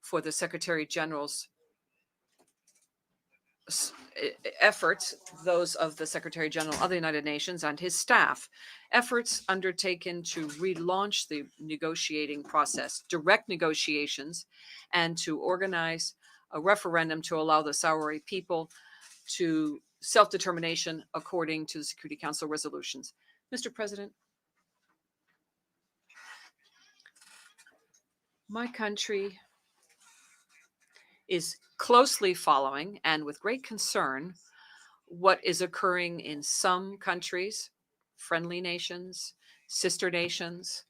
for the Secretary General's efforts, those of the Secretary General of the United Nations and his staff, efforts undertaken to relaunch the negotiating process, direct negotiations, and to organize a referendum to allow the Sahrawi people to self-determination according to the Security Council resolutions. Mr. President, my country is closely following and with great concern what is occurring in some countries, friendly nations, sister nations,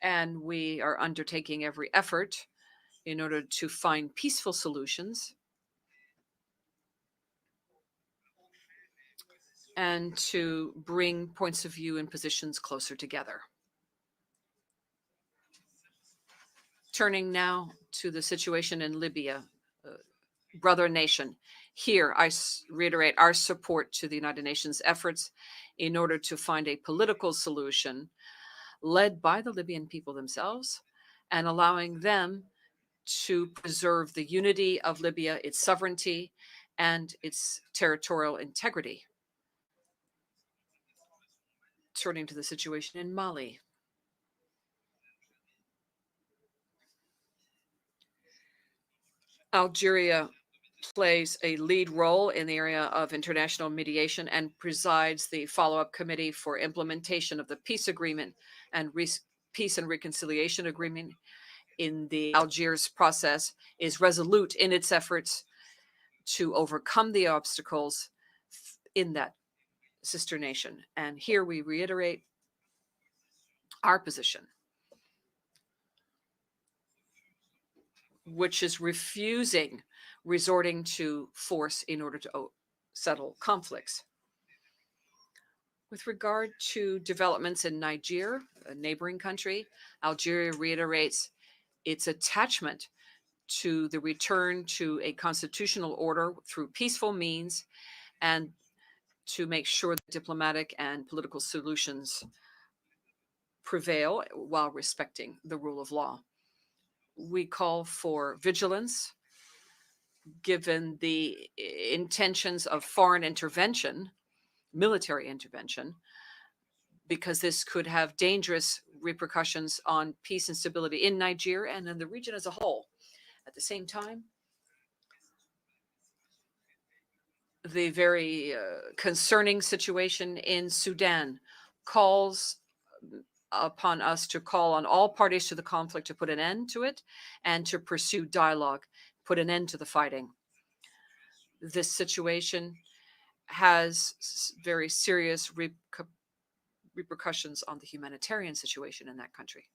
and we are undertaking every effort in order to find peaceful solutions and to bring points of view and positions closer together. Turning now to the situation in Libya, brother nation. Here, I reiterate our support to the United Nations efforts in order to find a political solution led by the Libyan people themselves and allowing them to preserve the unity of Libya, its sovereignty, and its territorial integrity. Turning to the situation in Mali. Algeria plays a lead role in the area of international mediation and presides the follow-up committee for implementation of the peace agreement and peace and reconciliation agreement in the Algiers process, is resolute in its efforts to overcome the obstacles in that sister nation. And here we reiterate our position, which is refusing resorting to force in order to settle conflicts. With regard to developments in Niger, a neighboring country, Algeria reiterates its attachment to the return to a constitutional order through peaceful means and to make sure that diplomatic and political solutions prevail while respecting the rule of law. We call for vigilance given the intentions of foreign intervention, military intervention, because this could have dangerous repercussions on peace and stability in Niger and in the region as a whole. At the same time, the very concerning situation in Sudan calls upon us to call on all parties to the conflict to put an end to it and to pursue dialogue, put an end to the fighting. This situation has very serious repercussions on the humanitarian situation in that country.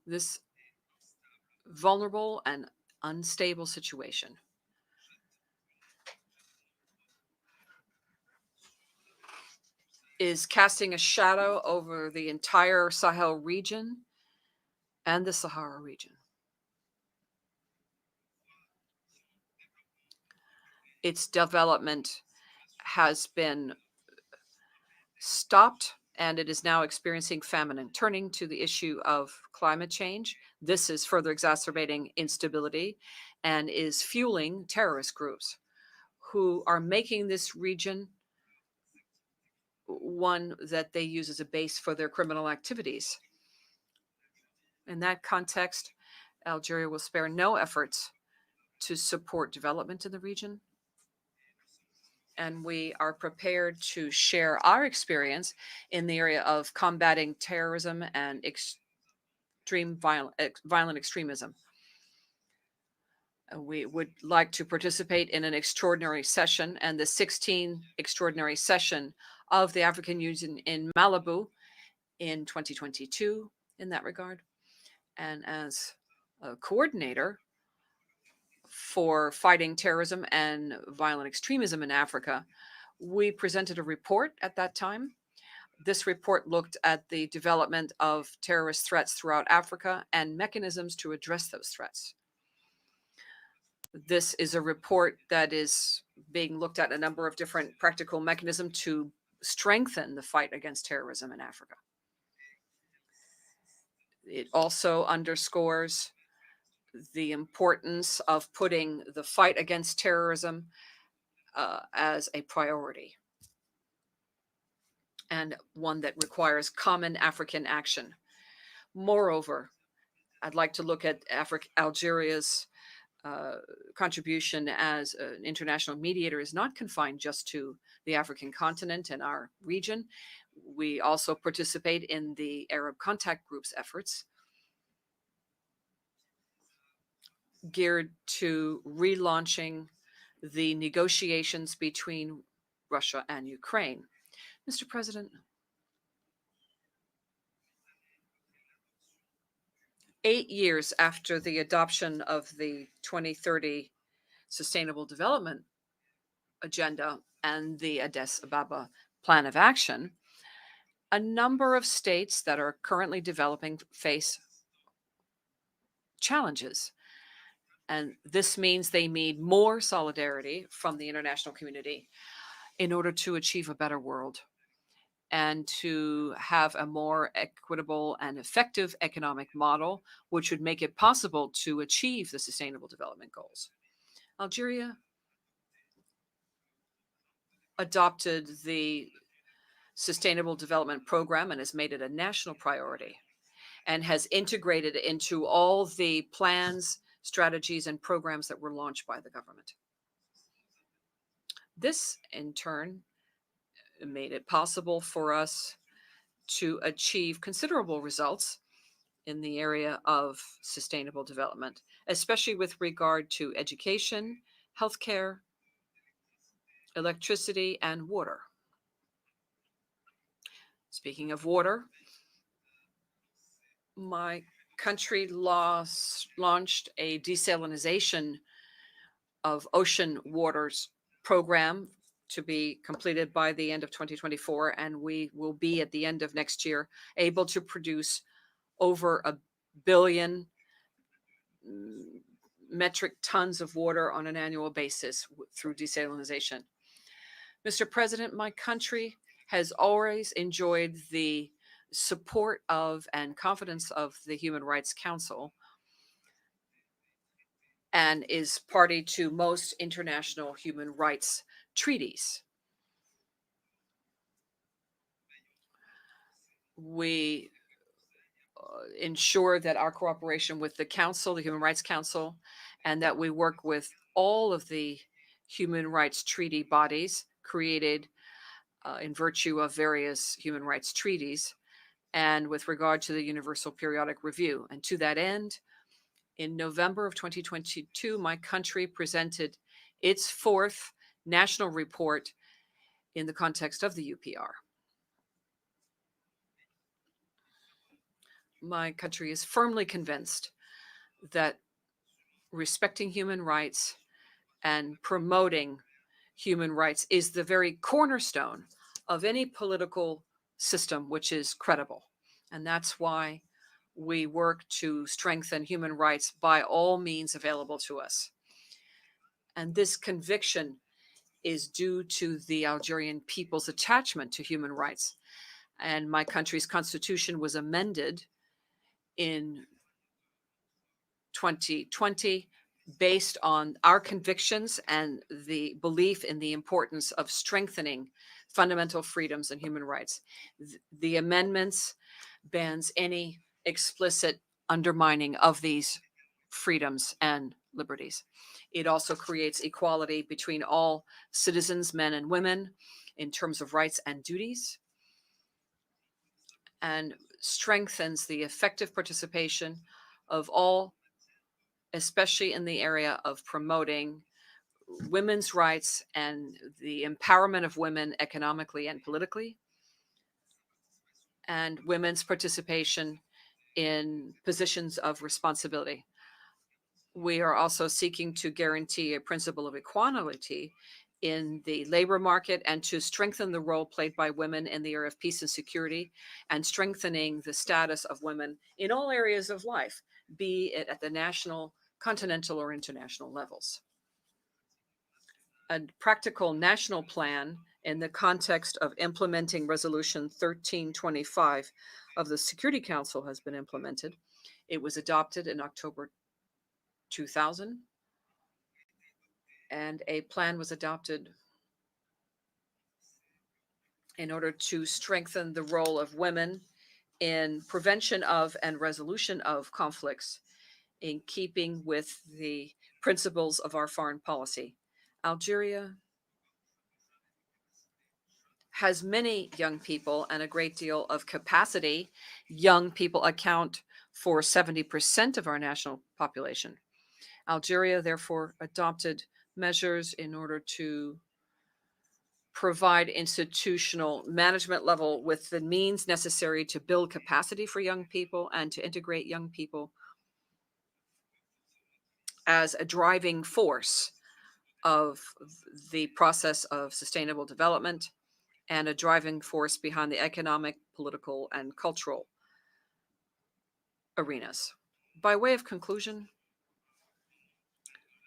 This vulnerable and unstable situation is casting a shadow over the entire Sahel region and the Sahara region. Its development has been stopped, and it is now experiencing famine. And turning to the issue of climate change, this is further exacerbating instability and is fueling terrorist groups who are making this region one that they use as a base for their criminal activities. In that context, Algeria will spare no efforts to support development in the region. And we are prepared to share our experience in the area of combating terrorism and extreme violent extremism. We would like to participate in an extraordinary session, and the 16th extraordinary session of the African Union in Malibu in 2022 in that regard. And as a coordinator for fighting terrorism and violent extremism in Africa, we presented a report at that time. This report looked at the development of terrorist threats throughout Africa and mechanisms to address those threats. This is a report that is being looked at a number of different practical mechanisms to strengthen the fight against terrorism in Africa. It also underscores the importance of putting the fight against terrorism as a priority, and one that requires common African action. Moreover, I'd like to look at Algeria's contribution as an international mediator is not confined just to the African continent and our region. We also participate in the Arab Contact Group's efforts geared to relaunching the negotiations between Russia and Ukraine. Mr. President, 8 years after the adoption of the 2030 Sustainable Development Agenda and the Addis Ababa Plan of Action, a number of states that are currently developing face challenges. And this means they need more solidarity from the international community in order to achieve a better world and to have a more equitable and effective economic model, which would make it possible to achieve the Sustainable Development Goals. Algeria adopted the Sustainable Development Program and has made it a national priority and has integrated it into all the plans, strategies, and programs that were launched by the government. This, in turn, made it possible for us to achieve considerable results in the area of sustainable development, especially with regard to education, healthcare, electricity, and water. Speaking of water, my country launched a desalination of ocean waters program to be completed by the end of 2024, and we will be at the end of next year able to produce over 1 billion metric tons of water on an annual basis through desalination. Mr. President, my country has always enjoyed the support of and confidence of the Human Rights Council and is party to most international human rights treaties. We ensure that our cooperation with the Council, the Human Rights Council, and that we work with all of the human rights treaty bodies created in virtue of various human rights treaties and with regard to the Universal Periodic Review. And to that end, in November of 2022, my country presented its fourth national report in the context of the UPR. My country is firmly convinced that respecting human rights and promoting human rights is the very cornerstone of any political system which is credible. And that's why we work to strengthen human rights by all means available to us. And this conviction is due to the Algerian people's attachment to human rights. And my country's constitution was amended in 2020 based on our convictions and the belief in the importance of strengthening fundamental freedoms and human rights. The amendments bans any explicit undermining of these freedoms and liberties. It also creates equality between all citizens, men and women, in terms of rights and duties, and strengthens the effective participation of all, especially in the area of promoting women's rights and the empowerment of women economically and politically, and women's participation in positions of responsibility. We are also seeking to guarantee a principle of equality in the labor market and to strengthen the role played by women in the area of peace and security, and strengthening the status of women in all areas of life, be it at the national, continental, or international levels. A practical national plan in the context of implementing Resolution 1325 of the Security Council has been implemented. It was adopted in October 2000, and a plan was adopted in order to strengthen the role of women in prevention of and resolution of conflicts, in keeping with the principles of our foreign policy. Algeria has many young people and a great deal of capacity. Young people account for 70% of our national population. Algeria, therefore, adopted measures in order to provide institutional management level with the means necessary to build capacity for young people and to integrate young people as a driving force of the process of sustainable development and a driving force behind the economic, political, and cultural arenas. By way of conclusion,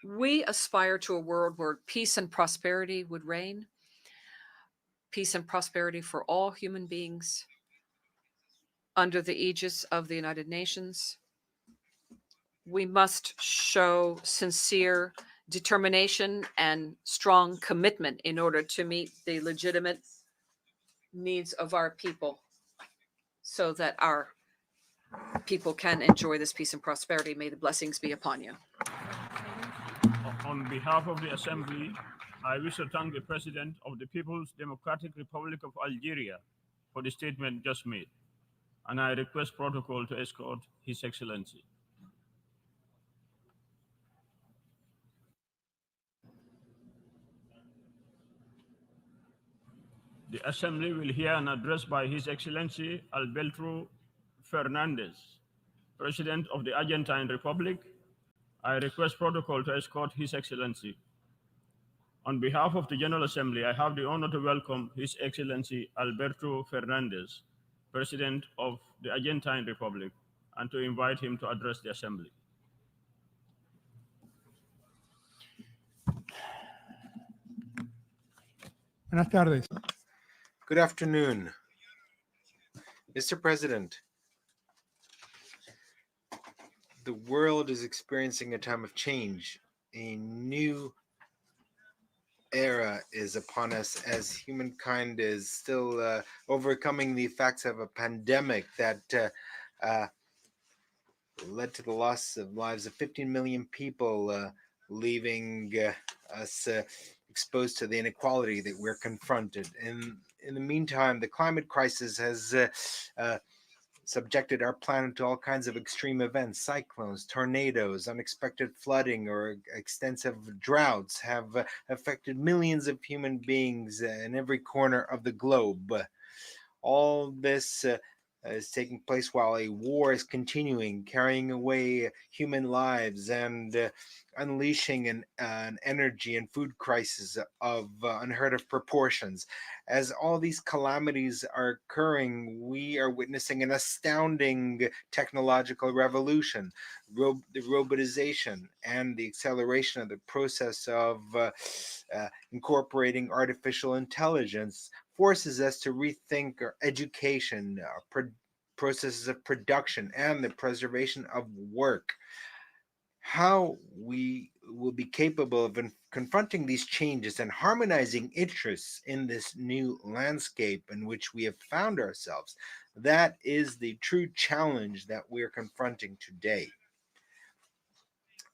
we aspire to a world where peace and prosperity would reign, peace and prosperity for all human beings under the aegis of the United Nations. We must show sincere determination and strong commitment in order to meet the legitimate needs of our people so that our people can enjoy this peace and prosperity. May the blessings be upon you. On behalf of the Assembly, I wish to thank the President of the People's Democratic Republic of Algeria for the statement just made, and I request protocol to escort His Excellency. The Assembly will hear an address by His Excellency Alberto Fernandez, President of the Argentine Republic. I request protocol to escort His Excellency. On behalf of the General Assembly, I have the honor to welcome His Excellency Alberto Fernandez, President of the Argentine Republic, and to invite him to address the Assembly. Buenas tardes. Good afternoon. Mr. President, the world is experiencing a time of change. A new era is upon us as humankind is still overcoming the effects of a pandemic that led to the loss of lives of 15 million people, leaving us exposed to the inequality that we're confronted. In the meantime, the climate crisis has subjected our planet to all kinds of extreme events. Cyclones, tornadoes, unexpected flooding, or extensive droughts have affected millions of human beings in every corner of the globe. All this is taking place while a war is continuing, carrying away human lives and unleashing an energy and food crisis of unheard of proportions. As all these calamities are occurring, we are witnessing an astounding technological revolution. The robotization and the acceleration of the process of incorporating artificial intelligence forces us to rethink our education, processes of production, and the preservation of work. How we will be capable of confronting these changes and harmonizing interests in this new landscape in which we have found ourselves, that is the true challenge that we're confronting today.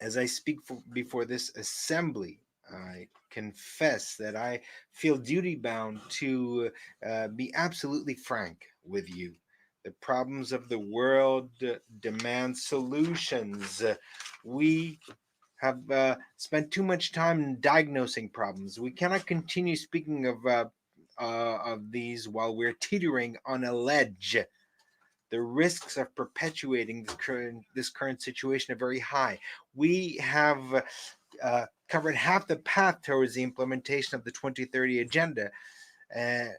As I speak before this assembly, I confess that I feel duty bound to be absolutely frank with you. The problems of the world demand solutions. We have spent too much time diagnosing problems. We cannot continue speaking of these while we're teetering on a ledge. The risks of perpetuating this current situation are very high. We have covered half the path towards the implementation of the 2030 agenda. And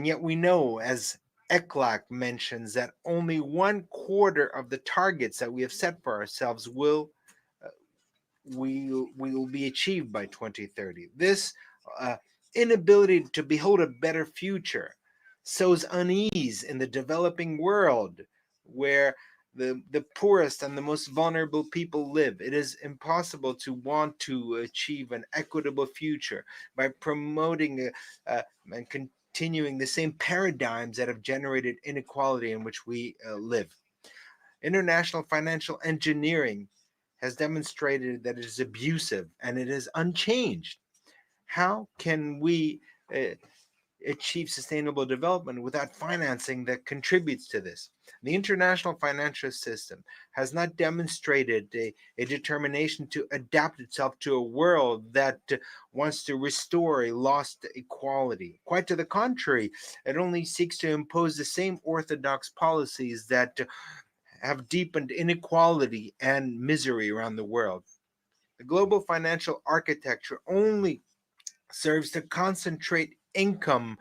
yet we know, as ECLAC mentions, that only 1/4 of the targets that we have set for ourselves will be achieved by 2030. This inability to behold a better future sows unease in the developing world, where the poorest and the most vulnerable people live. It is impossible to want to achieve an equitable future by promoting and continuing the same paradigms that have generated inequality in which we live. International financial engineering has demonstrated that it is abusive and it is unchanged. How can we achieve sustainable development without financing that contributes to this? The international financial system has not demonstrated a determination to adapt itself to a world that wants to restore a lost equality. Quite to the contrary, it only seeks to impose the same orthodox policies that have deepened inequality and misery around the world. The global financial architecture only serves to concentrate income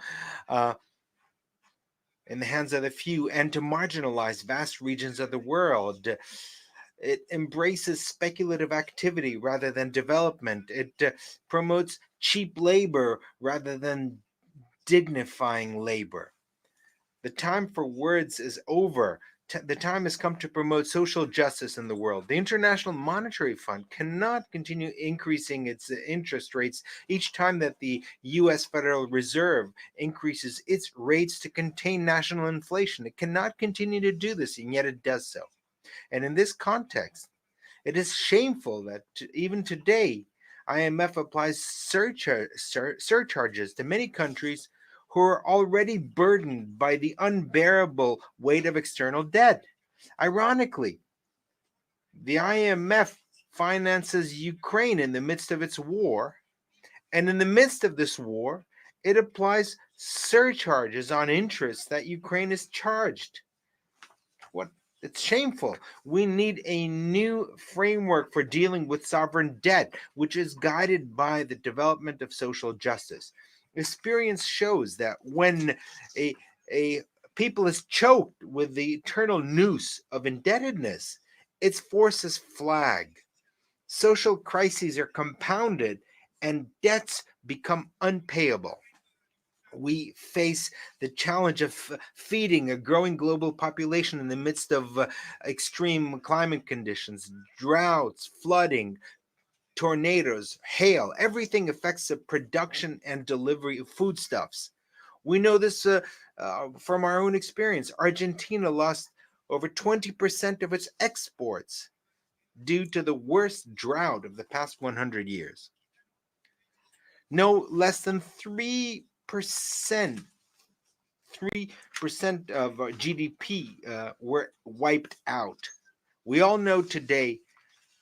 in the hands of the few and to marginalize vast regions of the world. It embraces speculative activity rather than development. It promotes cheap labor rather than dignifying labor. The time for words is over. The time has come to promote social justice in the world. The International Monetary Fund cannot continue increasing its interest rates each time that the US Federal Reserve increases its rates to contain national inflation. It cannot continue to do this, and yet it does so. And in this context, it is shameful that even today, IMF applies surcharges to many countries who are already burdened by the unbearable weight of external debt. Ironically, the IMF finances Ukraine in the midst of its war, and in the midst of this war, it applies surcharges on interest that Ukraine is charged. It's shameful. We need a new framework for dealing with sovereign debt, which is guided by the development of social justice. Experience shows that when a people is choked with the eternal noose of indebtedness, its forces flag. Social crises are compounded and debts become unpayable. We face the challenge of feeding a growing global population in the midst of extreme climate conditions, droughts, flooding, tornadoes, hail. Everything affects the production and delivery of foodstuffs. We know this from our own experience. Argentina lost over 20% of its exports due to the worst drought of the past 100 years. no less than 3% of GDP were wiped out. We all know today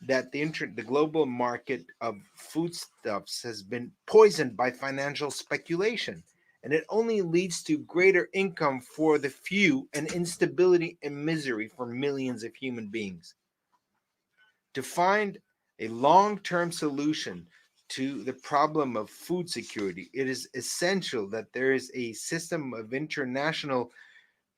that the global market of foodstuffs has been poisoned by financial speculation, and it only leads to greater income for the few and instability and misery for millions of human beings. To find a long-term solution to the problem of food security, it is essential that there is a system of international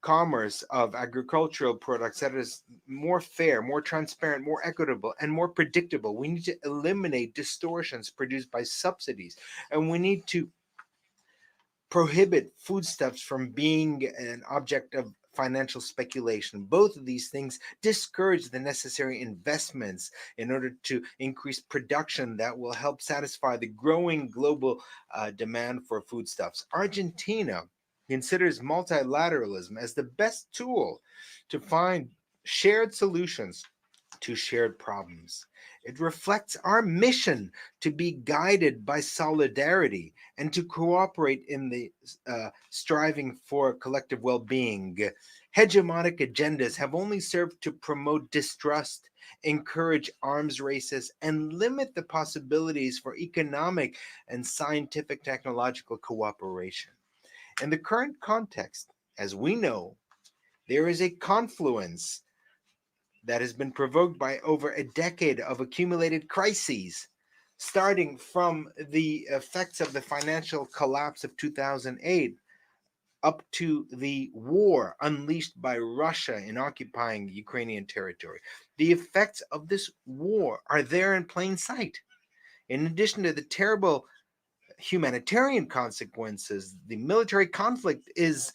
commerce of agricultural products that is more fair, more transparent, more equitable, and more predictable. We need to eliminate distortions produced by subsidies, and we need to prohibit foodstuffs from being an object of financial speculation. Both of these things discourage the necessary investments in order to increase production that will help satisfy the growing global demand for foodstuffs. Argentina considers multilateralism as the best tool to find shared solutions to shared problems. It reflects our mission to be guided by solidarity and to cooperate in the striving for collective well-being. Hegemonic agendas have only served to promote distrust, encourage arms races, and limit the possibilities for economic and scientific technological cooperation. In the current context, as we know, there is a confluence that has been provoked by over a decade of accumulated crises, starting from the effects of the financial collapse of 2008 up to the war unleashed by Russia in occupying Ukrainian territory. The effects of this war are there in plain sight. In addition to the terrible humanitarian consequences, the military conflict is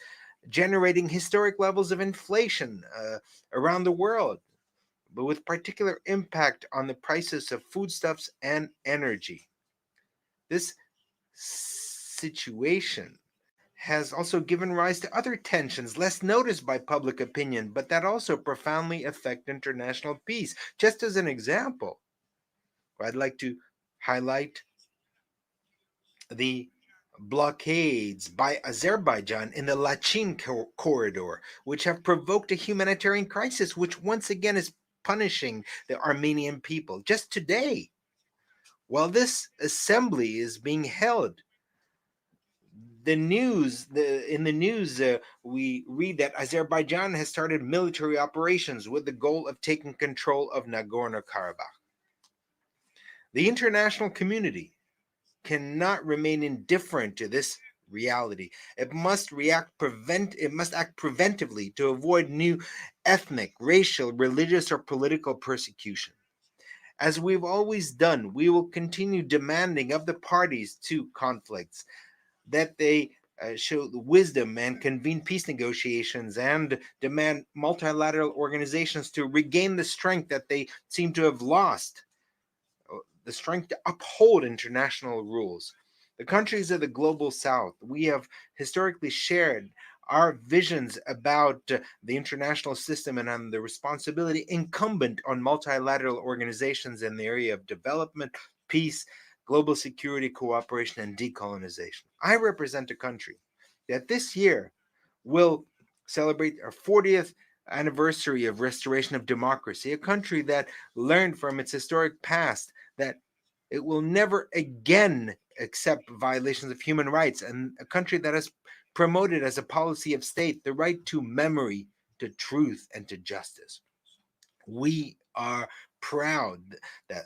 generating historic levels of inflation around the world, but with particular impact on the prices of foodstuffs and energy. This situation has also given rise to other tensions less noticed by public opinion, but that also profoundly affect international peace. Just as an example, I'd like to highlight the blockades by Azerbaijan in the Lachin corridor, which have provoked a humanitarian crisis, which once again is punishing the Armenian people. Just today, while this assembly is being held, in the news, we read that Azerbaijan has started military operations with the goal of taking control of Nagorno-Karabakh. The international community cannot remain indifferent to this reality. It must act preventively to avoid new ethnic, racial, religious, or political persecution. As we've always done, we will continue demanding of the parties to conflicts that they show the wisdom and convene peace negotiations and demand multilateral organizations to regain the strength that they seem to have lost, the strength to uphold international rules. The countries of the global south, we have historically shared our visions about the international system and on the responsibility incumbent on multilateral organizations in the area of development, peace, global security, cooperation, and decolonization. I represent a country that this year will celebrate our 40th anniversary of restoration of democracy, a country that learned from its historic past that it will never again accept violations of human rights, and a country that has promoted as a policy of state the right to memory, to truth, and to justice. We are proud that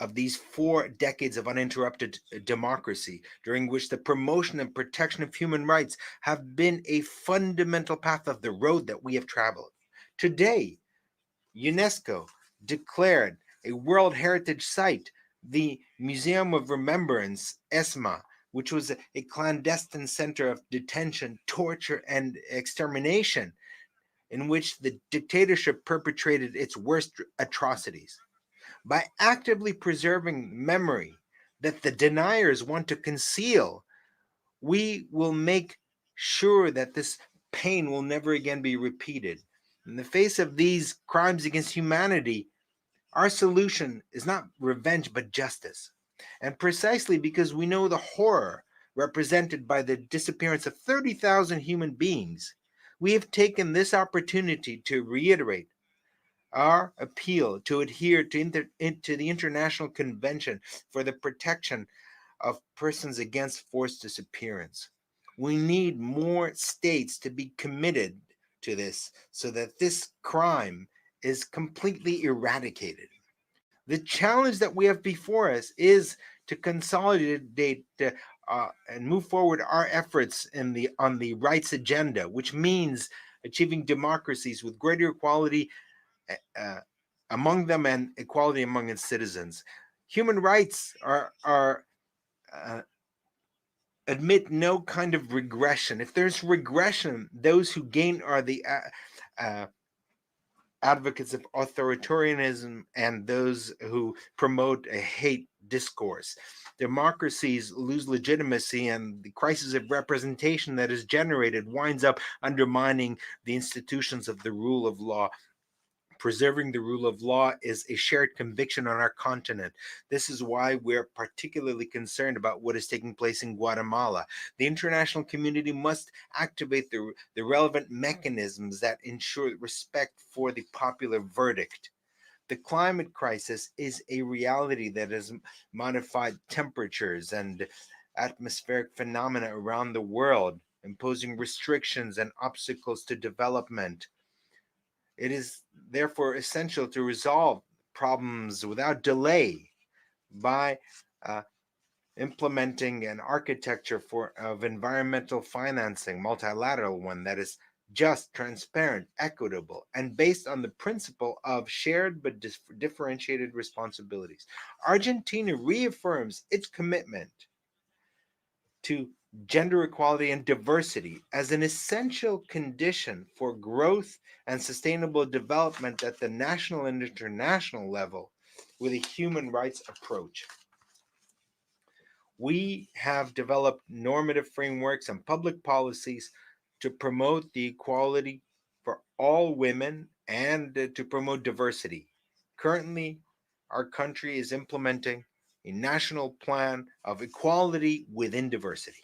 of these 4 decades of uninterrupted democracy, during which the promotion and protection of human rights have been a fundamental path of the road that we have traveled. Today, UNESCO declared a World Heritage Site the Museum of Remembrance, ESMA, which was a clandestine center of detention, torture, and extermination, in which the dictatorship perpetrated its worst atrocities. By actively preserving memory that the deniers want to conceal, we will make sure that this pain will never again be repeated. In the face of these crimes against humanity, our solution is not revenge, but justice. And precisely because we know the horror represented by the disappearance of 30,000 human beings, we have taken this opportunity to reiterate our appeal to adhere to the International Convention for the Protection of Persons Against Forced Disappearance. We need more states to be committed to this so that this crime is completely eradicated. The challenge that we have before us is to consolidate and move forward our efforts on the rights agenda, which means achieving democracies with greater equality among them and equality among its citizens. Human rights admit no kind of regression. If there's regression, those who gain are the advocates of authoritarianism and those who promote a hate discourse. Democracies lose legitimacy, and the crisis of representation that is generated winds up undermining the institutions of the rule of law. Preserving the rule of law is a shared conviction on our continent. This is why we're particularly concerned about what is taking place in Guatemala. The international community must activate the relevant mechanisms that ensure respect for the popular verdict. The climate crisis is a reality that has modified temperatures and atmospheric phenomena around the world, imposing restrictions and obstacles to development. It is therefore essential to resolve problems without delay by implementing an architecture of environmental financing, multilateral one that is just, transparent, equitable, and based on the principle of shared but differentiated responsibilities. Argentina reaffirms its commitment to gender equality and diversity as an essential condition for growth and sustainable development at the national and international level with a human rights approach. We have developed normative frameworks and public policies to promote the equality for all women and to promote diversity. Currently, our country is implementing a national plan of equality within diversity.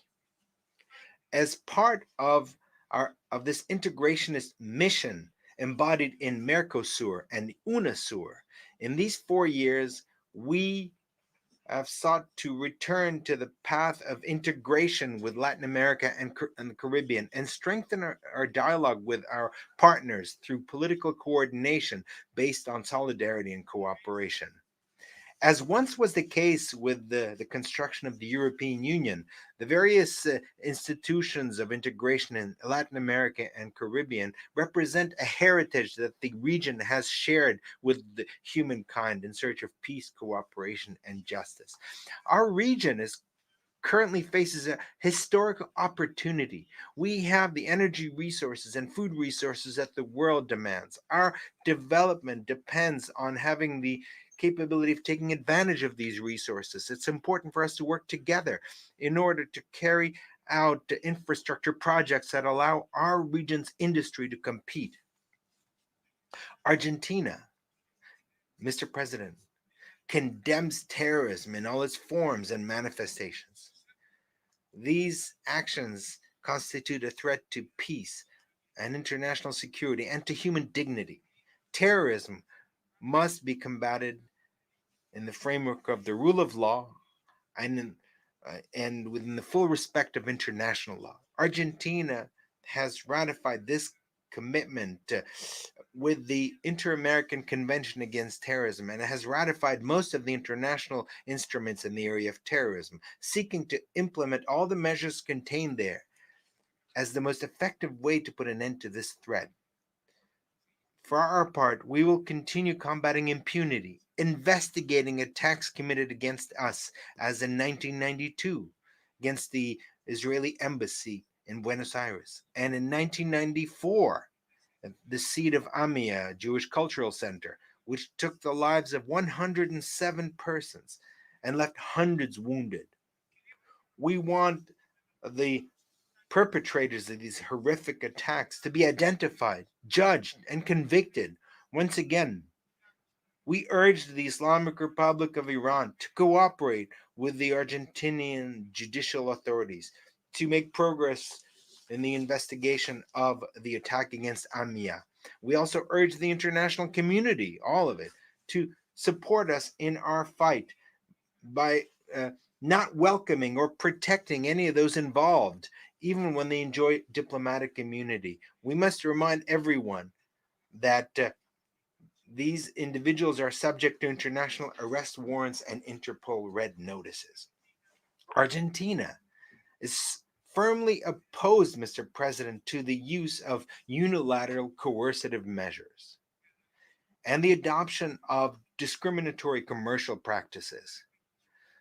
As part of this integrationist mission embodied in Mercosur and UNASUR, in these 4 years, we have sought to return to the path of integration with Latin America and the Caribbean and strengthen our dialogue with our partners through political coordination based on solidarity and cooperation. As once was the case with the construction of the European Union, the various institutions of integration in Latin America and Caribbean represent a heritage that the region has shared with the humankind in search of peace, cooperation, and justice. Our region currently faces a historical opportunity. We have the energy resources and food resources that the world demands. Our development depends on having the capability of taking advantage of these resources. It's important for us to work together in order to carry out infrastructure projects that allow our region's industry to compete. Argentina, Mr. President, condemns terrorism in all its forms and manifestations. These actions constitute a threat to peace and international security and to human dignity. Terrorism must be combated in the framework of the rule of law and within the full respect of international law. Argentina has ratified this commitment with the Inter-American Convention Against Terrorism and has ratified most of the international instruments in the area of terrorism, seeking to implement all the measures contained there as the most effective way to put an end to this threat. For our part, we will continue combating impunity, investigating attacks committed against us, as in 1992, against the Israeli embassy in Buenos Aires, and in 1994, the seat of Amia Jewish Cultural Center, which took the lives of 107 persons and left hundreds wounded. We want the perpetrators of these horrific attacks to be identified, judged, and convicted. Once again, We urged the Islamic Republic of Iran to cooperate with the Argentinian judicial authorities to make progress in the investigation of the attack against Amia. We also urged the international community, all of it, to support us in our fight by not welcoming or protecting any of those involved, even when they enjoy diplomatic immunity. We must remind everyone that these individuals are subject to international arrest warrants and Interpol red notices. Argentina is firmly opposed, Mr. President, to the use of unilateral coercive measures and the adoption of discriminatory commercial practices.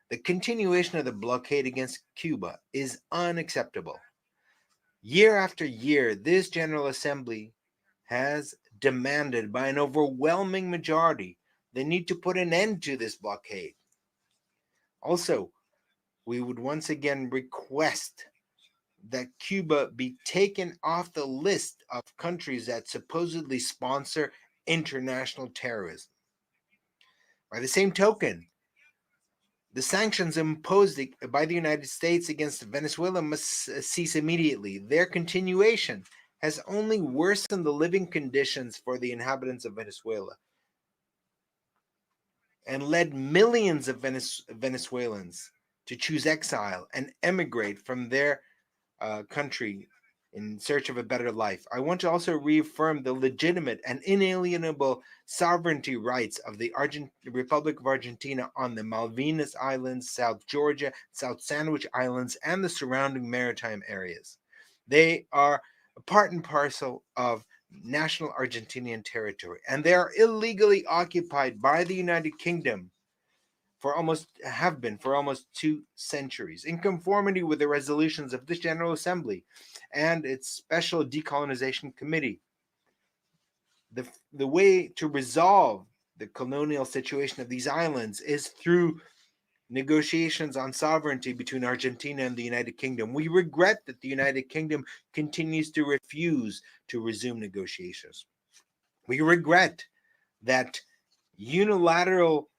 The continuation of the blockade against Cuba is unacceptable. Year after year, this General Assembly has demanded by an overwhelming majority the need to put an end to this blockade. Also, we would once again request that Cuba be taken off the list of countries that supposedly sponsor international terrorism. By the same token, the sanctions imposed by the United States against Venezuela must cease immediately. Their continuation has only worsened the living conditions for the inhabitants of Venezuela and led millions of Venezuelans to choose exile and emigrate from their country in search of a better life. I want to also reaffirm the legitimate and inalienable sovereignty rights of the Republic of Argentina on the Malvinas Islands, South Georgia, South Sandwich Islands, and the surrounding maritime areas. They are part and parcel of national Argentinian territory, and they are illegally occupied by the United Kingdom have been for almost 2 centuries, in conformity with the resolutions of this General Assembly and its Special Decolonization Committee. The way to resolve the colonial situation of these islands is through negotiations on sovereignty between Argentina and the United Kingdom. We regret that the United Kingdom continues to refuse to resume negotiations. We regret that unilateral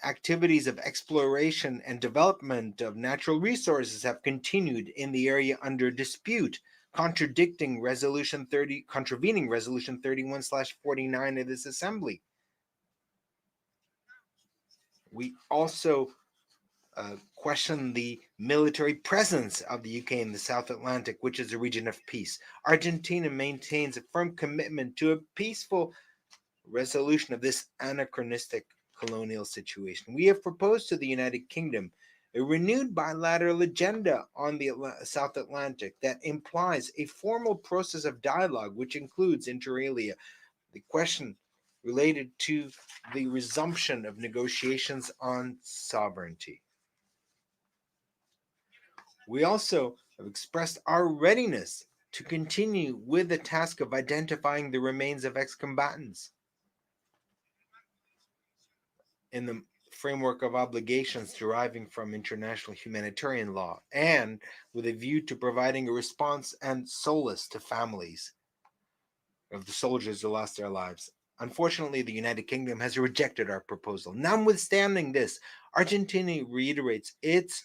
activities of exploration and development of natural resources have continued in the area under dispute, contravening Resolution 31/49 of this Assembly. We also question the military presence of the UK in the South Atlantic, which is a region of peace. Argentina maintains a firm commitment to a peaceful resolution of this anachronistic colonial situation. We have proposed to the United Kingdom a renewed bilateral agenda on the South Atlantic that implies a formal process of dialogue, which includes, inter alia, the question related to the resumption of negotiations on sovereignty. We also have expressed our readiness to continue with the task of identifying the remains of ex-combatants in the framework of obligations deriving from international humanitarian law, and with a view to providing a response and solace to families of the soldiers who lost their lives. Unfortunately, the United Kingdom has rejected our proposal. Notwithstanding this, Argentina reiterates its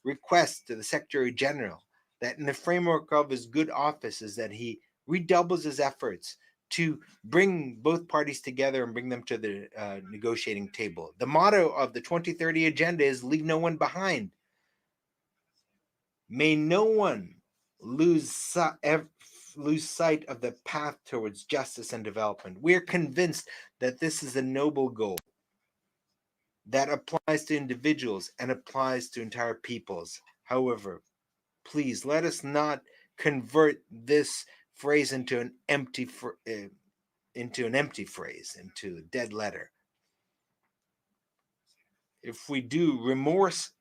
request to the Secretary General that in the framework of his good offices that he redoubles his efforts to bring both parties together and bring them to the negotiating table. The motto of the 2030 agenda is leave no one behind. May no one lose sight of the path towards justice and development. We are convinced that this is a noble goal that applies to individuals and applies to entire peoples. However, please let us not convert this phrase into an empty phrase, into a dead letter. If we do, remorse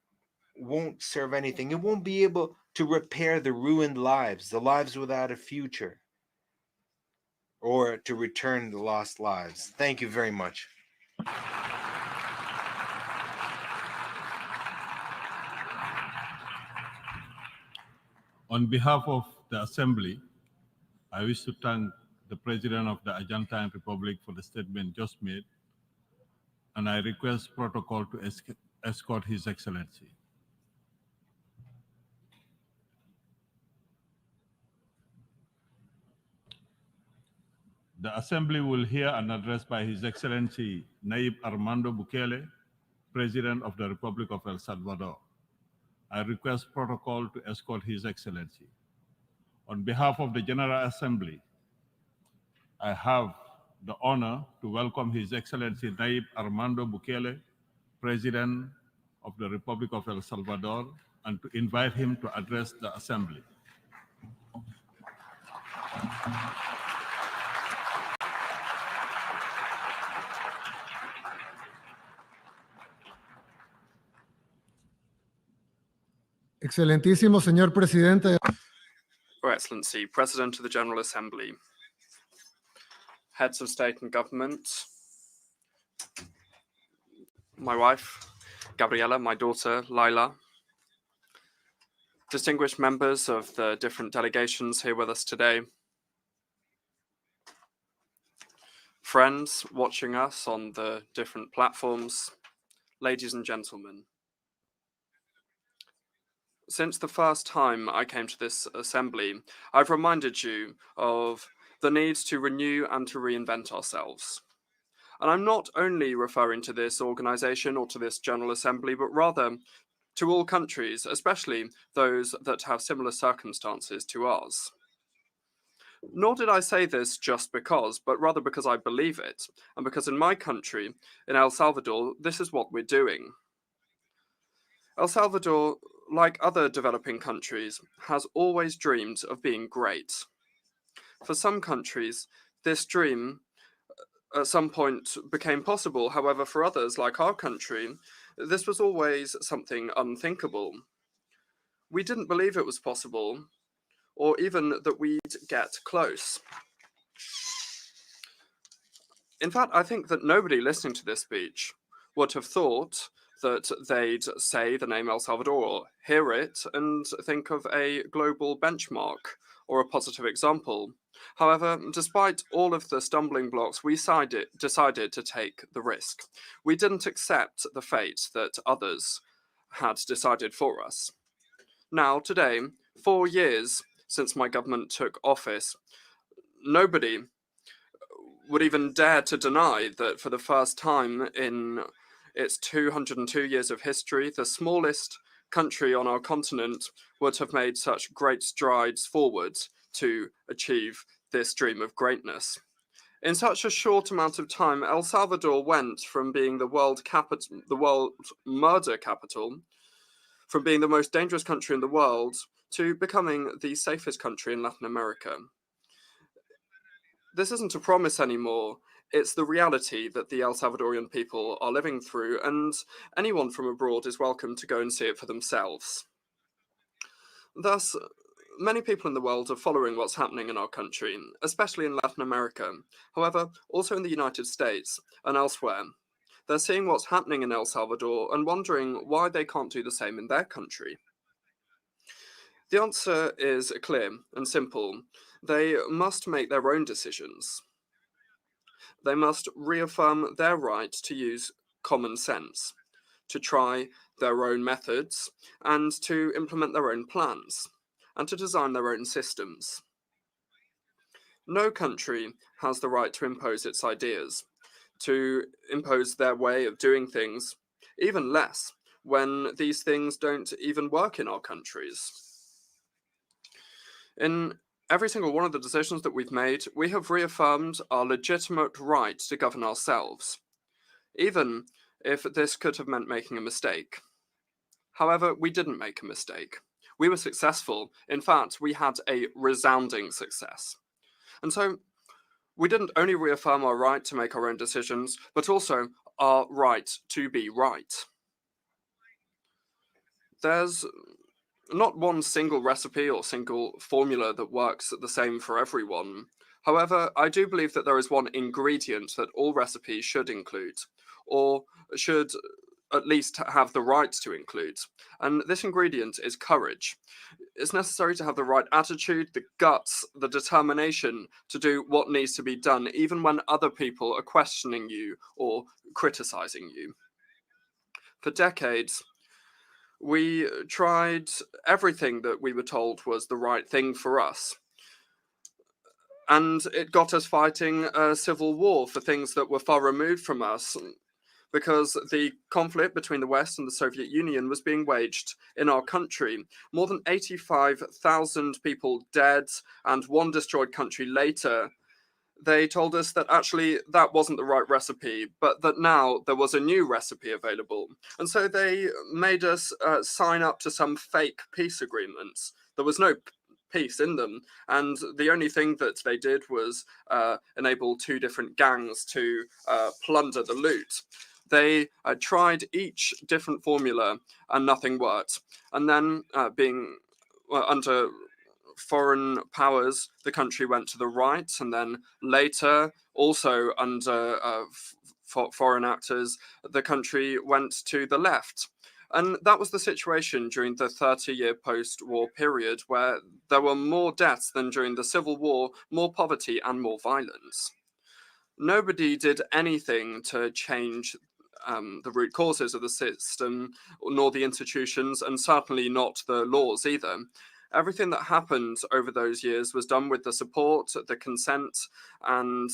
won't serve anything. It won't be able to repair the ruined lives, the lives without a future, or to return the lost lives. Thank you very much. On behalf of the Assembly, I wish to thank the President of the Argentine Republic for the statement just made and I request protocol to escort His Excellency. The Assembly will hear an address by His Excellency Nayib Armando Bukele, President of the Republic of El Salvador. I request protocol to escort His Excellency. On behalf of the General Assembly, I have the honor to welcome His Excellency Nayib Armando Bukele, President of the Republic of El Salvador, and to invite him to address the Assembly. Excelentísimo señor presidente. Your Excellency, President of the General Assembly, heads of state and government, my wife, Gabriela, my daughter, Laila, distinguished members of the different delegations here with us today, friends watching us on the different platforms, ladies and gentlemen. Since the first time I came to this assembly, I've reminded you of the need to renew and to reinvent ourselves. And I'm not only referring to this organization or to this General Assembly, but rather to all countries, especially those that have similar circumstances to ours. Nor did I say this just because, but rather because I believe it, and because in my country, in El Salvador, this is what we're doing. El Salvador, like other developing countries, has always dreamed of being great. For some countries, this dream at some point became possible. However, for others, like our country, this was always something unthinkable. We didn't believe it was possible, or even that we'd get close. In fact, I think that nobody listening to this speech would have thought that they'd say the name El Salvador, or hear it, and think of a global benchmark or a positive example. However, despite all of the stumbling blocks, we decided to take the risk. We didn't accept the fate that others had decided for us. Now, today, 4 years since my government took office, nobody would even dare to deny that for the first time in its 202 years of history, the smallest country on our continent would have made such great strides forward to achieve this dream of greatness. In such a short amount of time, El Salvador went from being the world murder capital, from being the most dangerous country in the world, to becoming the safest country in Latin America. This isn't a promise anymore. It's the reality that the El Salvadorian people are living through, and anyone from abroad is welcome to go and see it for themselves. Thus, many people in the world are following what's happening in our country, especially in Latin America. However, also in the United States and elsewhere. They're seeing what's happening in El Salvador and wondering why they can't do the same in their country. The answer is clear and simple. They must make their own decisions. They must reaffirm their right to use common sense, to try their own methods, and to implement their own plans, and to design their own systems. No country has the right to impose its ideas, to impose their way of doing things, even less when these things don't even work in our countries. In every single one of the decisions that we've made, we have reaffirmed our legitimate right to govern ourselves, even if this could have meant making a mistake. However, we didn't make a mistake. We were successful. In fact, we had a resounding success. And so, we didn't only reaffirm our right to make our own decisions, but also our right to be right. There's not one single recipe or single formula that works the same for everyone. However, I do believe that there is one ingredient that all recipes should include, or should at least have the right to include. And this ingredient is courage. It's necessary to have the right attitude, the guts, the determination to do what needs to be done, even when other people are questioning you or criticizing you. For decades, we tried everything that we were told was the right thing for us. And it got us fighting a civil war for things that were far removed from us, because the conflict between the West and the Soviet Union was being waged in our country. More than 85,000 people dead, and one destroyed country later. They told us that actually that wasn't the right recipe, but that now there was a new recipe available. And so they made us sign up to some fake peace agreements. There was no peace in them, and the only thing that they did was enable two different gangs to plunder the loot. They tried each different formula and nothing worked. And then being under foreign powers, the country went to the right, and then later, also under foreign actors, the country went to the left. And that was the situation during the 30-year post-war period, where there were more deaths than during the Civil War, more poverty and more violence. Nobody did anything to change the root causes of the system, nor the institutions, and certainly not the laws either. Everything that happened over those years was done with the support, the consent, and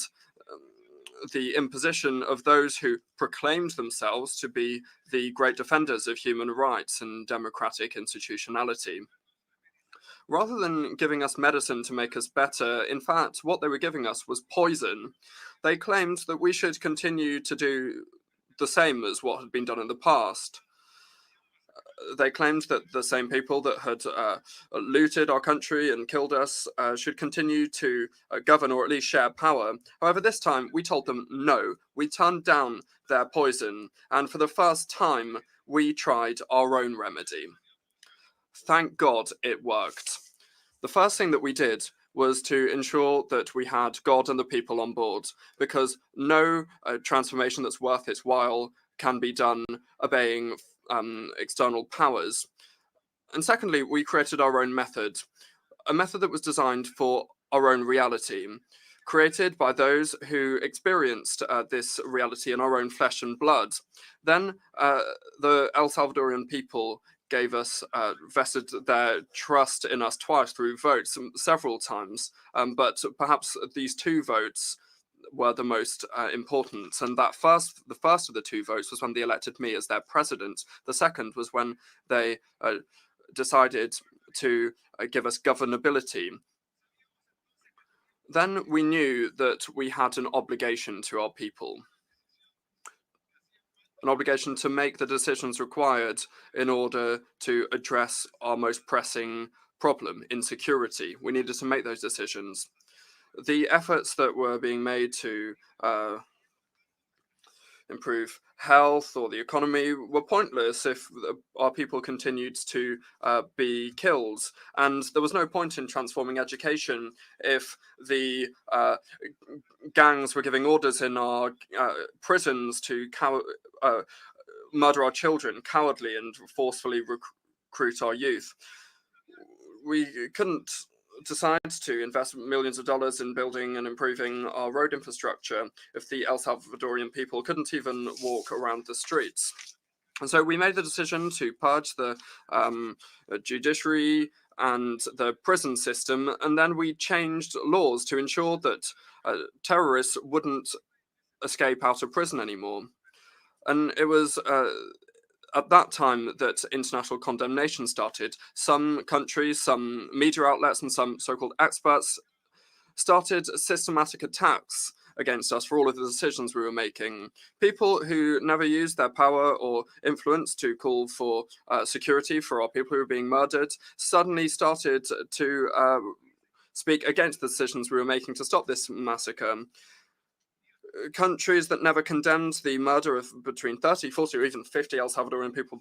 the imposition of those who proclaimed themselves to be the great defenders of human rights and democratic institutionality. Rather than giving us medicine to make us better, in fact, what they were giving us was poison. They claimed that we should continue to do the same as what had been done in the past. They claimed that the same people that had looted our country and killed us should continue to govern or at least share power. However, this time we told them no. We turned down their poison, and for the first time, we tried our own remedy. Thank God it worked. The first thing that we did was to ensure that we had God and the people on board, because no transformation that's worth its while can be done obeying external powers. And secondly, we created our own method, a method that was designed for our own reality, created by those who experienced this reality in our own flesh and blood. Then the El Salvadorian people gave us, vested their trust in us twice through votes, several times, but perhaps these two votes were the most important. And the first of the two votes was when they elected me as their president. The second was when they decided to give us governability. Then we knew that we had an obligation to our people, an obligation to make the decisions required in order to address our most pressing problem, insecurity. We needed to make those decisions. The efforts that were being made to improve health or the economy were pointless if our people continued to be killed. And there was no point in transforming education if the gangs were giving orders in our prisons to murder our children cowardly and forcefully recruit our youth. We couldn't decide to invest millions of dollars in building and improving our road infrastructure if the El Salvadorian people couldn't even walk around the streets. And so we made the decision to purge the judiciary and the prison system, and then we changed laws to ensure that terrorists wouldn't escape out of prison anymore. And it was at that time that international condemnation started. Some countries, some media outlets, and some so-called experts started systematic attacks against us for all of the decisions we were making. People who never used their power or influence to call for security for our people who were being murdered suddenly started to speak against the decisions we were making to stop this massacre. Countries that never condemned the murder of between 30, 40, or even 50 El Salvadorian people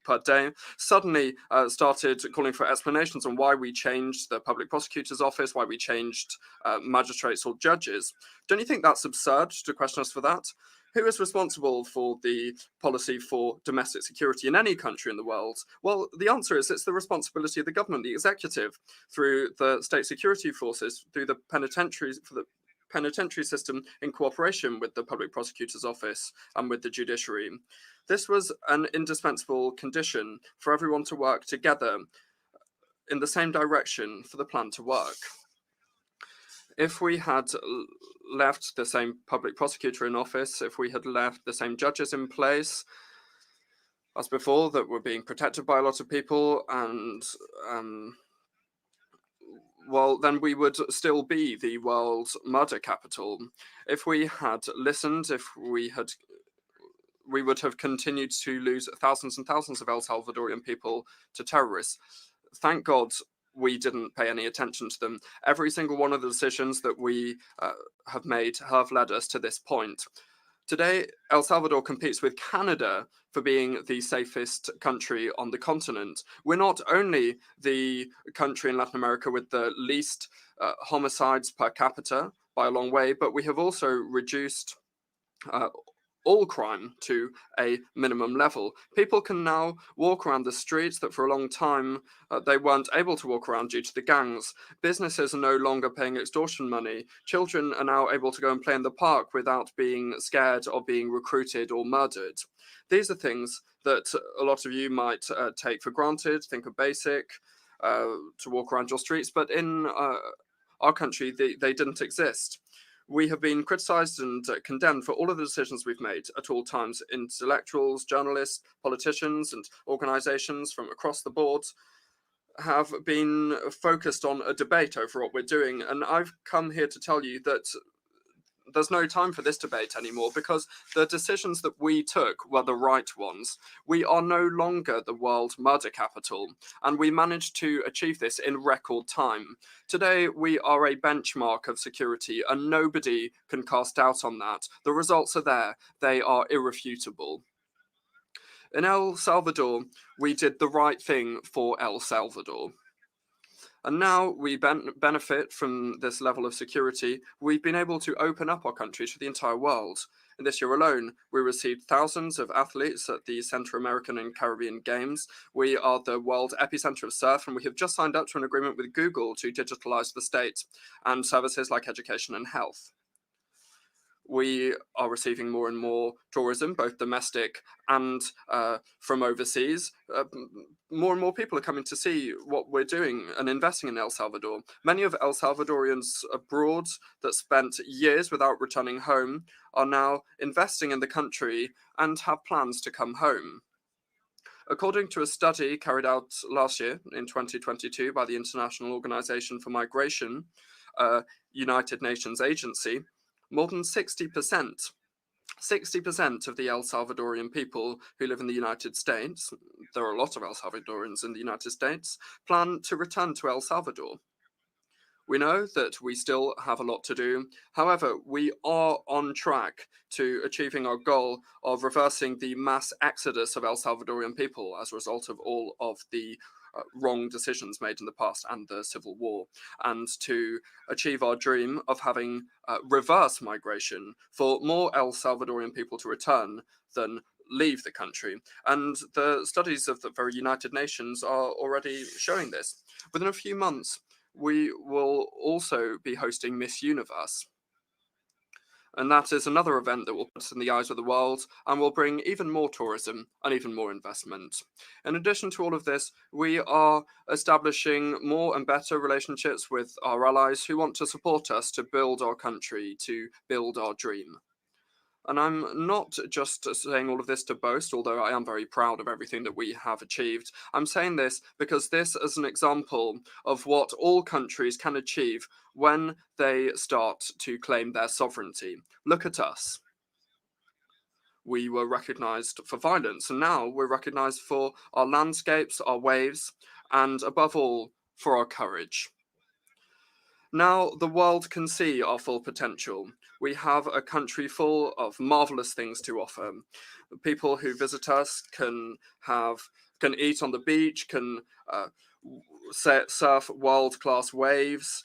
per day, suddenly started calling for explanations on why we changed the public prosecutor's office, why we changed magistrates or judges. Don't you think that's absurd to question us for that? Who is responsible for the policy for domestic security in any country in the world? Well, the answer is it's the responsibility of the government, the executive, through the state security forces, through the penitentiaries, for the penitentiary system in cooperation with the public prosecutor's office and with the judiciary. This was an indispensable condition for everyone to work together in the same direction for the plan to work. If we had left the same public prosecutor in office, if we had left the same judges in place as before that were being protected by a lot of people, and well, then we would still be the world's murder capital. If we had listened, we would have continued to lose thousands and thousands of El Salvadorian people to terrorists. Thank God we didn't pay any attention to them. Every single one of the decisions that we have made have led us to this point. Today, El Salvador competes with Canada for being the safest country on the continent. We're not only the country in Latin America with the least homicides per capita by a long way, but we have also reduced all crime to a minimum level. People can now walk around the streets that for a long time they weren't able to walk around due to the gangs. Businesses are no longer paying extortion money. Children are now able to go and play in the park without being scared of being recruited or murdered. These are things that a lot of you might take for granted, think are basic, to walk around your streets, but in our country they didn't exist. We have been criticized and condemned for all of the decisions we've made at all times. Intellectuals, journalists, politicians, and organizations from across the board have been focused on a debate over what we're doing. And I've come here to tell you that there's no time for this debate anymore, because the decisions that we took were the right ones. We are no longer the world murder capital, and we managed to achieve this in record time. Today, we are a benchmark of security, and nobody can cast doubt on that. The results are there. They are irrefutable. In El Salvador, we did the right thing for El Salvador. And now we benefit from this level of security. We've been able to open up our country to the entire world. In this year alone, we received thousands of athletes at the Central American and Caribbean Games. We are the world epicenter of surf, and we have just signed up to an agreement with Google to digitalize the state and services like education and health. We are receiving more and more tourism, both domestic and from overseas. More and more people are coming to see what we're doing and investing in El Salvador. Many of El Salvadorians abroad that spent years without returning home are now investing in the country and have plans to come home. According to a study carried out last year in 2022 by the International Organization for Migration, a United Nations agency, more than 60% of the El Salvadorian people who live in the United States, there are a lot of El Salvadorians in the United States, plan to return to El Salvador. We know that we still have a lot to do. However, we are on track to achieving our goal of reversing the mass exodus of El Salvadorian people as a result of all of the wrong decisions made in the past and the civil war, and to achieve our dream of having reverse migration for more El Salvadorian people to return than leave the country. And the studies of the very United Nations are already showing this. Within a few months, we will also be hosting Miss Universe. And that is another event that will put us in the eyes of the world and will bring even more tourism and even more investment. In addition to all of this, we are establishing more and better relationships with our allies who want to support us to build our country, to build our dream. And I'm not just saying all of this to boast, although I am very proud of everything that we have achieved. I'm saying this because this is an example of what all countries can achieve when they start to claim their sovereignty. Look at us. We were recognized for violence, and now we're recognized for our landscapes, our waves, and above all, for our courage. Now the world can see our full potential. we have a country full of marvelous things to offer. People who visit us can eat on the beach, can surf world-class waves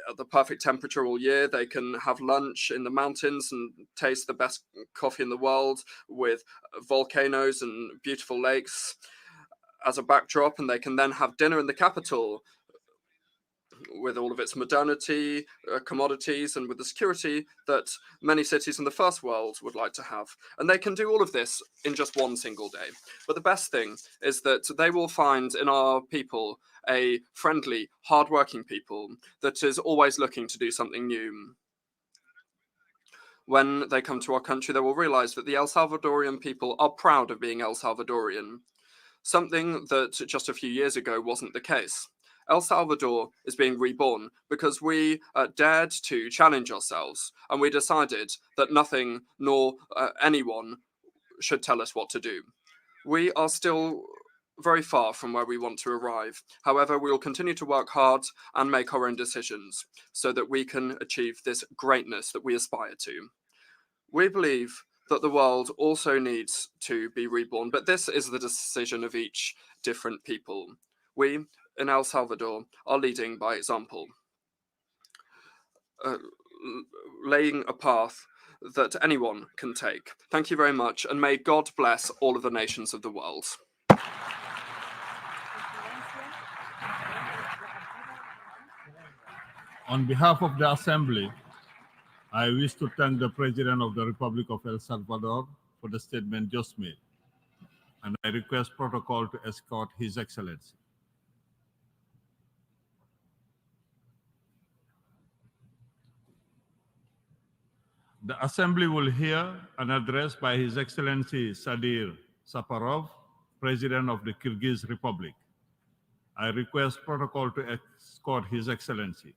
at the perfect temperature all year. They can have lunch in the mountains and taste the best coffee in the world with volcanoes and beautiful lakes as a backdrop, and they can then have dinner in the capital with all of its modernity, commodities, and with the security that many cities in the first world would like to have. And they can do all of this in just one single day. But the best thing is that they will find in our people a friendly, hardworking people that is always looking to do something new. When they come to our country, they will realize that the El Salvadorian people are proud of being El Salvadorian, something that just a few years ago wasn't the case. El Salvador is being reborn because we dared to challenge ourselves, and we decided that nothing nor anyone should tell us what to do. We are still very far from where we want to arrive. However, we will continue to work hard and make our own decisions so that we can achieve this greatness that we aspire to. We believe that the world also needs to be reborn, but this is the decision of each different people. We in El Salvador are leading by example, laying a path that anyone can take. Thank you very much, and may God bless all of the nations of the world. On behalf of the Assembly, I wish to thank the President of the Republic of El Salvador for the statement just made, and I request protocol to escort His Excellency. The Assembly will hear an address by His Excellency Sadir Saparov, President of the Kyrgyz Republic. I request protocol to escort His Excellency.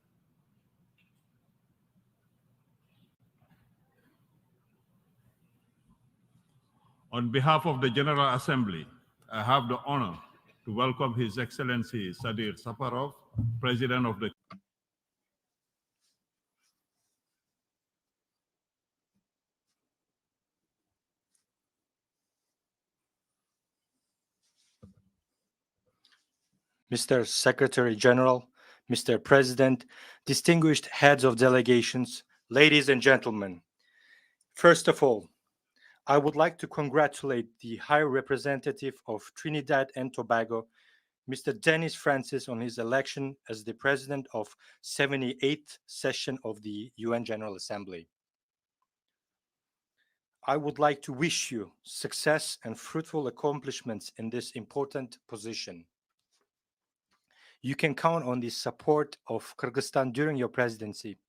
On behalf of the General Assembly, I have the honor to welcome His Excellency Sadir Saparov, President of the Mr. Secretary General, Mr. President, distinguished heads of delegations, ladies and gentlemen. First of all, I would like to congratulate the High Representative of Trinidad and Tobago, Mr. Dennis Francis, on his election as the President of 78th session of the UN General Assembly. I would like to wish you success and fruitful accomplishments in this important position. You can count on the support of Kyrgyzstan during your presidency.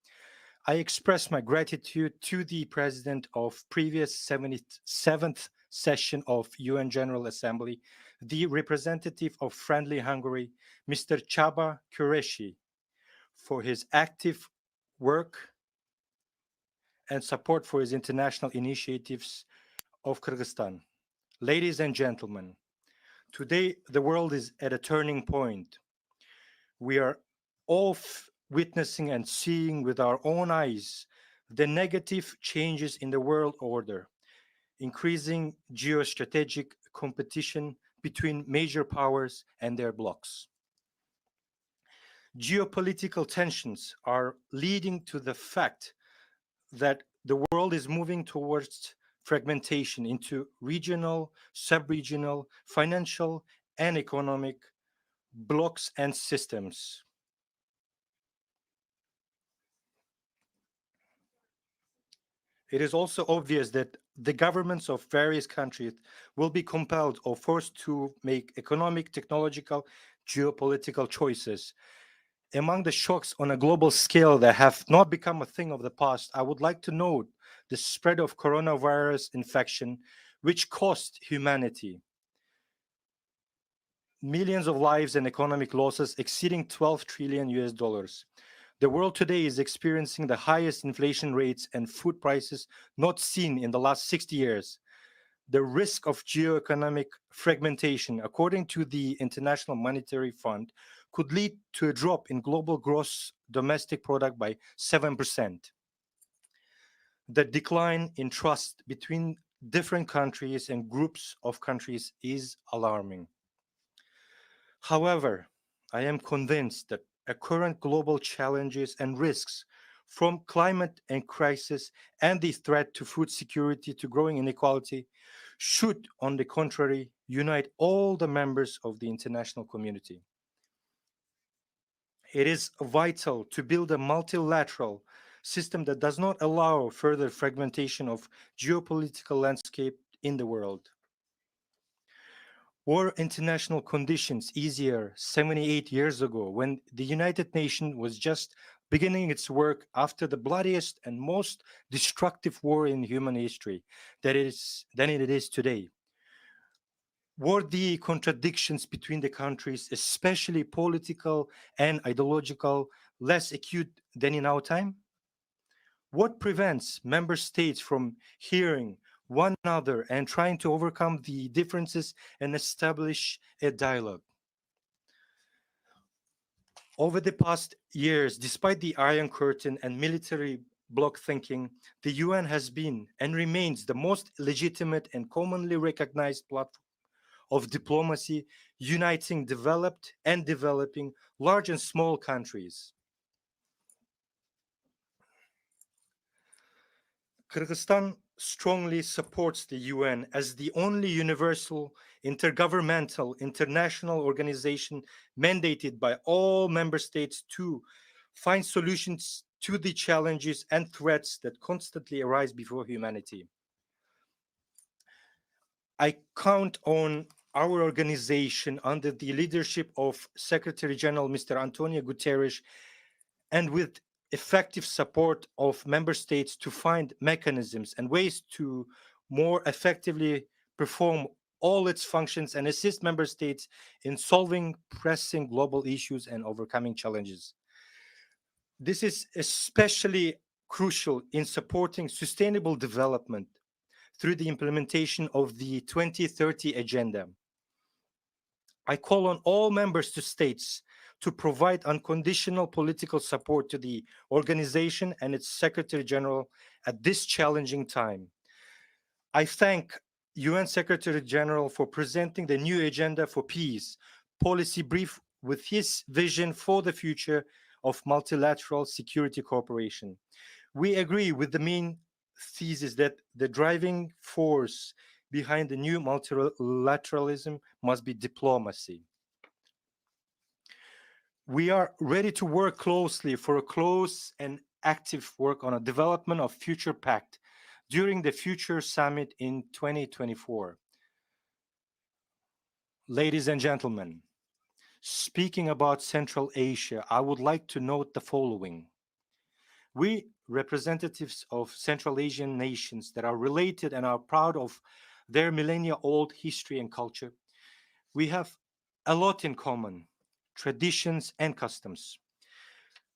I express my gratitude to the President of previous 77th session of UN General Assembly, the representative of Friendly Hungary, Mr. Csaba Kureshi, for his active work and support for his international initiatives of Kyrgyzstan. Ladies and gentlemen, today the world is at a turning point. We are all witnessing and seeing with our own eyes the negative changes in the world order, increasing geostrategic competition between major powers and their blocs. Geopolitical tensions are leading to the fact that the world is moving towards fragmentation into regional, sub-regional, financial, and economic blocks and systems. It is also obvious that the governments of various countries will be compelled or forced to make economic, technological, geopolitical choices. Among the shocks on a global scale that have not become a thing of the past, I would like to note the spread of coronavirus infection, which cost humanity millions of lives and economic losses exceeding $12 trillion. The world today is experiencing the highest inflation rates and food prices not seen in the last 60 years. The risk of geoeconomic fragmentation, according to the International Monetary Fund, could lead to a drop in global gross domestic product by 7%. the decline in trust between different countries and groups of countries is alarming. However, I am convinced that current global challenges and risks, from climate and crisis and the threat to food security to growing inequality, should, on the contrary, unite all the members of the international community. It is vital to build a multilateral system that does not allow further fragmentation of geopolitical landscape in the world. Were international conditions easier 78 years ago, when the United Nations was just beginning its work after the bloodiest and most destructive war in human history than it is today? Were the contradictions between the countries, especially political and ideological, less acute than in our time? What prevents member states from hearing one another and trying to overcome the differences and establish a dialogue? Over the past years, despite the Iron Curtain and military bloc thinking, the UN has been and remains the most legitimate and commonly recognized platform of diplomacy, uniting developed and developing, large and small countries. Kyrgyzstan strongly supports the UN as the only universal, intergovernmental, international organization mandated by all member states to find solutions to the challenges and threats that constantly arise before humanity. I count on our organization under the leadership of Secretary General Mr. Antonio Guterres, and with effective support of member states, to find mechanisms and ways to more effectively perform all its functions and assist member states in solving pressing global issues and overcoming challenges. This is especially crucial in supporting sustainable development through the implementation of the 2030 Agenda. I call on all member states to provide unconditional political support to the organization and its Secretary General at this challenging time. I thank UN Secretary General for presenting the new Agenda for Peace policy brief with his vision for the future of multilateral security cooperation. We agree with the main thesis that the driving force behind the new multilateralism must be diplomacy. We are ready to work closely for a close and active work on a development of future pact during the future summit in 2024. Ladies and gentlemen, speaking about Central Asia, I would like to note the following. We, representatives of Central Asian nations that are related and are proud of their millennia-old history and culture, we have a lot in common: traditions and customs.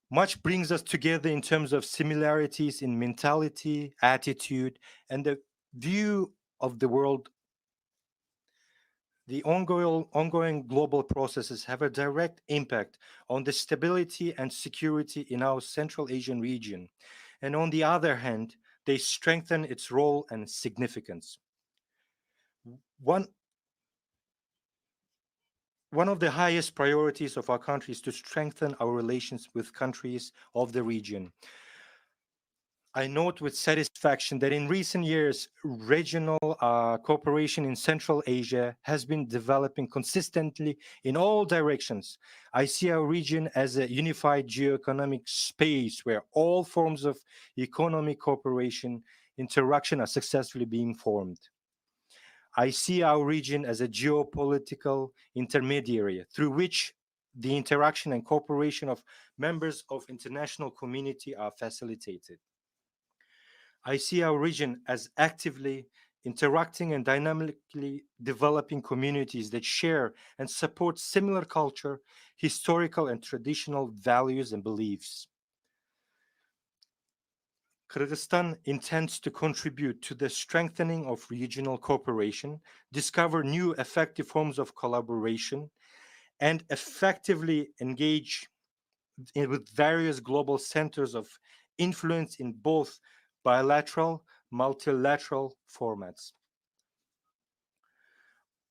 Much brings us together in terms of similarities in mentality, attitude, and the view of the world. The ongoing global processes have a direct impact on the stability and security in our Central Asian region, and on the other hand, they strengthen its role and significance. One of the highest priorities of our country is to strengthen our relations with countries of the region. I note with satisfaction that in recent years, regional cooperation in Central Asia has been developing consistently in all directions. I see our region as a unified geoeconomic space where all forms of economic cooperation interaction are successfully being formed. I see our region as a geopolitical intermediary through which the interaction and cooperation of members of international community are facilitated. I see our region as actively interacting and dynamically developing communities that share and support similar culture, historical and traditional values and beliefs. Kyrgyzstan intends to contribute to the strengthening of regional cooperation, discover new effective forms of collaboration, and effectively engage with various global centers of influence in both bilateral, multilateral formats.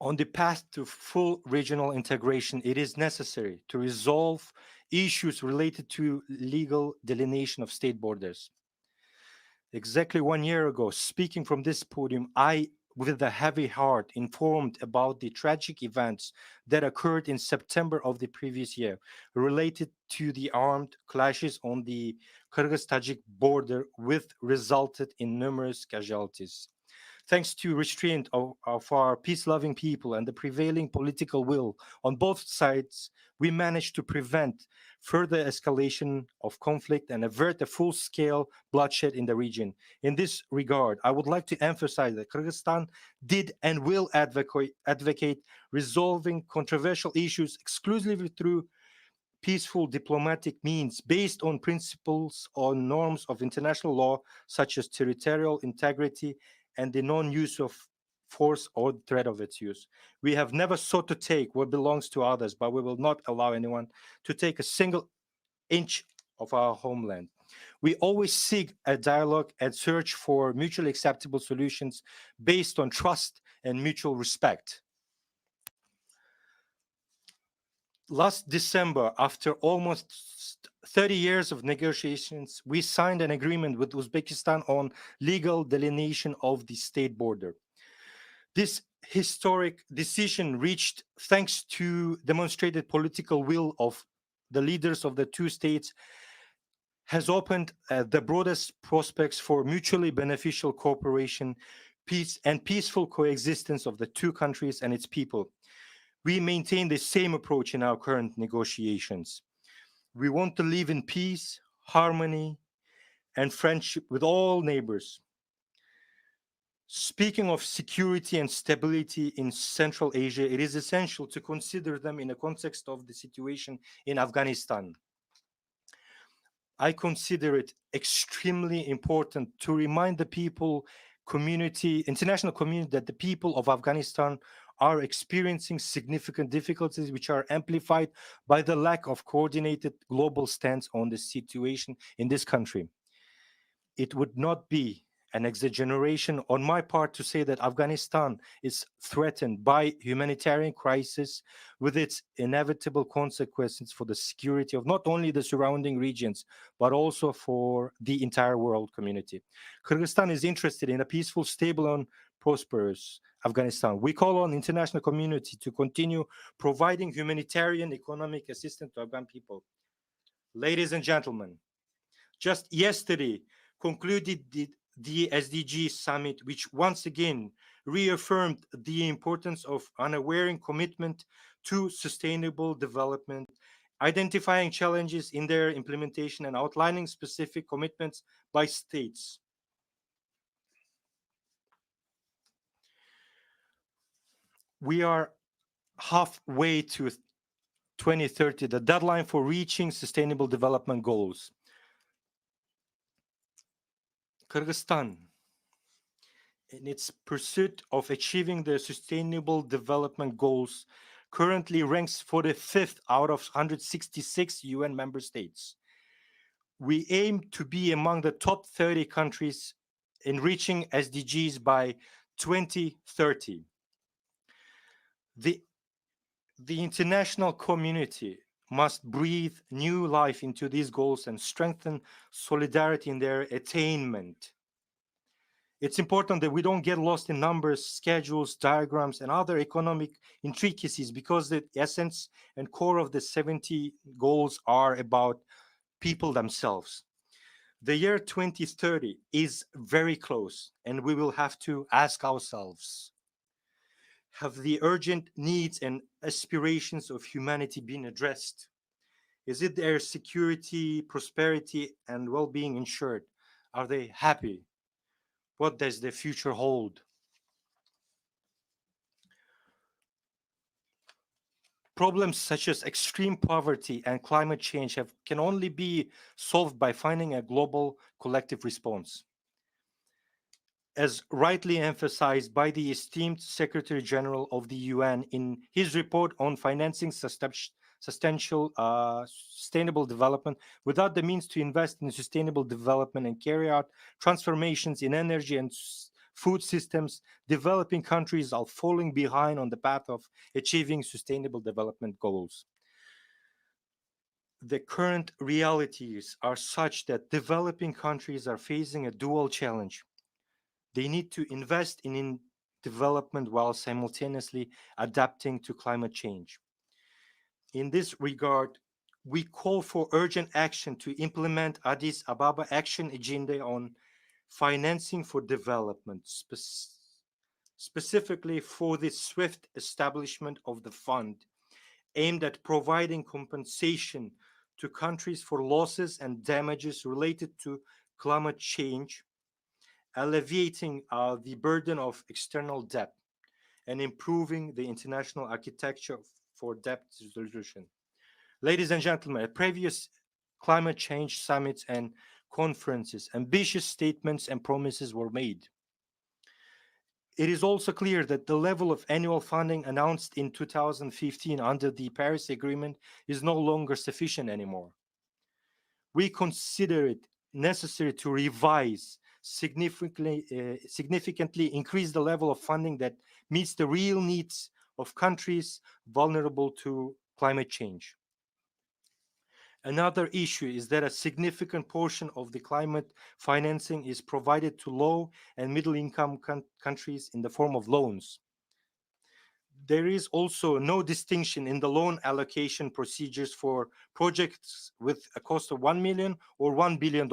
On the path to full regional integration, it is necessary to resolve issues related to legal delineation of state borders. Exactly 1 year ago, speaking from this podium, I, with a heavy heart, informed about the tragic events that occurred in September of the previous year related to the armed clashes on the Kyrgyz-Tajik border, which resulted in numerous casualties. Thanks to restraint of our peace-loving people and the prevailing political will on both sides, we managed to prevent further escalation of conflict and avert a full-scale bloodshed in the region. In this regard, I would like to emphasize that Kyrgyzstan did and will advocate resolving controversial issues exclusively through peaceful diplomatic means based on principles or norms of international law, such as territorial integrity and the non-use of force or threat of its use. We have never sought to take what belongs to others, but we will not allow anyone to take a single inch of our homeland. We always seek a dialogue and search for mutually acceptable solutions based on trust and mutual respect. Last December, after almost 30 years of negotiations, we signed an agreement with Uzbekistan on legal delineation of the state border. This historic decision reached thanks to demonstrated political will of the leaders of the two states has opened the broadest prospects for mutually beneficial cooperation, peace, and peaceful coexistence of the two countries and its people. We maintain the same approach in our current negotiations. We want to live in peace, harmony, and friendship with all neighbors. Speaking of security and stability in Central Asia, it is essential to consider them in the context of the situation in Afghanistan. I consider it extremely important to remind the international community, that the people of Afghanistan are experiencing significant difficulties which are amplified by the lack of coordinated global stance on the situation in this country. It would not be an exaggeration on my part to say that Afghanistan is threatened by humanitarian crisis with its inevitable consequences for the security of not only the surrounding regions, but also for the entire world community. Kyrgyzstan is interested in a peaceful, stable, and prosperous Afghanistan. We call on the international community to continue providing humanitarian economic assistance to Afghan people. Ladies and gentlemen, just yesterday concluded the SDG summit, which once again reaffirmed the importance of unwavering commitment to sustainable development, identifying challenges in their implementation and outlining specific commitments by states. We are halfway to 2030, the deadline for reaching sustainable development goals. Kyrgyzstan, in its pursuit of achieving the sustainable development goals, currently ranks 45th out of 166 UN member states. We aim to be among the top 30 countries in reaching SDGs by 2030. The international community must breathe new life into these goals and strengthen solidarity in their attainment. It's important that we don't get lost in numbers, schedules, diagrams, and other economic intricacies, because the essence and core of the 70 goals are about people themselves. The year 2030 is very close, and we will have to ask ourselves, have the urgent needs and aspirations of humanity been addressed? Is it their security, prosperity, and well-being ensured? Are they happy? What does the future hold? Problems such as extreme poverty and climate change can only be solved by finding a global collective response. as rightly emphasized by the esteemed Secretary General of the UN in his report on financing sustainable development, without the means to invest in sustainable development and carry out transformations in energy and food systems, developing countries are falling behind on the path of achieving sustainable development goals. The current realities are such that developing countries are facing a dual challenge. They need to invest in development while simultaneously adapting to climate change. In this regard, we call for urgent action to implement Addis Ababa Action Agenda on financing for development, specifically for the swift establishment of the fund aimed at providing compensation to countries for losses and damages related to climate change, alleviating the burden of external debt, and improving the international architecture for debt resolution. Ladies and gentlemen, at previous climate change summits and conferences, ambitious statements and promises were made. It is also clear that the level of annual funding announced in 2015 under the Paris Agreement is no longer sufficient anymore. We consider it necessary to revise, significantly increase the level of funding that meets the real needs of countries vulnerable to climate change. Another issue is that a significant portion of the climate financing is provided to low and middle-income countries in the form of loans. There is also no distinction in the loan allocation procedures for projects with a cost of $1 million or $1 billion.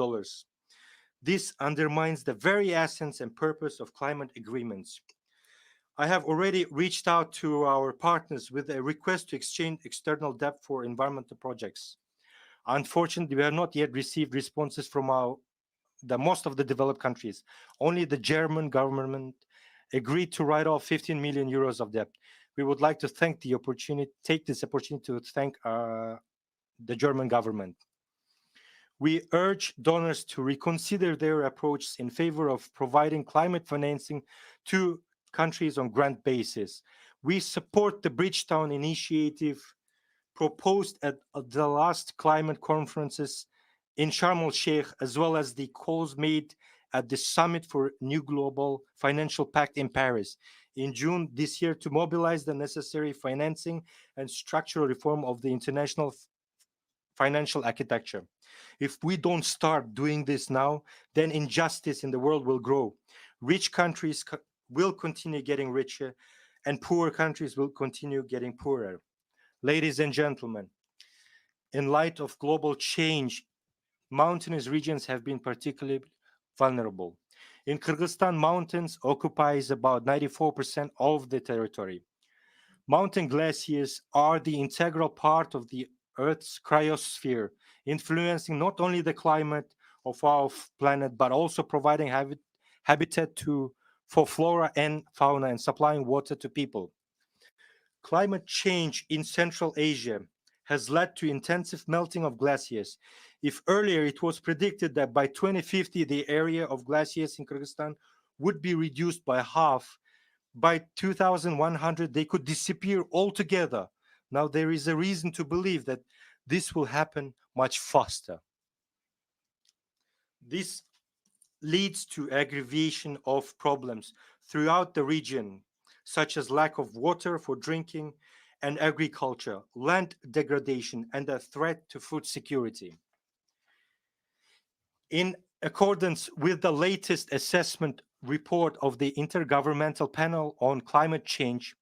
This undermines the very essence and purpose of climate agreements. I have already reached out to our partners with a request to exchange external debt for environmental projects. Unfortunately, we have not yet received responses from most of the developed countries. Only the German government agreed to write off 15 million euros of debt. We would like to take this opportunity to thank the German government. We urge donors to reconsider their approach in favor of providing climate financing to countries on grant basis. We support the Bridgetown initiative proposed at the last climate conferences in Sharm el-Sheikh, as well as the calls made at the Summit for New Global Financial Pact in Paris in June this year to mobilize the necessary financing and structural reform of the international financial architecture. If we don't start doing this now, then injustice in the world will grow. Rich countries will continue getting richer, and poor countries will continue getting poorer. Ladies and gentlemen, in light of global change, mountainous regions have been particularly vulnerable. In Kyrgyzstan, mountains occupies about 94% of the territory. Mountain glaciers are the integral part of the Earth's cryosphere, influencing not only the climate of our planet, but also providing habitat for flora and fauna and supplying water to people. Climate change in Central Asia has led to intensive melting of glaciers. If earlier it was predicted that by 2050 the area of glaciers in Kyrgyzstan would be reduced by half, by 2100 they could disappear altogether. Now there is a reason to believe that this will happen much faster. This leads to aggravation of problems throughout the region, such as lack of water for drinking and agriculture, land degradation, and a threat to food security. In accordance with the latest assessment report of the Intergovernmental Panel on Climate Change,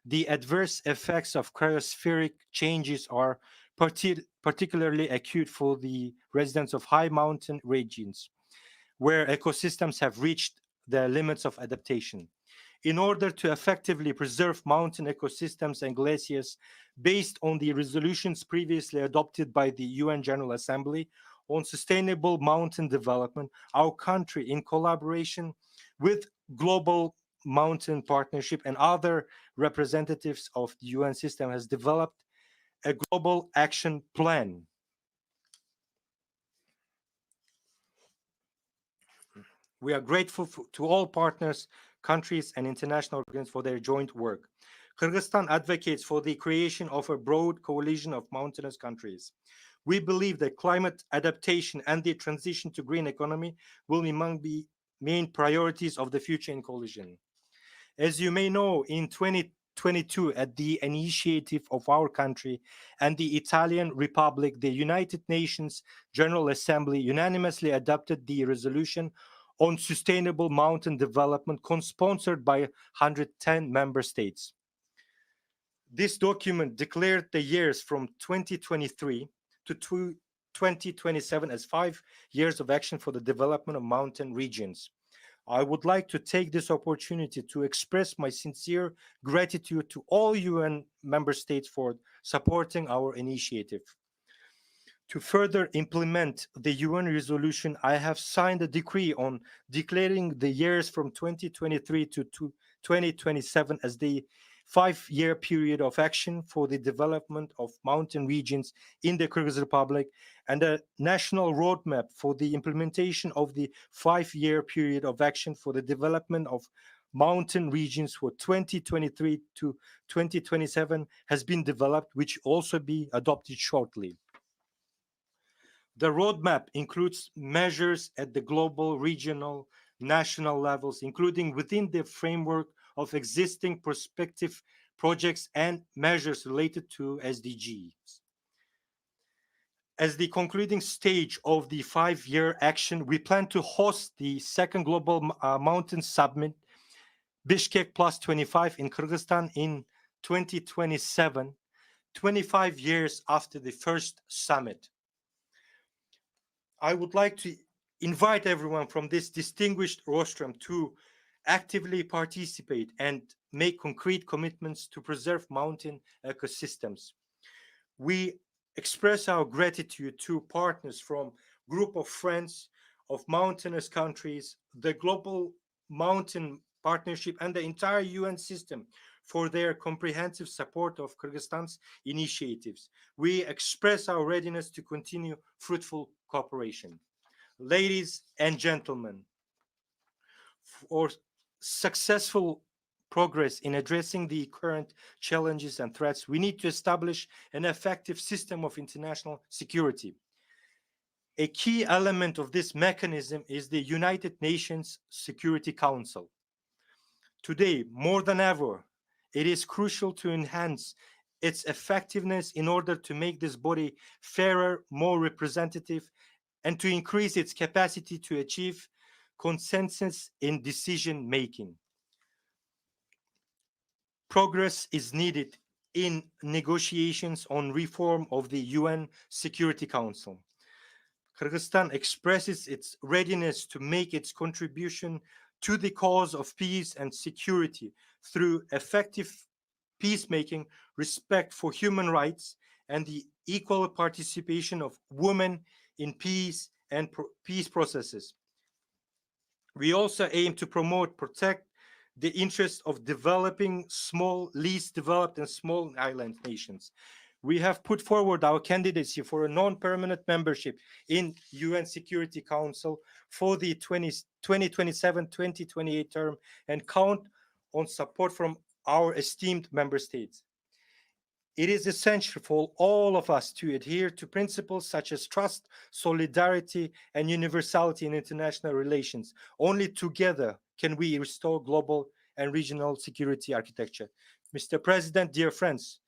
the adverse effects of cryospheric changes are particularly acute for the residents of high mountain regions, where ecosystems have reached the limits of adaptation. In order to effectively preserve mountain ecosystems and glaciers, based on the resolutions previously adopted by the UN General Assembly on sustainable mountain development, our country, in collaboration with Global Mountain Partnership and other representatives of the UN system, has developed a global action plan. We are grateful to all partners, countries, and international organizations for their joint work. Kyrgyzstan advocates for the creation of a broad coalition of mountainous countries. We believe that climate adaptation and the transition to green economy will be among the main priorities of the future in coalition. As you may know, in 2022, at the initiative of our country and the Italian Republic, the United Nations General Assembly unanimously adopted the resolution on sustainable mountain development, co-sponsored by 110 member states. This document declared the years from 2023 to 2027 as 5 years of action for the development of mountain regions. I would like to take this opportunity to express my sincere gratitude to all UN member states for supporting our initiative. To further implement the UN resolution, I have signed a decree on declaring the years from 2023 to 2027 as the 5-year period of action for the development of mountain regions in the Kyrgyz Republic, and a national roadmap for the implementation of the 5-year period of action for the development of mountain regions for 2023 to 2027 has been developed, which will also be adopted shortly. The roadmap includes measures at the global, regional, national levels, including within the framework of existing prospective projects and measures related to SDGs. As the concluding stage of the 5-year action, we plan to host the second Global Mountain Summit, Bishkek Plus 25 in Kyrgyzstan in 2027, 25 years after the first summit. I would like to invite everyone from this distinguished rostrum to actively participate and make concrete commitments to preserve mountain ecosystems. We express our gratitude to partners from Group of Friends of Mountainous Countries, the Global Mountain Partnership, and the entire UN system for their comprehensive support of Kyrgyzstan's initiatives. We express our readiness to continue fruitful cooperation. Ladies and gentlemen, for successful progress in addressing the current challenges and threats, we need to establish an effective system of international security. A key element of this mechanism is the United Nations Security Council. Today, more than ever, it is crucial to enhance its effectiveness in order to make this body fairer, more representative, and to increase its capacity to achieve consensus in decision-making. Progress is needed in negotiations on reform of the UN Security Council. Kyrgyzstan expresses its readiness to make its contribution to the cause of peace and security through effective peacemaking, respect for human rights, and the equal participation of women in peace and peace processes. We also aim to protect the interests of developing small, least developed and small island nations. We have put forward our candidacy for a non-permanent membership in UN Security Council for the 2027-2028 term and count on support from our esteemed member states. It is essential for all of us to adhere to principles such as trust, solidarity, and universality in international relations. Only together can we restore global and regional security architecture. Mr. President, dear friends,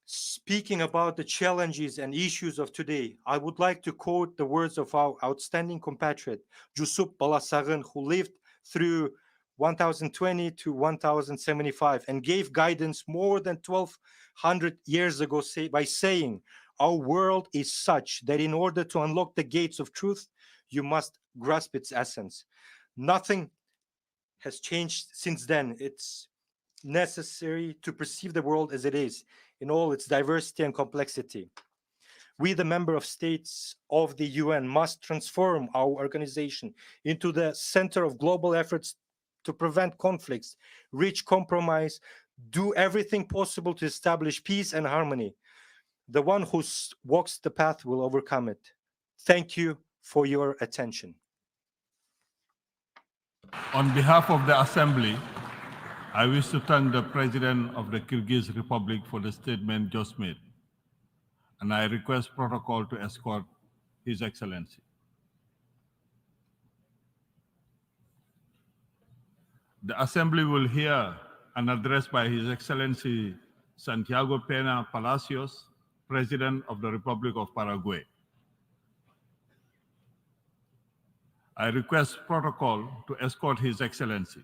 speaking about the challenges and issues of today, I would like to quote the words of our outstanding compatriot, Jusup Balasagin, who lived through 1020 to 1075 and gave guidance more than 1200 years ago by saying, our world is such that in order to unlock the gates of truth, you must grasp its essence. Nothing has changed since then. It's necessary to perceive the world as it is in all its diversity and complexity. We, the member of states of the UN, must transform our organization into the center of global efforts to prevent conflicts, reach compromise, do everything possible to establish peace and harmony. The one who walks the path will overcome it. Thank you for your attention. On behalf of the Assembly, I wish to thank the President of the Kyrgyz Republic for the statement just made, and I request protocol to escort His Excellency. The Assembly will hear an address by His Excellency Santiago Peña Palacios, President of the Republic of Paraguay. I request protocol to escort His Excellency.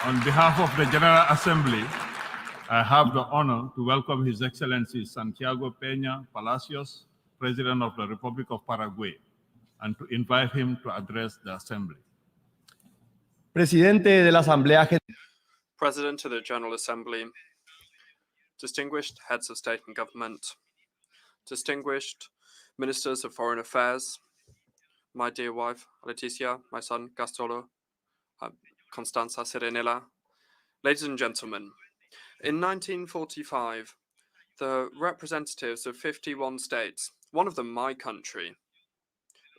On behalf of the General Assembly, I have the honor to welcome His Excellency Santiago Peña Palacios, President of the Republic of Paraguay, and to invite him to address the Assembly. Presidente de la Asamblea General. President of the General Assembly, distinguished heads of state and government, distinguished ministers of foreign affairs, my dear wife, Leticia, my son, Gastolo, Constanza Serenella, ladies and gentlemen, in 1945, the representatives of 51 states, one of them my country,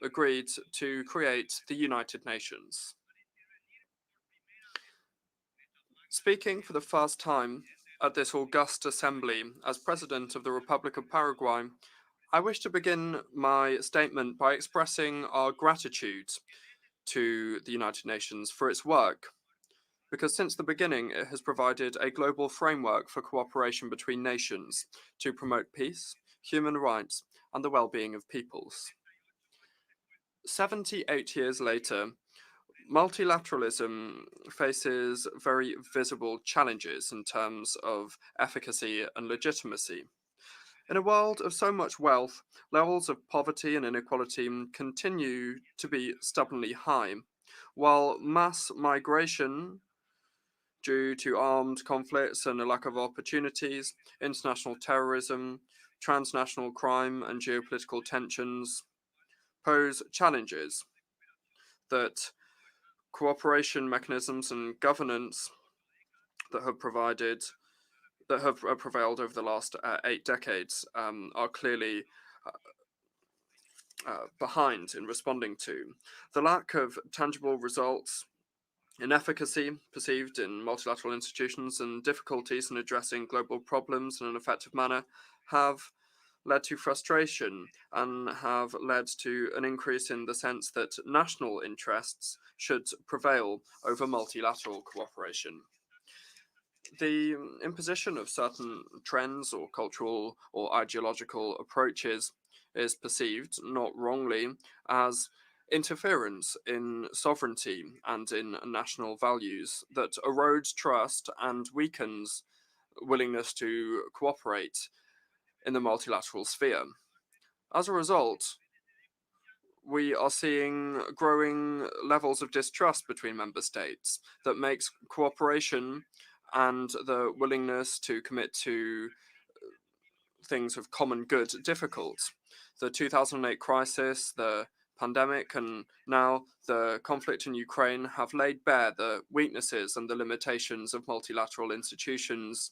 agreed to create the United Nations. Speaking for the first time at this august assembly as President of the Republic of Paraguay, I wish to begin my statement by expressing our gratitude to the United Nations for its work, because since the beginning it has provided a global framework for cooperation between nations to promote peace, human rights, and the well-being of peoples. 78 years later, multilateralism faces very visible challenges in terms of efficacy and legitimacy. In a world of so much wealth, levels of poverty and inequality continue to be stubbornly high, while mass migration due to armed conflicts and a lack of opportunities, international terrorism, transnational crime, and geopolitical tensions pose challenges that cooperation mechanisms and governance that have prevailed over the last 8 decades are clearly behind in responding to. The lack of tangible results, inefficacy perceived in multilateral institutions, and difficulties in addressing global problems in an effective manner have led to frustration and have led to an increase in the sense that national interests should prevail over multilateral cooperation. The imposition of certain trends or cultural or ideological approaches is perceived, not wrongly, as interference in sovereignty and in national values that erodes trust and weakens willingness to cooperate in the multilateral sphere. As a result, we are seeing growing levels of distrust between member states that makes cooperation and the willingness to commit to things of common good difficult. The 2008 crisis, the pandemic, and now the conflict in Ukraine have laid bare the weaknesses and the limitations of multilateral institutions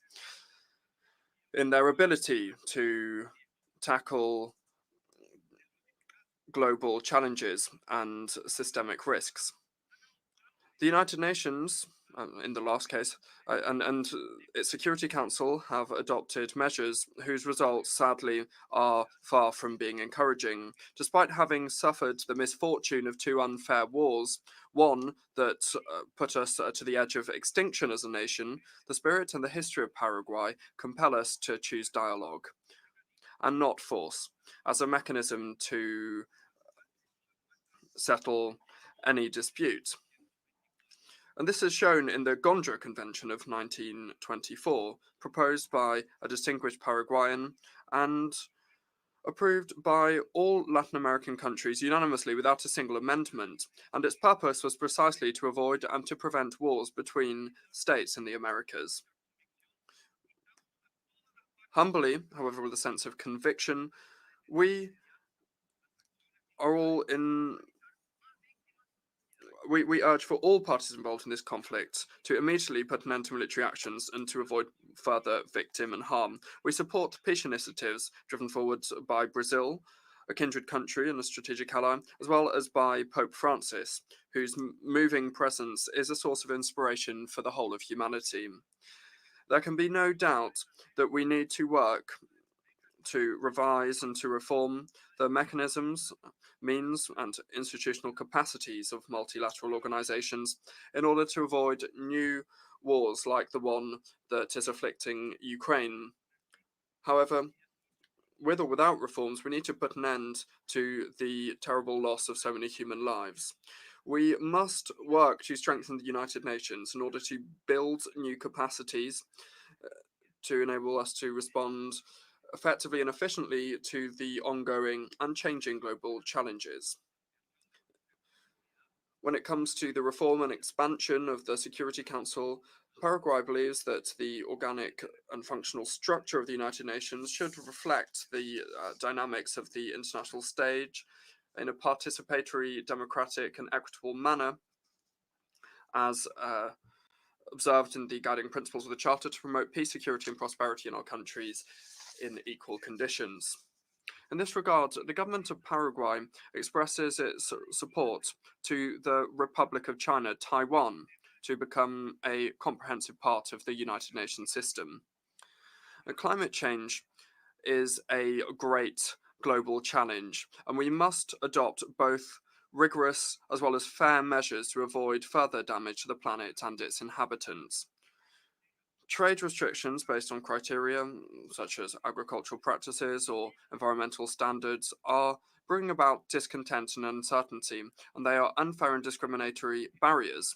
in their ability to tackle global challenges and systemic risks. The United Nations, in the last case, and its Security Council have adopted measures whose results, sadly, are far from being encouraging. Despite having suffered the misfortune of 2 unfair wars, one that put us to the edge of extinction as a nation, the spirit and the history of Paraguay compel us to choose dialogue and not force as a mechanism to settle any dispute. And this is shown in the Gondra Convention of 1924, proposed by a distinguished Paraguayan and approved by all Latin American countries unanimously without a single amendment. And its purpose was precisely to avoid and to prevent wars between states in the Americas. Humbly, however, with a sense of conviction, we are all in we urge for all parties involved in this conflict to immediately put an end to military actions and to avoid further victim and harm. We support the peace initiatives driven forward by Brazil, a kindred country and a strategic ally, as well as by Pope Francis, whose moving presence is a source of inspiration for the whole of humanity. There can be no doubt that we need to work to revise and to reform the mechanisms, means, and institutional capacities of multilateral organizations in order to avoid new wars like the one that is afflicting Ukraine. However, with or without reforms, we need to put an end to the terrible loss of so many human lives. We must work to strengthen the United Nations in order to build new capacities to enable us to respond effectively and efficiently to the ongoing and changing global challenges. When it comes to the reform and expansion of the Security Council, Paraguay believes that the organic and functional structure of the United Nations should reflect the dynamics of the international stage in a participatory, democratic, and equitable manner, as observed in the guiding principles of the Charter, to promote peace, security, and prosperity in our countries in equal conditions. In this regard, the government of Paraguay expresses its support to the Republic of China, Taiwan, to become a comprehensive part of the United Nations system. Climate change is a great global challenge, and we must adopt both rigorous as well as fair measures to avoid further damage to the planet and its inhabitants. Trade restrictions based on criteria such as agricultural practices or environmental standards are bringing about discontent and uncertainty, and they are unfair and discriminatory barriers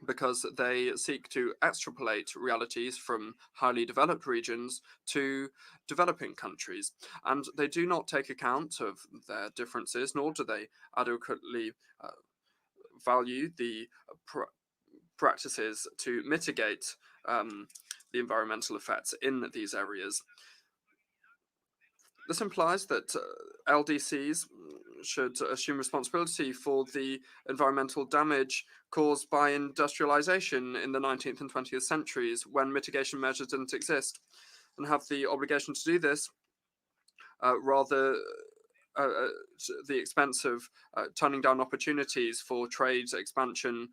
because they seek to extrapolate realities from highly developed regions to developing countries, and they do not take account of their differences, nor do they adequately value the practices to mitigate the environmental effects in these areas. This implies that LDCs should assume responsibility for the environmental damage caused by industrialization in the 19th and 20th centuries when mitigation measures didn't exist, and have the obligation to do this rather the expense of turning down opportunities for trade expansion,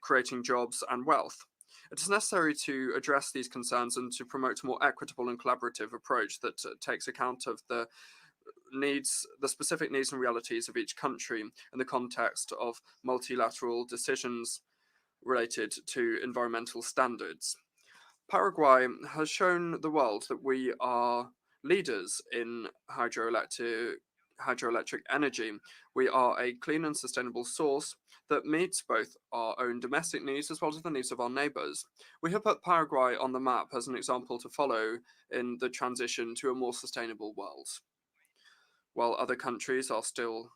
creating jobs and wealth. It is necessary to address these concerns and to promote a more equitable and collaborative approach that takes account of the specific needs and realities of each country in the context of multilateral decisions related to environmental standards. Paraguay has shown the world that we are leaders in hydroelectric energy. We are a clean and sustainable source that meets both our own domestic needs as well as the needs of our neighbors. We have put Paraguay on the map as an example to follow in the transition to a more sustainable world. While other countries are still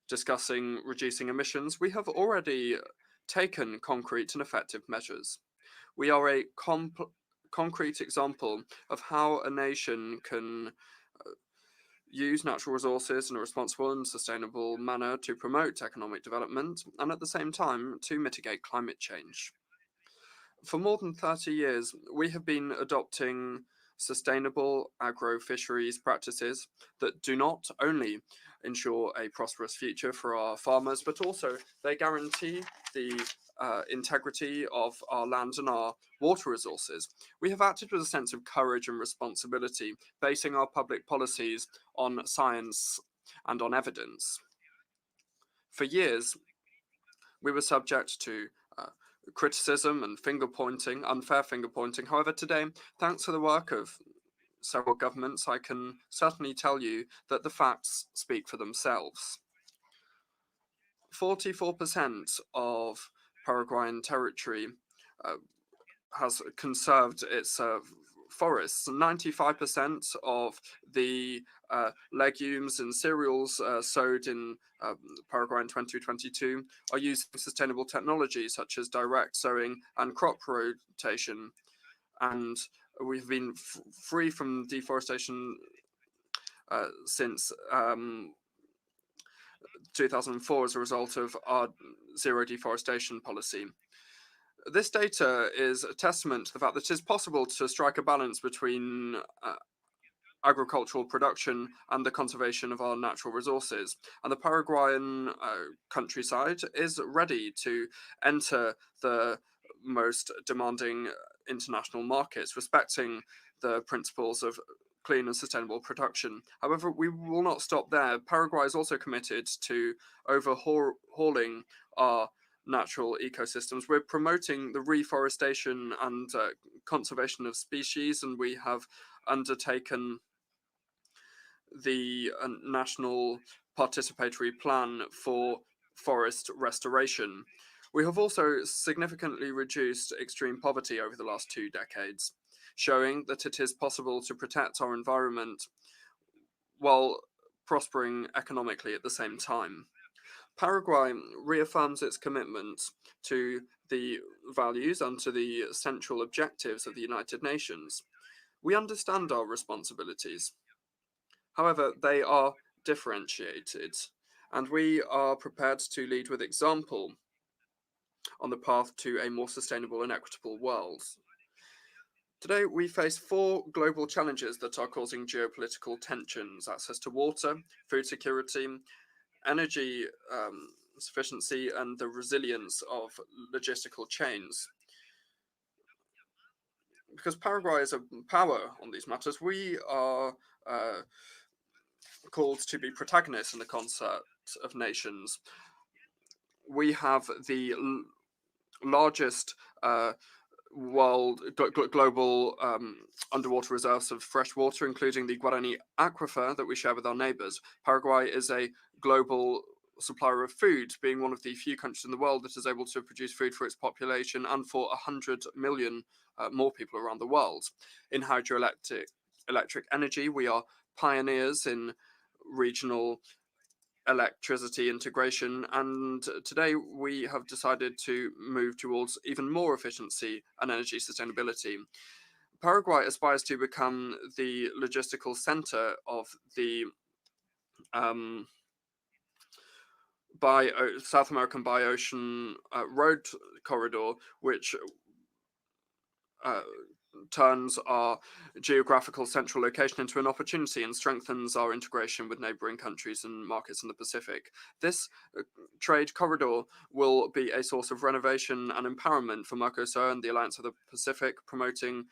discussing reducing emissions, we have already taken concrete and effective measures. We are a concrete example of how a nation can use natural resources in a responsible and sustainable manner to promote economic development and at the same time to mitigate climate change. For more than 30 years, we have been adopting sustainable agro-fisheries practices that do not only ensure a prosperous future for our farmers, but also they guarantee the integrity of our land and our water resources. We have acted with a sense of courage and responsibility, basing our public policies on science and on evidence. For years, we were subject to criticism and finger-pointing, unfair finger-pointing. However, today, thanks to the work of several governments, I can certainly tell you that the facts speak for themselves. 44% of Paraguayan territory has conserved its forests. 95% of the legumes and cereals sowed in Paraguay in 2022 are using sustainable technology such as direct sowing and crop rotation. And we've been free from deforestation since 2004 as a result of our zero deforestation policy. This data is a testament to the fact that it is possible to strike a balance between agricultural production and the conservation of our natural resources. And the Paraguayan countryside is ready to enter the most demanding international markets, respecting the principles of clean and sustainable production. However, we will not stop there. Paraguay is also committed to overhauling our natural ecosystems. We're promoting the reforestation and conservation of species, and we have undertaken the National Participatory Plan for Forest Restoration. We have also significantly reduced extreme poverty over the last 2 decades, showing that it is possible to protect our environment while prospering economically at the same time. Paraguay reaffirms its commitment to the values and to the central objectives of the United Nations. We understand our responsibilities. However, they are differentiated, and we are prepared to lead with example on the path to a more sustainable and equitable world. Today, we face 4 global challenges that are causing geopolitical tensions: access to water, food security, energy sufficiency, and the resilience of logistical chains. Because Paraguay is a power on these matters, we are called to be protagonists in the concert of nations. We have the largest global underwater reserves of fresh water, including the Guarani aquifer that we share with our neighbors. Paraguay is a global supplier of food, being one of the few countries in the world that is able to produce food for its population and for 100 million more people around the world. In hydroelectric energy, we are pioneers in regional electricity integration, and today we have decided to move towards even more efficiency and energy sustainability. Paraguay aspires to become the logistical center of the South American bi-ocean road corridor, which turns our geographical central location into an opportunity and strengthens our integration with neighboring countries and markets in the Pacific. This trade corridor will be a source of renovation and empowerment for Mercosur and the Alliance of the Pacific, promoting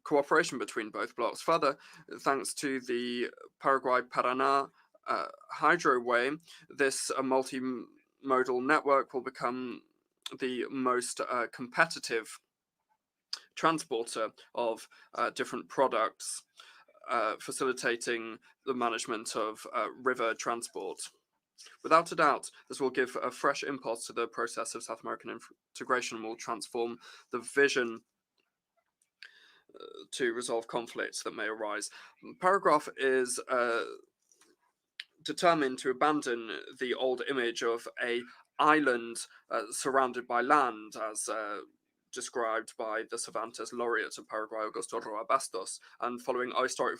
cooperation between both blocs. Further, thanks to the Paraguay-Paraná hydroway, this multimodal network will become the most competitive transporter of different products, facilitating the management of river transport. Without a doubt, this will give a fresh impulse to the process of South American integration and will transform the vision to resolve conflicts that may arise. Paraguay is determined to abandon the old image of an island surrounded by land, as described by the Cervantes laureate of Paraguay, Augusto Roa Bastos, and following our historic,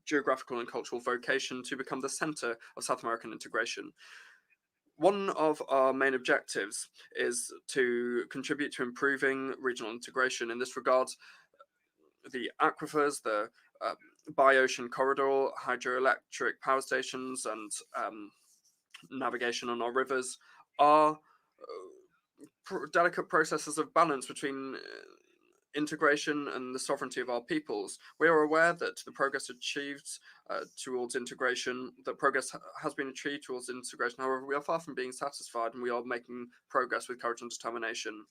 geographical, and cultural vocation to become the center of South American integration. One of our main objectives is to contribute to improving regional integration. In this regard, the aquifers, the bi-ocean corridor, hydroelectric power stations, and navigation on our rivers are delicate processes of balance between integration and the sovereignty of our peoples. We are aware that the progress achieved towards integration, that progress has been achieved towards integration. However, we are far from being satisfied, and we are making progress with courage and determination.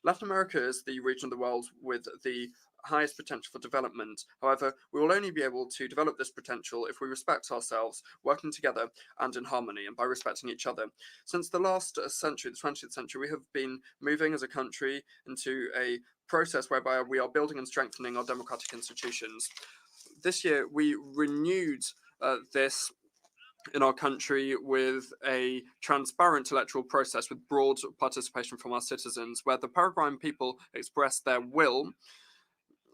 Latin America is the region of the world with the highest potential for development. However, we will only be able to develop this potential if we respect ourselves, working together and in harmony, and by respecting each other. Since the last century, the 20th century, we have been moving as a country into a process whereby we are building and strengthening our democratic institutions. This year, we renewed this in our country with a transparent electoral process with broad participation from our citizens, where the Paraguayan people expressed their will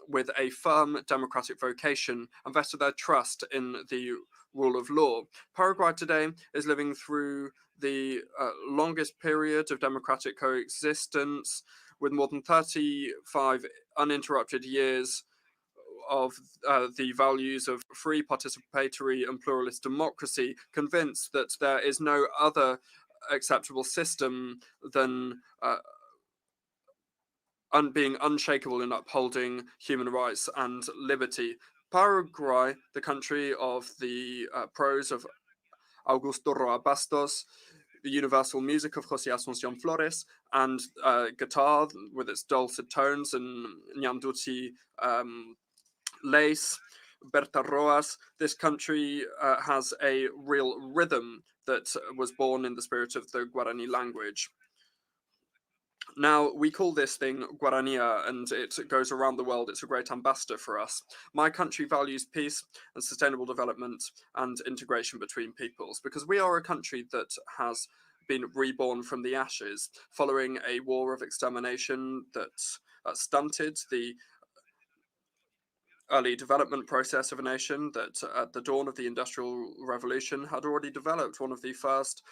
with a firm democratic vocation and vested their trust in the rule of law. Paraguay today is living through the longest period of democratic coexistence, with more than 35 uninterrupted years of the values of free, participatory, and pluralist democracy, convinced that there is no other acceptable system than being unshakable in upholding human rights and liberty. Paraguay, the country of the prose of Augusto Roa Bastos, the universal music of José Asunción Flores, and guitar with its dulcet tones and Ñanduti lace, Berta Roas. This country has a real rhythm that was born in the spirit of the Guarani language. Now, we call this thing Guarania, and it goes around the world. It's a great ambassador for us. My country values peace and sustainable development and integration between peoples, because we are a country that has been reborn from the ashes following a war of extermination that stunted the early development process of a nation that at the dawn of the Industrial Revolution had already developed one of the first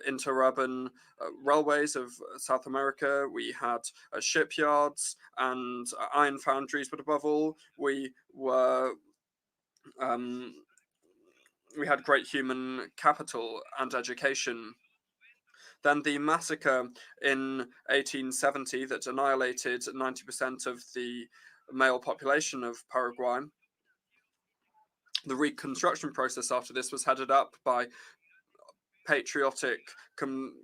interurban railways of South America. We had shipyards and iron foundries, but above all, we had great human capital and education. Then the massacre in 1870 that annihilated 90% of the male population of Paraguay. The reconstruction process after this was headed up by patriotic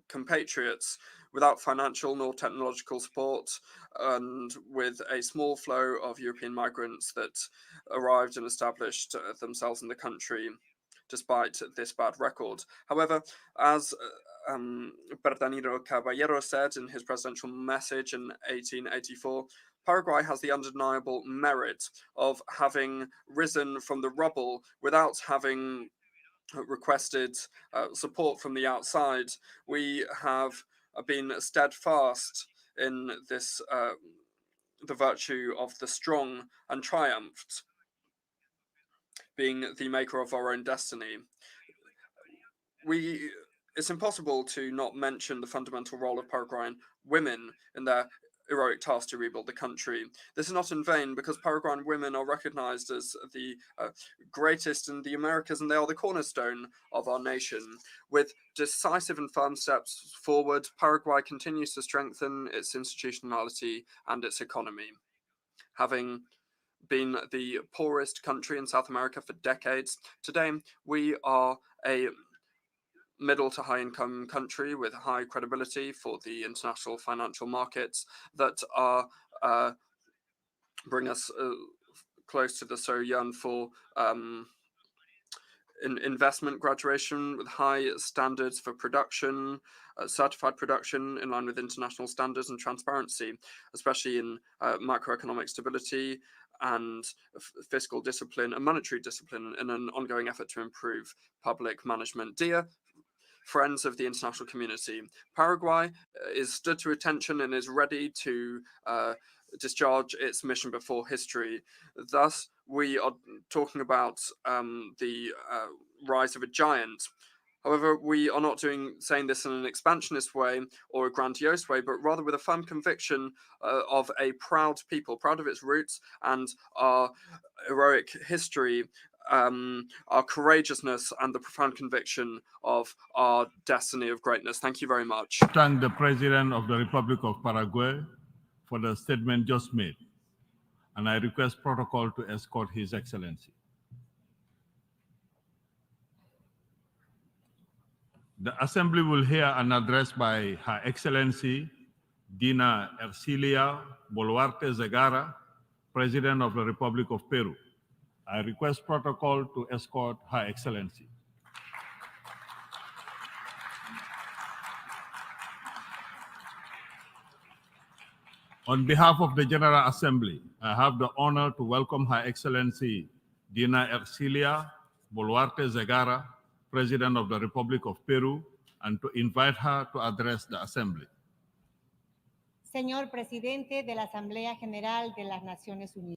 compatriots without financial nor technological support, and with a small flow of European migrants that arrived and established themselves in the country despite this bad record. However, as Bernardino Caballero said in his presidential message in 1884, Paraguay has the undeniable merit of having risen from the rubble without having requested support from the outside. We have been steadfast in this, the virtue of the strong, and triumphed, being the maker of our own destiny. It's impossible to not mention the fundamental role of Paraguayan women in their heroic task to rebuild the country. This is not in vain, because Paraguayan women are recognized as the greatest in the Americas, and they are the cornerstone of our nation. With decisive and firm steps forward, Paraguay continues to strengthen its institutionality and its economy. Having been the poorest country in South America for decades, today we are a middle to high income country with high credibility for the international financial markets that are bring us close to the so yearned for investment graduation with high standards for production, certified production in line with international standards, and transparency, especially in macroeconomic stability and fiscal discipline and monetary discipline, in an ongoing effort to improve public management. Dear friends of the international community, Paraguay is stood to attention and is ready to discharge its mission before history. Thus, we are talking about the rise of a giant. However, we are not saying this in an expansionist way or a grandiose way, but rather with a firm conviction of a proud people, proud of its roots and our heroic history, our courageousness, and the profound conviction of our destiny of greatness. Thank you very much. Thank the President of the Republic of Paraguay for the statement just made, and I request protocol to escort His Excellency. The Assembly will hear an address by Her Excellency Dina Ercilia Boluarte Zegara, President of the Republic of Peru. I request protocol to escort Her Excellency. On behalf of the General Assembly, I have the honor to welcome Her Excellency Dina Ercilia Boluarte Zegara, President of the Republic of Peru, and to invite her to address the Assembly. Señor Presidente de la Asamblea General de las Naciones Unidas.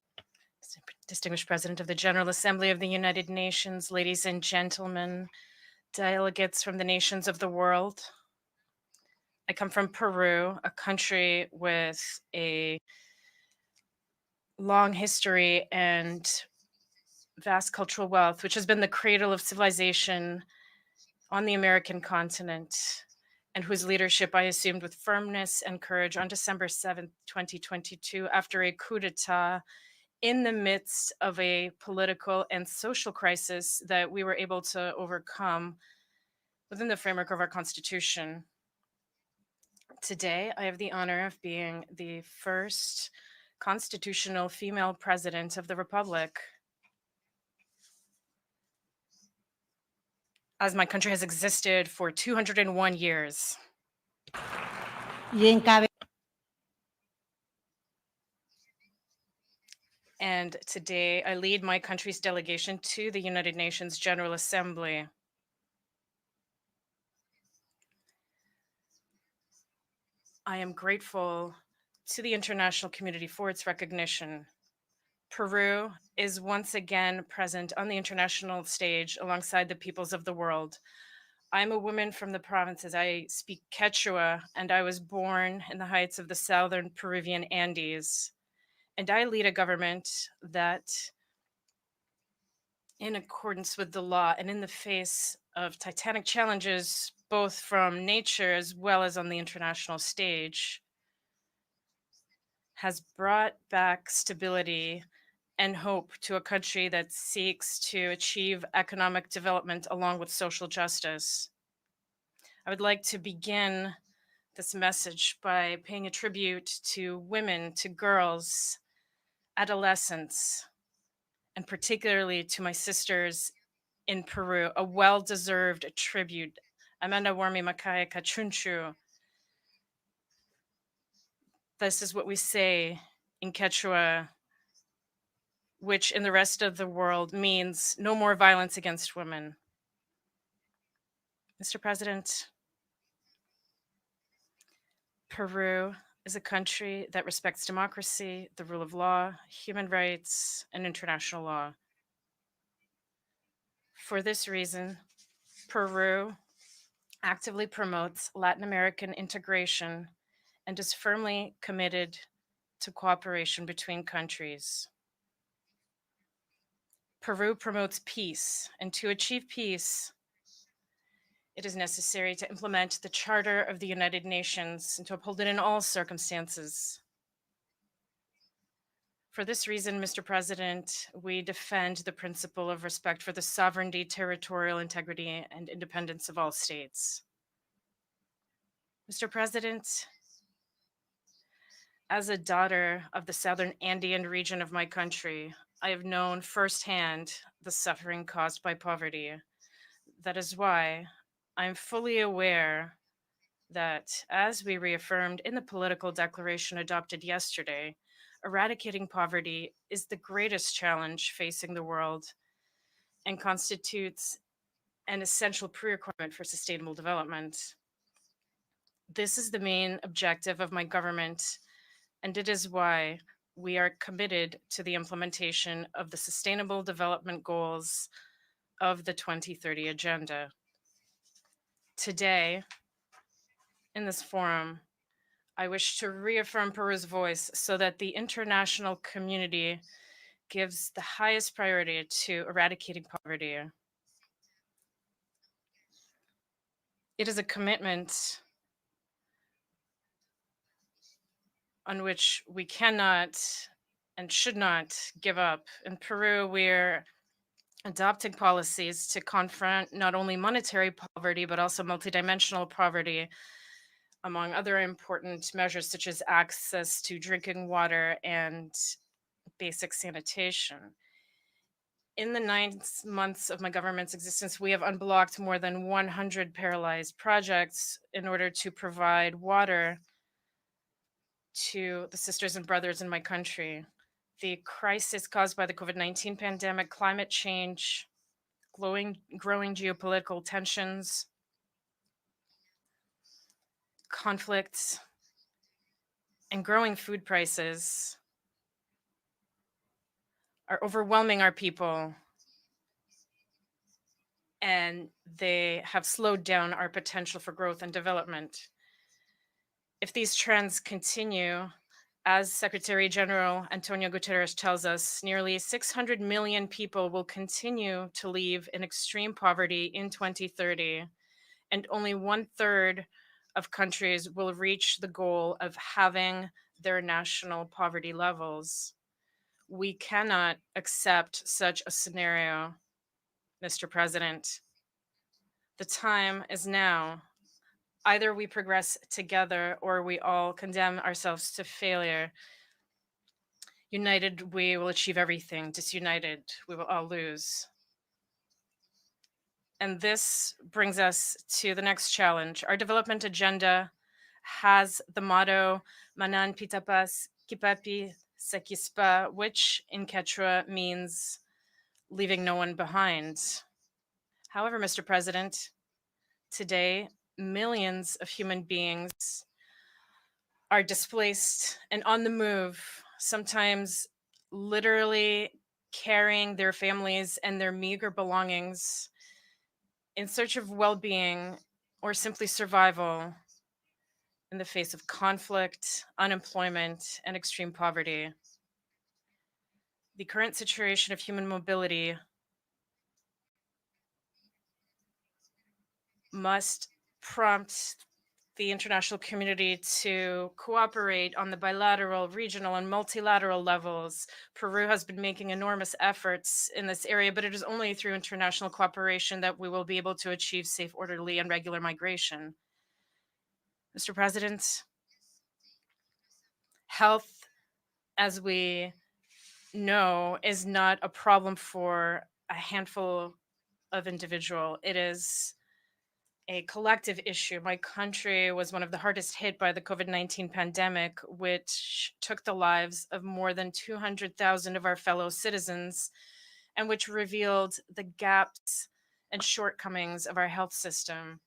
Distinguished President of the General Assembly of the United Nations, ladies and gentlemen, delegates from the nations of the world. I come from Peru, a country with a long history and vast cultural wealth, which has been the cradle of civilization on the American continent, and whose leadership I assumed with firmness and courage on December 7th, 2022, after a coup d'etat in the midst of a political and social crisis that we were able to overcome within the framework of our Constitution. Today, I have the honor of being the first constitutional female president of the Republic. As my country has existed for 201 years. And today, I lead my country's delegation to the United Nations General Assembly. I am grateful to the international community for its recognition. Peru is once again present on the international stage alongside the peoples of the world. I'm a woman from the provinces. I speak Quechua, and I was born in the heights of the southern Peruvian Andes. And I lead a government that, in accordance with the law and in the face of titanic challenges, both from nature as well as on the international stage, has brought back stability and hope to a country that seeks to achieve economic development along with social justice. I would like to begin this message by paying a tribute to women, to girls, adolescents, and particularly to my sisters in Peru, a well-deserved tribute. Amanda Warmi Makaya Kachunchu. This is what we say in Quechua, which in the rest of the world means no more violence against women. Mr. President, Peru is a country that respects democracy, the rule of law, human rights, and international law. For this reason, Peru actively promotes Latin American integration and is firmly committed to cooperation between countries. Peru promotes peace, and to achieve peace, it is necessary to implement the Charter of the United Nations and to uphold it in all circumstances. For this reason, Mr. President, we defend the principle of respect for the sovereignty, territorial integrity, and independence of all states. Mr. President, as a daughter of the southern Andean region of my country, I have known firsthand the suffering caused by poverty. That is why I'm fully aware that, as we reaffirmed in the political declaration adopted yesterday, eradicating poverty is the greatest challenge facing the world and constitutes an essential prerequisite for sustainable development. This is the main objective of my government, and it is why we are committed to the implementation of the Sustainable Development Goals of the 2030 Agenda. Today, in this forum, I wish to reaffirm Peru's voice so that the international community gives the highest priority to eradicating poverty. It is a commitment on which we cannot and should not give up. In Peru, we're adopting policies to confront not only monetary poverty, but also multidimensional poverty, among other important measures such as access to drinking water and basic sanitation. In the 9 months of my government's existence, we have unblocked more than 100 paralyzed projects in order to provide water to the sisters and brothers in my country. The crisis caused by the COVID-19 pandemic, climate change, growing geopolitical tensions, conflicts, and growing food prices are overwhelming our people, and they have slowed down our potential for growth and development. If these trends continue, as Secretary General Antonio Guterres tells us, nearly 600 million people will continue to live in extreme poverty in 2030, and only 1/3 of countries will reach the goal of having their national poverty levels. We cannot accept such a scenario, Mr. President. The time is now. Either we progress together or we all condemn ourselves to failure. United, we will achieve everything. Disunited, we will all lose. And this brings us to the next challenge. Our development agenda has the motto, Manan Pitapas Kipapi Sekispa, which in Quechua means leaving no one behind. However, Mr. President, today, millions of human beings are displaced and on the move, sometimes literally carrying their families and their meager belongings in search of well-being or simply survival in the face of conflict, unemployment, and extreme poverty. The current situation of human mobility must prompt the international community to cooperate on the bilateral, regional, and multilateral levels. Peru has been making enormous efforts in this area, but it is only through international cooperation that we will be able to achieve safe, orderly, and regular migration. Mr. President, health, as we know, is not a problem for a handful of individuals. It is a collective issue. My country was one of the hardest hit by the COVID-19 pandemic, which took the lives of more than 200,000 of our fellow citizens, and which revealed the gaps and shortcomings of our health system.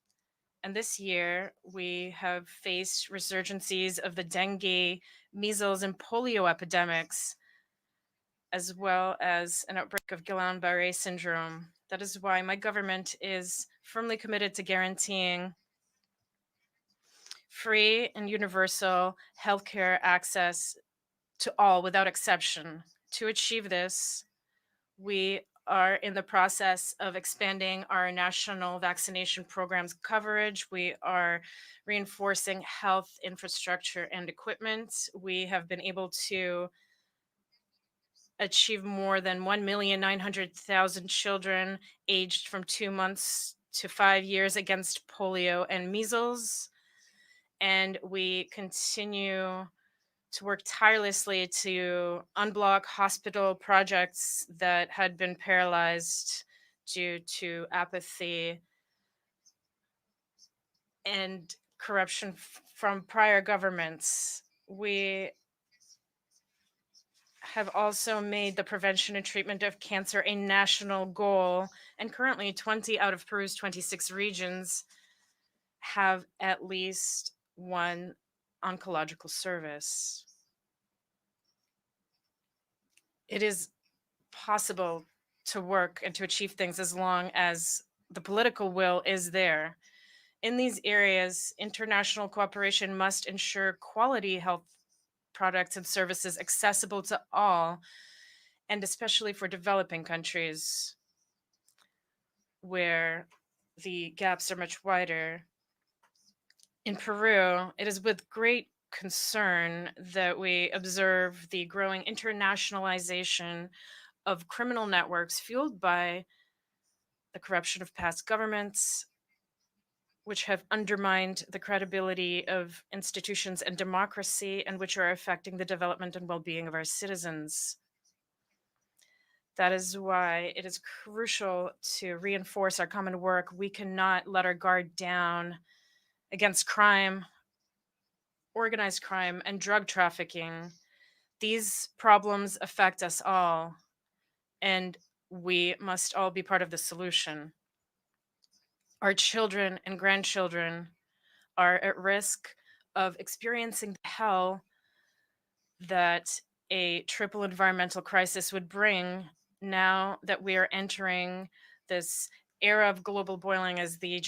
And this year, we have faced resurgencies of the dengue, measles, and polio epidemics, as well as an outbreak of Guillain-Barré syndrome. That is why my government is firmly committed to guaranteeing free and universal healthcare access to all without exception. To achieve this, we are in the process of expanding our national vaccination programs coverage. We are reinforcing health infrastructure and equipment. We have been able to achieve more than 1,900,000 children aged from 2 months to 5 years against polio and measles. And we continue to work tirelessly to unblock hospital projects that had been paralyzed due to apathy and corruption from prior governments. We have also made the prevention and treatment of cancer a national goal, and currently 20 out of Peru's 26 regions have at least one oncological service. It is possible to work and to achieve things as long as the political will is there. In these areas, international cooperation must ensure quality health products and services accessible to all, and especially for developing countries where the gaps are much wider. In Peru, it is with great concern that we observe the growing internationalization of criminal networks fueled by the corruption of past governments, which have undermined the credibility of institutions and democracy, and which are affecting the development and well-being of our citizens. That is why it is crucial to reinforce our common work. We cannot let our guard down against crime, organized crime, and drug trafficking. These problems affect us all, and we must all be part of the solution. Our children and grandchildren are at risk of experiencing the hell that a triple environmental crisis would bring now that we are entering this era of global boiling, as the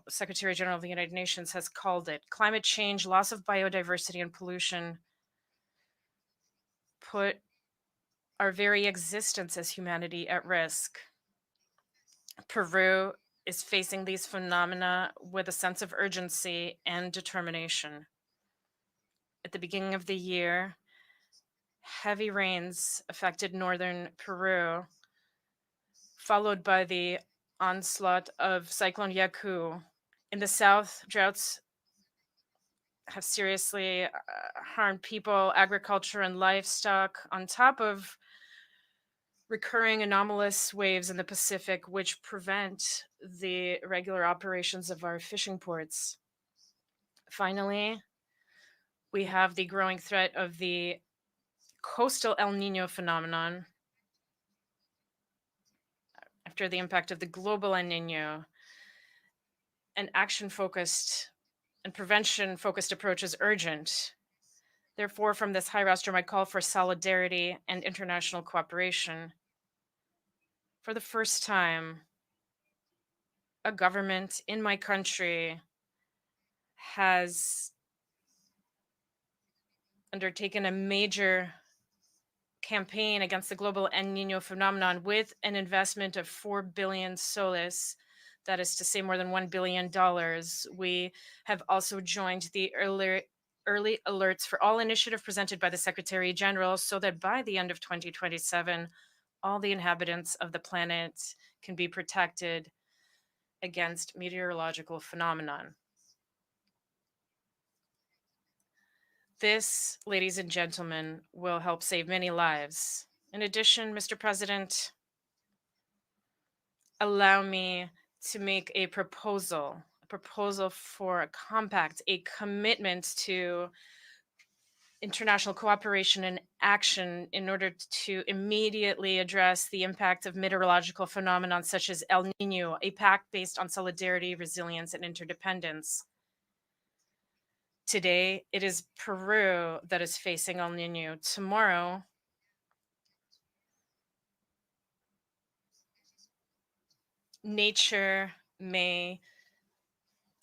Secretary General of the United Nations has called it. Climate change, loss of biodiversity, and pollution put our very existence as humanity at risk. Peru is facing these phenomena with a sense of urgency and determination. At the beginning of the year, heavy rains affected northern Peru, followed by the onslaught of Cyclone Yaku. In the south, droughts have seriously harmed people, agriculture, and livestock, on top of recurring anomalous waves in the Pacific, which prevent the regular operations of our fishing ports. Finally, we have the growing threat of the coastal El Nino phenomenon after the impact of the global El Nino. An action-focused and prevention-focused approach is urgent. Therefore, from this high rostrum, I call for solidarity and international cooperation. For the first time, a government in my country has undertaken a major campaign against the global El Nino phenomenon with an investment of 4 billion soles, that is to say more than $1 billion. We have also joined the early alerts for all initiative presented by the Secretary General, so that by the end of 2027, all the inhabitants of the planet can be protected against meteorological phenomenon. This, ladies and gentlemen, will help save many lives. In addition, Mr. President, allow me to make a proposal for a compact, a commitment to international cooperation and action in order to immediately address the impact of meteorological phenomena such as El Nino, a pact based on solidarity, resilience, and interdependence. Today, it is Peru that is facing El Nino. Tomorrow, nature may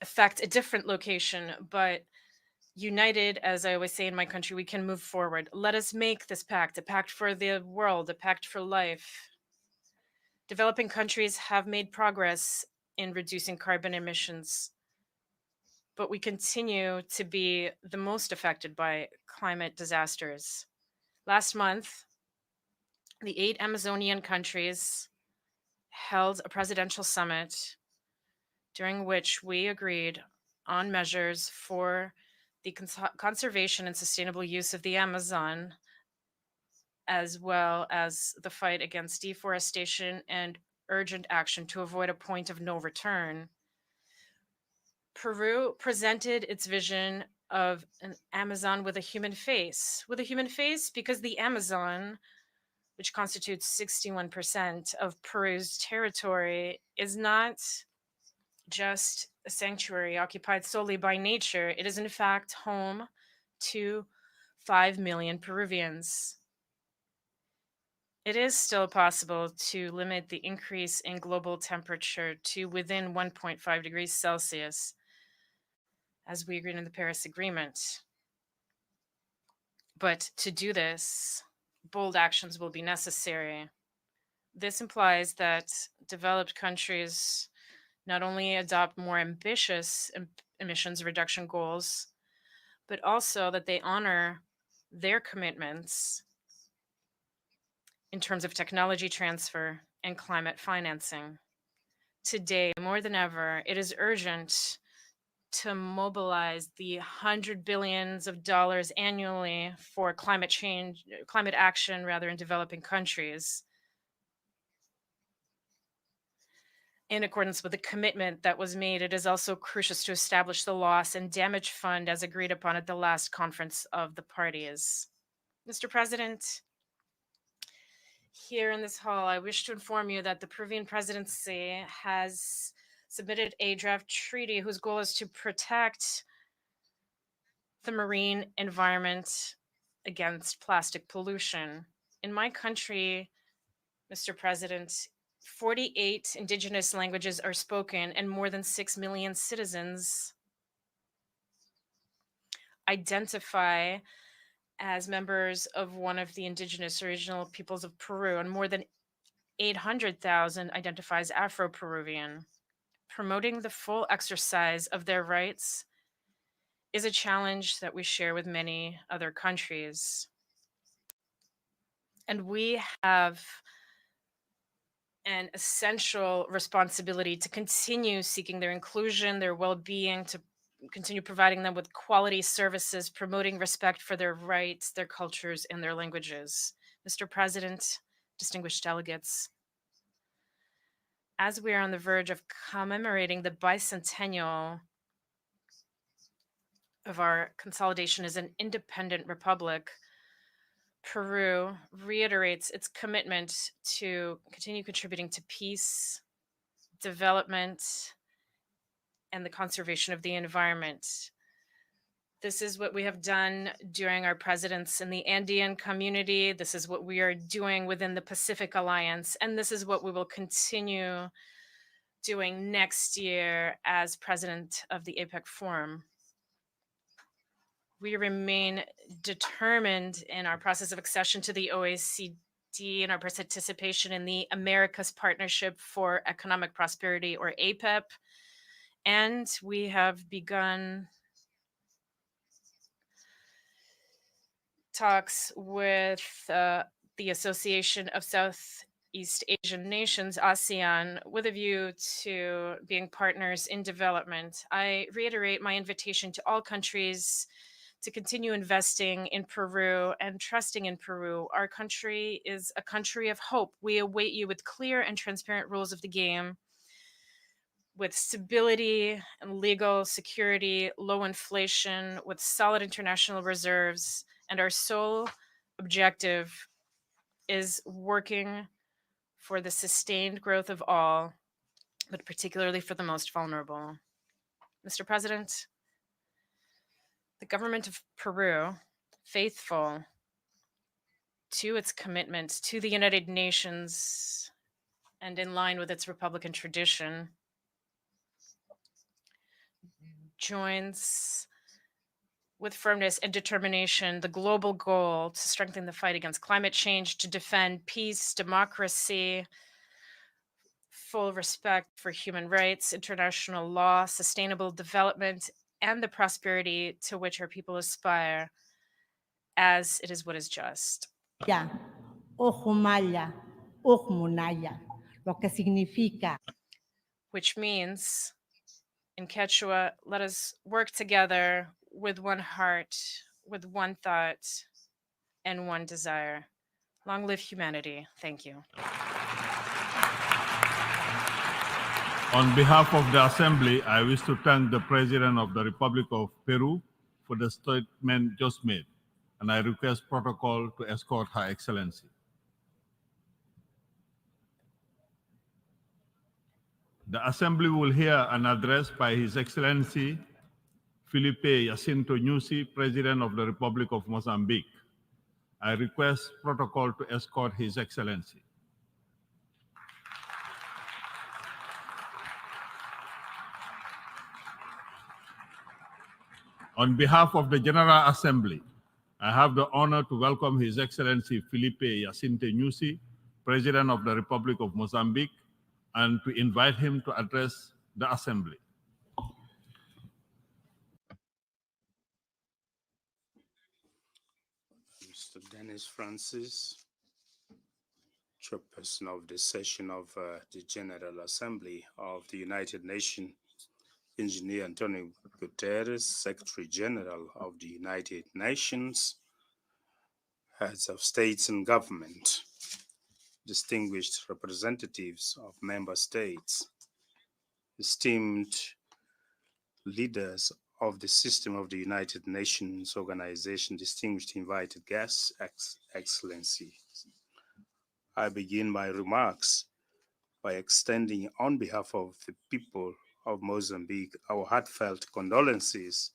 affect a different location, but united, as I always say in my country, we can move forward. Let us make this pact, a pact for the world, a pact for life. Developing countries have made progress in reducing carbon emissions, but we continue to be the most affected by climate disasters. Last month, the 8 Amazonian countries held a presidential summit during which we agreed on measures for the conservation and sustainable use of the Amazon, as well as the fight against deforestation and urgent action to avoid a point of no return. Peru presented its vision of an Amazon with a human face. With a human face because the Amazon, which constitutes 61% of Peru's territory, is not just a sanctuary occupied solely by nature. It is in fact home to 5 million Peruvians. It is still possible to limit the increase in global temperature to within 1.5 degrees Celsius, as we agreed in the Paris Agreement. But to do this, bold actions will be necessary. This implies that developed countries not only adopt more ambitious emissions reduction goals, but also that they honor their commitments in terms of technology transfer and climate financing. Today, more than ever, it is urgent to mobilize the $100 billion annually for climate action in developing countries, in accordance with the commitment that was made. It is also crucial to establish the loss and damage fund as agreed upon at the last conference of the parties. Mr. President, here in this hall, I wish to inform you that the Peruvian presidency has submitted a draft treaty whose goal is to protect the marine environment against plastic pollution. In my country, Mr. President, 48 indigenous languages are spoken, and more than 6 million citizens identify as members of one of the indigenous original peoples of Peru, and more than 800,000 identifies Afro-Peruvian. Promoting the full exercise of their rights is a challenge that we share with many other countries. And we have an essential responsibility to continue seeking their inclusion, their well-being, to continue providing them with quality services, promoting respect for their rights, their cultures, and their languages. Mr. President, distinguished delegates, as we are on the verge of commemorating the bicentennial of our consolidation as an independent republic, Peru reiterates its commitment to continue contributing to peace, development, and the conservation of the environment. This is what we have done during our presidents in the Andean community. This is what we are doing within the Pacific Alliance, and this is what we will continue doing next year as president of the APEC Forum. We remain determined in our process of accession to the OECD and our participation in the Americas Partnership for Economic Prosperity, or APEP. And we have begun talks with the Association of Southeast Asian Nations, ASEAN, with a view to being partners in development. I reiterate my invitation to all countries to continue investing in Peru and trusting in Peru. Our country is a country of hope. We await you with clear and transparent rules of the game, with stability and legal security, low inflation, with solid international reserves. And our sole objective is working for the sustained growth of all, but particularly for the most vulnerable. Mr. President, the government of Peru, faithful to its commitment to the United Nations and in line with its Republican tradition, joins with firmness and determination the global goal to strengthen the fight against climate change, to defend peace, democracy, full respect for human rights, international law, sustainable development, and the prosperity to which our people aspire, as it is what is just. Which means, in Quechua, let us work together with one heart, with one thought, and one desire. Long live humanity. Thank you. On behalf of the Assembly, I wish to thank the President of the Republic of Peru for the statement just made, and I request protocol to escort Her Excellency. The Assembly will hear an address by His Excellency Felipe Jacinto Nyusi, President of the Republic of Mozambique. I request protocol to escort His Excellency. On behalf of the General Assembly, I have the honor to welcome His Excellency Felipe Jacinto Nyusi, President of the Republic of Mozambique, and to invite him to address the Assembly. Mr. Dennis Francis, Chairperson of the session of the General Assembly of the United Nations, Engineer Antonio Guterres, Secretary General of the United Nations, heads of states and government, distinguished representatives of member states, esteemed leaders of the system of the United Nations Organization, distinguished invited guests, Excellencies. I begin my remarks by extending on behalf of the people of Mozambique our heartfelt condolences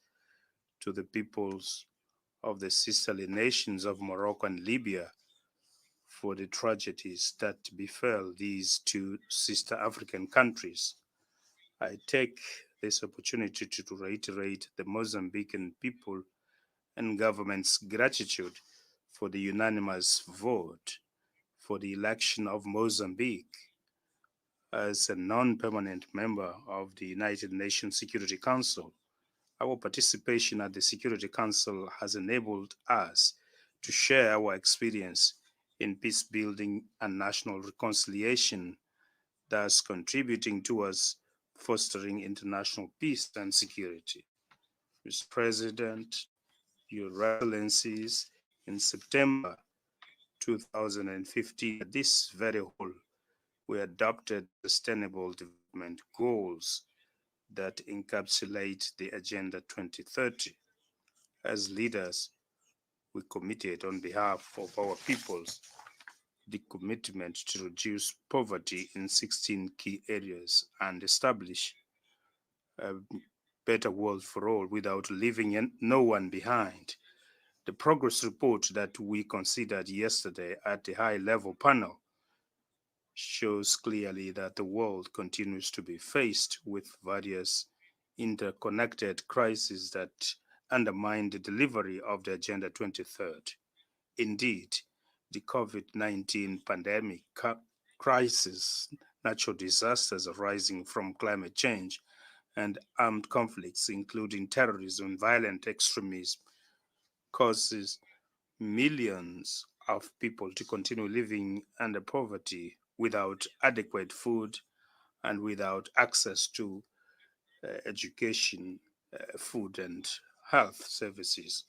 to the peoples of the sisterly nations of Morocco and Libya for the tragedies that befell these two sister African countries. I take this opportunity to reiterate the Mozambican people and government's gratitude for the unanimous vote for the election of Mozambique as a non-permanent member of the United Nations Security Council. Our participation at the Security Council has enabled us to share our experience in peace building and national reconciliation, thus contributing towards fostering international peace and security. Mr. President, Your Excellencies, in September 2015, at this very hall, we adopted Sustainable Development Goals that encapsulate the Agenda 2030. As leaders, we committed on behalf of our peoples the commitment to reduce poverty in 16 key areas and establish a better world for all without leaving no one behind. The progress report that we considered yesterday at the high-level panel shows clearly that the world continues to be faced with various interconnected crises that undermine the delivery of the Agenda 2030. Indeed, the COVID-19 pandemic crisis, natural disasters arising from climate change, and armed conflicts, including terrorism and violent extremism, causes millions of people to continue living under poverty without adequate food and without access to education, food, and health services.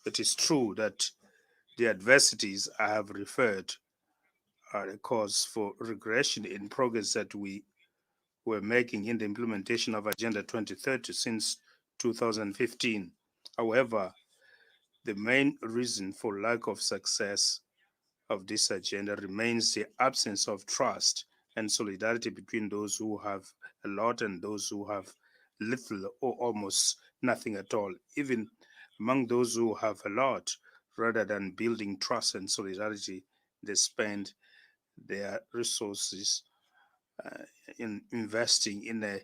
It is true that the adversities I have referred are a cause for regression in progress that we were making in the implementation of Agenda 2030 since 2015. However, the main reason for lack of success of this agenda remains the absence of trust and solidarity between those who have a lot and those who have little or almost nothing at all. Even among those who have a lot, rather than building trust and solidarity, they spend their resources in investing in a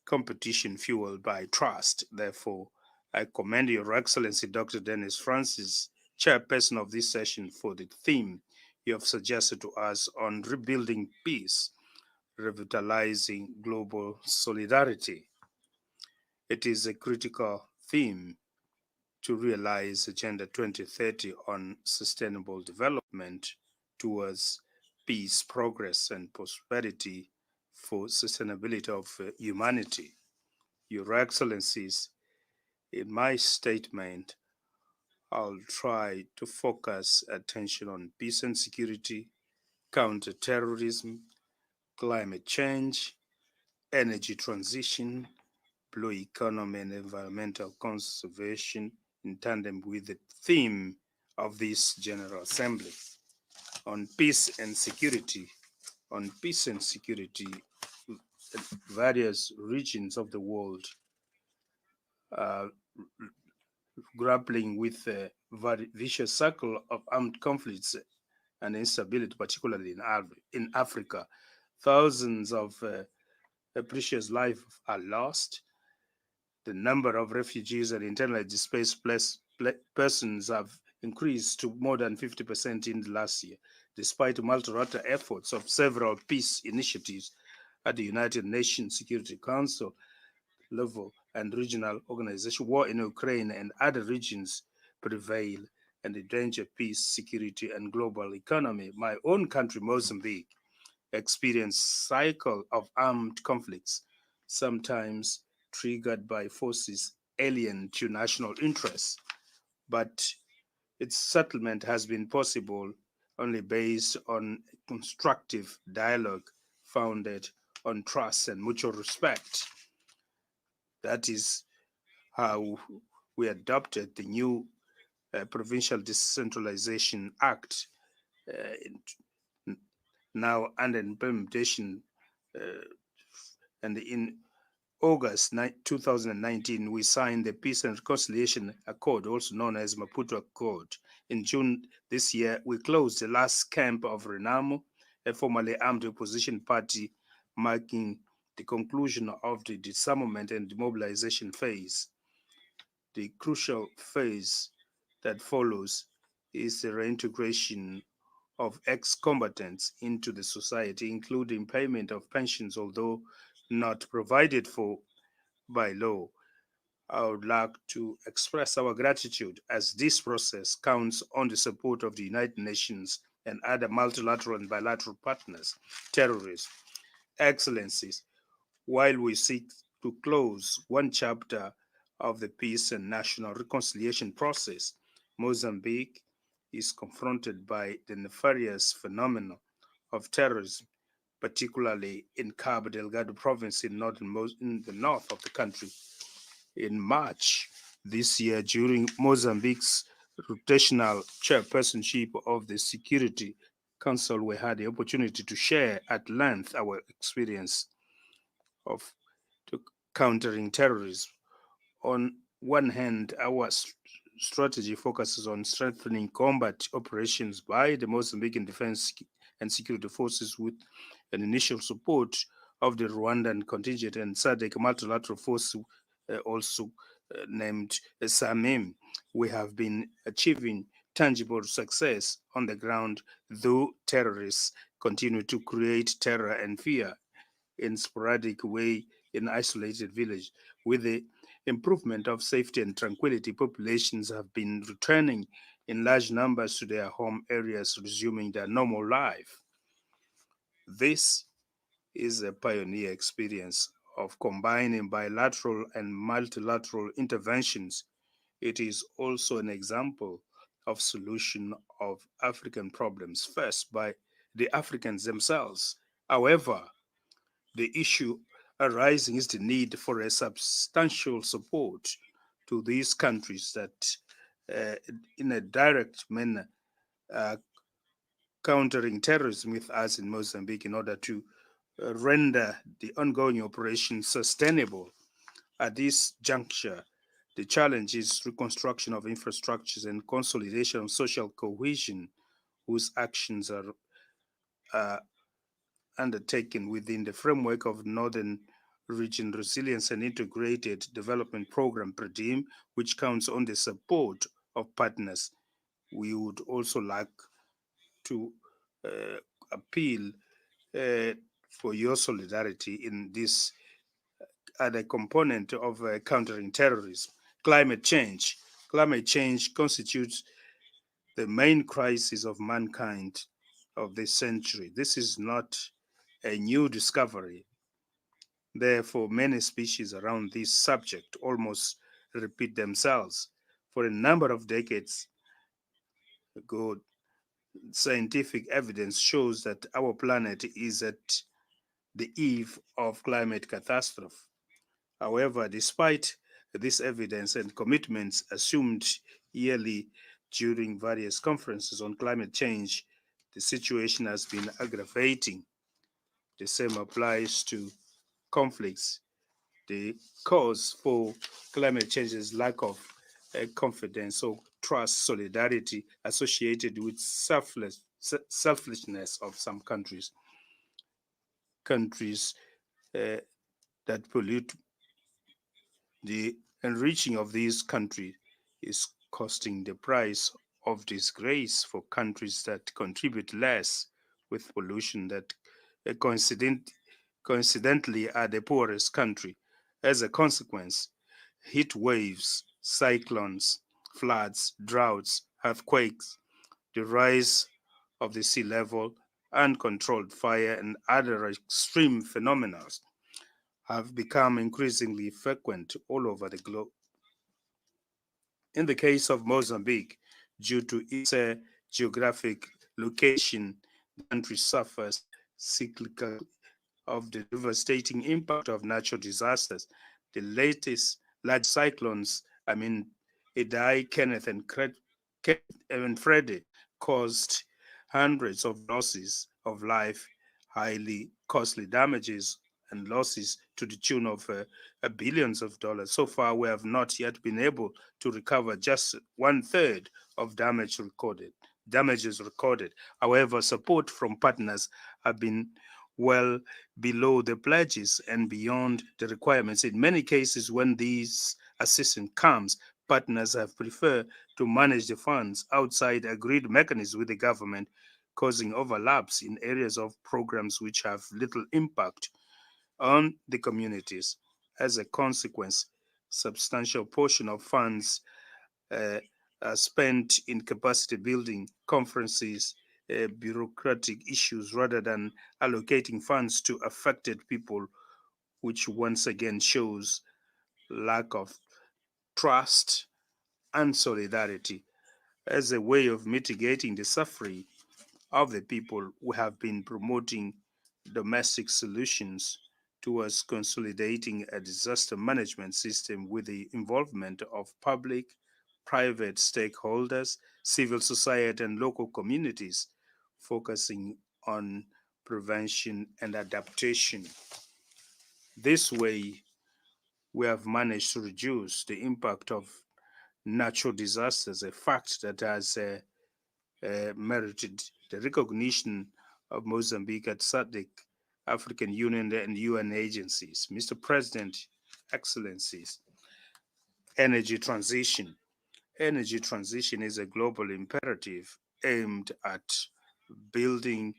competition fueled by trust. Therefore, I commend Your Excellency Dr. Dennis Francis, chairperson of this session, for the theme you have suggested to us on rebuilding peace, revitalizing global solidarity. It is a critical theme to realize Agenda 2030 on sustainable development towards peace, progress, and prosperity for sustainability of humanity. Your Excellencies, in my statement, I'll try to focus attention on peace and security, counterterrorism, climate change, energy transition, blue economy, and environmental conservation in tandem with the theme of this General Assembly. On peace and security, various regions of the world are grappling with a very vicious cycle of armed conflicts and instability, particularly in Africa. Thousands of precious lives are lost. The number of refugees and internally displaced persons have increased to more than 50% in the last year, despite multilateral efforts of several peace initiatives at the United Nations Security Council level and regional organization. War in Ukraine and other regions prevail and endanger peace, security, and global economy. My own country, Mozambique, experienced cycle of armed conflicts, sometimes triggered by forces alien to national interests, but its settlement has been possible only based on constructive dialogue founded on trust and mutual respect. That is how we adopted the new Provincial Decentralization Act, now under implementation and in August 2019, we signed the Peace and Reconciliation Accord, also known as Maputo Accord. In June this year, we closed the last camp of Renamo, a formerly armed opposition party, marking the conclusion of the disarmament and demobilization phase. The crucial phase that follows is the reintegration of ex-combatants into the society, including payment of pensions, although not provided for by law. I would like to express our gratitude as this process counts on the support of the United Nations and other multilateral and bilateral partners. Terrorists, Excellencies, while we seek to close one chapter of the peace and national reconciliation process, Mozambique is confronted by the nefarious phenomenon of terrorism, particularly in Cabo Delgado province in the north of the country. In March this year, during Mozambique's rotational chairpersonship of the Security Council, we had the opportunity to share at length our experience of countering terrorism. On one hand, our strategy focuses on strengthening combat operations by the Mozambican Defense and Security Forces with an initial support of the Rwandan contingent and SADC multilateral force, also named SAMIM. We have been achieving tangible success on the ground, though terrorists continue to create terror and fear in sporadic way in isolated villages. With the improvement of safety and tranquility, populations have been returning in large numbers to their home areas, resuming their normal life. This is a pioneer experience of combining bilateral and multilateral interventions. It is also an example of solution of African problems, first by the Africans themselves. However, the issue arising is the need for a substantial support to these countries that, in a direct manner, countering terrorism with us in Mozambique in order to render the ongoing operation sustainable. At this juncture, the challenge is reconstruction of infrastructures and consolidation of social cohesion, whose actions are undertaken within the framework of Northern Region Resilience and Integrated Development Program, PREDIM, which counts on the support of partners. We would also like to appeal for your solidarity in this other component of countering terrorism. Climate change. Climate change constitutes the main crisis of mankind of this century. This is not a new discovery. Therefore, many species around this subject almost repeat themselves. For a number of decades ago, scientific evidence shows that our planet is at the eve of climate catastrophe. However, despite this evidence and commitments assumed yearly during various conferences on climate change, the situation has been aggravating. The same applies to conflicts. The cause for climate change is lack of confidence or trust, solidarity associated with selfishness of some countries. Countries that pollute. The enriching of these countries is costing the price of disgrace for countries that contribute less with pollution that coincidentally are the poorest country. As a consequence, heat waves, cyclones, floods, droughts, earthquakes, the rise of the sea level, uncontrolled fire, and other extreme phenomena have become increasingly frequent all over the globe. In the case of Mozambique, due to its geographic location, the country suffers cyclical of the devastating impact of natural disasters. The latest large cyclones, Idai, Kenneth, and Freddie, caused hundreds of losses of life, highly costly damages, and losses to the tune of billions of dollars. So far, we have not yet been able to recover just 1/3 of damages recorded. However, support from partners have been well below the pledges and beyond the requirements. In many cases, when these assistance comes, partners have preferred to manage the funds outside agreed mechanisms with the government, causing overlaps in areas of programs which have little impact on the communities. As a consequence, substantial portion of funds are spent in capacity building, conferences, bureaucratic issues, rather than allocating funds to affected people, which once again shows lack of trust and solidarity. As a way of mitigating the suffering of the people, we have been promoting domestic solutions towards consolidating a disaster management system with the involvement of public, private stakeholders, civil society, and local communities, focusing on prevention and adaptation. This way, we have managed to reduce the impact of natural disasters, a fact that has merited the recognition of Mozambique at SADC, African Union, and UN agencies. Mr. President, Excellencies, energy transition. Energy transition is a global imperative aimed at building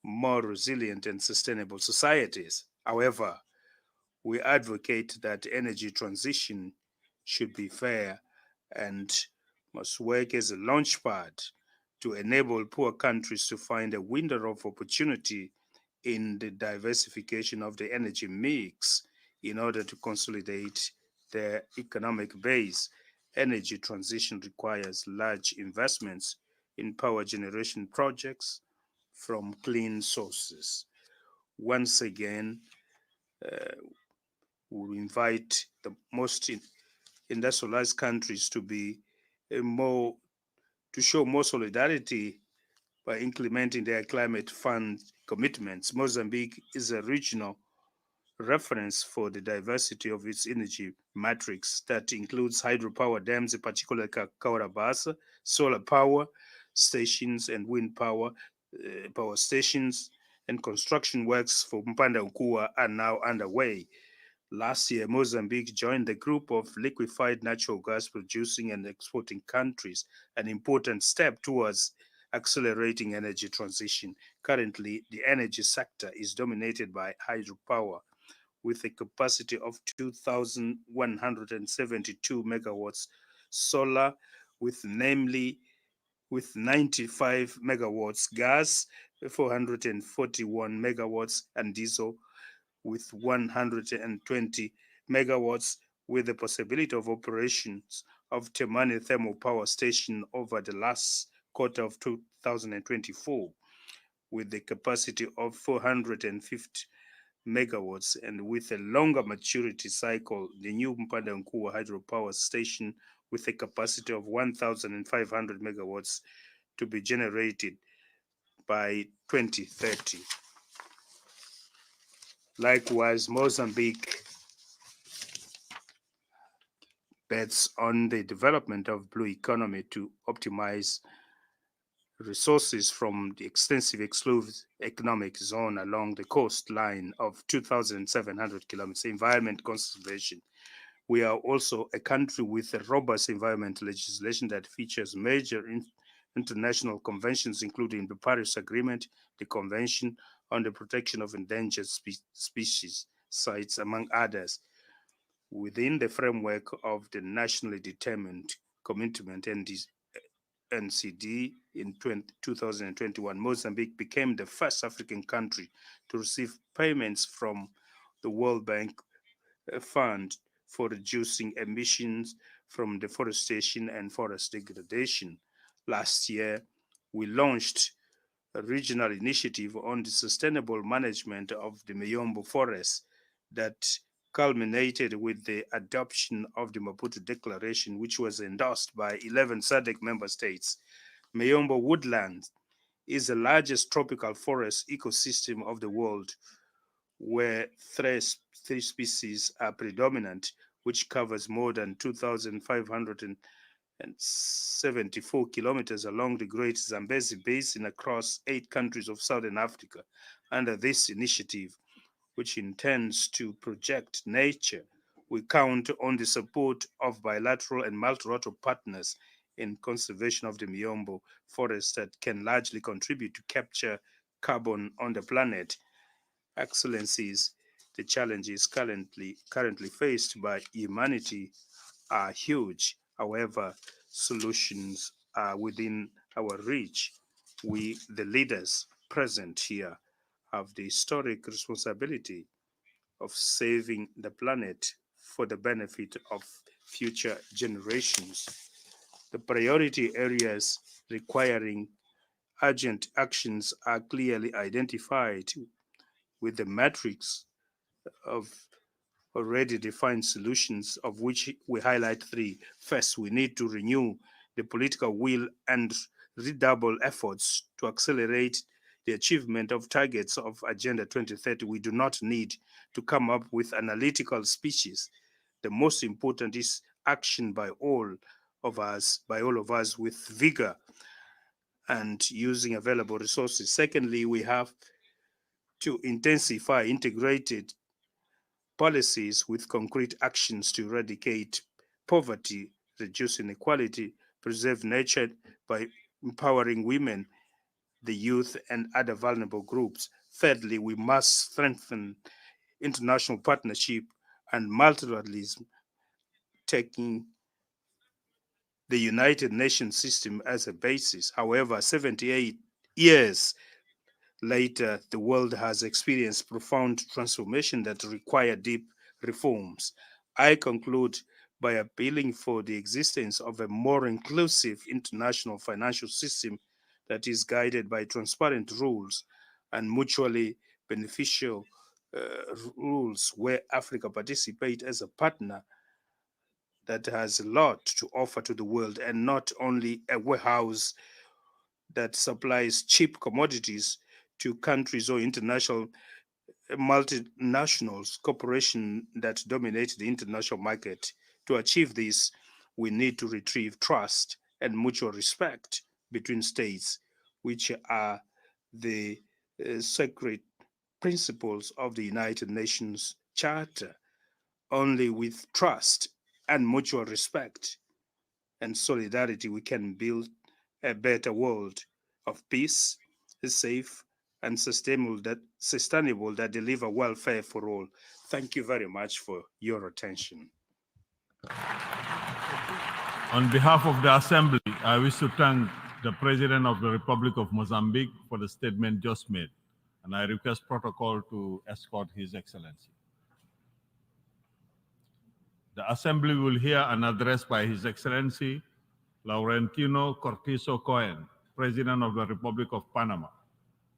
more resilient and sustainable societies. However, we advocate that energy transition should be fair and must work as a launchpad to enable poor countries to find a window of opportunity in the diversification of the energy mix in order to consolidate their economic base. Energy transition requires large investments in power generation projects from clean sources. Once again, we invite the most industrialized countries to be to show more solidarity by implementing their climate fund commitments. Mozambique is a regional reference for the diversity of its energy matrix that includes hydropower dams, in particular Kaurabasa, solar power stations, and wind power power stations, and construction works for Mpanda Ukua are now underway. Last year, Mozambique joined the group of liquefied natural gas producing and exporting countries, an important step towards accelerating energy transition. Currently, the energy sector is dominated by hydropower, with a capacity of 2,172 megawatts, solar with 95 megawatts, gas 441 megawatts, and diesel with 120 megawatts, with the possibility of operations of Temane Thermal Power Station over the last quarter of 2024, with the capacity of 450 megawatts, and with a longer maturity cycle, the new Mpanda Nkuwa hydropower station with a capacity of 1,500 megawatts to be generated by 2030. Likewise, Mozambique bets on the development of blue economy to optimize resources from the extensive exclusive economic zone along the coastline of 2,700 kilometers. Environment conservation. We are also a country with a robust environmental legislation that features major international conventions, including the Paris Agreement, the Convention on the Protection of Endangered Species sites, among others. Within the framework of the nationally determined commitment NCD in 2021, Mozambique became the first African country to receive payments from the World Bank Fund for reducing emissions from deforestation and forest degradation. Last year, we launched a regional initiative on the sustainable management of the Mayombo forest that culminated with the adoption of the Maputo Declaration, which was endorsed by 11 SADC member states. Mayombo woodland is the largest tropical forest ecosystem of the world, where three species are predominant, which covers more than 2,574 kilometers along the Great Zambezi Basin across 8 countries of Southern Africa. Under this initiative, which intends to project nature, we count on the support of bilateral and multilateral partners in conservation of the Miombo forest that can largely contribute to capture carbon on the planet. Excellencies, the challenges currently faced by humanity are huge. However, solutions are within our reach. We, the leaders present here, have the historic responsibility of saving the planet for the benefit of future generations. The priority areas requiring urgent actions are clearly identified with the matrix of already defined solutions, of which we highlight 3. First, we need to renew the political will and redouble efforts to accelerate the achievement of targets of Agenda 2030. We do not need to come up with analytical speeches. The most important is action by all of us with vigor and using available resources. Secondly, we have to intensify integrated policies with concrete actions to eradicate poverty, reduce inequality, preserve nature by empowering women, the youth, and other vulnerable groups. Thirdly, we must strengthen international partnership and multilateralism, taking the United Nations system as a basis. However, 78 years later, the world has experienced profound transformation that require deep reforms. I conclude by appealing for the existence of a more inclusive international financial system that is guided by transparent rules and mutually beneficial rules, where Africa participates as a partner that has a lot to offer to the world and not only a warehouse that supplies cheap commodities to countries or international multinationals, corporations that dominate the international market. To achieve this, we need to retrieve trust and mutual respect between states, which are the sacred principles of the United Nations Charter. Only with trust and mutual respect and solidarity we can build a better world of peace, safe and sustainable that deliver welfare for all. Thank you very much for your attention. On behalf of the Assembly, I wish to thank the President of the Republic of Mozambique for the statement just made, and I request protocol to escort His Excellency. The Assembly will hear an address by His Excellency Laurentino Cortizo Cohen, President of the Republic of Panama.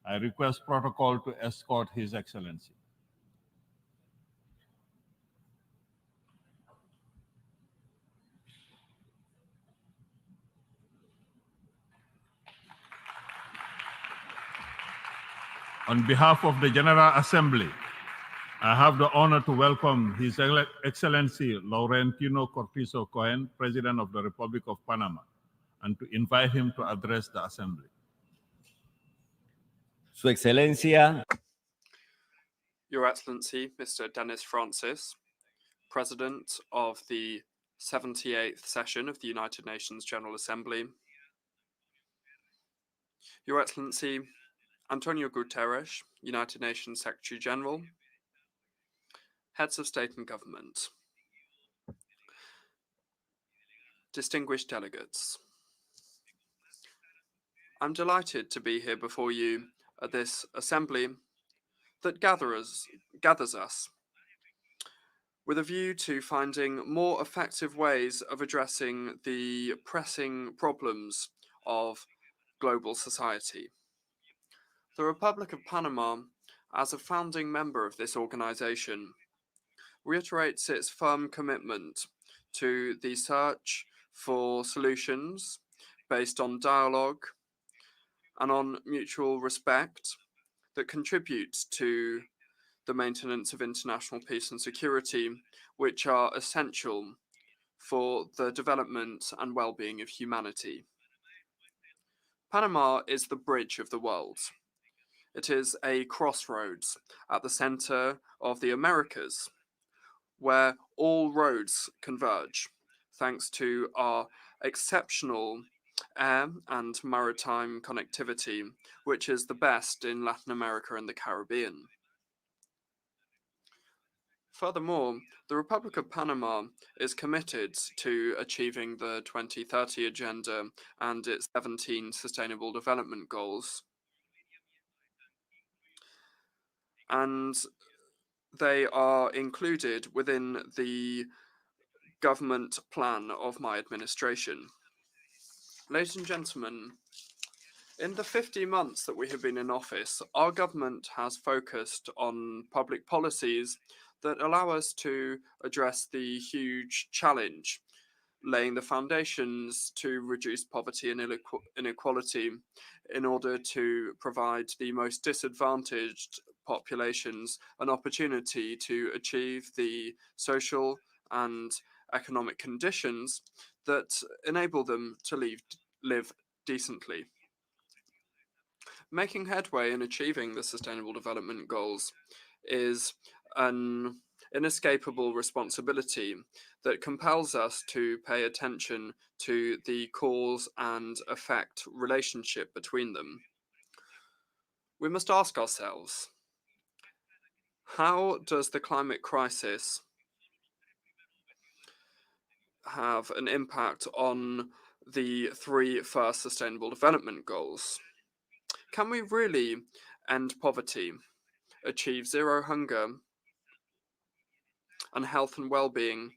I request protocol to escort His Excellency. On behalf of the General Assembly, I have the honor to welcome His Excellency Laurentino Cortizo Cohen, President of the Republic of Panama, and to invite him to address the Assembly. Su Excelencia. Your Excellency, Mr. Dennis Francis, President of the 78th session of the United Nations General Assembly. Your Excellency, Antonio Guterres, United Nations Secretary General, Heads of State and Government, distinguished delegates. I'm delighted to be here before you at this assembly that gathers us with a view to finding more effective ways of addressing the pressing problems of global society. The Republic of Panama, as a founding member of this organization, reiterates its firm commitment to the search for solutions based on dialogue and on mutual respect that contributes to the the maintenance of international peace and security, which are essential for the development and well-being of humanity. Panama is the bridge of the world. It is a crossroads at the center of the Americas, where all roads converge, thanks to our exceptional air and maritime connectivity, which is the best in Latin America and the Caribbean. Furthermore, the Republic of Panama is committed to achieving the 2030 Agenda and its 17 Sustainable Development Goals. And they are included within the government plan of my administration. Ladies and gentlemen, in the 50 months that we have been in office, our government has focused on public policies that allow us to address the huge challenge, laying the foundations to reduce poverty and inequality in order to provide the most disadvantaged populations an opportunity to achieve the social and economic conditions that enable them to live decently. Making headway in achieving the Sustainable Development Goals is an inescapable responsibility that compels us to pay attention to the cause and effect relationship between them. We must ask ourselves, how does the climate crisis have an impact on the 3 first Sustainable Development Goals? Can we really end poverty, achieve zero hunger, and health and well-being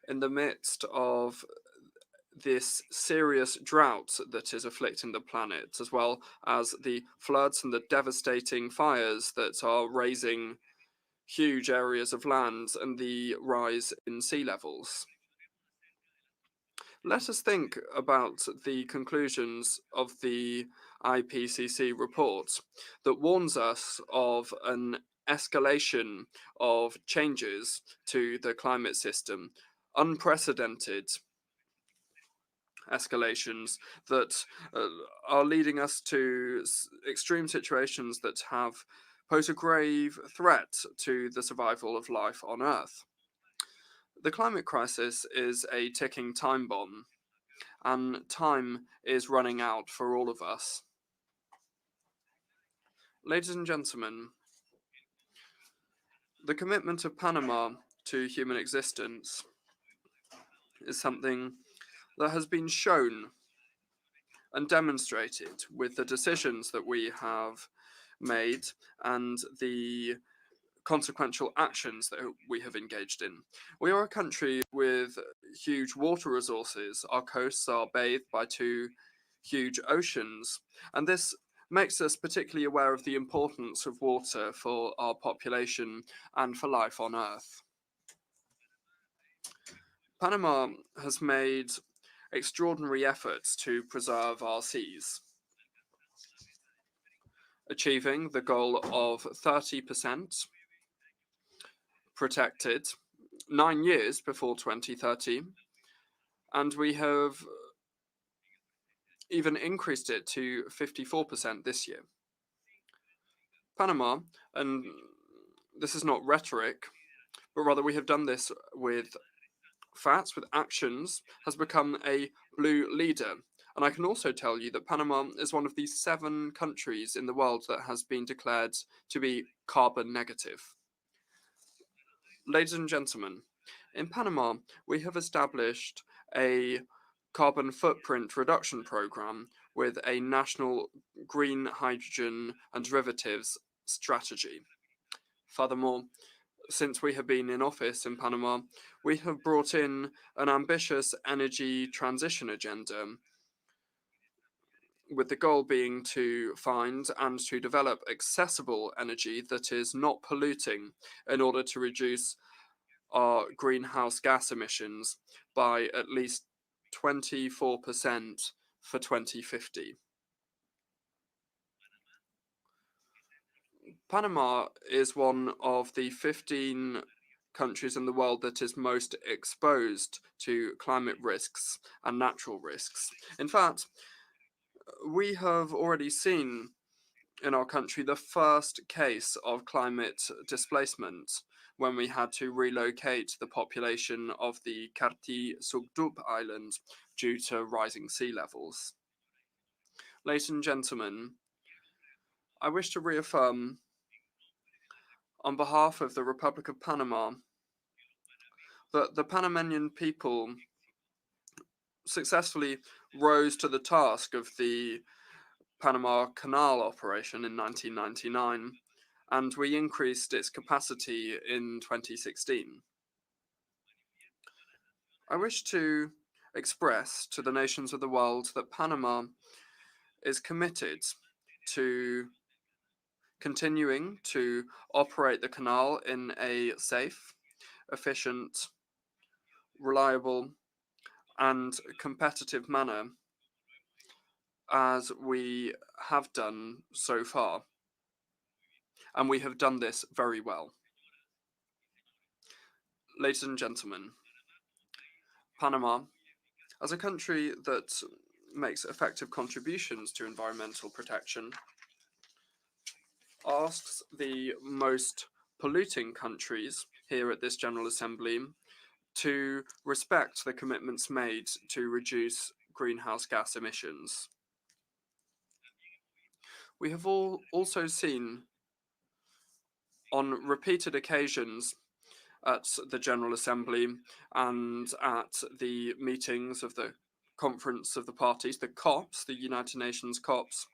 in the midst of this serious drought that is afflicting the planet, as well as the floods and the devastating fires that are razing huge areas of land and the rise in sea levels? Let us think about the conclusions of the IPCC report that warns us of an escalation of changes to the climate system, unprecedented escalations that are leading us to extreme situations that pose a grave threat to the survival of life on Earth. The climate crisis is a ticking time bomb, and time is running out for all of us. Ladies and gentlemen, the commitment of Panama to human existence is something that has been shown and demonstrated with the decisions that we have made and the consequential actions that we have engaged in. We are a country with huge water resources. Our coasts are bathed by 2 huge oceans, and this makes us particularly aware of the importance of water for our population and for life on Earth. Panama has made extraordinary efforts to preserve our seas, achieving the goal of 30% protected 9 years before 2030, and we have even increased it to 54% this year. Panama, and this is not rhetoric, but rather we have done this with facts, with actions, has become a blue leader. And I can also tell you that Panama is one of the 7 countries in the world that has been declared to be carbon negative. Ladies and gentlemen, in Panama, we have established a carbon footprint reduction program with a national green hydrogen and derivatives strategy. Furthermore, since we have been in office in Panama, we have brought in an ambitious energy transition agenda, with the goal being to find and to develop accessible energy that is not polluting in order to reduce our greenhouse gas emissions by at least 24% for 2050. Panama is one of the 15 countries in the world that is most exposed to climate risks and natural risks. In fact, we have already seen in our country the first case of climate displacement when we had to relocate the population of the Karti Sugdub Island due to rising sea levels. Ladies and gentlemen, I wish to reaffirm on behalf of the Republic of Panama that the Panamanian people successfully rose to the task of the Panama Canal operation in 1999, and we increased its capacity in 2016. I wish to express to the nations of the world that Panama is committed to continuing to operate the canal in a safe, efficient, reliable, and competitive manner as we have done so far. And we have done this very well. Ladies and gentlemen, Panama, as a country that makes effective contributions to environmental protection, asks the most polluting countries here at this General Assembly to respect the commitments made to reduce greenhouse gas emissions. We have also seen on repeated occasions at the General Assembly and at the meetings of the Conference of the Parties, the COPs, the United Nations COPs,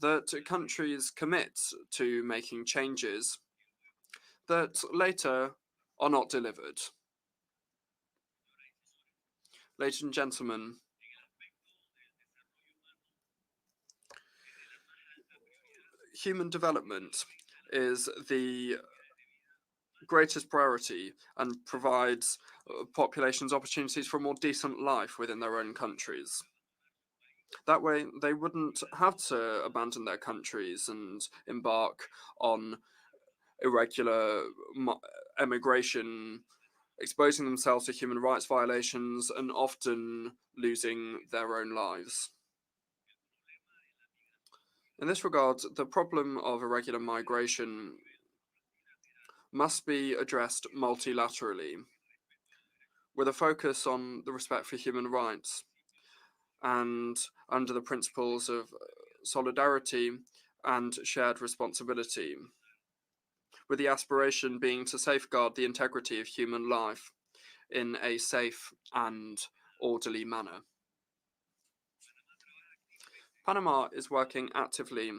that countries commit to making changes that later are not delivered. Ladies and gentlemen, human development is the greatest priority and provides populations opportunities for a more decent life within their own countries. That way, they wouldn't have to abandon their countries and embark on irregular emigration, exposing themselves to human rights violations and often losing their own lives. In this regard, the problem of irregular migration must be addressed multilaterally, with a focus on the respect for human rights and under the principles of solidarity and shared responsibility, with the aspiration being to safeguard the integrity of human life in a safe and orderly manner. Panama is working actively